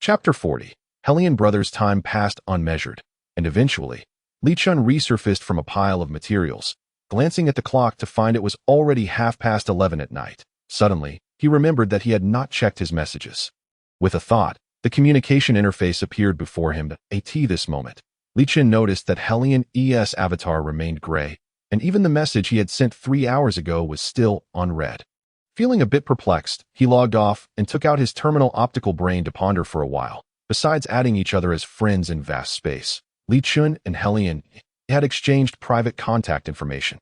Speaker 1: Chapter 40. Helian brothers' time passed unmeasured, and eventually, Li Shu resurfaced from a pile of materials, glancing at the clock to find it was already 11:30 at night. Suddenly, he remembered that he had not checked his messages. With a thought, the communication interface appeared before him. At this moment, Li Shu noticed that Helian's avatar remained gray, and even the message he had sent 3 hours ago was still unread. Feeling a bit perplexed, he logged off and took out his terminal optical brain to ponder for a while. Besides adding each other as friends in vast space, Li Shu and Helian had exchanged private contact information.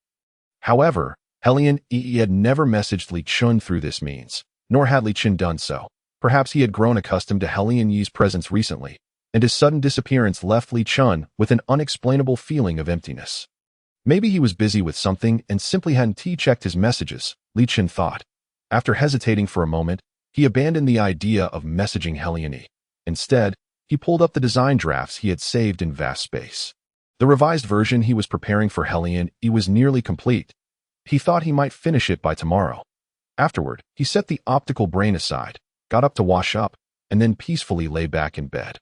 Speaker 1: However, Helian had never messaged Li Shu through this means, nor had Li Shu done so. Perhaps he had grown accustomed to Helian's presence recently, and his sudden disappearance left Li Shu with an unexplainable feeling of emptiness. Maybe he was busy with something and simply hadn't checked his messages, Li Shu thought. After hesitating for a moment, he abandoned the idea of messaging Helian. Instead, he pulled up the design drafts he had saved in vast space. The revised version he was preparing for Helian was nearly complete. He thought he might finish it by tomorrow. Afterward, he set the optical brain aside, got up to wash up, and then peacefully lay back in bed,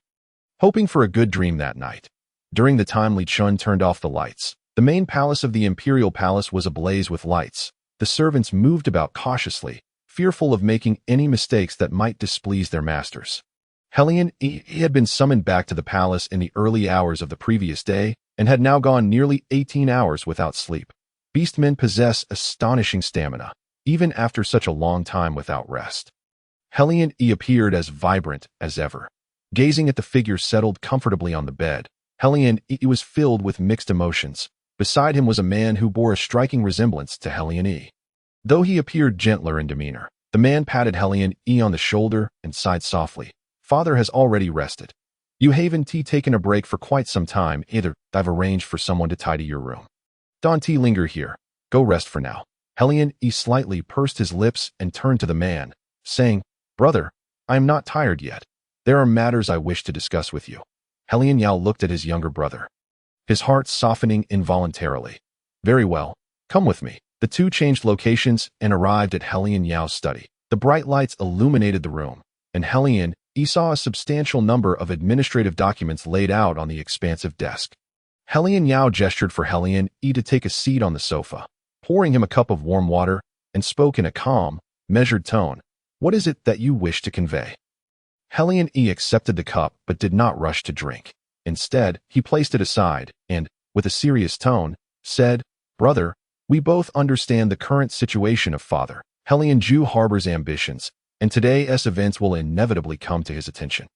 Speaker 1: hoping for a good dream that night. During the time Li Shu turned off the lights, the main palace of the Imperial Palace was ablaze with lights. The servants moved about cautiously, fearful of making any mistakes that might displease their masters. Helian had been summoned back to the palace in the early hours of the previous day and had now gone nearly 18 hours without sleep. Beastmen possess astonishing stamina, even after such a long time without rest. Helian appeared as vibrant as ever. Gazing at the figure settled comfortably on the bed, Helian was filled with mixed emotions. Beside him was a man who bore a striking resemblance to Helian. Though he appeared gentler in demeanor, the man patted Helian on the shoulder and sighed softly. "Father has already rested. You haven't taken a break for quite some time either. I've arranged for someone to tidy your room. Don't linger here. Go rest for now." Helian slightly pursed his lips and turned to the man, saying, "Brother, I am not tired yet. There are matters I wish to discuss with you." Helian looked at his younger brother, his heart softening involuntarily. "Very well, come with me." The two changed locations and arrived at Helian's study. The bright lights illuminated the room, and Helian saw a substantial number of administrative documents laid out on the expansive desk. Helian gestured for Helian to take a seat on the sofa, pouring him a cup of warm water, and spoke in a calm, measured tone. "What is it that you wish to convey?" Helian accepted the cup but did not rush to drink. Instead, he placed it aside and, with a serious tone, said, "Brother, we both understand the current situation of Father. Helian harbors ambitions, and today's events will inevitably come to his attention.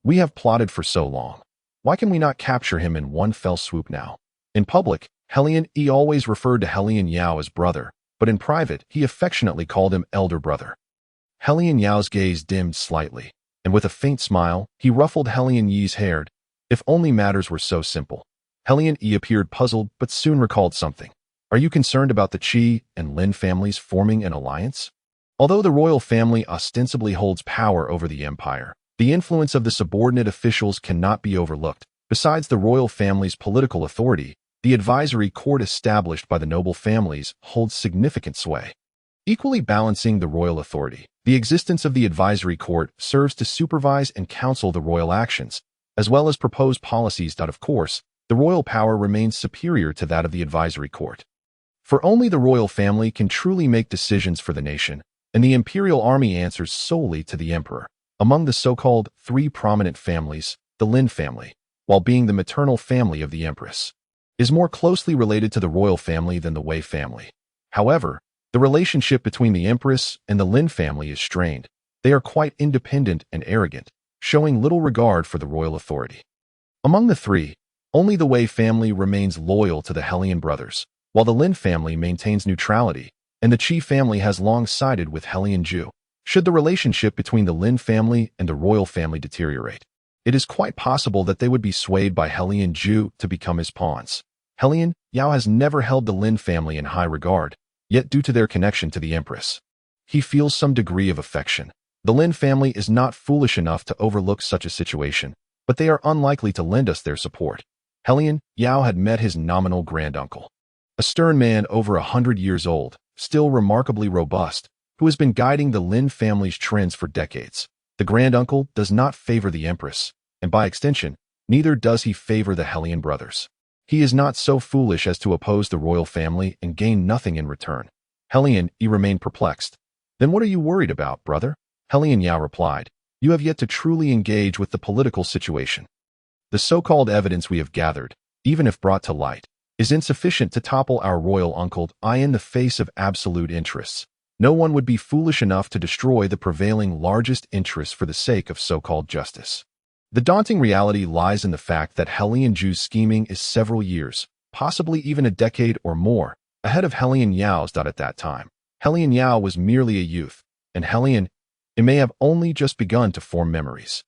Speaker 1: We have plotted for so long. Why can we not capture him in one fell swoop now?" In public, Helian always referred to Helian as brother, but in private, he affectionately called him elder brother. Helian's gaze dimmed slightly, and with a faint smile, he ruffled Helian's hair. If only matters were so simple. Helian appeared puzzled but soon recalled something. "Are you concerned about the Qi and Lin families forming an alliance?" Although the royal family ostensibly holds power over the empire, the influence of the subordinate officials cannot be overlooked. Besides the royal family's political authority, the advisory court established by the noble families holds significant sway. Equally balancing the royal authority, the existence of the advisory court serves to supervise and counsel the royal actions, as well as propose policies. Of course, the royal power remains superior to that of the advisory court. For only the royal family can truly make decisions for the nation, and the imperial army answers solely to the emperor. Among the so-called three prominent families, the Lin family, while being the maternal family of the empress, is more closely related to the royal family than the Wei family. However, The relationship between the Empress and the Lin family is strained. They are quite independent and arrogant, showing little regard for the royal authority. Among the three, only the Wei family remains loyal to the Hellion brothers, while the Lin family maintains neutrality, and the Qi family has long sided with Hellion Ju. Should the relationship between the Lin family and the royal family deteriorate, it is quite possible that they would be swayed by Hellion Ju to become his pawns. Hellion Yao has never held the Lin family in high regard, yet due to their connection to the Empress, he feels some degree of affection. The Lin family is not foolish enough to overlook such a situation, but they are unlikely to lend us their support. Hellion Yao had met his nominal granduncle, a stern man over 100 years old, still remarkably robust, who has been guiding the Lin family's trends for decades. The granduncle does not favor the Empress, and by extension, neither does he favor the Hellion brothers. He is not so foolish as to oppose the royal family and gain nothing in return. Hellion remained perplexed. Then what are you worried about, brother? Hellion Yao replied, you have yet to truly engage with the political situation. The so-called evidence we have gathered, even if brought to light, is insufficient to topple our royal uncle in the face of absolute interests. No one would be foolish enough to destroy the prevailing largest interests for the sake of so-called justice. The daunting reality lies in the fact that Hellion Ju's scheming is several years, possibly even a decade or more, ahead of Hellion Yao's. At that time, Hellion Yao was merely a youth, and Hellion may have only just begun to form memories.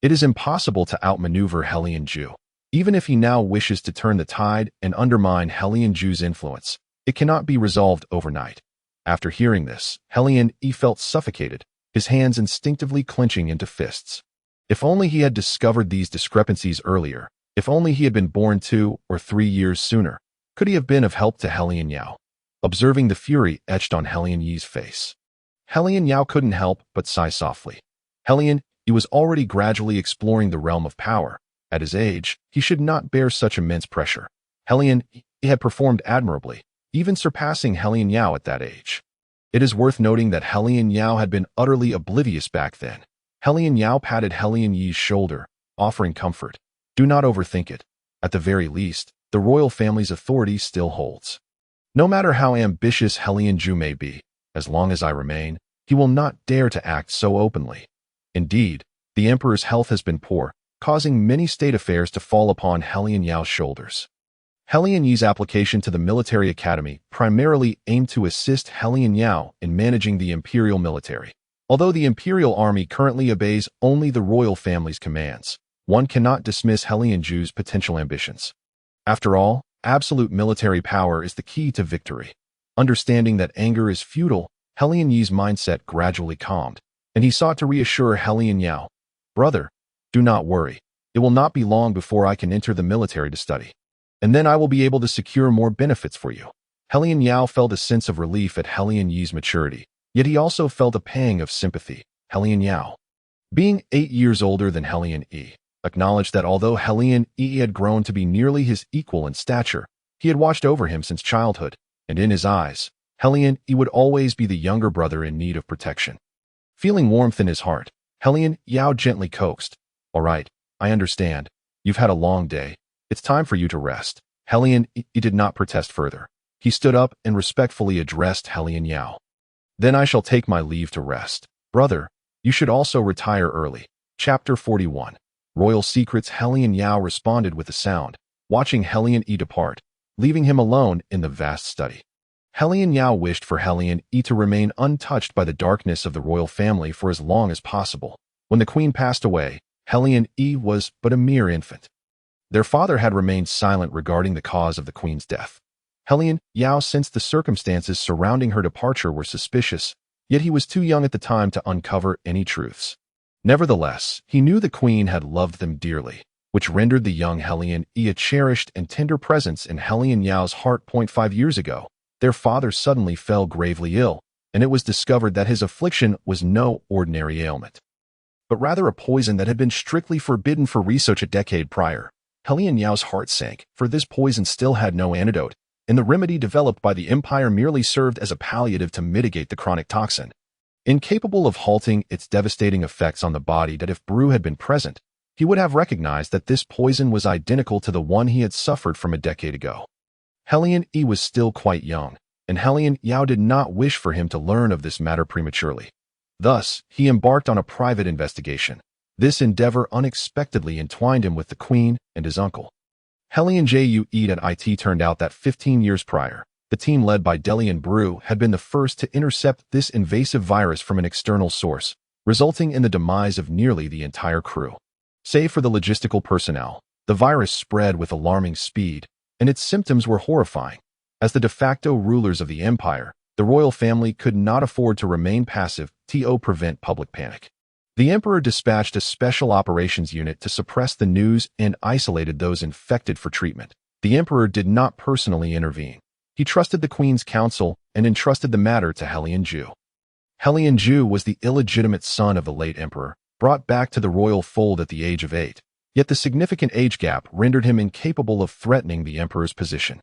Speaker 1: It is impossible to outmaneuver Hellion Ju. Even if he now wishes to turn the tide and undermine Hellion Ju's influence, it cannot be resolved overnight. After hearing this, Hellion felt suffocated, his hands instinctively clenching into fists. If only he had discovered these discrepancies earlier, if only he had been born 2 or 3 years sooner, could he have been of help to Hellion Yao? Observing the fury etched on Hellion Yi's face, Hellion Yao couldn't help but sigh softly. Hellion Yi was already gradually exploring the realm of power. At his age, he should not bear such immense pressure. Hellion Yi had performed admirably, even surpassing Hellion Yao at that age. It is worth noting that Hellion Yao had been utterly oblivious back then. Hellion Yao patted Hellion Yi's shoulder, offering comfort. Do not overthink it. At the very least, the royal family's authority still holds. No matter how ambitious Hellion Ju may be, as long as I remain, he will not dare to act so openly. Indeed, the emperor's health has been poor, causing many state affairs to fall upon Hellion Yao's shoulders. Hellion Yi's application to the military academy primarily aimed to assist Hellion Yao in managing the imperial military. Although the imperial army currently obeys only the royal family's commands, one cannot dismiss Hellion Ju's potential ambitions. After all, absolute military power is the key to victory. Understanding that anger is futile, Hellion Yi's mindset gradually calmed, and he sought to reassure Hellion Yao. Brother, do not worry. It will not be long before I can enter the military to study, and then I will be able to secure more benefits for you. Hellion Yao felt a sense of relief at Hellion Yi's maturity, yet he also felt a pang of sympathy. Hellion Yao, being 8 years older than Hellion Yi, acknowledged that although Hellion Yi had grown to be nearly his equal in stature, he had watched over him since childhood, and in his eyes, Hellion Yi would always be the younger brother in need of protection. Feeling warmth in his heart, Hellion Yao gently coaxed. All right, I understand. You've had a long day. It's time for you to rest. Hellion Yi did not protest further. He stood up and respectfully addressed Hellion Yao. Then I shall take my leave to rest. Brother, you should also retire early. Chapter 41. Royal Secrets. Hellion Yao responded with a sound, watching Hellion Yi depart, leaving him alone in the vast study. Hellion Yao wished for Hellion Yi to remain untouched by the darkness of the royal family for as long as possible. When the queen passed away, Hellion Yi was but a mere infant. Their father had remained silent regarding the cause of the queen's death. Hellion Yao sensed the circumstances surrounding her departure were suspicious, yet he was too young at the time to uncover any truths. Nevertheless, he knew the queen had loved them dearly, which rendered the young Hellion Yi a cherished and tender presence in Hellion Yao's heart. 5 years ago, their father suddenly fell gravely ill, and it was discovered that his affliction was no ordinary ailment, but rather a poison that had been strictly forbidden for research a decade prior. Hellion Yao's heart sank, for this poison still had no antidote, and the remedy developed by the Empire merely served as a palliative to mitigate the chronic toxin, incapable of halting its devastating effects on the body. That if Brew had been present, he would have recognized that this poison was identical to the one he had suffered from a decade ago. Hellion Yi was still quite young, and Helian Yao did not wish for him to learn of this matter prematurely. Thus, he embarked on a private investigation. This endeavor unexpectedly entwined him with the Queen and his uncle. Helian Ju at IT turned out that 15 years prior, the team led by Delian Brew had been the first to intercept this invasive virus from an external source, resulting in the demise of nearly the entire crew. Save for the logistical personnel, the virus spread with alarming speed, and its symptoms were horrifying. As the de facto rulers of the empire, the royal family could not afford to remain passive to prevent public panic. The emperor dispatched a special operations unit to suppress the news and isolated those infected for treatment. The emperor did not personally intervene. He trusted the queen's counsel and entrusted the matter to Helian Ju. Helian Ju was the illegitimate son of the late emperor, brought back to the royal fold at the age of 8. Yet the significant age gap rendered him incapable of threatening the emperor's position.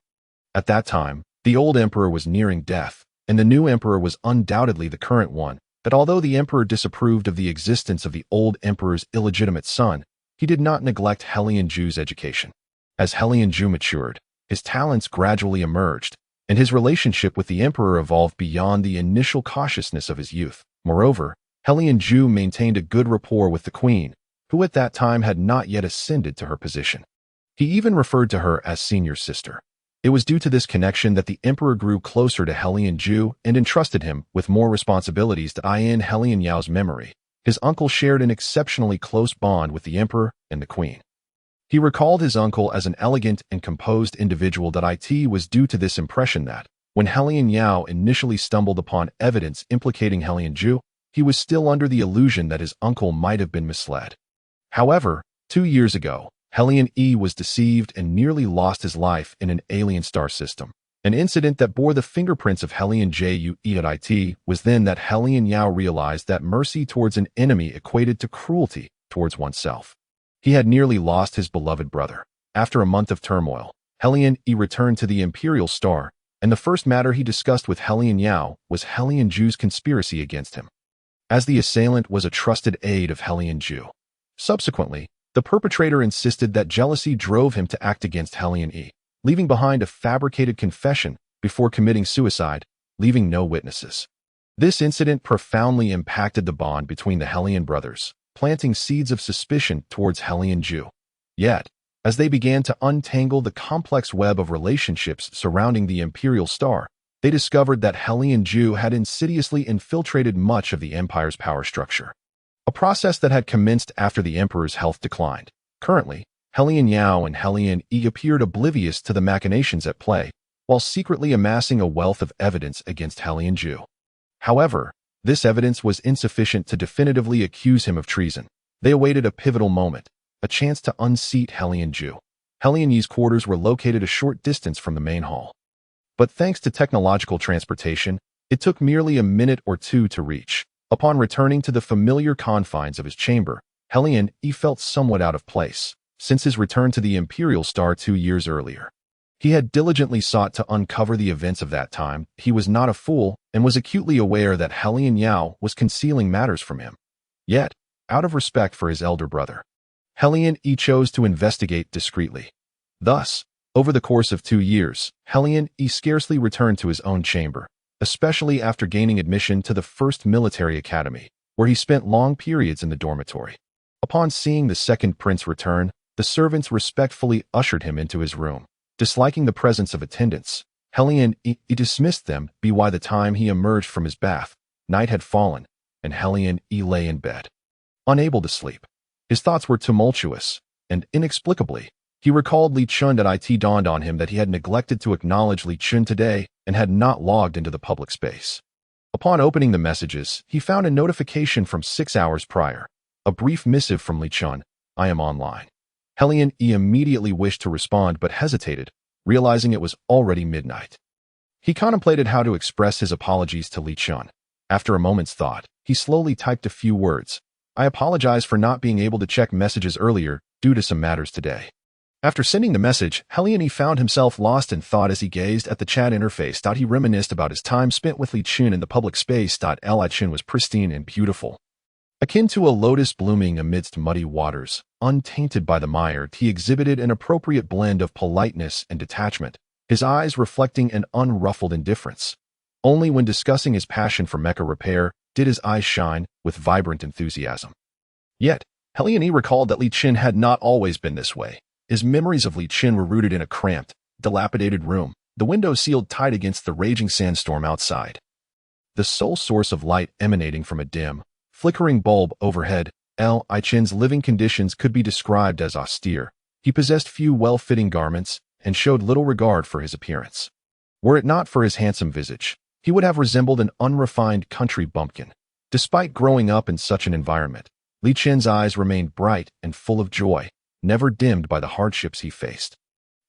Speaker 1: At that time, the old emperor was nearing death, and the new emperor was undoubtedly the current one, but although the emperor disapproved of the existence of the old emperor's illegitimate son, he did not neglect Helian Ju's education. As Helian Ju matured, his talents gradually emerged, and his relationship with the emperor evolved beyond the initial cautiousness of his youth. Moreover, Helian Ju maintained a good rapport with the queen, who at that time had not yet ascended to her position. He even referred to her as senior sister. It was due to this connection that the emperor grew closer to Helian Ju and entrusted him with more responsibilities to in Helian Yao's memory. His uncle shared an exceptionally close bond with the emperor and the queen. He recalled his uncle as an elegant and composed individual. It was due to this impression that, when Helian Yao initially stumbled upon evidence implicating Helian Ju, he was still under the illusion that his uncle might have been misled. However, 2 years ago, Helian was deceived and nearly lost his life in an alien star system. An incident that bore the fingerprints of Helian Ju at IT was then that Helian Yao realized that mercy towards an enemy equated to cruelty towards oneself. He had nearly lost his beloved brother. After a month of turmoil, Helian returned to the Imperial Star, and the first matter he discussed with Helian Yao was Helian Ju's conspiracy against him. As the assailant was a trusted aide of Helian Ju. Subsequently, the perpetrator insisted that jealousy drove him to act against Helian leaving behind a fabricated confession before committing suicide, leaving no witnesses. This incident profoundly impacted the bond between the Helian brothers, planting seeds of suspicion towards Helian Ju. Yet, as they began to untangle the complex web of relationships surrounding the Imperial Star, they discovered that Helian Ju had insidiously infiltrated much of the Empire's power structure. A process that had commenced after the Emperor's health declined. Currently, Helian Yao and Helian appeared oblivious to the machinations at play, while secretly amassing a wealth of evidence against Helian Ju. However, this evidence was insufficient to definitively accuse him of treason. They awaited a pivotal moment, a chance to unseat Helian Ju. Helian Yi's quarters were located a short distance from the main hall. But thanks to technological transportation, it took merely a minute or two to reach. Upon returning to the familiar confines of his chamber, Helian felt somewhat out of place, since his return to the Imperial Star 2 years earlier. He had diligently sought to uncover the events of that time. He was not a fool and was acutely aware that Helian Yao was concealing matters from him. Yet, out of respect for his elder brother, Helian chose to investigate discreetly. Thus, over the course of 2 years, Helian scarcely returned to his own chamber, especially after gaining admission to the first military academy, where he spent long periods in the dormitory. Upon seeing the second prince return, the servants respectfully ushered him into his room. Disliking the presence of attendants, Helian dismissed them. By the time he emerged from his bath, night had fallen, and Helian lay in bed, unable to sleep. His thoughts were tumultuous, and inexplicably, he recalled Li Chun. It dawned on him that he had neglected to acknowledge Li Chun today and had not logged into the public space. Upon opening the messages, he found a notification from 6 hours prior, a brief missive from Li Chun. "I am online." Helian immediately wished to respond but hesitated, realizing it was already midnight. He contemplated how to express his apologies to Li Chun. After a moment's thought, he slowly typed a few words. "I apologize for not being able to check messages earlier due to some matters today." After sending the message, Helian found himself lost in thought as he gazed at the chat interface. He reminisced about his time spent with Li Chun in the public space. Li Chun was pristine and beautiful, akin to a lotus blooming amidst muddy waters. Untainted by the mire, he exhibited an appropriate blend of politeness and detachment. his eyes reflecting an unruffled indifference. Only when discussing his passion for mecha repair did his eyes shine with vibrant enthusiasm. Yet, Helione recalled that Li Qin had not always been this way. His memories of Li Qin were rooted in a cramped, dilapidated room, the windows sealed tight against the raging sandstorm outside. The sole source of light emanating from a dim, flickering bulb overhead, Li Qin's living conditions could be described as austere. He possessed few well-fitting garments and showed little regard for his appearance. Were it not for his handsome visage, he would have resembled an unrefined country bumpkin. Despite growing up in such an environment, Li Qin's eyes remained bright and full of joy, never dimmed by the hardships he faced.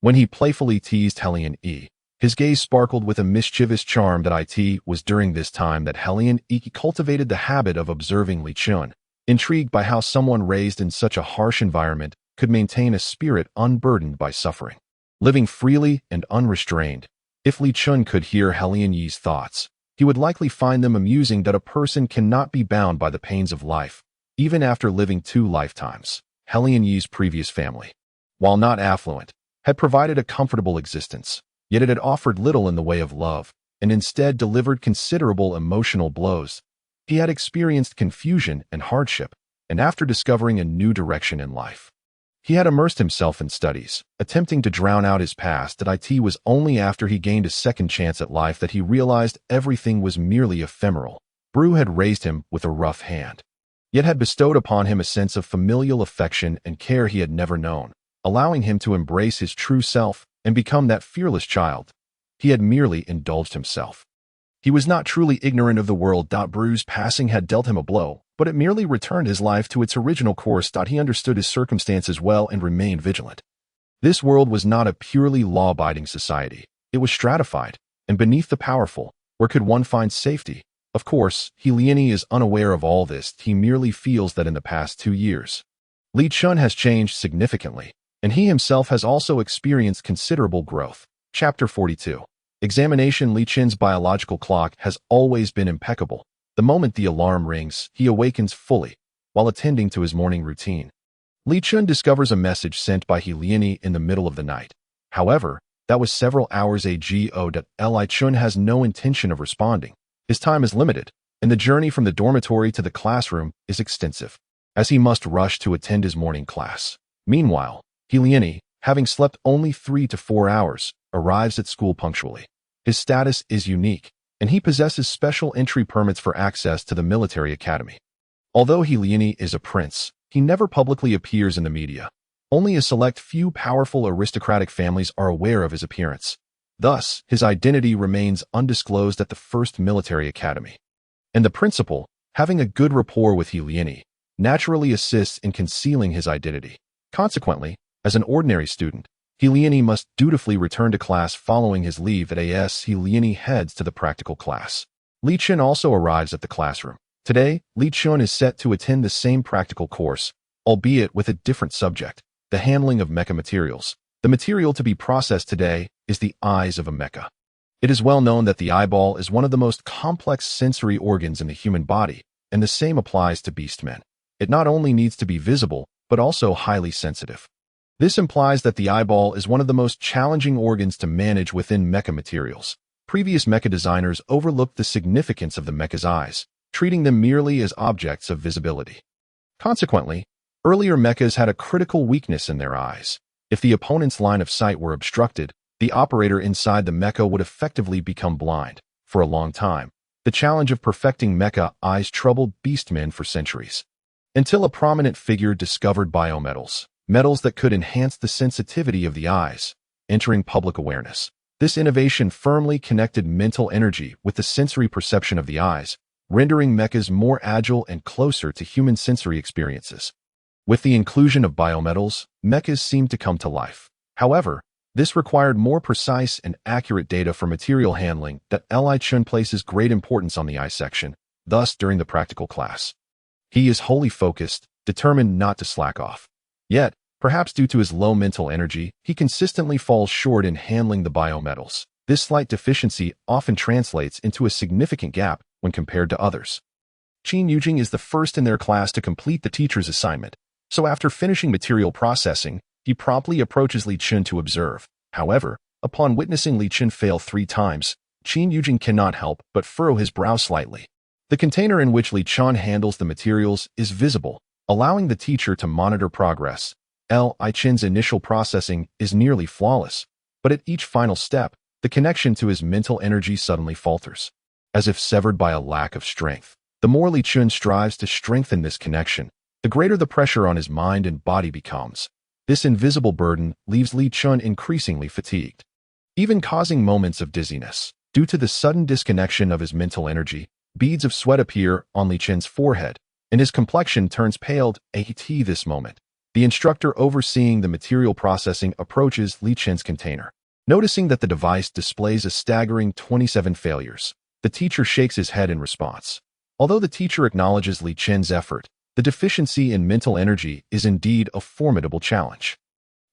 Speaker 1: When he playfully teased Helione, his gaze sparkled with a mischievous charm. That it was during this time that Helione cultivated the habit of observing Li Qin, intrigued by how someone raised in such a harsh environment could maintain a spirit unburdened by suffering, living freely and unrestrained. If Li Qin could hear Helione's thoughts, he would likely find them amusing. That a person cannot be bound by the pains of life, even after living 2 lifetimes. Helione's previous family, while not affluent, had provided a comfortable existence, yet it had offered little in the way of love, and instead delivered considerable emotional blows. He had experienced confusion and hardship, and after discovering a new direction in life, he had immersed himself in studies, attempting to drown out his past. That it was only after he gained a second chance at life that he realized everything was merely ephemeral. Bru had raised him with a rough hand, yet had bestowed upon him a sense of familial affection and care he had never known, allowing him to embrace his true self and become that fearless child. He had merely indulged himself. He was not truly ignorant of the world. Bru's passing had dealt him a blow, but it merely returned his life to its original course. He understood his circumstances well and remained vigilant. This world was not a purely law-abiding society. It was stratified, and beneath the powerful, where could one find safety? Of course, Helione is unaware of all this. He merely feels that in the past 2 years, Li Qin has changed significantly, and he himself has also experienced considerable growth. Chapter 42. Examination. Li Qin's biological clock has always been impeccable. The moment the alarm rings, he awakens fully, while attending to his morning routine. Li Qin discovers a message sent by Helione in the middle of the night. However, that was several hours ago. Li Qin has no intention of responding. His time is limited, and the journey from the dormitory to the classroom is extensive, as he must rush to attend his morning class. Meanwhile, Helione, having slept only 3 to 4 hours, arrives at school punctually. His status is unique, and he possesses special entry permits for access to the military academy. Although Helione is a prince, he never publicly appears in the media. Only a select few powerful aristocratic families are aware of his appearance. Thus, his identity remains undisclosed at the first military academy. And the principal, having a good rapport with Helione, naturally assists in concealing his identity. Consequently, as an ordinary student, Helione must dutifully return to class following his leave. Helione heads to the practical class. Li Qin also arrives at the classroom. Today, Li Qin is set to attend the same practical course, albeit with a different subject, the handling of mecha materials. The material to be processed today is the eyes of a mecha. It is well known that the eyeball is one of the most complex sensory organs in the human body, and the same applies to beastmen. It not only needs to be visible, but also highly sensitive. This implies that the eyeball is one of the most challenging organs to manage within mecha materials. Previous mecha designers overlooked the significance of the mecha's eyes, treating them merely as objects of visibility. Consequently, earlier mechas had a critical weakness in their eyes. If the opponent's line of sight were obstructed, the operator inside the mecha would effectively become blind. For a long time, the challenge of perfecting mecha eyes troubled beastmen for centuries. Until a prominent figure discovered biometals, metals that could enhance the sensitivity of the eyes, entering public awareness. This innovation firmly connected mental energy with the sensory perception of the eyes, rendering mechas more agile and closer to human sensory experiences. With the inclusion of biometals, mechas seemed to come to life. However, this required more precise and accurate data for material handling. Li Qin places great importance on the eye section, thus during the practical class. He is wholly focused, determined not to slack off. Yet, perhaps due to his low mental energy, he consistently falls short in handling the biometals. This slight deficiency often translates into a significant gap when compared to others. Qin Yujing is the first in their class to complete the teacher's assignment, so after finishing material processing, he promptly approaches Li Qin to observe. However, Upon witnessing Li Chen fail 3 times, Qin Yujing cannot help but furrow his brow slightly. The container in which Li Chen handles the materials is visible, allowing the teacher to monitor progress. Li Chen's initial processing is nearly flawless, but at each final step, the connection to his mental energy suddenly falters, as if severed by a lack of strength. The more Li Chen strives to strengthen this connection, the greater the pressure on his mind and body becomes. This invisible burden leaves Li Chen increasingly fatigued, even causing moments of dizziness. Due to the sudden disconnection of his mental energy, beads of sweat appear on Li Chen's forehead, and his complexion turns pale at this moment. The instructor overseeing the material processing approaches Li Chen's container. Noticing that the device displays a staggering 27 failures, the teacher shakes his head in response. Although the teacher acknowledges Li Chen's effort, the deficiency in mental energy is indeed a formidable challenge.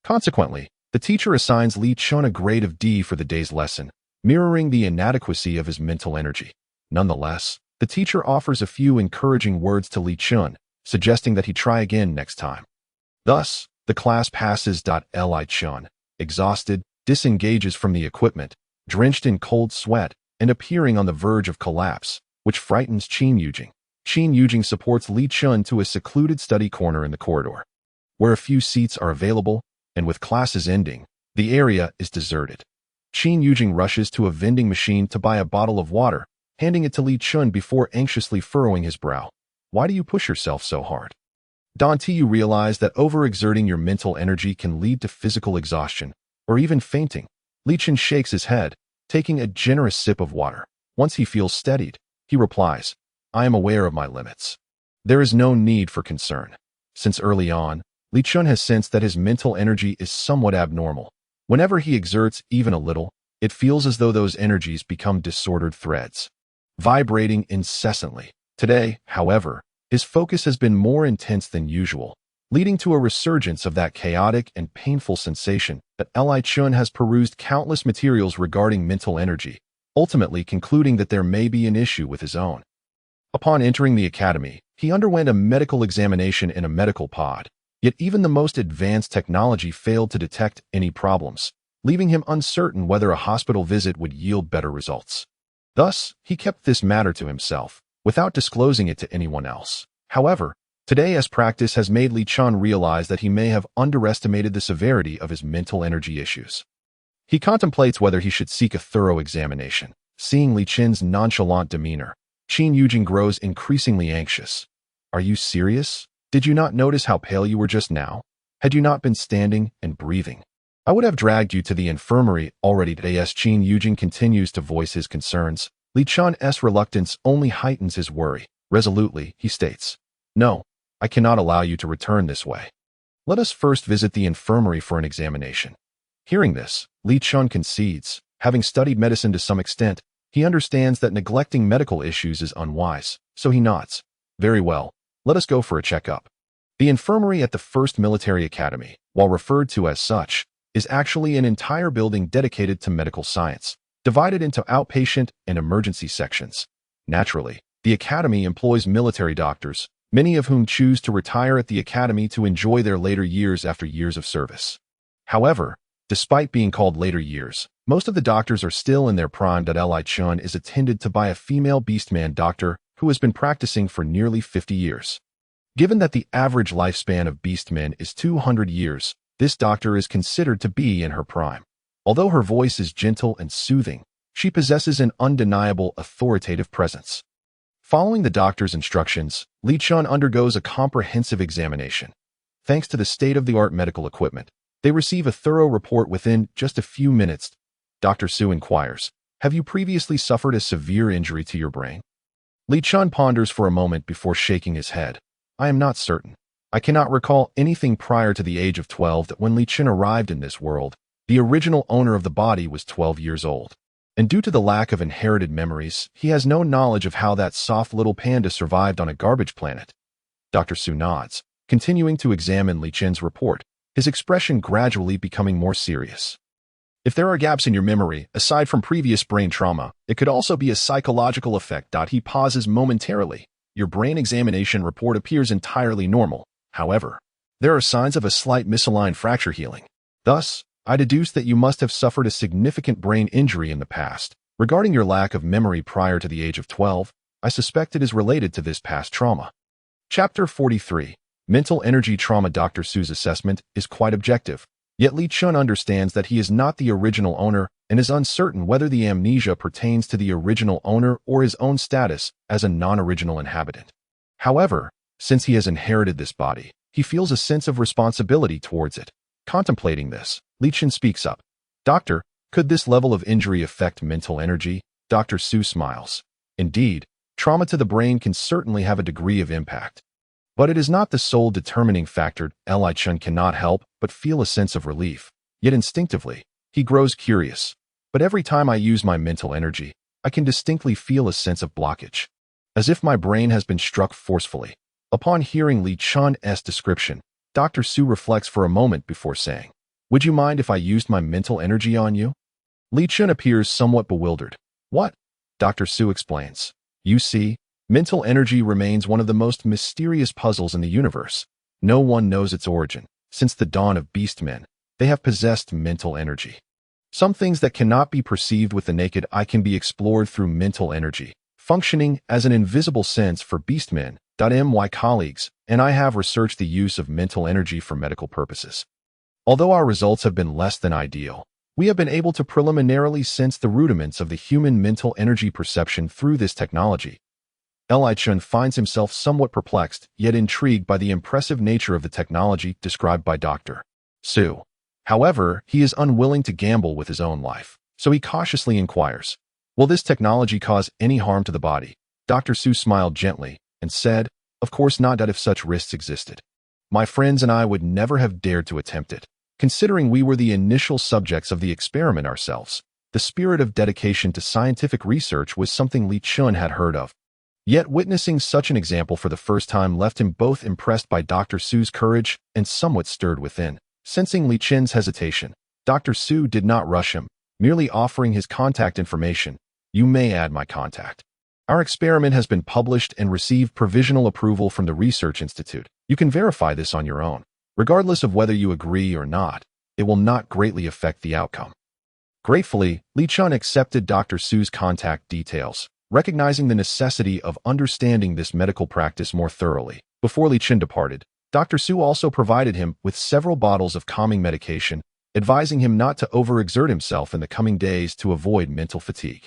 Speaker 1: Consequently, the teacher assigns Li Chen a grade of D for the day's lesson, mirroring the inadequacy of his mental energy. Nonetheless, the teacher offers a few encouraging words to Li Chen, suggesting that he try again next time. Thus, the class passes. Li Chen, exhausted, disengages from the equipment, drenched in cold sweat, and appearing on the verge of collapse, which frightens Qin Yujing. Qin Yujing supports Li Chen to a secluded study corner in the corridor, where a few seats are available, and with classes ending, the area is deserted. Qin Yujing rushes to a vending machine to buy a bottle of water, handing it to Li Chen before anxiously furrowing his brow. Why do you push yourself so hard? Don't you realize that overexerting your mental energy can lead to physical exhaustion, or even fainting? Li Chen shakes his head, taking a generous sip of water. Once he feels steadied, he replies, I am aware of my limits. There is no need for concern. Since early on, Li Chen has sensed that his mental energy is somewhat abnormal. Whenever he exerts even a little, it feels as though those energies become disordered threads, vibrating incessantly. Today, however, his focus has been more intense than usual, leading to a resurgence of that chaotic and painful sensation that Li Chen has perused countless materials regarding mental energy, ultimately concluding that there may be an issue with his own. Upon entering the academy, he underwent a medical examination in a medical pod, yet even the most advanced technology failed to detect any problems, leaving him uncertain whether a hospital visit would yield better results. Thus, he kept this matter to himself, without disclosing it to anyone else. However, today as practice has made Li Chen realize that he may have underestimated the severity of his mental energy issues. He contemplates whether he should seek a thorough examination. Seeing Li Chen's nonchalant demeanor, Qin Yujing grows increasingly anxious. Are you serious? Did you not notice how pale you were just now? Had you not been standing and breathing? I would have dragged you to the infirmary already today. As Qin Yujing continues to voice his concerns, Li Chen's reluctance only heightens his worry. Resolutely, he states, No, I cannot allow you to return this way. Let us first visit the infirmary for an examination. Hearing this, Li Chen concedes. Having studied medicine to some extent, he understands that neglecting medical issues is unwise, so he nods. Very well, let us go for a checkup. The infirmary at the First Military Academy, while referred to as such, is actually an entire building dedicated to medical science, divided into outpatient and emergency sections. Naturally, the academy employs military doctors, many of whom choose to retire at the academy to enjoy their later years after years of service. However, despite being called later years, most of the doctors are still in their prime. Li Chen is attended to by a female beastman doctor who has been practicing for nearly 50 years. Given that the average lifespan of beastmen is 200 years, this doctor is considered to be in her prime. Although her voice is gentle and soothing, she possesses an undeniable authoritative presence. Following the doctor's instructions, Li Chen undergoes a comprehensive examination. Thanks to the state-of-the-art medical equipment, they receive a thorough report within just a few minutes. Dr. Su inquires, Have you previously suffered a severe injury to your brain? Li Chen ponders for a moment before shaking his head. I am not certain. I cannot recall anything prior to the age of 12. That when Li Chen arrived in this world, the original owner of the body was 12 years old. And due to the lack of inherited memories, he has no knowledge of how that soft little panda survived on a garbage planet. Dr. Su nods, continuing to examine Li Chen's report, his expression gradually becoming more serious. If there are gaps in your memory, aside from previous brain trauma, it could also be a psychological effect. He pauses momentarily. Your brain examination report appears entirely normal. However, there are signs of a slight misaligned fracture healing. Thus, I deduce that you must have suffered a significant brain injury in the past. Regarding your lack of memory prior to the age of 12, I suspect it is related to this past trauma. Chapter 43. Mental Energy Trauma. Dr. Su's assessment is quite objective, yet Li Shu understands that he is not the original owner and is uncertain whether the amnesia pertains to the original owner or his own status as a non-original inhabitant. However, since he has inherited this body, he feels a sense of responsibility towards it. Contemplating this, Li Shu speaks up. Doctor, could this level of injury affect mental energy? Dr. Su smiles. Indeed, trauma to the brain can certainly have a degree of impact. But it is not the sole determining factor. Li Shu cannot help but feel a sense of relief. Yet instinctively, he grows curious. But every time I use my mental energy, I can distinctly feel a sense of blockage, as if my brain has been struck forcefully. Upon hearing Li Shu's description, Dr. Su reflects for a moment before saying, "Would you mind if I used my mental energy on you?" Li Shu appears somewhat bewildered. "What?" Dr. Su explains. "You see, mental energy remains one of the most mysterious puzzles in the universe. No one knows its origin. Since the dawn of beastmen, they have possessed mental energy. Some things that cannot be perceived with the naked eye can be explored through mental energy, functioning as an invisible sense for beastmen. My colleagues and I have researched the use of mental energy for medical purposes. Although our results have been less than ideal, we have been able to preliminarily sense the rudiments of the human mental energy perception through this technology." Li Shu finds himself somewhat perplexed, yet intrigued by the impressive nature of the technology described by Dr. Su. However, he is unwilling to gamble with his own life, so he cautiously inquires, "Will this technology cause any harm to the body?" Dr. Su smiled gently and said, "Of course not, if such risks existed. My friends and I would never have dared to attempt it, considering we were the initial subjects of the experiment ourselves." The spirit of dedication to scientific research was something Li Shu had heard of. Yet witnessing such an example for the first time left him both impressed by Dr. Su's courage and somewhat stirred within. Sensing Li Shu's hesitation, Dr. Su did not rush him, merely offering his contact information. "You may add my contact. Our experiment has been published and received provisional approval from the Research Institute. You can verify this on your own. Regardless of whether you agree or not, it will not greatly affect the outcome." Gratefully, Li Shu accepted Dr. Su's contact details, recognizing the necessity of understanding this medical practice more thoroughly. Before Li Shu departed, Dr. Su also provided him with several bottles of calming medication, advising him not to overexert himself in the coming days to avoid mental fatigue.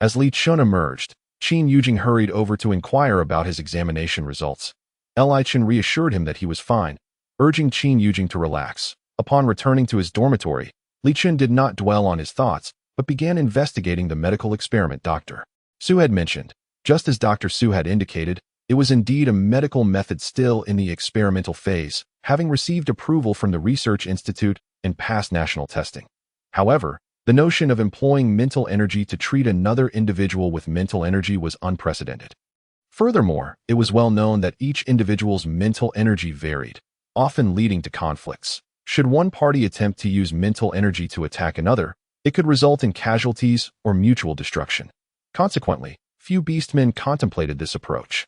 Speaker 1: As Li Shu emerged, Qin Yujing hurried over to inquire about his examination results. Li Shu reassured him that he was fine, urging Qin Yujing to relax. Upon returning to his dormitory, Li Shu did not dwell on his thoughts, but began investigating the medical experiment Dr. Su had mentioned. Just as Dr. Su had indicated, it was indeed a medical method still in the experimental phase, having received approval from the Research Institute and passed national testing. However, the notion of employing mental energy to treat another individual with mental energy was unprecedented. Furthermore, it was well known that each individual's mental energy varied, often leading to conflicts. Should one party attempt to use mental energy to attack another, it could result in casualties or mutual destruction. Consequently, few beastmen contemplated this approach,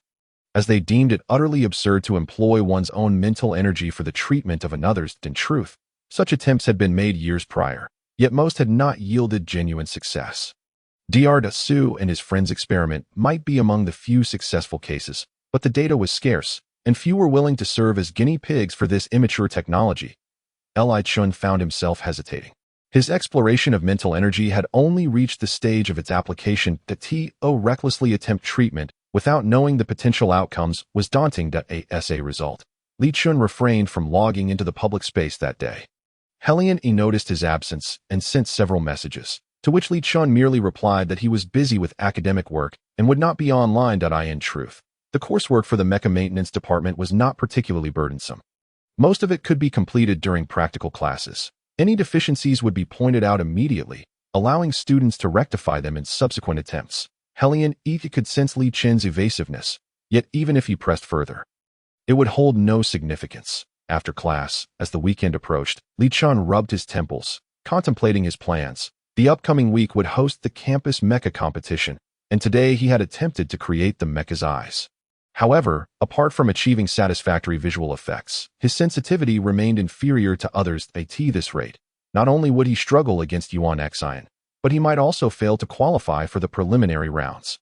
Speaker 1: as they deemed it utterly absurd to employ one's own mental energy for the treatment of another's. In truth, such attempts had been made years prior, yet most had not yielded genuine success. Dr. Su and his friends' experiment might be among the few successful cases, but the data was scarce, and few were willing to serve as guinea pigs for this immature technology. Li Shu found himself hesitating. His exploration of mental energy had only reached the stage of its application. To recklessly attempt treatment without knowing the potential outcomes was daunting. As a result, Li Shu refrained from logging into the public space that day. Helion noticed his absence and sent several messages, to which Li Shu merely replied that he was busy with academic work and would not be online. In truth, the coursework for the mecha maintenance department was not particularly burdensome. Most of it could be completed during practical classes. Any deficiencies would be pointed out immediately, allowing students to rectify them in subsequent attempts. Helion could sense Li Shu's evasiveness, yet even if he pressed further, it would hold no significance. After class, as the weekend approached, Li Shu rubbed his temples, contemplating his plans. The upcoming week would host the campus mecha competition, and today he had attempted to create the mecha's eyes. However, apart from achieving satisfactory visual effects, his sensitivity remained inferior to others. At this rate, Not only would he struggle against Yuan Xian, but he might also fail to qualify for the preliminary rounds.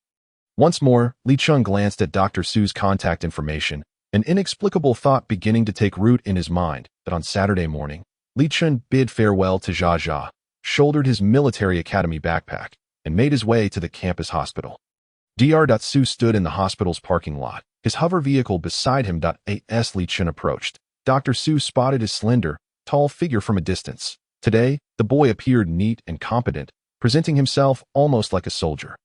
Speaker 1: Once more, Li Chun glanced at Dr. Su's contact information, an inexplicable thought beginning to take root in his mind that on Saturday morning, Li Chun bid farewell to Jia Jia, shouldered his military academy backpack, and made his way to the campus hospital. Dr. Su stood in the hospital's parking lot, his hover vehicle beside him. As Li Chun approached, Dr. Su spotted his slender, tall figure from a distance. Today, the boy appeared neat and competent, presenting himself almost like a soldier.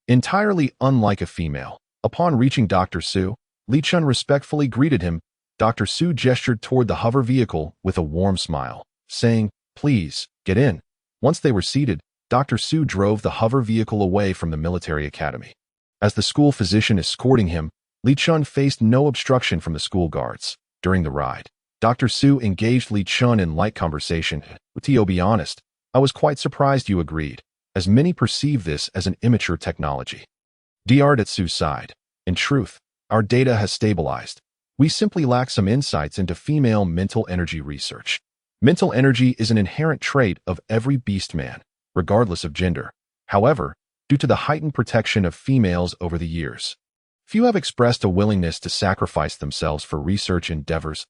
Speaker 1: Entirely unlike a female, upon reaching Dr. Su, Li Chun respectfully greeted him. Dr. Su gestured toward the hover vehicle with a warm smile, saying, "Please, get in." Once they were seated, Dr. Su drove the hover vehicle away from the military academy. As the school physician escorting him, Li Chun faced no obstruction from the school guards. During the ride, Dr. Su engaged Li Chun in light conversation. "To be honest, I was quite surprised you agreed, as many perceive this as an immature technology." Dr. Su sighed. "In truth, our data has stabilized. We simply lack some insights into female mental energy research. Mental energy is an inherent trait of every beast man, regardless of gender. However, due to the heightened protection of females over the years, few have expressed a willingness to sacrifice themselves for research endeavors.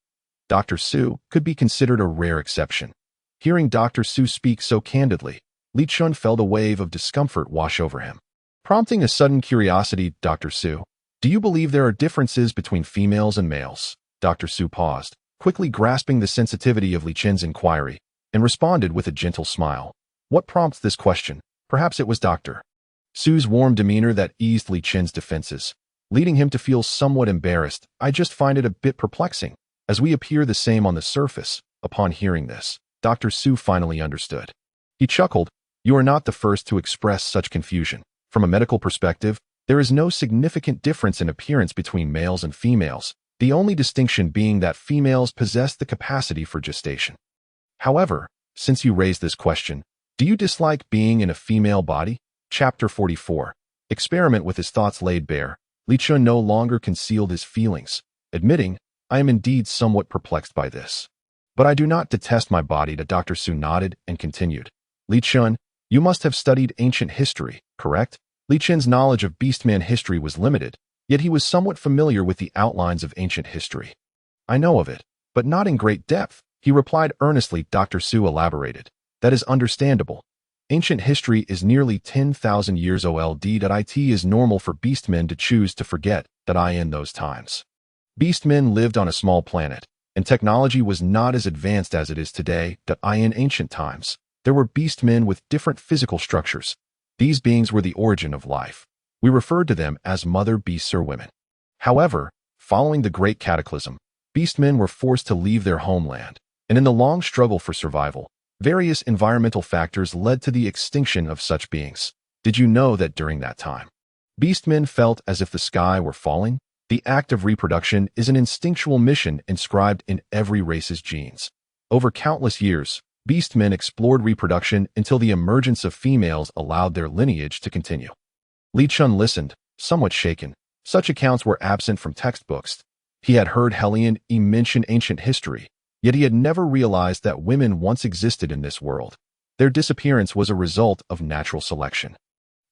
Speaker 1: Dr. Su could be considered a rare exception." Hearing Dr. Su speak so candidly, Li Chun felt a wave of discomfort wash over him. Prompting a sudden curiosity, "Dr. Su, do you believe there are differences between females and males?" Dr. Su paused, quickly grasping the sensitivity of Li Chun's inquiry, and responded with a gentle smile. "What prompts this question?" Perhaps it was Dr. Su's warm demeanor that eased Li Chun's defenses, leading him to feel somewhat embarrassed. "I just find it a bit perplexing, as we appear the same on the surface." Upon hearing this, Dr. Su finally understood. He chuckled. "You are not the first to express such confusion. From a medical perspective, there is no significant difference in appearance between males and females, the only distinction being that females possess the capacity for gestation. However, since you raised this question, do you dislike being in a female body?" Chapter 44. Experiment with his thoughts laid bare, Li Chun no longer concealed his feelings, admitting, "I am indeed somewhat perplexed by this. But I do not detest my body." Dr. Su nodded and continued. "Li Chun, you must have studied ancient history, correct?" Li Chun's knowledge of beastman history was limited, yet he was somewhat familiar with the outlines of ancient history. "I know of it, but not in great depth," he replied earnestly. Dr. Su elaborated. "That is understandable. Ancient history is nearly 10,000 years old. It is normal for beastmen to choose to forget that in those times, beastmen lived on a small planet, and technology was not as advanced as it is today. In ancient times, there were beastmen with different physical structures. These beings were the origin of life. We referred to them as mother beasts or women. However, following the Great Cataclysm, beastmen were forced to leave their homeland, and in the long struggle for survival, various environmental factors led to the extinction of such beings. Did you know that during that time, beastmen felt as if the sky were falling? The act of reproduction is an instinctual mission inscribed in every race's genes. Over countless years, beastmen explored reproduction until the emergence of females allowed their lineage to continue." Li Chun listened, somewhat shaken. Such accounts were absent from textbooks. He had heard Helion mention ancient history, yet he had never realized that women once existed in this world. Their disappearance was a result of natural selection.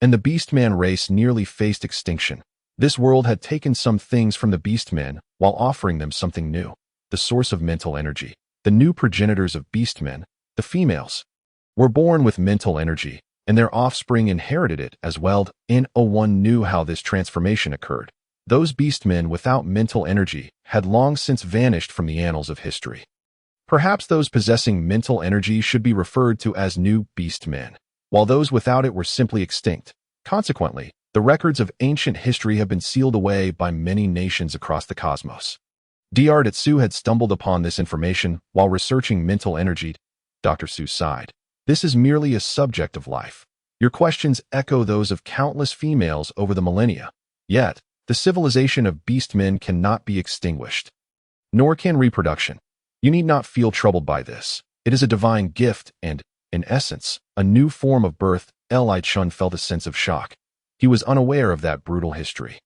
Speaker 1: And the beastman race nearly faced extinction. This world had taken some things from the beastmen while offering them something new. The source of mental energy, the new progenitors of beastmen, the females, were born with mental energy, and their offspring inherited it as well. No one knew how this transformation occurred. Those beastmen without mental energy had long since vanished from the annals of history. Perhaps those possessing mental energy should be referred to as new beastmen, while those without it were simply extinct. Consequently, the records of ancient history have been sealed away by many nations across the cosmos. Dr. Su had stumbled upon this information while researching mental energy. Dr. Su sighed. "This is merely a subject of life. Your questions echo those of countless females over the millennia. Yet, the civilization of beastmen cannot be extinguished. Nor can reproduction. You need not feel troubled by this. It is a divine gift and, in essence, a new form of birth." Li Chun felt a sense of shock. He was unaware of that brutal history.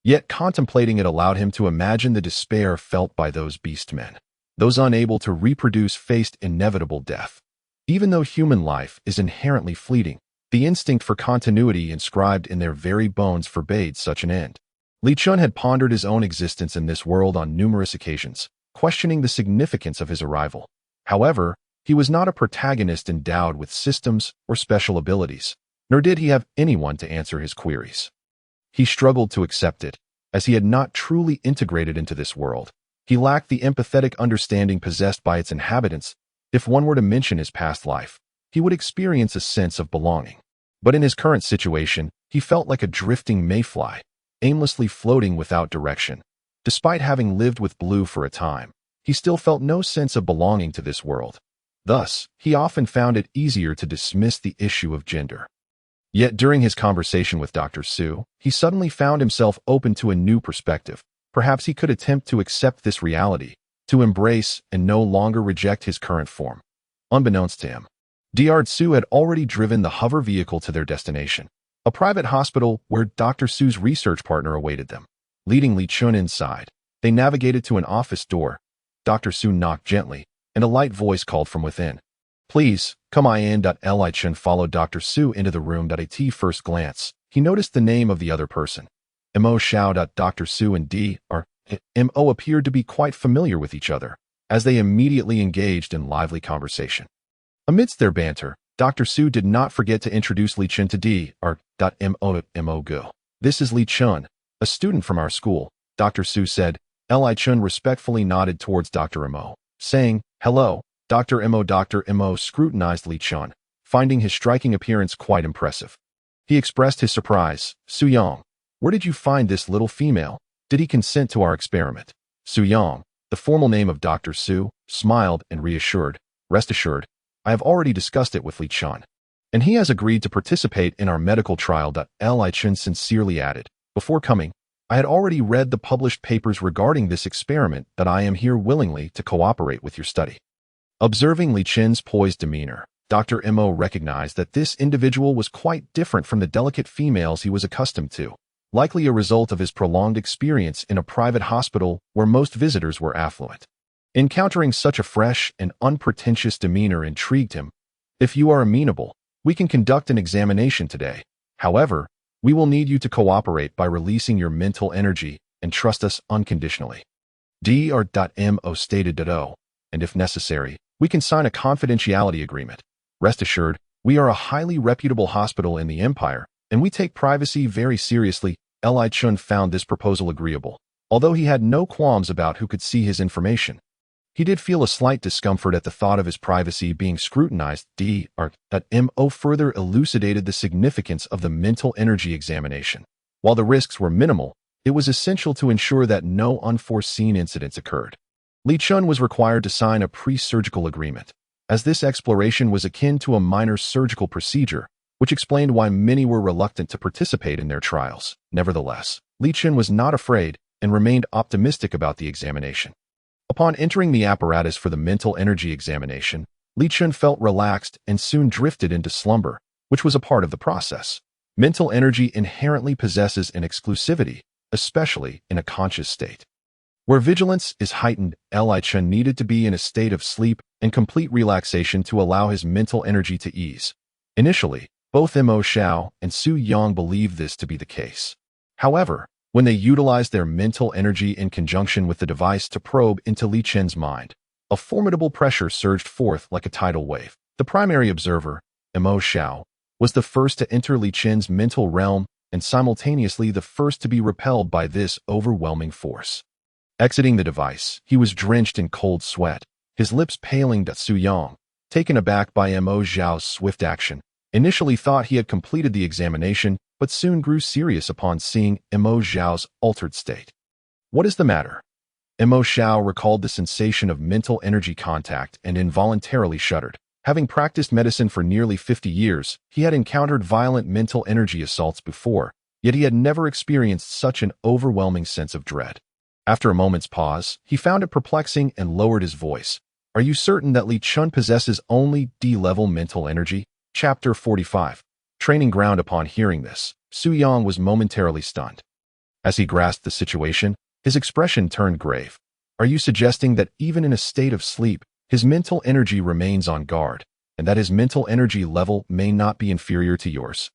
Speaker 1: Yet contemplating it allowed him to imagine the despair felt by those beastmen. Those unable to reproduce faced inevitable death. Even though human life is inherently fleeting, the instinct for continuity inscribed in their very bones forbade such an end. Li Chun had pondered his own existence in this world on numerous occasions, questioning the significance of his arrival. However, he was not a protagonist endowed with systems or special abilities, nor did he have anyone to answer his queries. He struggled to accept it, as he had not truly integrated into this world. He lacked the empathetic understanding possessed by its inhabitants. If one were to mention his past life, he would experience a sense of belonging. But in his current situation, he felt like a drifting mayfly, aimlessly floating without direction. Despite having lived with Blue for a time, he still felt no sense of belonging to this world. Thus, he often found it easier to dismiss the issue of gender. Yet during his conversation with Dr. Su, he suddenly found himself open to a new perspective. Perhaps he could attempt to accept this reality, to embrace and no longer reject his current form. Unbeknownst to him, Dr. Su had already driven the hover vehicle to their destination, a private hospital where Dr. Su's research partner awaited them. Leading Li Chun inside, they navigated to an office door. Dr. Su knocked gently, and a light voice called from within. "Please, come in." Li Chun followed Dr. Su into the room. At first glance, he noticed the name of the other person. Mo Xiao. Dr. Su and Mo appeared to be quite familiar with each other, as they immediately engaged in lively conversation. Amidst their banter, Dr. Su did not forget to introduce Li Chun to Mo Gu. "This is Li Chun, a student from our school," Dr. Su said. Li Chun respectfully nodded towards Dr. Mo, saying, "Hello, Dr. Mo." Dr. Mo scrutinized Li Chun, finding his striking appearance quite impressive. He expressed his surprise. "Su Yang, where did you find this little female? Did he consent to our experiment?" Su Yang, the formal name of Dr. Su, smiled and reassured. "Rest assured, I have already discussed it with Li Chun, and he has agreed to participate in our medical trial." Li Chun sincerely added, "Before coming, I had already read the published papers regarding this experiment. I am here willingly to cooperate with your study." Observing Li Chun's poised demeanor, Dr. Mo recognized that this individual was quite different from the delicate females he was accustomed to, likely a result of his prolonged experience in a private hospital where most visitors were affluent. Encountering such a fresh and unpretentious demeanor intrigued him. "If you are amenable, we can conduct an examination today. However, we will need you to cooperate by releasing your mental energy and trust us unconditionally." Mo stated. "And if necessary, we can sign a confidentiality agreement. Rest assured, we are a highly reputable hospital in the Empire, and we take privacy very seriously." Li Chun found this proposal agreeable, although he had no qualms about who could see his information. He did feel a slight discomfort at the thought of his privacy being scrutinized. Mo further elucidated the significance of the mental energy examination. While the risks were minimal, it was essential to ensure that no unforeseen incidents occurred. Li Chun was required to sign a pre-surgical agreement, as this exploration was akin to a minor surgical procedure, which explained why many were reluctant to participate in their trials. Nevertheless, Li Chun was not afraid and remained optimistic about the examination. Upon entering the apparatus for the mental energy examination, Li Chun felt relaxed and soon drifted into slumber, which was a part of the process. Mental energy inherently possesses an exclusivity, especially in a conscious state. Where vigilance is heightened, Li Chun needed to be in a state of sleep and complete relaxation to allow his mental energy to ease. Initially, both Mo Xiao and Su Yang believed this to be the case. However, when they utilized their mental energy in conjunction with the device to probe into Li Chun's mind, a formidable pressure surged forth like a tidal wave. The primary observer, Mo Xiao, was the first to enter Li Chun's mental realm and simultaneously the first to be repelled by this overwhelming force. Exiting the device, he was drenched in cold sweat, his lips paling. Su Yang, taken aback by Mo Xiao's swift action, initially thought he had completed the examination, but soon grew serious upon seeing Mo Xiao's altered state. "What is the matter?" Mo Xiao recalled the sensation of mental energy contact and involuntarily shuddered. Having practiced medicine for nearly 50 years, he had encountered violent mental energy assaults before, yet he had never experienced such an overwhelming sense of dread. After a moment's pause, he found it perplexing and lowered his voice. "Are you certain that Li Chun possesses only D-level mental energy?" Chapter 45. Training ground. Upon hearing this, Su Yang was momentarily stunned. As he grasped the situation, his expression turned grave. "Are you suggesting that even in a state of sleep, his mental energy remains on guard?" and that his mental energy level may not be inferior to yours.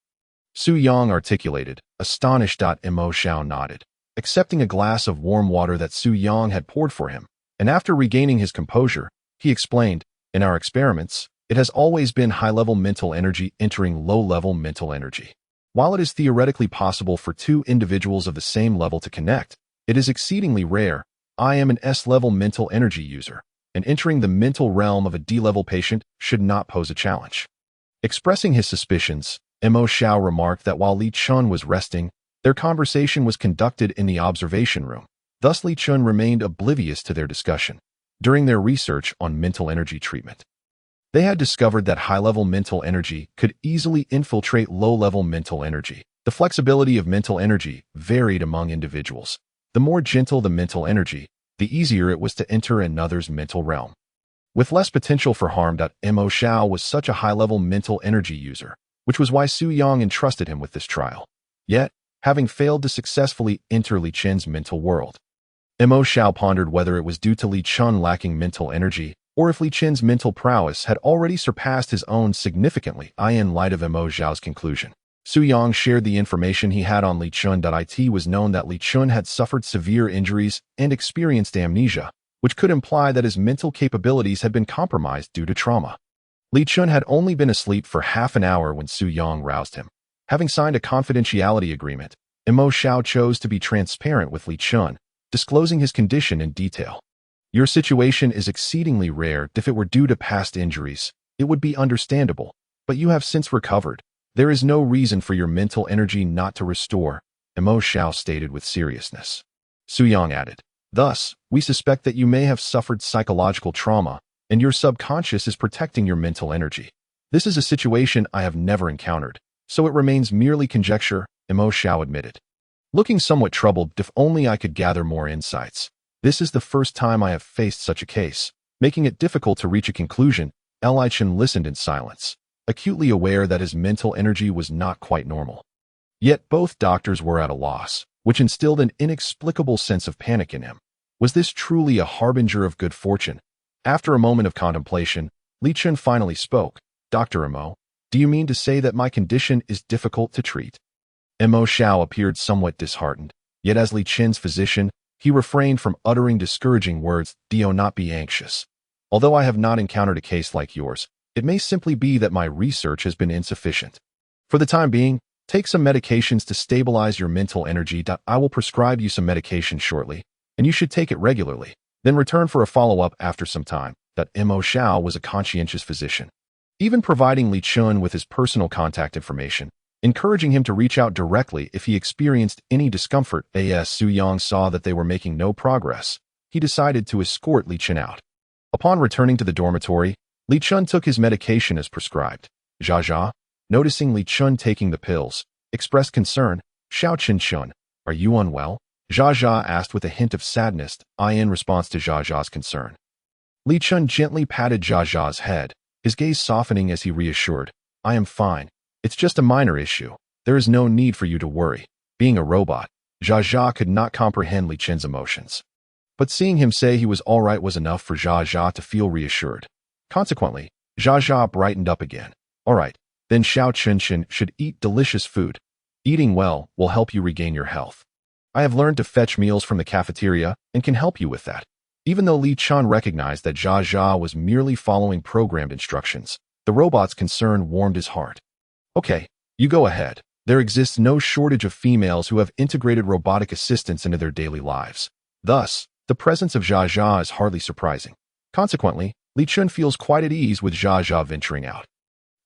Speaker 1: Su Yang articulated, astonished. Mo Xiao nodded, accepting a glass of warm water that Su Yang had poured for him, and after regaining his composure, he explained, in our experiments, it has always been high-level mental energy entering low-level mental energy. While it is theoretically possible for two individuals of the same level to connect, it is exceedingly rare. I am an S-level mental energy user, and entering the mental realm of a D-level patient should not pose a challenge. Expressing his suspicions, Mo Xiao remarked that while Li Chun was resting, their conversation was conducted in the observation room. Thus Li Chun remained oblivious to their discussion. During their research on mental energy treatment, they had discovered that high-level mental energy could easily infiltrate low-level mental energy. The flexibility of mental energy varied among individuals. The more gentle the mental energy, the easier it was to enter another's mental realm, with less potential for harm. Mo Xiao was such a high-level mental energy user, which was why Su Yang entrusted him with this trial. Yet, having failed to successfully enter Li Chen's mental world, Mo Xiao pondered whether it was due to Li Chun lacking mental energy, or if Li Chen's mental prowess had already surpassed his own significantly. In light of Mo Xiao's conclusion, Su Yang shared the information he had on Li Chun. It was known that Li Chun had suffered severe injuries and experienced amnesia, which could imply that his mental capabilities had been compromised due to trauma. Li Chun had only been asleep for half an hour when Su Yang roused him. Having signed a confidentiality agreement, Mo Xiao chose to be transparent with Li Chun, disclosing his condition in detail. Your situation is exceedingly rare. If it were due to past injuries, it would be understandable, but you have since recovered. There is no reason for your mental energy not to restore, Mo Xiao stated with seriousness. Su Yang added, thus, we suspect that you may have suffered psychological trauma, and your subconscious is protecting your mental energy. This is a situation I have never encountered, so it remains merely conjecture, Mo Xiao admitted. Looking somewhat troubled, if only I could gather more insights. This is the first time I have faced such a case, making it difficult to reach a conclusion. Li Chen listened in silence, acutely aware that his mental energy was not quite normal. Yet both doctors were at a loss, which instilled an inexplicable sense of panic in him. Was this truly a harbinger of good fortune? After a moment of contemplation, Li Chen finally spoke. Dr. Mo, do you mean to say that my condition is difficult to treat? Mo Xiao appeared somewhat disheartened, yet as Li Chen's physician, he refrained from uttering discouraging words. Do not be anxious. Although I have not encountered a case like yours, it may simply be that my research has been insufficient. For the time being, take some medications to stabilize your mental energy. I will prescribe you some medication shortly, and you should take it regularly. Then return for a follow-up after some time. Mo Xiao was a conscientious physician, even providing Li Chun with his personal contact information, encouraging him to reach out directly if he experienced any discomfort. As Su Yang saw that they were making no progress, he decided to escort Li Chun out. Upon returning to the dormitory, Li Chun took his medication as prescribed. Jia Jia, noticing Li Chun taking the pills, expressed concern. Xiao Chen Chun, are you unwell? Jia Jia asked with a hint of sadness, in response to Jia Jia's concern. Li Chun gently patted Jia Jia's head, his gaze softening as he reassured, I am fine. It's just a minor issue. There is no need for you to worry. Being a robot, Jia Jia could not comprehend Li Chen's emotions. But seeing him say he was all right was enough for Jia Jia to feel reassured. Consequently, Jia Jia brightened up again. All right, then Xiao Chen should eat delicious food. Eating well will help you regain your health. I have learned to fetch meals from the cafeteria and can help you with that. Even though Li Chun recognized that Jia Jia was merely following programmed instructions, the robot's concern warmed his heart. Okay, you go ahead. There exists no shortage of females who have integrated robotic assistants into their daily lives. Thus, the presence of Jia Jia is hardly surprising. Consequently, Li Chun feels quite at ease with Jia Jia venturing out.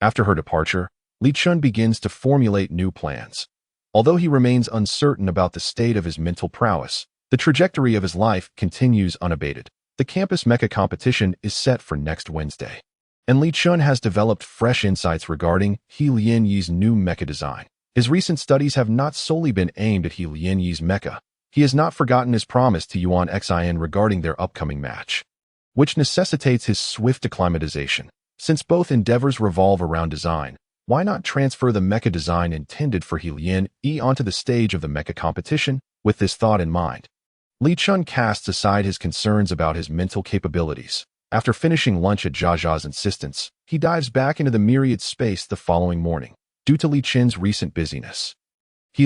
Speaker 1: After her departure, Li Chun begins to formulate new plans. Although he remains uncertain about the state of his mental prowess, the trajectory of his life continues unabated. The campus mecha competition is set for next Wednesday, and Li Chun has developed fresh insights regarding He Lianyi's new mecha design. His recent studies have not solely been aimed at He Lianyi's mecha. He has not forgotten his promise to Yuan Xin regarding their upcoming match, which necessitates his swift acclimatization. Since both endeavors revolve around design, why not transfer the mecha design intended for He Lianyi onto the stage of the mecha competition? With this thought in mind, Li Chun casts aside his concerns about his mental capabilities. After finishing lunch at Jaja's insistence, he dives back into the myriad space the following morning, due to Li Chen's recent busyness. He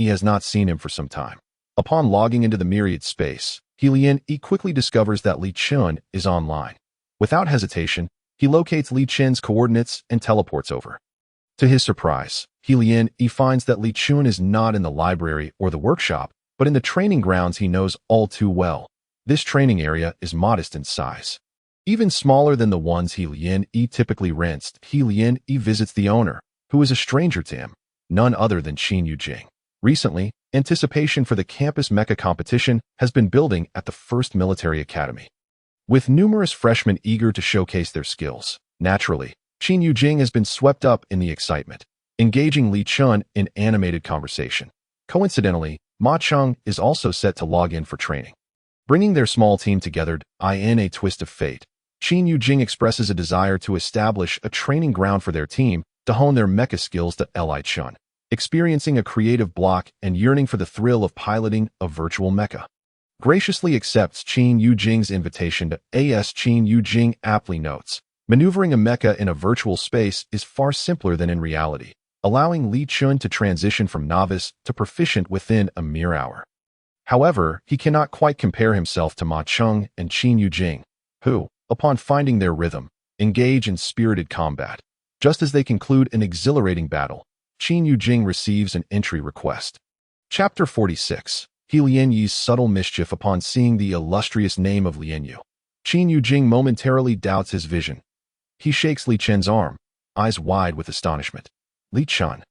Speaker 1: has not seen him for some time. Upon logging into the myriad space, He quickly discovers that Li Chen is online. Without hesitation, he locates Li Chen's coordinates and teleports over. To his surprise, He finds that Li Chen is not in the library or the workshop, but in the training grounds he knows all too well. This training area is modest in size. Even smaller than the ones He typically rents, He visits the owner, who is a stranger to him, none other than Qin Yujing. Recently, anticipation for the campus mecha competition has been building at the First Military Academy. With numerous freshmen eager to showcase their skills, naturally, Qin Yujing has been swept up in the excitement, engaging Li Chen in animated conversation. Coincidentally, Ma Cheng is also set to log in for training. Bringing their small team together, in a twist of fate, Qin Yujing expresses a desire to establish a training ground for their team to hone their mecha skills to Li Chen, experiencing a creative block and yearning for the thrill of piloting a virtual mecha. Graciously accepts Qin Yujing's invitation to Qin Yujing aptly notes, maneuvering a mecha in a virtual space is far simpler than in reality, allowing Li Chen to transition from novice to proficient within a mere hour. However, he cannot quite compare himself to Ma Cheng and Qin Yujing, who, upon finding their rhythm, engage in spirited combat. Just as they conclude an exhilarating battle, Qin Yujing receives an entry request. Chapter 46. Yi's subtle mischief upon seeing the illustrious name of Yu. Qin Yujing momentarily doubts his vision. He shakes Li Chen's arm, eyes wide with astonishment. Li Chen.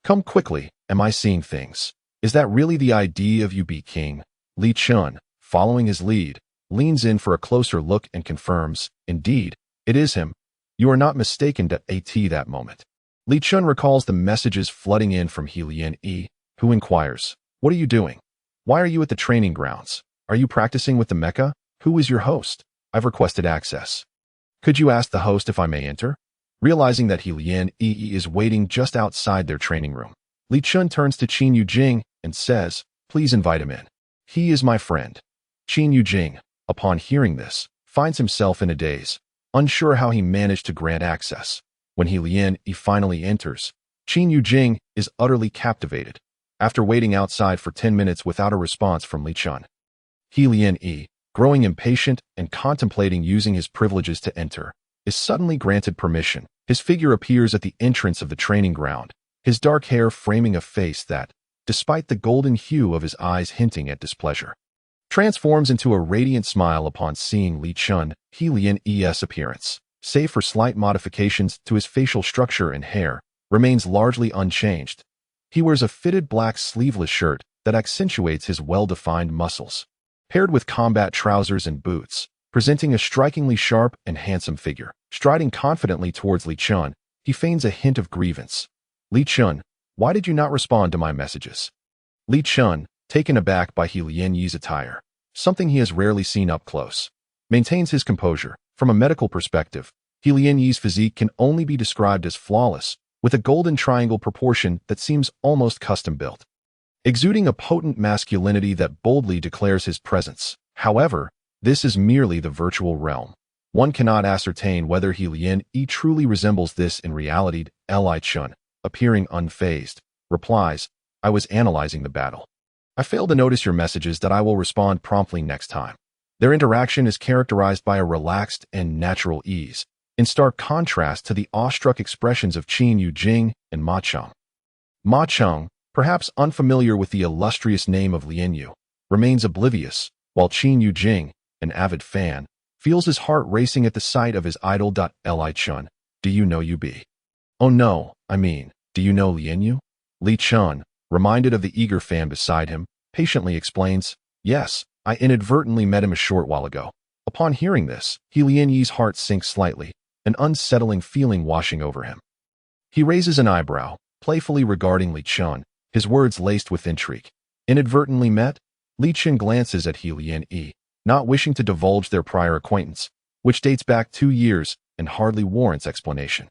Speaker 1: Come quickly, am I seeing things? Is that really the idea of you be king? Li Chen, following his lead, leans in for a closer look and confirms, indeed, it is him. You are not mistaken to that moment. Li Chen recalls the messages flooding in from He, who inquires, what are you doing? Why are you at the training grounds? Are you practicing with the mecha? Who is your host? I've requested access. Could you ask the host if I may enter? Realizing that He is waiting just outside their training room, Li Chen turns to Qin Yujing and says, please invite him in. He is my friend. Qin Yujing, upon hearing this, finds himself in a daze, unsure how he managed to grant access. When He finally enters, Qin Yujing is utterly captivated. After waiting outside for 10 minutes without a response from Li Chen, He, growing impatient and contemplating using his privileges to enter, is suddenly granted permission. His figure appears at the entrance of the training ground, his dark hair framing a face that, despite the golden hue of his eyes hinting at displeasure, transforms into a radiant smile upon seeing Li Chen. He's appearance, save for slight modifications to his facial structure and hair, remains largely unchanged. He wears a fitted black sleeveless shirt that accentuates his well-defined muscles, paired with combat trousers and boots, presenting a strikingly sharp and handsome figure. Striding confidently towards Li Chen, he feigns a hint of grievance. Li Chen, why did you not respond to my messages? Li Chen, taken aback by He's attire, something he has rarely seen up close, maintains his composure. From a medical perspective, He's physique can only be described as flawless, with a golden triangle proportion that seems almost custom-built, exuding a potent masculinity that boldly declares his presence. However, this is merely the virtual realm. One cannot ascertain whether He truly resembles this in reality. Li Chen, appearing unfazed, replies, I was analyzing the battle. I failed to notice your messages that I will respond promptly next time. Their interaction is characterized by a relaxed and natural ease, in stark contrast to the awestruck expressions of Qin Yujing and Ma Cheng. Ma Cheng, perhaps unfamiliar with the illustrious name of Yu, remains oblivious, while Qin Yujing, an avid fan, feels his heart racing at the sight of his idol. Li Chen, do you know Yu? Oh no, do you know Yu? Li Chen, reminded of the eager fan beside him, patiently explains, yes, I inadvertently met him a short while ago. Upon hearing this, He's heart sinks slightly, an unsettling feeling washing over him. He raises an eyebrow, playfully regarding Li Chen, his words laced with intrigue. Inadvertently met? Li Chen glances at He, not wishing to divulge their prior acquaintance, which dates back 2 years and hardly warrants explanation.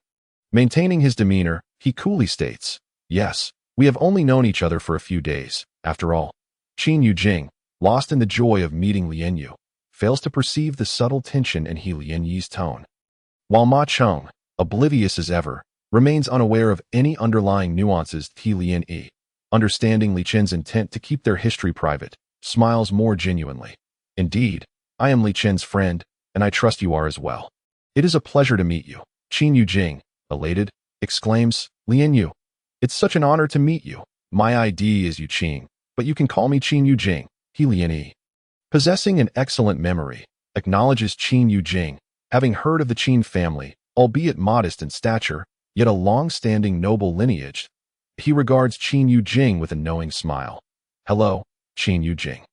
Speaker 1: Maintaining his demeanor, he coolly states, yes, we have only known each other for a few days. After all, Qin Yujing, lost in the joy of meeting Yu, fails to perceive the subtle tension in He Lianyi's tone. While Ma Cheng, oblivious as ever, remains unaware of any underlying nuances, He Lianyi, understanding Li Chen's intent to keep their history private, smiles more genuinely. Indeed, I am Li Chen's friend, and I trust you are as well. It is a pleasure to meet you. Qin Yujing, elated, exclaims, Lianyu, it's such an honor to meet you. My ID is Yu Qing, but you can call me Qin Yujing. He Lianyi, possessing an excellent memory, acknowledges Qin Yujing, having heard of the Qin family, albeit modest in stature, yet a long-standing noble lineage. He regards Qin Yujing with a knowing smile. Hello, Qin Yujing.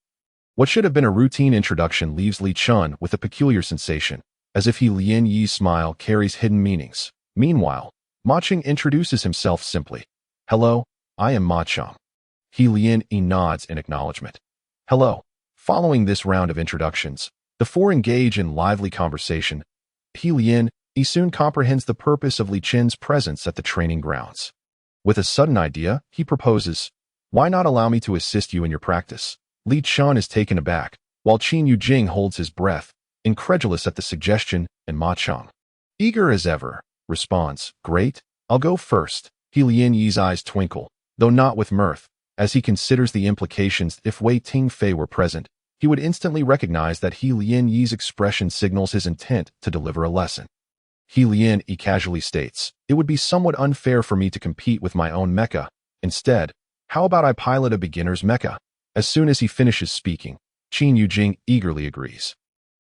Speaker 1: What should have been a routine introduction leaves Li Chun with a peculiar sensation, as if He Lianyi's smile carries hidden meanings. Meanwhile, Ma Cheng introduces himself simply. Hello, I am Ma Cheng. He Lianyi nods in acknowledgement. Hello. Following this round of introductions, the four engage in lively conversation. He Lianyi soon comprehends the purpose of Li Chen's presence at the training grounds. With a sudden idea, he proposes, why not allow me to assist you in your practice? Li Chun is taken aback, while Qin Yujing holds his breath, incredulous at the suggestion, and Ma Cheng, eager as ever, responds, great, I'll go first. He Lianyi's eyes twinkle, though not with mirth, as he considers the implications. If Wei Tingfei were present, he would instantly recognize that He Lianyi's expression signals his intent to deliver a lesson. He Lianyi casually states, it would be somewhat unfair for me to compete with my own mecha. Instead, how about I pilot a beginner's mecha? As soon as he finishes speaking, Qin Yujing eagerly agrees.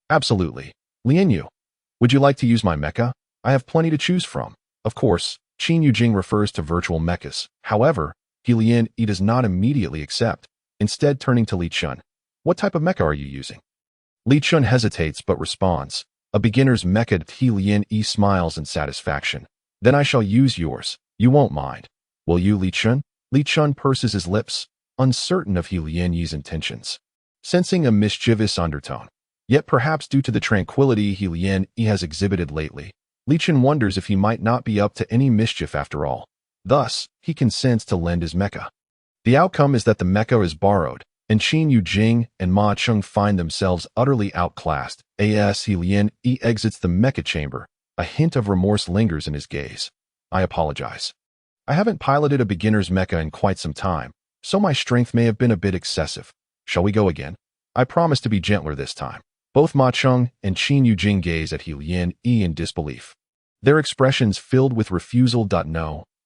Speaker 1: Absolutely. Lianyu, would you like to use my mecha? I have plenty to choose from. Of course, Qin Yujing refers to virtual mechas. However, He Lianyi does not immediately accept, instead turning to Li Chun. What type of mecha are you using? Li Chun hesitates but responds, a beginner's mecha. He Lianyi smiles in satisfaction. Then I shall use yours. You won't mind. Will you, Li Chun? Li Chun purses his lips, uncertain of He Lianyi's intentions, sensing a mischievous undertone. Yet perhaps due to the tranquility He Lianyi has exhibited lately, Li Chun wonders if he might not be up to any mischief after all. Thus, he consents to lend his mecha. The outcome is that the mecha is borrowed, and Qin Yujing and Ma Cheng find themselves utterly outclassed. As He Lianyi exits the mecha chamber, a hint of remorse lingers in his gaze. I apologize. I haven't piloted a beginner's mecha in quite some time, so my strength may have been a bit excessive. Shall we go again? I promise to be gentler this time. Both Ma Cheng and Qin Yujing gaze at He Lianyi in disbelief, their expressions filled with refusal.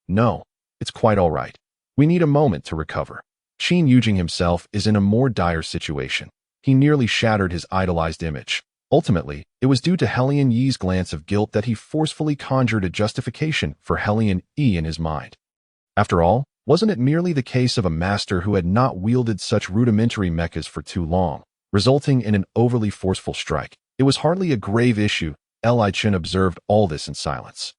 Speaker 1: No, it's quite all right. We need a moment to recover. Qin Yujing himself is in a more dire situation. He nearly shattered his idolized image. Ultimately, it was due to He Lianyi's glance of guilt that he forcefully conjured a justification for He Lianyi in his mind. After all, wasn't it merely the case of a master who had not wielded such rudimentary mechas for too long, resulting in an overly forceful strike? It was hardly a grave issue. Li Chen observed all this in silence,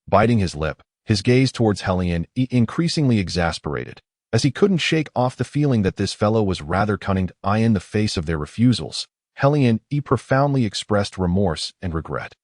Speaker 1: biting his lip, his gaze towards He Lianyi increasingly exasperated, as he couldn't shake off the feeling that this fellow was rather cunning. In the face of their refusals, He Lianyi profoundly expressed remorse and regret.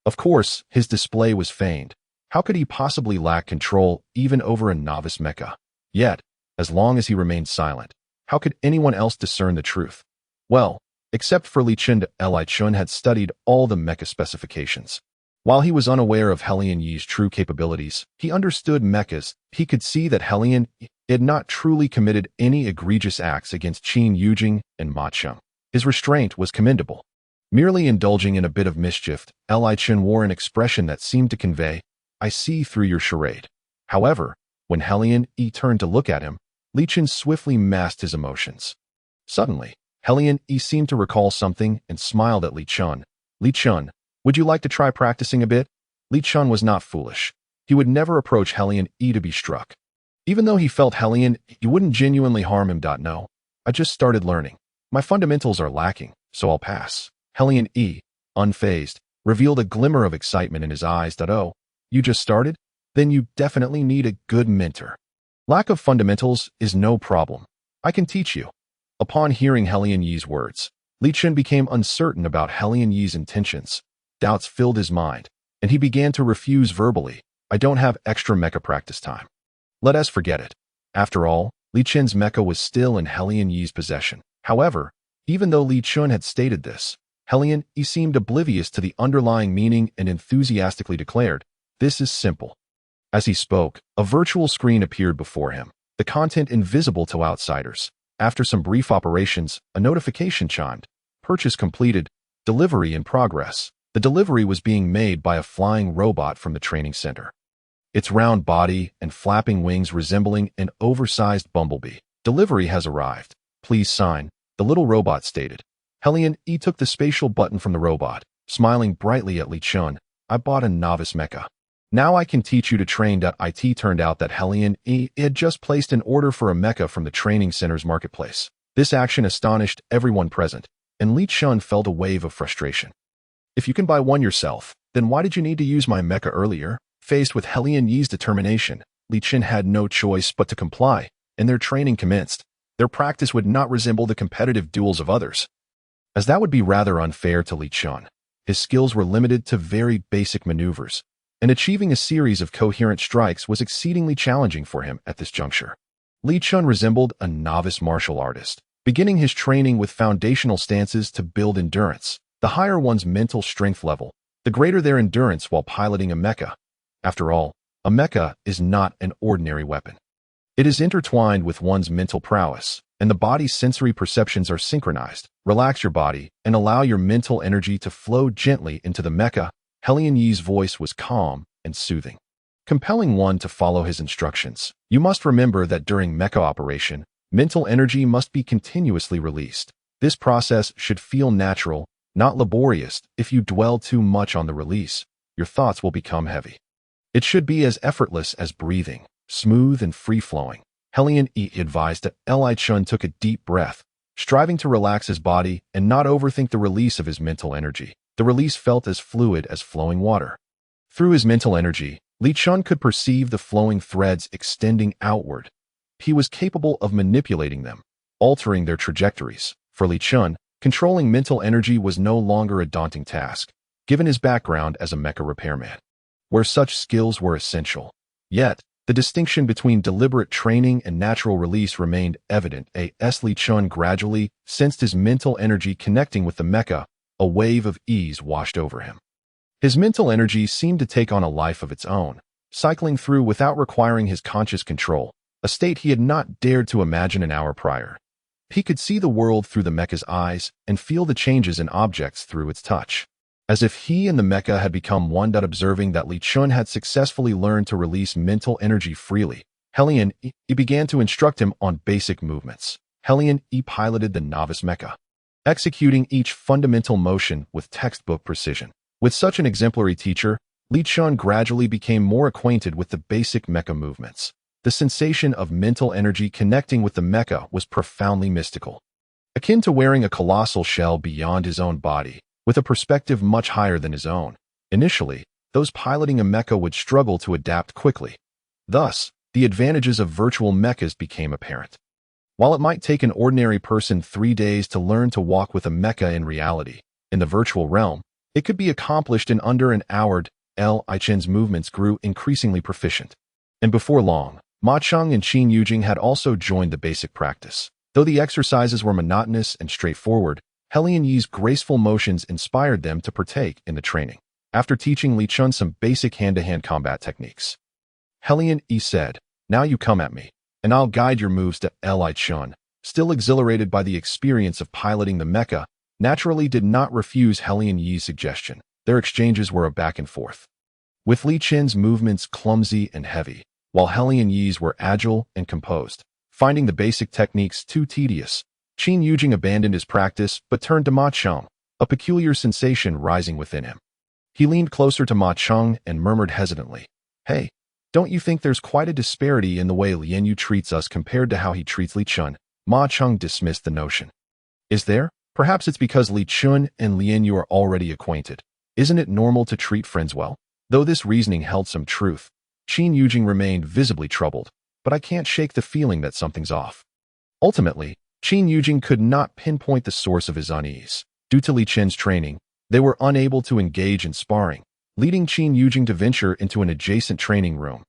Speaker 1: Of course, his display was feigned. How could he possibly lack control even over a novice mecha? Yet, as long as he remained silent, how could anyone else discern the truth? Well, except for Li Chun. Li Chun had studied all the mecha specifications. While he was unaware of He Lianyi's true capabilities, he understood mechas. He could see that He Lianyi had not truly committed any egregious acts against Qin Yujing and Ma Cheng. His restraint was commendable. Merely indulging in a bit of mischief, Li Chun wore an expression that seemed to convey, I see through your charade. However, when He Lianyi turned to look at him, Li Chun swiftly masked his emotions. Suddenly, He Lianyi seemed to recall something and smiled at Li Chun. Li Chun, would you like to try practicing a bit? Li Chun was not foolish. He would never approach He Lianyi to be struck. Even though he felt He Lianyi wouldn't genuinely harm him. No, I just started learning. My fundamentals are lacking, so I'll pass. He Lianyi, unfazed, revealed a glimmer of excitement in his eyes. Oh, you just started? Then you definitely need a good mentor. Lack of fundamentals is no problem. I can teach you. Upon hearing He Lianyi's words, Li Chun became uncertain about He Lianyi's intentions. Doubts filled his mind, and he began to refuse verbally. I don't have extra mecha practice time. Let us forget it. After all, Li Chun's mecha was still in He Lianyi's possession. However, even though Li Chun had stated this, Helian, he seemed oblivious to the underlying meaning and enthusiastically declared, "This is simple." As he spoke, a virtual screen appeared before him, the content invisible to outsiders. After some brief operations, a notification chimed. Purchase completed. Delivery in progress. The delivery was being made by a flying robot from the training center. Its round body and flapping wings resembling an oversized bumblebee. Delivery has arrived. Please sign, the little robot stated. Helian took the spatial button from the robot, smiling brightly at Li Shu. I bought a novice mecha. Now I can teach you to train. It turned out that Helian had just placed an order for a mecha from the training center's marketplace. This action astonished everyone present, and Li Shu felt a wave of frustration. If you can buy one yourself, then why did you need to use my mecha earlier? Faced with Helian Yi's determination, Li Shu had no choice but to comply, and their training commenced. Their practice would not resemble the competitive duels of others, as that would be rather unfair to Li Shu. His skills were limited to very basic maneuvers, and achieving a series of coherent strikes was exceedingly challenging for him at this juncture. Li Shu resembled a novice martial artist, beginning his training with foundational stances to build endurance. The higher one's mental strength level, the greater their endurance while piloting a mecha. After all, a mecha is not an ordinary weapon. It is intertwined with one's mental prowess, and the body's sensory perceptions are synchronized. Relax your body and allow your mental energy to flow gently into the mecha. Helian Yi's voice was calm and soothing, compelling one to follow his instructions. You must remember that during mecha operation, mental energy must be continuously released. This process should feel natural, not laborious. If you dwell too much on the release, your thoughts will become heavy. It should be as effortless as breathing, smooth and free-flowing. Helian advised that Li Shu took a deep breath, striving to relax his body and not overthink the release of his mental energy. The release felt as fluid as flowing water. Through his mental energy, Li Shu could perceive the flowing threads extending outward. He was capable of manipulating them, altering their trajectories. For Li Shu, controlling mental energy was no longer a daunting task, given his background as a mecha repairman, where such skills were essential. Yet, the distinction between deliberate training and natural release remained evident. As Li Shu gradually sensed his mental energy connecting with the mecha, a wave of ease washed over him. His mental energy seemed to take on a life of its own, cycling through without requiring his conscious control, a state he had not dared to imagine an hour prior. He could see the world through the mecha's eyes and feel the changes in objects through its touch, as if he and the mecha had become one. Observing that Li Shu had successfully learned to release mental energy freely, Helian began to instruct him on basic movements. Helian piloted the novice mecha, executing each fundamental motion with textbook precision. With such an exemplary teacher, Li Shu gradually became more acquainted with the basic mecha movements. The sensation of mental energy connecting with the mecha was profoundly mystical, akin to wearing a colossal shell beyond his own body, with a perspective much higher than his own. Initially, those piloting a mecha would struggle to adapt quickly. Thus, the advantages of virtual mechas became apparent. While it might take an ordinary person 3 days to learn to walk with a mecha in reality, in the virtual realm, it could be accomplished in under an hour. Li Shu's movements grew increasingly proficient, and before long, Ma Cheng and Qin Yujing had also joined the basic practice. Though the exercises were monotonous and straightforward, Helian Yi's graceful motions inspired them to partake in the training. After teaching Li Shu some basic hand-to-hand combat techniques, Helian Yi said, "Now you come at me, and I'll guide your moves." Li Shu, still exhilarated by the experience of piloting the mecha, naturally did not refuse Helian Yi's suggestion. Their exchanges were a back and forth, with Li Shu's movements clumsy and heavy, while Helian Yi's were agile and composed. Finding the basic techniques too tedious, Qin Yujing abandoned his practice but turned to Ma Cheng, a peculiar sensation rising within him. He leaned closer to Ma Cheng and murmured hesitantly, "Hey, don't you think there's quite a disparity in the way Lian Yu treats us compared to how he treats Li Shu?" Ma Cheng dismissed the notion. "Is there? Perhaps it's because Li Shu and Lian Yu are already acquainted. Isn't it normal to treat friends well?" Though this reasoning held some truth, Qin Yujing remained visibly troubled. "But I can't shake the feeling that something's off." Ultimately, Qin Yujing could not pinpoint the source of his unease. Due to Li Shu's training, they were unable to engage in sparring, leading Qin Yujing to venture into an adjacent training room.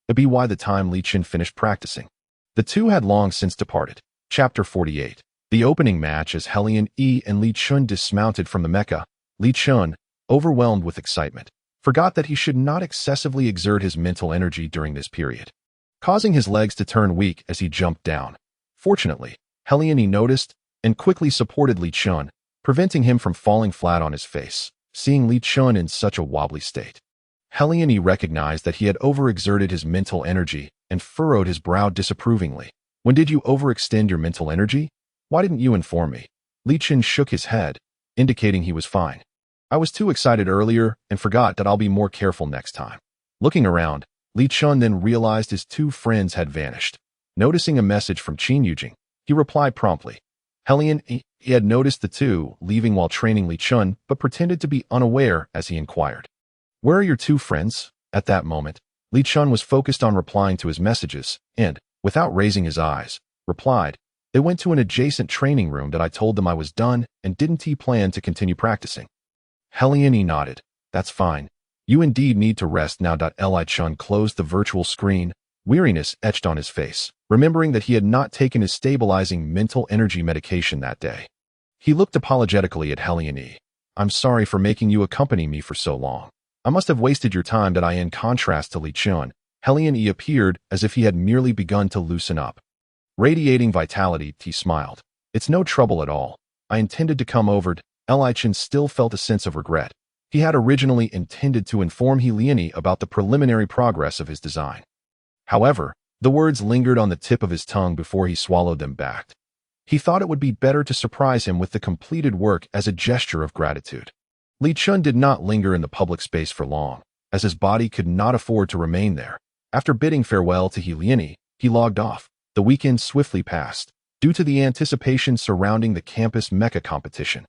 Speaker 1: That'd be the time Li Shu finished practicing. The two had long since departed. Chapter 48. The opening match as Helian E and Li Chun dismounted from the mecha. Li Chun, overwhelmed with excitement, forgot that he should not excessively exert his mental energy during this period, causing his legs to turn weak as he jumped down. Fortunately, Helian E noticed and quickly supported Li Chun, preventing him from falling flat on his face. Seeing Li Chun in such a wobbly state, Helian E recognized that he had overexerted his mental energy and furrowed his brow disapprovingly. When did you overextend your mental energy? Why didn't you inform me? Li Chun shook his head, indicating he was fine. I was too excited earlier and forgot that I'll be more careful next time. Looking around, Li Chun then realized his two friends had vanished. Noticing a message from Qin Yujing, he replied promptly. Helian E had noticed the two leaving while training Li Chun, but pretended to be unaware as he inquired, "Where are your two friends?" At that moment, Li Chun was focused on replying to his messages and, without raising his eyes, replied, "They went to an adjacent training room that I told them I was done and didn't plan to continue practicing." Helian E nodded. "That's fine. You indeed need to rest now." Li Chun closed the virtual screen, weariness etched on his face, remembering that he had not taken his stabilizing mental energy medication that day. He looked apologetically at Helian E. "I'm sorry for making you accompany me for so long. I must have wasted your time." In contrast to Li Chun, Helian E appeared as if he had merely begun to loosen up. Radiating vitality, he smiled. "It's no trouble at all. I intended to come over." Li Chun still felt a sense of regret. He had originally intended to inform Helian E about the preliminary progress of his design. However, the words lingered on the tip of his tongue before he swallowed them back. He thought it would be better to surprise him with the completed work as a gesture of gratitude. Li Chun did not linger in the public space for long, as his body could not afford to remain there. After bidding farewell to Helian E, he logged off. The weekend swiftly passed, due to the anticipation surrounding the campus mecha competition.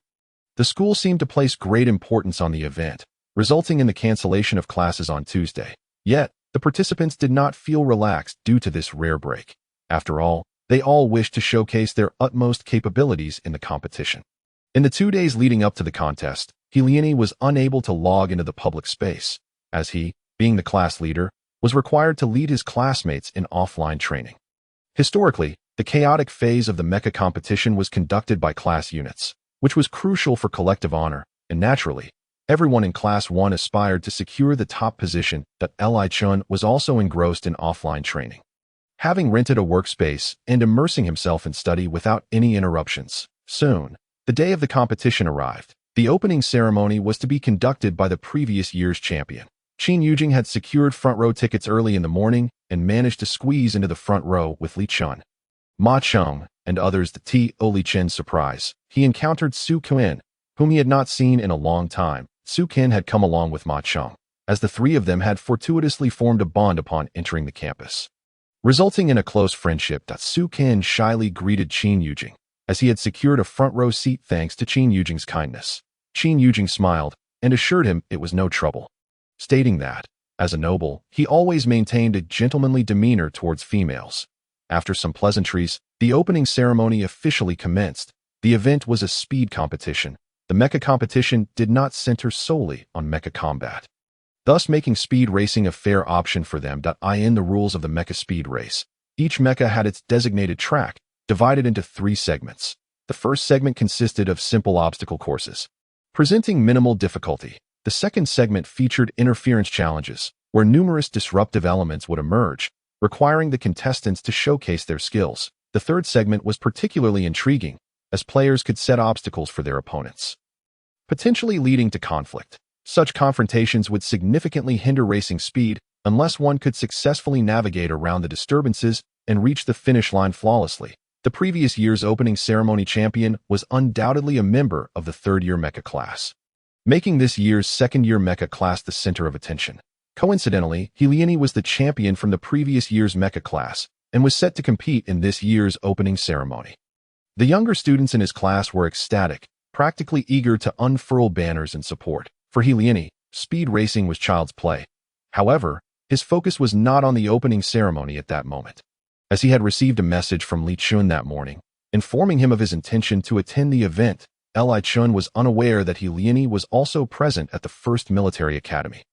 Speaker 1: The school seemed to place great importance on the event, resulting in the cancellation of classes on Tuesday. Yet, the participants did not feel relaxed due to this rare break. After all, they all wished to showcase their utmost capabilities in the competition. In the 2 days leading up to the contest, Helian E was unable to log into the public space, as he, being the class leader, was required to lead his classmates in offline training. Historically, the chaotic phase of the mecha competition was conducted by class units, which was crucial for collective honor, and naturally, everyone in Class 1 aspired to secure the top position. Li Chun was also engrossed in offline training, having rented a workspace and immersing himself in study without any interruptions. Soon, the day of the competition arrived. The opening ceremony was to be conducted by the previous year's champion. Qin Yujing had secured front-row tickets early in the morning and managed to squeeze into the front row with Li Chun, Ma Cheng, and others. To Li Chen's surprise, he encountered Su Qian, whom he had not seen in a long time. Su Qian had come along with Ma Cheng, as the three of them had fortuitously formed a bond upon entering the campus, resulting in a close friendship. Su Qian shyly greeted Qin Yujing, as he had secured a front-row seat thanks to Qin Yujing's kindness. Qin Yujing smiled and assured him it was no trouble, stating that, as a noble, he always maintained a gentlemanly demeanor towards females. After some pleasantries, the opening ceremony officially commenced. The event was a speed competition. The mecha competition did not center solely on mecha combat, thus making speed racing a fair option for them. In the rules of the mecha speed race, each mecha had its designated track, divided into 3 segments. The first segment consisted of simple obstacle courses, presenting minimal difficulty. The second segment featured interference challenges, where numerous disruptive elements would emerge, requiring the contestants to showcase their skills. The third segment was particularly intriguing, as players could set obstacles for their opponents, potentially leading to conflict. Such confrontations would significantly hinder racing speed unless one could successfully navigate around the disturbances and reach the finish line flawlessly. The previous year's opening ceremony champion was undoubtedly a member of the third-year mecha class, making this year's second-year mecha class the center of attention. Coincidentally, Helian E was the champion from the previous year's mecha class and was set to compete in this year's opening ceremony. The younger students in his class were ecstatic, practically eager to unfurl banners in support. For Helian E, speed racing was child's play. However, his focus was not on the opening ceremony at that moment, as he had received a message from Li Chun that morning, informing him of his intention to attend the event. Li Chun was unaware that Helian E was also present at the first military academy.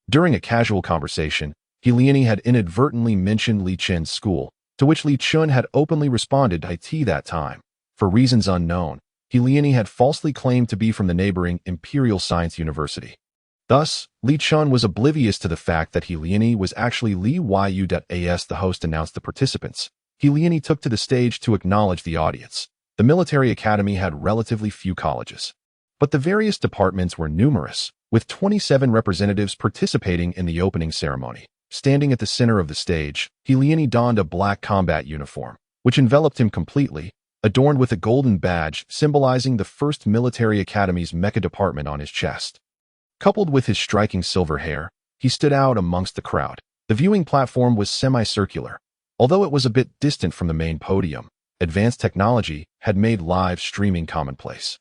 Speaker 1: During a casual conversation, Helian E had inadvertently mentioned Li Chen's school, to which Li Chun had openly responded "it" that time. For reasons unknown, Li had falsely claimed to be from the neighboring Imperial Science University. Thus, Li Chun was oblivious to the fact that Li was actually Li Yu.as. The host announced the participants. Li took to the stage to acknowledge the audience. The military academy had relatively few colleges, but the various departments were numerous, with 27 representatives participating in the opening ceremony. Standing at the center of the stage, Li donned a black combat uniform, which enveloped him completely, adorned with a golden badge symbolizing the 1st Military Academy's mecha department on his chest. Coupled with his striking silver hair, he stood out amongst the crowd. The viewing platform was semicircular. Although it was a bit distant from the main podium, advanced technology had made live streaming commonplace.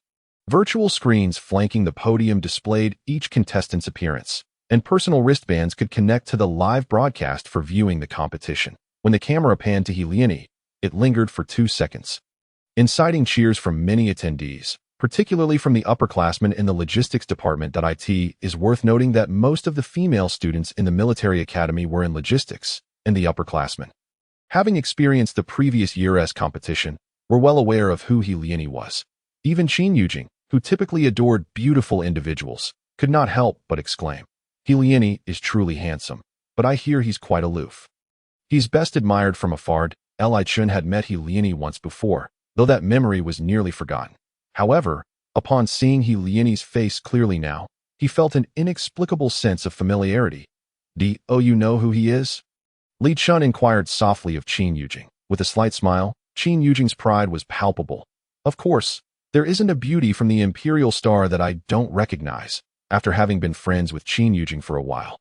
Speaker 1: Virtual screens flanking the podium displayed each contestant's appearance, and personal wristbands could connect to the live broadcast for viewing the competition. When the camera panned to Li, it lingered for 2 seconds, inciting cheers from many attendees, particularly from the upperclassmen in the logistics department. It is worth noting that most of the female students in the military academy were in logistics, and the upperclassmen, having experienced the previous year's competition, were well aware of who Li was. Even Qin Yujing, who typically adored beautiful individuals, could not help but exclaim, Li is truly handsome, but I hear he's quite aloof. He's best admired from afar. Li Chun had met Li once before, though that memory was nearly forgotten. However, upon seeing Li's face clearly now, he felt an inexplicable sense of familiarity. Do you know who he is? Li Chun inquired softly of Qin Yujing. With a slight smile, Qin Yujing's pride was palpable. Of course, there isn't a beauty from the Imperial Star that I don't recognize. After having been friends with Qin Yujing for a while,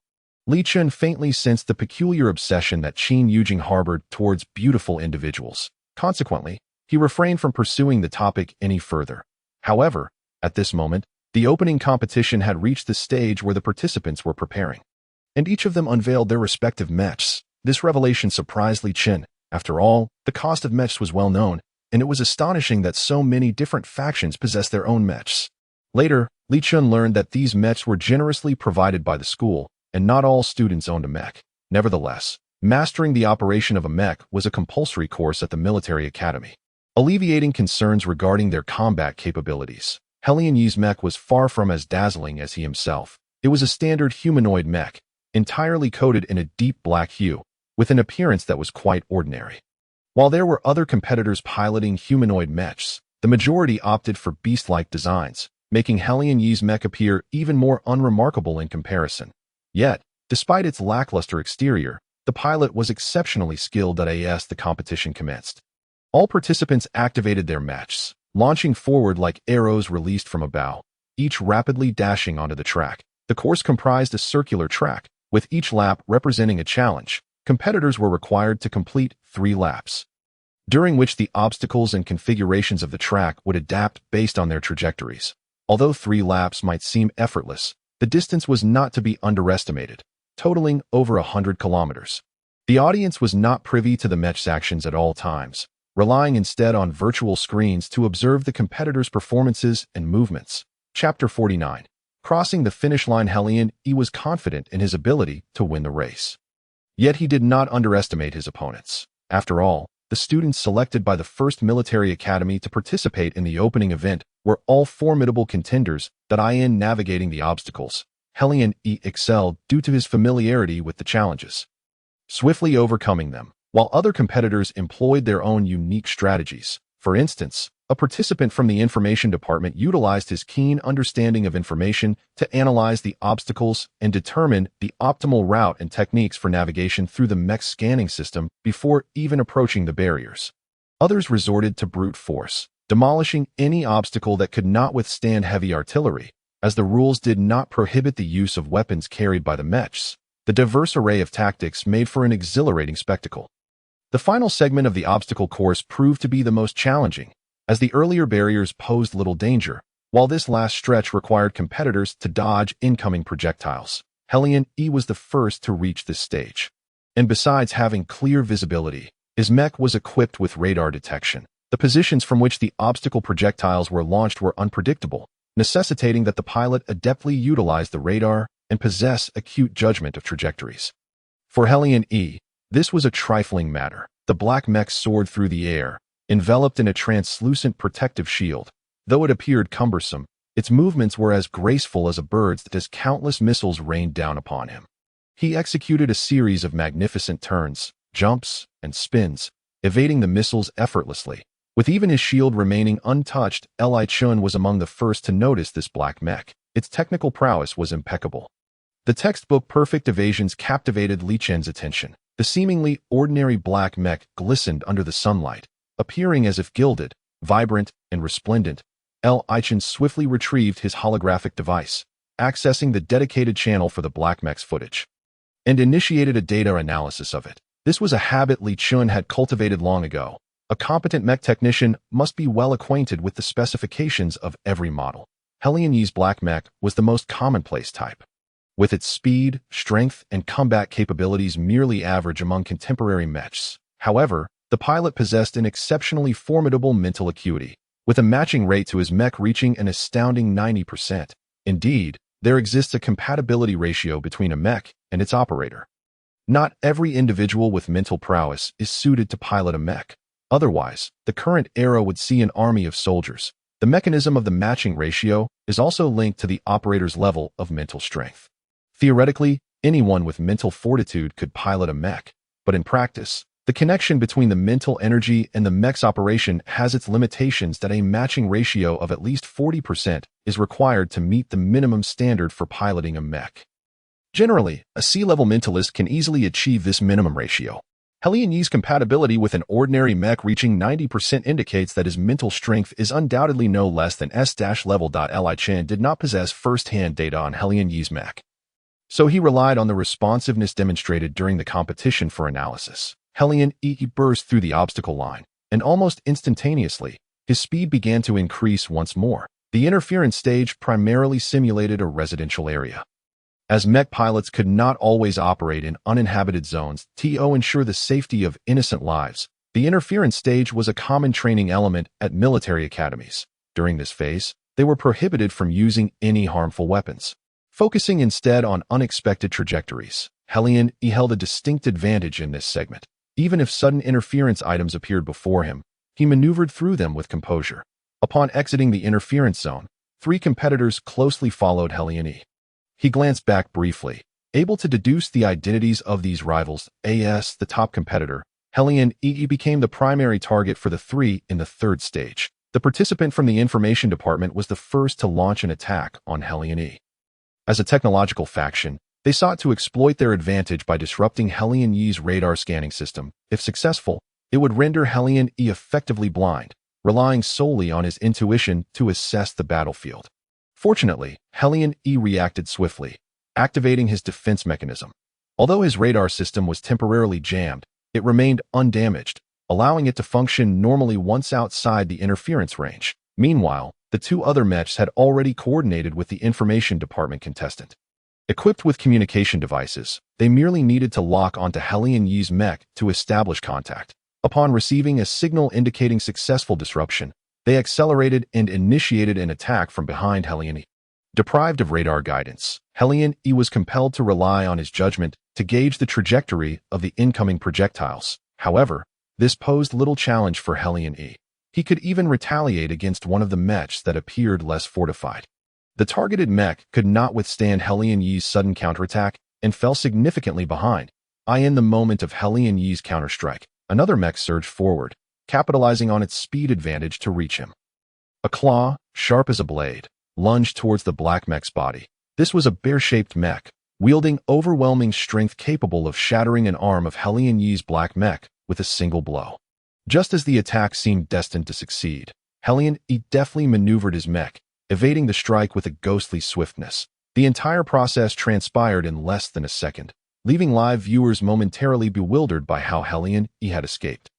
Speaker 1: Li Chun faintly sensed the peculiar obsession that Qin Yujing harbored towards beautiful individuals. Consequently, he refrained from pursuing the topic any further. However, at this moment, the opening competition had reached the stage where the participants were preparing, and each of them unveiled their respective mechs. This revelation surprised Li Chun. After all, the cost of mechs was well known, and it was astonishing that so many different factions possessed their own mechs. Later, Li Chun learned that these mechs were generously provided by the school, and not all students owned a mech. Nevertheless, mastering the operation of a mech was a compulsory course at the military academy, alleviating concerns regarding their combat capabilities. Li Yi's mech was far from as dazzling as he himself. It was a standard humanoid mech, entirely coated in a deep black hue, with an appearance that was quite ordinary. While there were other competitors piloting humanoid mechs, the majority opted for beast-like designs, making Li Yi's mech appear even more unremarkable in comparison. Yet, despite its lackluster exterior, the pilot was exceptionally skilled. As the competition commenced, all participants activated their mechs, launching forward like arrows released from a bow, each rapidly dashing onto the track. The course comprised a circular track, with each lap representing a challenge. Competitors were required to complete 3 laps, during which the obstacles and configurations of the track would adapt based on their trajectories. Although 3 laps might seem effortless, the distance was not to be underestimated, totaling over 100 kilometers. The audience was not privy to the mech's actions at all times, relying instead on virtual screens to observe the competitors' performances and movements. Chapter 49. Crossing the finish line. Li was confident in his ability to win the race. Yet he did not underestimate his opponents. After all, the students selected by the 1st Military Academy to participate in the opening event were all formidable contenders. In navigating the obstacles, Li excelled due to his familiarity with the challenges, swiftly overcoming them, while other competitors employed their own unique strategies. For instance, a participant from the information department utilized his keen understanding of information to analyze the obstacles and determine the optimal route and techniques for navigation through the mech scanning system before even approaching the barriers. Others resorted to brute force, demolishing any obstacle that could not withstand heavy artillery, as the rules did not prohibit the use of weapons carried by the mechs. The diverse array of tactics made for an exhilarating spectacle. The final segment of the obstacle course proved to be the most challenging, as the earlier barriers posed little danger, while this last stretch required competitors to dodge incoming projectiles. Li was the first to reach this stage, and besides having clear visibility, his mech was equipped with radar detection. The positions from which the obstacle projectiles were launched were unpredictable, necessitating that the pilot adeptly utilize the radar and possess acute judgment of trajectories. For Li, this was a trifling matter. The black mech soared through the air, enveloped in a translucent protective shield. Though it appeared cumbersome, its movements were as graceful as a bird's as countless missiles rained down upon him. He executed a series of magnificent turns, jumps, and spins, evading the missiles effortlessly. With even his shield remaining untouched, Li Shu was among the first to notice this black mech. Its technical prowess was impeccable. The textbook perfect evasions captivated Li Shu's attention. The seemingly ordinary black mech glistened under the sunlight, appearing as if gilded, vibrant, and resplendent. Li Shu swiftly retrieved his holographic device, accessing the dedicated channel for the black mech's footage, and initiated a data analysis of it. This was a habit Li Shu had cultivated long ago. A competent mech technician must be well acquainted with the specifications of every model. Helion Yi's black mech was the most commonplace type, with its speed, strength, and combat capabilities merely average among contemporary mechs. However, the pilot possessed an exceptionally formidable mental acuity, with a matching rate to his mech reaching an astounding 90%. Indeed, there exists a compatibility ratio between a mech and its operator. Not every individual with mental prowess is suited to pilot a mech. Otherwise, the current era would see an army of soldiers. The mechanism of the matching ratio is also linked to the operator's level of mental strength. Theoretically, anyone with mental fortitude could pilot a mech, but in practice, the connection between the mental energy and the mech's operation has its limitations that a matching ratio of at least 40% is required to meet the minimum standard for piloting a mech. Generally, a C-level mentalist can easily achieve this minimum ratio. Helion Yi's compatibility with an ordinary mech reaching 90% indicates that his mental strength is undoubtedly no less than S-level. Li Shu did not possess first-hand data on Helion Yi's mech, so he relied on the responsiveness demonstrated during the competition for analysis. Helion Yi burst through the obstacle line, and almost instantaneously, his speed began to increase once more. The interference stage primarily simulated a residential area, as mech pilots could not always operate in uninhabited zones to ensure the safety of innocent lives. The interference stage was a common training element at military academies. During this phase, they were prohibited from using any harmful weapons, focusing instead on unexpected trajectories. Helion Yi held a distinct advantage in this segment. Even if sudden interference items appeared before him, he maneuvered through them with composure. Upon exiting the interference zone, 3 competitors closely followed Helion Yi. He glanced back briefly, able to deduce the identities of these rivals. As the top competitor, Helion Yi became the primary target for the 3 in the 3rd stage. The participant from the information department was the first to launch an attack on Helion Yi. As a technological faction, they sought to exploit their advantage by disrupting Helion Yi's radar scanning system. If successful, it would render Helion Yi effectively blind, relying solely on his intuition to assess the battlefield. Fortunately, Helion Yi reacted swiftly, activating his defense mechanism. Although his radar system was temporarily jammed, it remained undamaged, allowing it to function normally once outside the interference range. Meanwhile, the 2 other mechs had already coordinated with the information department contestant. Equipped with communication devices, they merely needed to lock onto Helion Yi's mech to establish contact. Upon receiving a signal indicating successful disruption, they accelerated and initiated an attack from behind Helion Yi. Deprived of radar guidance, Helion Yi was compelled to rely on his judgment to gauge the trajectory of the incoming projectiles. However, this posed little challenge for Helion Yi. He could even retaliate against one of the mechs that appeared less fortified. The targeted mech could not withstand Helion Yi's sudden counterattack and fell significantly behind. In the moment of Helion Yi's counterstrike, another mech surged forward, capitalizing on its speed advantage to reach him. A claw, sharp as a blade, lunged towards the black mech's body. This was a bear-shaped mech, wielding overwhelming strength capable of shattering an arm of Helion Yi's black mech with a single blow. Just as the attack seemed destined to succeed, Helion Yi deftly maneuvered his mech, evading the strike with a ghostly swiftness. The entire process transpired in less than a second, leaving live viewers momentarily bewildered by how Helion Yi had escaped.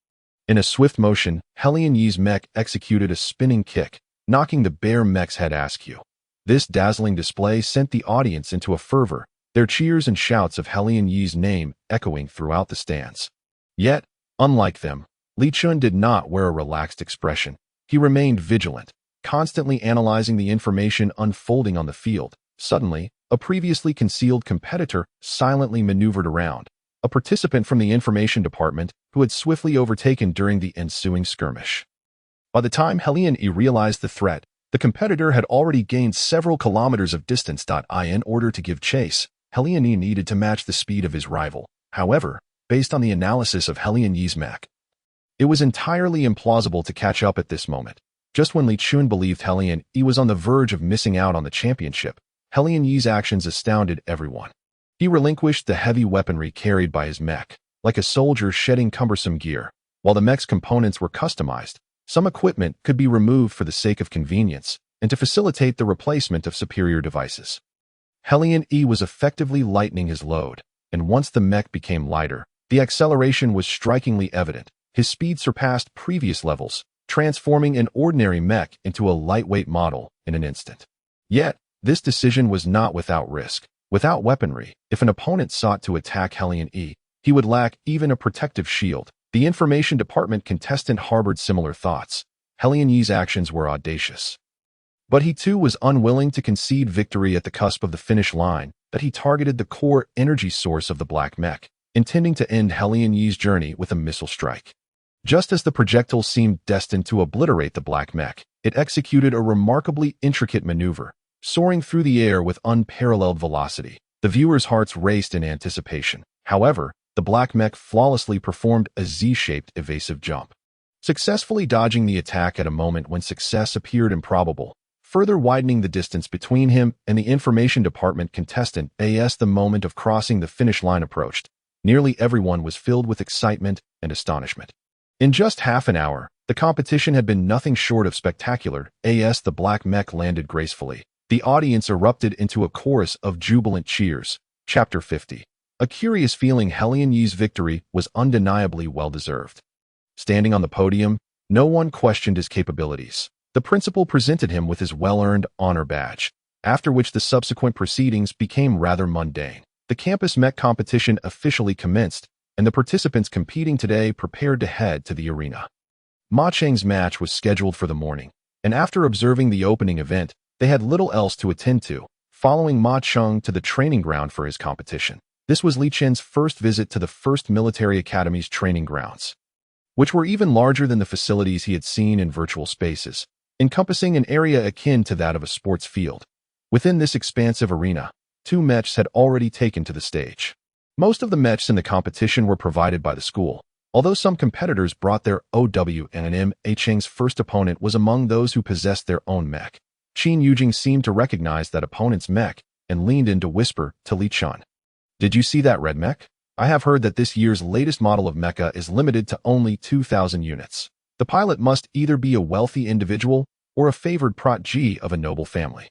Speaker 1: In a swift motion, Helion Yi's mech executed a spinning kick, knocking the bear mech's head askew. This dazzling display sent the audience into a fervor, their cheers and shouts of Helion Yi's name echoing throughout the stands. Yet, unlike them, Li Shu did not wear a relaxed expression. He remained vigilant, constantly analyzing the information unfolding on the field. Suddenly, a previously concealed competitor silently maneuvered around, a participant from the information department who had swiftly overtaken during the ensuing skirmish. By the time Helian E realized the threat, the competitor had already gained several kilometers of distance. In order to give chase, Helian E needed to match the speed of his rival. However, based on the analysis of Helian Yi's mech, it was entirely implausible to catch up at this moment. Just when Li Shu believed Helian E was on the verge of missing out on the championship, Helian Yi's actions astounded everyone. He relinquished the heavy weaponry carried by his mech, like a soldier shedding cumbersome gear. While the mech's components were customized, some equipment could be removed for the sake of convenience and to facilitate the replacement of superior devices. Helian E was effectively lightening his load, and once the mech became lighter, the acceleration was strikingly evident. His speed surpassed previous levels, transforming an ordinary mech into a lightweight model in an instant. Yet, this decision was not without risk. Without weaponry, if an opponent sought to attack Helian E, he would lack even a protective shield. The information department contestant harbored similar thoughts. Helian Yi's actions were audacious. But he too was unwilling to concede victory at the cusp of the finish line, that he targeted the core energy source of the black mech, intending to end Helian Yi's journey with a missile strike. Just as the projectile seemed destined to obliterate the black mech, it executed a remarkably intricate maneuver, soaring through the air with unparalleled velocity. The viewers' hearts raced in anticipation. However, the black mech flawlessly performed a Z-shaped evasive jump, successfully dodging the attack at a moment when success appeared improbable, further widening the distance between him and the information department contestant. As the moment of crossing the finish line approached, nearly everyone was filled with excitement and astonishment. In just half an hour, the competition had been nothing short of spectacular. As the black mech landed gracefully, the audience erupted into a chorus of jubilant cheers. Chapter 50. A curious feeling. Helian Yi's victory was undeniably well-deserved. Standing on the podium, no one questioned his capabilities. The principal presented him with his well-earned honor badge, after which the subsequent proceedings became rather mundane. The campus mech competition officially commenced, and the participants competing today prepared to head to the arena. Ma Cheng's match was scheduled for the morning, and after observing the opening event, they had little else to attend to, following Ma Cheng to the training ground for his competition. This was Li Chen's first visit to the First Military Academy's training grounds, which were even larger than the facilities he had seen in virtual spaces, encompassing an area akin to that of a sports field. Within this expansive arena, 2 mechs had already taken to the stage. Most of the mechs in the competition were provided by the school, although some competitors brought their OW and Ma Cheng's first opponent was among those who possessed their own mech. Qin Yujing seemed to recognize that opponent's mech and leaned in to whisper to Li Chun. "Did you see that red mech? I have heard that this year's latest model of mecha is limited to only 2,000 units. The pilot must either be a wealthy individual or a favored protege of a noble family."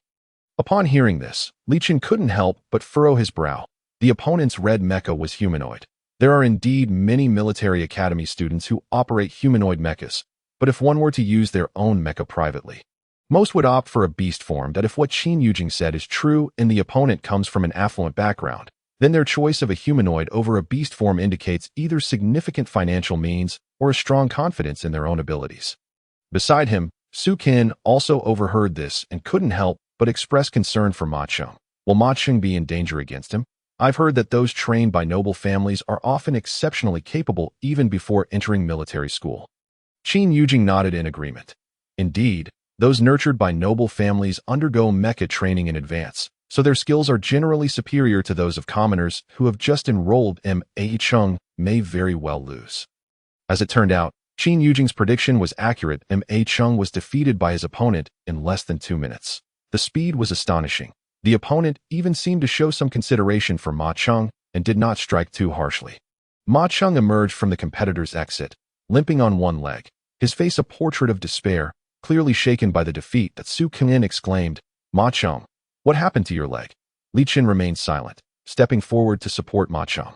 Speaker 1: Upon hearing this, Li Chun couldn't help but furrow his brow. The opponent's red mecha was humanoid. There are indeed many military academy students who operate humanoid mechas, but if one were to use their own mecha privately, most would opt for a beast form. That if what Qin Yujing said is true and the opponent comes from an affluent background, then their choice of a humanoid over a beast form indicates either significant financial means or a strong confidence in their own abilities. Beside him, Su Qian also overheard this and couldn't help but express concern for Ma Cheng. Will Ma Cheng be in danger against him? I've heard that those trained by noble families are often exceptionally capable even before entering military school. Qin Yujing nodded in agreement. Indeed, those nurtured by noble families undergo mecha training in advance, so their skills are generally superior to those of commoners who have just enrolled. Ma Cheng may very well lose. As it turned out, Qin Yujing's prediction was accurate. Ma Cheng was defeated by his opponent in less than 2 minutes. The speed was astonishing. The opponent even seemed to show some consideration for Ma Cheng and did not strike too harshly. Ma Cheng emerged from the competitor's exit, limping on one leg, his face a portrait of despair, clearly shaken by the defeat. That Su Qian exclaimed, "Ma Cheng, what happened to your leg?" Li Chen remained silent, stepping forward to support Ma Cheng.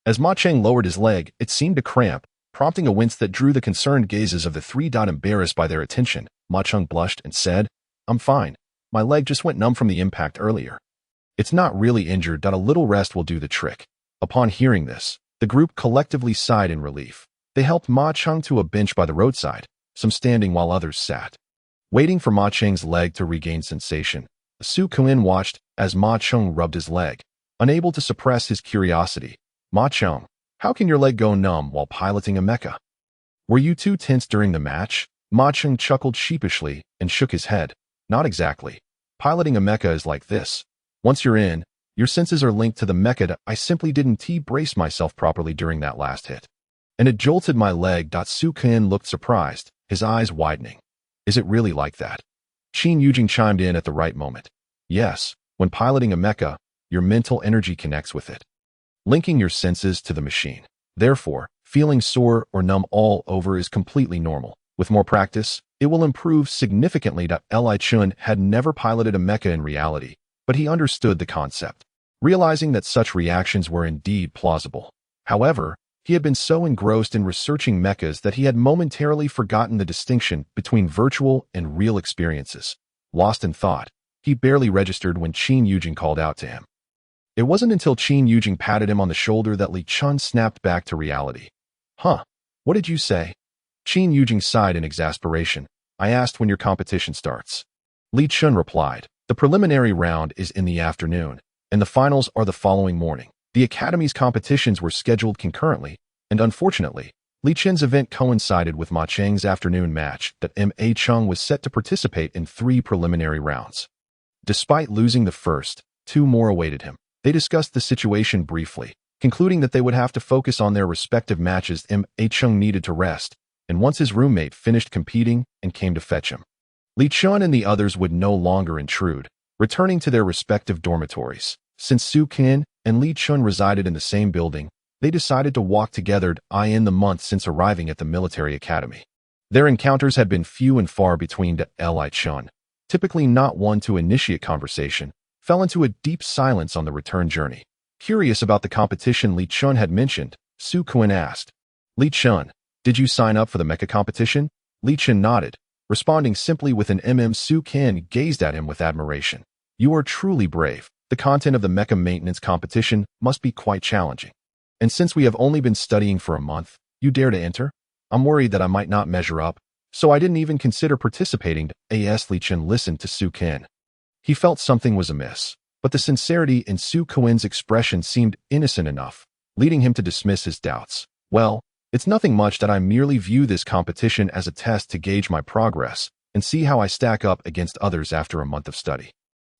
Speaker 1: As Ma Cheng lowered his leg, it seemed to cramp, prompting a wince that drew the concerned gazes of the 3. Embarrassed by their attention, Ma Cheng blushed and said, "I'm fine. My leg just went numb from the impact earlier. It's not really injured. A little rest will do the trick." Upon hearing this, the group collectively sighed in relief. They helped Ma Cheng to a bench by the roadside, some standing while others sat. Waiting for Ma Cheng's leg to regain sensation, Su Qian watched as Ma Cheng rubbed his leg, unable to suppress his curiosity. Ma Cheng, how can your leg go numb while piloting a mecha? Were you too tense during the match? Ma Cheng chuckled sheepishly and shook his head. Not exactly. Piloting a mecha is like this. Once you're in, your senses are linked to the mecha. I simply didn't brace myself properly during that last hit. And it jolted my leg. Su Qian looked surprised, his eyes widening. Is it really like that? Qin Yujing chimed in at the right moment. Yes, when piloting a mecha, your mental energy connects with it, linking your senses to the machine. Therefore, feeling sore or numb all over is completely normal. With more practice, it will improve significantly. Li Chun had never piloted a mecha in reality, but he understood the concept, realizing that such reactions were indeed plausible. However, he had been so engrossed in researching mechas that he had momentarily forgotten the distinction between virtual and real experiences. Lost in thought, he barely registered when Qin Yujing called out to him. It wasn't until Qin Yujing patted him on the shoulder that Li Chun snapped back to reality. Huh? What did you say? Qin Yujing sighed in exasperation. I asked when your competition starts. Li Chun replied. The preliminary round is in the afternoon, and the finals are the following morning. The Academy's competitions were scheduled concurrently, and unfortunately, Li Chen's event coincided with Ma Cheng's afternoon match that Ma Cheng was set to participate in 3 preliminary rounds. Despite losing the first, 2 more awaited him. They discussed the situation briefly, concluding that they would have to focus on their respective matches. Ma Cheng needed to rest, and once his roommate finished competing and came to fetch him, Li Chun and the others would no longer intrude, returning to their respective dormitories. Since Su Qian and Li Chun resided in the same building, they decided to walk together in the month since arriving at the military academy. Their encounters had been few and far between. Li Chun, typically not one to initiate conversation, fell into a deep silence on the return journey. Curious about the competition Li Chun had mentioned, Su Qian asked, Li Chun, did you sign up for the mecha competition? Li Chun nodded, responding simply with an Su Qian gazed at him with admiration. You are truly brave. The content of the mecha maintenance competition must be quite challenging. And since we have only been studying for a month, you dare to enter? I'm worried that I might not measure up, so I didn't even consider participating. Li Chun listened to Su Qian. He felt something was amiss, but the sincerity in Su Qian's expression seemed innocent enough, leading him to dismiss his doubts. Well, it's nothing much. I merely view this competition as a test to gauge my progress and see how I stack up against others after a month of study.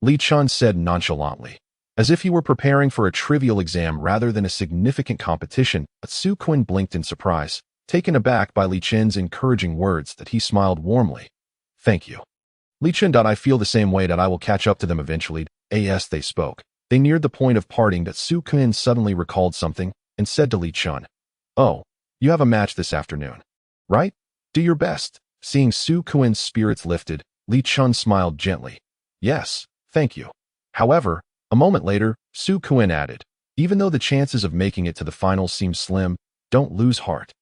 Speaker 1: Li Chun said nonchalantly, as if he were preparing for a trivial exam rather than a significant competition. But Su Qian blinked in surprise, taken aback by Li Chun's encouraging words. That he smiled warmly. Thank you. Li Chun. I feel the same way. I will catch up to them eventually. As they spoke, they neared the point of parting. Su Qian suddenly recalled something and said to Li Chun, Oh, you have a match this afternoon, right? Do your best. Seeing Su Qian's spirits lifted, Li Chun smiled gently. Yes, thank you. However, a moment later, Su Qian added, even though the chances of making it to the finals seem slim, don't lose heart.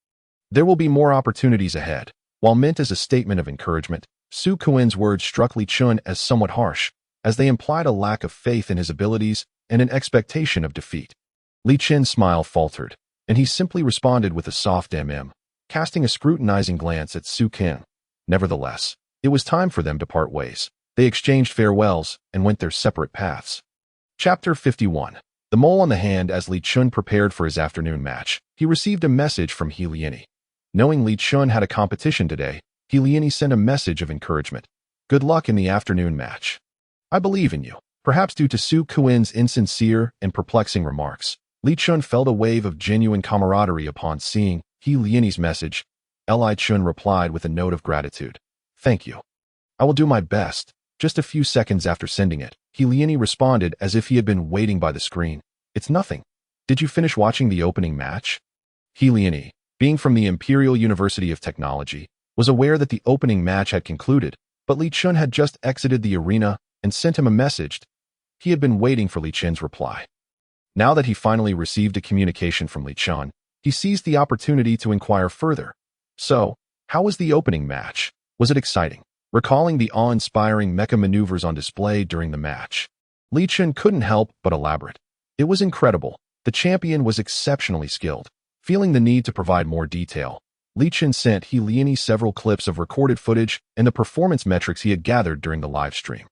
Speaker 1: There will be more opportunities ahead. While meant as a statement of encouragement, Su Qian's words struck Li Chun as somewhat harsh, as they implied a lack of faith in his abilities and an expectation of defeat. Li Chun's smile faltered, and he simply responded with a soft casting a scrutinizing glance at Su Qian. Nevertheless, it was time for them to part ways. They exchanged farewells and went their separate paths. Chapter 51. The mole on the hand. As Li Chun prepared for his afternoon match, he received a message from He Liani. Knowing Li Chun had a competition today, He Liani sent a message of encouragement. Good luck in the afternoon match. I believe in you. Perhaps due to Su Qian's insincere and perplexing remarks, Li Chun felt a wave of genuine camaraderie upon seeing He Liani's message. Li Chun replied with a note of gratitude. Thank you. I will do my best. Just a few seconds after sending it, He Liani responded as if he had been waiting by the screen. It's nothing. Did you finish watching the opening match? He Liani, being from the Imperial University of Technology, was aware that the opening match had concluded, but Li Chun had just exited the arena and sent him a message. He had been waiting for Li Chun's reply. Now that he finally received a communication from Li Chun, he seized the opportunity to inquire further. So, how was the opening match? Was it exciting? Recalling the awe-inspiring mecha maneuvers on display during the match, Li Chun couldn't help but elaborate. It was incredible. The champion was exceptionally skilled. Feeling the need to provide more detail, Li Chun sent He Liani several clips of recorded footage and the performance metrics he had gathered during the live stream.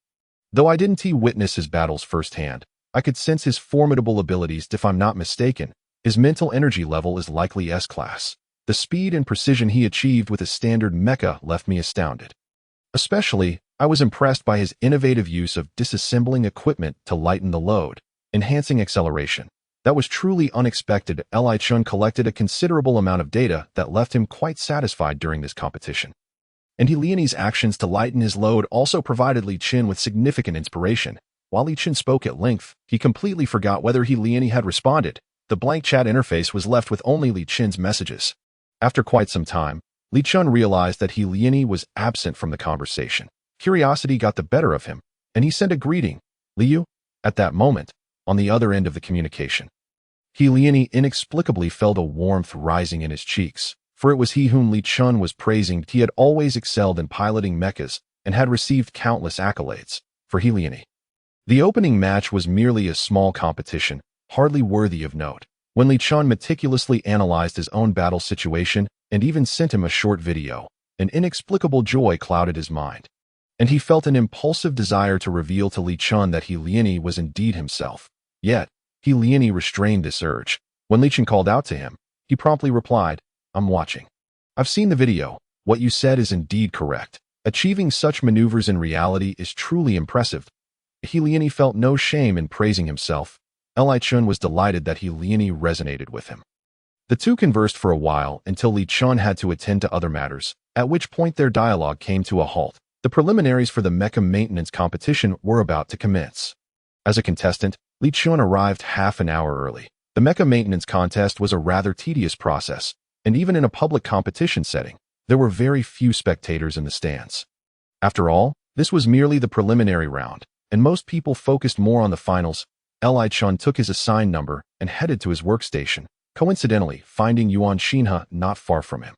Speaker 1: Though I didn't witness his battles firsthand, I could sense his formidable abilities. If I'm not mistaken, His mental energy level is likely S-class. The speed and precision he achieved with a standard mecha left me astounded. Especially, I was impressed by his innovative use of disassembling equipment to lighten the load, enhancing acceleration. That was truly unexpected. Li Chun collected a considerable amount of data that left him quite satisfied during this competition. And Liani's actions to lighten his load also provided Li Chin with significant inspiration. While Li Chin spoke at length, he completely forgot whether Liani had responded. The blank chat interface was left with only Li Chin's messages. After quite some time, Li Chun realized that Liani was absent from the conversation. Curiosity got the better of him, and he sent a greeting, Liu, at that moment, on the other end of the communication. Liani inexplicably felt a warmth rising in his cheeks, for it was he whom Li Chun was praising. He had always excelled in piloting mechas and had received countless accolades. For Liani, the opening match was merely a small competition, hardly worthy of note. When Li Chun meticulously analyzed his own battle situation and even sent him a short video, an inexplicable joy clouded his mind. And he felt an impulsive desire to reveal to Li Chun that Liani was indeed himself. Yet, Liani restrained this urge. When Li Chun called out to him, he promptly replied, I'm watching. I've seen the video. What you said is indeed correct. Achieving such maneuvers in reality is truly impressive. Liani felt no shame in praising himself. Li Chun was delighted that Liani resonated with him. The two conversed for a while until Li Chun had to attend to other matters, at which point their dialogue came to a halt. The preliminaries for the mecha maintenance competition were about to commence. As a contestant, Li Chun arrived half an hour early. The mecha maintenance contest was a rather tedious process, and even in a public competition setting, there were very few spectators in the stands. After all, this was merely the preliminary round, and most people focused more on the finals. Li Chun took his assigned number and headed to his workstation, coincidentally finding Yuan Xinhe not far from him.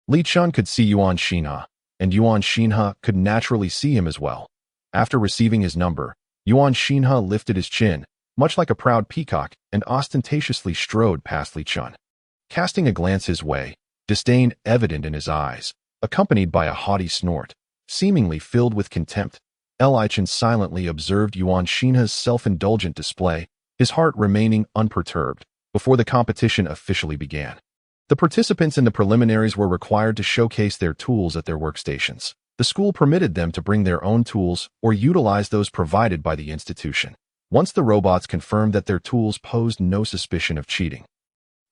Speaker 1: Li Chun could see Yuan Xinhe, and Yuan Xinhe could naturally see him as well. After receiving his number, Yuan Xinhe lifted his chin, much like a proud peacock, and ostentatiously strode past Li Chun. Casting a glance his way, disdain evident in his eyes, accompanied by a haughty snort, seemingly filled with contempt, Li Chun silently observed Yuan Xinhe's self-indulgent display, his heart remaining unperturbed, before the competition officially began. The participants in the preliminaries were required to showcase their tools at their workstations. The school permitted them to bring their own tools or utilize those provided by the institution. Once the robots confirmed that their tools posed no suspicion of cheating,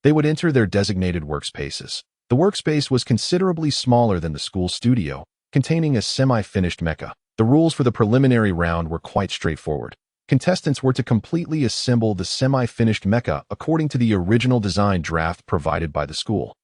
Speaker 1: they would enter their designated workspaces. The workspace was considerably smaller than the school studio, containing a semi-finished mecha. The rules for the preliminary round were quite straightforward. Contestants were to completely assemble the semi-finished mecha according to the original design draft provided by the school.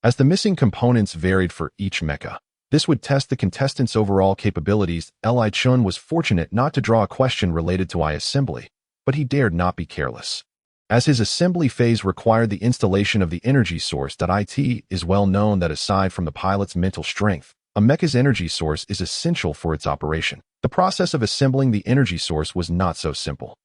Speaker 1: As the missing components varied for each mecha, this would test the contestants' overall capabilities. Li Chun was fortunate not to draw a question related to assembly, but he dared not be careless. As his assembly phase required the installation of the energy source. It is well known that aside from the pilot's mental strength, a mecha's energy source is essential for its operation. The process of assembling the energy source was not so simple,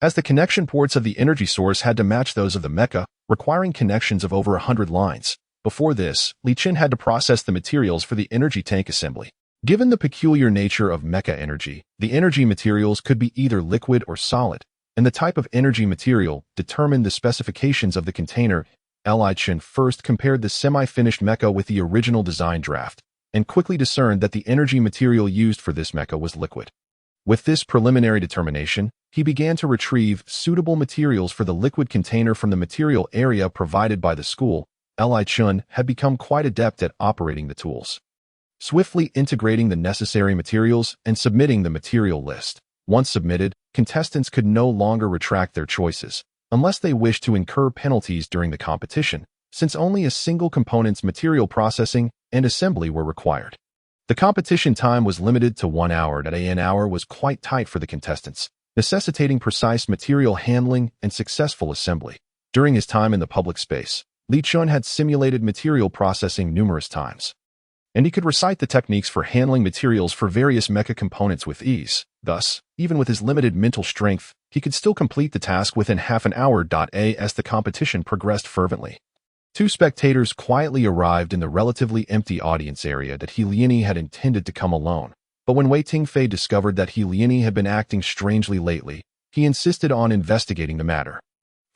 Speaker 1: as the connection ports of the energy source had to match those of the mecha, requiring connections of over 100 lines. Before this, Li Chun had to process the materials for the energy tank assembly. Given the peculiar nature of mecha energy, the energy materials could be either liquid or solid, and the type of energy material determined the specifications of the container. Li Chun first compared the semi-finished mecha with the original design draft, and quickly discerned that the energy material used for this mecha was liquid. With this preliminary determination, he began to retrieve suitable materials for the liquid container from the material area provided by the school. Li Chun had become quite adept at operating the tools, swiftly integrating the necessary materials and submitting the material list. Once submitted, contestants could no longer retract their choices, unless they wished to incur penalties during the competition, since only a single component's material processing and assembly were required. The competition time was limited to 1 hour. An hour was quite tight for the contestants, necessitating precise material handling and successful assembly. During his time in the public space, Li Chun had simulated material processing numerous times, and he could recite the techniques for handling materials for various mecha components with ease. Thus, even with his limited mental strength, he could still complete the task within half an hour. As the competition progressed fervently, 2 spectators quietly arrived in the relatively empty audience area. Liani had intended to come alone, but when Wei Tingfei discovered that Liani had been acting strangely lately, he insisted on investigating the matter.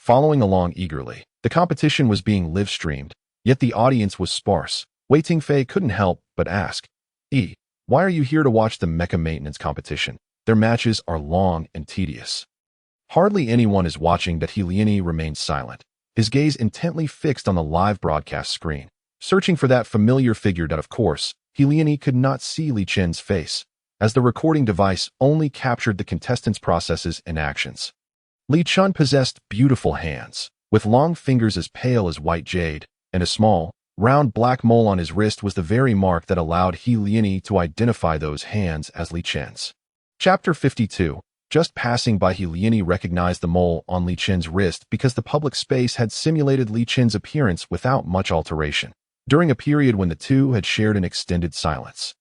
Speaker 1: following along eagerly. The competition was being live-streamed, yet the audience was sparse. Wei Tingfei couldn't help but ask, why are you here to watch the mecha maintenance competition? Their matches are long and tedious. Hardly anyone is watching, but He Lianyi remained silent, his gaze intently fixed on the live broadcast screen, searching for that familiar figure. Of course, He Lianyi could not see Li Chen's face, as the recording device only captured the contestants' processes and actions. Li Chen possessed beautiful hands, with long fingers as pale as white jade, and a small, round black mole on his wrist was the very mark that allowed He Lianyi to identify those hands as Li Chen's. Chapter 52. Just passing by, He Lianyi recognized the mole on Li Chen's wrist because the public space had simulated Li Chen's appearance without much alteration, during a period when the two had shared an extended silence.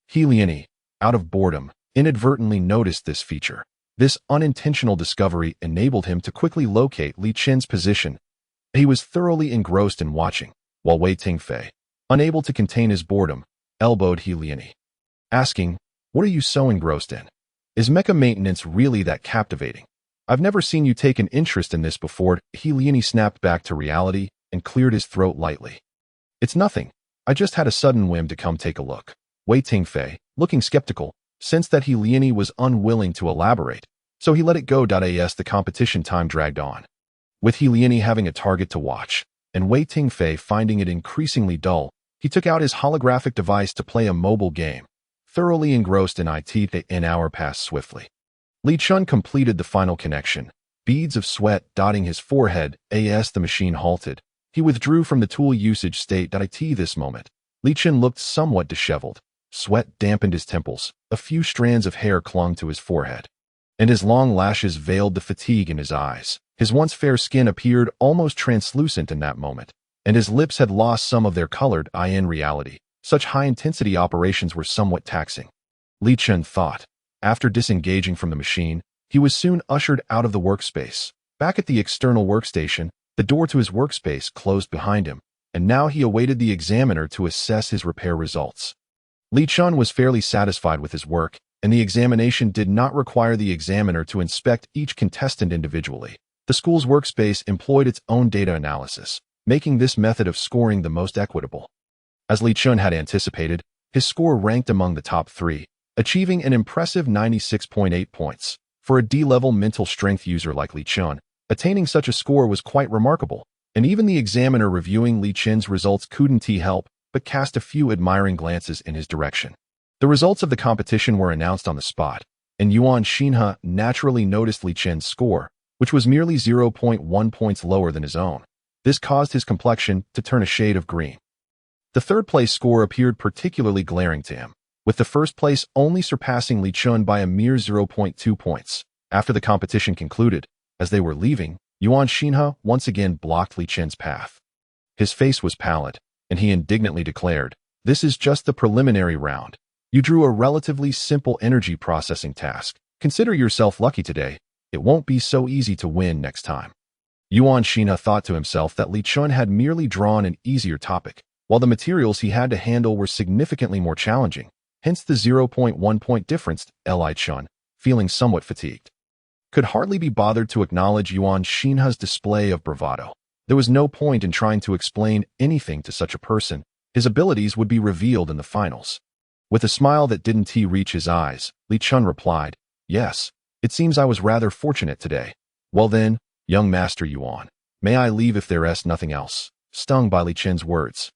Speaker 1: He Lianyi, out of boredom, inadvertently noticed this feature. This unintentional discovery enabled him to quickly locate Li Chen's position. He was thoroughly engrossed in watching, while Wei Tingfei, unable to contain his boredom, elbowed He Lianyi, asking, "What are you so engrossed in? Is mecha maintenance really that captivating? I've never seen you take an interest in this before." He Lianyi snapped back to reality and cleared his throat lightly. "It's nothing. I just had a sudden whim to come take a look." Wei Tingfei, looking skeptical, sensed that He Lianyi was unwilling to elaborate, so he let it go. As the competition time dragged on, with He Lianyi having a target to watch, and Wei Tingfei finding it increasingly dull, he took out his holographic device to play a mobile game. Thoroughly engrossed in it, an hour passed swiftly. Li Chen completed the final connection, beads of sweat dotting his forehead. As the machine halted, he withdrew from the tool usage state. This moment, Li Chen looked somewhat disheveled. Sweat dampened his temples, a few strands of hair clung to his forehead, and his long lashes veiled the fatigue in his eyes. His once fair skin appeared almost translucent in that moment, and his lips had lost some of their colored eye. In reality, such high-intensity operations were somewhat taxing, Li Chen thought. After disengaging from the machine, he was soon ushered out of the workspace. Back at the external workstation, the door to his workspace closed behind him, and now he awaited the examiner to assess his repair results. Li Chen was fairly satisfied with his work, and the examination did not require the examiner to inspect each contestant individually. The school's workspace employed its own data analysis, making this method of scoring the most equitable. As Li Chen had anticipated, his score ranked among the top 3, achieving an impressive 96.8 points. For a D-level mental strength user like Li Chen, attaining such a score was quite remarkable, and even the examiner reviewing Li Chen's results couldn't help but cast a few admiring glances in his direction. The results of the competition were announced on the spot, and Yuan Xinhe naturally noticed Li Chen's score, which was merely 0.1 points lower than his own. This caused his complexion to turn a shade of green. The third-place score appeared particularly glaring to him, with the first place only surpassing Li Chen by a mere 0.2 points. After the competition concluded, as they were leaving, Yuan Xinhe once again blocked Li Chen's path. His face was pallid, and he indignantly declared, "This is just the preliminary round. You drew a relatively simple energy processing task. Consider yourself lucky today. It won't be so easy to win next time." Yuan Xinhe thought to himself that Li Chen had merely drawn an easier topic, while the materials he had to handle were significantly more challenging, hence the 0.1 point difference. Li Chen, feeling somewhat fatigued, could hardly be bothered to acknowledge Yuan Xinhe's display of bravado. There was no point in trying to explain anything to such a person. His abilities would be revealed in the finals. With a smile that didn't reach his eyes, Li Chen replied, "Yes, it seems I was rather fortunate today." "Well then, young Master Yuan, may I leave if there's nothing else?" Stung by Li Chen's words,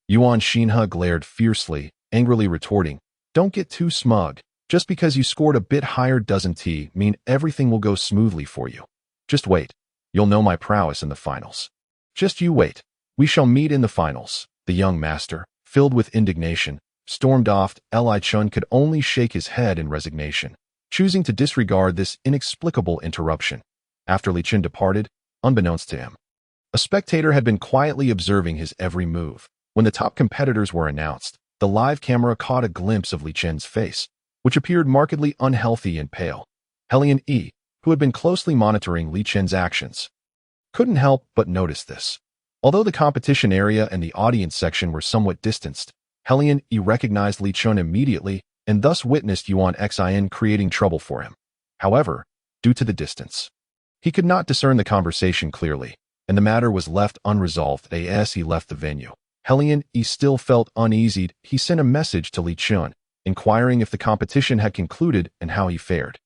Speaker 1: Yuan Xinhe glared fiercely, angrily retorting, "Don't get too smug. Just because you scored a bit higher doesn't mean everything will go smoothly for you. Just wait. You'll know my prowess in the finals. Just you wait. We shall meet in the finals." The young master, filled with indignation, stormed off. Li Chen could only shake his head in resignation, choosing to disregard this inexplicable interruption. After Li Chen departed, unbeknownst to him, a spectator had been quietly observing his every move. When the top competitors were announced, the live camera caught a glimpse of Li Chen's face, which appeared markedly unhealthy and pale. Helian E, who had been closely monitoring Li Chen's actions, couldn't help but notice this. Although the competition area and the audience section were somewhat distanced, Helian E recognized Li Chen immediately and thus witnessed Yuan Xin creating trouble for him. However, due to the distance, He could not discern the conversation clearly, and the matter was left unresolved as he left the venue. Helian Yi still felt uneasy. He sent a message to Li Chun, inquiring if the competition had concluded and how he fared.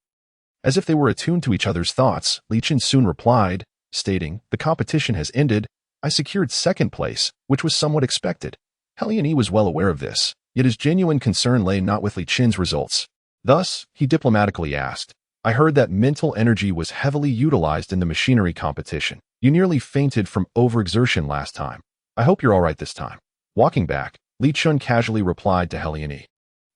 Speaker 1: As if they were attuned to each other's thoughts, Li Chun soon replied, stating, "The competition has ended. I secured second place, which was somewhat expected." Helian Yi was well aware of this, yet his genuine concern lay not with Li Chun's results. Thus, he diplomatically asked, "I heard that mental energy was heavily utilized in the machinery competition. You nearly fainted from overexertion last time. I hope you're all right this time." Walking back, Li Chun casually replied to Helian Yi.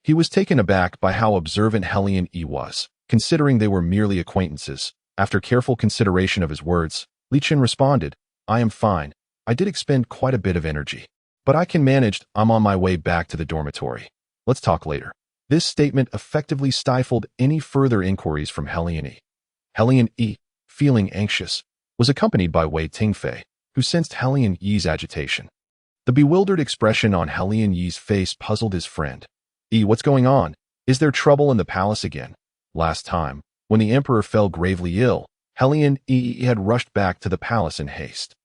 Speaker 1: He was taken aback by how observant Helian Yi was, considering they were merely acquaintances. After careful consideration of his words, Li Chun responded, "I am fine. I did expend quite a bit of energy, but I can manage. I'm on my way back to the dormitory. Let's talk later." This statement effectively stifled any further inquiries from Helian Yi. Helian Yi, feeling anxious, was accompanied by Wei Tingfei, who sensed Helian Yi's agitation. The bewildered expression on Helian Yi's face puzzled his friend. "Yi, what's going on? Is there trouble in the palace again?" Last time, when the emperor fell gravely ill, Helian Yi had rushed back to the palace in haste.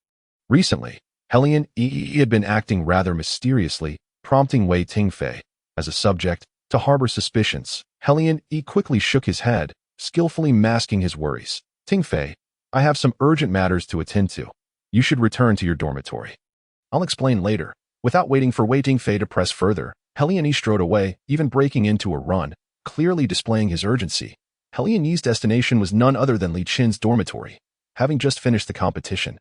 Speaker 1: Recently, Helian Yi had been acting rather mysteriously, prompting Wei Tingfei, as a subject, to harbor suspicions. Helian Yi quickly shook his head, skillfully masking his worries. "Tingfei, I have some urgent matters to attend to. You should return to your dormitory. I'll explain later." Without waiting for Wei Tingfei to press further, Helian Yi strode away, even breaking into a run, clearly displaying his urgency. Helian Yi's destination was none other than Li Chun's dormitory, having just finished the competition.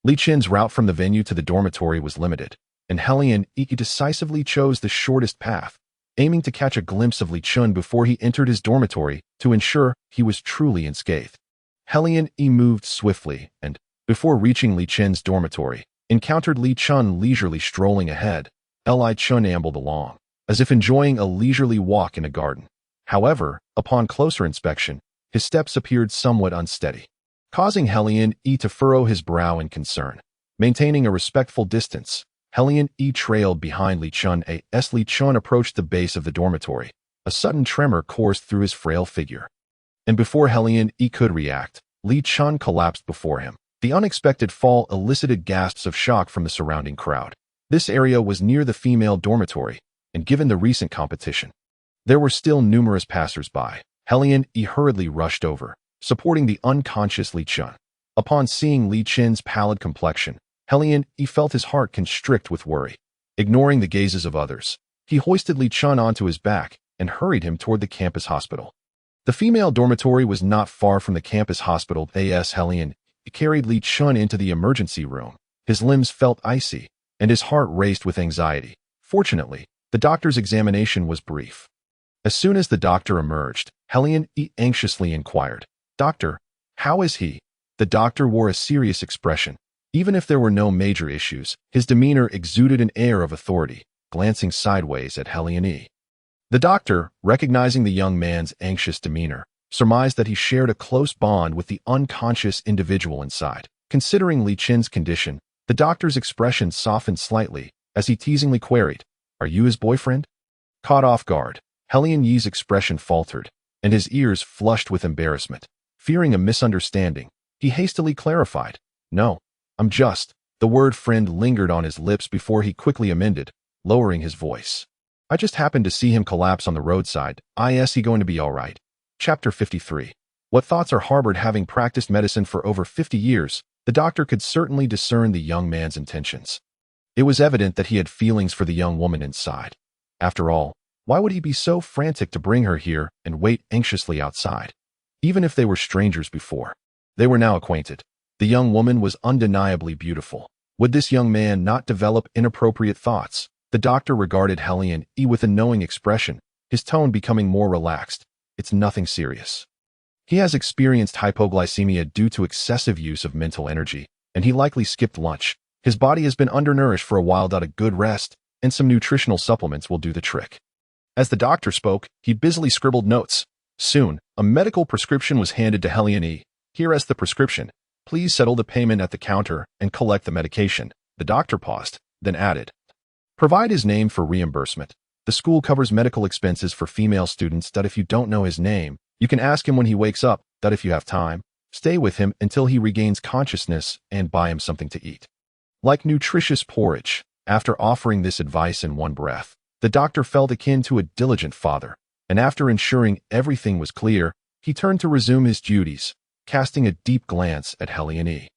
Speaker 1: Li Chun's route from the venue to the dormitory was limited, and Helian Yi decisively chose the shortest path, aiming to catch a glimpse of Li Chun before he entered his dormitory to ensure he was truly unscathed. Helian Yi moved swiftly and, before reaching Li Chun's dormitory, encountered Li Chun leisurely strolling ahead. Li Chun ambled along, as if enjoying a leisurely walk in a garden. However, upon closer inspection, his steps appeared somewhat unsteady, causing Helian Yi to furrow his brow in concern. Maintaining a respectful distance, Helian Yi trailed behind Li Chun. As Li Chun approached the base of the dormitory, a sudden tremor coursed through his frail figure. And before Helian Yi could react, Li Chun collapsed before him. The unexpected fall elicited gasps of shock from the surrounding crowd. This area was near the female dormitory, and given the recent competition, there were still numerous passers-by. Helian Yi hurriedly rushed over, supporting the unconscious Li Chun. Upon seeing Li Chun's pallid complexion, Helian Yi felt his heart constrict with worry. Ignoring the gazes of others, he hoisted Li Chun onto his back and hurried him toward the campus hospital. The female dormitory was not far from the campus hospital. Helian Yi carried Li Chun into the emergency room. His limbs felt icy, and his heart raced with anxiety. Fortunately, the doctor's examination was brief. As soon as the doctor emerged, Helian Yi anxiously inquired, "Doctor, how is he?" The doctor wore a serious expression. Even if there were no major issues, his demeanor exuded an air of authority, glancing sideways at Helian Yi. The doctor, recognizing the young man's anxious demeanor, surmised that he shared a close bond with the unconscious individual inside. Considering Li Chun's condition, the doctor's expression softened slightly as he teasingly queried, "Are you his boyfriend?" Caught off guard, Helian Yi's expression faltered, and his ears flushed with embarrassment. Fearing a misunderstanding, he hastily clarified, "No, I'm just..." The word friend lingered on his lips before he quickly amended, lowering his voice, "I just happened to see him collapse on the roadside. Is he going to be all right?" Chapter 53. What thoughts are harbored? Having practiced medicine for over 50 years, the doctor could certainly discern the young man's intentions. It was evident that he had feelings for the young woman inside. After all, why would he be so frantic to bring her here and wait anxiously outside? Even if they were strangers before, they were now acquainted. The young woman was undeniably beautiful. Would this young man not develop inappropriate thoughts? The doctor regarded Helian Yi with a knowing expression, his tone becoming more relaxed. "It's nothing serious. He has experienced hypoglycemia due to excessive use of mental energy, and he likely skipped lunch. His body has been undernourished for a while. A good rest and some nutritional supplements will do the trick." As the doctor spoke, he busily scribbled notes. Soon, a medical prescription was handed to Helian Yi. "Here is the prescription. Please settle the payment at the counter and collect the medication." The doctor paused, then added, "Provide his name for reimbursement. The school covers medical expenses for female students. If you don't know his name, you can ask him when he wakes up. If you have time, Stay with him until he regains consciousness and buy him something to eat. Like nutritious porridge, after offering this advice in one breath, the doctor felt akin to a diligent father, and after ensuring everything was clear, he turned to resume his duties, casting a deep glance at Helion,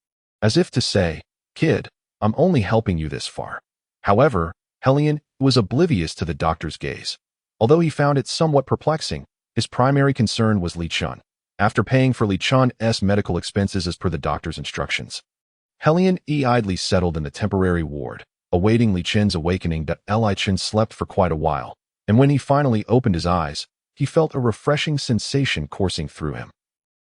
Speaker 1: as if to say, "Kid, I'm only helping you this far." However, Helion was oblivious to the doctor's gaze. Although he found it somewhat perplexing, his primary concern was Li Chun. After paying for Li Chun's medical expenses as per the doctor's instructions, Helion idly settled in the temporary ward, awaiting Li Chun's awakening. Li Chun slept for quite a while, and when he finally opened his eyes, he felt a refreshing sensation coursing through him.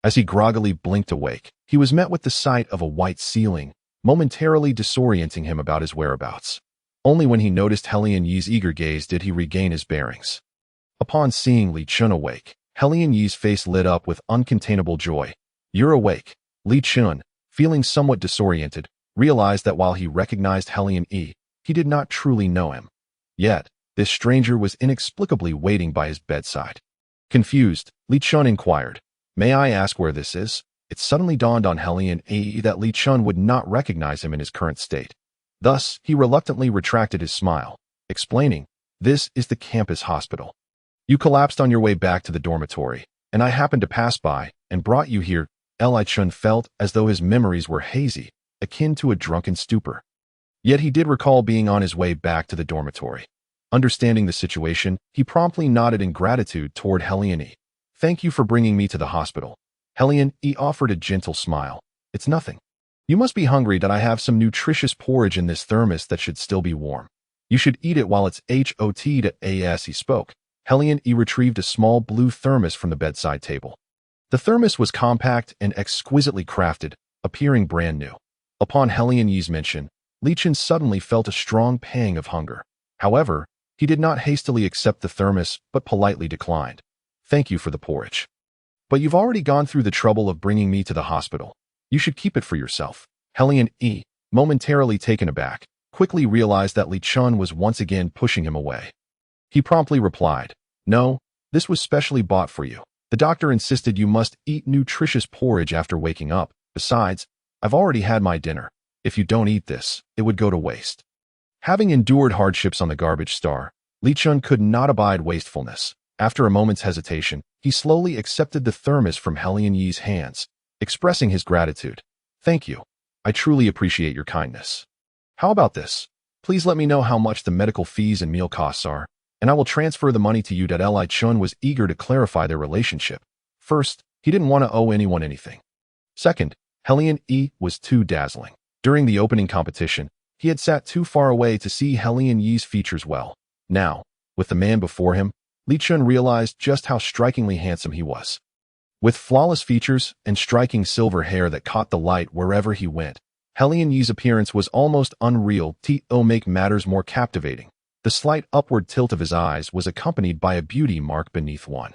Speaker 1: As he groggily blinked awake, he was met with the sight of a white ceiling, momentarily disorienting him about his whereabouts. Only when he noticed Helion's eager gaze did he regain his bearings. Upon seeing Li Chun awake, Helion's face lit up with uncontainable joy. "You're awake." Li Chun, feeling somewhat disoriented, realized that while he recognized Helion, he did not truly know him. Yet, this stranger was inexplicably waiting by his bedside. Confused, Li Chun inquired, "May I ask where this is?" It suddenly dawned on Helion that Li Chun would not recognize him in his current state. Thus, he reluctantly retracted his smile, explaining, "This is the campus hospital. You collapsed on your way back to the dormitory, and I happened to pass by and brought you here." Li Chun felt as though his memories were hazy, akin to a drunken stupor. Yet he did recall being on his way back to the dormitory. Understanding the situation, he promptly nodded in gratitude toward Helion. "Thank you for bringing me to the hospital." Helion offered a gentle smile. "It's nothing. You must be hungry. That I have some nutritious porridge in this thermos that should still be warm. You should eat it while it's hot. As he spoke, Helion retrieved a small blue thermos from the bedside table. The thermos was compact and exquisitely crafted, appearing brand new. Upon Helion's mention, Li Chun suddenly felt a strong pang of hunger. However, he did not hastily accept the thermos, but politely declined. "Thank you for the porridge. But you've already gone through the trouble of bringing me to the hospital. You should keep it for yourself." Helion, momentarily taken aback, quickly realized that Li Chun was once again pushing him away. He promptly replied, "No, this was specially bought for you. The doctor insisted you must eat nutritious porridge after waking up. Besides, I've already had my dinner. If you don't eat this, it would go to waste." Having endured hardships on the garbage star, Li Chun could not abide wastefulness. After a moment's hesitation, he slowly accepted the thermos from Helion's hands, expressing his gratitude. "Thank you. I truly appreciate your kindness. How about this? Please let me know how much the medical fees and meal costs are, and I will transfer the money to you." Li Chun was eager to clarify their relationship. First, he didn't want to owe anyone anything. Second, Helion was too dazzling. During the opening competition, he had sat too far away to see Helion's features well. Now, with the man before him, Li Chun realized just how strikingly handsome he was. With flawless features and striking silver hair that caught the light wherever he went, Helion's appearance was almost unreal. To make matters more captivating, the slight upward tilt of his eyes was accompanied by a beauty mark beneath one,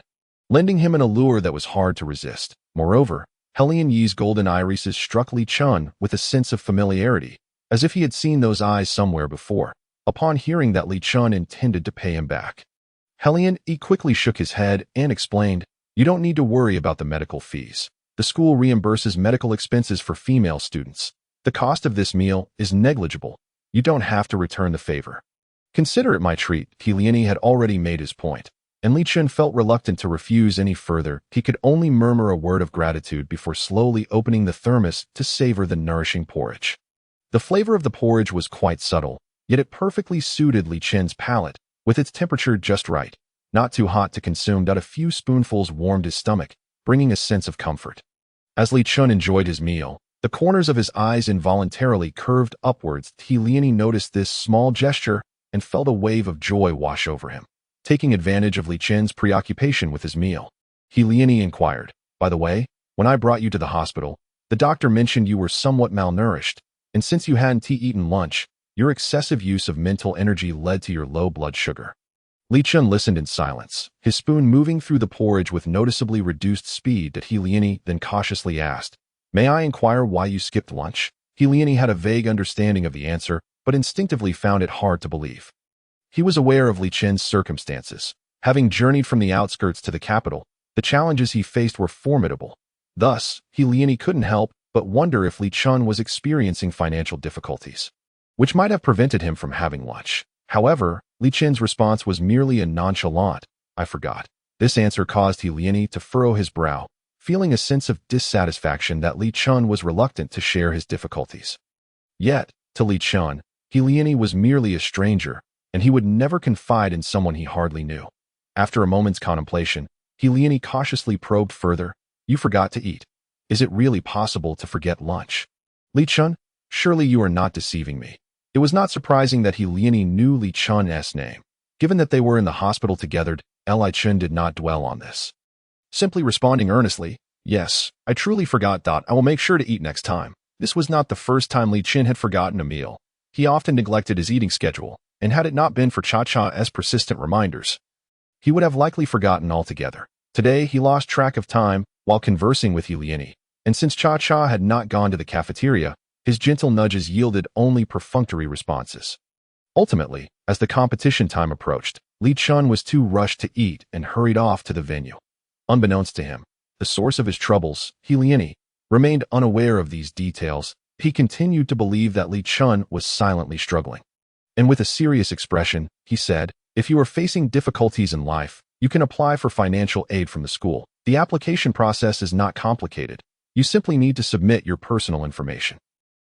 Speaker 1: lending him an allure that was hard to resist. Moreover, Helion's golden irises struck Li Chun with a sense of familiarity, as if he had seen those eyes somewhere before. Upon hearing that Li Chun intended to pay him back, Helion quickly shook his head and explained, "You don't need to worry about the medical fees. The school reimburses medical expenses for female students. The cost of this meal is negligible. You don't have to return the favor. Consider it my treat." Helion had already made his point, and Li Chun felt reluctant to refuse any further. He could only murmur a word of gratitude before slowly opening the thermos to savor the nourishing porridge. The flavor of the porridge was quite subtle, yet it perfectly suited Li Chun's palate, with its temperature just right, not too hot to consume. A few spoonfuls warmed his stomach, bringing a sense of comfort. As Li Chun enjoyed his meal, the corners of his eyes involuntarily curved upwards. Helion noticed this small gesture and felt a wave of joy wash over him. Taking advantage of Li Chun's preoccupation with his meal, Helion inquired, "By the way, when I brought you to the hospital, the doctor mentioned you were somewhat malnourished, and since you hadn't eaten lunch, your excessive use of mental energy led to your low blood sugar." Li Chun listened in silence, his spoon moving through the porridge with noticeably reduced speed. Helion then cautiously asked, "May I inquire why you skipped lunch?" Helion had a vague understanding of the answer, but instinctively found it hard to believe. He was aware of Li Chun's circumstances. Having journeyed from the outskirts to the capital, the challenges he faced were formidable. Thus, He Liani couldn't help but wonder if Li Chun was experiencing financial difficulties, which might have prevented him from having lunch. However, Li Chen's response was merely a nonchalant, "I forgot." This answer caused He Liani to furrow his brow, feeling a sense of dissatisfaction that Li Chun was reluctant to share his difficulties. Yet, to Li Chun, He Liani was merely a stranger, and he would never confide in someone he hardly knew. After a moment's contemplation, He Liani cautiously probed further, "You forgot to eat. Is it really possible to forget lunch?" "Li Chun, surely you are not deceiving me." It was not surprising that He Liani knew Li Chun's name. Given that they were in the hospital together, Li Chun did not dwell on this. Simply responding earnestly, "Yes, I truly forgot. I will make sure to eat next time." This was not the first time Li Chun had forgotten a meal. He often neglected his eating schedule, and had it not been for Cha-Cha's persistent reminders, he would have likely forgotten altogether. Today, he lost track of time while conversing with He Liani, and since Cha-Cha had not gone to the cafeteria, his gentle nudges yielded only perfunctory responses. Ultimately, as the competition time approached, Li Chun was too rushed to eat and hurried off to the venue. Unbeknownst to him, the source of his troubles, He Liani, remained unaware of these details. He continued to believe that Li Chun was silently struggling. And with a serious expression, he said, "If you are facing difficulties in life, you can apply for financial aid from the school. The application process is not complicated. You simply need to submit your personal information."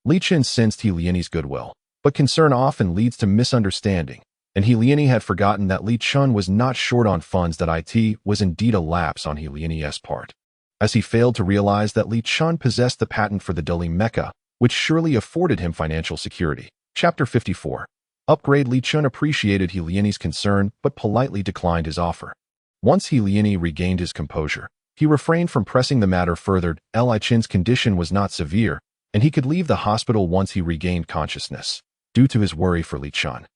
Speaker 1: Li Chun sensed He Liani's goodwill, but concern often leads to misunderstanding, and He Liani had forgotten that Li Chun was not short on funds. That it was indeed a lapse on He Liani's part, as he failed to realize that Li Chun possessed the patent for the Dali Mecha, which surely afforded him financial security. Chapter 54. Upgrade. Li Chun appreciated He Liani's concern but politely declined his offer. Once He Liani regained his composure, he refrained from pressing the matter further. Li Chun's condition was not severe, and he could leave the hospital once he regained consciousness. Due to his worry for Li Chun,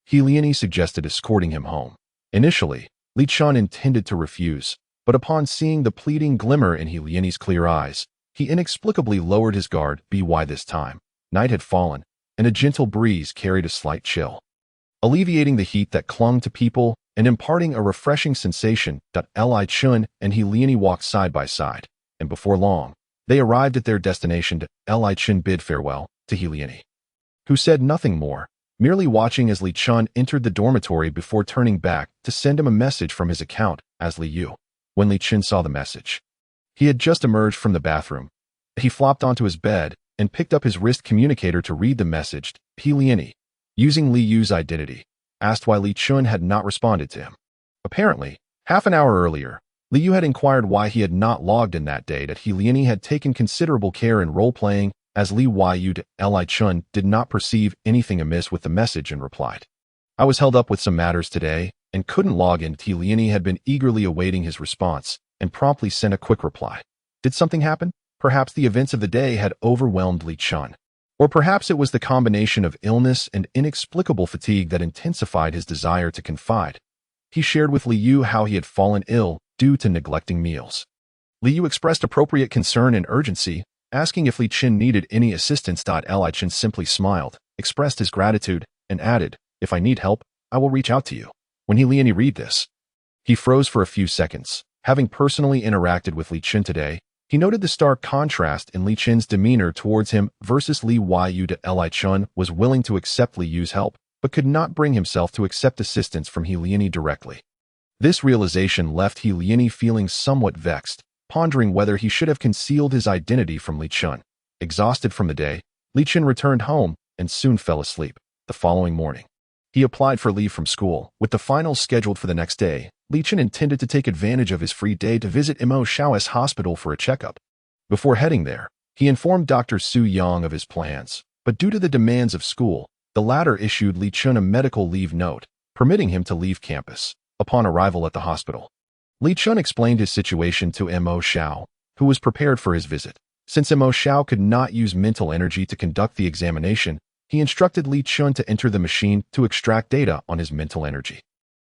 Speaker 1: He Liani suggested escorting him home. Initially, Li Chun intended to refuse, but upon seeing the pleading glimmer in He Liani's clear eyes, he inexplicably lowered his guard. By this time, night had fallen, and a gentle breeze carried a slight chill, alleviating the heat that clung to people and imparting a refreshing sensation. Li Chun and He Liani walked side by side, and before long, they arrived at their destination. Li Chun bid farewell to He Liani, who said nothing more, merely watching as Li Chun entered the dormitory before turning back to send him a message from his account as Li Yu. When Li Chun saw the message, he had just emerged from the bathroom. He flopped onto his bed and picked up his wrist communicator to read the message. He Liani, using Li Yu's identity, asked why Li Chun had not responded to him. Apparently, half an hour earlier, Li Yu had inquired why he had not logged in that day. He Liani had taken considerable care in role-playing as Li Yu. Li Chun did not perceive anything amiss with the message and replied, "I was held up with some matters today and couldn't log in." He Liani had been eagerly awaiting his response and promptly sent a quick reply. Did something happen? Perhaps the events of the day had overwhelmed Li Chun. Or perhaps it was the combination of illness and inexplicable fatigue that intensified his desire to confide. He shared with Li Yu how he had fallen ill due to neglecting meals. Li Yu expressed appropriate concern and urgency, asking if Li Chun needed any assistance. Li Chun simply smiled, expressed his gratitude, and added, "If I need help, I will reach out to you." When He Liani read this, he froze for a few seconds. Having personally interacted with Li Chun today, he noted the stark contrast in Li Chun's demeanor towards him versus Li Yu. Li Chun was willing to accept Li Yu's help, but could not bring himself to accept assistance from He Liani directly. This realization left He Liani feeling somewhat vexed, pondering whether he should have concealed his identity from Li Chun. Exhausted from the day, Li Chun returned home and soon fell asleep. The following morning, he applied for leave from school. With the finals scheduled for the next day, Li Chun intended to take advantage of his free day to visit Mo Shao's hospital for a checkup. Before heading there, he informed Dr. Su Yang of his plans, but due to the demands of school, the latter issued Li Chun a medical leave note, permitting him to leave campus. Upon arrival at the hospital, Li Chun explained his situation to Mo Shao, who was prepared for his visit. Since Mo Shao could not use mental energy to conduct the examination, he instructed Li Chun to enter the machine to extract data on his mental energy.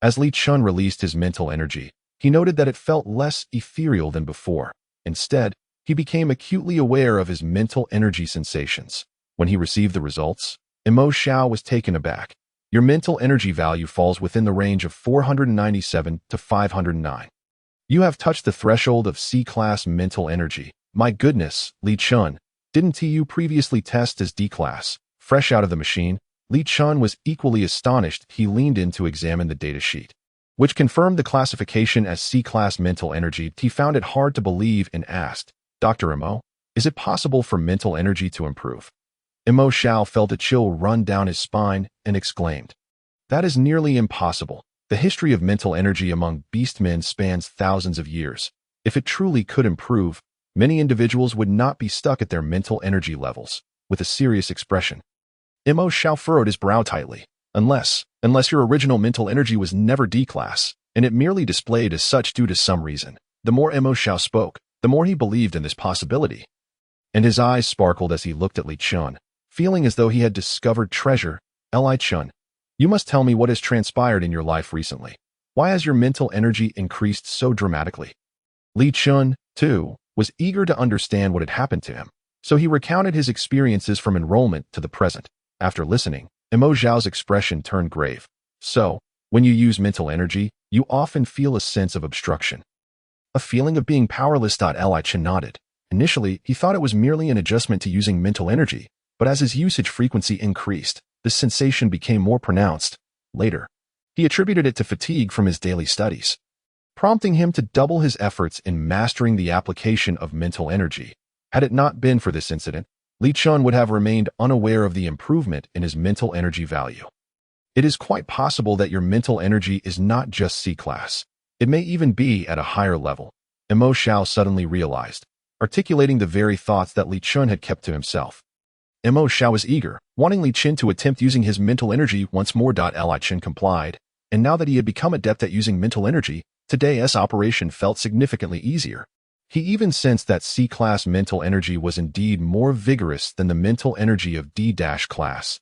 Speaker 1: As Li Chun released his mental energy, he noted that it felt less ethereal than before. Instead, he became acutely aware of his mental energy sensations. When he received the results, Mo Shao was taken aback. Your mental energy value falls within the range of 497 to 509. You have touched the threshold of C-class mental energy. My goodness, Li Chun, didn't you previously test as D-class? Fresh out of the machine, Li Chun was equally astonished. He leaned in to examine the datasheet, which confirmed the classification as C-class mental energy. He found it hard to believe and asked, Dr. Mo, is it possible for mental energy to improve? Mo Shao felt a chill run down his spine and exclaimed, that is nearly impossible. The history of mental energy among beastmen spans thousands of years. If it truly could improve, many individuals would not be stuck at their mental energy levels. With a serious expression, Mo Shao furrowed his brow tightly. Unless your original mental energy was never D-class, and it merely displayed as such due to some reason. The more Mo Shao spoke, the more he believed in this possibility. And his eyes sparkled as he looked at Li Chun, feeling as though he had discovered treasure. Li Chun, you must tell me what has transpired in your life recently. Why has your mental energy increased so dramatically? Li Chun, too, was eager to understand what had happened to him, so he recounted his experiences from enrollment to the present. After listening, Mo Zhao's expression turned grave. So, when you use mental energy, you often feel a sense of obstruction. A feeling of being powerless. Li Chun nodded. Initially, he thought it was merely an adjustment to using mental energy, but as his usage frequency increased, this sensation became more pronounced. Later, he attributed it to fatigue from his daily studies, prompting him to double his efforts in mastering the application of mental energy. Had it not been for this incident, Li Chun would have remained unaware of the improvement in his mental energy value. It is quite possible that your mental energy is not just C-class. It may even be at a higher level, Mo Shao suddenly realized, articulating the very thoughts that Li Chun had kept to himself. Mo Shao was eager, wanting Li Chun to attempt using his mental energy once more. Li Chun complied, and now that he had become adept at using mental energy, today's operation felt significantly easier. He even sensed that C-class mental energy was indeed more vigorous than the mental energy of D-class.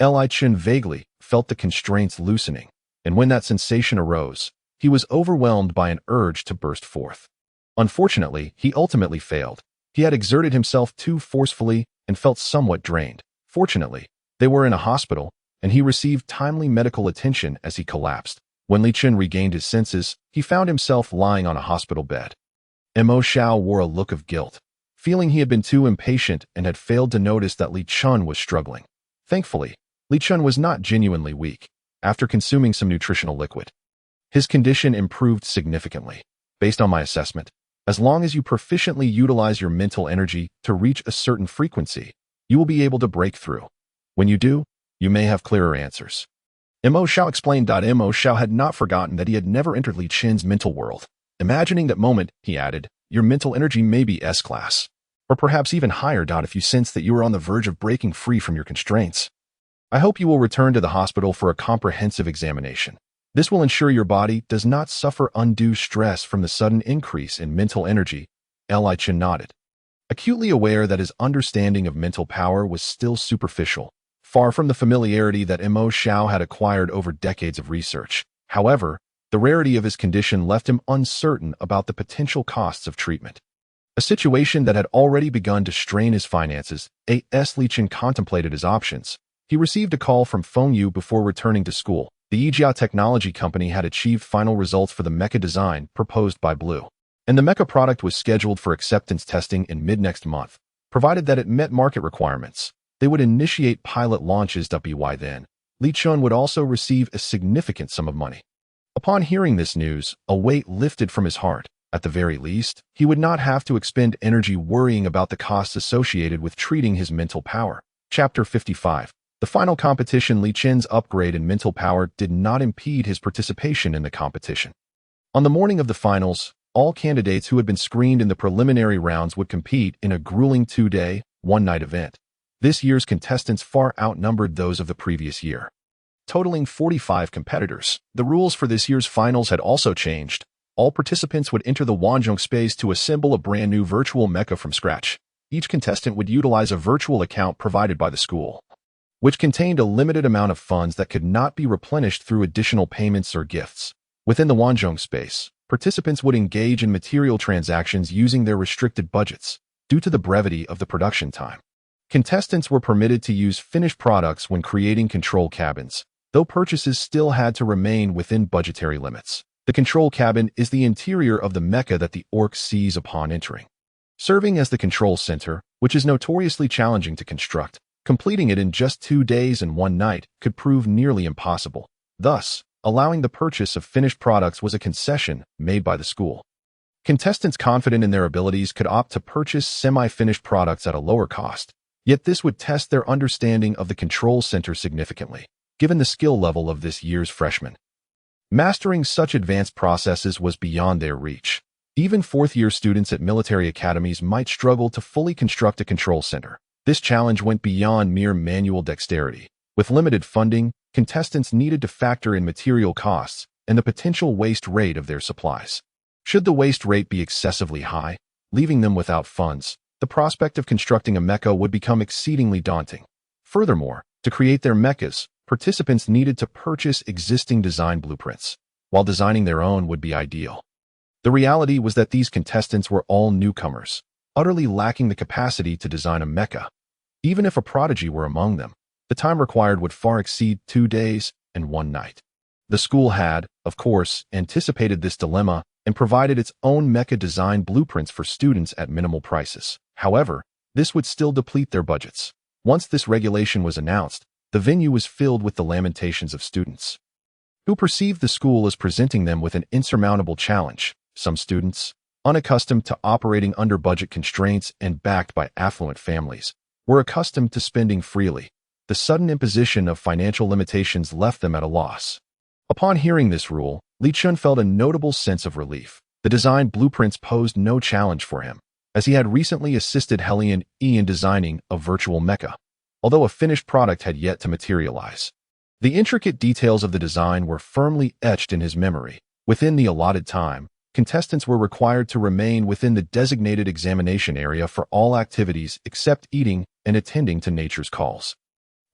Speaker 1: Li Chun vaguely felt the constraints loosening, and when that sensation arose, he was overwhelmed by an urge to burst forth. Unfortunately, he ultimately failed. He had exerted himself too forcefully and felt somewhat drained. Fortunately, they were in a hospital, and he received timely medical attention as he collapsed. When Li Chun regained his senses, he found himself lying on a hospital bed. Mo Shao wore a look of guilt, feeling he had been too impatient and had failed to notice that Li Chun was struggling. Thankfully, Li Chun was not genuinely weak. After consuming some nutritional liquid, his condition improved significantly. Based on my assessment, as long as you proficiently utilize your mental energy to reach a certain frequency, you will be able to break through. When you do, you may have clearer answers. Mo Shao explained. Mo Shao had not forgotten that he had never entered Li Chun's mental world. Imagining that moment, he added, your mental energy may be S-class, or perhaps even higher. If you sense that you are on the verge of breaking free from your constraints, I hope you will return to the hospital for a comprehensive examination. This will ensure your body does not suffer undue stress from the sudden increase in mental energy. Li Chun nodded, acutely aware that his understanding of mental power was still superficial, far from the familiarity that Mo Shao had acquired over decades of research. However, the rarity of his condition left him uncertain about the potential costs of treatment, a situation that had already begun to strain his finances. Li Chun contemplated his options. He received a call from Feng Yu before returning to school. The Yijia Technology Company had achieved final results for the mecha design proposed by Blue, and the mecha product was scheduled for acceptance testing in mid-next month. Provided that it met market requirements, they would initiate pilot launches. By then, Li Chun would also receive a significant sum of money. Upon hearing this news, a weight lifted from his heart. At the very least, he would not have to expend energy worrying about the costs associated with treating his mental power. Chapter 55. The final competition. Li Chun's upgrade in mental power did not impede his participation in the competition. On the morning of the finals, all candidates who had been screened in the preliminary rounds would compete in a grueling 2-day, 1-night event. This year's contestants far outnumbered those of the previous year, totaling 45 competitors. The rules for this year's finals had also changed. All participants would enter the Wanzhong space to assemble a brand new virtual mecha from scratch. Each contestant would utilize a virtual account provided by the school, which contained a limited amount of funds that could not be replenished through additional payments or gifts. Within the Wanzhong space, participants would engage in material transactions using their restricted budgets. Due to the brevity of the production time, contestants were permitted to use finished products when creating control cabins, though purchases still had to remain within budgetary limits. The control cabin is the interior of the mecha that the orc sees upon entering. Serving as the control center, which is notoriously challenging to construct, completing it in just 2 days and 1 night could prove nearly impossible. Thus, allowing the purchase of finished products was a concession made by the school. Contestants confident in their abilities could opt to purchase semi-finished products at a lower cost, yet this would test their understanding of the control center significantly, given the skill level of this year's freshmen. Mastering such advanced processes was beyond their reach. Even fourth-year students at military academies might struggle to fully construct a control center. This challenge went beyond mere manual dexterity. With limited funding, contestants needed to factor in material costs and the potential waste rate of their supplies. Should the waste rate be excessively high, leaving them without funds, the prospect of constructing a mecha would become exceedingly daunting. Furthermore, to create their mechas, participants needed to purchase existing design blueprints, while designing their own would be ideal. The reality was that these contestants were all newcomers, utterly lacking the capacity to design a mecha. Even if a prodigy were among them, the time required would far exceed 2 days and 1 night. The school had, of course, anticipated this dilemma and provided its own mecha design blueprints for students at minimal prices. However, this would still deplete their budgets. Once this regulation was announced, the venue was filled with the lamentations of students, who perceived the school as presenting them with an insurmountable challenge. Some students, unaccustomed to operating under budget constraints and backed by affluent families, were accustomed to spending freely. The sudden imposition of financial limitations left them at a loss. Upon hearing this rule, Li Shu felt a notable sense of relief. The design blueprints posed no challenge for him, as he had recently assisted Li in designing a virtual mecha, although a finished product had yet to materialize. The intricate details of the design were firmly etched in his memory. Within the allotted time, contestants were required to remain within the designated examination area for all activities except eating and attending to nature's calls.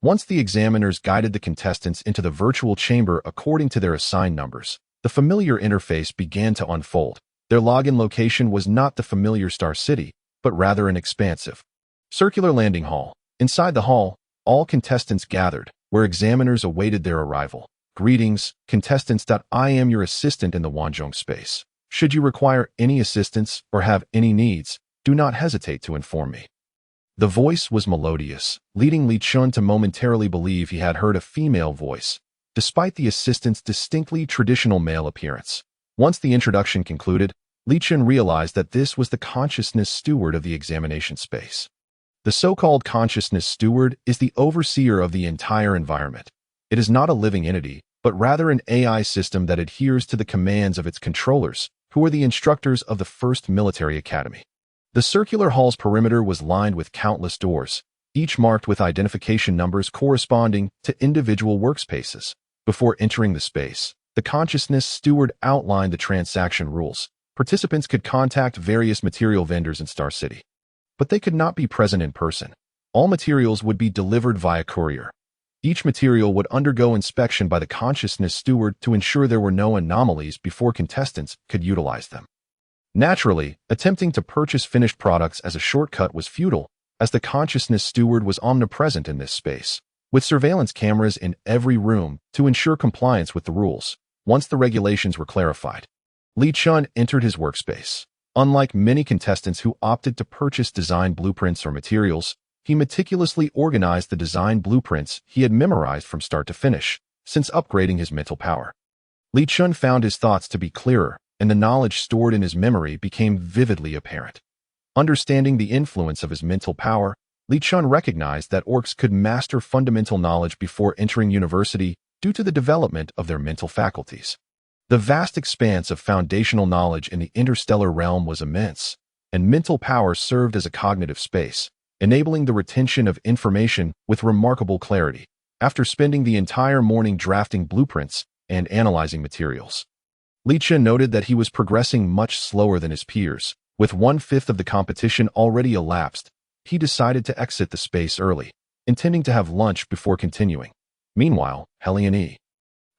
Speaker 1: Once the examiners guided the contestants into the virtual chamber according to their assigned numbers, the familiar interface began to unfold. Their login location was not the familiar Star City, but rather an expansive, circular landing hall. Inside the hall, all contestants gathered, where examiners awaited their arrival. Greetings, contestants. I am your assistant in the Wanzhong space. Should you require any assistance or have any needs, do not hesitate to inform me. The voice was melodious, leading Li Shu to momentarily believe he had heard a female voice, despite the assistant's distinctly traditional male appearance. Once the introduction concluded, Li Shu realized that this was the consciousness steward of the examination space. The so-called consciousness steward is the overseer of the entire environment. It is not a living entity, but rather an AI system that adheres to the commands of its controllers, who are the instructors of the First Military Academy. The circular hall's perimeter was lined with countless doors, each marked with identification numbers corresponding to individual workspaces. Before entering the space, the consciousness steward outlined the transaction rules. Participants could contact various material vendors in Star City, but they could not be present in person. All materials would be delivered via courier. Each material would undergo inspection by the consciousness steward to ensure there were no anomalies before contestants could utilize them. Naturally, attempting to purchase finished products as a shortcut was futile, as the consciousness steward was omnipresent in this space, with surveillance cameras in every room to ensure compliance with the rules. Once the regulations were clarified, Li Shu entered his workspace. Unlike many contestants who opted to purchase design blueprints or materials, he meticulously organized the design blueprints he had memorized from start to finish, since upgrading his mental power. Li Shu found his thoughts to be clearer, and the knowledge stored in his memory became vividly apparent. Understanding the influence of his mental power, Li Shu recognized that orcs could master fundamental knowledge before entering university due to the development of their mental faculties. The vast expanse of foundational knowledge in the interstellar realm was immense, and mental power served as a cognitive space, enabling the retention of information with remarkable clarity. After spending the entire morning drafting blueprints and analyzing materials, Li Shu noted that he was progressing much slower than his peers. With 1/5 of the competition already elapsed, he decided to exit the space early, intending to have lunch before continuing. Meanwhile, Li,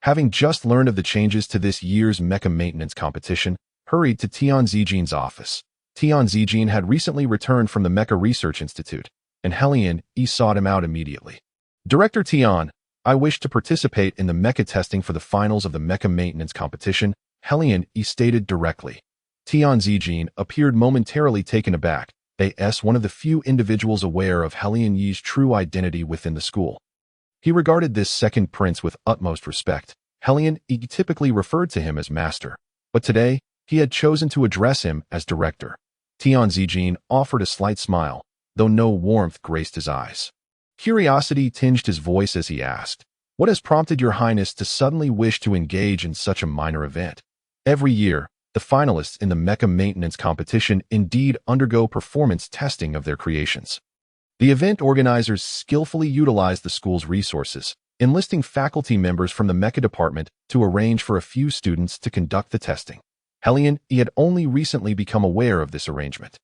Speaker 1: having just learned of the changes to this year's mecha maintenance competition, hurried to Tian Zijin's office. Tian Zijin had recently returned from the Mecha Research Institute, and Li sought him out immediately. Director Tian, I wish to participate in the mecha testing for the finals of the mecha maintenance competition, Li stated directly. Tian Zijin appeared momentarily taken aback, as one of the few individuals aware of Helian Yi's true identity within the school. He regarded this second prince with utmost respect. Helian Yi typically referred to him as master, but today he had chosen to address him as director. Tian Zijin offered a slight smile, though no warmth graced his eyes. Curiosity tinged his voice as he asked, "What has prompted your highness to suddenly wish to engage in such a minor event?" Every year, the finalists in the mecha maintenance competition indeed undergo performance testing of their creations. The event organizers skillfully utilize the school's resources, enlisting faculty members from the mecha department to arrange for a few students to conduct the testing. Helian Yi had only recently become aware of this arrangement.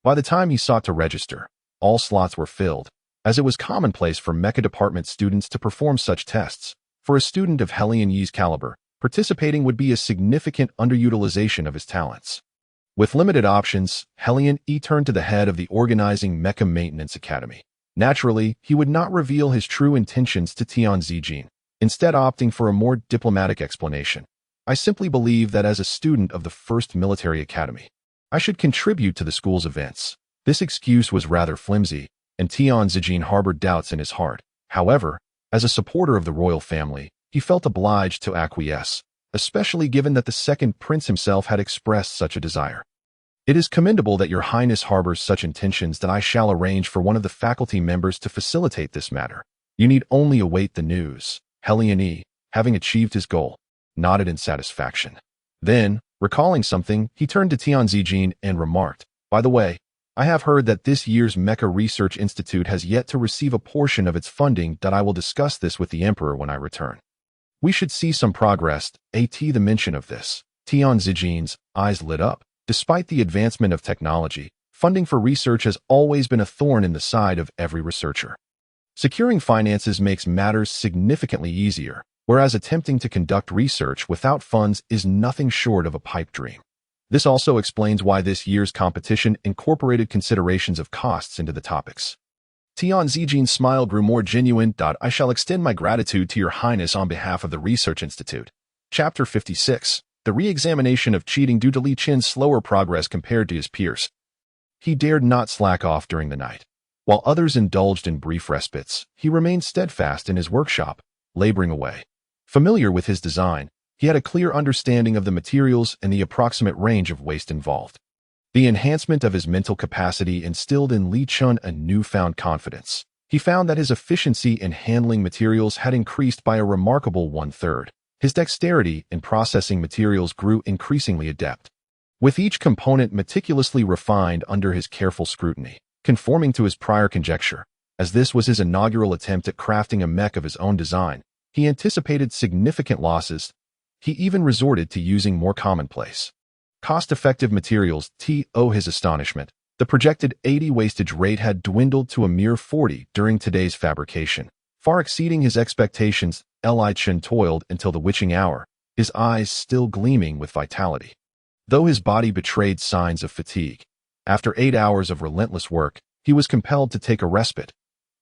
Speaker 1: By the time he sought to register, all slots were filled, as it was commonplace for mecha department students to perform such tests. For a student of Helian Yi's caliber, participating would be a significant underutilization of his talents. With limited options, Helian Yi turned to the head of the organizing Mecha Maintenance Academy. Naturally, he would not reveal his true intentions to Tian Zijin, instead opting for a more diplomatic explanation. "I simply believe that as a student of the First Military Academy, I should contribute to the school's events." This excuse was rather flimsy, and Tian Zijin harbored doubts in his heart. However, as a supporter of the royal family, he felt obliged to acquiesce, especially given that the second prince himself had expressed such a desire. "It is commendable that your highness harbors such intentions that I shall arrange for one of the faculty members to facilitate this matter. You need only await the news." Helian Yi, having achieved his goal, nodded in satisfaction. Then, recalling something, he turned to Tian Zijin and remarked, "By the way, I have heard that this year's Mecha Research Institute has yet to receive a portion of its funding. That I will discuss this with the Emperor when I return. We should see some progress." The mention of this, Tian Zijin's eyes lit up. Despite the advancement of technology, funding for research has always been a thorn in the side of every researcher. Securing finances makes matters significantly easier, whereas attempting to conduct research without funds is nothing short of a pipe dream. This also explains why this year's competition incorporated considerations of costs into the topics. Tian Zijin's smile grew more genuine. "I shall extend my gratitude to your highness on behalf of the Research Institute." Chapter 56. The re-examination of cheating due to Li Chen's slower progress compared to his peers. He dared not slack off during the night. While others indulged in brief respites, he remained steadfast in his workshop, laboring away. Familiar with his design, he had a clear understanding of the materials and the approximate range of waste involved. The enhancement of his mental capacity instilled in Li Chun a newfound confidence. He found that his efficiency in handling materials had increased by a remarkable 1/3. His dexterity in processing materials grew increasingly adept, with each component meticulously refined under his careful scrutiny, conforming to his prior conjecture. As this was his inaugural attempt at crafting a mech of his own design, he anticipated significant losses. He even resorted to using more commonplace, cost-effective materials. To his astonishment, the projected 80 wastage rate had dwindled to a mere 40 during today's fabrication, far exceeding his expectations. Li Chen toiled until the witching hour, his eyes still gleaming with vitality, though his body betrayed signs of fatigue. After 8 hours of relentless work, he was compelled to take a respite.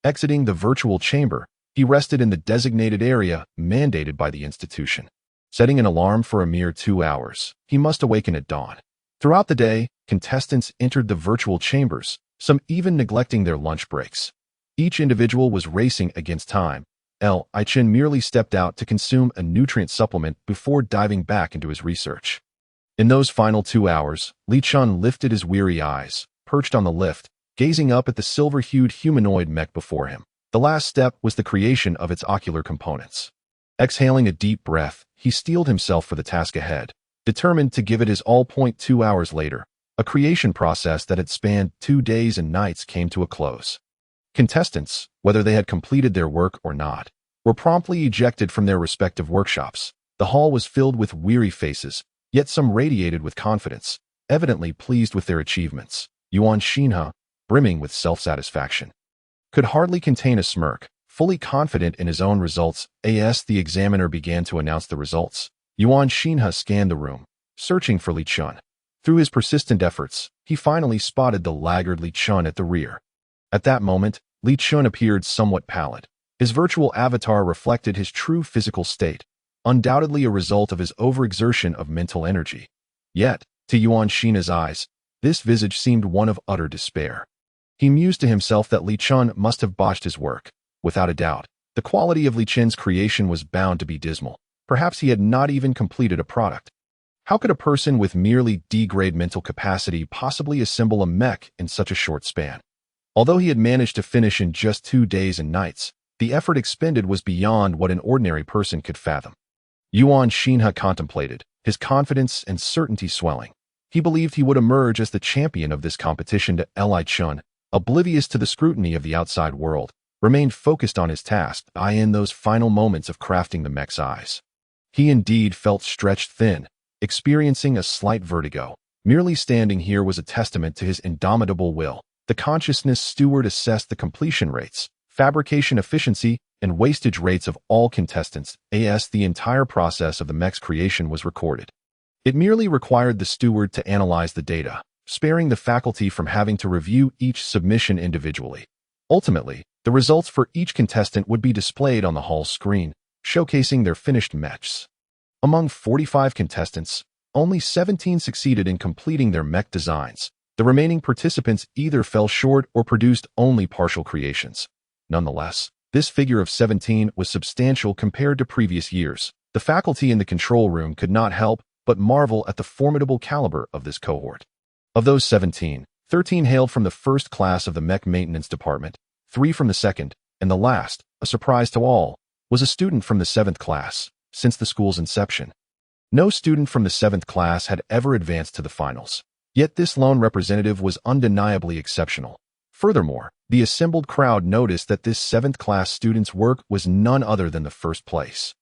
Speaker 1: Exiting the virtual chamber, he rested in the designated area mandated by the institution. Setting an alarm for a mere 2 hours, he must awaken at dawn. Throughout the day, contestants entered the virtual chambers, some even neglecting their lunch breaks. Each individual was racing against time. Li Chen merely stepped out to consume a nutrient supplement before diving back into his research. In those final 2 hours, Li Chen lifted his weary eyes, perched on the lift, gazing up at the silver-hued humanoid mech before him. The last step was the creation of its ocular components. Exhaling a deep breath, he steeled himself for the task ahead, determined to give it his all. 2 hours later, a creation process that had spanned 2 days and nights came to a close. Contestants, whether they had completed their work or not, were promptly ejected from their respective workshops. The hall was filled with weary faces, yet some radiated with confidence, evidently pleased with their achievements. Yuan Xinhe, brimming with self-satisfaction, could hardly contain a smirk, fully confident in his own results. As the examiner began to announce the results, Yuan Xinhe scanned the room, searching for Li Chun. Through his persistent efforts, he finally spotted the laggard Li Chun at the rear. At that moment, Li Chun appeared somewhat pallid. His virtual avatar reflected his true physical state, undoubtedly a result of his overexertion of mental energy. Yet, to Yuan Xinhe's eyes, This visage seemed one of utter despair. He mused to himself that Li Chun must have botched his work. Without a doubt, the quality of Li Chen's creation was bound to be dismal. Perhaps he had not even completed a product. How could a person with merely D-grade mental capacity possibly assemble a mech in such a short span? Although he had managed to finish in just 2 days and nights, the effort expended was beyond what an ordinary person could fathom. Yuan Xinhe contemplated, his confidence and certainty swelling. He believed he would emerge as the champion of this competition to Li Chun, oblivious to the scrutiny of the outside world, remained focused on his task, in those final moments of crafting the mech's eyes. He indeed felt stretched thin, experiencing a slight vertigo. Merely standing here was a testament to his indomitable will. The consciousness steward assessed the completion rates, fabrication efficiency, and wastage rates of all contestants. The entire process of the mech's creation was recorded. It merely required the steward to analyze the data, sparing the faculty from having to review each submission individually. Ultimately, the results for each contestant would be displayed on the hall screen, showcasing their finished mechs. Among 45 contestants, only 17 succeeded in completing their mech designs. The remaining participants either fell short or produced only partial creations. Nonetheless, this figure of 17 was substantial compared to previous years. The faculty in the control room could not help but marvel at the formidable caliber of this cohort. Of those 17, 13 hailed from the first class of the mech maintenance department, 3 from the second, and the last, a surprise to all, was a student from the 7th class. Since the school's inception, no student from the 7th class had ever advanced to the finals. Yet this lone representative was undeniably exceptional. Furthermore, the assembled crowd noticed that this 7th class student's work was none other than the first place.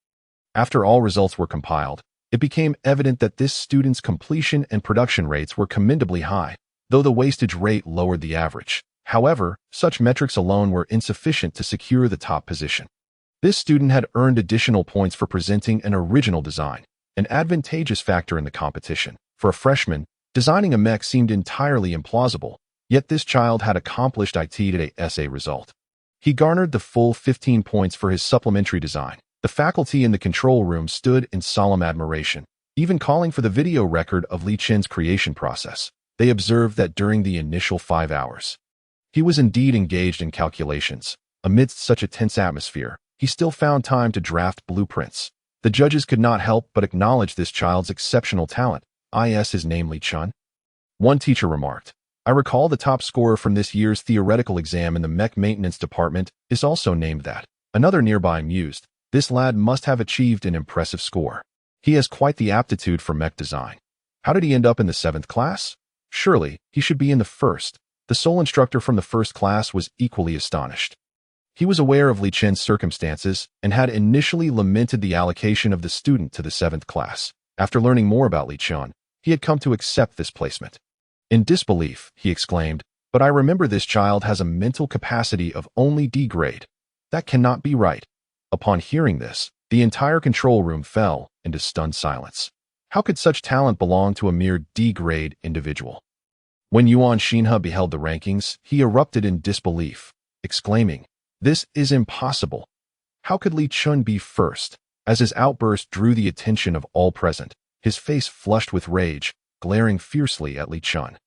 Speaker 1: After all results were compiled, it became evident that this student's completion and production rates were commendably high, though the wastage rate lowered the average. However, such metrics alone were insufficient to secure the top position. This student had earned additional points for presenting an original design, an advantageous factor in the competition. For a freshman, designing a mech seemed entirely implausible, yet this child had accomplished it at a SA result. He garnered the full 15 points for his supplementary design. The faculty in the control room stood in solemn admiration, even calling for the video record of Li Chen's creation process. They observed that during the initial 5 hours, he was indeed engaged in calculations. Amidst such a tense atmosphere, he still found time to draft blueprints. The judges could not help but acknowledge this child's exceptional talent. His name Li Chun? One teacher remarked, I recall the top scorer from this year's theoretical exam in the mech maintenance department is also named that. Another nearby mused, this lad must have achieved an impressive score. He has quite the aptitude for mech design. How did he end up in the 7th class? Surely, he should be in the 1st. The sole instructor from the 1st class was equally astonished. He was aware of Li Chen's circumstances and had initially lamented the allocation of the student to the 7th class. After learning more about Li Chun, he had come to accept this placement. In disbelief, he exclaimed, but I remember this child has a mental capacity of only D grade. That cannot be right. Upon hearing this, the entire control room fell into stunned silence. How could such talent belong to a mere D grade individual? When Yuan Xinhe beheld the rankings, he erupted in disbelief, exclaiming, this is impossible. How could Li Chun be first? As his outburst drew the attention of all present, his face flushed with rage, glaring fiercely at Li Chun,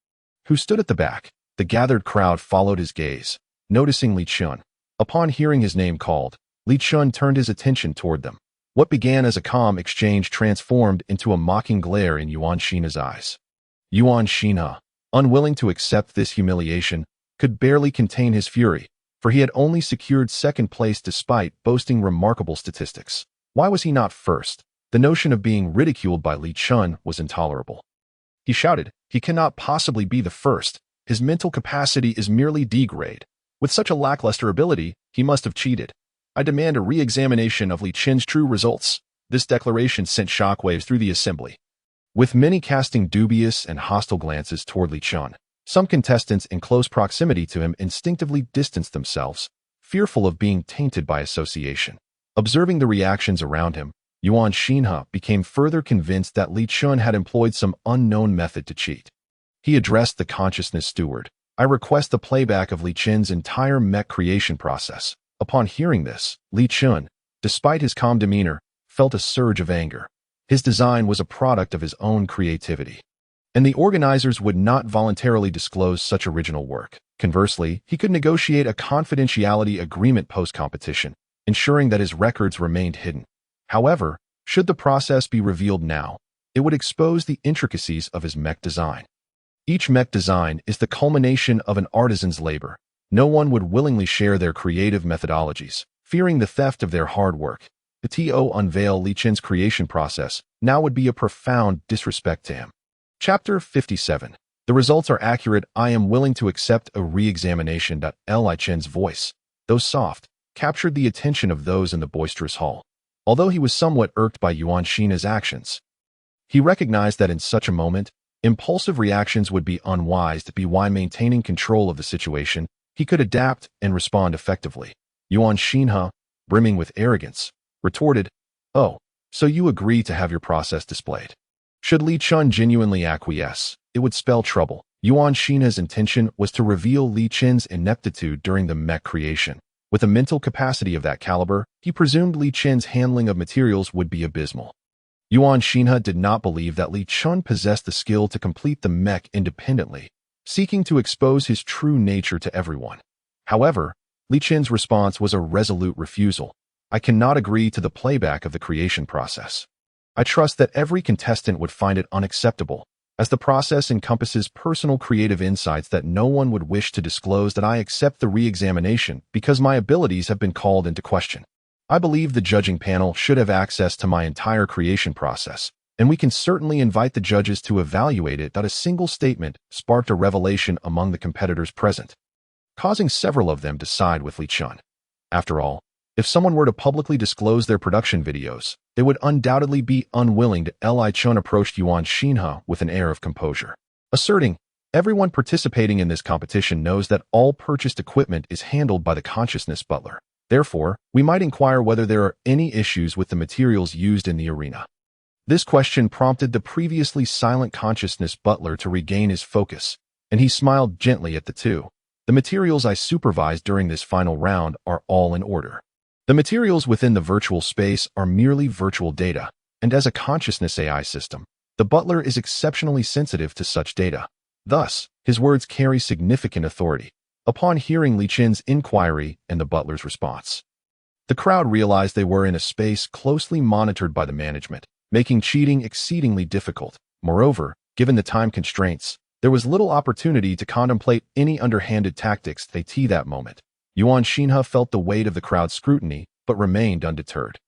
Speaker 1: who stood at the back. The gathered crowd followed his gaze, noticing Li Chun. Upon hearing his name called, Li Chun turned his attention toward them. What began as a calm exchange transformed into a mocking glare in Yuan Xinhe's eyes. Yuan Xinhe, unwilling to accept this humiliation, could barely contain his fury, for he had only secured 2nd place despite boasting remarkable statistics. Why was he not first? The notion of being ridiculed by Li Chun was intolerable. He shouted, he cannot possibly be the first. His mental capacity is merely D grade. With such a lackluster ability, he must have cheated. I demand a re-examination of Li Chen's true results. This declaration sent shockwaves through the assembly, with many casting dubious and hostile glances toward Li Chun. Some contestants in close proximity to him instinctively distanced themselves, fearful of being tainted by association. Observing the reactions around him, Yuan Xinhe became further convinced that Li Chun had employed some unknown method to cheat. He addressed the consciousness steward. I request the playback of Li Chun's entire mech creation process. Upon hearing this, Li Chun, despite his calm demeanor, felt a surge of anger. His design was a product of his own creativity. and the organizers would not voluntarily disclose such original work. Conversely, he could negotiate a confidentiality agreement post-competition, ensuring that his records remained hidden. However, should the process be revealed now, it would expose the intricacies of his mech design. Each mech design is the culmination of an artisan's labor. No one would willingly share their creative methodologies, fearing the theft of their hard work. To unveil Li Chen's creation process now would be a profound disrespect to him. Chapter 57. The results are accurate. I am willing to accept a re-examination. Li Chen's voice, though soft, captured the attention of those in the boisterous hall. Although he was somewhat irked by Yuan Shina's actions, he recognized that in such a moment, impulsive reactions would be unwise. While maintaining control of the situation, he could adapt and respond effectively. Yuan Xinhe, brimming with arrogance, retorted, "Oh, so you agree to have your process displayed?" Should Li Chun genuinely acquiesce, it would spell trouble. Yuan Xinhe's intention was to reveal Li Chen's ineptitude during the mech creation. With a mental capacity of that caliber, he presumed Li Chen's handling of materials would be abysmal. Yuan Xinhe did not believe that Li Chun possessed the skill to complete the mech independently, seeking to expose his true nature to everyone. However, Li Chen's response was a resolute refusal. "I cannot agree to the playback of the creation process. I trust that every contestant would find it unacceptable, as the process encompasses personal creative insights that no one would wish to disclose. That I accept the re-examination because my abilities have been called into question. I believe the judging panel should have access to my entire creation process, and we can certainly invite the judges to evaluate it." A single statement sparked a revelation among the competitors present, causing several of them to side with Li Chun. After all, if someone were to publicly disclose their production videos, they would undoubtedly be unwilling to. Li Chun approached Yuan Xinhe with an air of composure, asserting, "Everyone participating in this competition knows that all purchased equipment is handled by the consciousness butler. Therefore, we might inquire whether there are any issues with the materials used in the arena." This question prompted the previously silent consciousness butler to regain his focus, and he smiled gently at the two. "The materials I supervised during this final round are all in order. The materials within the virtual space are merely virtual data, and as a consciousness AI system, the butler is exceptionally sensitive to such data. Thus, his words carry significant authority." Upon hearing Li Chen's inquiry and the butler's response, the crowd realized they were in a space closely monitored by the management, making cheating exceedingly difficult. Moreover, given the time constraints, there was little opportunity to contemplate any underhanded tactics. That moment, Yuan Xinhe felt the weight of the crowd's scrutiny, but remained undeterred.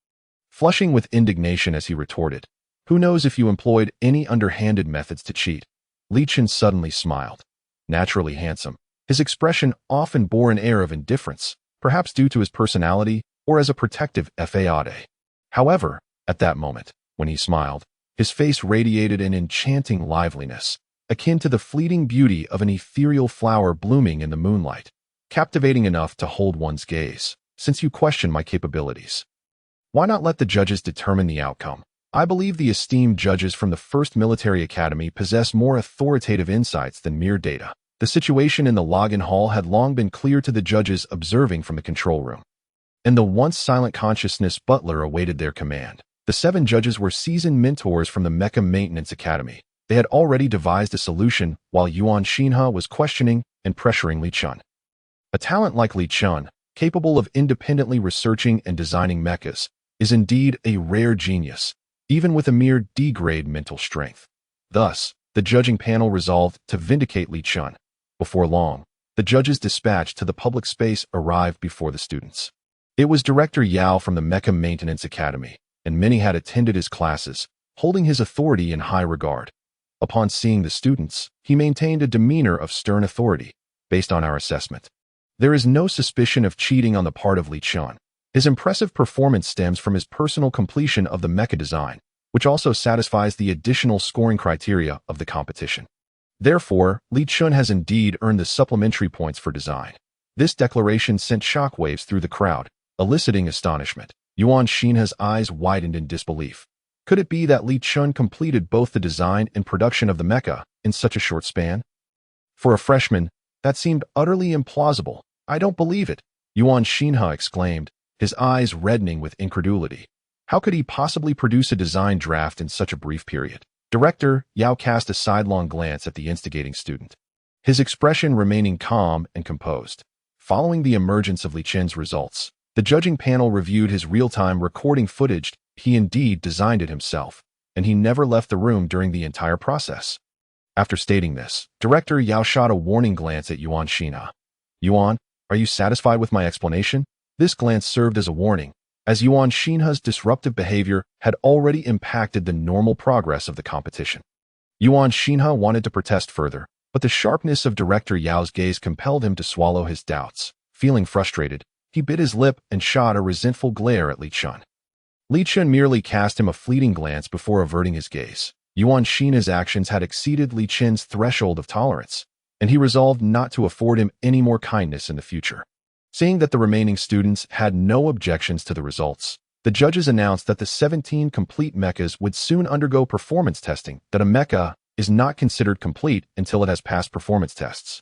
Speaker 1: Flushing with indignation as he retorted, "Who knows if you employed any underhanded methods to cheat?" Li Chen suddenly smiled. Naturally handsome, his expression often bore an air of indifference, perhaps due to his personality or as a protective facade. However, at that moment, when he smiled, his face radiated an enchanting liveliness, akin to the fleeting beauty of an ethereal flower blooming in the moonlight, captivating enough to hold one's gaze. "Since you question my capabilities, why not let the judges determine the outcome? I believe the esteemed judges from the First Military Academy possess more authoritative insights than mere data." The situation in the login hall had long been clear to the judges observing from the control room, and the once silent consciousness butler awaited their command. The 7 judges were seasoned mentors from the Mecha Maintenance Academy. They had already devised a solution while Yuan Xinhe was questioning and pressuring Li Chun. A talent like Li Chun, capable of independently researching and designing mechas, is indeed a rare genius, even with a mere D-grade mental strength. Thus, the judging panel resolved to vindicate Li Chun. Before long, the judge's dispatch to the public space arrived before the students. It was Director Yao from the Mecha Maintenance Academy, and many had attended his classes, holding his authority in high regard. Upon seeing the students, he maintained a demeanor of stern authority. "Based on our assessment, there is no suspicion of cheating on the part of Li Chun. His impressive performance stems from his personal completion of the mecha design, which also satisfies the additional scoring criteria of the competition. Therefore, Li Chun has indeed earned the supplementary points for design." This declaration sent shockwaves through the crowd, eliciting astonishment. Yuan Xinhe's eyes widened in disbelief. Could it be that Li Chun completed both the design and production of the mecha in such a short span? For a freshman, that seemed utterly implausible. "I don't believe it," Yuan Xinhe exclaimed, his eyes reddening with incredulity. How could he possibly produce a design draft in such a brief period? Director Yao cast a sidelong glance at the instigating student, his expression remaining calm and composed. Following the emergence of Li Chen's results, the judging panel reviewed his real-time recording footage. He indeed designed it himself, and he never left the room during the entire process. After stating this, Director Yao shot a warning glance at Yuan Xinha. Yuan, are you satisfied with my explanation? This glance served as a warning, as Yuan Xinha's disruptive behavior had already impacted the normal progress of the competition. Yuan Xinha wanted to protest further, but the sharpness of Director Yao's gaze compelled him to swallow his doubts. Feeling frustrated, he bit his lip and shot a resentful glare at Li Chun. Li Chun merely cast him a fleeting glance before averting his gaze. Yuan Xinha's actions had exceeded Li Chen's threshold of tolerance, and he resolved not to afford him any more kindness in the future. Seeing that the remaining students had no objections to the results, the judges announced that the 17 complete mechas would soon undergo performance testing, that a mecha is not considered complete until it has passed performance tests.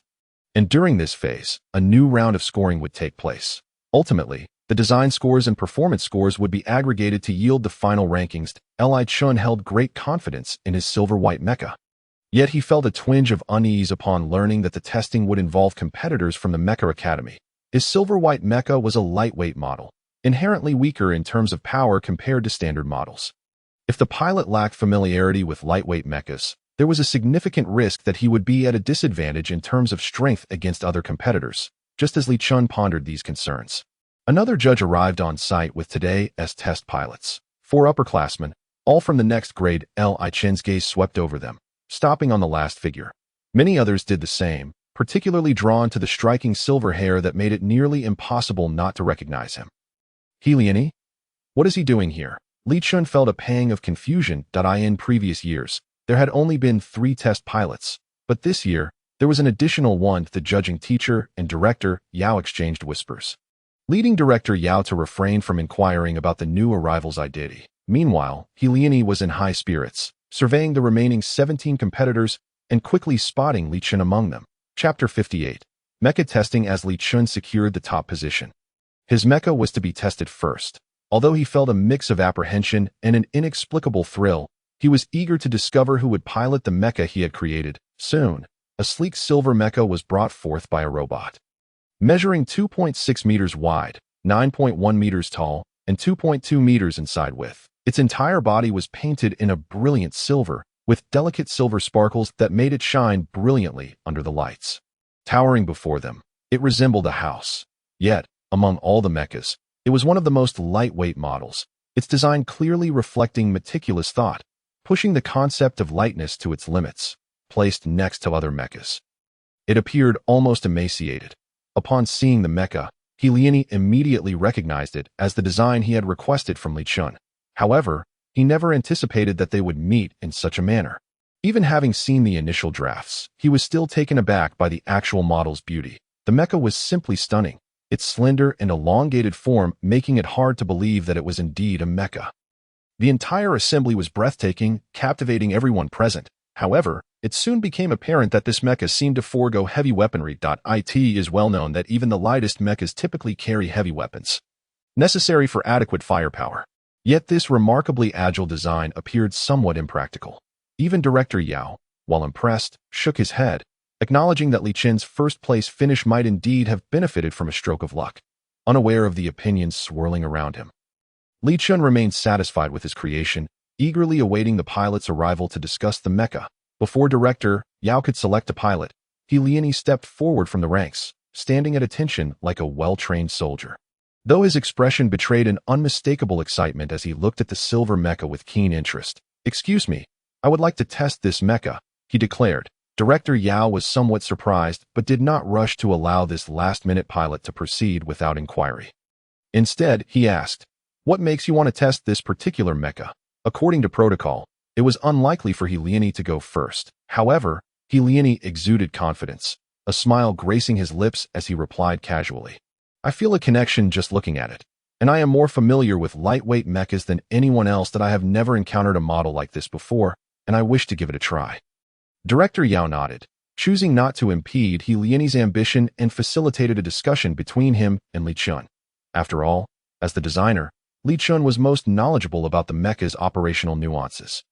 Speaker 1: And during this phase, a new round of scoring would take place. Ultimately, the design scores and performance scores would be aggregated to yield the final rankings. Li Chun held great confidence in his silver-white mecha. Yet he felt a twinge of unease upon learning that the testing would involve competitors from the Mecha Academy. His silver-white mecha was a lightweight model, inherently weaker in terms of power compared to standard models. If the pilot lacked familiarity with lightweight mechas, there was a significant risk that he would be at a disadvantage in terms of strength against other competitors, just as Li Chun pondered these concerns. Another judge arrived on site with today's test pilots, 4 upperclassmen, all from the next grade. Li Chen's gaze swept over them, stopping on the last figure. Many others did the same, particularly drawn to the striking silver hair that made it nearly impossible not to recognize him. He Liani? What is he doing here? Li Chun felt a pang of confusion. In previous years, there had only been 3 test pilots, but this year, there was an additional one. The judging teacher and Director Yao exchanged whispers, leading Director Yao to refrain from inquiring about the new arrival's identity. Meanwhile, He Liani was in high spirits, surveying the remaining 17 competitors and quickly spotting Li Chun among them. Chapter 58. Mecha testing. As Li Chun secured the top position, his mecha was to be tested first. Although he felt a mix of apprehension and an inexplicable thrill, he was eager to discover who would pilot the mecha he had created. Soon, a sleek silver mecha was brought forth by a robot. Measuring 2.6 meters wide, 9.1 meters tall, and 2.2 meters in side width, its entire body was painted in a brilliant silver, with delicate silver sparkles that made it shine brilliantly under the lights. Towering before them, it resembled a house. Yet, among all the mechas, it was one of the most lightweight models, its design clearly reflecting meticulous thought, pushing the concept of lightness to its limits. Placed next to other mechas, it appeared almost emaciated. Upon seeing the mecha, He Liani immediately recognized it as the design he had requested from Li Chun. However, he never anticipated that they would meet in such a manner. Even having seen the initial drafts, he was still taken aback by the actual model's beauty. The mecha was simply stunning, its slender and elongated form making it hard to believe that it was indeed a mecha. The entire assembly was breathtaking, captivating everyone present. However, it soon became apparent that this mecha seemed to forego heavy weaponry. It is well known that even the lightest mechas typically carry heavy weapons, necessary for adequate firepower. Yet this remarkably agile design appeared somewhat impractical. Even Director Yao, while impressed, shook his head, acknowledging that Li Chen's first-place finish might indeed have benefited from a stroke of luck, unaware of the opinions swirling around him. Li Chun remained satisfied with his creation, eagerly awaiting the pilot's arrival to discuss the mecha. Before Director Yao could select a pilot, He Liani stepped forward from the ranks, standing at attention like a well-trained soldier. Though his expression betrayed an unmistakable excitement as he looked at the silver mecha with keen interest. "Excuse me, I would like to test this mecha," he declared. Director Yao was somewhat surprised but did not rush to allow this last-minute pilot to proceed without inquiry. Instead, he asked, "What makes you want to test this particular mecha?" According to protocol, it was unlikely for He Liani to go first. However, He Liani exuded confidence, a smile gracing his lips as he replied casually, "I feel a connection just looking at it, and I am more familiar with lightweight mechas than anyone else. That I have never encountered a model like this before, and I wish to give it a try." Director Yao nodded, choosing not to impede He Liani's ambition and facilitated a discussion between him and Li Chun. After all, as the designer, Li Chun was most knowledgeable about the mecha's operational nuances.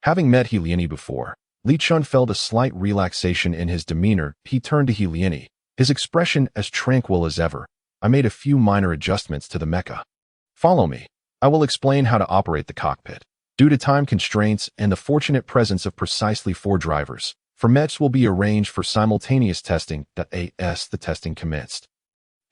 Speaker 1: Having met Heliene before, Li Chun felt a slight relaxation in his demeanor. He turned to Heliene, his expression as tranquil as ever. I made a few minor adjustments to the mecha. Follow me. I will explain how to operate the cockpit. Due to time constraints and the fortunate presence of precisely 4 drivers, mechs will be arranged for simultaneous testing. As the testing commenced,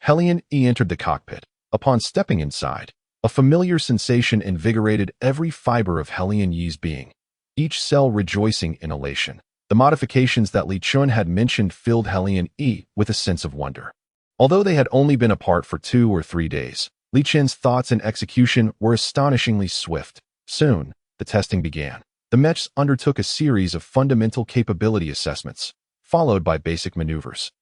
Speaker 1: Heliene entered the cockpit. Upon stepping inside, a familiar sensation invigorated every fiber of Heliene's being, each cell rejoicing in elation. The modifications that Li Chun had mentioned filled Heliene with a sense of wonder. Although they had only been apart for 2 or 3 days, Li Chun's thoughts and execution were astonishingly swift. Soon, the testing began. The mechs undertook a series of fundamental capability assessments, followed by basic maneuvers,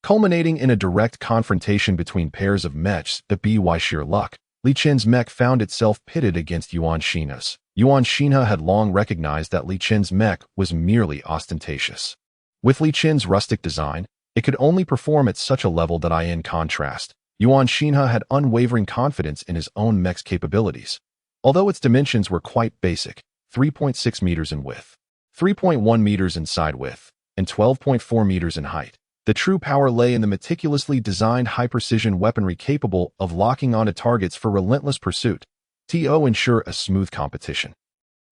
Speaker 1: culminating in a direct confrontation between pairs of mechs. By sheer luck, Li Chun's mech found itself pitted against Yuan Shina's. Yuan Shina had long recognized that Li Chun's mech was merely ostentatious. With Li Chun's rustic design, it could only perform at such a level that in contrast, Yuan Shina had unwavering confidence in his own mech's capabilities. Although its dimensions were quite basic, 3.6 meters in width, 3.1 meters in side width, and 12.4 meters in height, the true power lay in the meticulously designed high-precision weaponry capable of locking onto targets for relentless pursuit. To ensure a smooth competition.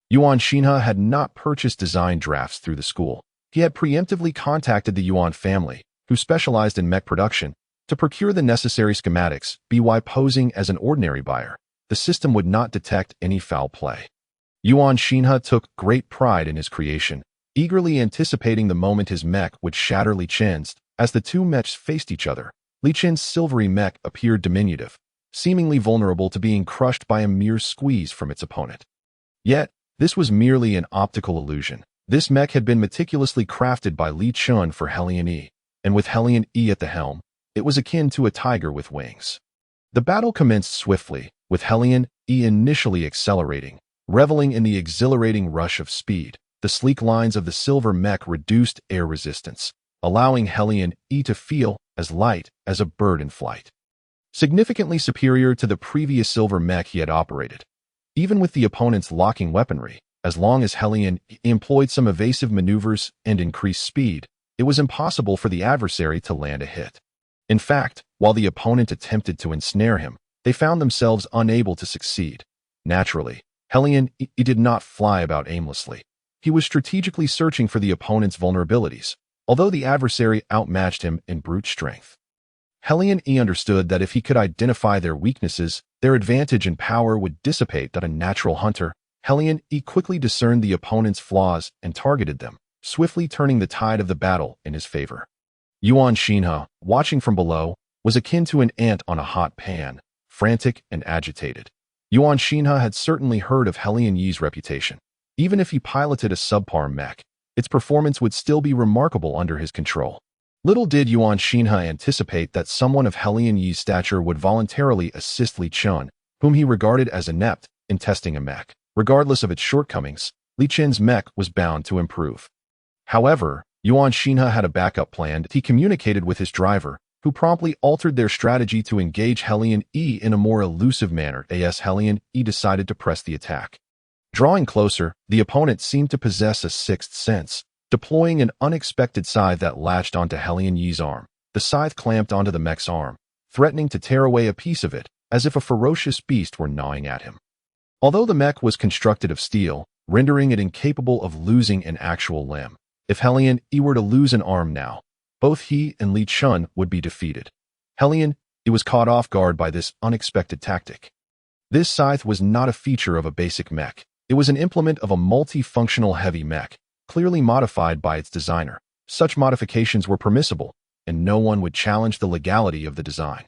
Speaker 1: Yuan Xinhe had not purchased design drafts through the school. He had preemptively contacted the Yuan family, who specialized in mech production, to procure the necessary schematics. By posing as an ordinary buyer, the system would not detect any foul play. Yuan Xinhe took great pride in his creation, eagerly anticipating the moment his mech would shatter Li Chun's. As the two mechs faced each other, Li Chun's silvery mech appeared diminutive, seemingly vulnerable to being crushed by a mere squeeze from its opponent. Yet, this was merely an optical illusion. This mech had been meticulously crafted by Li Chun for Heliene, and with Heliene at the helm, it was akin to a tiger with wings. The battle commenced swiftly, with Heliene initially accelerating, reveling in the exhilarating rush of speed. The sleek lines of the silver mech reduced air resistance, allowing Heliene to feel as light as a bird in flight. Significantly superior to the previous silver mech he had operated. Even with the opponent's locking weaponry, as long as Heliene employed some evasive maneuvers and increased speed, it was impossible for the adversary to land a hit. In fact, while the opponent attempted to ensnare him, they found themselves unable to succeed. Naturally, Heliene did not fly about aimlessly. He was strategically searching for the opponent's vulnerabilities, although the adversary outmatched him in brute strength. Heliene understood that if he could identify their weaknesses, their advantage and power would dissipate. A natural hunter, Heliene quickly discerned the opponent's flaws and targeted them, swiftly turning the tide of the battle in his favor. Yuan Xinhe, watching from below, was akin to an ant on a hot pan, frantic and agitated. Yuan Xinhe had certainly heard of Heliene's reputation. Even if he piloted a subpar mech, its performance would still be remarkable under his control. Little did Yuan Xinhe anticipate that someone of Heliene's stature would voluntarily assist Li Chun, whom he regarded as inept, in testing a mech. Regardless of its shortcomings, Li Chun's mech was bound to improve. However, Yuan Xinhe had a backup plan. He communicated with his driver, who promptly altered their strategy to engage Heliene in a more elusive manner. As Heliene decided to press the attack. Drawing closer, the opponent seemed to possess a sixth sense. Deploying an unexpected scythe that latched onto Heliene's arm, the scythe clamped onto the mech's arm, threatening to tear away a piece of it, as if a ferocious beast were gnawing at him. Although the mech was constructed of steel, rendering it incapable of losing an actual limb, if Heliene were to lose an arm now, both he and Li Chun would be defeated. Heliene was caught off guard by this unexpected tactic. This scythe was not a feature of a basic mech. It was an implement of a multifunctional heavy mech, clearly modified by its designer. Such modifications were permissible, and no one would challenge the legality of the design.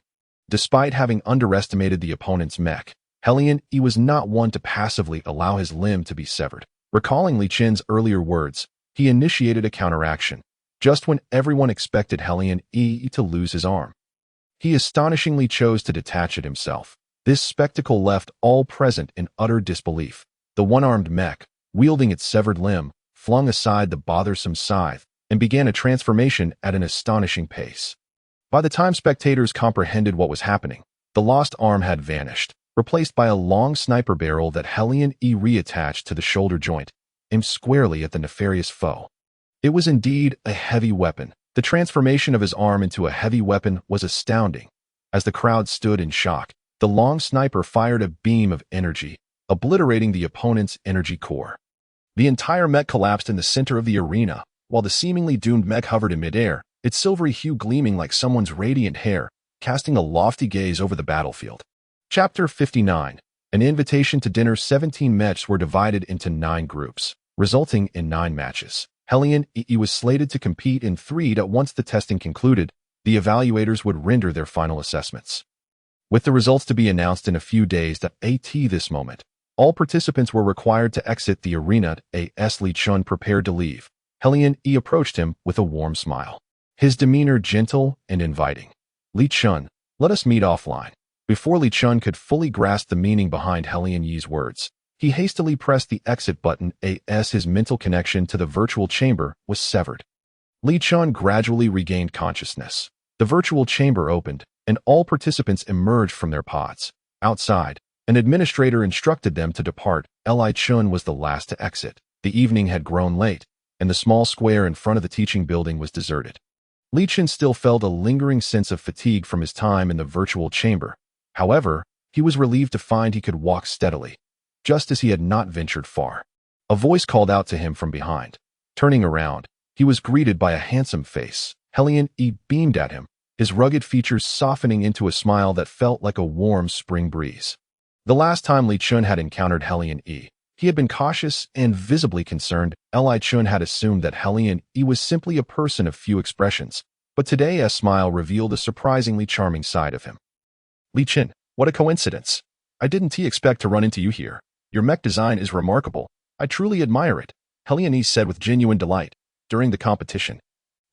Speaker 1: Despite having underestimated the opponent's mech, Heliene was not one to passively allow his limb to be severed. Recalling Li Chun's earlier words, he initiated a counteraction, just when everyone expected Heliene to lose his arm. He astonishingly chose to detach it himself. This spectacle left all present in utter disbelief. The one-armed mech, wielding its severed limb, flung aside the bothersome scythe and began a transformation at an astonishing pace. By the time spectators comprehended what was happening, the lost arm had vanished, replaced by a long sniper barrel that Heliene reattached to the shoulder joint. aimed squarely at the nefarious foe. It was indeed a heavy weapon. The transformation of his arm into a heavy weapon was astounding. As the crowd stood in shock, the long sniper fired a beam of energy, obliterating the opponent's energy core. The entire mech collapsed in the center of the arena, while the seemingly doomed mech hovered in midair, its silvery hue gleaming like someone's radiant hair, casting a lofty gaze over the battlefield. Chapter 59. An invitation to dinner. 17 mechs were divided into 9 groups, resulting in 9 matches. Hellion E was slated to compete in 3 that once the testing concluded, the evaluators would render their final assessments. With the results to be announced in a few days at this moment, all participants were required to exit the arena. As Li Shu prepared to leave, Hellion E approached him with a warm smile, his demeanor gentle and inviting. Li Shu, let us meet offline. Before Li Shu could fully grasp the meaning behind Hellion Yi's words, he hastily pressed the exit button as his mental connection to the virtual chamber was severed. Li Shu gradually regained consciousness. The virtual chamber opened, and all participants emerged from their pods. Outside, an administrator instructed them to depart. Li Shu was the last to exit. The evening had grown late, and the small square in front of the teaching building was deserted. Li Shu still felt a lingering sense of fatigue from his time in the virtual chamber. However, he was relieved to find he could walk steadily, just as he had not ventured far. A voice called out to him from behind. Turning around, he was greeted by a handsome face. Hellion E beamed at him, his rugged features softening into a smile that felt like a warm spring breeze. The last time Li Shu had encountered Hellion E, he had been cautious and visibly concerned. Li Shu had assumed that Hellion E was simply a person of few expressions, but today a smile revealed a surprisingly charming side of him. Li Shu, what a coincidence. I didn't expect to run into you here. Your mech design is remarkable. I truly admire it, Hellion E said with genuine delight. During the competition,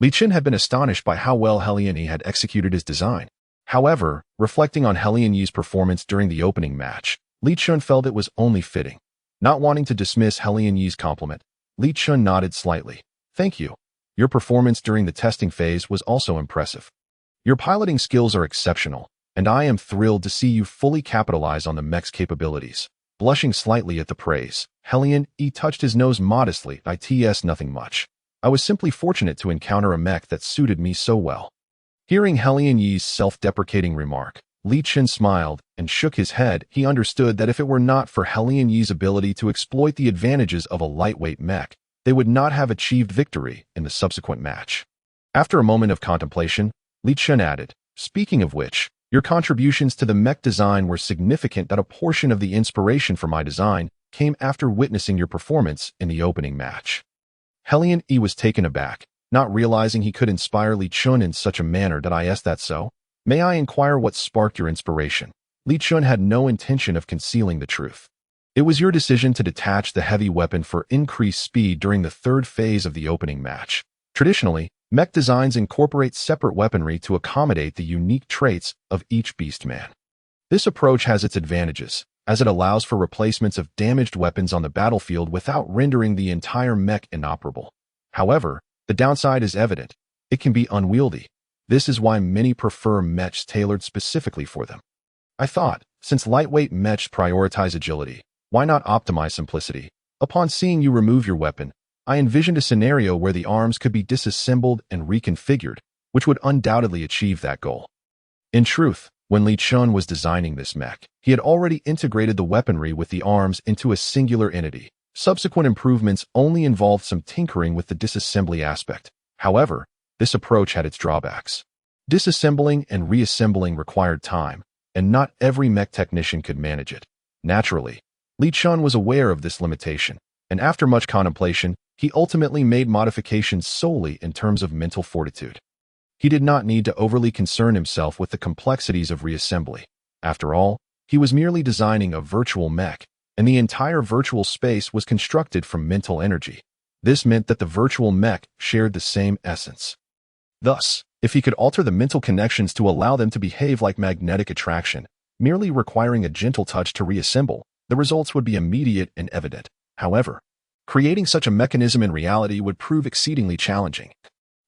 Speaker 1: Li Shu had been astonished by how well Hellion E had executed his design. However, reflecting on Hellion Yi's performance during the opening match, Li Shu felt it was only fitting. Not wanting to dismiss Hellion Yi's compliment, Li Shu nodded slightly. Thank you. Your performance during the testing phase was also impressive. Your piloting skills are exceptional, and I am thrilled to see you fully capitalize on the mech's capabilities. Blushing slightly at the praise, Hellion E touched his nose modestly. It's nothing much. I was simply fortunate to encounter a mech that suited me so well. Hearing Hellion Yi's self-deprecating remark, Li Shu smiled and shook his head. He understood that if it were not for Hellion Yi's ability to exploit the advantages of a lightweight mech, they would not have achieved victory in the subsequent match. After a moment of contemplation, Li Shu added, speaking of which, your contributions to the mech design were significant. That a portion of the inspiration for my design came after witnessing your performance in the opening match. Hellion E was taken aback, not realizing he could inspire Li Shu in such a manner. Is that so? May I inquire what sparked your inspiration? Li Shu had no intention of concealing the truth. It was your decision to detach the heavy weapon for increased speed during the third phase of the opening match. Traditionally, mech designs incorporate separate weaponry to accommodate the unique traits of each beastman. This approach has its advantages, as it allows for replacements of damaged weapons on the battlefield without rendering the entire mech inoperable. However, the downside is evident. It can be unwieldy. This is why many prefer mechs tailored specifically for them. I thought, since lightweight mechs prioritize agility, why not optimize simplicity? Upon seeing you remove your weapon, I envisioned a scenario where the arms could be disassembled and reconfigured, which would undoubtedly achieve that goal. In truth, when Li Shu was designing this mech, he had already integrated the weaponry with the arms into a singular entity. Subsequent improvements only involved some tinkering with the disassembly aspect. However, this approach had its drawbacks. Disassembling and reassembling required time, and not every mech technician could manage it. Naturally, Li Shu was aware of this limitation, and after much contemplation, he ultimately made modifications solely in terms of mental fortitude. He did not need to overly concern himself with the complexities of reassembly. After all, he was merely designing a virtual mech, and the entire virtual space was constructed from mental energy. This meant that the virtual mech shared the same essence. Thus, if he could alter the mental connections to allow them to behave like magnetic attraction, merely requiring a gentle touch to reassemble, the results would be immediate and evident. However, creating such a mechanism in reality would prove exceedingly challenging,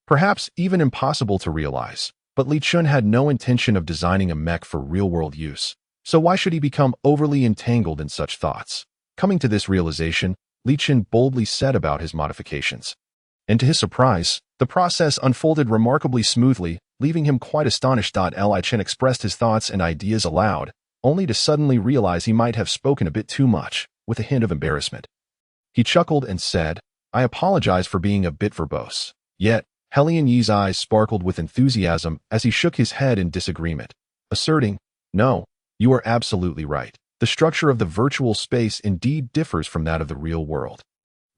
Speaker 1: perhaps even impossible to realize. But Li Shu had no intention of designing a mech for real-world use, so why should he become overly entangled in such thoughts? Coming to this realization, Li Shu boldly said about his modifications. And to his surprise, the process unfolded remarkably smoothly, leaving him quite astonished. Li Shu expressed his thoughts and ideas aloud, only to suddenly realize he might have spoken a bit too much, with a hint of embarrassment. He chuckled and said, "I apologize for being a bit verbose." Yet, Helian Yi's eyes sparkled with enthusiasm as he shook his head in disagreement, asserting, "No, you are absolutely right. The structure of the virtual space indeed differs from that of the real world.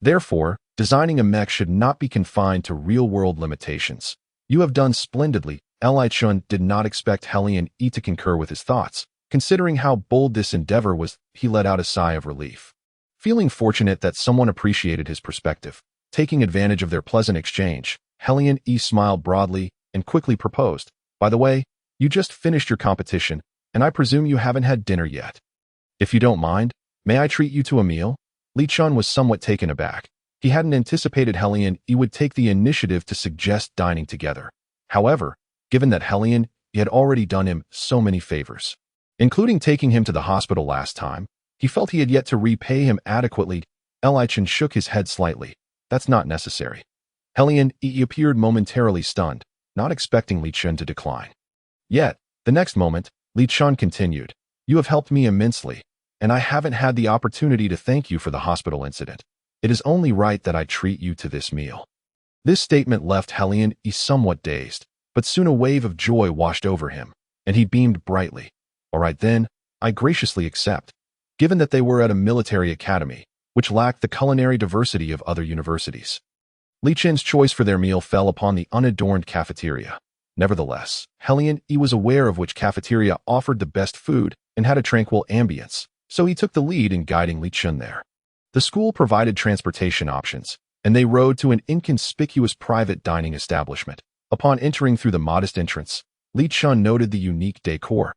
Speaker 1: Therefore, designing a mech should not be confined to real-world limitations. You have done splendidly." Li Shu did not expect Helian Yi to concur with his thoughts. Considering how bold this endeavor was, he let out a sigh of relief. Feeling fortunate that someone appreciated his perspective, taking advantage of their pleasant exchange, Helian Yi smiled broadly and quickly proposed, "By the way, you just finished your competition, and I presume you haven't had dinner yet. If you don't mind, may I treat you to a meal?" Li Shu was somewhat taken aback. He hadn't anticipated Helian Yi would take the initiative to suggest dining together. However, given that Helian Yi had already done him so many favors, including taking him to the hospital last time, he felt he had yet to repay him adequately. Li Shu shook his head slightly. "That's not necessary." Helian Yi appeared momentarily stunned, not expecting Li Shu to decline. Yet, the next moment, Li Shu continued, "You have helped me immensely, and I haven't had the opportunity to thank you for the hospital incident. It is only right that I treat you to this meal." This statement left Helian Yi somewhat dazed, but soon a wave of joy washed over him, and he beamed brightly. "All right then, I graciously accept." Given that they were at a military academy, which lacked the culinary diversity of other universities, Li Shu's choice for their meal fell upon the unadorned cafeteria. Nevertheless, Helian Yi was aware of which cafeteria offered the best food and had a tranquil ambience, so he took the lead in guiding Li Shu there. The school provided transportation options, and they rode to an inconspicuous private dining establishment. Upon entering through the modest entrance, Li Shu noted the unique decor.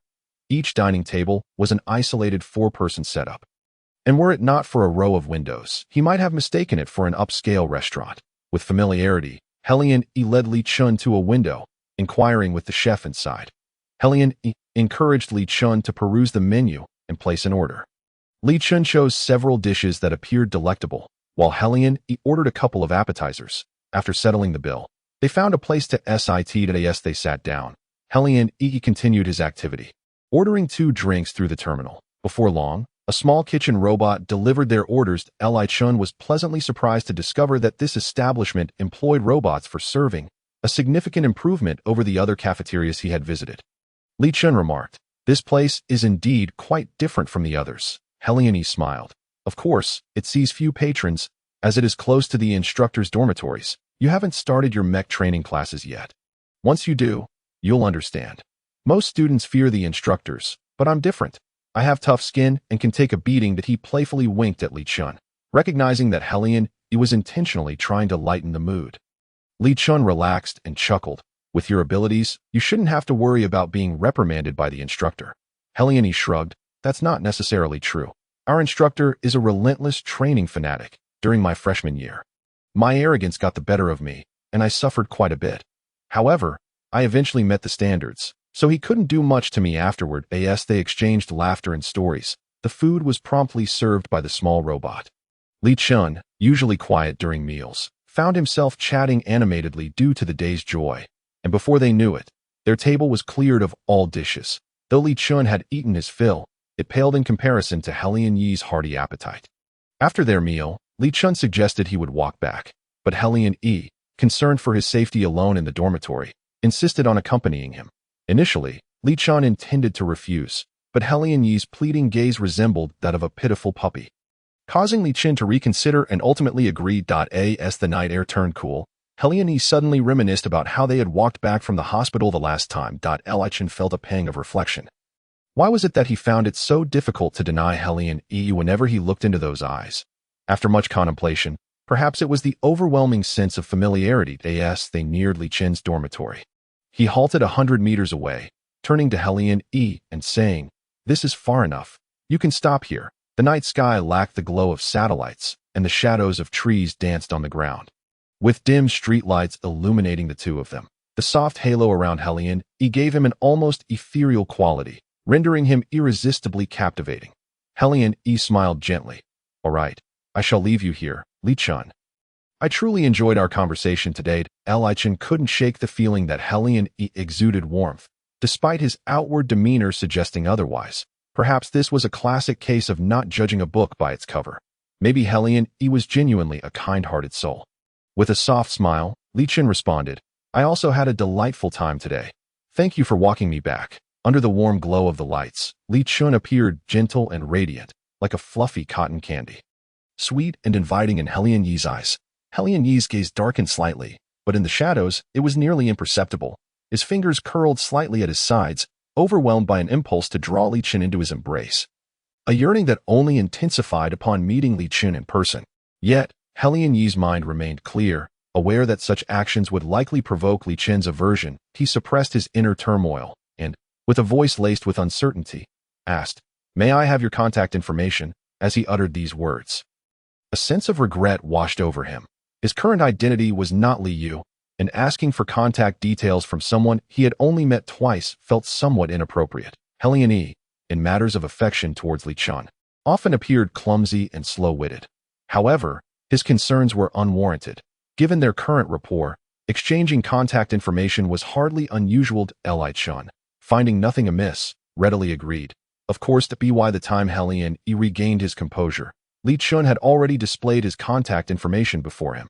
Speaker 1: Each dining table was an isolated four-person setup. And were it not for a row of windows, he might have mistaken it for an upscale restaurant. With familiarity, Helian Yi led Li Shu to a window, inquiring with the chef inside. Helian Yi encouraged Li Shu to peruse the menu and place an order. Li Shu chose several dishes that appeared delectable, while Helian Yi ordered a couple of appetizers. After settling the bill, they found a place to sit. As they sat down, Helian Yi continued his activity, ordering 2 drinks through the terminal. Before long, a small kitchen robot delivered their orders. Li Shu was pleasantly surprised to discover that this establishment employed robots for serving, a significant improvement over the other cafeterias he had visited. Li Shu remarked, "This place is indeed quite different from the others." Helian Yi smiled. "Of course, it sees few patrons, as it is close to the instructors' dormitories. You haven't started your mech training classes yet. Once you do, you'll understand. Most students fear the instructors, but I'm different. I have tough skin and can take a beating." That he playfully winked at Li Shu, recognizing that Helian Yi was intentionally trying to lighten the mood. Li Shu relaxed and chuckled. "With your abilities, you shouldn't have to worry about being reprimanded by the instructor." Helian Yi shrugged. "That's not necessarily true. Our instructor is a relentless training fanatic. During my freshman year, my arrogance got the better of me, and I suffered quite a bit. However, I eventually met the standards, so he couldn't do much to me afterward." As they exchanged laughter and stories, the food was promptly served by the small robot. Li Shu, usually quiet during meals, found himself chatting animatedly due to the day's joy, and before they knew it, their table was cleared of all dishes. Though Li Shu had eaten his fill, it paled in comparison to Helian Yi's hearty appetite. After their meal, Li Shu suggested he would walk back, but Helian Yi, concerned for his safety alone in the dormitory, insisted on accompanying him. Initially, Li Shu intended to refuse, but Helian Yi's pleading gaze resembled that of a pitiful puppy, causing Li Shu to reconsider and ultimately agree. As the night air turned cool, Helian Yi suddenly reminisced about how they had walked back from the hospital the last time. Li Shu felt a pang of reflection. Why was it that he found it so difficult to deny Helian Yi whenever he looked into those eyes? After much contemplation, perhaps it was the overwhelming sense of familiarity. As they neared Li Shu's dormitory, he halted 100 meters away, turning to Helian Yi and saying, "This is far enough. You can stop here." The night sky lacked the glow of satellites, and the shadows of trees danced on the ground, with dim streetlights illuminating the two of them. The soft halo around Helian Yi gave him an almost ethereal quality, rendering him irresistibly captivating. Helian Yi smiled gently. "All right, I shall leave you here, Li Chun. I truly enjoyed our conversation today. Li Chun couldn't shake the feeling that Helian exuded warmth, despite his outward demeanor suggesting otherwise. Perhaps this was a classic case of not judging a book by its cover. Maybe Helian was genuinely a kind-hearted soul. With a soft smile, Li Chun responded, I also had a delightful time today. Thank you for walking me back. Under the warm glow of the lights, Li Chun appeared gentle and radiant, like a fluffy cotton candy. Sweet and inviting in Helian Yi's eyes. Helian Yi's gaze darkened slightly, but in the shadows, it was nearly imperceptible. His fingers curled slightly at his sides, overwhelmed by an impulse to draw Li Chun into his embrace. A yearning that only intensified upon meeting Li Chun in person. Yet, Helian Yi's mind remained clear, aware that such actions would likely provoke Li Chun's aversion. He suppressed his inner turmoil, and, with a voice laced with uncertainty, asked, May I have your contact information? As he uttered these words, a sense of regret washed over him. His current identity was not Li Yu, and asking for contact details from someone he had only met twice felt somewhat inappropriate. Helian Yi, in matters of affection towards Li Chun, often appeared clumsy and slow-witted. However, his concerns were unwarranted. Given their current rapport, exchanging contact information was hardly unusual. Li Chun, finding nothing amiss, readily agreed. Of course, by the time Helian Yi regained his composure, Li Chun had already displayed his contact information before him.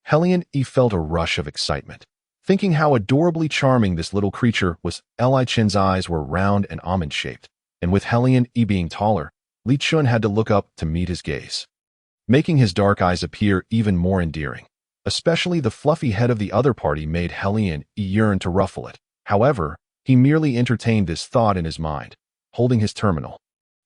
Speaker 1: Helian Yi felt a rush of excitement, thinking how adorably charming this little creature was. Li Chun's eyes were round and almond-shaped, and with Helian Yi being taller, Li Chun had to look up to meet his gaze, making his dark eyes appear even more endearing. Especially the fluffy head of the other party made Helian Yi yearn to ruffle it. However, he merely entertained this thought in his mind, holding his terminal.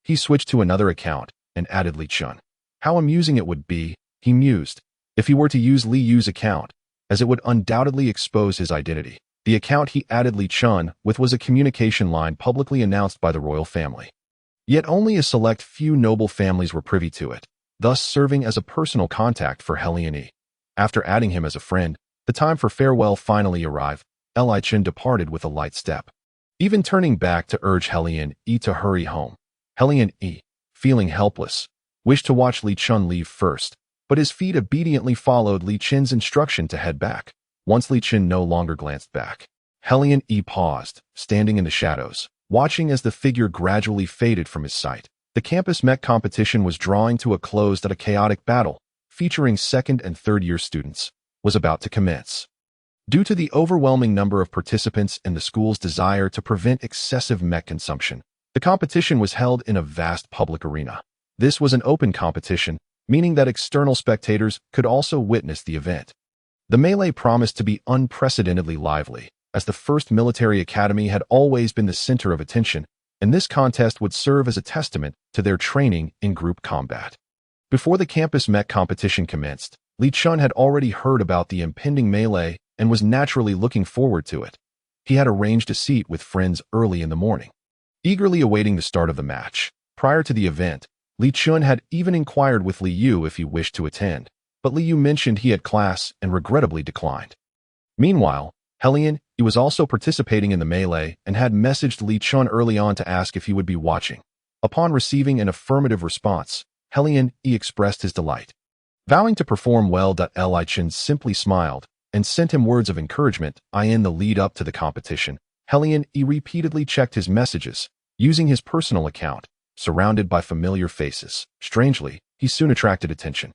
Speaker 1: He switched to another account and added Li Chun. How amusing it would be, he mused, if he were to use Li Yu's account, as it would undoubtedly expose his identity. The account he added Li Chun with was a communication line publicly announced by the royal family. Yet only a select few noble families were privy to it, thus serving as a personal contact for Helian Yi. After adding him as a friend, the time for farewell finally arrived. Li Chun departed with a light step, even turning back to urge Helian Yi to hurry home. Helian Yi, feeling helpless, wished to watch Li Chun leave first, but his feet obediently followed Li Chun's instruction to head back. Once Li Chun no longer glanced back, Helian Yi paused, standing in the shadows, watching as the figure gradually faded from his sight. The campus mech competition was drawing to a close that a chaotic battle, featuring second and third-year students, was about to commence. Due to the overwhelming number of participants and the school's desire to prevent excessive mech consumption, the competition was held in a vast public arena. This was an open competition, meaning that external spectators could also witness the event. The melee promised to be unprecedentedly lively, as the first military academy had always been the center of attention, and this contest would serve as a testament to their training in group combat. Before the campus mech competition commenced, Li Chun had already heard about the impending melee and was naturally looking forward to it. He had arranged a seat with friends early in the morning, eagerly awaiting the start of the match. Prior to the event, Li Chun had even inquired with Li Yu if he wished to attend, but Li Yu mentioned he had class and regrettably declined. Meanwhile, Helian Yi was also participating in the melee and had messaged Li Chun early on to ask if he would be watching. Upon receiving an affirmative response, Helian Yi expressed his delight. Vowing to perform well, Li Chun simply smiled and sent him words of encouragement. In the lead up to the competition, Helian Yi repeatedly checked his messages, using his personal account, surrounded by familiar faces. Strangely, he soon attracted attention,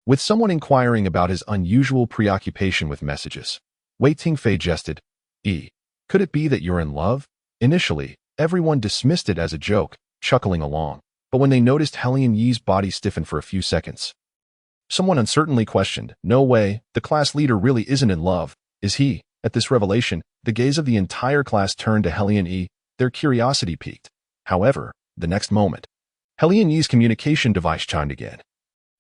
Speaker 1: with someone inquiring about his unusual preoccupation with messages. Wei Tingfei jested, could it be that you're in love? Initially, everyone dismissed it as a joke, chuckling along, but when they noticed Helian Yi's body stiffen for a few seconds, someone uncertainly questioned, no way, the class leader really isn't in love, is he? At this revelation, the gaze of the entire class turned to Helian Yi, their curiosity piqued. However, the next moment, Helian Yi's communication device chimed again,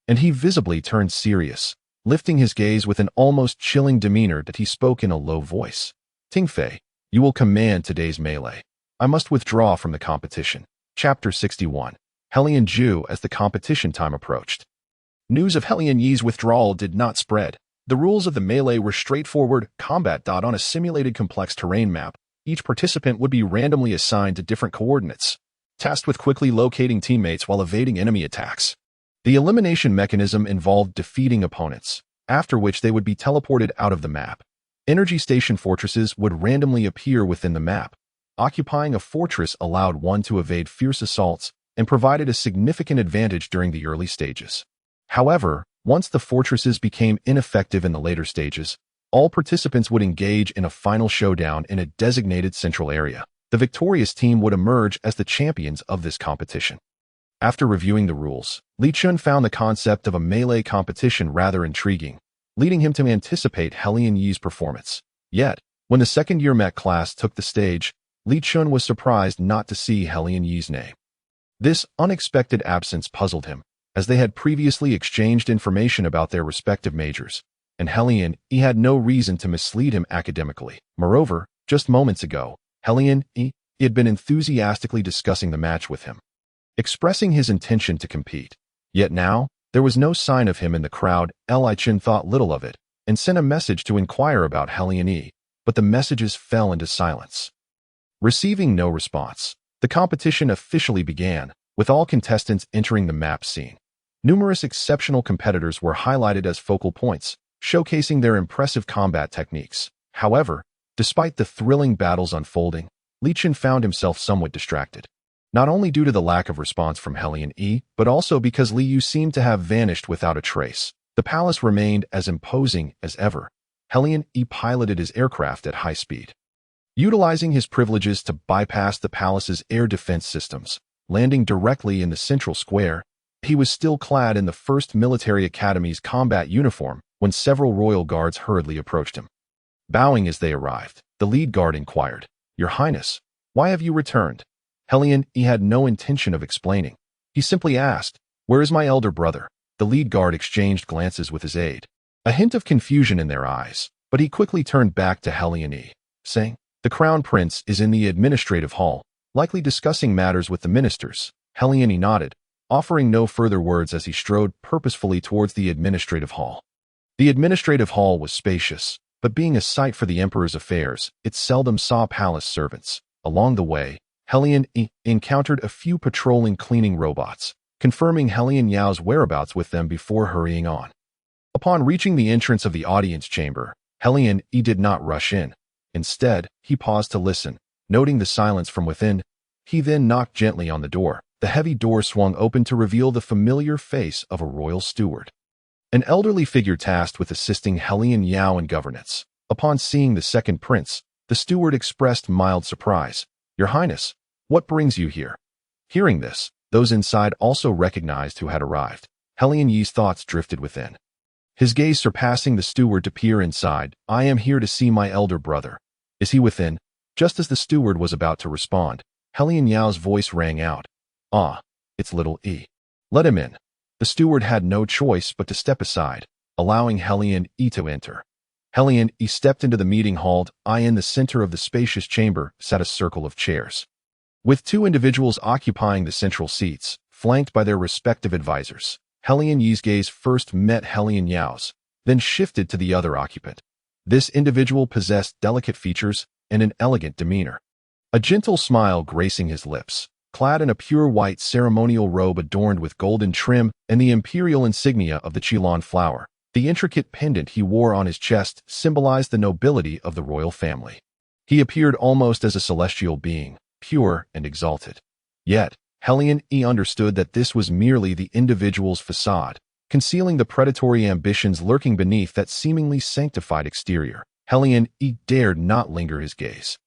Speaker 1: and he visibly turned serious, lifting his gaze with an almost chilling demeanor that he spoke in a low voice. Tingfei, you will command today's melee. I must withdraw from the competition. Chapter 61. Helian Ju as the competition time approached. News of Helian Yi's withdrawal did not spread. The rules of the melee were straightforward combat. On a simulated complex terrain map, each participant would be randomly assigned to different coordinates, tasked with quickly locating teammates while evading enemy attacks. The elimination mechanism involved defeating opponents, after which they would be teleported out of the map. Energy station fortresses would randomly appear within the map. Occupying a fortress allowed one to evade fierce assaults and provided a significant advantage during the early stages. However, once the fortresses became ineffective in the later stages, all participants would engage in a final showdown in a designated central area. The victorious team would emerge as the champions of this competition. After reviewing the rules, Li Shu found the concept of a melee competition rather intriguing, leading him to anticipate Helian Yi's performance. Yet, when the second-year mech class took the stage, Li Shu was surprised not to see Helian Yi's name. This unexpected absence puzzled him, as they had previously exchanged information about their respective majors, and Helian Yi had no reason to mislead him academically. Moreover, just moments ago, Helian Yi had been enthusiastically discussing the match with him, expressing his intention to compete. Yet now, there was no sign of him in the crowd. Li Shu thought little of it, and sent a message to inquire about Helian Yi, but the messages fell into silence. Receiving no response, the competition officially began, with all contestants entering the map scene. Numerous exceptional competitors were highlighted as focal points, showcasing their impressive combat techniques. However, despite the thrilling battles unfolding, Li Shu found himself somewhat distracted. Not only due to the lack of response from Helian Yi, but also because Li Yu seemed to have vanished without a trace. The palace remained as imposing as ever. Helian Yi piloted his aircraft at high speed, utilizing his privileges to bypass the palace's air defense systems, landing directly in the central square. He was still clad in the 1st Military Academy's combat uniform when several royal guards hurriedly approached him. Bowing as they arrived, the lead guard inquired, "Your Highness, why have you returned?" Helian Yi had no intention of explaining. He simply asked, "Where is my elder brother?" The lead guard exchanged glances with his aide, a hint of confusion in their eyes, but he quickly turned back to Helian Yi, saying, "The Crown Prince is in the administrative hall, likely discussing matters with the ministers." Helian Yi nodded, offering no further words as he strode purposefully towards the administrative hall. The administrative hall was spacious, but being a site for the emperor's affairs, it seldom saw palace servants. Along the way, Helian Yi encountered a few patrolling cleaning robots, confirming Helian Yao's whereabouts with them before hurrying on. Upon reaching the entrance of the audience chamber, Helian Yi did not rush in. Instead, he paused to listen, noting the silence from within. He then knocked gently on the door. The heavy door swung open to reveal the familiar face of a royal steward, an elderly figure tasked with assisting Helian Yao in governance. Upon seeing the second prince, the steward expressed mild surprise. "Your Highness, what brings you here?" Hearing this, those inside also recognized who had arrived. Helian Yi's thoughts drifted within, his gaze surpassing the steward to peer inside. "I am here to see my elder brother. Is he within?" Just as the steward was about to respond, Helian Yao's voice rang out. "Ah, it's little E. Let him in." The steward had no choice but to step aside, allowing Helian Yi to enter. Helian Yi stepped into the meeting hall. In the center of the spacious chamber sat a circle of chairs, with 2 individuals occupying the central seats, flanked by their respective advisors. Helian Yi's gaze first met Helian Yao's, then shifted to the other occupant. This individual possessed delicate features and an elegant demeanor, a gentle smile gracing his lips. Clad in a pure white ceremonial robe adorned with golden trim and the imperial insignia of the Qilin flower, the intricate pendant he wore on his chest symbolized the nobility of the royal family. He appeared almost as a celestial being, pure and exalted. Yet, Helian Yi understood that this was merely the individual's facade, concealing the predatory ambitions lurking beneath that seemingly sanctified exterior. Helian Yi dared not linger his gaze.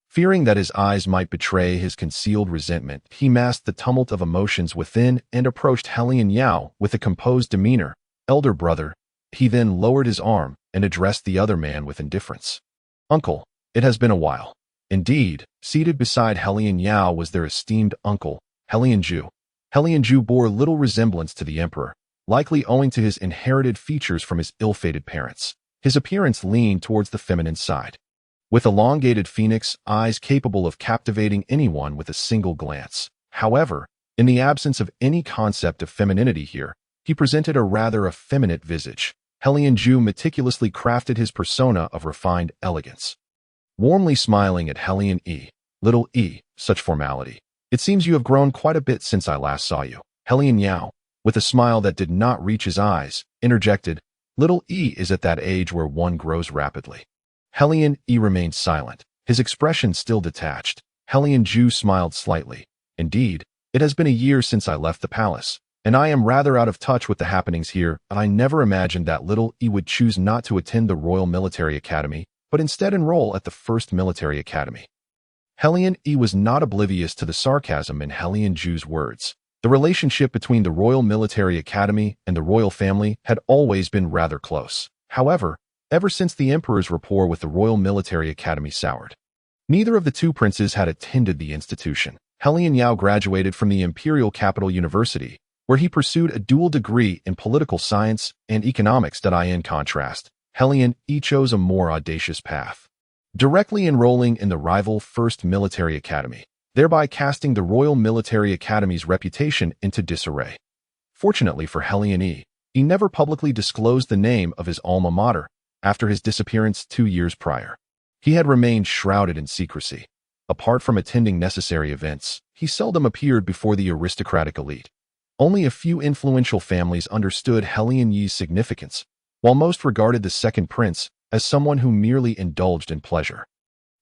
Speaker 1: Fearing that his eyes might betray his concealed resentment, he masked the tumult of emotions within and approached Helian Yao with a composed demeanor. "Elder brother." He then lowered his arm and addressed the other man with indifference. "Uncle, it has been a while." Indeed, seated beside Helian Yao was their esteemed uncle, Helian Zhu. Helian Zhu bore little resemblance to the emperor, likely owing to his inherited features from his ill-fated parents. His appearance leaned towards the feminine side, with elongated phoenix eyes capable of captivating anyone with a single glance. However, in the absence of any concept of femininity here, he presented a rather effeminate visage. Helian Zhu meticulously crafted his persona of refined elegance, warmly smiling at Helian Yi. "Little E, such formality. It seems you have grown quite a bit since I last saw you." Helian Yao, with a smile that did not reach his eyes, interjected, "Little E is at that age where one grows rapidly." Helion E remained silent, his expression still detached. Helion Ju smiled slightly. "Indeed, it has been a year since I left the palace, and I am rather out of touch with the happenings here, and I never imagined that little E would choose not to attend the Royal Military Academy, but instead enroll at the First Military Academy." Helion E was not oblivious to the sarcasm in Helion Ju's words. The relationship between the Royal Military Academy and the royal family had always been rather close. However, ever since the Emperor's rapport with the Royal Military Academy soured, neither of the two princes had attended the institution. Helion Yao graduated from the Imperial Capital University, where he pursued a dual degree in political science and economics. In contrast, Helion E chose a more audacious path, directly enrolling in the rival First Military Academy, thereby casting the Royal Military Academy's reputation into disarray. Fortunately for Helion E, he never publicly disclosed the name of his alma mater after his disappearance 2 years prior. He had remained shrouded in secrecy. Apart from attending necessary events, he seldom appeared before the aristocratic elite. Only a few influential families understood Helion Yi's significance, while most regarded the second prince as someone who merely indulged in pleasure,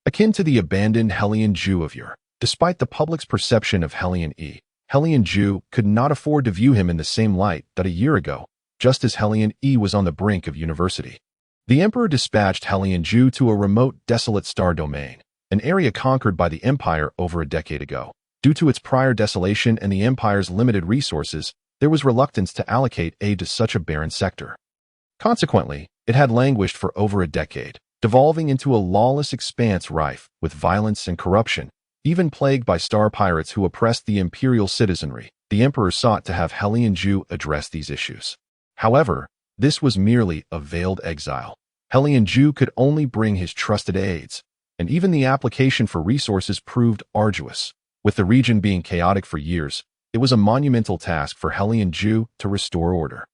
Speaker 1: akin to the abandoned Helion Ju of yore. Despite the public's perception of Helion E, Helion Ju could not afford to view him in the same light that a year ago, just as Helion E was on the brink of university. The Emperor dispatched Helion Ju to a remote, desolate star domain, an area conquered by the Empire over a decade ago. Due to its prior desolation and the Empire's limited resources, there was reluctance to allocate aid to such a barren sector. Consequently, it had languished for over a decade, devolving into a lawless expanse rife with violence and corruption, even plagued by star pirates who oppressed the imperial citizenry. The Emperor sought to have Helion Ju address these issues. However, this was merely a veiled exile. Helion Ju could only bring his trusted aides, and even the application for resources proved arduous. With the region being chaotic for years, it was a monumental task for Helion Ju to restore order.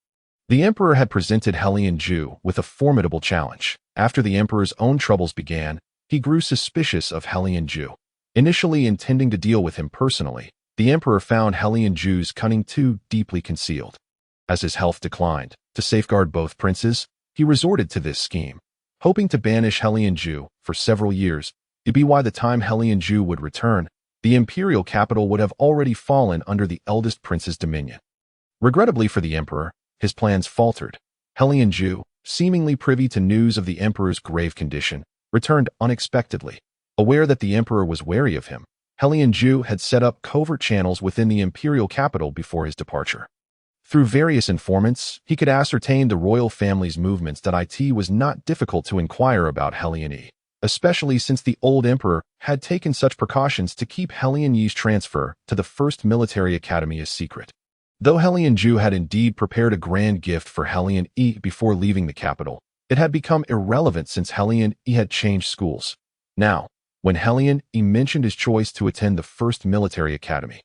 Speaker 1: The Emperor had presented Helion Ju with a formidable challenge. After the Emperor's own troubles began, he grew suspicious of Helion Ju. Initially intending to deal with him personally, the Emperor found Helion Ju's cunning too deeply concealed. As his health declined, to safeguard both princes, he resorted to this scheme, hoping to banish Helion Ju for several years. It'd be why the time Helion Ju would return, the imperial capital would have already fallen under the eldest prince's dominion. Regrettably for the Emperor, his plans faltered. Helion Ju, seemingly privy to news of the Emperor's grave condition, returned unexpectedly. Aware that the Emperor was wary of him, Helion Ju had set up covert channels within the imperial capital before his departure. Through various informants, he could ascertain the royal family's movements. It was not difficult to inquire about Helion E, especially since the old Emperor had taken such precautions to keep Helion Yi's transfer to the First Military Academy a secret. Though Helion Ju had indeed prepared a grand gift for Helion E before leaving the capital, it had become irrelevant since Helion E had changed schools. Now, when Helion E mentioned his choice to attend the First Military Academy,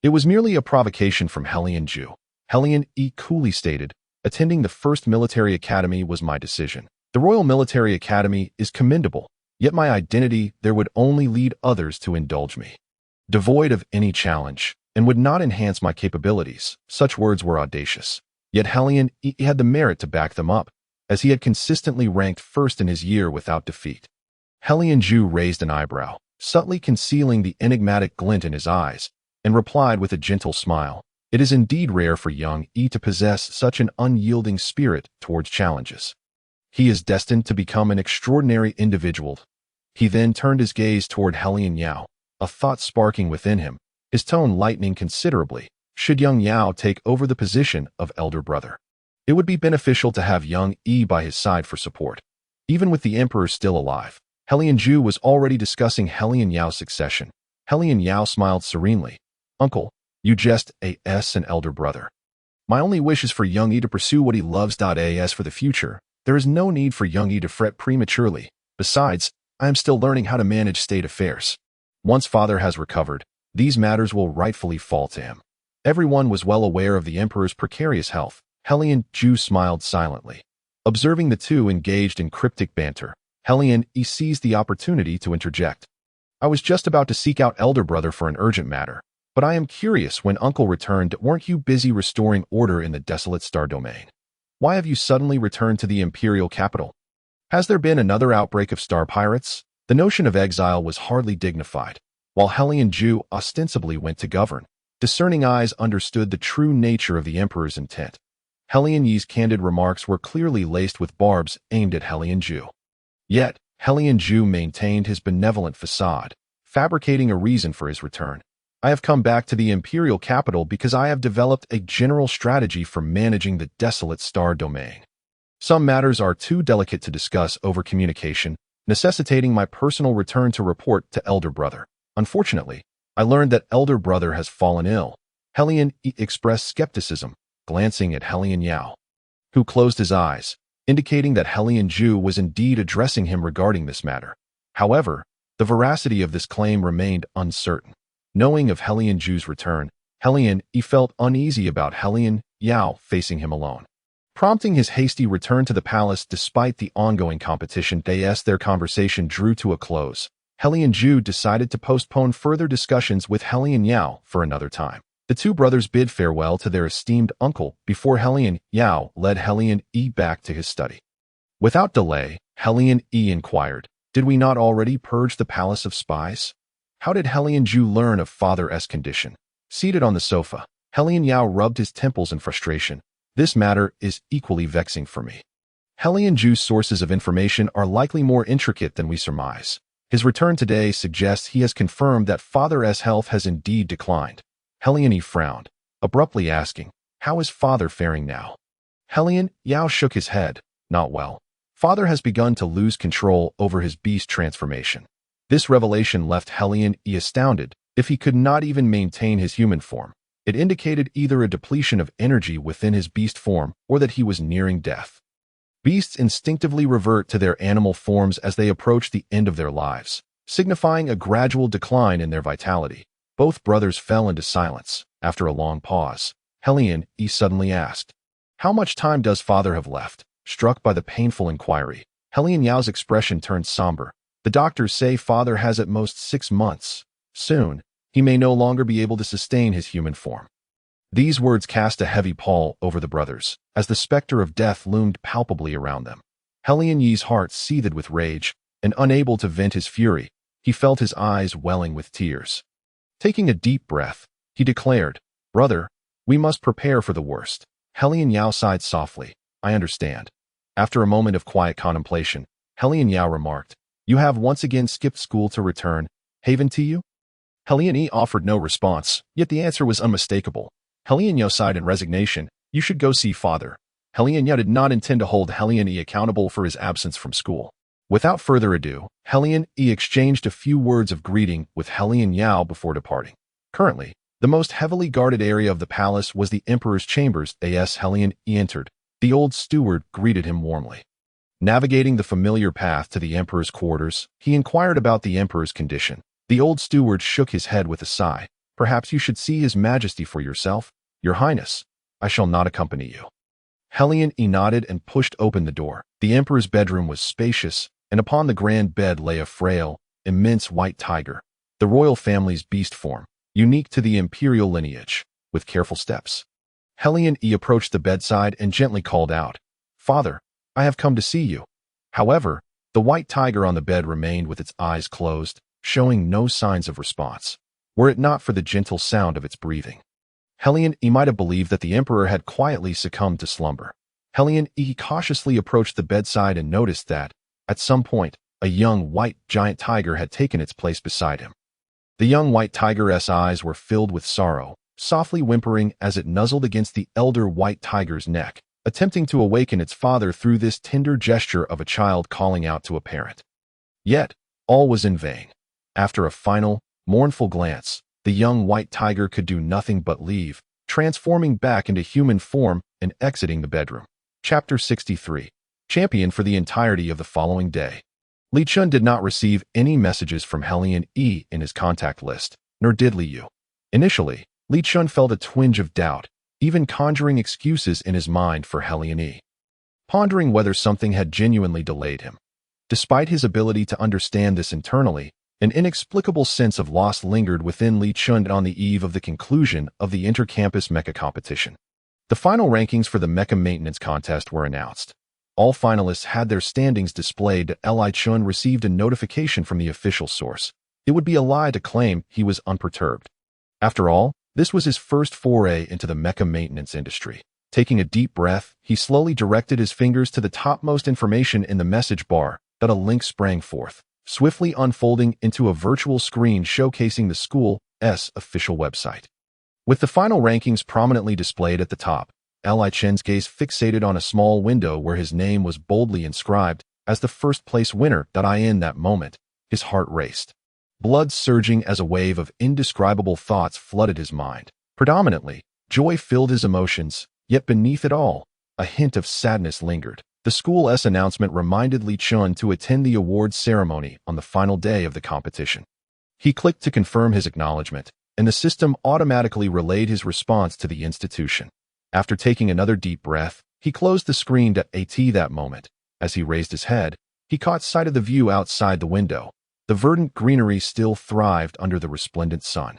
Speaker 1: it was merely a provocation from Helion Ju. Helion E coolly stated, "Attending the First Military Academy was my decision. The Royal Military Academy is commendable, yet my identity there would only lead others to indulge me, devoid of any challenge, and would not enhance my capabilities." Such words were audacious, yet Helion E had the merit to back them up, as he had consistently ranked first in his year without defeat. Helion Ju raised an eyebrow, subtly concealing the enigmatic glint in his eyes, and replied with a gentle smile, "It is indeed rare for young E to possess such an unyielding spirit towards challenges. He is destined to become an extraordinary individual." He then turned his gaze toward Helion Yao, a thought sparking within him, his tone lightening considerably. Should young Yao take over the position of elder brother, it would be beneficial to have young E by his side for support. Even with the Emperor still alive, Helion Ju was already discussing Helion Yao's succession. Helion Yao smiled serenely. "Uncle, you just as an elder brother. My only wish is for young E to pursue what he loves. As for the future, there is no need for young E to fret prematurely. Besides, I am still learning how to manage state affairs. Once father has recovered, these matters will rightfully fall to him." Everyone was well aware of the Emperor's precarious health. Helion Ju smiled silently. Observing the two engaged in cryptic banter, Helion E seized the opportunity to interject. "I was just about to seek out elder brother for an urgent matter. But I am curious, when Uncle returned, weren't you busy restoring order in the desolate star domain? Why have you suddenly returned to the imperial capital? Has there been another outbreak of star pirates? The notion of exile was hardly dignified. While Hellion Ju ostensibly went to govern, discerning eyes understood the true nature of the emperor's intent. Hellion Yi's candid remarks were clearly laced with barbs aimed at Hellion Ju. Yet, Hellion Ju maintained his benevolent facade, fabricating a reason for his return. I have come back to the imperial capital because I have developed a general strategy for managing the desolate star domain. Some matters are too delicate to discuss over communication, necessitating my personal return to report to Elder Brother. Unfortunately, I learned that Elder Brother has fallen ill. Hellion Yi expressed skepticism, glancing at Hellion Yao, who closed his eyes, indicating that Hellion Ju was indeed addressing him regarding this matter. However, the veracity of this claim remained uncertain. Knowing of Hellion Ju's return, Hellion Yi felt uneasy about Hellion Yao facing him alone, prompting his hasty return to the palace despite the ongoing competition. Their conversation drew to a close. Hellion Ju decided to postpone further discussions with Hellion Yao for another time. The two brothers bid farewell to their esteemed uncle before Hellion Yao led Hellion Yi back to his study. Without delay, Hellion Yi inquired, "Did we not already purge the palace of spies? How did Hellion Ju learn of Father-S condition?" Seated on the sofa, Hellion Yao rubbed his temples in frustration. "This matter is equally vexing for me. Hellion Ju's sources of information are likely more intricate than we surmise. His return today suggests he has confirmed that Father-S health has indeed declined." Hellion Yi frowned, abruptly asking, "How is Father faring now?" Hellion Yao shook his head. "Not well. Father has begun to lose control over his beast transformation." This revelation left Hellion Yi astounded. If he could not even maintain his human form, it indicated either a depletion of energy within his beast form or that he was nearing death. Beasts instinctively revert to their animal forms as they approach the end of their lives, signifying a gradual decline in their vitality. Both brothers fell into silence. After a long pause, Hellion Yi suddenly asked, "How much time does Father have left?" Struck by the painful inquiry, Hellion Yao's expression turned somber. "The doctors say Father has at most 6 months. Soon, he may no longer be able to sustain his human form." These words cast a heavy pall over the brothers, as the specter of death loomed palpably around them. Hellion Yi's heart seethed with rage, and unable to vent his fury, he felt his eyes welling with tears. Taking a deep breath, he declared, "Brother, we must prepare for the worst." Hellion Yao sighed softly. "I understand." After a moment of quiet contemplation, Hellion Yao remarked, "You have once again skipped school to return Haven to you?" Hellion Yi offered no response, yet the answer was unmistakable. Hellion Yao sighed in resignation. "You should go see Father." Hellion Yao did not intend to hold Hellion Yi accountable for his absence from school. Without further ado, Hellion Yi exchanged a few words of greeting with Hellion Yao before departing. Currently, the most heavily guarded area of the palace was the Emperor's chambers. As Hellion Yi entered, the old steward greeted him warmly. Navigating the familiar path to the Emperor's quarters, he inquired about the Emperor's condition. The old steward shook his head with a sigh. "Perhaps you should see His Majesty for yourself." "Your Highness, I shall not accompany you." Hellion Yi nodded and pushed open the door. The Emperor's bedroom was spacious, and upon the grand bed lay a frail, immense white tiger, the royal family's beast form, unique to the imperial lineage. With careful steps, Hellion Yi approached the bedside and gently called out, "Father, I have come to see you." However, the white tiger on the bed remained with its eyes closed, showing no signs of response, were it not for the gentle sound of its breathing. Hellion Yi might have believed that the Emperor had quietly succumbed to slumber. Hellion Yi cautiously approached the bedside and noticed that, at some point, a young white giant tiger had taken its place beside him. The young white tiger's eyes were filled with sorrow, softly whimpering as it nuzzled against the elder white tiger's neck, attempting to awaken its father through this tender gesture of a child calling out to a parent. Yet, all was in vain. After a final, mournful glance, the young white tiger could do nothing but leave, transforming back into human form and exiting the bedroom. Chapter 63. Champion. For the entirety of the following day, Li Chun did not receive any messages from Hellion Yi in his contact list, nor did Li Yu. Initially, Li Chun felt a twinge of doubt, even conjuring excuses in his mind for Hellion Yi, pondering whether something had genuinely delayed him. Despite his ability to understand this internally, An inexplicable sense of loss lingered within Li Chun on the eve of the conclusion of the inter-campus mecha competition. The final rankings for the mecha maintenance contest were announced. All finalists had their standings displayed. Li Chun received a notification from the official source. It would be a lie to claim he was unperturbed. After all, this was his first foray into the mecha maintenance industry. Taking a deep breath, he slowly directed his fingers to the topmost information in the message bar. That a link sprang forth, swiftly unfolding into a virtual screen showcasing the school's official website. With the final rankings prominently displayed at the top, Li Chun's gaze fixated on a small window where his name was boldly inscribed as the first-place winner. In that moment, his heart raced, blood surging as a wave of indescribable thoughts flooded his mind. Predominantly, joy filled his emotions, yet beneath it all, a hint of sadness lingered. The school's announcement reminded Li Chun to attend the awards ceremony on the final day of the competition. He clicked to confirm his acknowledgement, and the system automatically relayed his response to the institution. After taking another deep breath, he closed the screen. That moment, as he raised his head, he caught sight of the view outside the window. The verdant greenery still thrived under the resplendent sun.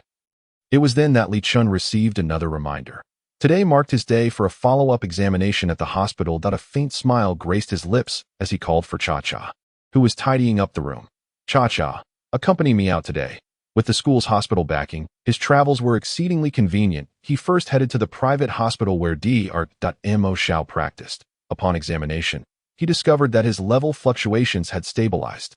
Speaker 1: It was then that Li Chun received another reminder. Today marked his day for a follow-up examination at the hospital. A faint smile graced his lips as he called for Cha-Cha, who was tidying up the room. Cha-Cha, accompany me out today. With the school's hospital backing, his travels were exceedingly convenient. He first headed to the private hospital where Mo Xiao practiced. Upon examination, he discovered that his level fluctuations had stabilized,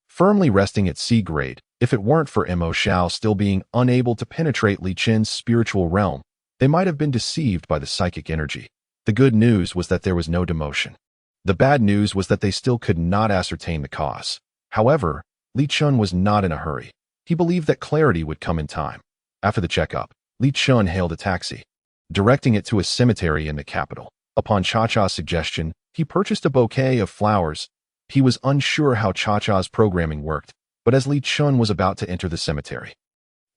Speaker 1: firmly resting at C grade. If it weren't for Mo Xiao still being unable to penetrate Li Chun's spiritual realm, they might have been deceived by the psychic energy. The good news was that there was no demotion. The bad news was that they still could not ascertain the cause. However, Li Chun was not in a hurry. He believed that clarity would come in time. After the checkup, Li Chun hailed a taxi, directing it to a cemetery in the capital. Upon Cha-Cha's suggestion, he purchased a bouquet of flowers. He was unsure how Cha-Cha's programming worked, but as Li Chun was about to enter the cemetery,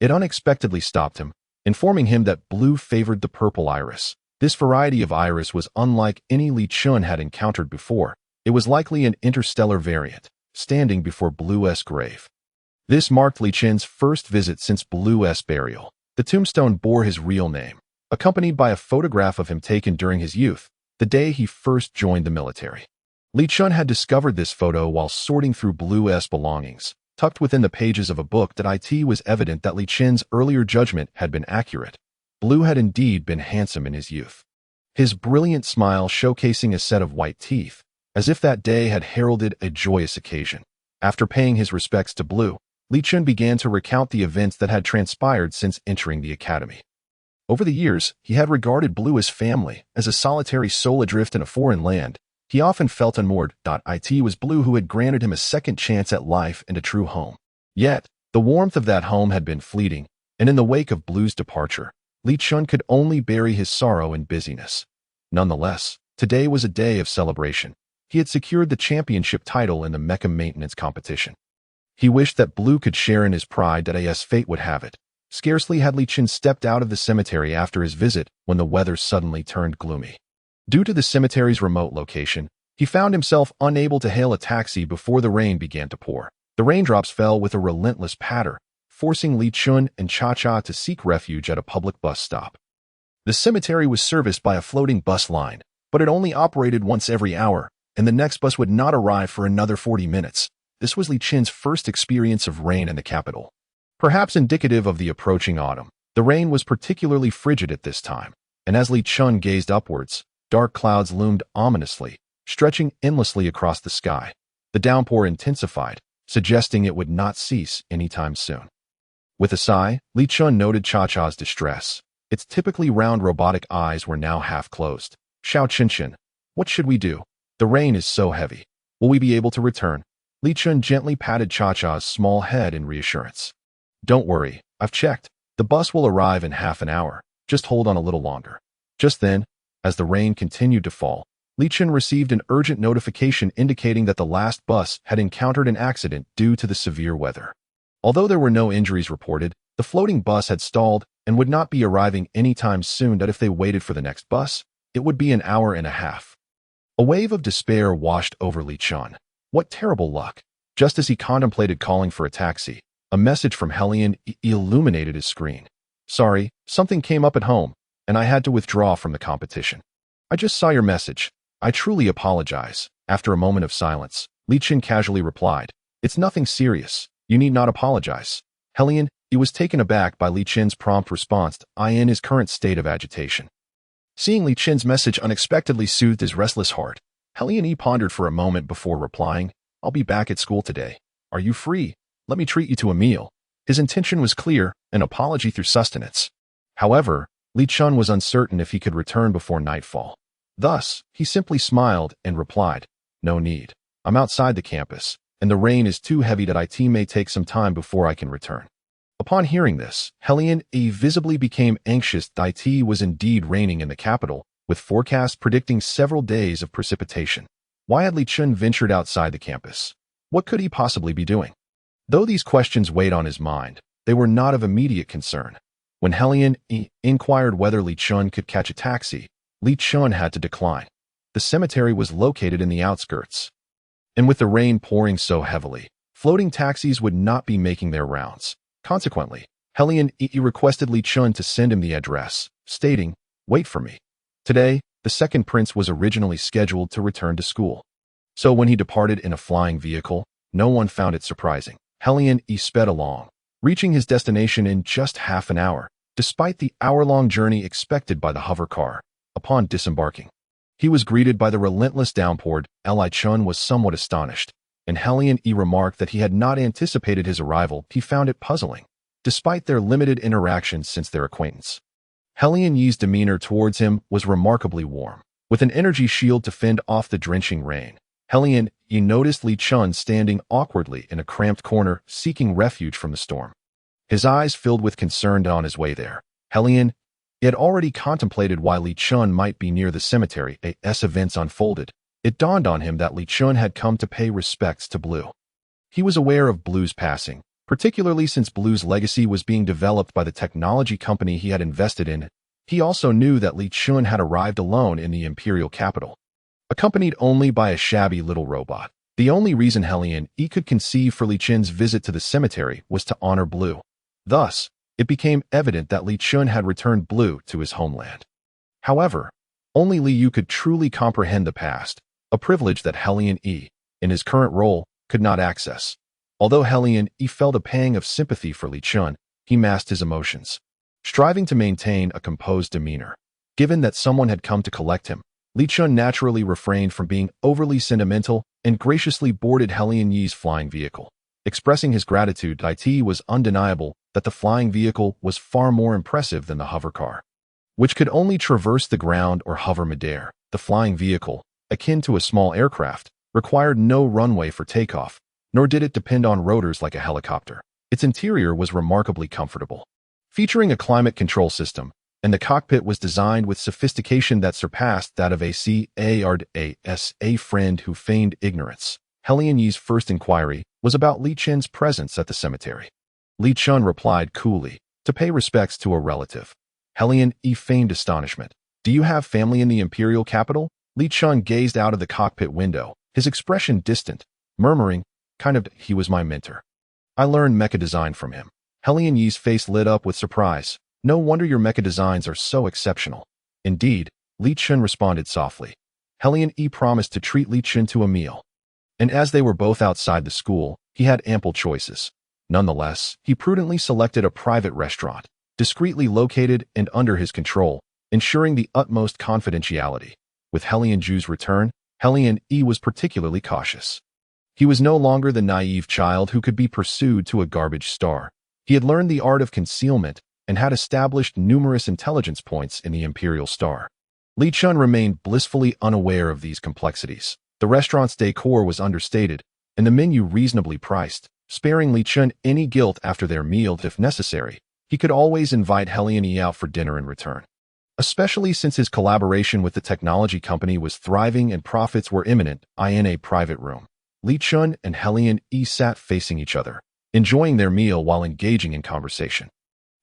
Speaker 1: it unexpectedly stopped him, informing him that blue favored the purple iris. This variety of iris was unlike any Li Chun had encountered before. It was likely an interstellar variant, standing before Blue's grave. This marked Li Chun's first visit since Blue's burial. The tombstone bore his real name, accompanied by a photograph of him taken during his youth, the day he first joined the military. Li Chun had discovered this photo while sorting through Blue's belongings. Tucked within the pages of a book. It was evident that Li Chun's earlier judgment had been accurate. Blue had indeed been handsome in his youth, his brilliant smile showcasing a set of white teeth, as if that day had heralded a joyous occasion. After paying his respects to Blue, Li Chun began to recount the events that had transpired since entering the academy. Over the years, he had regarded Blue's family as a solitary soul adrift in a foreign land. He often felt unmoored. It was Blue who had granted him a second chance at life and a true home. Yet, the warmth of that home had been fleeting, and in the wake of Blue's departure, Li Chun could only bury his sorrow in busyness. Nonetheless, today was a day of celebration. He had secured the championship title in the mecha maintenance competition. He wished that Blue could share in his pride. As fate would have it, scarcely had Li Chun stepped out of the cemetery after his visit when the weather suddenly turned gloomy. Due to the cemetery's remote location, he found himself unable to hail a taxi before the rain began to pour. The raindrops fell with a relentless patter, forcing Li Chun and Cha-Cha to seek refuge at a public bus stop. The cemetery was serviced by a floating bus line, but it only operated once every hour, and the next bus would not arrive for another 40 minutes. This was Li Chun's first experience of rain in the capital. Perhaps indicative of the approaching autumn, the rain was particularly frigid at this time, and as Li Chun gazed upwards, dark clouds loomed ominously, stretching endlessly across the sky. The downpour intensified, suggesting it would not cease anytime soon. With a sigh, Li Chun noted Cha-Cha's distress. Its typically round robotic eyes were now half closed. Xiao Qinshin, what should we do? The rain is so heavy. Will we be able to return? Li Chun gently patted Cha-Cha's small head in reassurance. Don't worry, I've checked. The bus will arrive in half an hour. Just hold on a little longer. Just then, as the rain continued to fall, Li Chun received an urgent notification indicating that the last bus had encountered an accident due to the severe weather. Although there were no injuries reported, the floating bus had stalled and would not be arriving anytime soon. If they waited for the next bus, it would be an hour and a half. A wave of despair washed over Li Chun. What terrible luck! Just as he contemplated calling for a taxi, A message from Helian illuminated his screen. Sorry, something came up at home, and I had to withdraw from the competition. I just saw your message. I truly apologize. After a moment of silence, Li Shu casually replied, It's nothing serious. You need not apologize. Helian, he was taken aback by Li Shu's prompt response in his current state of agitation. Seeing Li Shu's message unexpectedly soothed his restless heart. Helian pondered for a moment before replying, I'll be back at school today. Are you free? Let me treat you to a meal. His intention was clear, an apology through sustenance. However, Li Shu was uncertain if he could return before nightfall. Thus, he simply smiled and replied, No need. I'm outside the campus, and the rain is too heavy that it may take some time before I can return. Upon hearing this, Helian visibly became anxious. It was indeed raining in the capital, with forecasts predicting several days of precipitation. Why had Li Shu ventured outside the campus? What could he possibly be doing? Though these questions weighed on his mind, they were not of immediate concern. When Helian inquired whether Li Shu could catch a taxi, Li Shu had to decline. The cemetery was located in the outskirts, and with the rain pouring so heavily, floating taxis would not be making their rounds. Consequently, Helian requested Li Shu to send him the address, stating, Wait for me. Today, the second prince was originally scheduled to return to school. So when he departed in a flying vehicle, no one found it surprising. Helian sped along, reaching his destination in just half an hour, despite the hour-long journey expected by the hover car. Upon disembarking, he was greeted by the relentless downpour. Li Shu was somewhat astonished, and Helian remarked that he had not anticipated his arrival. He found it puzzling, despite their limited interaction since their acquaintance. Helian's demeanor towards him was remarkably warm. With an energy shield to fend off the drenching rain, Helian noticed Li Shu standing awkwardly in a cramped corner, seeking refuge from the storm. His eyes filled with concern on his way there. Helian had already contemplated why Li Shu might be near the cemetery as events unfolded. It dawned on him that Li Shu had come to pay respects to Blue. He was aware of Blue's passing, particularly since Blue's legacy was being developed by the technology company he had invested in. He also knew that Li Shu had arrived alone in the imperial capital, accompanied only by a shabby little robot. The only reason Helian could conceive for Li Shu's visit to the cemetery was to honor Blue. Thus, it became evident that Li Shu had returned Blue to his homeland. However, only Li Yu could truly comprehend the past, a privilege that Helian, in his current role, could not access. Although Helian felt a pang of sympathy for Li Shu, he masked his emotions, striving to maintain a composed demeanor. Given that someone had come to collect him, Li Shu naturally refrained from being overly sentimental and graciously boarded Helian's flying vehicle. Expressing his gratitude, it was undeniable that the flying vehicle was far more impressive than the hover car, which could only traverse the ground or hover midair. The flying vehicle, akin to a small aircraft, required no runway for takeoff, nor did it depend on rotors like a helicopter. Its interior was remarkably comfortable, featuring a climate control system, and the cockpit was designed with sophistication that surpassed that of a friend who feigned ignorance. Helian's first inquiry was about Li Shu's presence at the cemetery. Li Shu replied coolly, to pay respects to a relative. Helian feigned astonishment. Do you have family in the imperial capital? Li Shu gazed out of the cockpit window, his expression distant, murmuring, he was my mentor. I learned mecha design from him. Helian's face lit up with surprise. No wonder your mecha designs are so exceptional. Indeed, Li Shu responded softly. Helian promised to treat Li Shu to a meal. And as they were both outside the school, he had ample choices. Nonetheless, he prudently selected a private restaurant, discreetly located and under his control, ensuring the utmost confidentiality. With Helian's return, Helian was particularly cautious. He was no longer the naive child who could be pursued to a garbage star. He had learned the art of concealment and had established numerous intelligence points in the Imperial Star. Li Shu remained blissfully unaware of these complexities. The restaurant's decor was understated, and the menu reasonably priced, sparing Li Shu any guilt after their meal if necessary. He could always invite Helian out for dinner in return, especially since his collaboration with the technology company was thriving and profits were imminent. In a private room, Li Shu and Helian sat facing each other, enjoying their meal while engaging in conversation.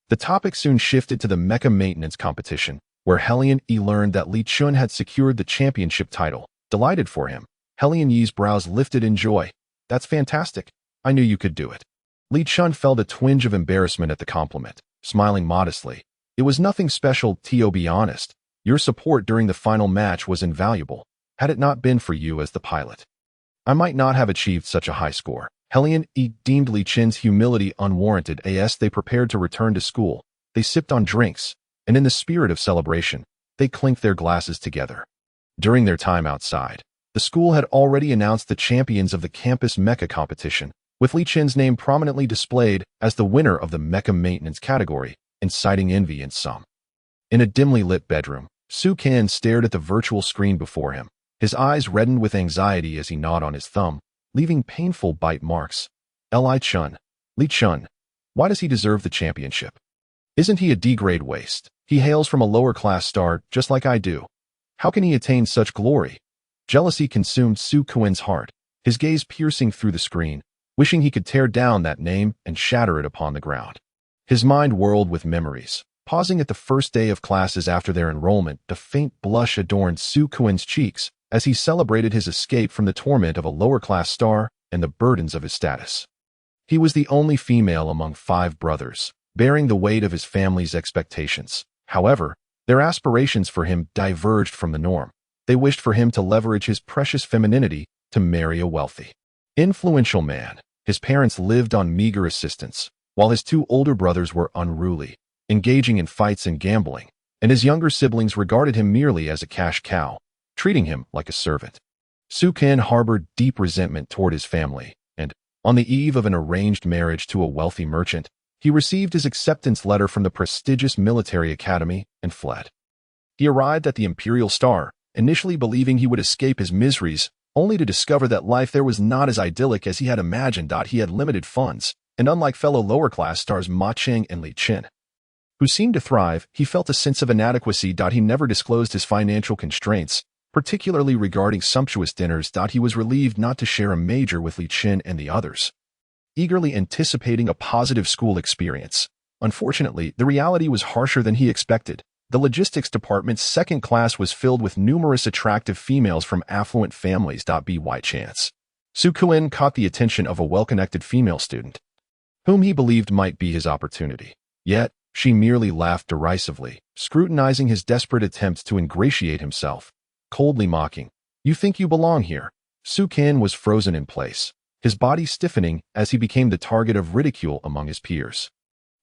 Speaker 1: The topic soon shifted to the mecha maintenance competition, where Helian learned that Li Shu had secured the championship title. Delighted for him, Helian's brows lifted in joy. That's fantastic. I knew you could do it. Li Chun felt a twinge of embarrassment at the compliment, smiling modestly. It was nothing special, to be honest. Your support during the final match was invaluable, had it not been for you as the pilot. I might not have achieved such a high score. Hellion deemed Li Chun's humility unwarranted as they prepared to return to school. They sipped on drinks, and in the spirit of celebration, they clinked their glasses together. During their time outside, the school had already announced the champions of the campus mecha competition, with Li Chun's name prominently displayed as the winner of the mecha maintenance category, inciting envy in some. In a dimly lit bedroom, Su Kan stared at the virtual screen before him. His eyes reddened with anxiety as he gnawed on his thumb, leaving painful bite marks. Li Chun. Why does he deserve the championship? Isn't he a D-grade waste? He hails from a lower-class star, just like I do. How can he attain such glory? Jealousy consumed Su Kuen's heart, his gaze piercing through the screen, wishing he could tear down that name and shatter it upon the ground. His mind whirled with memories. Pausing at the first day of classes after their enrollment, a faint blush adorned Su Kuen's cheeks as he celebrated his escape from the torment of a lower-class star and the burdens of his status. He was the only female among 5 brothers, bearing the weight of his family's expectations. However, their aspirations for him diverged from the norm. They wished for him to leverage his precious femininity to marry a wealthy, influential man. His parents lived on meager assistance, while his 2 older brothers were unruly, engaging in fights and gambling, and his younger siblings regarded him merely as a cash cow, treating him like a servant. Su Kan harbored deep resentment toward his family, and, on the eve of an arranged marriage to a wealthy merchant, he received his acceptance letter from the prestigious military academy and fled. He arrived at the Imperial Star, initially believing he would escape his miseries, only to discover that life there was not as idyllic as he had imagined. He had limited funds, and unlike fellow lower-class stars Ma Cheng and Li Chun, who seemed to thrive, he felt a sense of inadequacy. He never disclosed his financial constraints, particularly regarding sumptuous dinners. He was relieved not to share a major with Li Chun and the others, eagerly anticipating a positive school experience. Unfortunately, the reality was harsher than he expected. The logistics department's second class was filled with numerous attractive females from affluent families. By chance, Su Kuen caught the attention of a well-connected female student, whom he believed might be his opportunity. Yet, she merely laughed derisively, scrutinizing his desperate attempts to ingratiate himself, coldly mocking, "You think you belong here?" Su Kan was frozen in place, his body stiffening as he became the target of ridicule among his peers.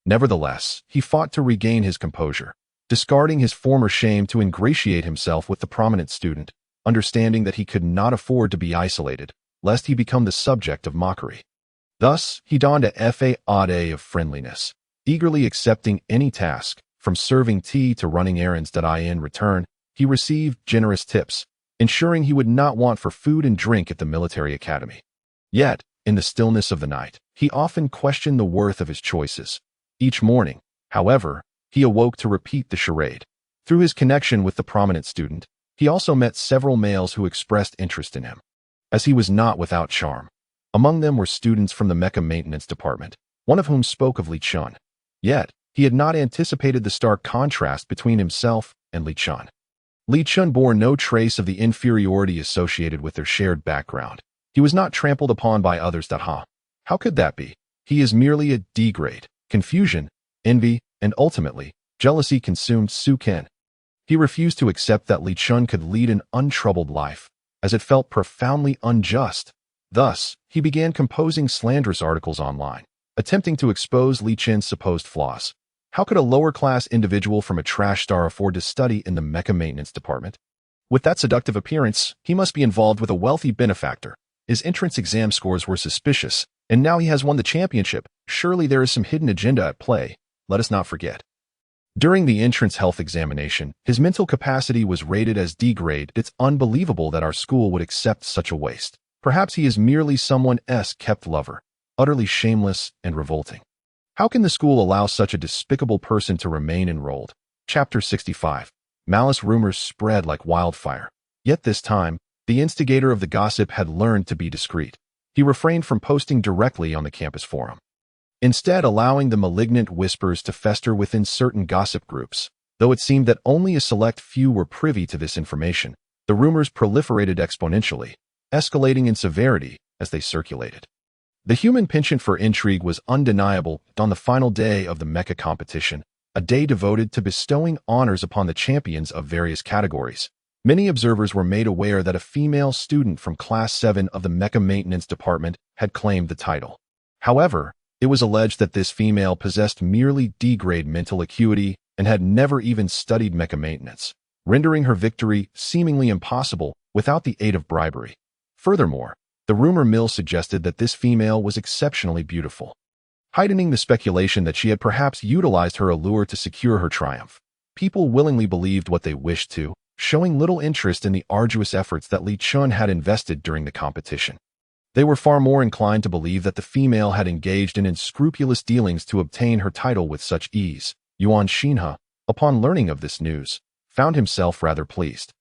Speaker 1: Nevertheless, he fought to regain his composure, discarding his former shame to ingratiate himself with the prominent student, understanding that he could not afford to be isolated, lest he become the subject of mockery. Thus, he donned a facade of friendliness, eagerly accepting any task, from serving tea to running errands. In return, he received generous tips, ensuring he would not want for food and drink at the military academy. Yet, in the stillness of the night, he often questioned the worth of his choices. Each morning, however, he awoke to repeat the charade. Through his connection with the prominent student, he also met several males who expressed interest in him, as he was not without charm. Among them were students from the mecha maintenance department, one of whom spoke of Li Chun. Yet, he had not anticipated the stark contrast between himself and Li Chun. Li Chun bore no trace of the inferiority associated with their shared background. He was not trampled upon by others. How could that be? He is merely a D-grade. Confusion, envy, and ultimately, jealousy consumed Su Kan. He refused to accept that Li Chun could lead an untroubled life, as it felt profoundly unjust. Thus, he began composing slanderous articles online, attempting to expose Li Chun's supposed flaws. How could a lower-class individual from a trash star afford to study in the mecha maintenance department? With that seductive appearance, he must be involved with a wealthy benefactor. His entrance exam scores were suspicious, and now he has won the championship. Surely there is some hidden agenda at play. Let us not forget. During the entrance health examination, his mental capacity was rated as D-grade. It's unbelievable that our school would accept such a waste. Perhaps he is merely someone's kept lover, utterly shameless and revolting. How can the school allow such a despicable person to remain enrolled? Chapter 65. Malice rumors spread like wildfire. Yet this time, the instigator of the gossip had learned to be discreet. He refrained from posting directly on the campus forum, instead allowing the malignant whispers to fester within certain gossip groups. Though it seemed that only a select few were privy to this information, the rumors proliferated exponentially, escalating in severity as they circulated. The human penchant for intrigue was undeniable on the final day of the mecha competition, a day devoted to bestowing honors upon the champions of various categories. Many observers were made aware that a female student from Class 7 of the Mecha Maintenance Department had claimed the title. However, it was alleged that this female possessed merely D-grade mental acuity and had never even studied mecha maintenance, rendering her victory seemingly impossible without the aid of bribery. Furthermore, the rumor mill suggested that this female was exceptionally beautiful, heightening the speculation that she had perhaps utilized her allure to secure her triumph. People willingly believed what they wished to, showing little interest in the arduous efforts that Li Shu had invested during the competition. They were far more inclined to believe that the female had engaged in unscrupulous dealings to obtain her title with such ease. Yuan Xinhe, upon learning of this news, found himself rather pleased.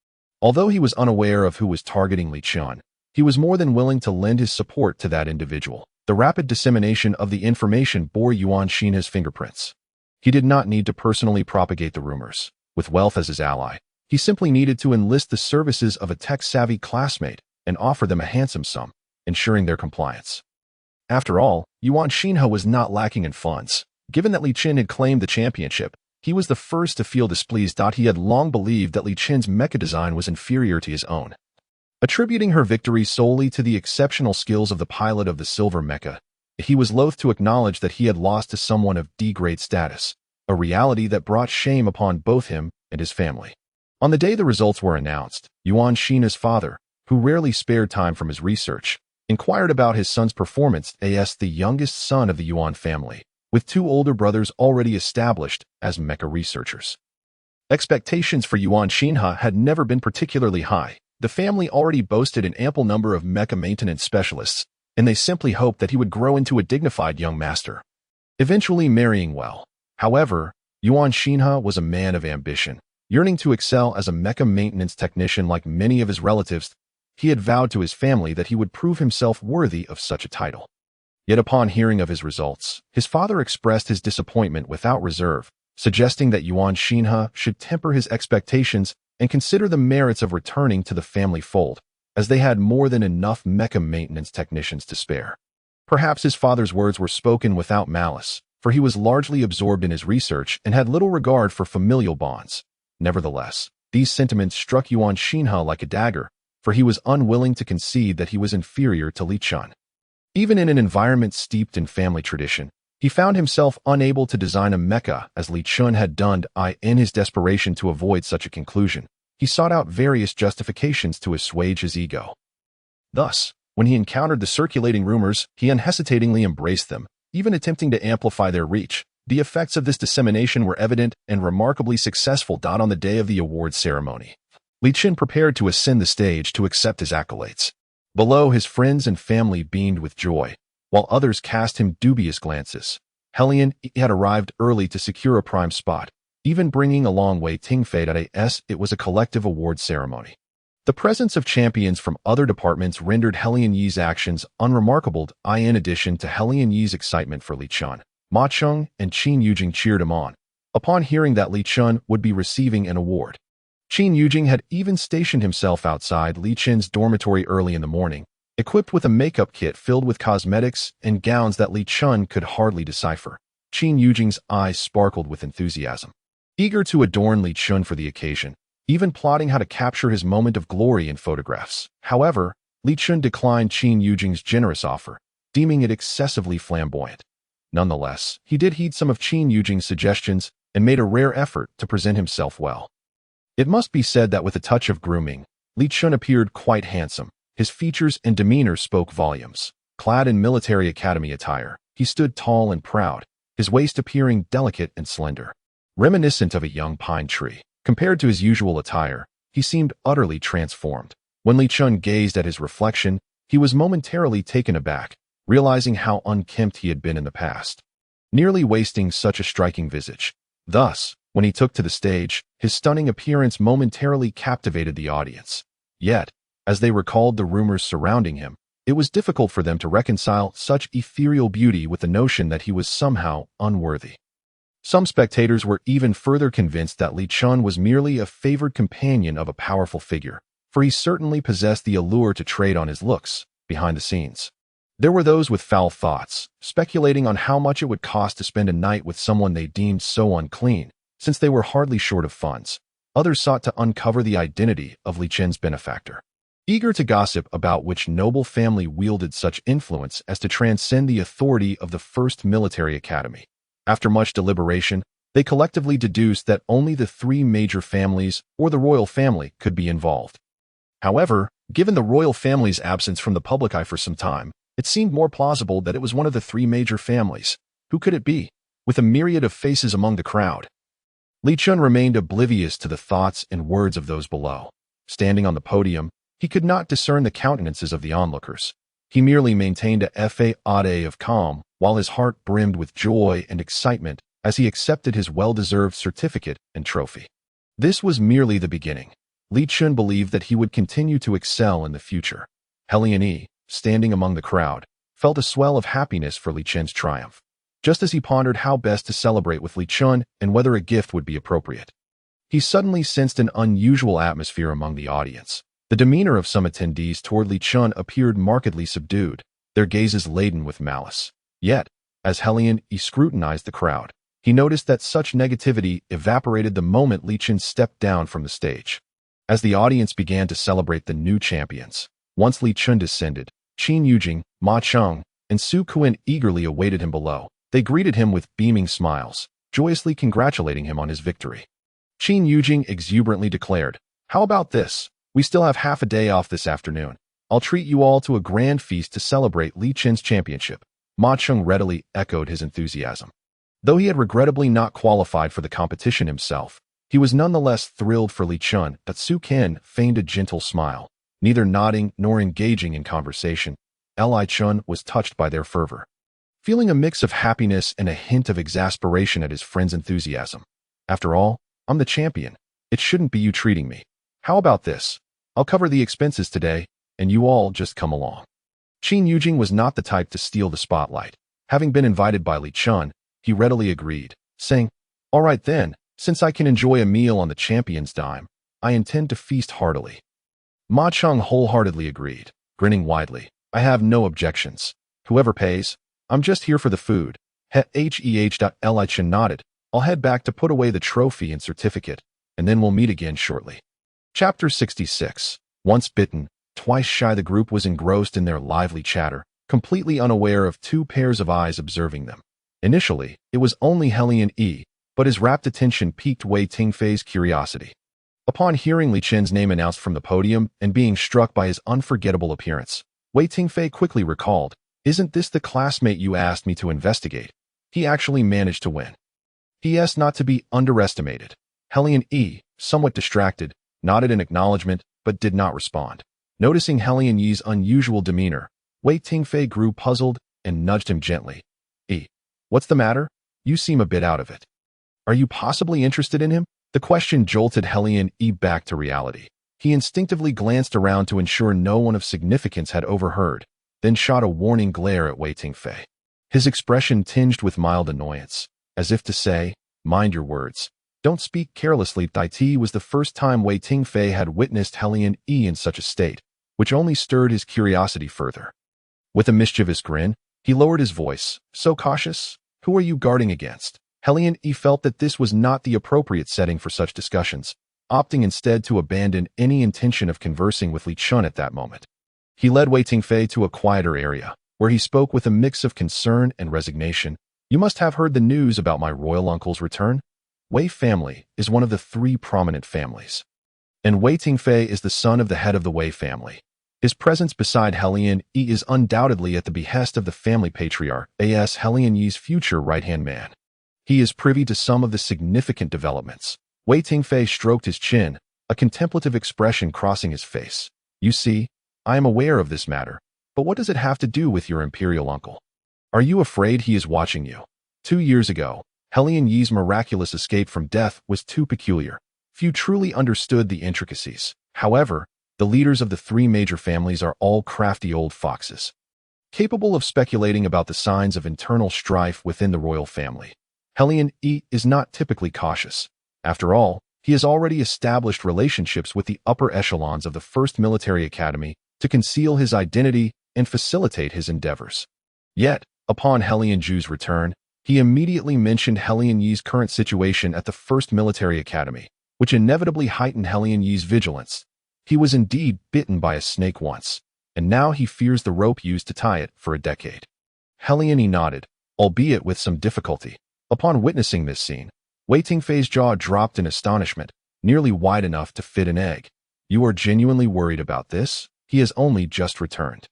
Speaker 1: Although he was unaware of who was targeting Li Shu, he was more than willing to lend his support to that individual. The rapid dissemination of the information bore Yuan Xinhe's fingerprints. He did not need to personally propagate the rumors. With wealth as his ally, he simply needed to enlist the services of a tech-savvy classmate and offer them a handsome sum, ensuring their compliance. After all, Yuan Xinhe was not lacking in funds. Given that Li Shu had claimed the championship, he was the first to feel displeased. He had long believed that Li Shu's mecha design was inferior to his own. Attributing her victory solely to the exceptional skills of the pilot of the silver mecha, he was loath to acknowledge that he had lost to someone of D-grade status, a reality that brought shame upon both him and his family. On the day the results were announced, Yuan Xinhe's father, who rarely spared time from his research, inquired about his son's performance as the youngest son of the Yuan family, with two older brothers already established as mecha researchers. Expectations for Yuan Xinhe had never been particularly high. The family already boasted an ample number of mecha maintenance specialists, and they simply hoped that he would grow into a dignified young master, eventually marrying well. However, Yuan Xinhe was a man of ambition. Yearning to excel as a mecha maintenance technician like many of his relatives, he had vowed to his family that he would prove himself worthy of such a title. Yet upon hearing of his results, his father expressed his disappointment without reserve, suggesting that Yuan Xinhe should temper his expectations and consider the merits of returning to the family fold, as they had more than enough mecha maintenance technicians to spare. Perhaps his father's words were spoken without malice, for he was largely absorbed in his research and had little regard for familial bonds. Nevertheless, these sentiments struck Yuan Xinhe like a dagger, for he was unwilling to concede that he was inferior to Li Shu. Even in an environment steeped in family tradition, he found himself unable to design a mecha as Li Shu had done. In his desperation to avoid such a conclusion, he sought out various justifications to assuage his ego. Thus, when he encountered the circulating rumors, he unhesitatingly embraced them, even attempting to amplify their reach. The effects of this dissemination were evident and remarkably successful. On the day of the awards ceremony, Li Shu prepared to ascend the stage to accept his accolades. Below, his friends and family beamed with joy, while others cast him dubious glances. Helion had arrived early to secure a prime spot, even bringing along Wei Tingfei. It was a collective award ceremony. The presence of champions from other departments rendered Helion Yi's actions unremarkable. In addition to Helion Yi's excitement for Li Shu, Ma Cheng and Qin Yujing cheered him on, upon hearing that Li Shu would be receiving an award. Qin Yujing had even stationed himself outside Li Shu's dormitory early in the morning, equipped with a makeup kit filled with cosmetics and gowns that Li Shu could hardly decipher. Qin Yujing's eyes sparkled with enthusiasm. Eager to adorn Li Shu for the occasion, even plotting how to capture his moment of glory in photographs. However, Li Shu declined Qin Yujing's generous offer, deeming it excessively flamboyant. Nonetheless, he did heed some of Qin Yujing's suggestions and made a rare effort to present himself well. It must be said that with a touch of grooming, Li Shu appeared quite handsome. His features and demeanor spoke volumes. Clad in military academy attire, he stood tall and proud, his waist appearing delicate and slender, reminiscent of a young pine tree. Compared to his usual attire, he seemed utterly transformed. When Li Shu gazed at his reflection, he was momentarily taken aback, realizing how unkempt he had been in the past, nearly wasting such a striking visage. Thus, when he took to the stage, his stunning appearance momentarily captivated the audience. Yet, as they recalled the rumors surrounding him, it was difficult for them to reconcile such ethereal beauty with the notion that he was somehow unworthy. Some spectators were even further convinced that Li Shu was merely a favored companion of a powerful figure, for he certainly possessed the allure to trade on his looks behind the scenes. There were those with foul thoughts, speculating on how much it would cost to spend a night with someone they deemed so unclean, since they were hardly short of funds. Others sought to uncover the identity of Li Chen's benefactor, eager to gossip about which noble family wielded such influence as to transcend the authority of the first military academy. After much deliberation, they collectively deduced that only the three major families or the royal family could be involved. However, given the royal family's absence from the public eye for some time, it seemed more plausible that it was one of the three major families. Who could it be? With a myriad of faces among the crowd, Li Chun remained oblivious to the thoughts and words of those below. Standing on the podium, he could not discern the countenances of the onlookers. He merely maintained a facade of calm, while his heart brimmed with joy and excitement as he accepted his well-deserved certificate and trophy. This was merely the beginning. Li Chun believed that he would continue to excel in the future. Helian Yi, standing among the crowd, felt a swell of happiness for Li Chen's triumph, just as he pondered how best to celebrate with Li Chun and whether a gift would be appropriate. He suddenly sensed an unusual atmosphere among the audience. The demeanor of some attendees toward Li Chun appeared markedly subdued, their gazes laden with malice. Yet, as Helian Yi scrutinized the crowd, he noticed that such negativity evaporated the moment Li Chun stepped down from the stage. As the audience began to celebrate the new champions, once Li Chun descended, Qin Yujing, Ma Cheng, and Su Kuan eagerly awaited him below. They greeted him with beaming smiles, joyously congratulating him on his victory. Qin Yujing exuberantly declared, "How about this? We still have half a day off this afternoon. I'll treat you all to a grand feast to celebrate Li Chen's championship." Ma Cheng readily echoed his enthusiasm. Though he had regrettably not qualified for the competition himself, he was nonetheless thrilled for Li Chun. But Su Ken feigned a gentle smile, neither nodding nor engaging in conversation. Li Chun was touched by their fervor, feeling a mix of happiness and a hint of exasperation at his friend's enthusiasm. "After all, I'm the champion. It shouldn't be you treating me. How about this? I'll cover the expenses today, and you all just come along." Qin Yujing was not the type to steal the spotlight. Having been invited by Li Chun, he readily agreed, saying, "All right then, since I can enjoy a meal on the champion's dime, I intend to feast heartily." Ma Cheng wholeheartedly agreed, grinning widely. "I have no objections. Whoever pays, I'm just here for the food." Li Chun nodded. "I'll head back to put away the trophy and certificate, and then we'll meet again shortly." Chapter 66. Once bitten, twice shy. The group was engrossed in their lively chatter, completely unaware of two pairs of eyes observing them. Initially, it was only Helian Yi, but his rapt attention piqued Wei Tingfei's curiosity. Upon hearing Li Chen's name announced from the podium and being struck by his unforgettable appearance, Wei Tingfei quickly recalled, "Isn't this the classmate you asked me to investigate? He actually managed to win." P.S. Not to be underestimated. Helian Yi, somewhat distracted, nodded in acknowledgement, but did not respond. Noticing Helian Yi's unusual demeanor, Wei Tingfei grew puzzled and nudged him gently. "Yi, what's the matter? You seem a bit out of it. Are you possibly interested in him?" The question jolted Helian Yi back to reality. He instinctively glanced around to ensure no one of significance had overheard, then shot a warning glare at Wei Tingfei. His expression tinged with mild annoyance, as if to say, "Mind your words. Don't speak carelessly." It was the first time Wei Tingfei had witnessed Helian Yi in such a state, which only stirred his curiosity further. With a mischievous grin, he lowered his voice. "So cautious? Who are you guarding against?" Helian Yi felt that this was not the appropriate setting for such discussions, opting instead to abandon any intention of conversing with Li Chun at that moment. He led Wei Tingfei to a quieter area, where he spoke with a mix of concern and resignation. "You must have heard the news about my royal uncle's return. Wei family is one of the three prominent families, and Wei Tingfei is the son of the head of the Wei family. His presence beside Helian Yi is undoubtedly at the behest of the family patriarch, as Helian Yi's future right-hand man. He is privy to some of the significant developments." Wei Tingfei stroked his chin, a contemplative expression crossing his face. "You see, I am aware of this matter, but what does it have to do with your imperial uncle? Are you afraid he is watching you?" 2 years ago, Helian Yi's miraculous escape from death was too peculiar. Few truly understood the intricacies. However, the leaders of the three major families are all crafty old foxes, capable of speculating about the signs of internal strife within the royal family. Helian Yi is not typically cautious. After all, he has already established relationships with the upper echelons of the First Military Academy to conceal his identity and facilitate his endeavors. Yet, upon Helian Ju's return, he immediately mentioned Helian Yi's current situation at the First Military Academy, which inevitably heightened Helian Yi's vigilance. He was indeed bitten by a snake once, and now he fears the rope used to tie it for a decade. Helian Yi nodded, albeit with some difficulty. Upon witnessing this scene, Wei Tingfei's jaw dropped in astonishment, nearly wide enough to fit an egg. You are genuinely worried about this? He has only just returned.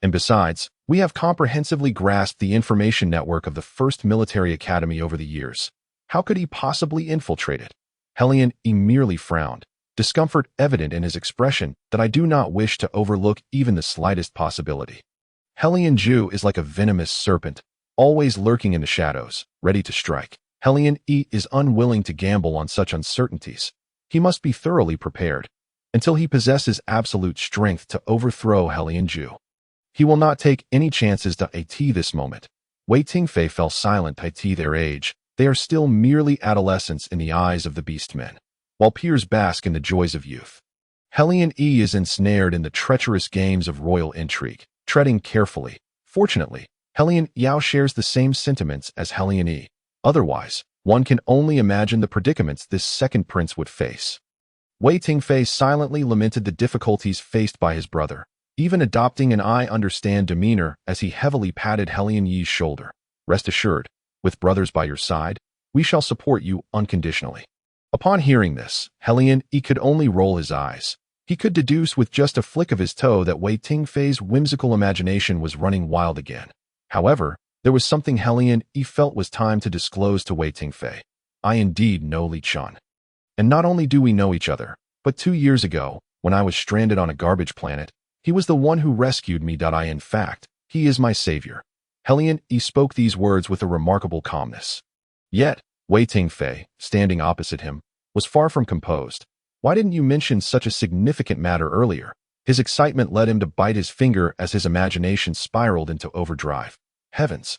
Speaker 1: And besides, we have comprehensively grasped the information network of the First Military Academy over the years. How could he possibly infiltrate it? Helian Yi merely frowned, discomfort evident in his expression that I do not wish to overlook even the slightest possibility. Helian Ju is like a venomous serpent, always lurking in the shadows, ready to strike. Helian Yi is unwilling to gamble on such uncertainties. He must be thoroughly prepared, until he possesses absolute strength to overthrow Helian Ju. He will not take any chances to at this moment. Wei Tingfei fell silent at their age. They are still merely adolescents in the eyes of the beastmen, while peers bask in the joys of youth. Helian Yi is ensnared in the treacherous games of royal intrigue, treading carefully. Fortunately, Helian Yao shares the same sentiments as Helian Yi. Otherwise, one can only imagine the predicaments this second prince would face. Wei Tingfei silently lamented the difficulties faced by his brother, even adopting an I understand demeanor as he heavily patted Helian Yi's shoulder. Rest assured, with brothers by your side, we shall support you unconditionally. Upon hearing this, Helian Yi could only roll his eyes. He could deduce with just a flick of his toe that Wei Tingfei's whimsical imagination was running wild again. However, there was something Helian Yi felt was time to disclose to Wei Tingfei. I indeed know Li Chun. And not only do we know each other, but 2 years ago, when I was stranded on a garbage planet, he was the one who rescued me. In fact, he is my savior. Helian Yi spoke these words with a remarkable calmness. Yet, Wei Tingfei, standing opposite him, was far from composed. Why didn't you mention such a significant matter earlier? His excitement led him to bite his finger as his imagination spiraled into overdrive. Heavens!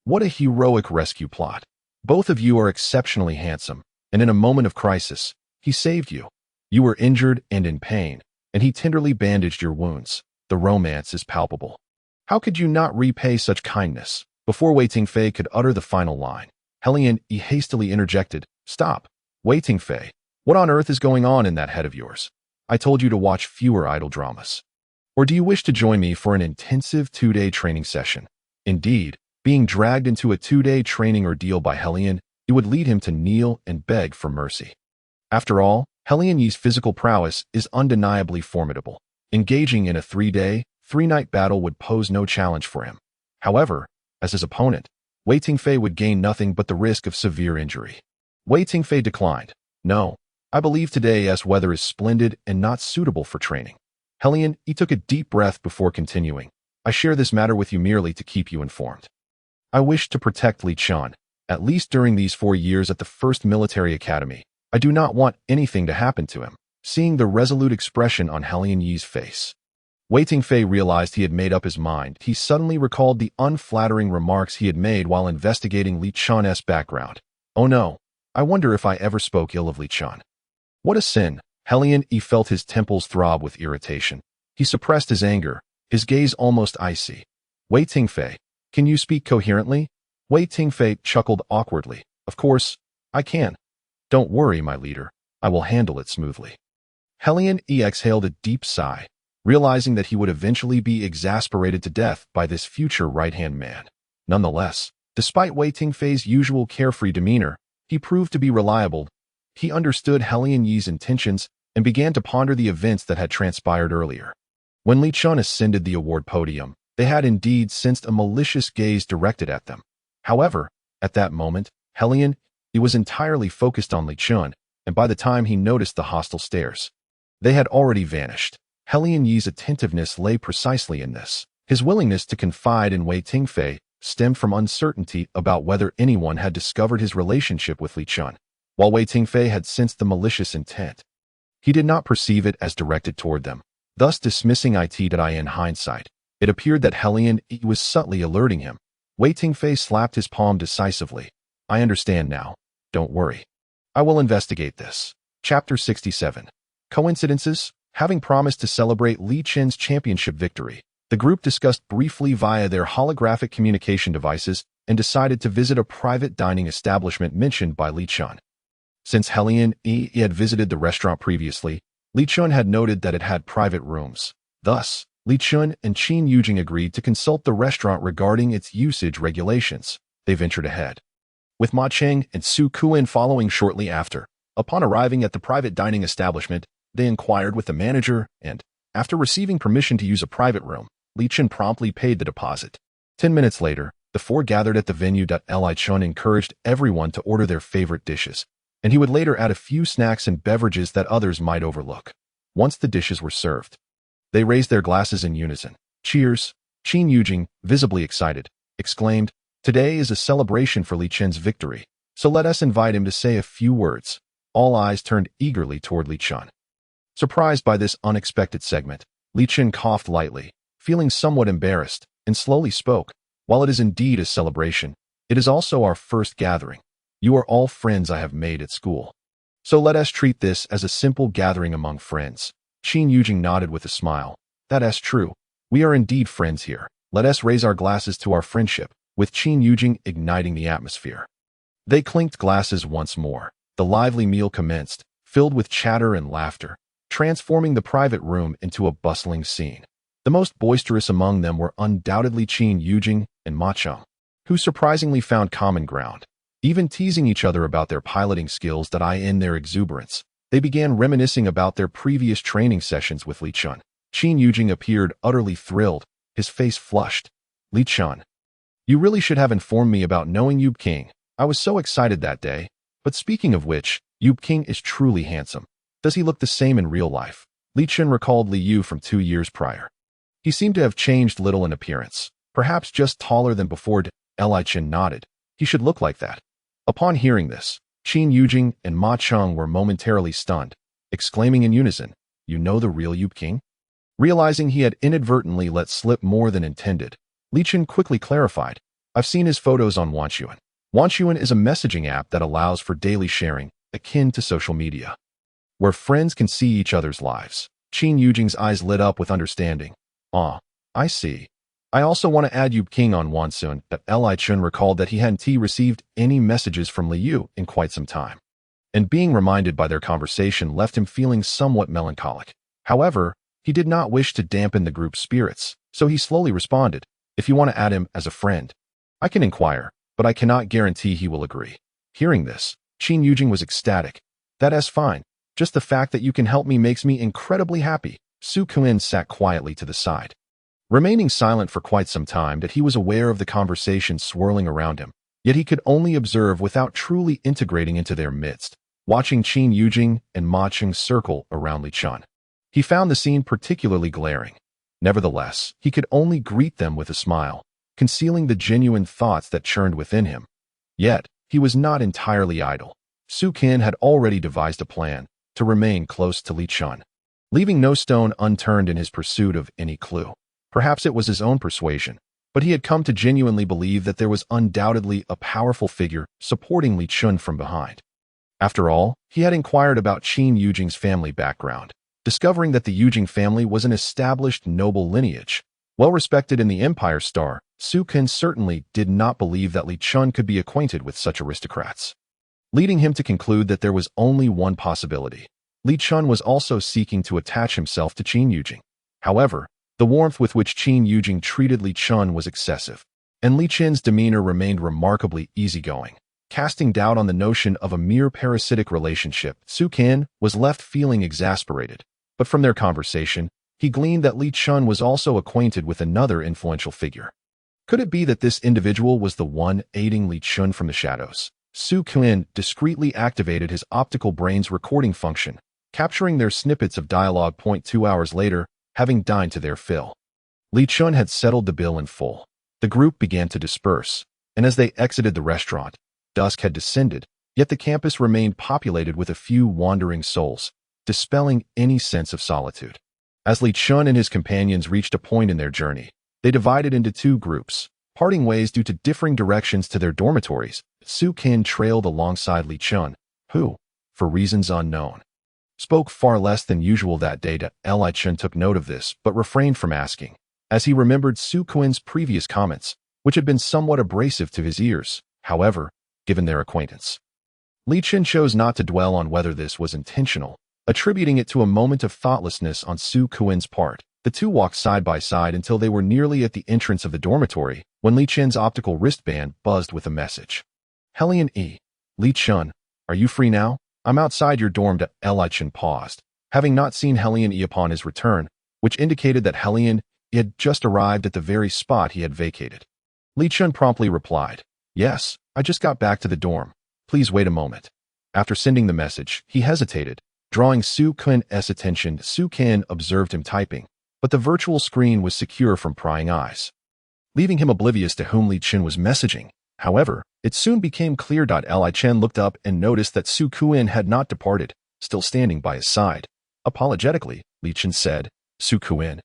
Speaker 1: What a heroic rescue plot. Both of you are exceptionally handsome, and in a moment of crisis, he saved you. You were injured and in pain, and he tenderly bandaged your wounds. The romance is palpable. How could you not repay such kindness? Before Wei Tingfei could utter the final line, Helian Yi hastily interjected, Stop! Wei Tingfei, what on earth is going on in that head of yours? I told you to watch fewer idle dramas. Or do you wish to join me for an intensive 2-day training session? Indeed, being dragged into a 2-day training ordeal by Helian, it would lead him to kneel and beg for mercy. After all, Helian Yi's physical prowess is undeniably formidable. Engaging in a 3-day, 3-night battle would pose no challenge for him. However, as his opponent, Wei Tingfei would gain nothing but the risk of severe injury. Wei Tingfei declined. No, I believe today's weather is splendid and not suitable for training. Helian Yi took a deep breath before continuing. I share this matter with you merely to keep you informed. I wish to protect Li Chun, at least during these 4 years at the First Military Academy. I do not want anything to happen to him. Seeing the resolute expression on Helian Yi's face, Wei Tingfei realized he had made up his mind. He suddenly recalled the unflattering remarks he had made while investigating Li Chun's background. Oh no, I wonder if I ever spoke ill of Li Chun. What a sin! Helian Yi felt his temples throb with irritation. He suppressed his anger, his gaze almost icy. Wei Tingfei, can you speak coherently? Wei Tingfei chuckled awkwardly. Of course, I can. Don't worry, my leader. I will handle it smoothly. Helian Yi exhaled a deep sigh, realizing that he would eventually be exasperated to death by this future right-hand man. Nonetheless, despite Wei Tingfei's usual carefree demeanor, he proved to be reliable. He understood Helian Yi's intentions and began to ponder the events that had transpired earlier. When Li Chun ascended the award podium, they had indeed sensed a malicious gaze directed at them. However, at that moment, Helian Yi was entirely focused on Li Chun, and by the time he noticed the hostile stares, they had already vanished. Helian Yi's attentiveness lay precisely in this. His willingness to confide in Wei Tingfei stemmed from uncertainty about whether anyone had discovered his relationship with Li Chun, while Wei Tingfei had sensed the malicious intent. He did not perceive it as directed toward them, thus dismissing it. In hindsight, it appeared that Helian Yi was subtly alerting him. Wei Tingfei slapped his palm decisively. I understand now. Don't worry. I will investigate this. Chapter 67. Coincidences? Having promised to celebrate Li Chen's championship victory, The group discussed briefly via their holographic communication devices and decided to visit a private dining establishment mentioned by Li Chun. Since Helian He had visited the restaurant previously, Li Chun had noted that it had private rooms. Thus, Li Chun and Qin Yujing agreed to consult the restaurant regarding its usage regulations. They ventured ahead, with Ma Cheng and Su Kuan following shortly after. Upon arriving at the private dining establishment, they inquired with the manager and, after receiving permission to use a private room, Li Chun promptly paid the deposit. 10 minutes later, the four gathered at the venue. Li Chun encouraged everyone to order their favorite dishes, and he would later add a few snacks and beverages that others might overlook. Once the dishes were served, they raised their glasses in unison. Cheers! Qin Yujing, visibly excited, exclaimed, "Today is a celebration for Li Chun's victory, so let us invite him to say a few words." All eyes turned eagerly toward Li Chun. Surprised by this unexpected segment, Li Chun coughed lightly, feeling somewhat embarrassed, and slowly spoke. "While it is indeed a celebration, it is also our first gathering. You are all friends I have made at school. So let us treat this as a simple gathering among friends." Qin Yujing nodded with a smile. "That is true. We are indeed friends here. Let us raise our glasses to our friendship," with Qin Yujing igniting the atmosphere. They clinked glasses once more. The lively meal commenced, filled with chatter and laughter, transforming the private room into a bustling scene. The most boisterous among them were undoubtedly Qin Yujing and Ma Cheng, who surprisingly found common ground. Even teasing each other about their piloting skills in their exuberance, they began reminiscing about their previous training sessions with Li Chun. Qin Yujing appeared utterly thrilled, his face flushed. "Li Chun, you really should have informed me about knowing Yub King. I was so excited that day. But speaking of which, Yub King is truly handsome. Does he look the same in real life?" Li Chun recalled Li Yu from 2 years prior. He seemed to have changed little in appearance, perhaps just taller than before. Li Chun nodded. "He should look like that." Upon hearing this, Qin Yujing and Ma Cheng were momentarily stunned, exclaiming in unison, "You know the real Yub King?" Realizing he had inadvertently let slip more than intended, Li Chun quickly clarified, "I've seen his photos on Wanshuan. Wanshuan is a messaging app that allows for daily sharing, akin to social media, where friends can see each other's lives." Qin Yujing's eyes lit up with understanding. "Ah, I see. I also want to add Yub King on Wansun." Li Chun recalled that he hadn't received any messages from Li Yu in quite some time, and being reminded by their conversation left him feeling somewhat melancholic. However, he did not wish to dampen the group's spirits, so he slowly responded, "If you want to add him as a friend, I can inquire, but I cannot guarantee he will agree." Hearing this, Qin Yujing was ecstatic. "That is fine. Just the fact that you can help me makes me incredibly happy." Su Kuan sat quietly to the side, remaining silent for quite some time. That he was aware of the conversation swirling around him, yet he could only observe without truly integrating into their midst. Watching Qin Yujing and Ma Cheng circle around Li Chun, he found the scene particularly glaring. Nevertheless, he could only greet them with a smile, concealing the genuine thoughts that churned within him. Yet, he was not entirely idle. Su Kin had already devised a plan to remain close to Li Chun, leaving no stone unturned in his pursuit of any clue. Perhaps it was his own persuasion, but he had come to genuinely believe that there was undoubtedly a powerful figure supporting Li Chun from behind. After all, he had inquired about Qin Yujing's family background, discovering that the Yujing family was an established noble lineage, well respected in the Empire Star. Su Kin certainly did not believe that Li Chun could be acquainted with such aristocrats, leading him to conclude that there was only one possibility. Li Chun was also seeking to attach himself to Qin Yujing. However, the warmth with which Qin Yujing treated Li Chun was excessive, and Li Chun's demeanor remained remarkably easygoing. Casting doubt on the notion of a mere parasitic relationship, Su Kin was left feeling exasperated. But from their conversation, he gleaned that Li Chun was also acquainted with another influential figure. Could it be that this individual was the one aiding Li Chun from the shadows? Su Kin discreetly activated his optical brain's recording function, capturing their snippets of dialogue. 2 hours later, having dined to their fill, Li Chun had settled the bill in full. The group began to disperse, and as they exited the restaurant, dusk had descended, yet the campus remained populated with a few wandering souls, dispelling any sense of solitude. As Li Chun and his companions reached a point in their journey, they divided into 2 groups, parting ways due to differing directions to their dormitories. Su Kin trailed alongside Li Chun, who, for reasons unknown, spoke far less than usual that day. Li Chun took note of this but refrained from asking, as he remembered Su Qian's previous comments, which had been somewhat abrasive to his ears, however, given their acquaintance. Li Chen chose not to dwell on whether this was intentional, attributing it to a moment of thoughtlessness on Su Qian's part. The two walked side by side until they were nearly at the entrance of the dormitory, when Li Chen's optical wristband buzzed with a message. Helian E. Li Chen, are you free now? I'm outside your dorm. Li Chen paused, having not seen Helian E upon his return, which indicated that Helian E had just arrived at the very spot he had vacated. Li Chen promptly replied, Yes, I just got back to the dorm. Please wait a moment. After sending the message, he hesitated, drawing Su Qian's attention. Su Qian observed him typing, but the virtual screen was secure from prying eyes, leaving him oblivious to whom Li Chen was messaging. However, it soon became clear. Li Chen looked up and noticed that Su Qian had not departed, still standing by his side. Apologetically, Li Chen said, Su Qian,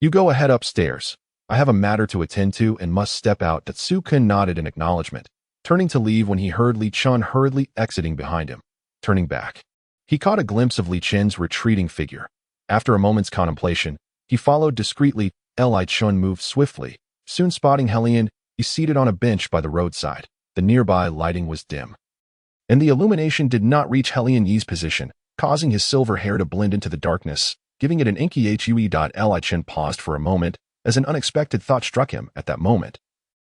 Speaker 1: you go ahead upstairs. I have a matter to attend to and must step out. Su Qian nodded in acknowledgement, turning to leave when he heard Li Chen hurriedly exiting behind him. Turning back, he caught a glimpse of Li Chen's retreating figure. After a moment's contemplation, he followed discreetly. Li Chen moved swiftly, soon spotting Helian E seated on a bench by the roadside. The nearby lighting was dim, and the illumination did not reach Helian E's position, causing his silver hair to blend into the darkness, giving it an inky hue. Li Chen paused for a moment, as an unexpected thought struck him at that moment.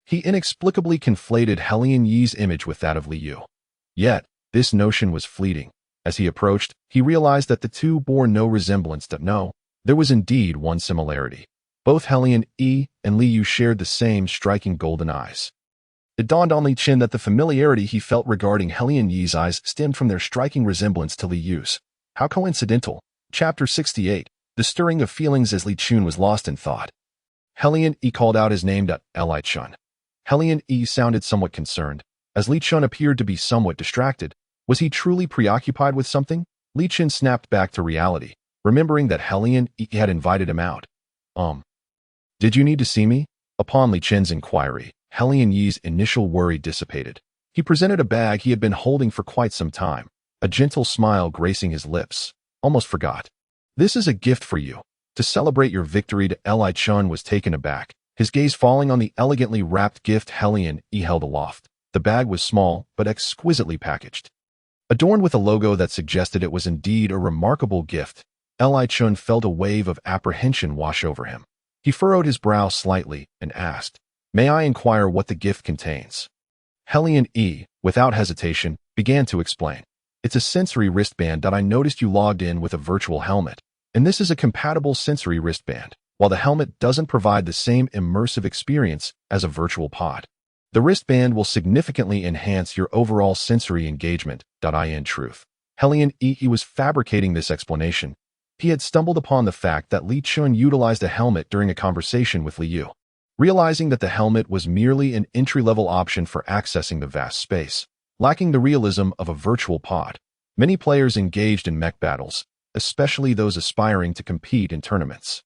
Speaker 1: He inexplicably conflated Helian Yi's image with that of Li Yu. Yet, this notion was fleeting. As he approached, he realized that the two bore no resemblance. No, there was indeed one similarity. Both Helian E and Li Yu shared the same striking golden eyes. It dawned on Li Chen that the familiarity he felt regarding Helian Yi's eyes stemmed from their striking resemblance to Li Yu's. How coincidental. Chapter 68. The stirring of feelings as Li Chen was lost in thought. Helian E called out his name. Li Chen. Helian E sounded somewhat concerned, as Li Chen appeared to be somewhat distracted. Was he truly preoccupied with something? Li Chen snapped back to reality, remembering that Helian E had invited him out. Did you need to see me? Upon Li Chen's inquiry, Helian Yi's initial worry dissipated. He presented a bag he had been holding for quite some time, a gentle smile gracing his lips. Almost forgot. This is a gift for you, to celebrate your victory. Li Chen was taken aback, his gaze falling on the elegantly wrapped gift Helian E held aloft. The bag was small, but exquisitely packaged, adorned with a logo that suggested it was indeed a remarkable gift. Li Chen felt a wave of apprehension wash over him. He furrowed his brow slightly and asked, May I inquire what the gift contains? Helian E, without hesitation, began to explain. It's a sensory wristband. I noticed you logged in with a virtual helmet, and this is a compatible sensory wristband. While the helmet doesn't provide the same immersive experience as a virtual pod, the wristband will significantly enhance your overall sensory engagement. In truth, Helian E was fabricating this explanation. He had stumbled upon the fact that Li Chen utilized a helmet during a conversation with Li Yu. Realizing that the helmet was merely an entry-level option for accessing the vast space, lacking the realism of a virtual pod, many players engaged in mech battles, especially those aspiring to compete in tournaments,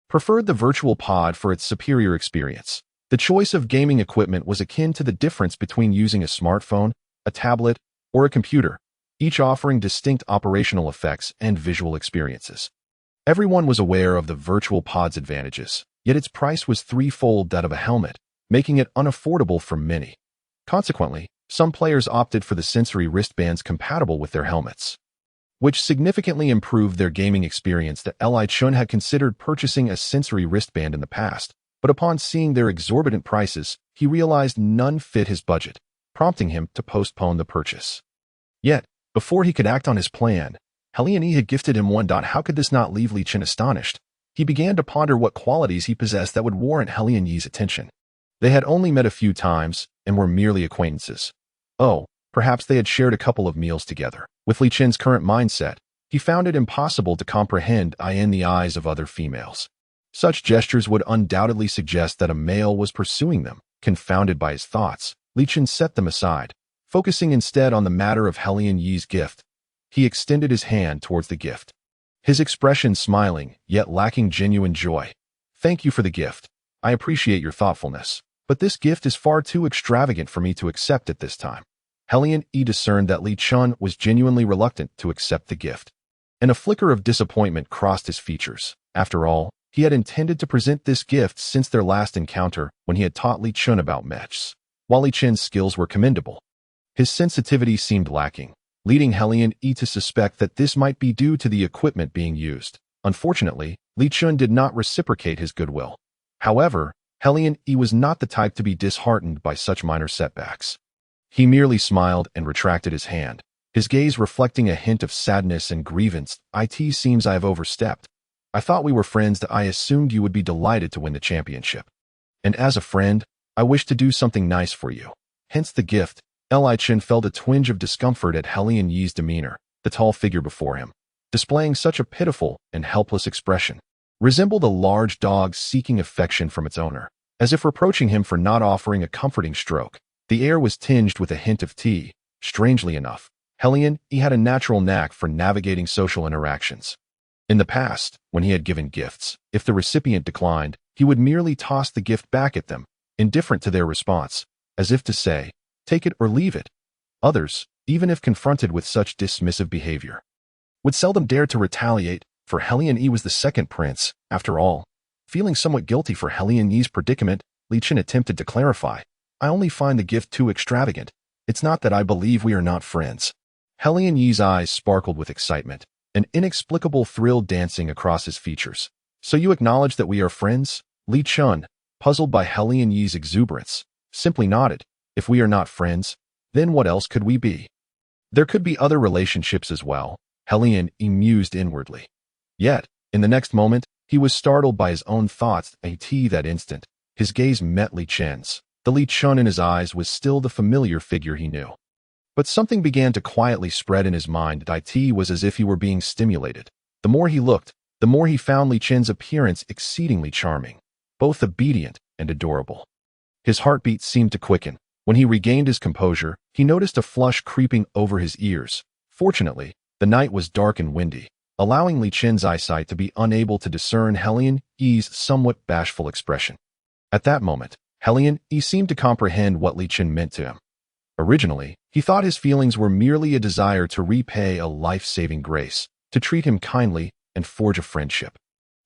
Speaker 1: preferred the virtual pod for its superior experience. The choice of gaming equipment was akin to the difference between using a smartphone, a tablet, or a computer, each offering distinct operational effects and visual experiences. Everyone was aware of the virtual pod's advantages, yet its price was threefold that of a helmet, making it unaffordable for many. Consequently, some players opted for the sensory wristbands compatible with their helmets, which significantly improved their gaming experience. Li Chen had considered purchasing a sensory wristband in the past, but upon seeing their exorbitant prices, he realized none fit his budget, prompting him to postpone the purchase. Yet, before he could act on his plan, Helian E had gifted him one. How could this not leave Li Chen astonished? He began to ponder what qualities he possessed that would warrant Helian Yi's attention. They had only met a few times and were merely acquaintances. Oh, perhaps they had shared a couple of meals together. With Li Chen's current mindset, he found it impossible to comprehend in the eyes of other females. Such gestures would undoubtedly suggest that a male was pursuing them. Confounded by his thoughts, Li Chen set them aside, focusing instead on the matter of Helian Yi's gift. He extended his hand towards the gift, his expression smiling, yet lacking genuine joy. Thank you for the gift. I appreciate your thoughtfulness, but this gift is far too extravagant for me to accept at this time. Helian E discerned that Li Chen was genuinely reluctant to accept the gift, and a flicker of disappointment crossed his features. After all, He had intended to present this gift since their last encounter when he had taught Li Chun about mechs. While Li Chun's skills were commendable, his sensitivity seemed lacking, leading Helian E to suspect that this might be due to the equipment being used. Unfortunately, Li Chun did not reciprocate his goodwill. However, Helian E was not the type to be disheartened by such minor setbacks. He merely smiled and retracted his hand, his gaze reflecting a hint of sadness and grievance. "It seems I have overstepped. I thought we were friends, that I assumed you would be delighted to win the championship. And as a friend, I wish to do something nice for you. Hence the gift." Li Chun felt a twinge of discomfort at Helian Yi's demeanor. The tall figure before him, displaying such a pitiful and helpless expression, resembled a large dog seeking affection from its owner, as if reproaching him for not offering a comforting stroke. The air was tinged with a hint of tea. Strangely enough, Helian E had a natural knack for navigating social interactions. In the past, when he had given gifts, if the recipient declined, he would merely toss the gift back at them, indifferent to their response, as if to say, "Take it or leave it." Others, even if confronted with such dismissive behavior, would seldom dare to retaliate, for Helian E was the second prince, after all. Feeling somewhat guilty for Helian Yi's predicament, Li Chun attempted to clarify, "I only find the gift too extravagant. It's not that I believe we are not friends." Helian Yi's eyes sparkled with excitement, an inexplicable thrill dancing across his features. "So you acknowledge that we are friends?" Li Chun, puzzled by Helian Yi's exuberance, simply nodded. "If we are not friends, then what else could we be?" "There could be other relationships as well," Helian Yi mused inwardly. Yet, in the next moment, he was startled by his own thoughts. That instant, his gaze met Li Chun's. The Li Chun in his eyes was still the familiar figure he knew. But something began to quietly spread in his mind. It was as if he were being stimulated. The more he looked, the more he found Li Chun's appearance exceedingly charming, both obedient and adorable. His heartbeat seemed to quicken. When he regained his composure, he noticed a flush creeping over his ears. Fortunately, the night was dark and windy, allowing Li Chun's eyesight to be unable to discern Helian Yi's somewhat bashful expression. At that moment, Helian Yi seemed to comprehend what Li Chun meant to him. Originally, he thought his feelings were merely a desire to repay a life-saving grace, to treat him kindly and forge a friendship.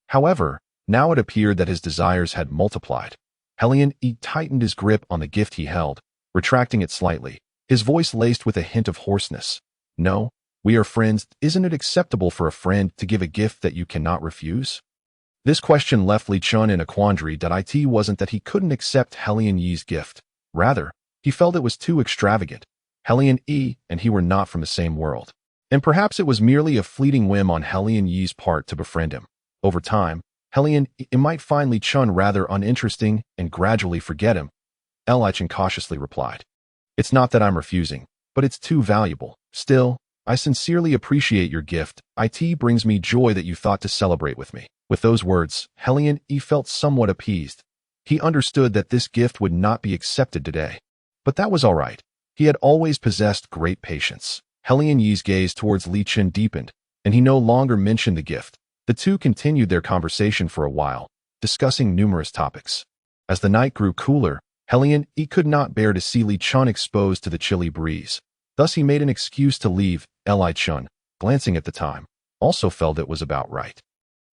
Speaker 1: However, now it appeared that his desires had multiplied. Helian Yi tightened his grip on the gift he held, retracting it slightly, his voice laced with a hint of hoarseness. "No, we are friends. Isn't it acceptable for a friend to give a gift that you cannot refuse?" This question left Li Chun in a quandary. It wasn't that he couldn't accept Helian Yi's gift. Rather, he felt it was too extravagant. Helian Yi and he were not from the same world. And perhaps it was merely a fleeting whim on Helian Yi's part to befriend him. Over time, Helian Yi might find Li Chun rather uninteresting and gradually forget him. Li Chun cautiously replied, "It's not that I'm refusing, but it's too valuable. Still, I sincerely appreciate your gift. It brings me joy that you thought to celebrate with me." With those words, Helian Yi felt somewhat appeased. He understood that this gift would not be accepted today. But that was all right. He had always possessed great patience. Helian Yi's gaze towards Li Chun deepened, and he no longer mentioned the gift. The two continued their conversation for a while, discussing numerous topics. As the night grew cooler, Helian Yi could not bear to see Li Chun exposed to the chilly breeze. Thus he made an excuse to leave. Li Chun, glancing at the time, also felt it was about right.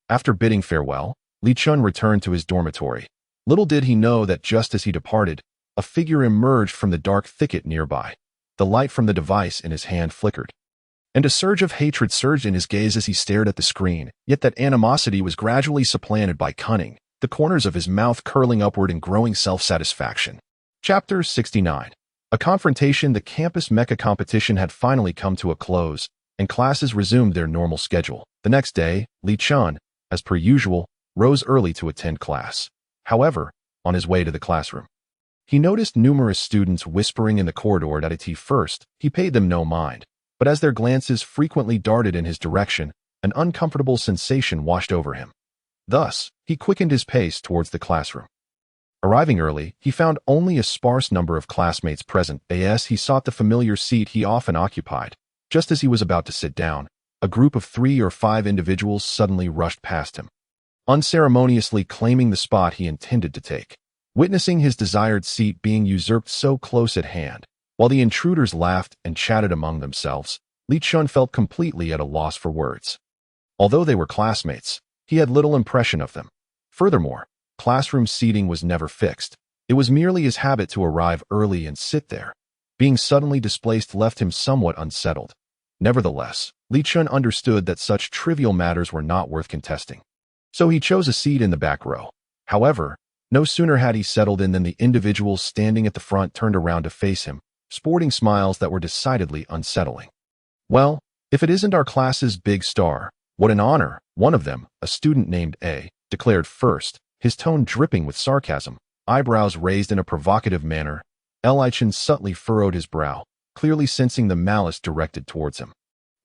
Speaker 1: After bidding farewell, Li Chun returned to his dormitory. Little did he know that just as he departed, a figure emerged from the dark thicket nearby. The light from the device in his hand flickered, and a surge of hatred surged in his gaze as he stared at the screen. Yet that animosity was gradually supplanted by cunning, the corners of his mouth curling upward in growing self-satisfaction. Chapter 69. A confrontation. The campus mecha competition had finally come to a close, and classes resumed their normal schedule. The next day, Li Chun, as per usual, rose early to attend class. However, on his way to the classroom, he noticed numerous students whispering in the corridor. At first, he paid them no mind, but as their glances frequently darted in his direction, an uncomfortable sensation washed over him. Thus, he quickened his pace towards the classroom. Arriving early, he found only a sparse number of classmates present. As he sought the familiar seat he often occupied. Just as he was about to sit down, a group of 3 or 5 individuals suddenly rushed past him, unceremoniously claiming the spot he intended to take. Witnessing his desired seat being usurped so close at hand, while the intruders laughed and chatted among themselves, Li Chun felt completely at a loss for words. Although they were classmates, he had little impression of them. Furthermore, classroom seating was never fixed. It was merely his habit to arrive early and sit there. Being suddenly displaced left him somewhat unsettled. Nevertheless, Li Shu understood that such trivial matters were not worth contesting. So he chose a seat in the back row. However, no sooner had he settled in than the individuals standing at the front turned around to face him, sporting smiles that were decidedly unsettling. "Well, if it isn't our class's big star, what an honor," one of them, a student named A, declared first, his tone dripping with sarcasm, eyebrows raised in a provocative manner. Li Shu subtly furrowed his brow, clearly sensing the malice directed towards him.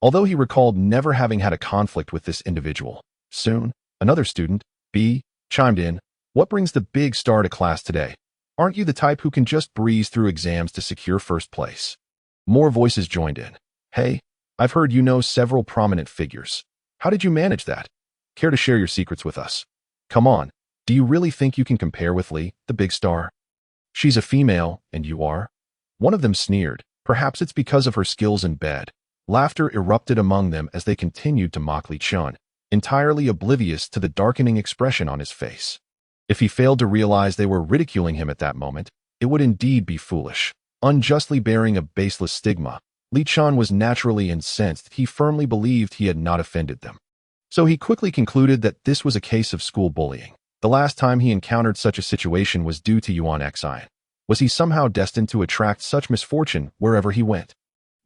Speaker 1: Although he recalled never having had a conflict with this individual. Soon, another student, B, chimed in, "What brings the big star to class today? Aren't you the type who can just breeze through exams to secure first place?" More voices joined in. "Hey, I've heard you know several prominent figures. How did you manage that? Care to share your secrets with us? Come on, do you really think you can compare with Li, the big star? She's a female, and you are?" One of them sneered. Perhaps it's because of her skills in bed. Laughter erupted among them as they continued to mock Li Shu, entirely oblivious to the darkening expression on his face. If he failed to realize they were ridiculing him at that moment, it would indeed be foolish. Unjustly bearing a baseless stigma, Li Shu was naturally incensed. He firmly believed he had not offended them. So he quickly concluded that this was a case of school bullying. The last time he encountered such a situation was due to Yuan Xian. Was he somehow destined to attract such misfortune wherever he went?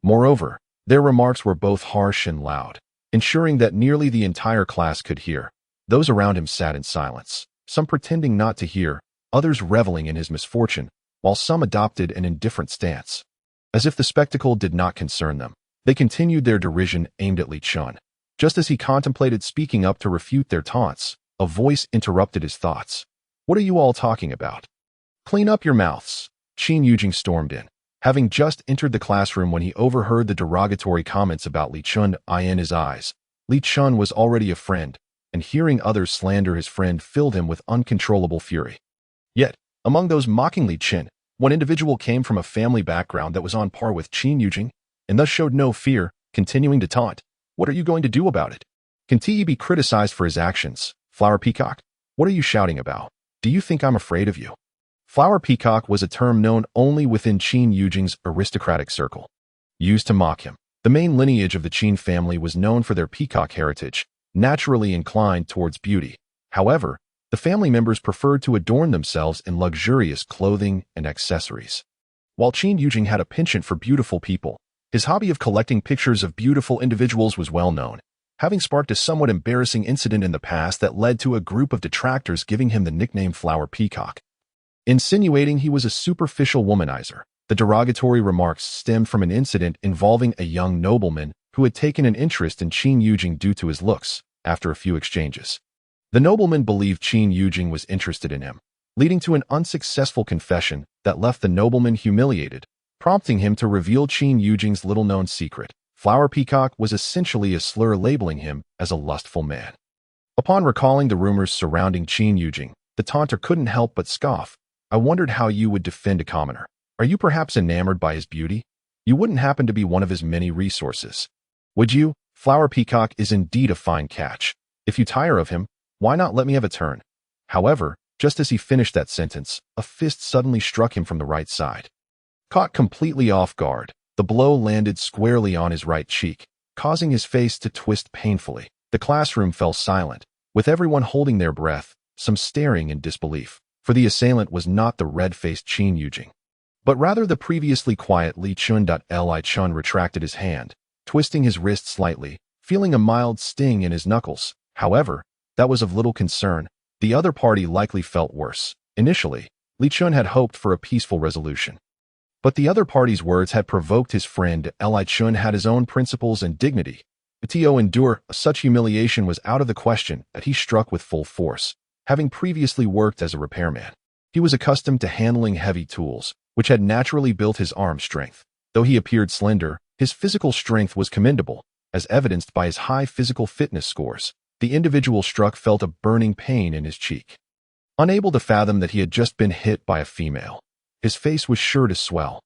Speaker 1: Moreover, their remarks were both harsh and loud, ensuring that nearly the entire class could hear. Those around him sat in silence, some pretending not to hear, others reveling in his misfortune, while some adopted an indifferent stance. As if the spectacle did not concern them, they continued their derision aimed at Li Shu. Just as he contemplated speaking up to refute their taunts, a voice interrupted his thoughts. "What are you all talking about? Clean up your mouths." Qin Yujing stormed in, having just entered the classroom when he overheard the derogatory comments about Li Shu. In his eyes, Li Shu was already a friend, and hearing others slander his friend filled him with uncontrollable fury. Yet, among those mocking Li Shu, one individual came from a family background that was on par with Qin Yujing, and thus showed no fear, continuing to taunt. "What are you going to do about it? Can Te be criticized for his actions? Flower Peacock? What are you shouting about? Do you think I'm afraid of you?" Flower Peacock was a term known only within Qin Yujing's aristocratic circle. Used to mock him, the main lineage of the Qin family was known for their peacock heritage, naturally inclined towards beauty. However, the family members preferred to adorn themselves in luxurious clothing and accessories. While Qin Yujing had a penchant for beautiful people, his hobby of collecting pictures of beautiful individuals was well known, having sparked a somewhat embarrassing incident in the past that led to a group of detractors giving him the nickname Flower Peacock, insinuating he was a superficial womanizer. The derogatory remarks stemmed from an incident involving a young nobleman who had taken an interest in Qin Yujing due to his looks. After a few exchanges, the nobleman believed Qin Yujing was interested in him, leading to an unsuccessful confession that left the nobleman humiliated, prompting him to reveal Qin Yujing's little-known secret. Flower Peacock was essentially a slur labeling him as a lustful man. Upon recalling the rumors surrounding Qin Yujing, the taunter couldn't help but scoff. "I wondered how you would defend a commoner. Are you perhaps enamored by his beauty? You wouldn't happen to be one of his many resources, would you? Flower Peacock is indeed a fine catch. If you tire of him, why not let me have a turn?" However, just as he finished that sentence, a fist suddenly struck him from the right side. Caught completely off guard, the blow landed squarely on his right cheek, causing his face to twist painfully. The classroom fell silent, with everyone holding their breath, some staring in disbelief, for the assailant was not the red-faced Qin Yujing, but rather the previously quiet Li Shu. Li Shu retracted his hand, twisting his wrist slightly, feeling a mild sting in his knuckles. However, that was of little concern. The other party likely felt worse. Initially, Li Shu had hoped for a peaceful resolution, but the other party's words had provoked his friend. Li Shu had his own principles and dignity. To endure such humiliation was out of the question that he struck with full force. Having previously worked as a repairman, he was accustomed to handling heavy tools, which had naturally built his arm strength. Though he appeared slender, his physical strength was commendable, as evidenced by his high physical fitness scores. The individual struck felt a burning pain in his cheek. Unable to fathom that he had just been hit by a female, his face was sure to swell.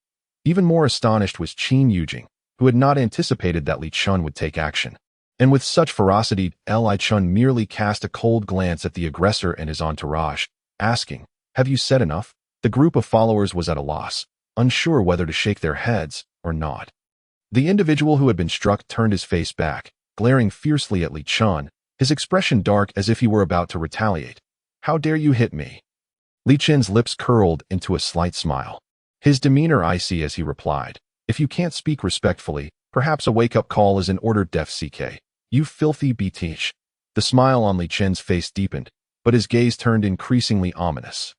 Speaker 1: Even more astonished was Qin Yujing, who had not anticipated that Li Shu would take action. And with such ferocity, Li Chun merely cast a cold glance at the aggressor and his entourage, asking, "Have you said enough?" The group of followers was at a loss, unsure whether to shake their heads or not. The individual who had been struck turned his face back, glaring fiercely at Li Chun, his expression dark as if he were about to retaliate. "How dare you hit me?" Li Chun's lips curled into a slight smile. His demeanor icy as he replied, "If you can't speak respectfully, perhaps a wake-up call is in order, def CK. You filthy bitch." The smile on Li Chun's face deepened, but his gaze turned increasingly ominous.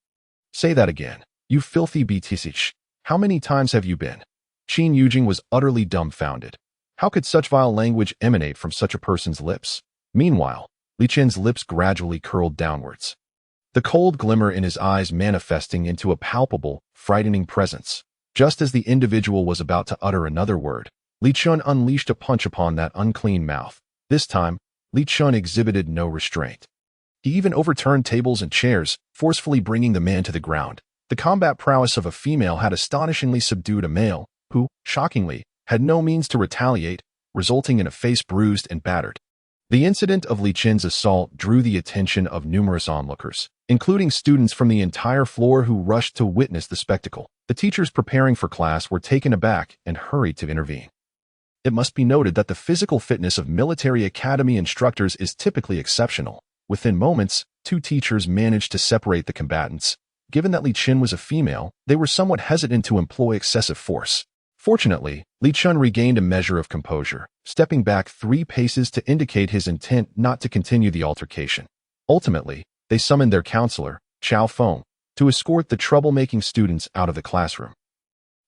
Speaker 1: "Say that again. You filthy bitch. How many times have you been?" Qin Yujing was utterly dumbfounded. How could such vile language emanate from such a person's lips? Meanwhile, Li Chun's lips gradually curled downwards, the cold glimmer in his eyes manifesting into a palpable, frightening presence. Just as the individual was about to utter another word, Li Chun unleashed a punch upon that unclean mouth. This time, Li Chun exhibited no restraint. He even overturned tables and chairs, forcefully bringing the man to the ground. The combat prowess of a female had astonishingly subdued a male, who, shockingly, had no means to retaliate, resulting in a face bruised and battered. The incident of Li Chun's assault drew the attention of numerous onlookers, including students from the entire floor who rushed to witness the spectacle. The teachers preparing for class were taken aback and hurried to intervene. It must be noted that the physical fitness of military academy instructors is typically exceptional. Within moments, two teachers managed to separate the combatants. Given that Li Chun was a female, they were somewhat hesitant to employ excessive force. Fortunately, Li Chun regained a measure of composure, stepping back 3 paces to indicate his intent not to continue the altercation. Ultimately, they summoned their counselor, Chao Feng, to escort the troublemaking students out of the classroom.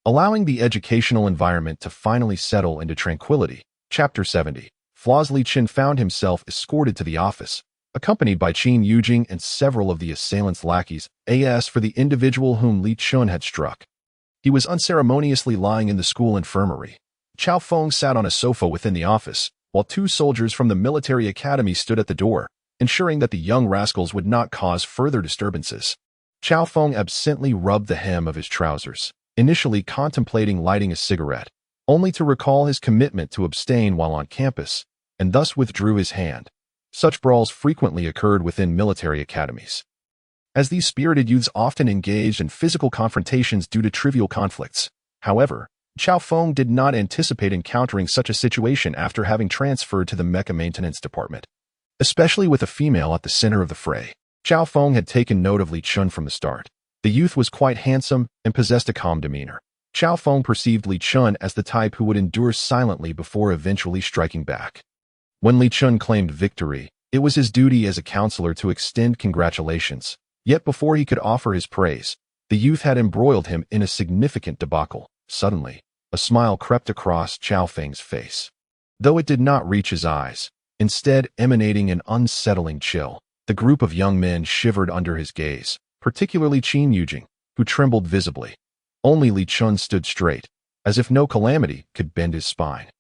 Speaker 1: Allowing the educational environment to finally settle into tranquility. Chapter 70. Flaws. Li Chun found himself escorted to the office, accompanied by Qin Yujing and several of the assailant's lackeys, as for the individual whom Li Chun had struck. He was unceremoniously lying in the school infirmary. Chao Feng sat on a sofa within the office, while 2 soldiers from the military academy stood at the door, ensuring that the young rascals would not cause further disturbances. Chao Feng absently rubbed the hem of his trousers, initially contemplating lighting a cigarette, only to recall his commitment to abstain while on campus, and thus withdrew his hand. Such brawls frequently occurred within military academies, as these spirited youths often engaged in physical confrontations due to trivial conflicts. However, Chao Feng did not anticipate encountering such a situation after having transferred to the mecha maintenance department, especially with a female at the center of the fray. Chao Feng had taken note of Li Chun from the start. The youth was quite handsome and possessed a calm demeanor. Chao Feng perceived Li Chun as the type who would endure silently before eventually striking back. When Li Chun claimed victory, it was his duty as a counselor to extend congratulations. Yet before he could offer his praise, the youth had embroiled him in a significant debacle. Suddenly, a smile crept across Chao Feng's face, though it did not reach his eyes, instead emanating an unsettling chill. The group of young men shivered under his gaze, particularly Qin Yujing, who trembled visibly. Only Li Chun stood straight, as if no calamity could bend his spine.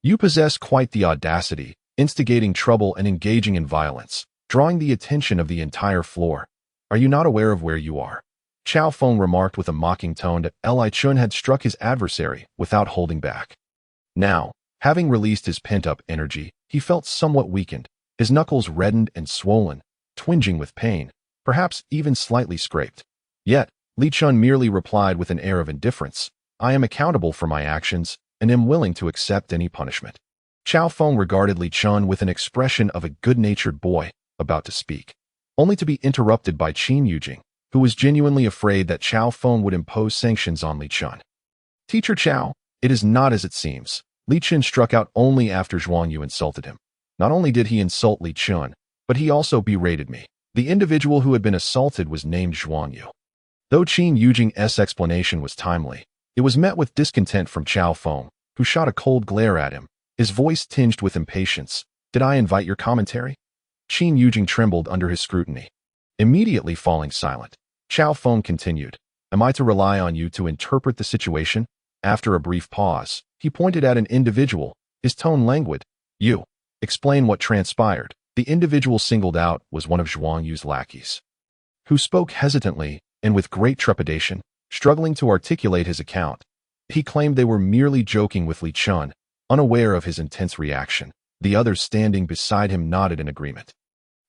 Speaker 1: "You possess quite the audacity, instigating trouble and engaging in violence, drawing the attention of the entire floor. Are you not aware of where you are?" Chao Feng remarked with a mocking tone that Li Chun had struck his adversary without holding back. Now, having released his pent-up energy, he felt somewhat weakened, his knuckles reddened and swollen, twinging with pain, perhaps even slightly scraped. Yet, Li Chun merely replied with an air of indifference, "I am accountable for my actions and am willing to accept any punishment." Chao Feng regarded Li Chun with an expression of a good-natured boy about to speak, only to be interrupted by Qin Yujing, who was genuinely afraid that Chao Feng would impose sanctions on Li Chun. "Teacher Chao, it is not as it seems." Li Chun struck out only after Zhuang Yu insulted him. Not only did he insult Li Chun, but he also berated me. The individual who had been assaulted was named Zhuang Yu. Though Qin Yujing's explanation was timely, it was met with discontent from Chao Feng, who shot a cold glare at him, his voice tinged with impatience. "Did I invite your commentary?" Qin Yujing trembled under his scrutiny, immediately falling silent. Chao Feng continued, "Am I to rely on you to interpret the situation?" After a brief pause, he pointed at an individual, his tone languid. "You. Explain what transpired." The individual singled out was one of Zhuang Yu's lackeys, who spoke hesitantly and with great trepidation, struggling to articulate his account. He claimed they were merely joking with Li Chun, unaware of his intense reaction. The others standing beside him nodded in agreement,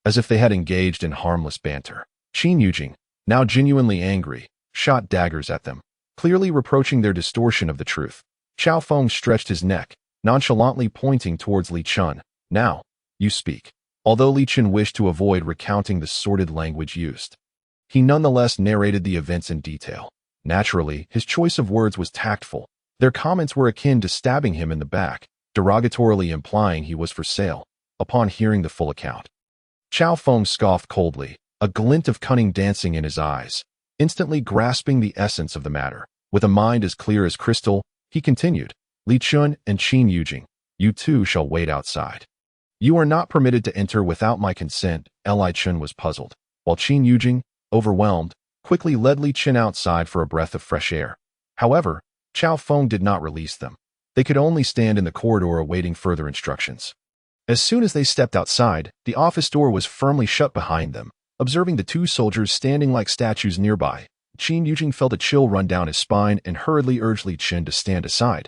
Speaker 1: as if they had engaged in harmless banter. Qin Yujing, now genuinely angry, shot daggers at them, clearly reproaching their distortion of the truth. Qiao Feng stretched his neck, nonchalantly pointing towards Li Chun. Now, you speak. Although Li Chun wished to avoid recounting the sordid language used, he nonetheless narrated the events in detail. Naturally, his choice of words was tactful. Their comments were akin to stabbing him in the back, derogatorily implying he was for sale. Upon hearing the full account, Qiao Feng scoffed coldly, a glint of cunning dancing in his eyes, instantly grasping the essence of the matter. With a mind as clear as crystal, he continued, Li Chun and Qin Yujing, you two shall wait outside. You are not permitted to enter without my consent. Li Chun was puzzled, while Qin Yujing, overwhelmed, quickly led Li Chun outside for a breath of fresh air. However, Qiao Feng did not release them. They could only stand in the corridor awaiting further instructions. As soon as they stepped outside, the office door was firmly shut behind them. Observing the two soldiers standing like statues nearby, Qin Yujing felt a chill run down his spine and hurriedly urged Li Chun to stand aside.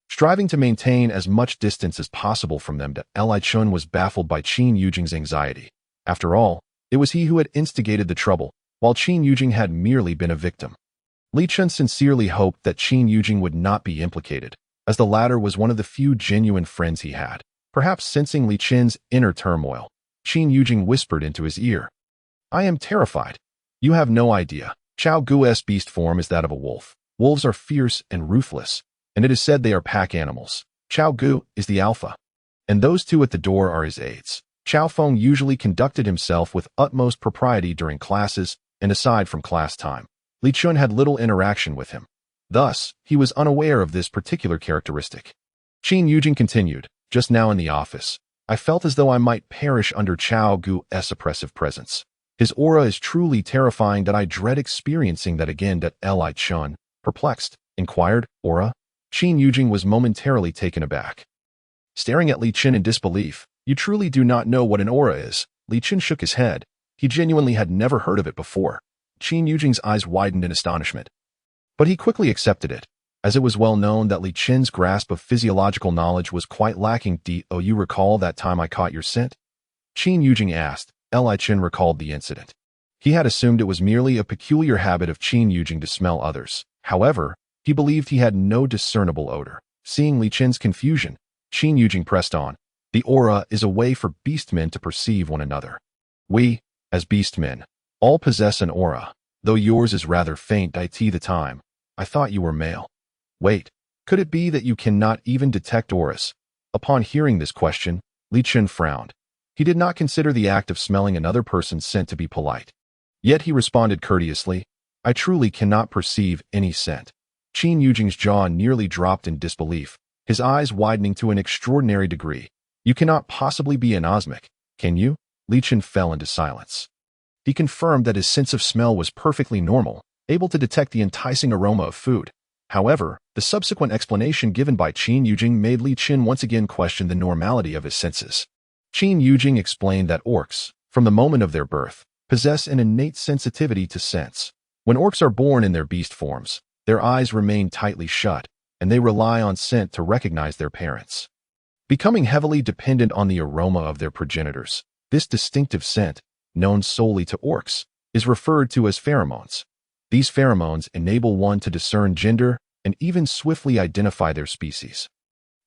Speaker 1: Striving to maintain as much distance as possible from them, Li Chun was baffled by Qin Yujing's anxiety. After all, it was he who had instigated the trouble, while Qin Yujing had merely been a victim. Li Chun sincerely hoped that Qin Yujing would not be implicated, as the latter was one of the few genuine friends he had. Perhaps sensing Li Chun's inner turmoil, Qin Yujing whispered into his ear, I am terrified. You have no idea. Qiao Gu's beast form is that of a wolf. Wolves are fierce and ruthless, and it is said they are pack animals. Qiao Gu is the alpha, and those two at the door are his aides. Qiao Feng usually conducted himself with utmost propriety during classes and aside from class time. Li Chun had little interaction with him. Thus, he was unaware of this particular characteristic. Qin Yujing continued, just now in the office, I felt as though I might perish under Qiao Gu's oppressive presence. His aura is truly terrifying that I dread experiencing that again. Li Chun, perplexed, inquired, aura? Qin Yujing was momentarily taken aback, staring at Li Chun in disbelief. You truly do not know what an aura is? Li Chun shook his head. He genuinely had never heard of it before. Qin Yujing's eyes widened in astonishment, but he quickly accepted it, as it was well known that Li Chun's grasp of physiological knowledge was quite lacking. Do you recall that time I caught your scent? Qin Yujing asked. Li Chun recalled the incident. He had assumed it was merely a peculiar habit of Qin Yujing to smell others. However, he believed he had no discernible odor. Seeing Li Chun's confusion, Qin Yujing pressed on. The aura is a way for beastmen to perceive one another. We, as beastmen, all possess an aura, though yours is rather faint. The time, I thought you were male. Wait, could it be that you cannot even detect auras? Upon hearing this question, Li Chun frowned. He did not consider the act of smelling another person's scent to be polite. Yet he responded courteously, I truly cannot perceive any scent. Qin Yujing's jaw nearly dropped in disbelief, his eyes widening to an extraordinary degree. You cannot possibly be anosmic, can you? Li Chun fell into silence. He confirmed that his sense of smell was perfectly normal, able to detect the enticing aroma of food. However, the subsequent explanation given by Qin Yujing made Li Chun once again question the normality of his senses. Qin Yujing explained that orcs, from the moment of their birth, possess an innate sensitivity to scents. When orcs are born in their beast forms, their eyes remain tightly shut, and they rely on scent to recognize their parents, becoming heavily dependent on the aroma of their progenitors. This distinctive scent, known solely to orcs, is referred to as pheromones. These pheromones enable one to discern gender and even swiftly identify their species.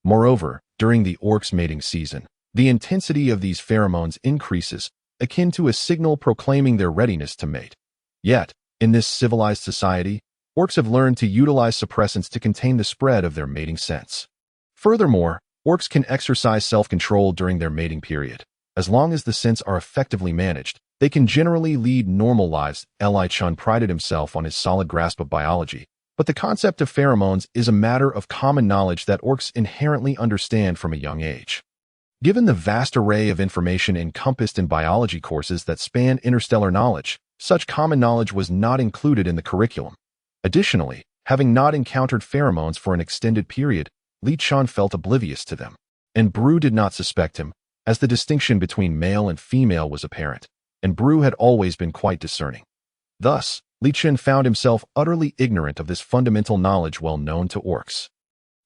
Speaker 1: Moreover, during the orcs' mating season, the intensity of these pheromones increases, akin to a signal proclaiming their readiness to mate. Yet, in this civilized society, orcs have learned to utilize suppressants to contain the spread of their mating scents. Furthermore, orcs can exercise self-control during their mating period. As long as the scents are effectively managed, they can generally lead normal lives. Li Chun prided himself on his solid grasp of biology, but the concept of pheromones is a matter of common knowledge that orcs inherently understand from a young age. Given the vast array of information encompassed in biology courses that span interstellar knowledge, such common knowledge was not included in the curriculum. Additionally, having not encountered pheromones for an extended period, Li Chun felt oblivious to them. And Bru did not suspect him, as the distinction between male and female was apparent, and Bru had always been quite discerning. Thus, Li Chun found himself utterly ignorant of this fundamental knowledge well known to orcs.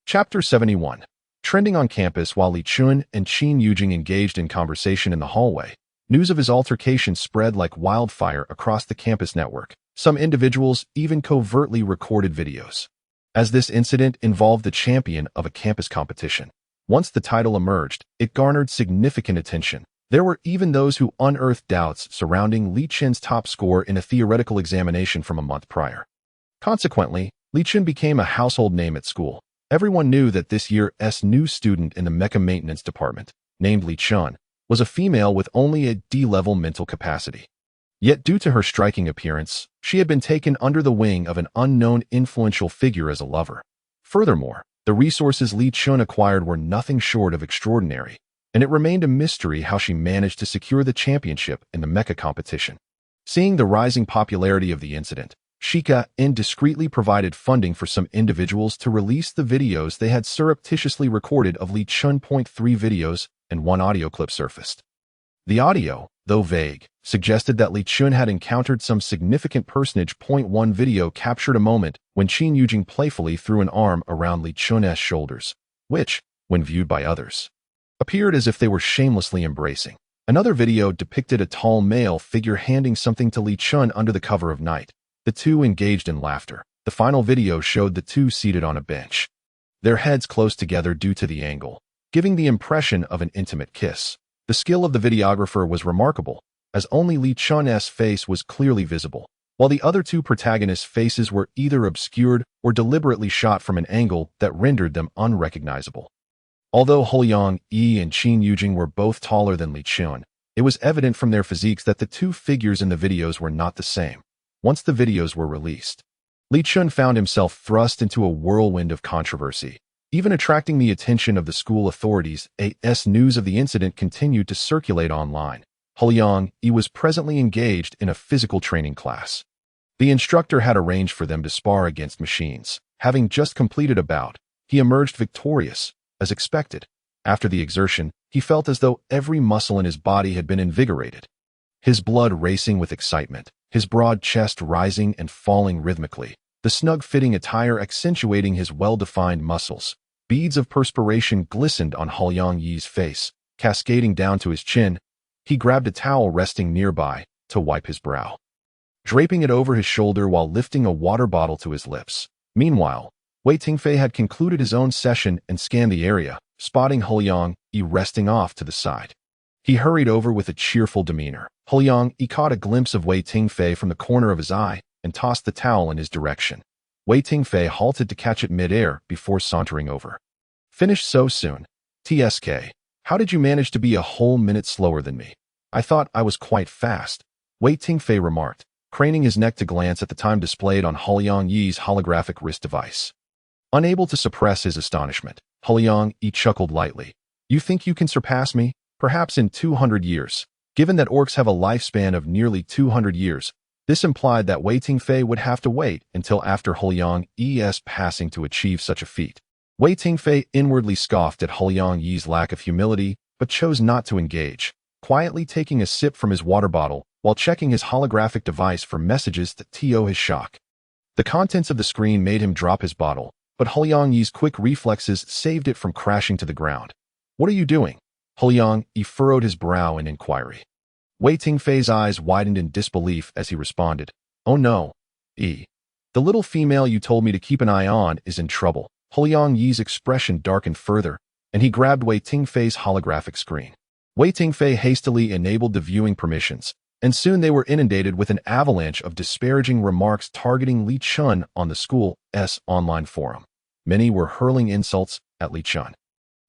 Speaker 1: Chapter 71. Trending on campus while Li Chun and Qin Yujing engaged in conversation in the hallway, news of his altercation spread like wildfire across the campus network. Some individuals even covertly recorded videos, as this incident involved the champion of a campus competition. Once the title emerged, it garnered significant attention. There were even those who unearthed doubts surrounding Li Chun's top score in a theoretical examination from a month prior. Consequently, Li Chun became a household name at school. Everyone knew that this year's new student in the mecha maintenance department, named Li Chun, was a female with only a D-level mental capacity. Yet due to her striking appearance, she had been taken under the wing of an unknown influential figure as a lover. Furthermore, the resources Li Chun acquired were nothing short of extraordinary, and it remained a mystery how she managed to secure the championship in the mecha competition. Seeing the rising popularity of the incident, Shika indiscreetly provided funding for some individuals to release the videos they had surreptitiously recorded of Li Chun. 3 videos and 1 audio clip surfaced. The audio, though vague, suggested that Li Chun had encountered some significant personage. 1 video captured a moment when Qin Yujing playfully threw an arm around Li Chun's shoulders, which, when viewed by others, appeared as if they were shamelessly embracing. Another video depicted a tall male figure handing something to Li Chun under the cover of night. The two engaged in laughter. The final video showed the two seated on a bench, their heads close together due to the angle, giving the impression of an intimate kiss. The skill of the videographer was remarkable, as only Li Chun's face was clearly visible, while the other two protagonists' faces were either obscured or deliberately shot from an angle that rendered them unrecognizable. Although Huliang Yi and Qin Yujing were both taller than Li Chun, it was evident from their physiques that the two figures in the videos were not the same. Once the videos were released, Li Chun found himself thrust into a whirlwind of controversy, even attracting the attention of the school authorities. As news of the incident continued to circulate online, Huliang Yi was presently engaged in a physical training class. The instructor had arranged for them to spar against machines. Having just completed a bout, he emerged victorious, as expected. After the exertion, he felt as though every muscle in his body had been invigorated, his blood racing with excitement, his broad chest rising and falling rhythmically, the snug-fitting attire accentuating his well-defined muscles. Beads of perspiration glistened on Huliang Yi's face, cascading down to his chin. He grabbed a towel resting nearby to wipe his brow, draping it over his shoulder while lifting a water bottle to his lips. Meanwhile, Wei Tingfei had concluded his own session and scanned the area, spotting Huliang Yi resting off to the side. He hurried over with a cheerful demeanor. Huliang Yi caught a glimpse of Wei Tingfei from the corner of his eye and tossed the towel in his direction. Wei Tingfei halted to catch it mid-air before sauntering over. "Finished so soon? TSK, how did you manage to be a whole minute slower than me? I thought I was quite fast," Wei Tingfei remarked, craning his neck to glance at the time displayed on Huliang Yi's holographic wrist device. Unable to suppress his astonishment, Huliang Yi chuckled lightly. "You think you can surpass me? Perhaps in 200 years. Given that orcs have a lifespan of nearly 200 years, this implied that Wei Tingfei would have to wait until after Huliang Yi's passing to achieve such a feat." Wei Tingfei inwardly scoffed at Huliang Yi's lack of humility, but chose not to engage, quietly taking a sip from his water bottle while checking his holographic device for messages to his shock. The contents of the screen made him drop his bottle, but Huliang Yi's quick reflexes saved it from crashing to the ground. "What are you doing?" Huliang Yi furrowed his brow in inquiry. Wei Tingfei's eyes widened in disbelief as he responded, "Oh no, Yi. The little female you told me to keep an eye on is in trouble." Huliang Yi's expression darkened further, and he grabbed Wei Tingfei's holographic screen. Wei Tingfei hastily enabled the viewing permissions, and soon they were inundated with an avalanche of disparaging remarks targeting Li Chun on the school's online forum. Many were hurling insults at Li Chun,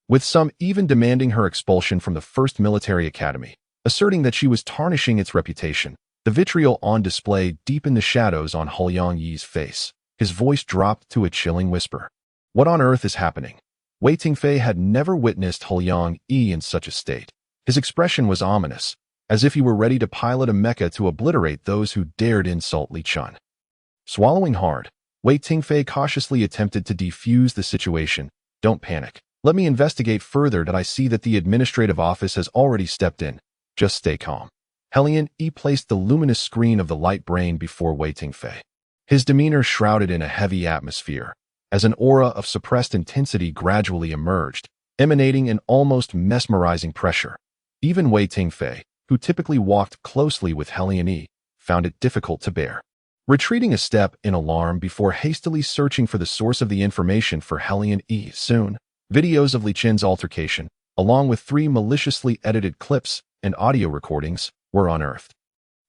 Speaker 1: with some even demanding her expulsion from the first military academy, asserting that she was tarnishing its reputation. The vitriol on display deepened the shadows on Huliang Yi's face. His voice dropped to a chilling whisper. What on earth is happening? Wei Tingfei had never witnessed Huliang Yi in such a state. His expression was ominous, as if he were ready to pilot a mecha to obliterate those who dared insult Li Chun. Swallowing hard, Wei Tingfei cautiously attempted to defuse the situation. "Don't panic. Let me investigate further. Did I see that the administrative office has already stepped in? Just stay calm." Huliang Yi placed the luminous screen of the light brain before Wei Tingfei, his demeanor shrouded in a heavy atmosphere. As an aura of suppressed intensity gradually emerged, emanating an almost mesmerizing pressure. Even Wei Tingfei, who typically walked closely with Helian Yi, found it difficult to bear. Retreating a step in alarm before hastily searching for the source of the information for Helian Yi, soon, videos of Li Chen's altercation, along with 3 maliciously edited clips and audio recordings, were unearthed.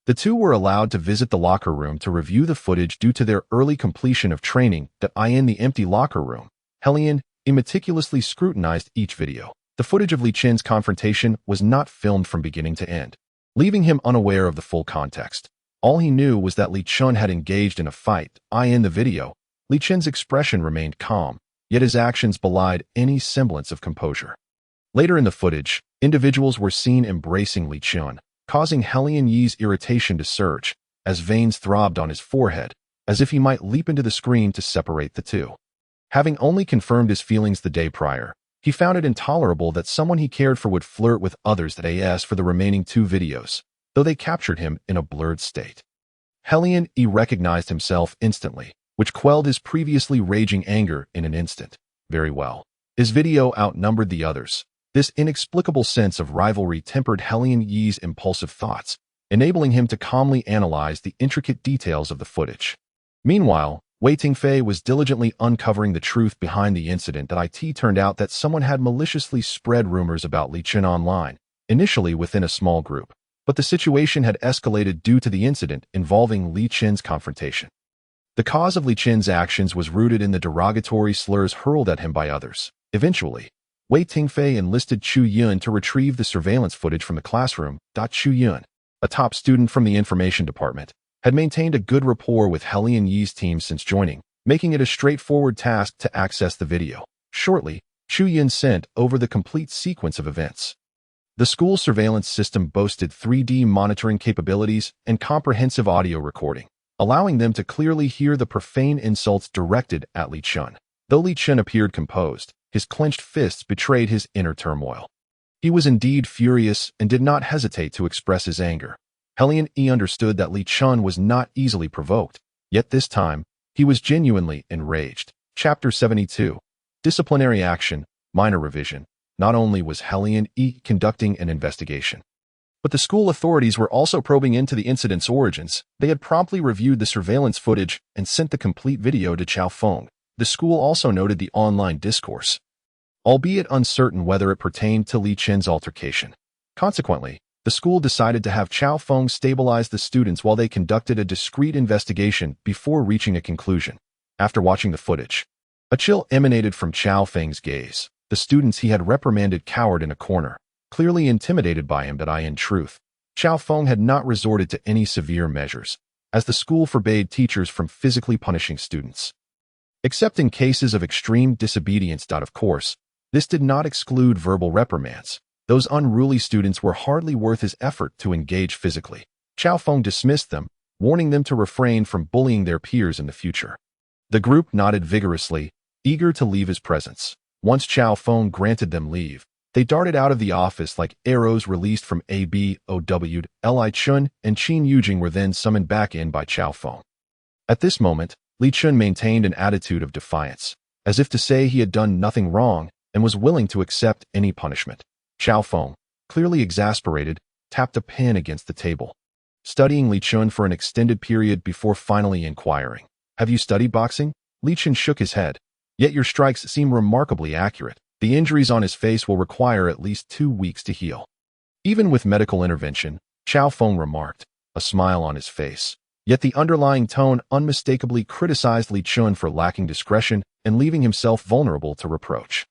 Speaker 1: The two were allowed to visit the locker room to review the footage due to their early completion of training that in the empty locker room. Helian Yi meticulously scrutinized each video. The footage of Li Chen's confrontation was not filmed from beginning to end, leaving him unaware of the full context. All he knew was that Li Chen had engaged in a fight. In the video, Li Chen's expression remained calm, yet his actions belied any semblance of composure. Later in the footage, individuals were seen embracing Li Chen, causing Helian Yi's irritation to surge, as veins throbbed on his forehead, as if he might leap into the screen to separate the two. Having only confirmed his feelings the day prior, he found it intolerable that someone he cared for would flirt with others for the remaining 2 videos, though they captured him in a blurred state. Helian Yi recognized himself instantly, which quelled his previously raging anger in an instant. Very well. His video outnumbered the others. This inexplicable sense of rivalry tempered Helian Yi's impulsive thoughts, enabling him to calmly analyze the intricate details of the footage. Meanwhile, Wei Tingfei was diligently uncovering the truth behind the incident that it turned out that someone had maliciously spread rumors about Li Chen online, initially within a small group, but the situation had escalated due to the incident involving Li Chen's confrontation. The cause of Li Chen's actions was rooted in the derogatory slurs hurled at him by others. Eventually, Wei Tingfei enlisted Chu Yun to retrieve the surveillance footage from the classroom. Chu Yun, a top student from the information department, had maintained a good rapport with Helian Yi's team since joining, making it a straightforward task to access the video. Shortly, Chu Yun sent over the complete sequence of events. The school surveillance system boasted 3D monitoring capabilities and comprehensive audio recording, allowing them to clearly hear the profane insults directed at Li Chen. Though Li Chen appeared composed, his clenched fists betrayed his inner turmoil. He was indeed furious and did not hesitate to express his anger. Helian Yi understood that Li Chen was not easily provoked, yet this time, he was genuinely enraged. Chapter 72. Disciplinary Action, Minor Revision. Not only was Helian Yi conducting an investigation, but the school authorities were also probing into the incident's origins. They had promptly reviewed the surveillance footage and sent the complete video to Chao Feng. The school also noted the online discourse, albeit uncertain whether it pertained to Li Chen's altercation. Consequently, the school decided to have Chao Feng stabilize the students while they conducted a discreet investigation before reaching a conclusion. After watching the footage, a chill emanated from Chao Feng's gaze. The students he had reprimanded cowered in a corner, clearly intimidated by him. In truth, Chao Feng had not resorted to any severe measures, as the school forbade teachers from physically punishing students, except in cases of extreme disobedience. Of course, this did not exclude verbal reprimands. Those unruly students were hardly worth his effort to engage physically. Chao Feng dismissed them, warning them to refrain from bullying their peers in the future. The group nodded vigorously, eager to leave his presence. Once Chao Feng granted them leave, they darted out of the office like arrows released from a bow. Li Chen and Qin Yujing were then summoned back in by Chao Feng. At this moment, Li Chen maintained an attitude of defiance, as if to say he had done nothing wrong and was willing to accept any punishment. Chao Feng, clearly exasperated, tapped a pen against the table, studying Li Chen for an extended period before finally inquiring, "Have you studied boxing?" Li Chen shook his head. "Yet your strikes seem remarkably accurate. The injuries on his face will require at least 2 weeks to heal." Even with medical intervention, Chao Feng remarked, a smile on his face. Yet the underlying tone unmistakably criticized Li Chen for lacking discretion and leaving himself vulnerable to reproach.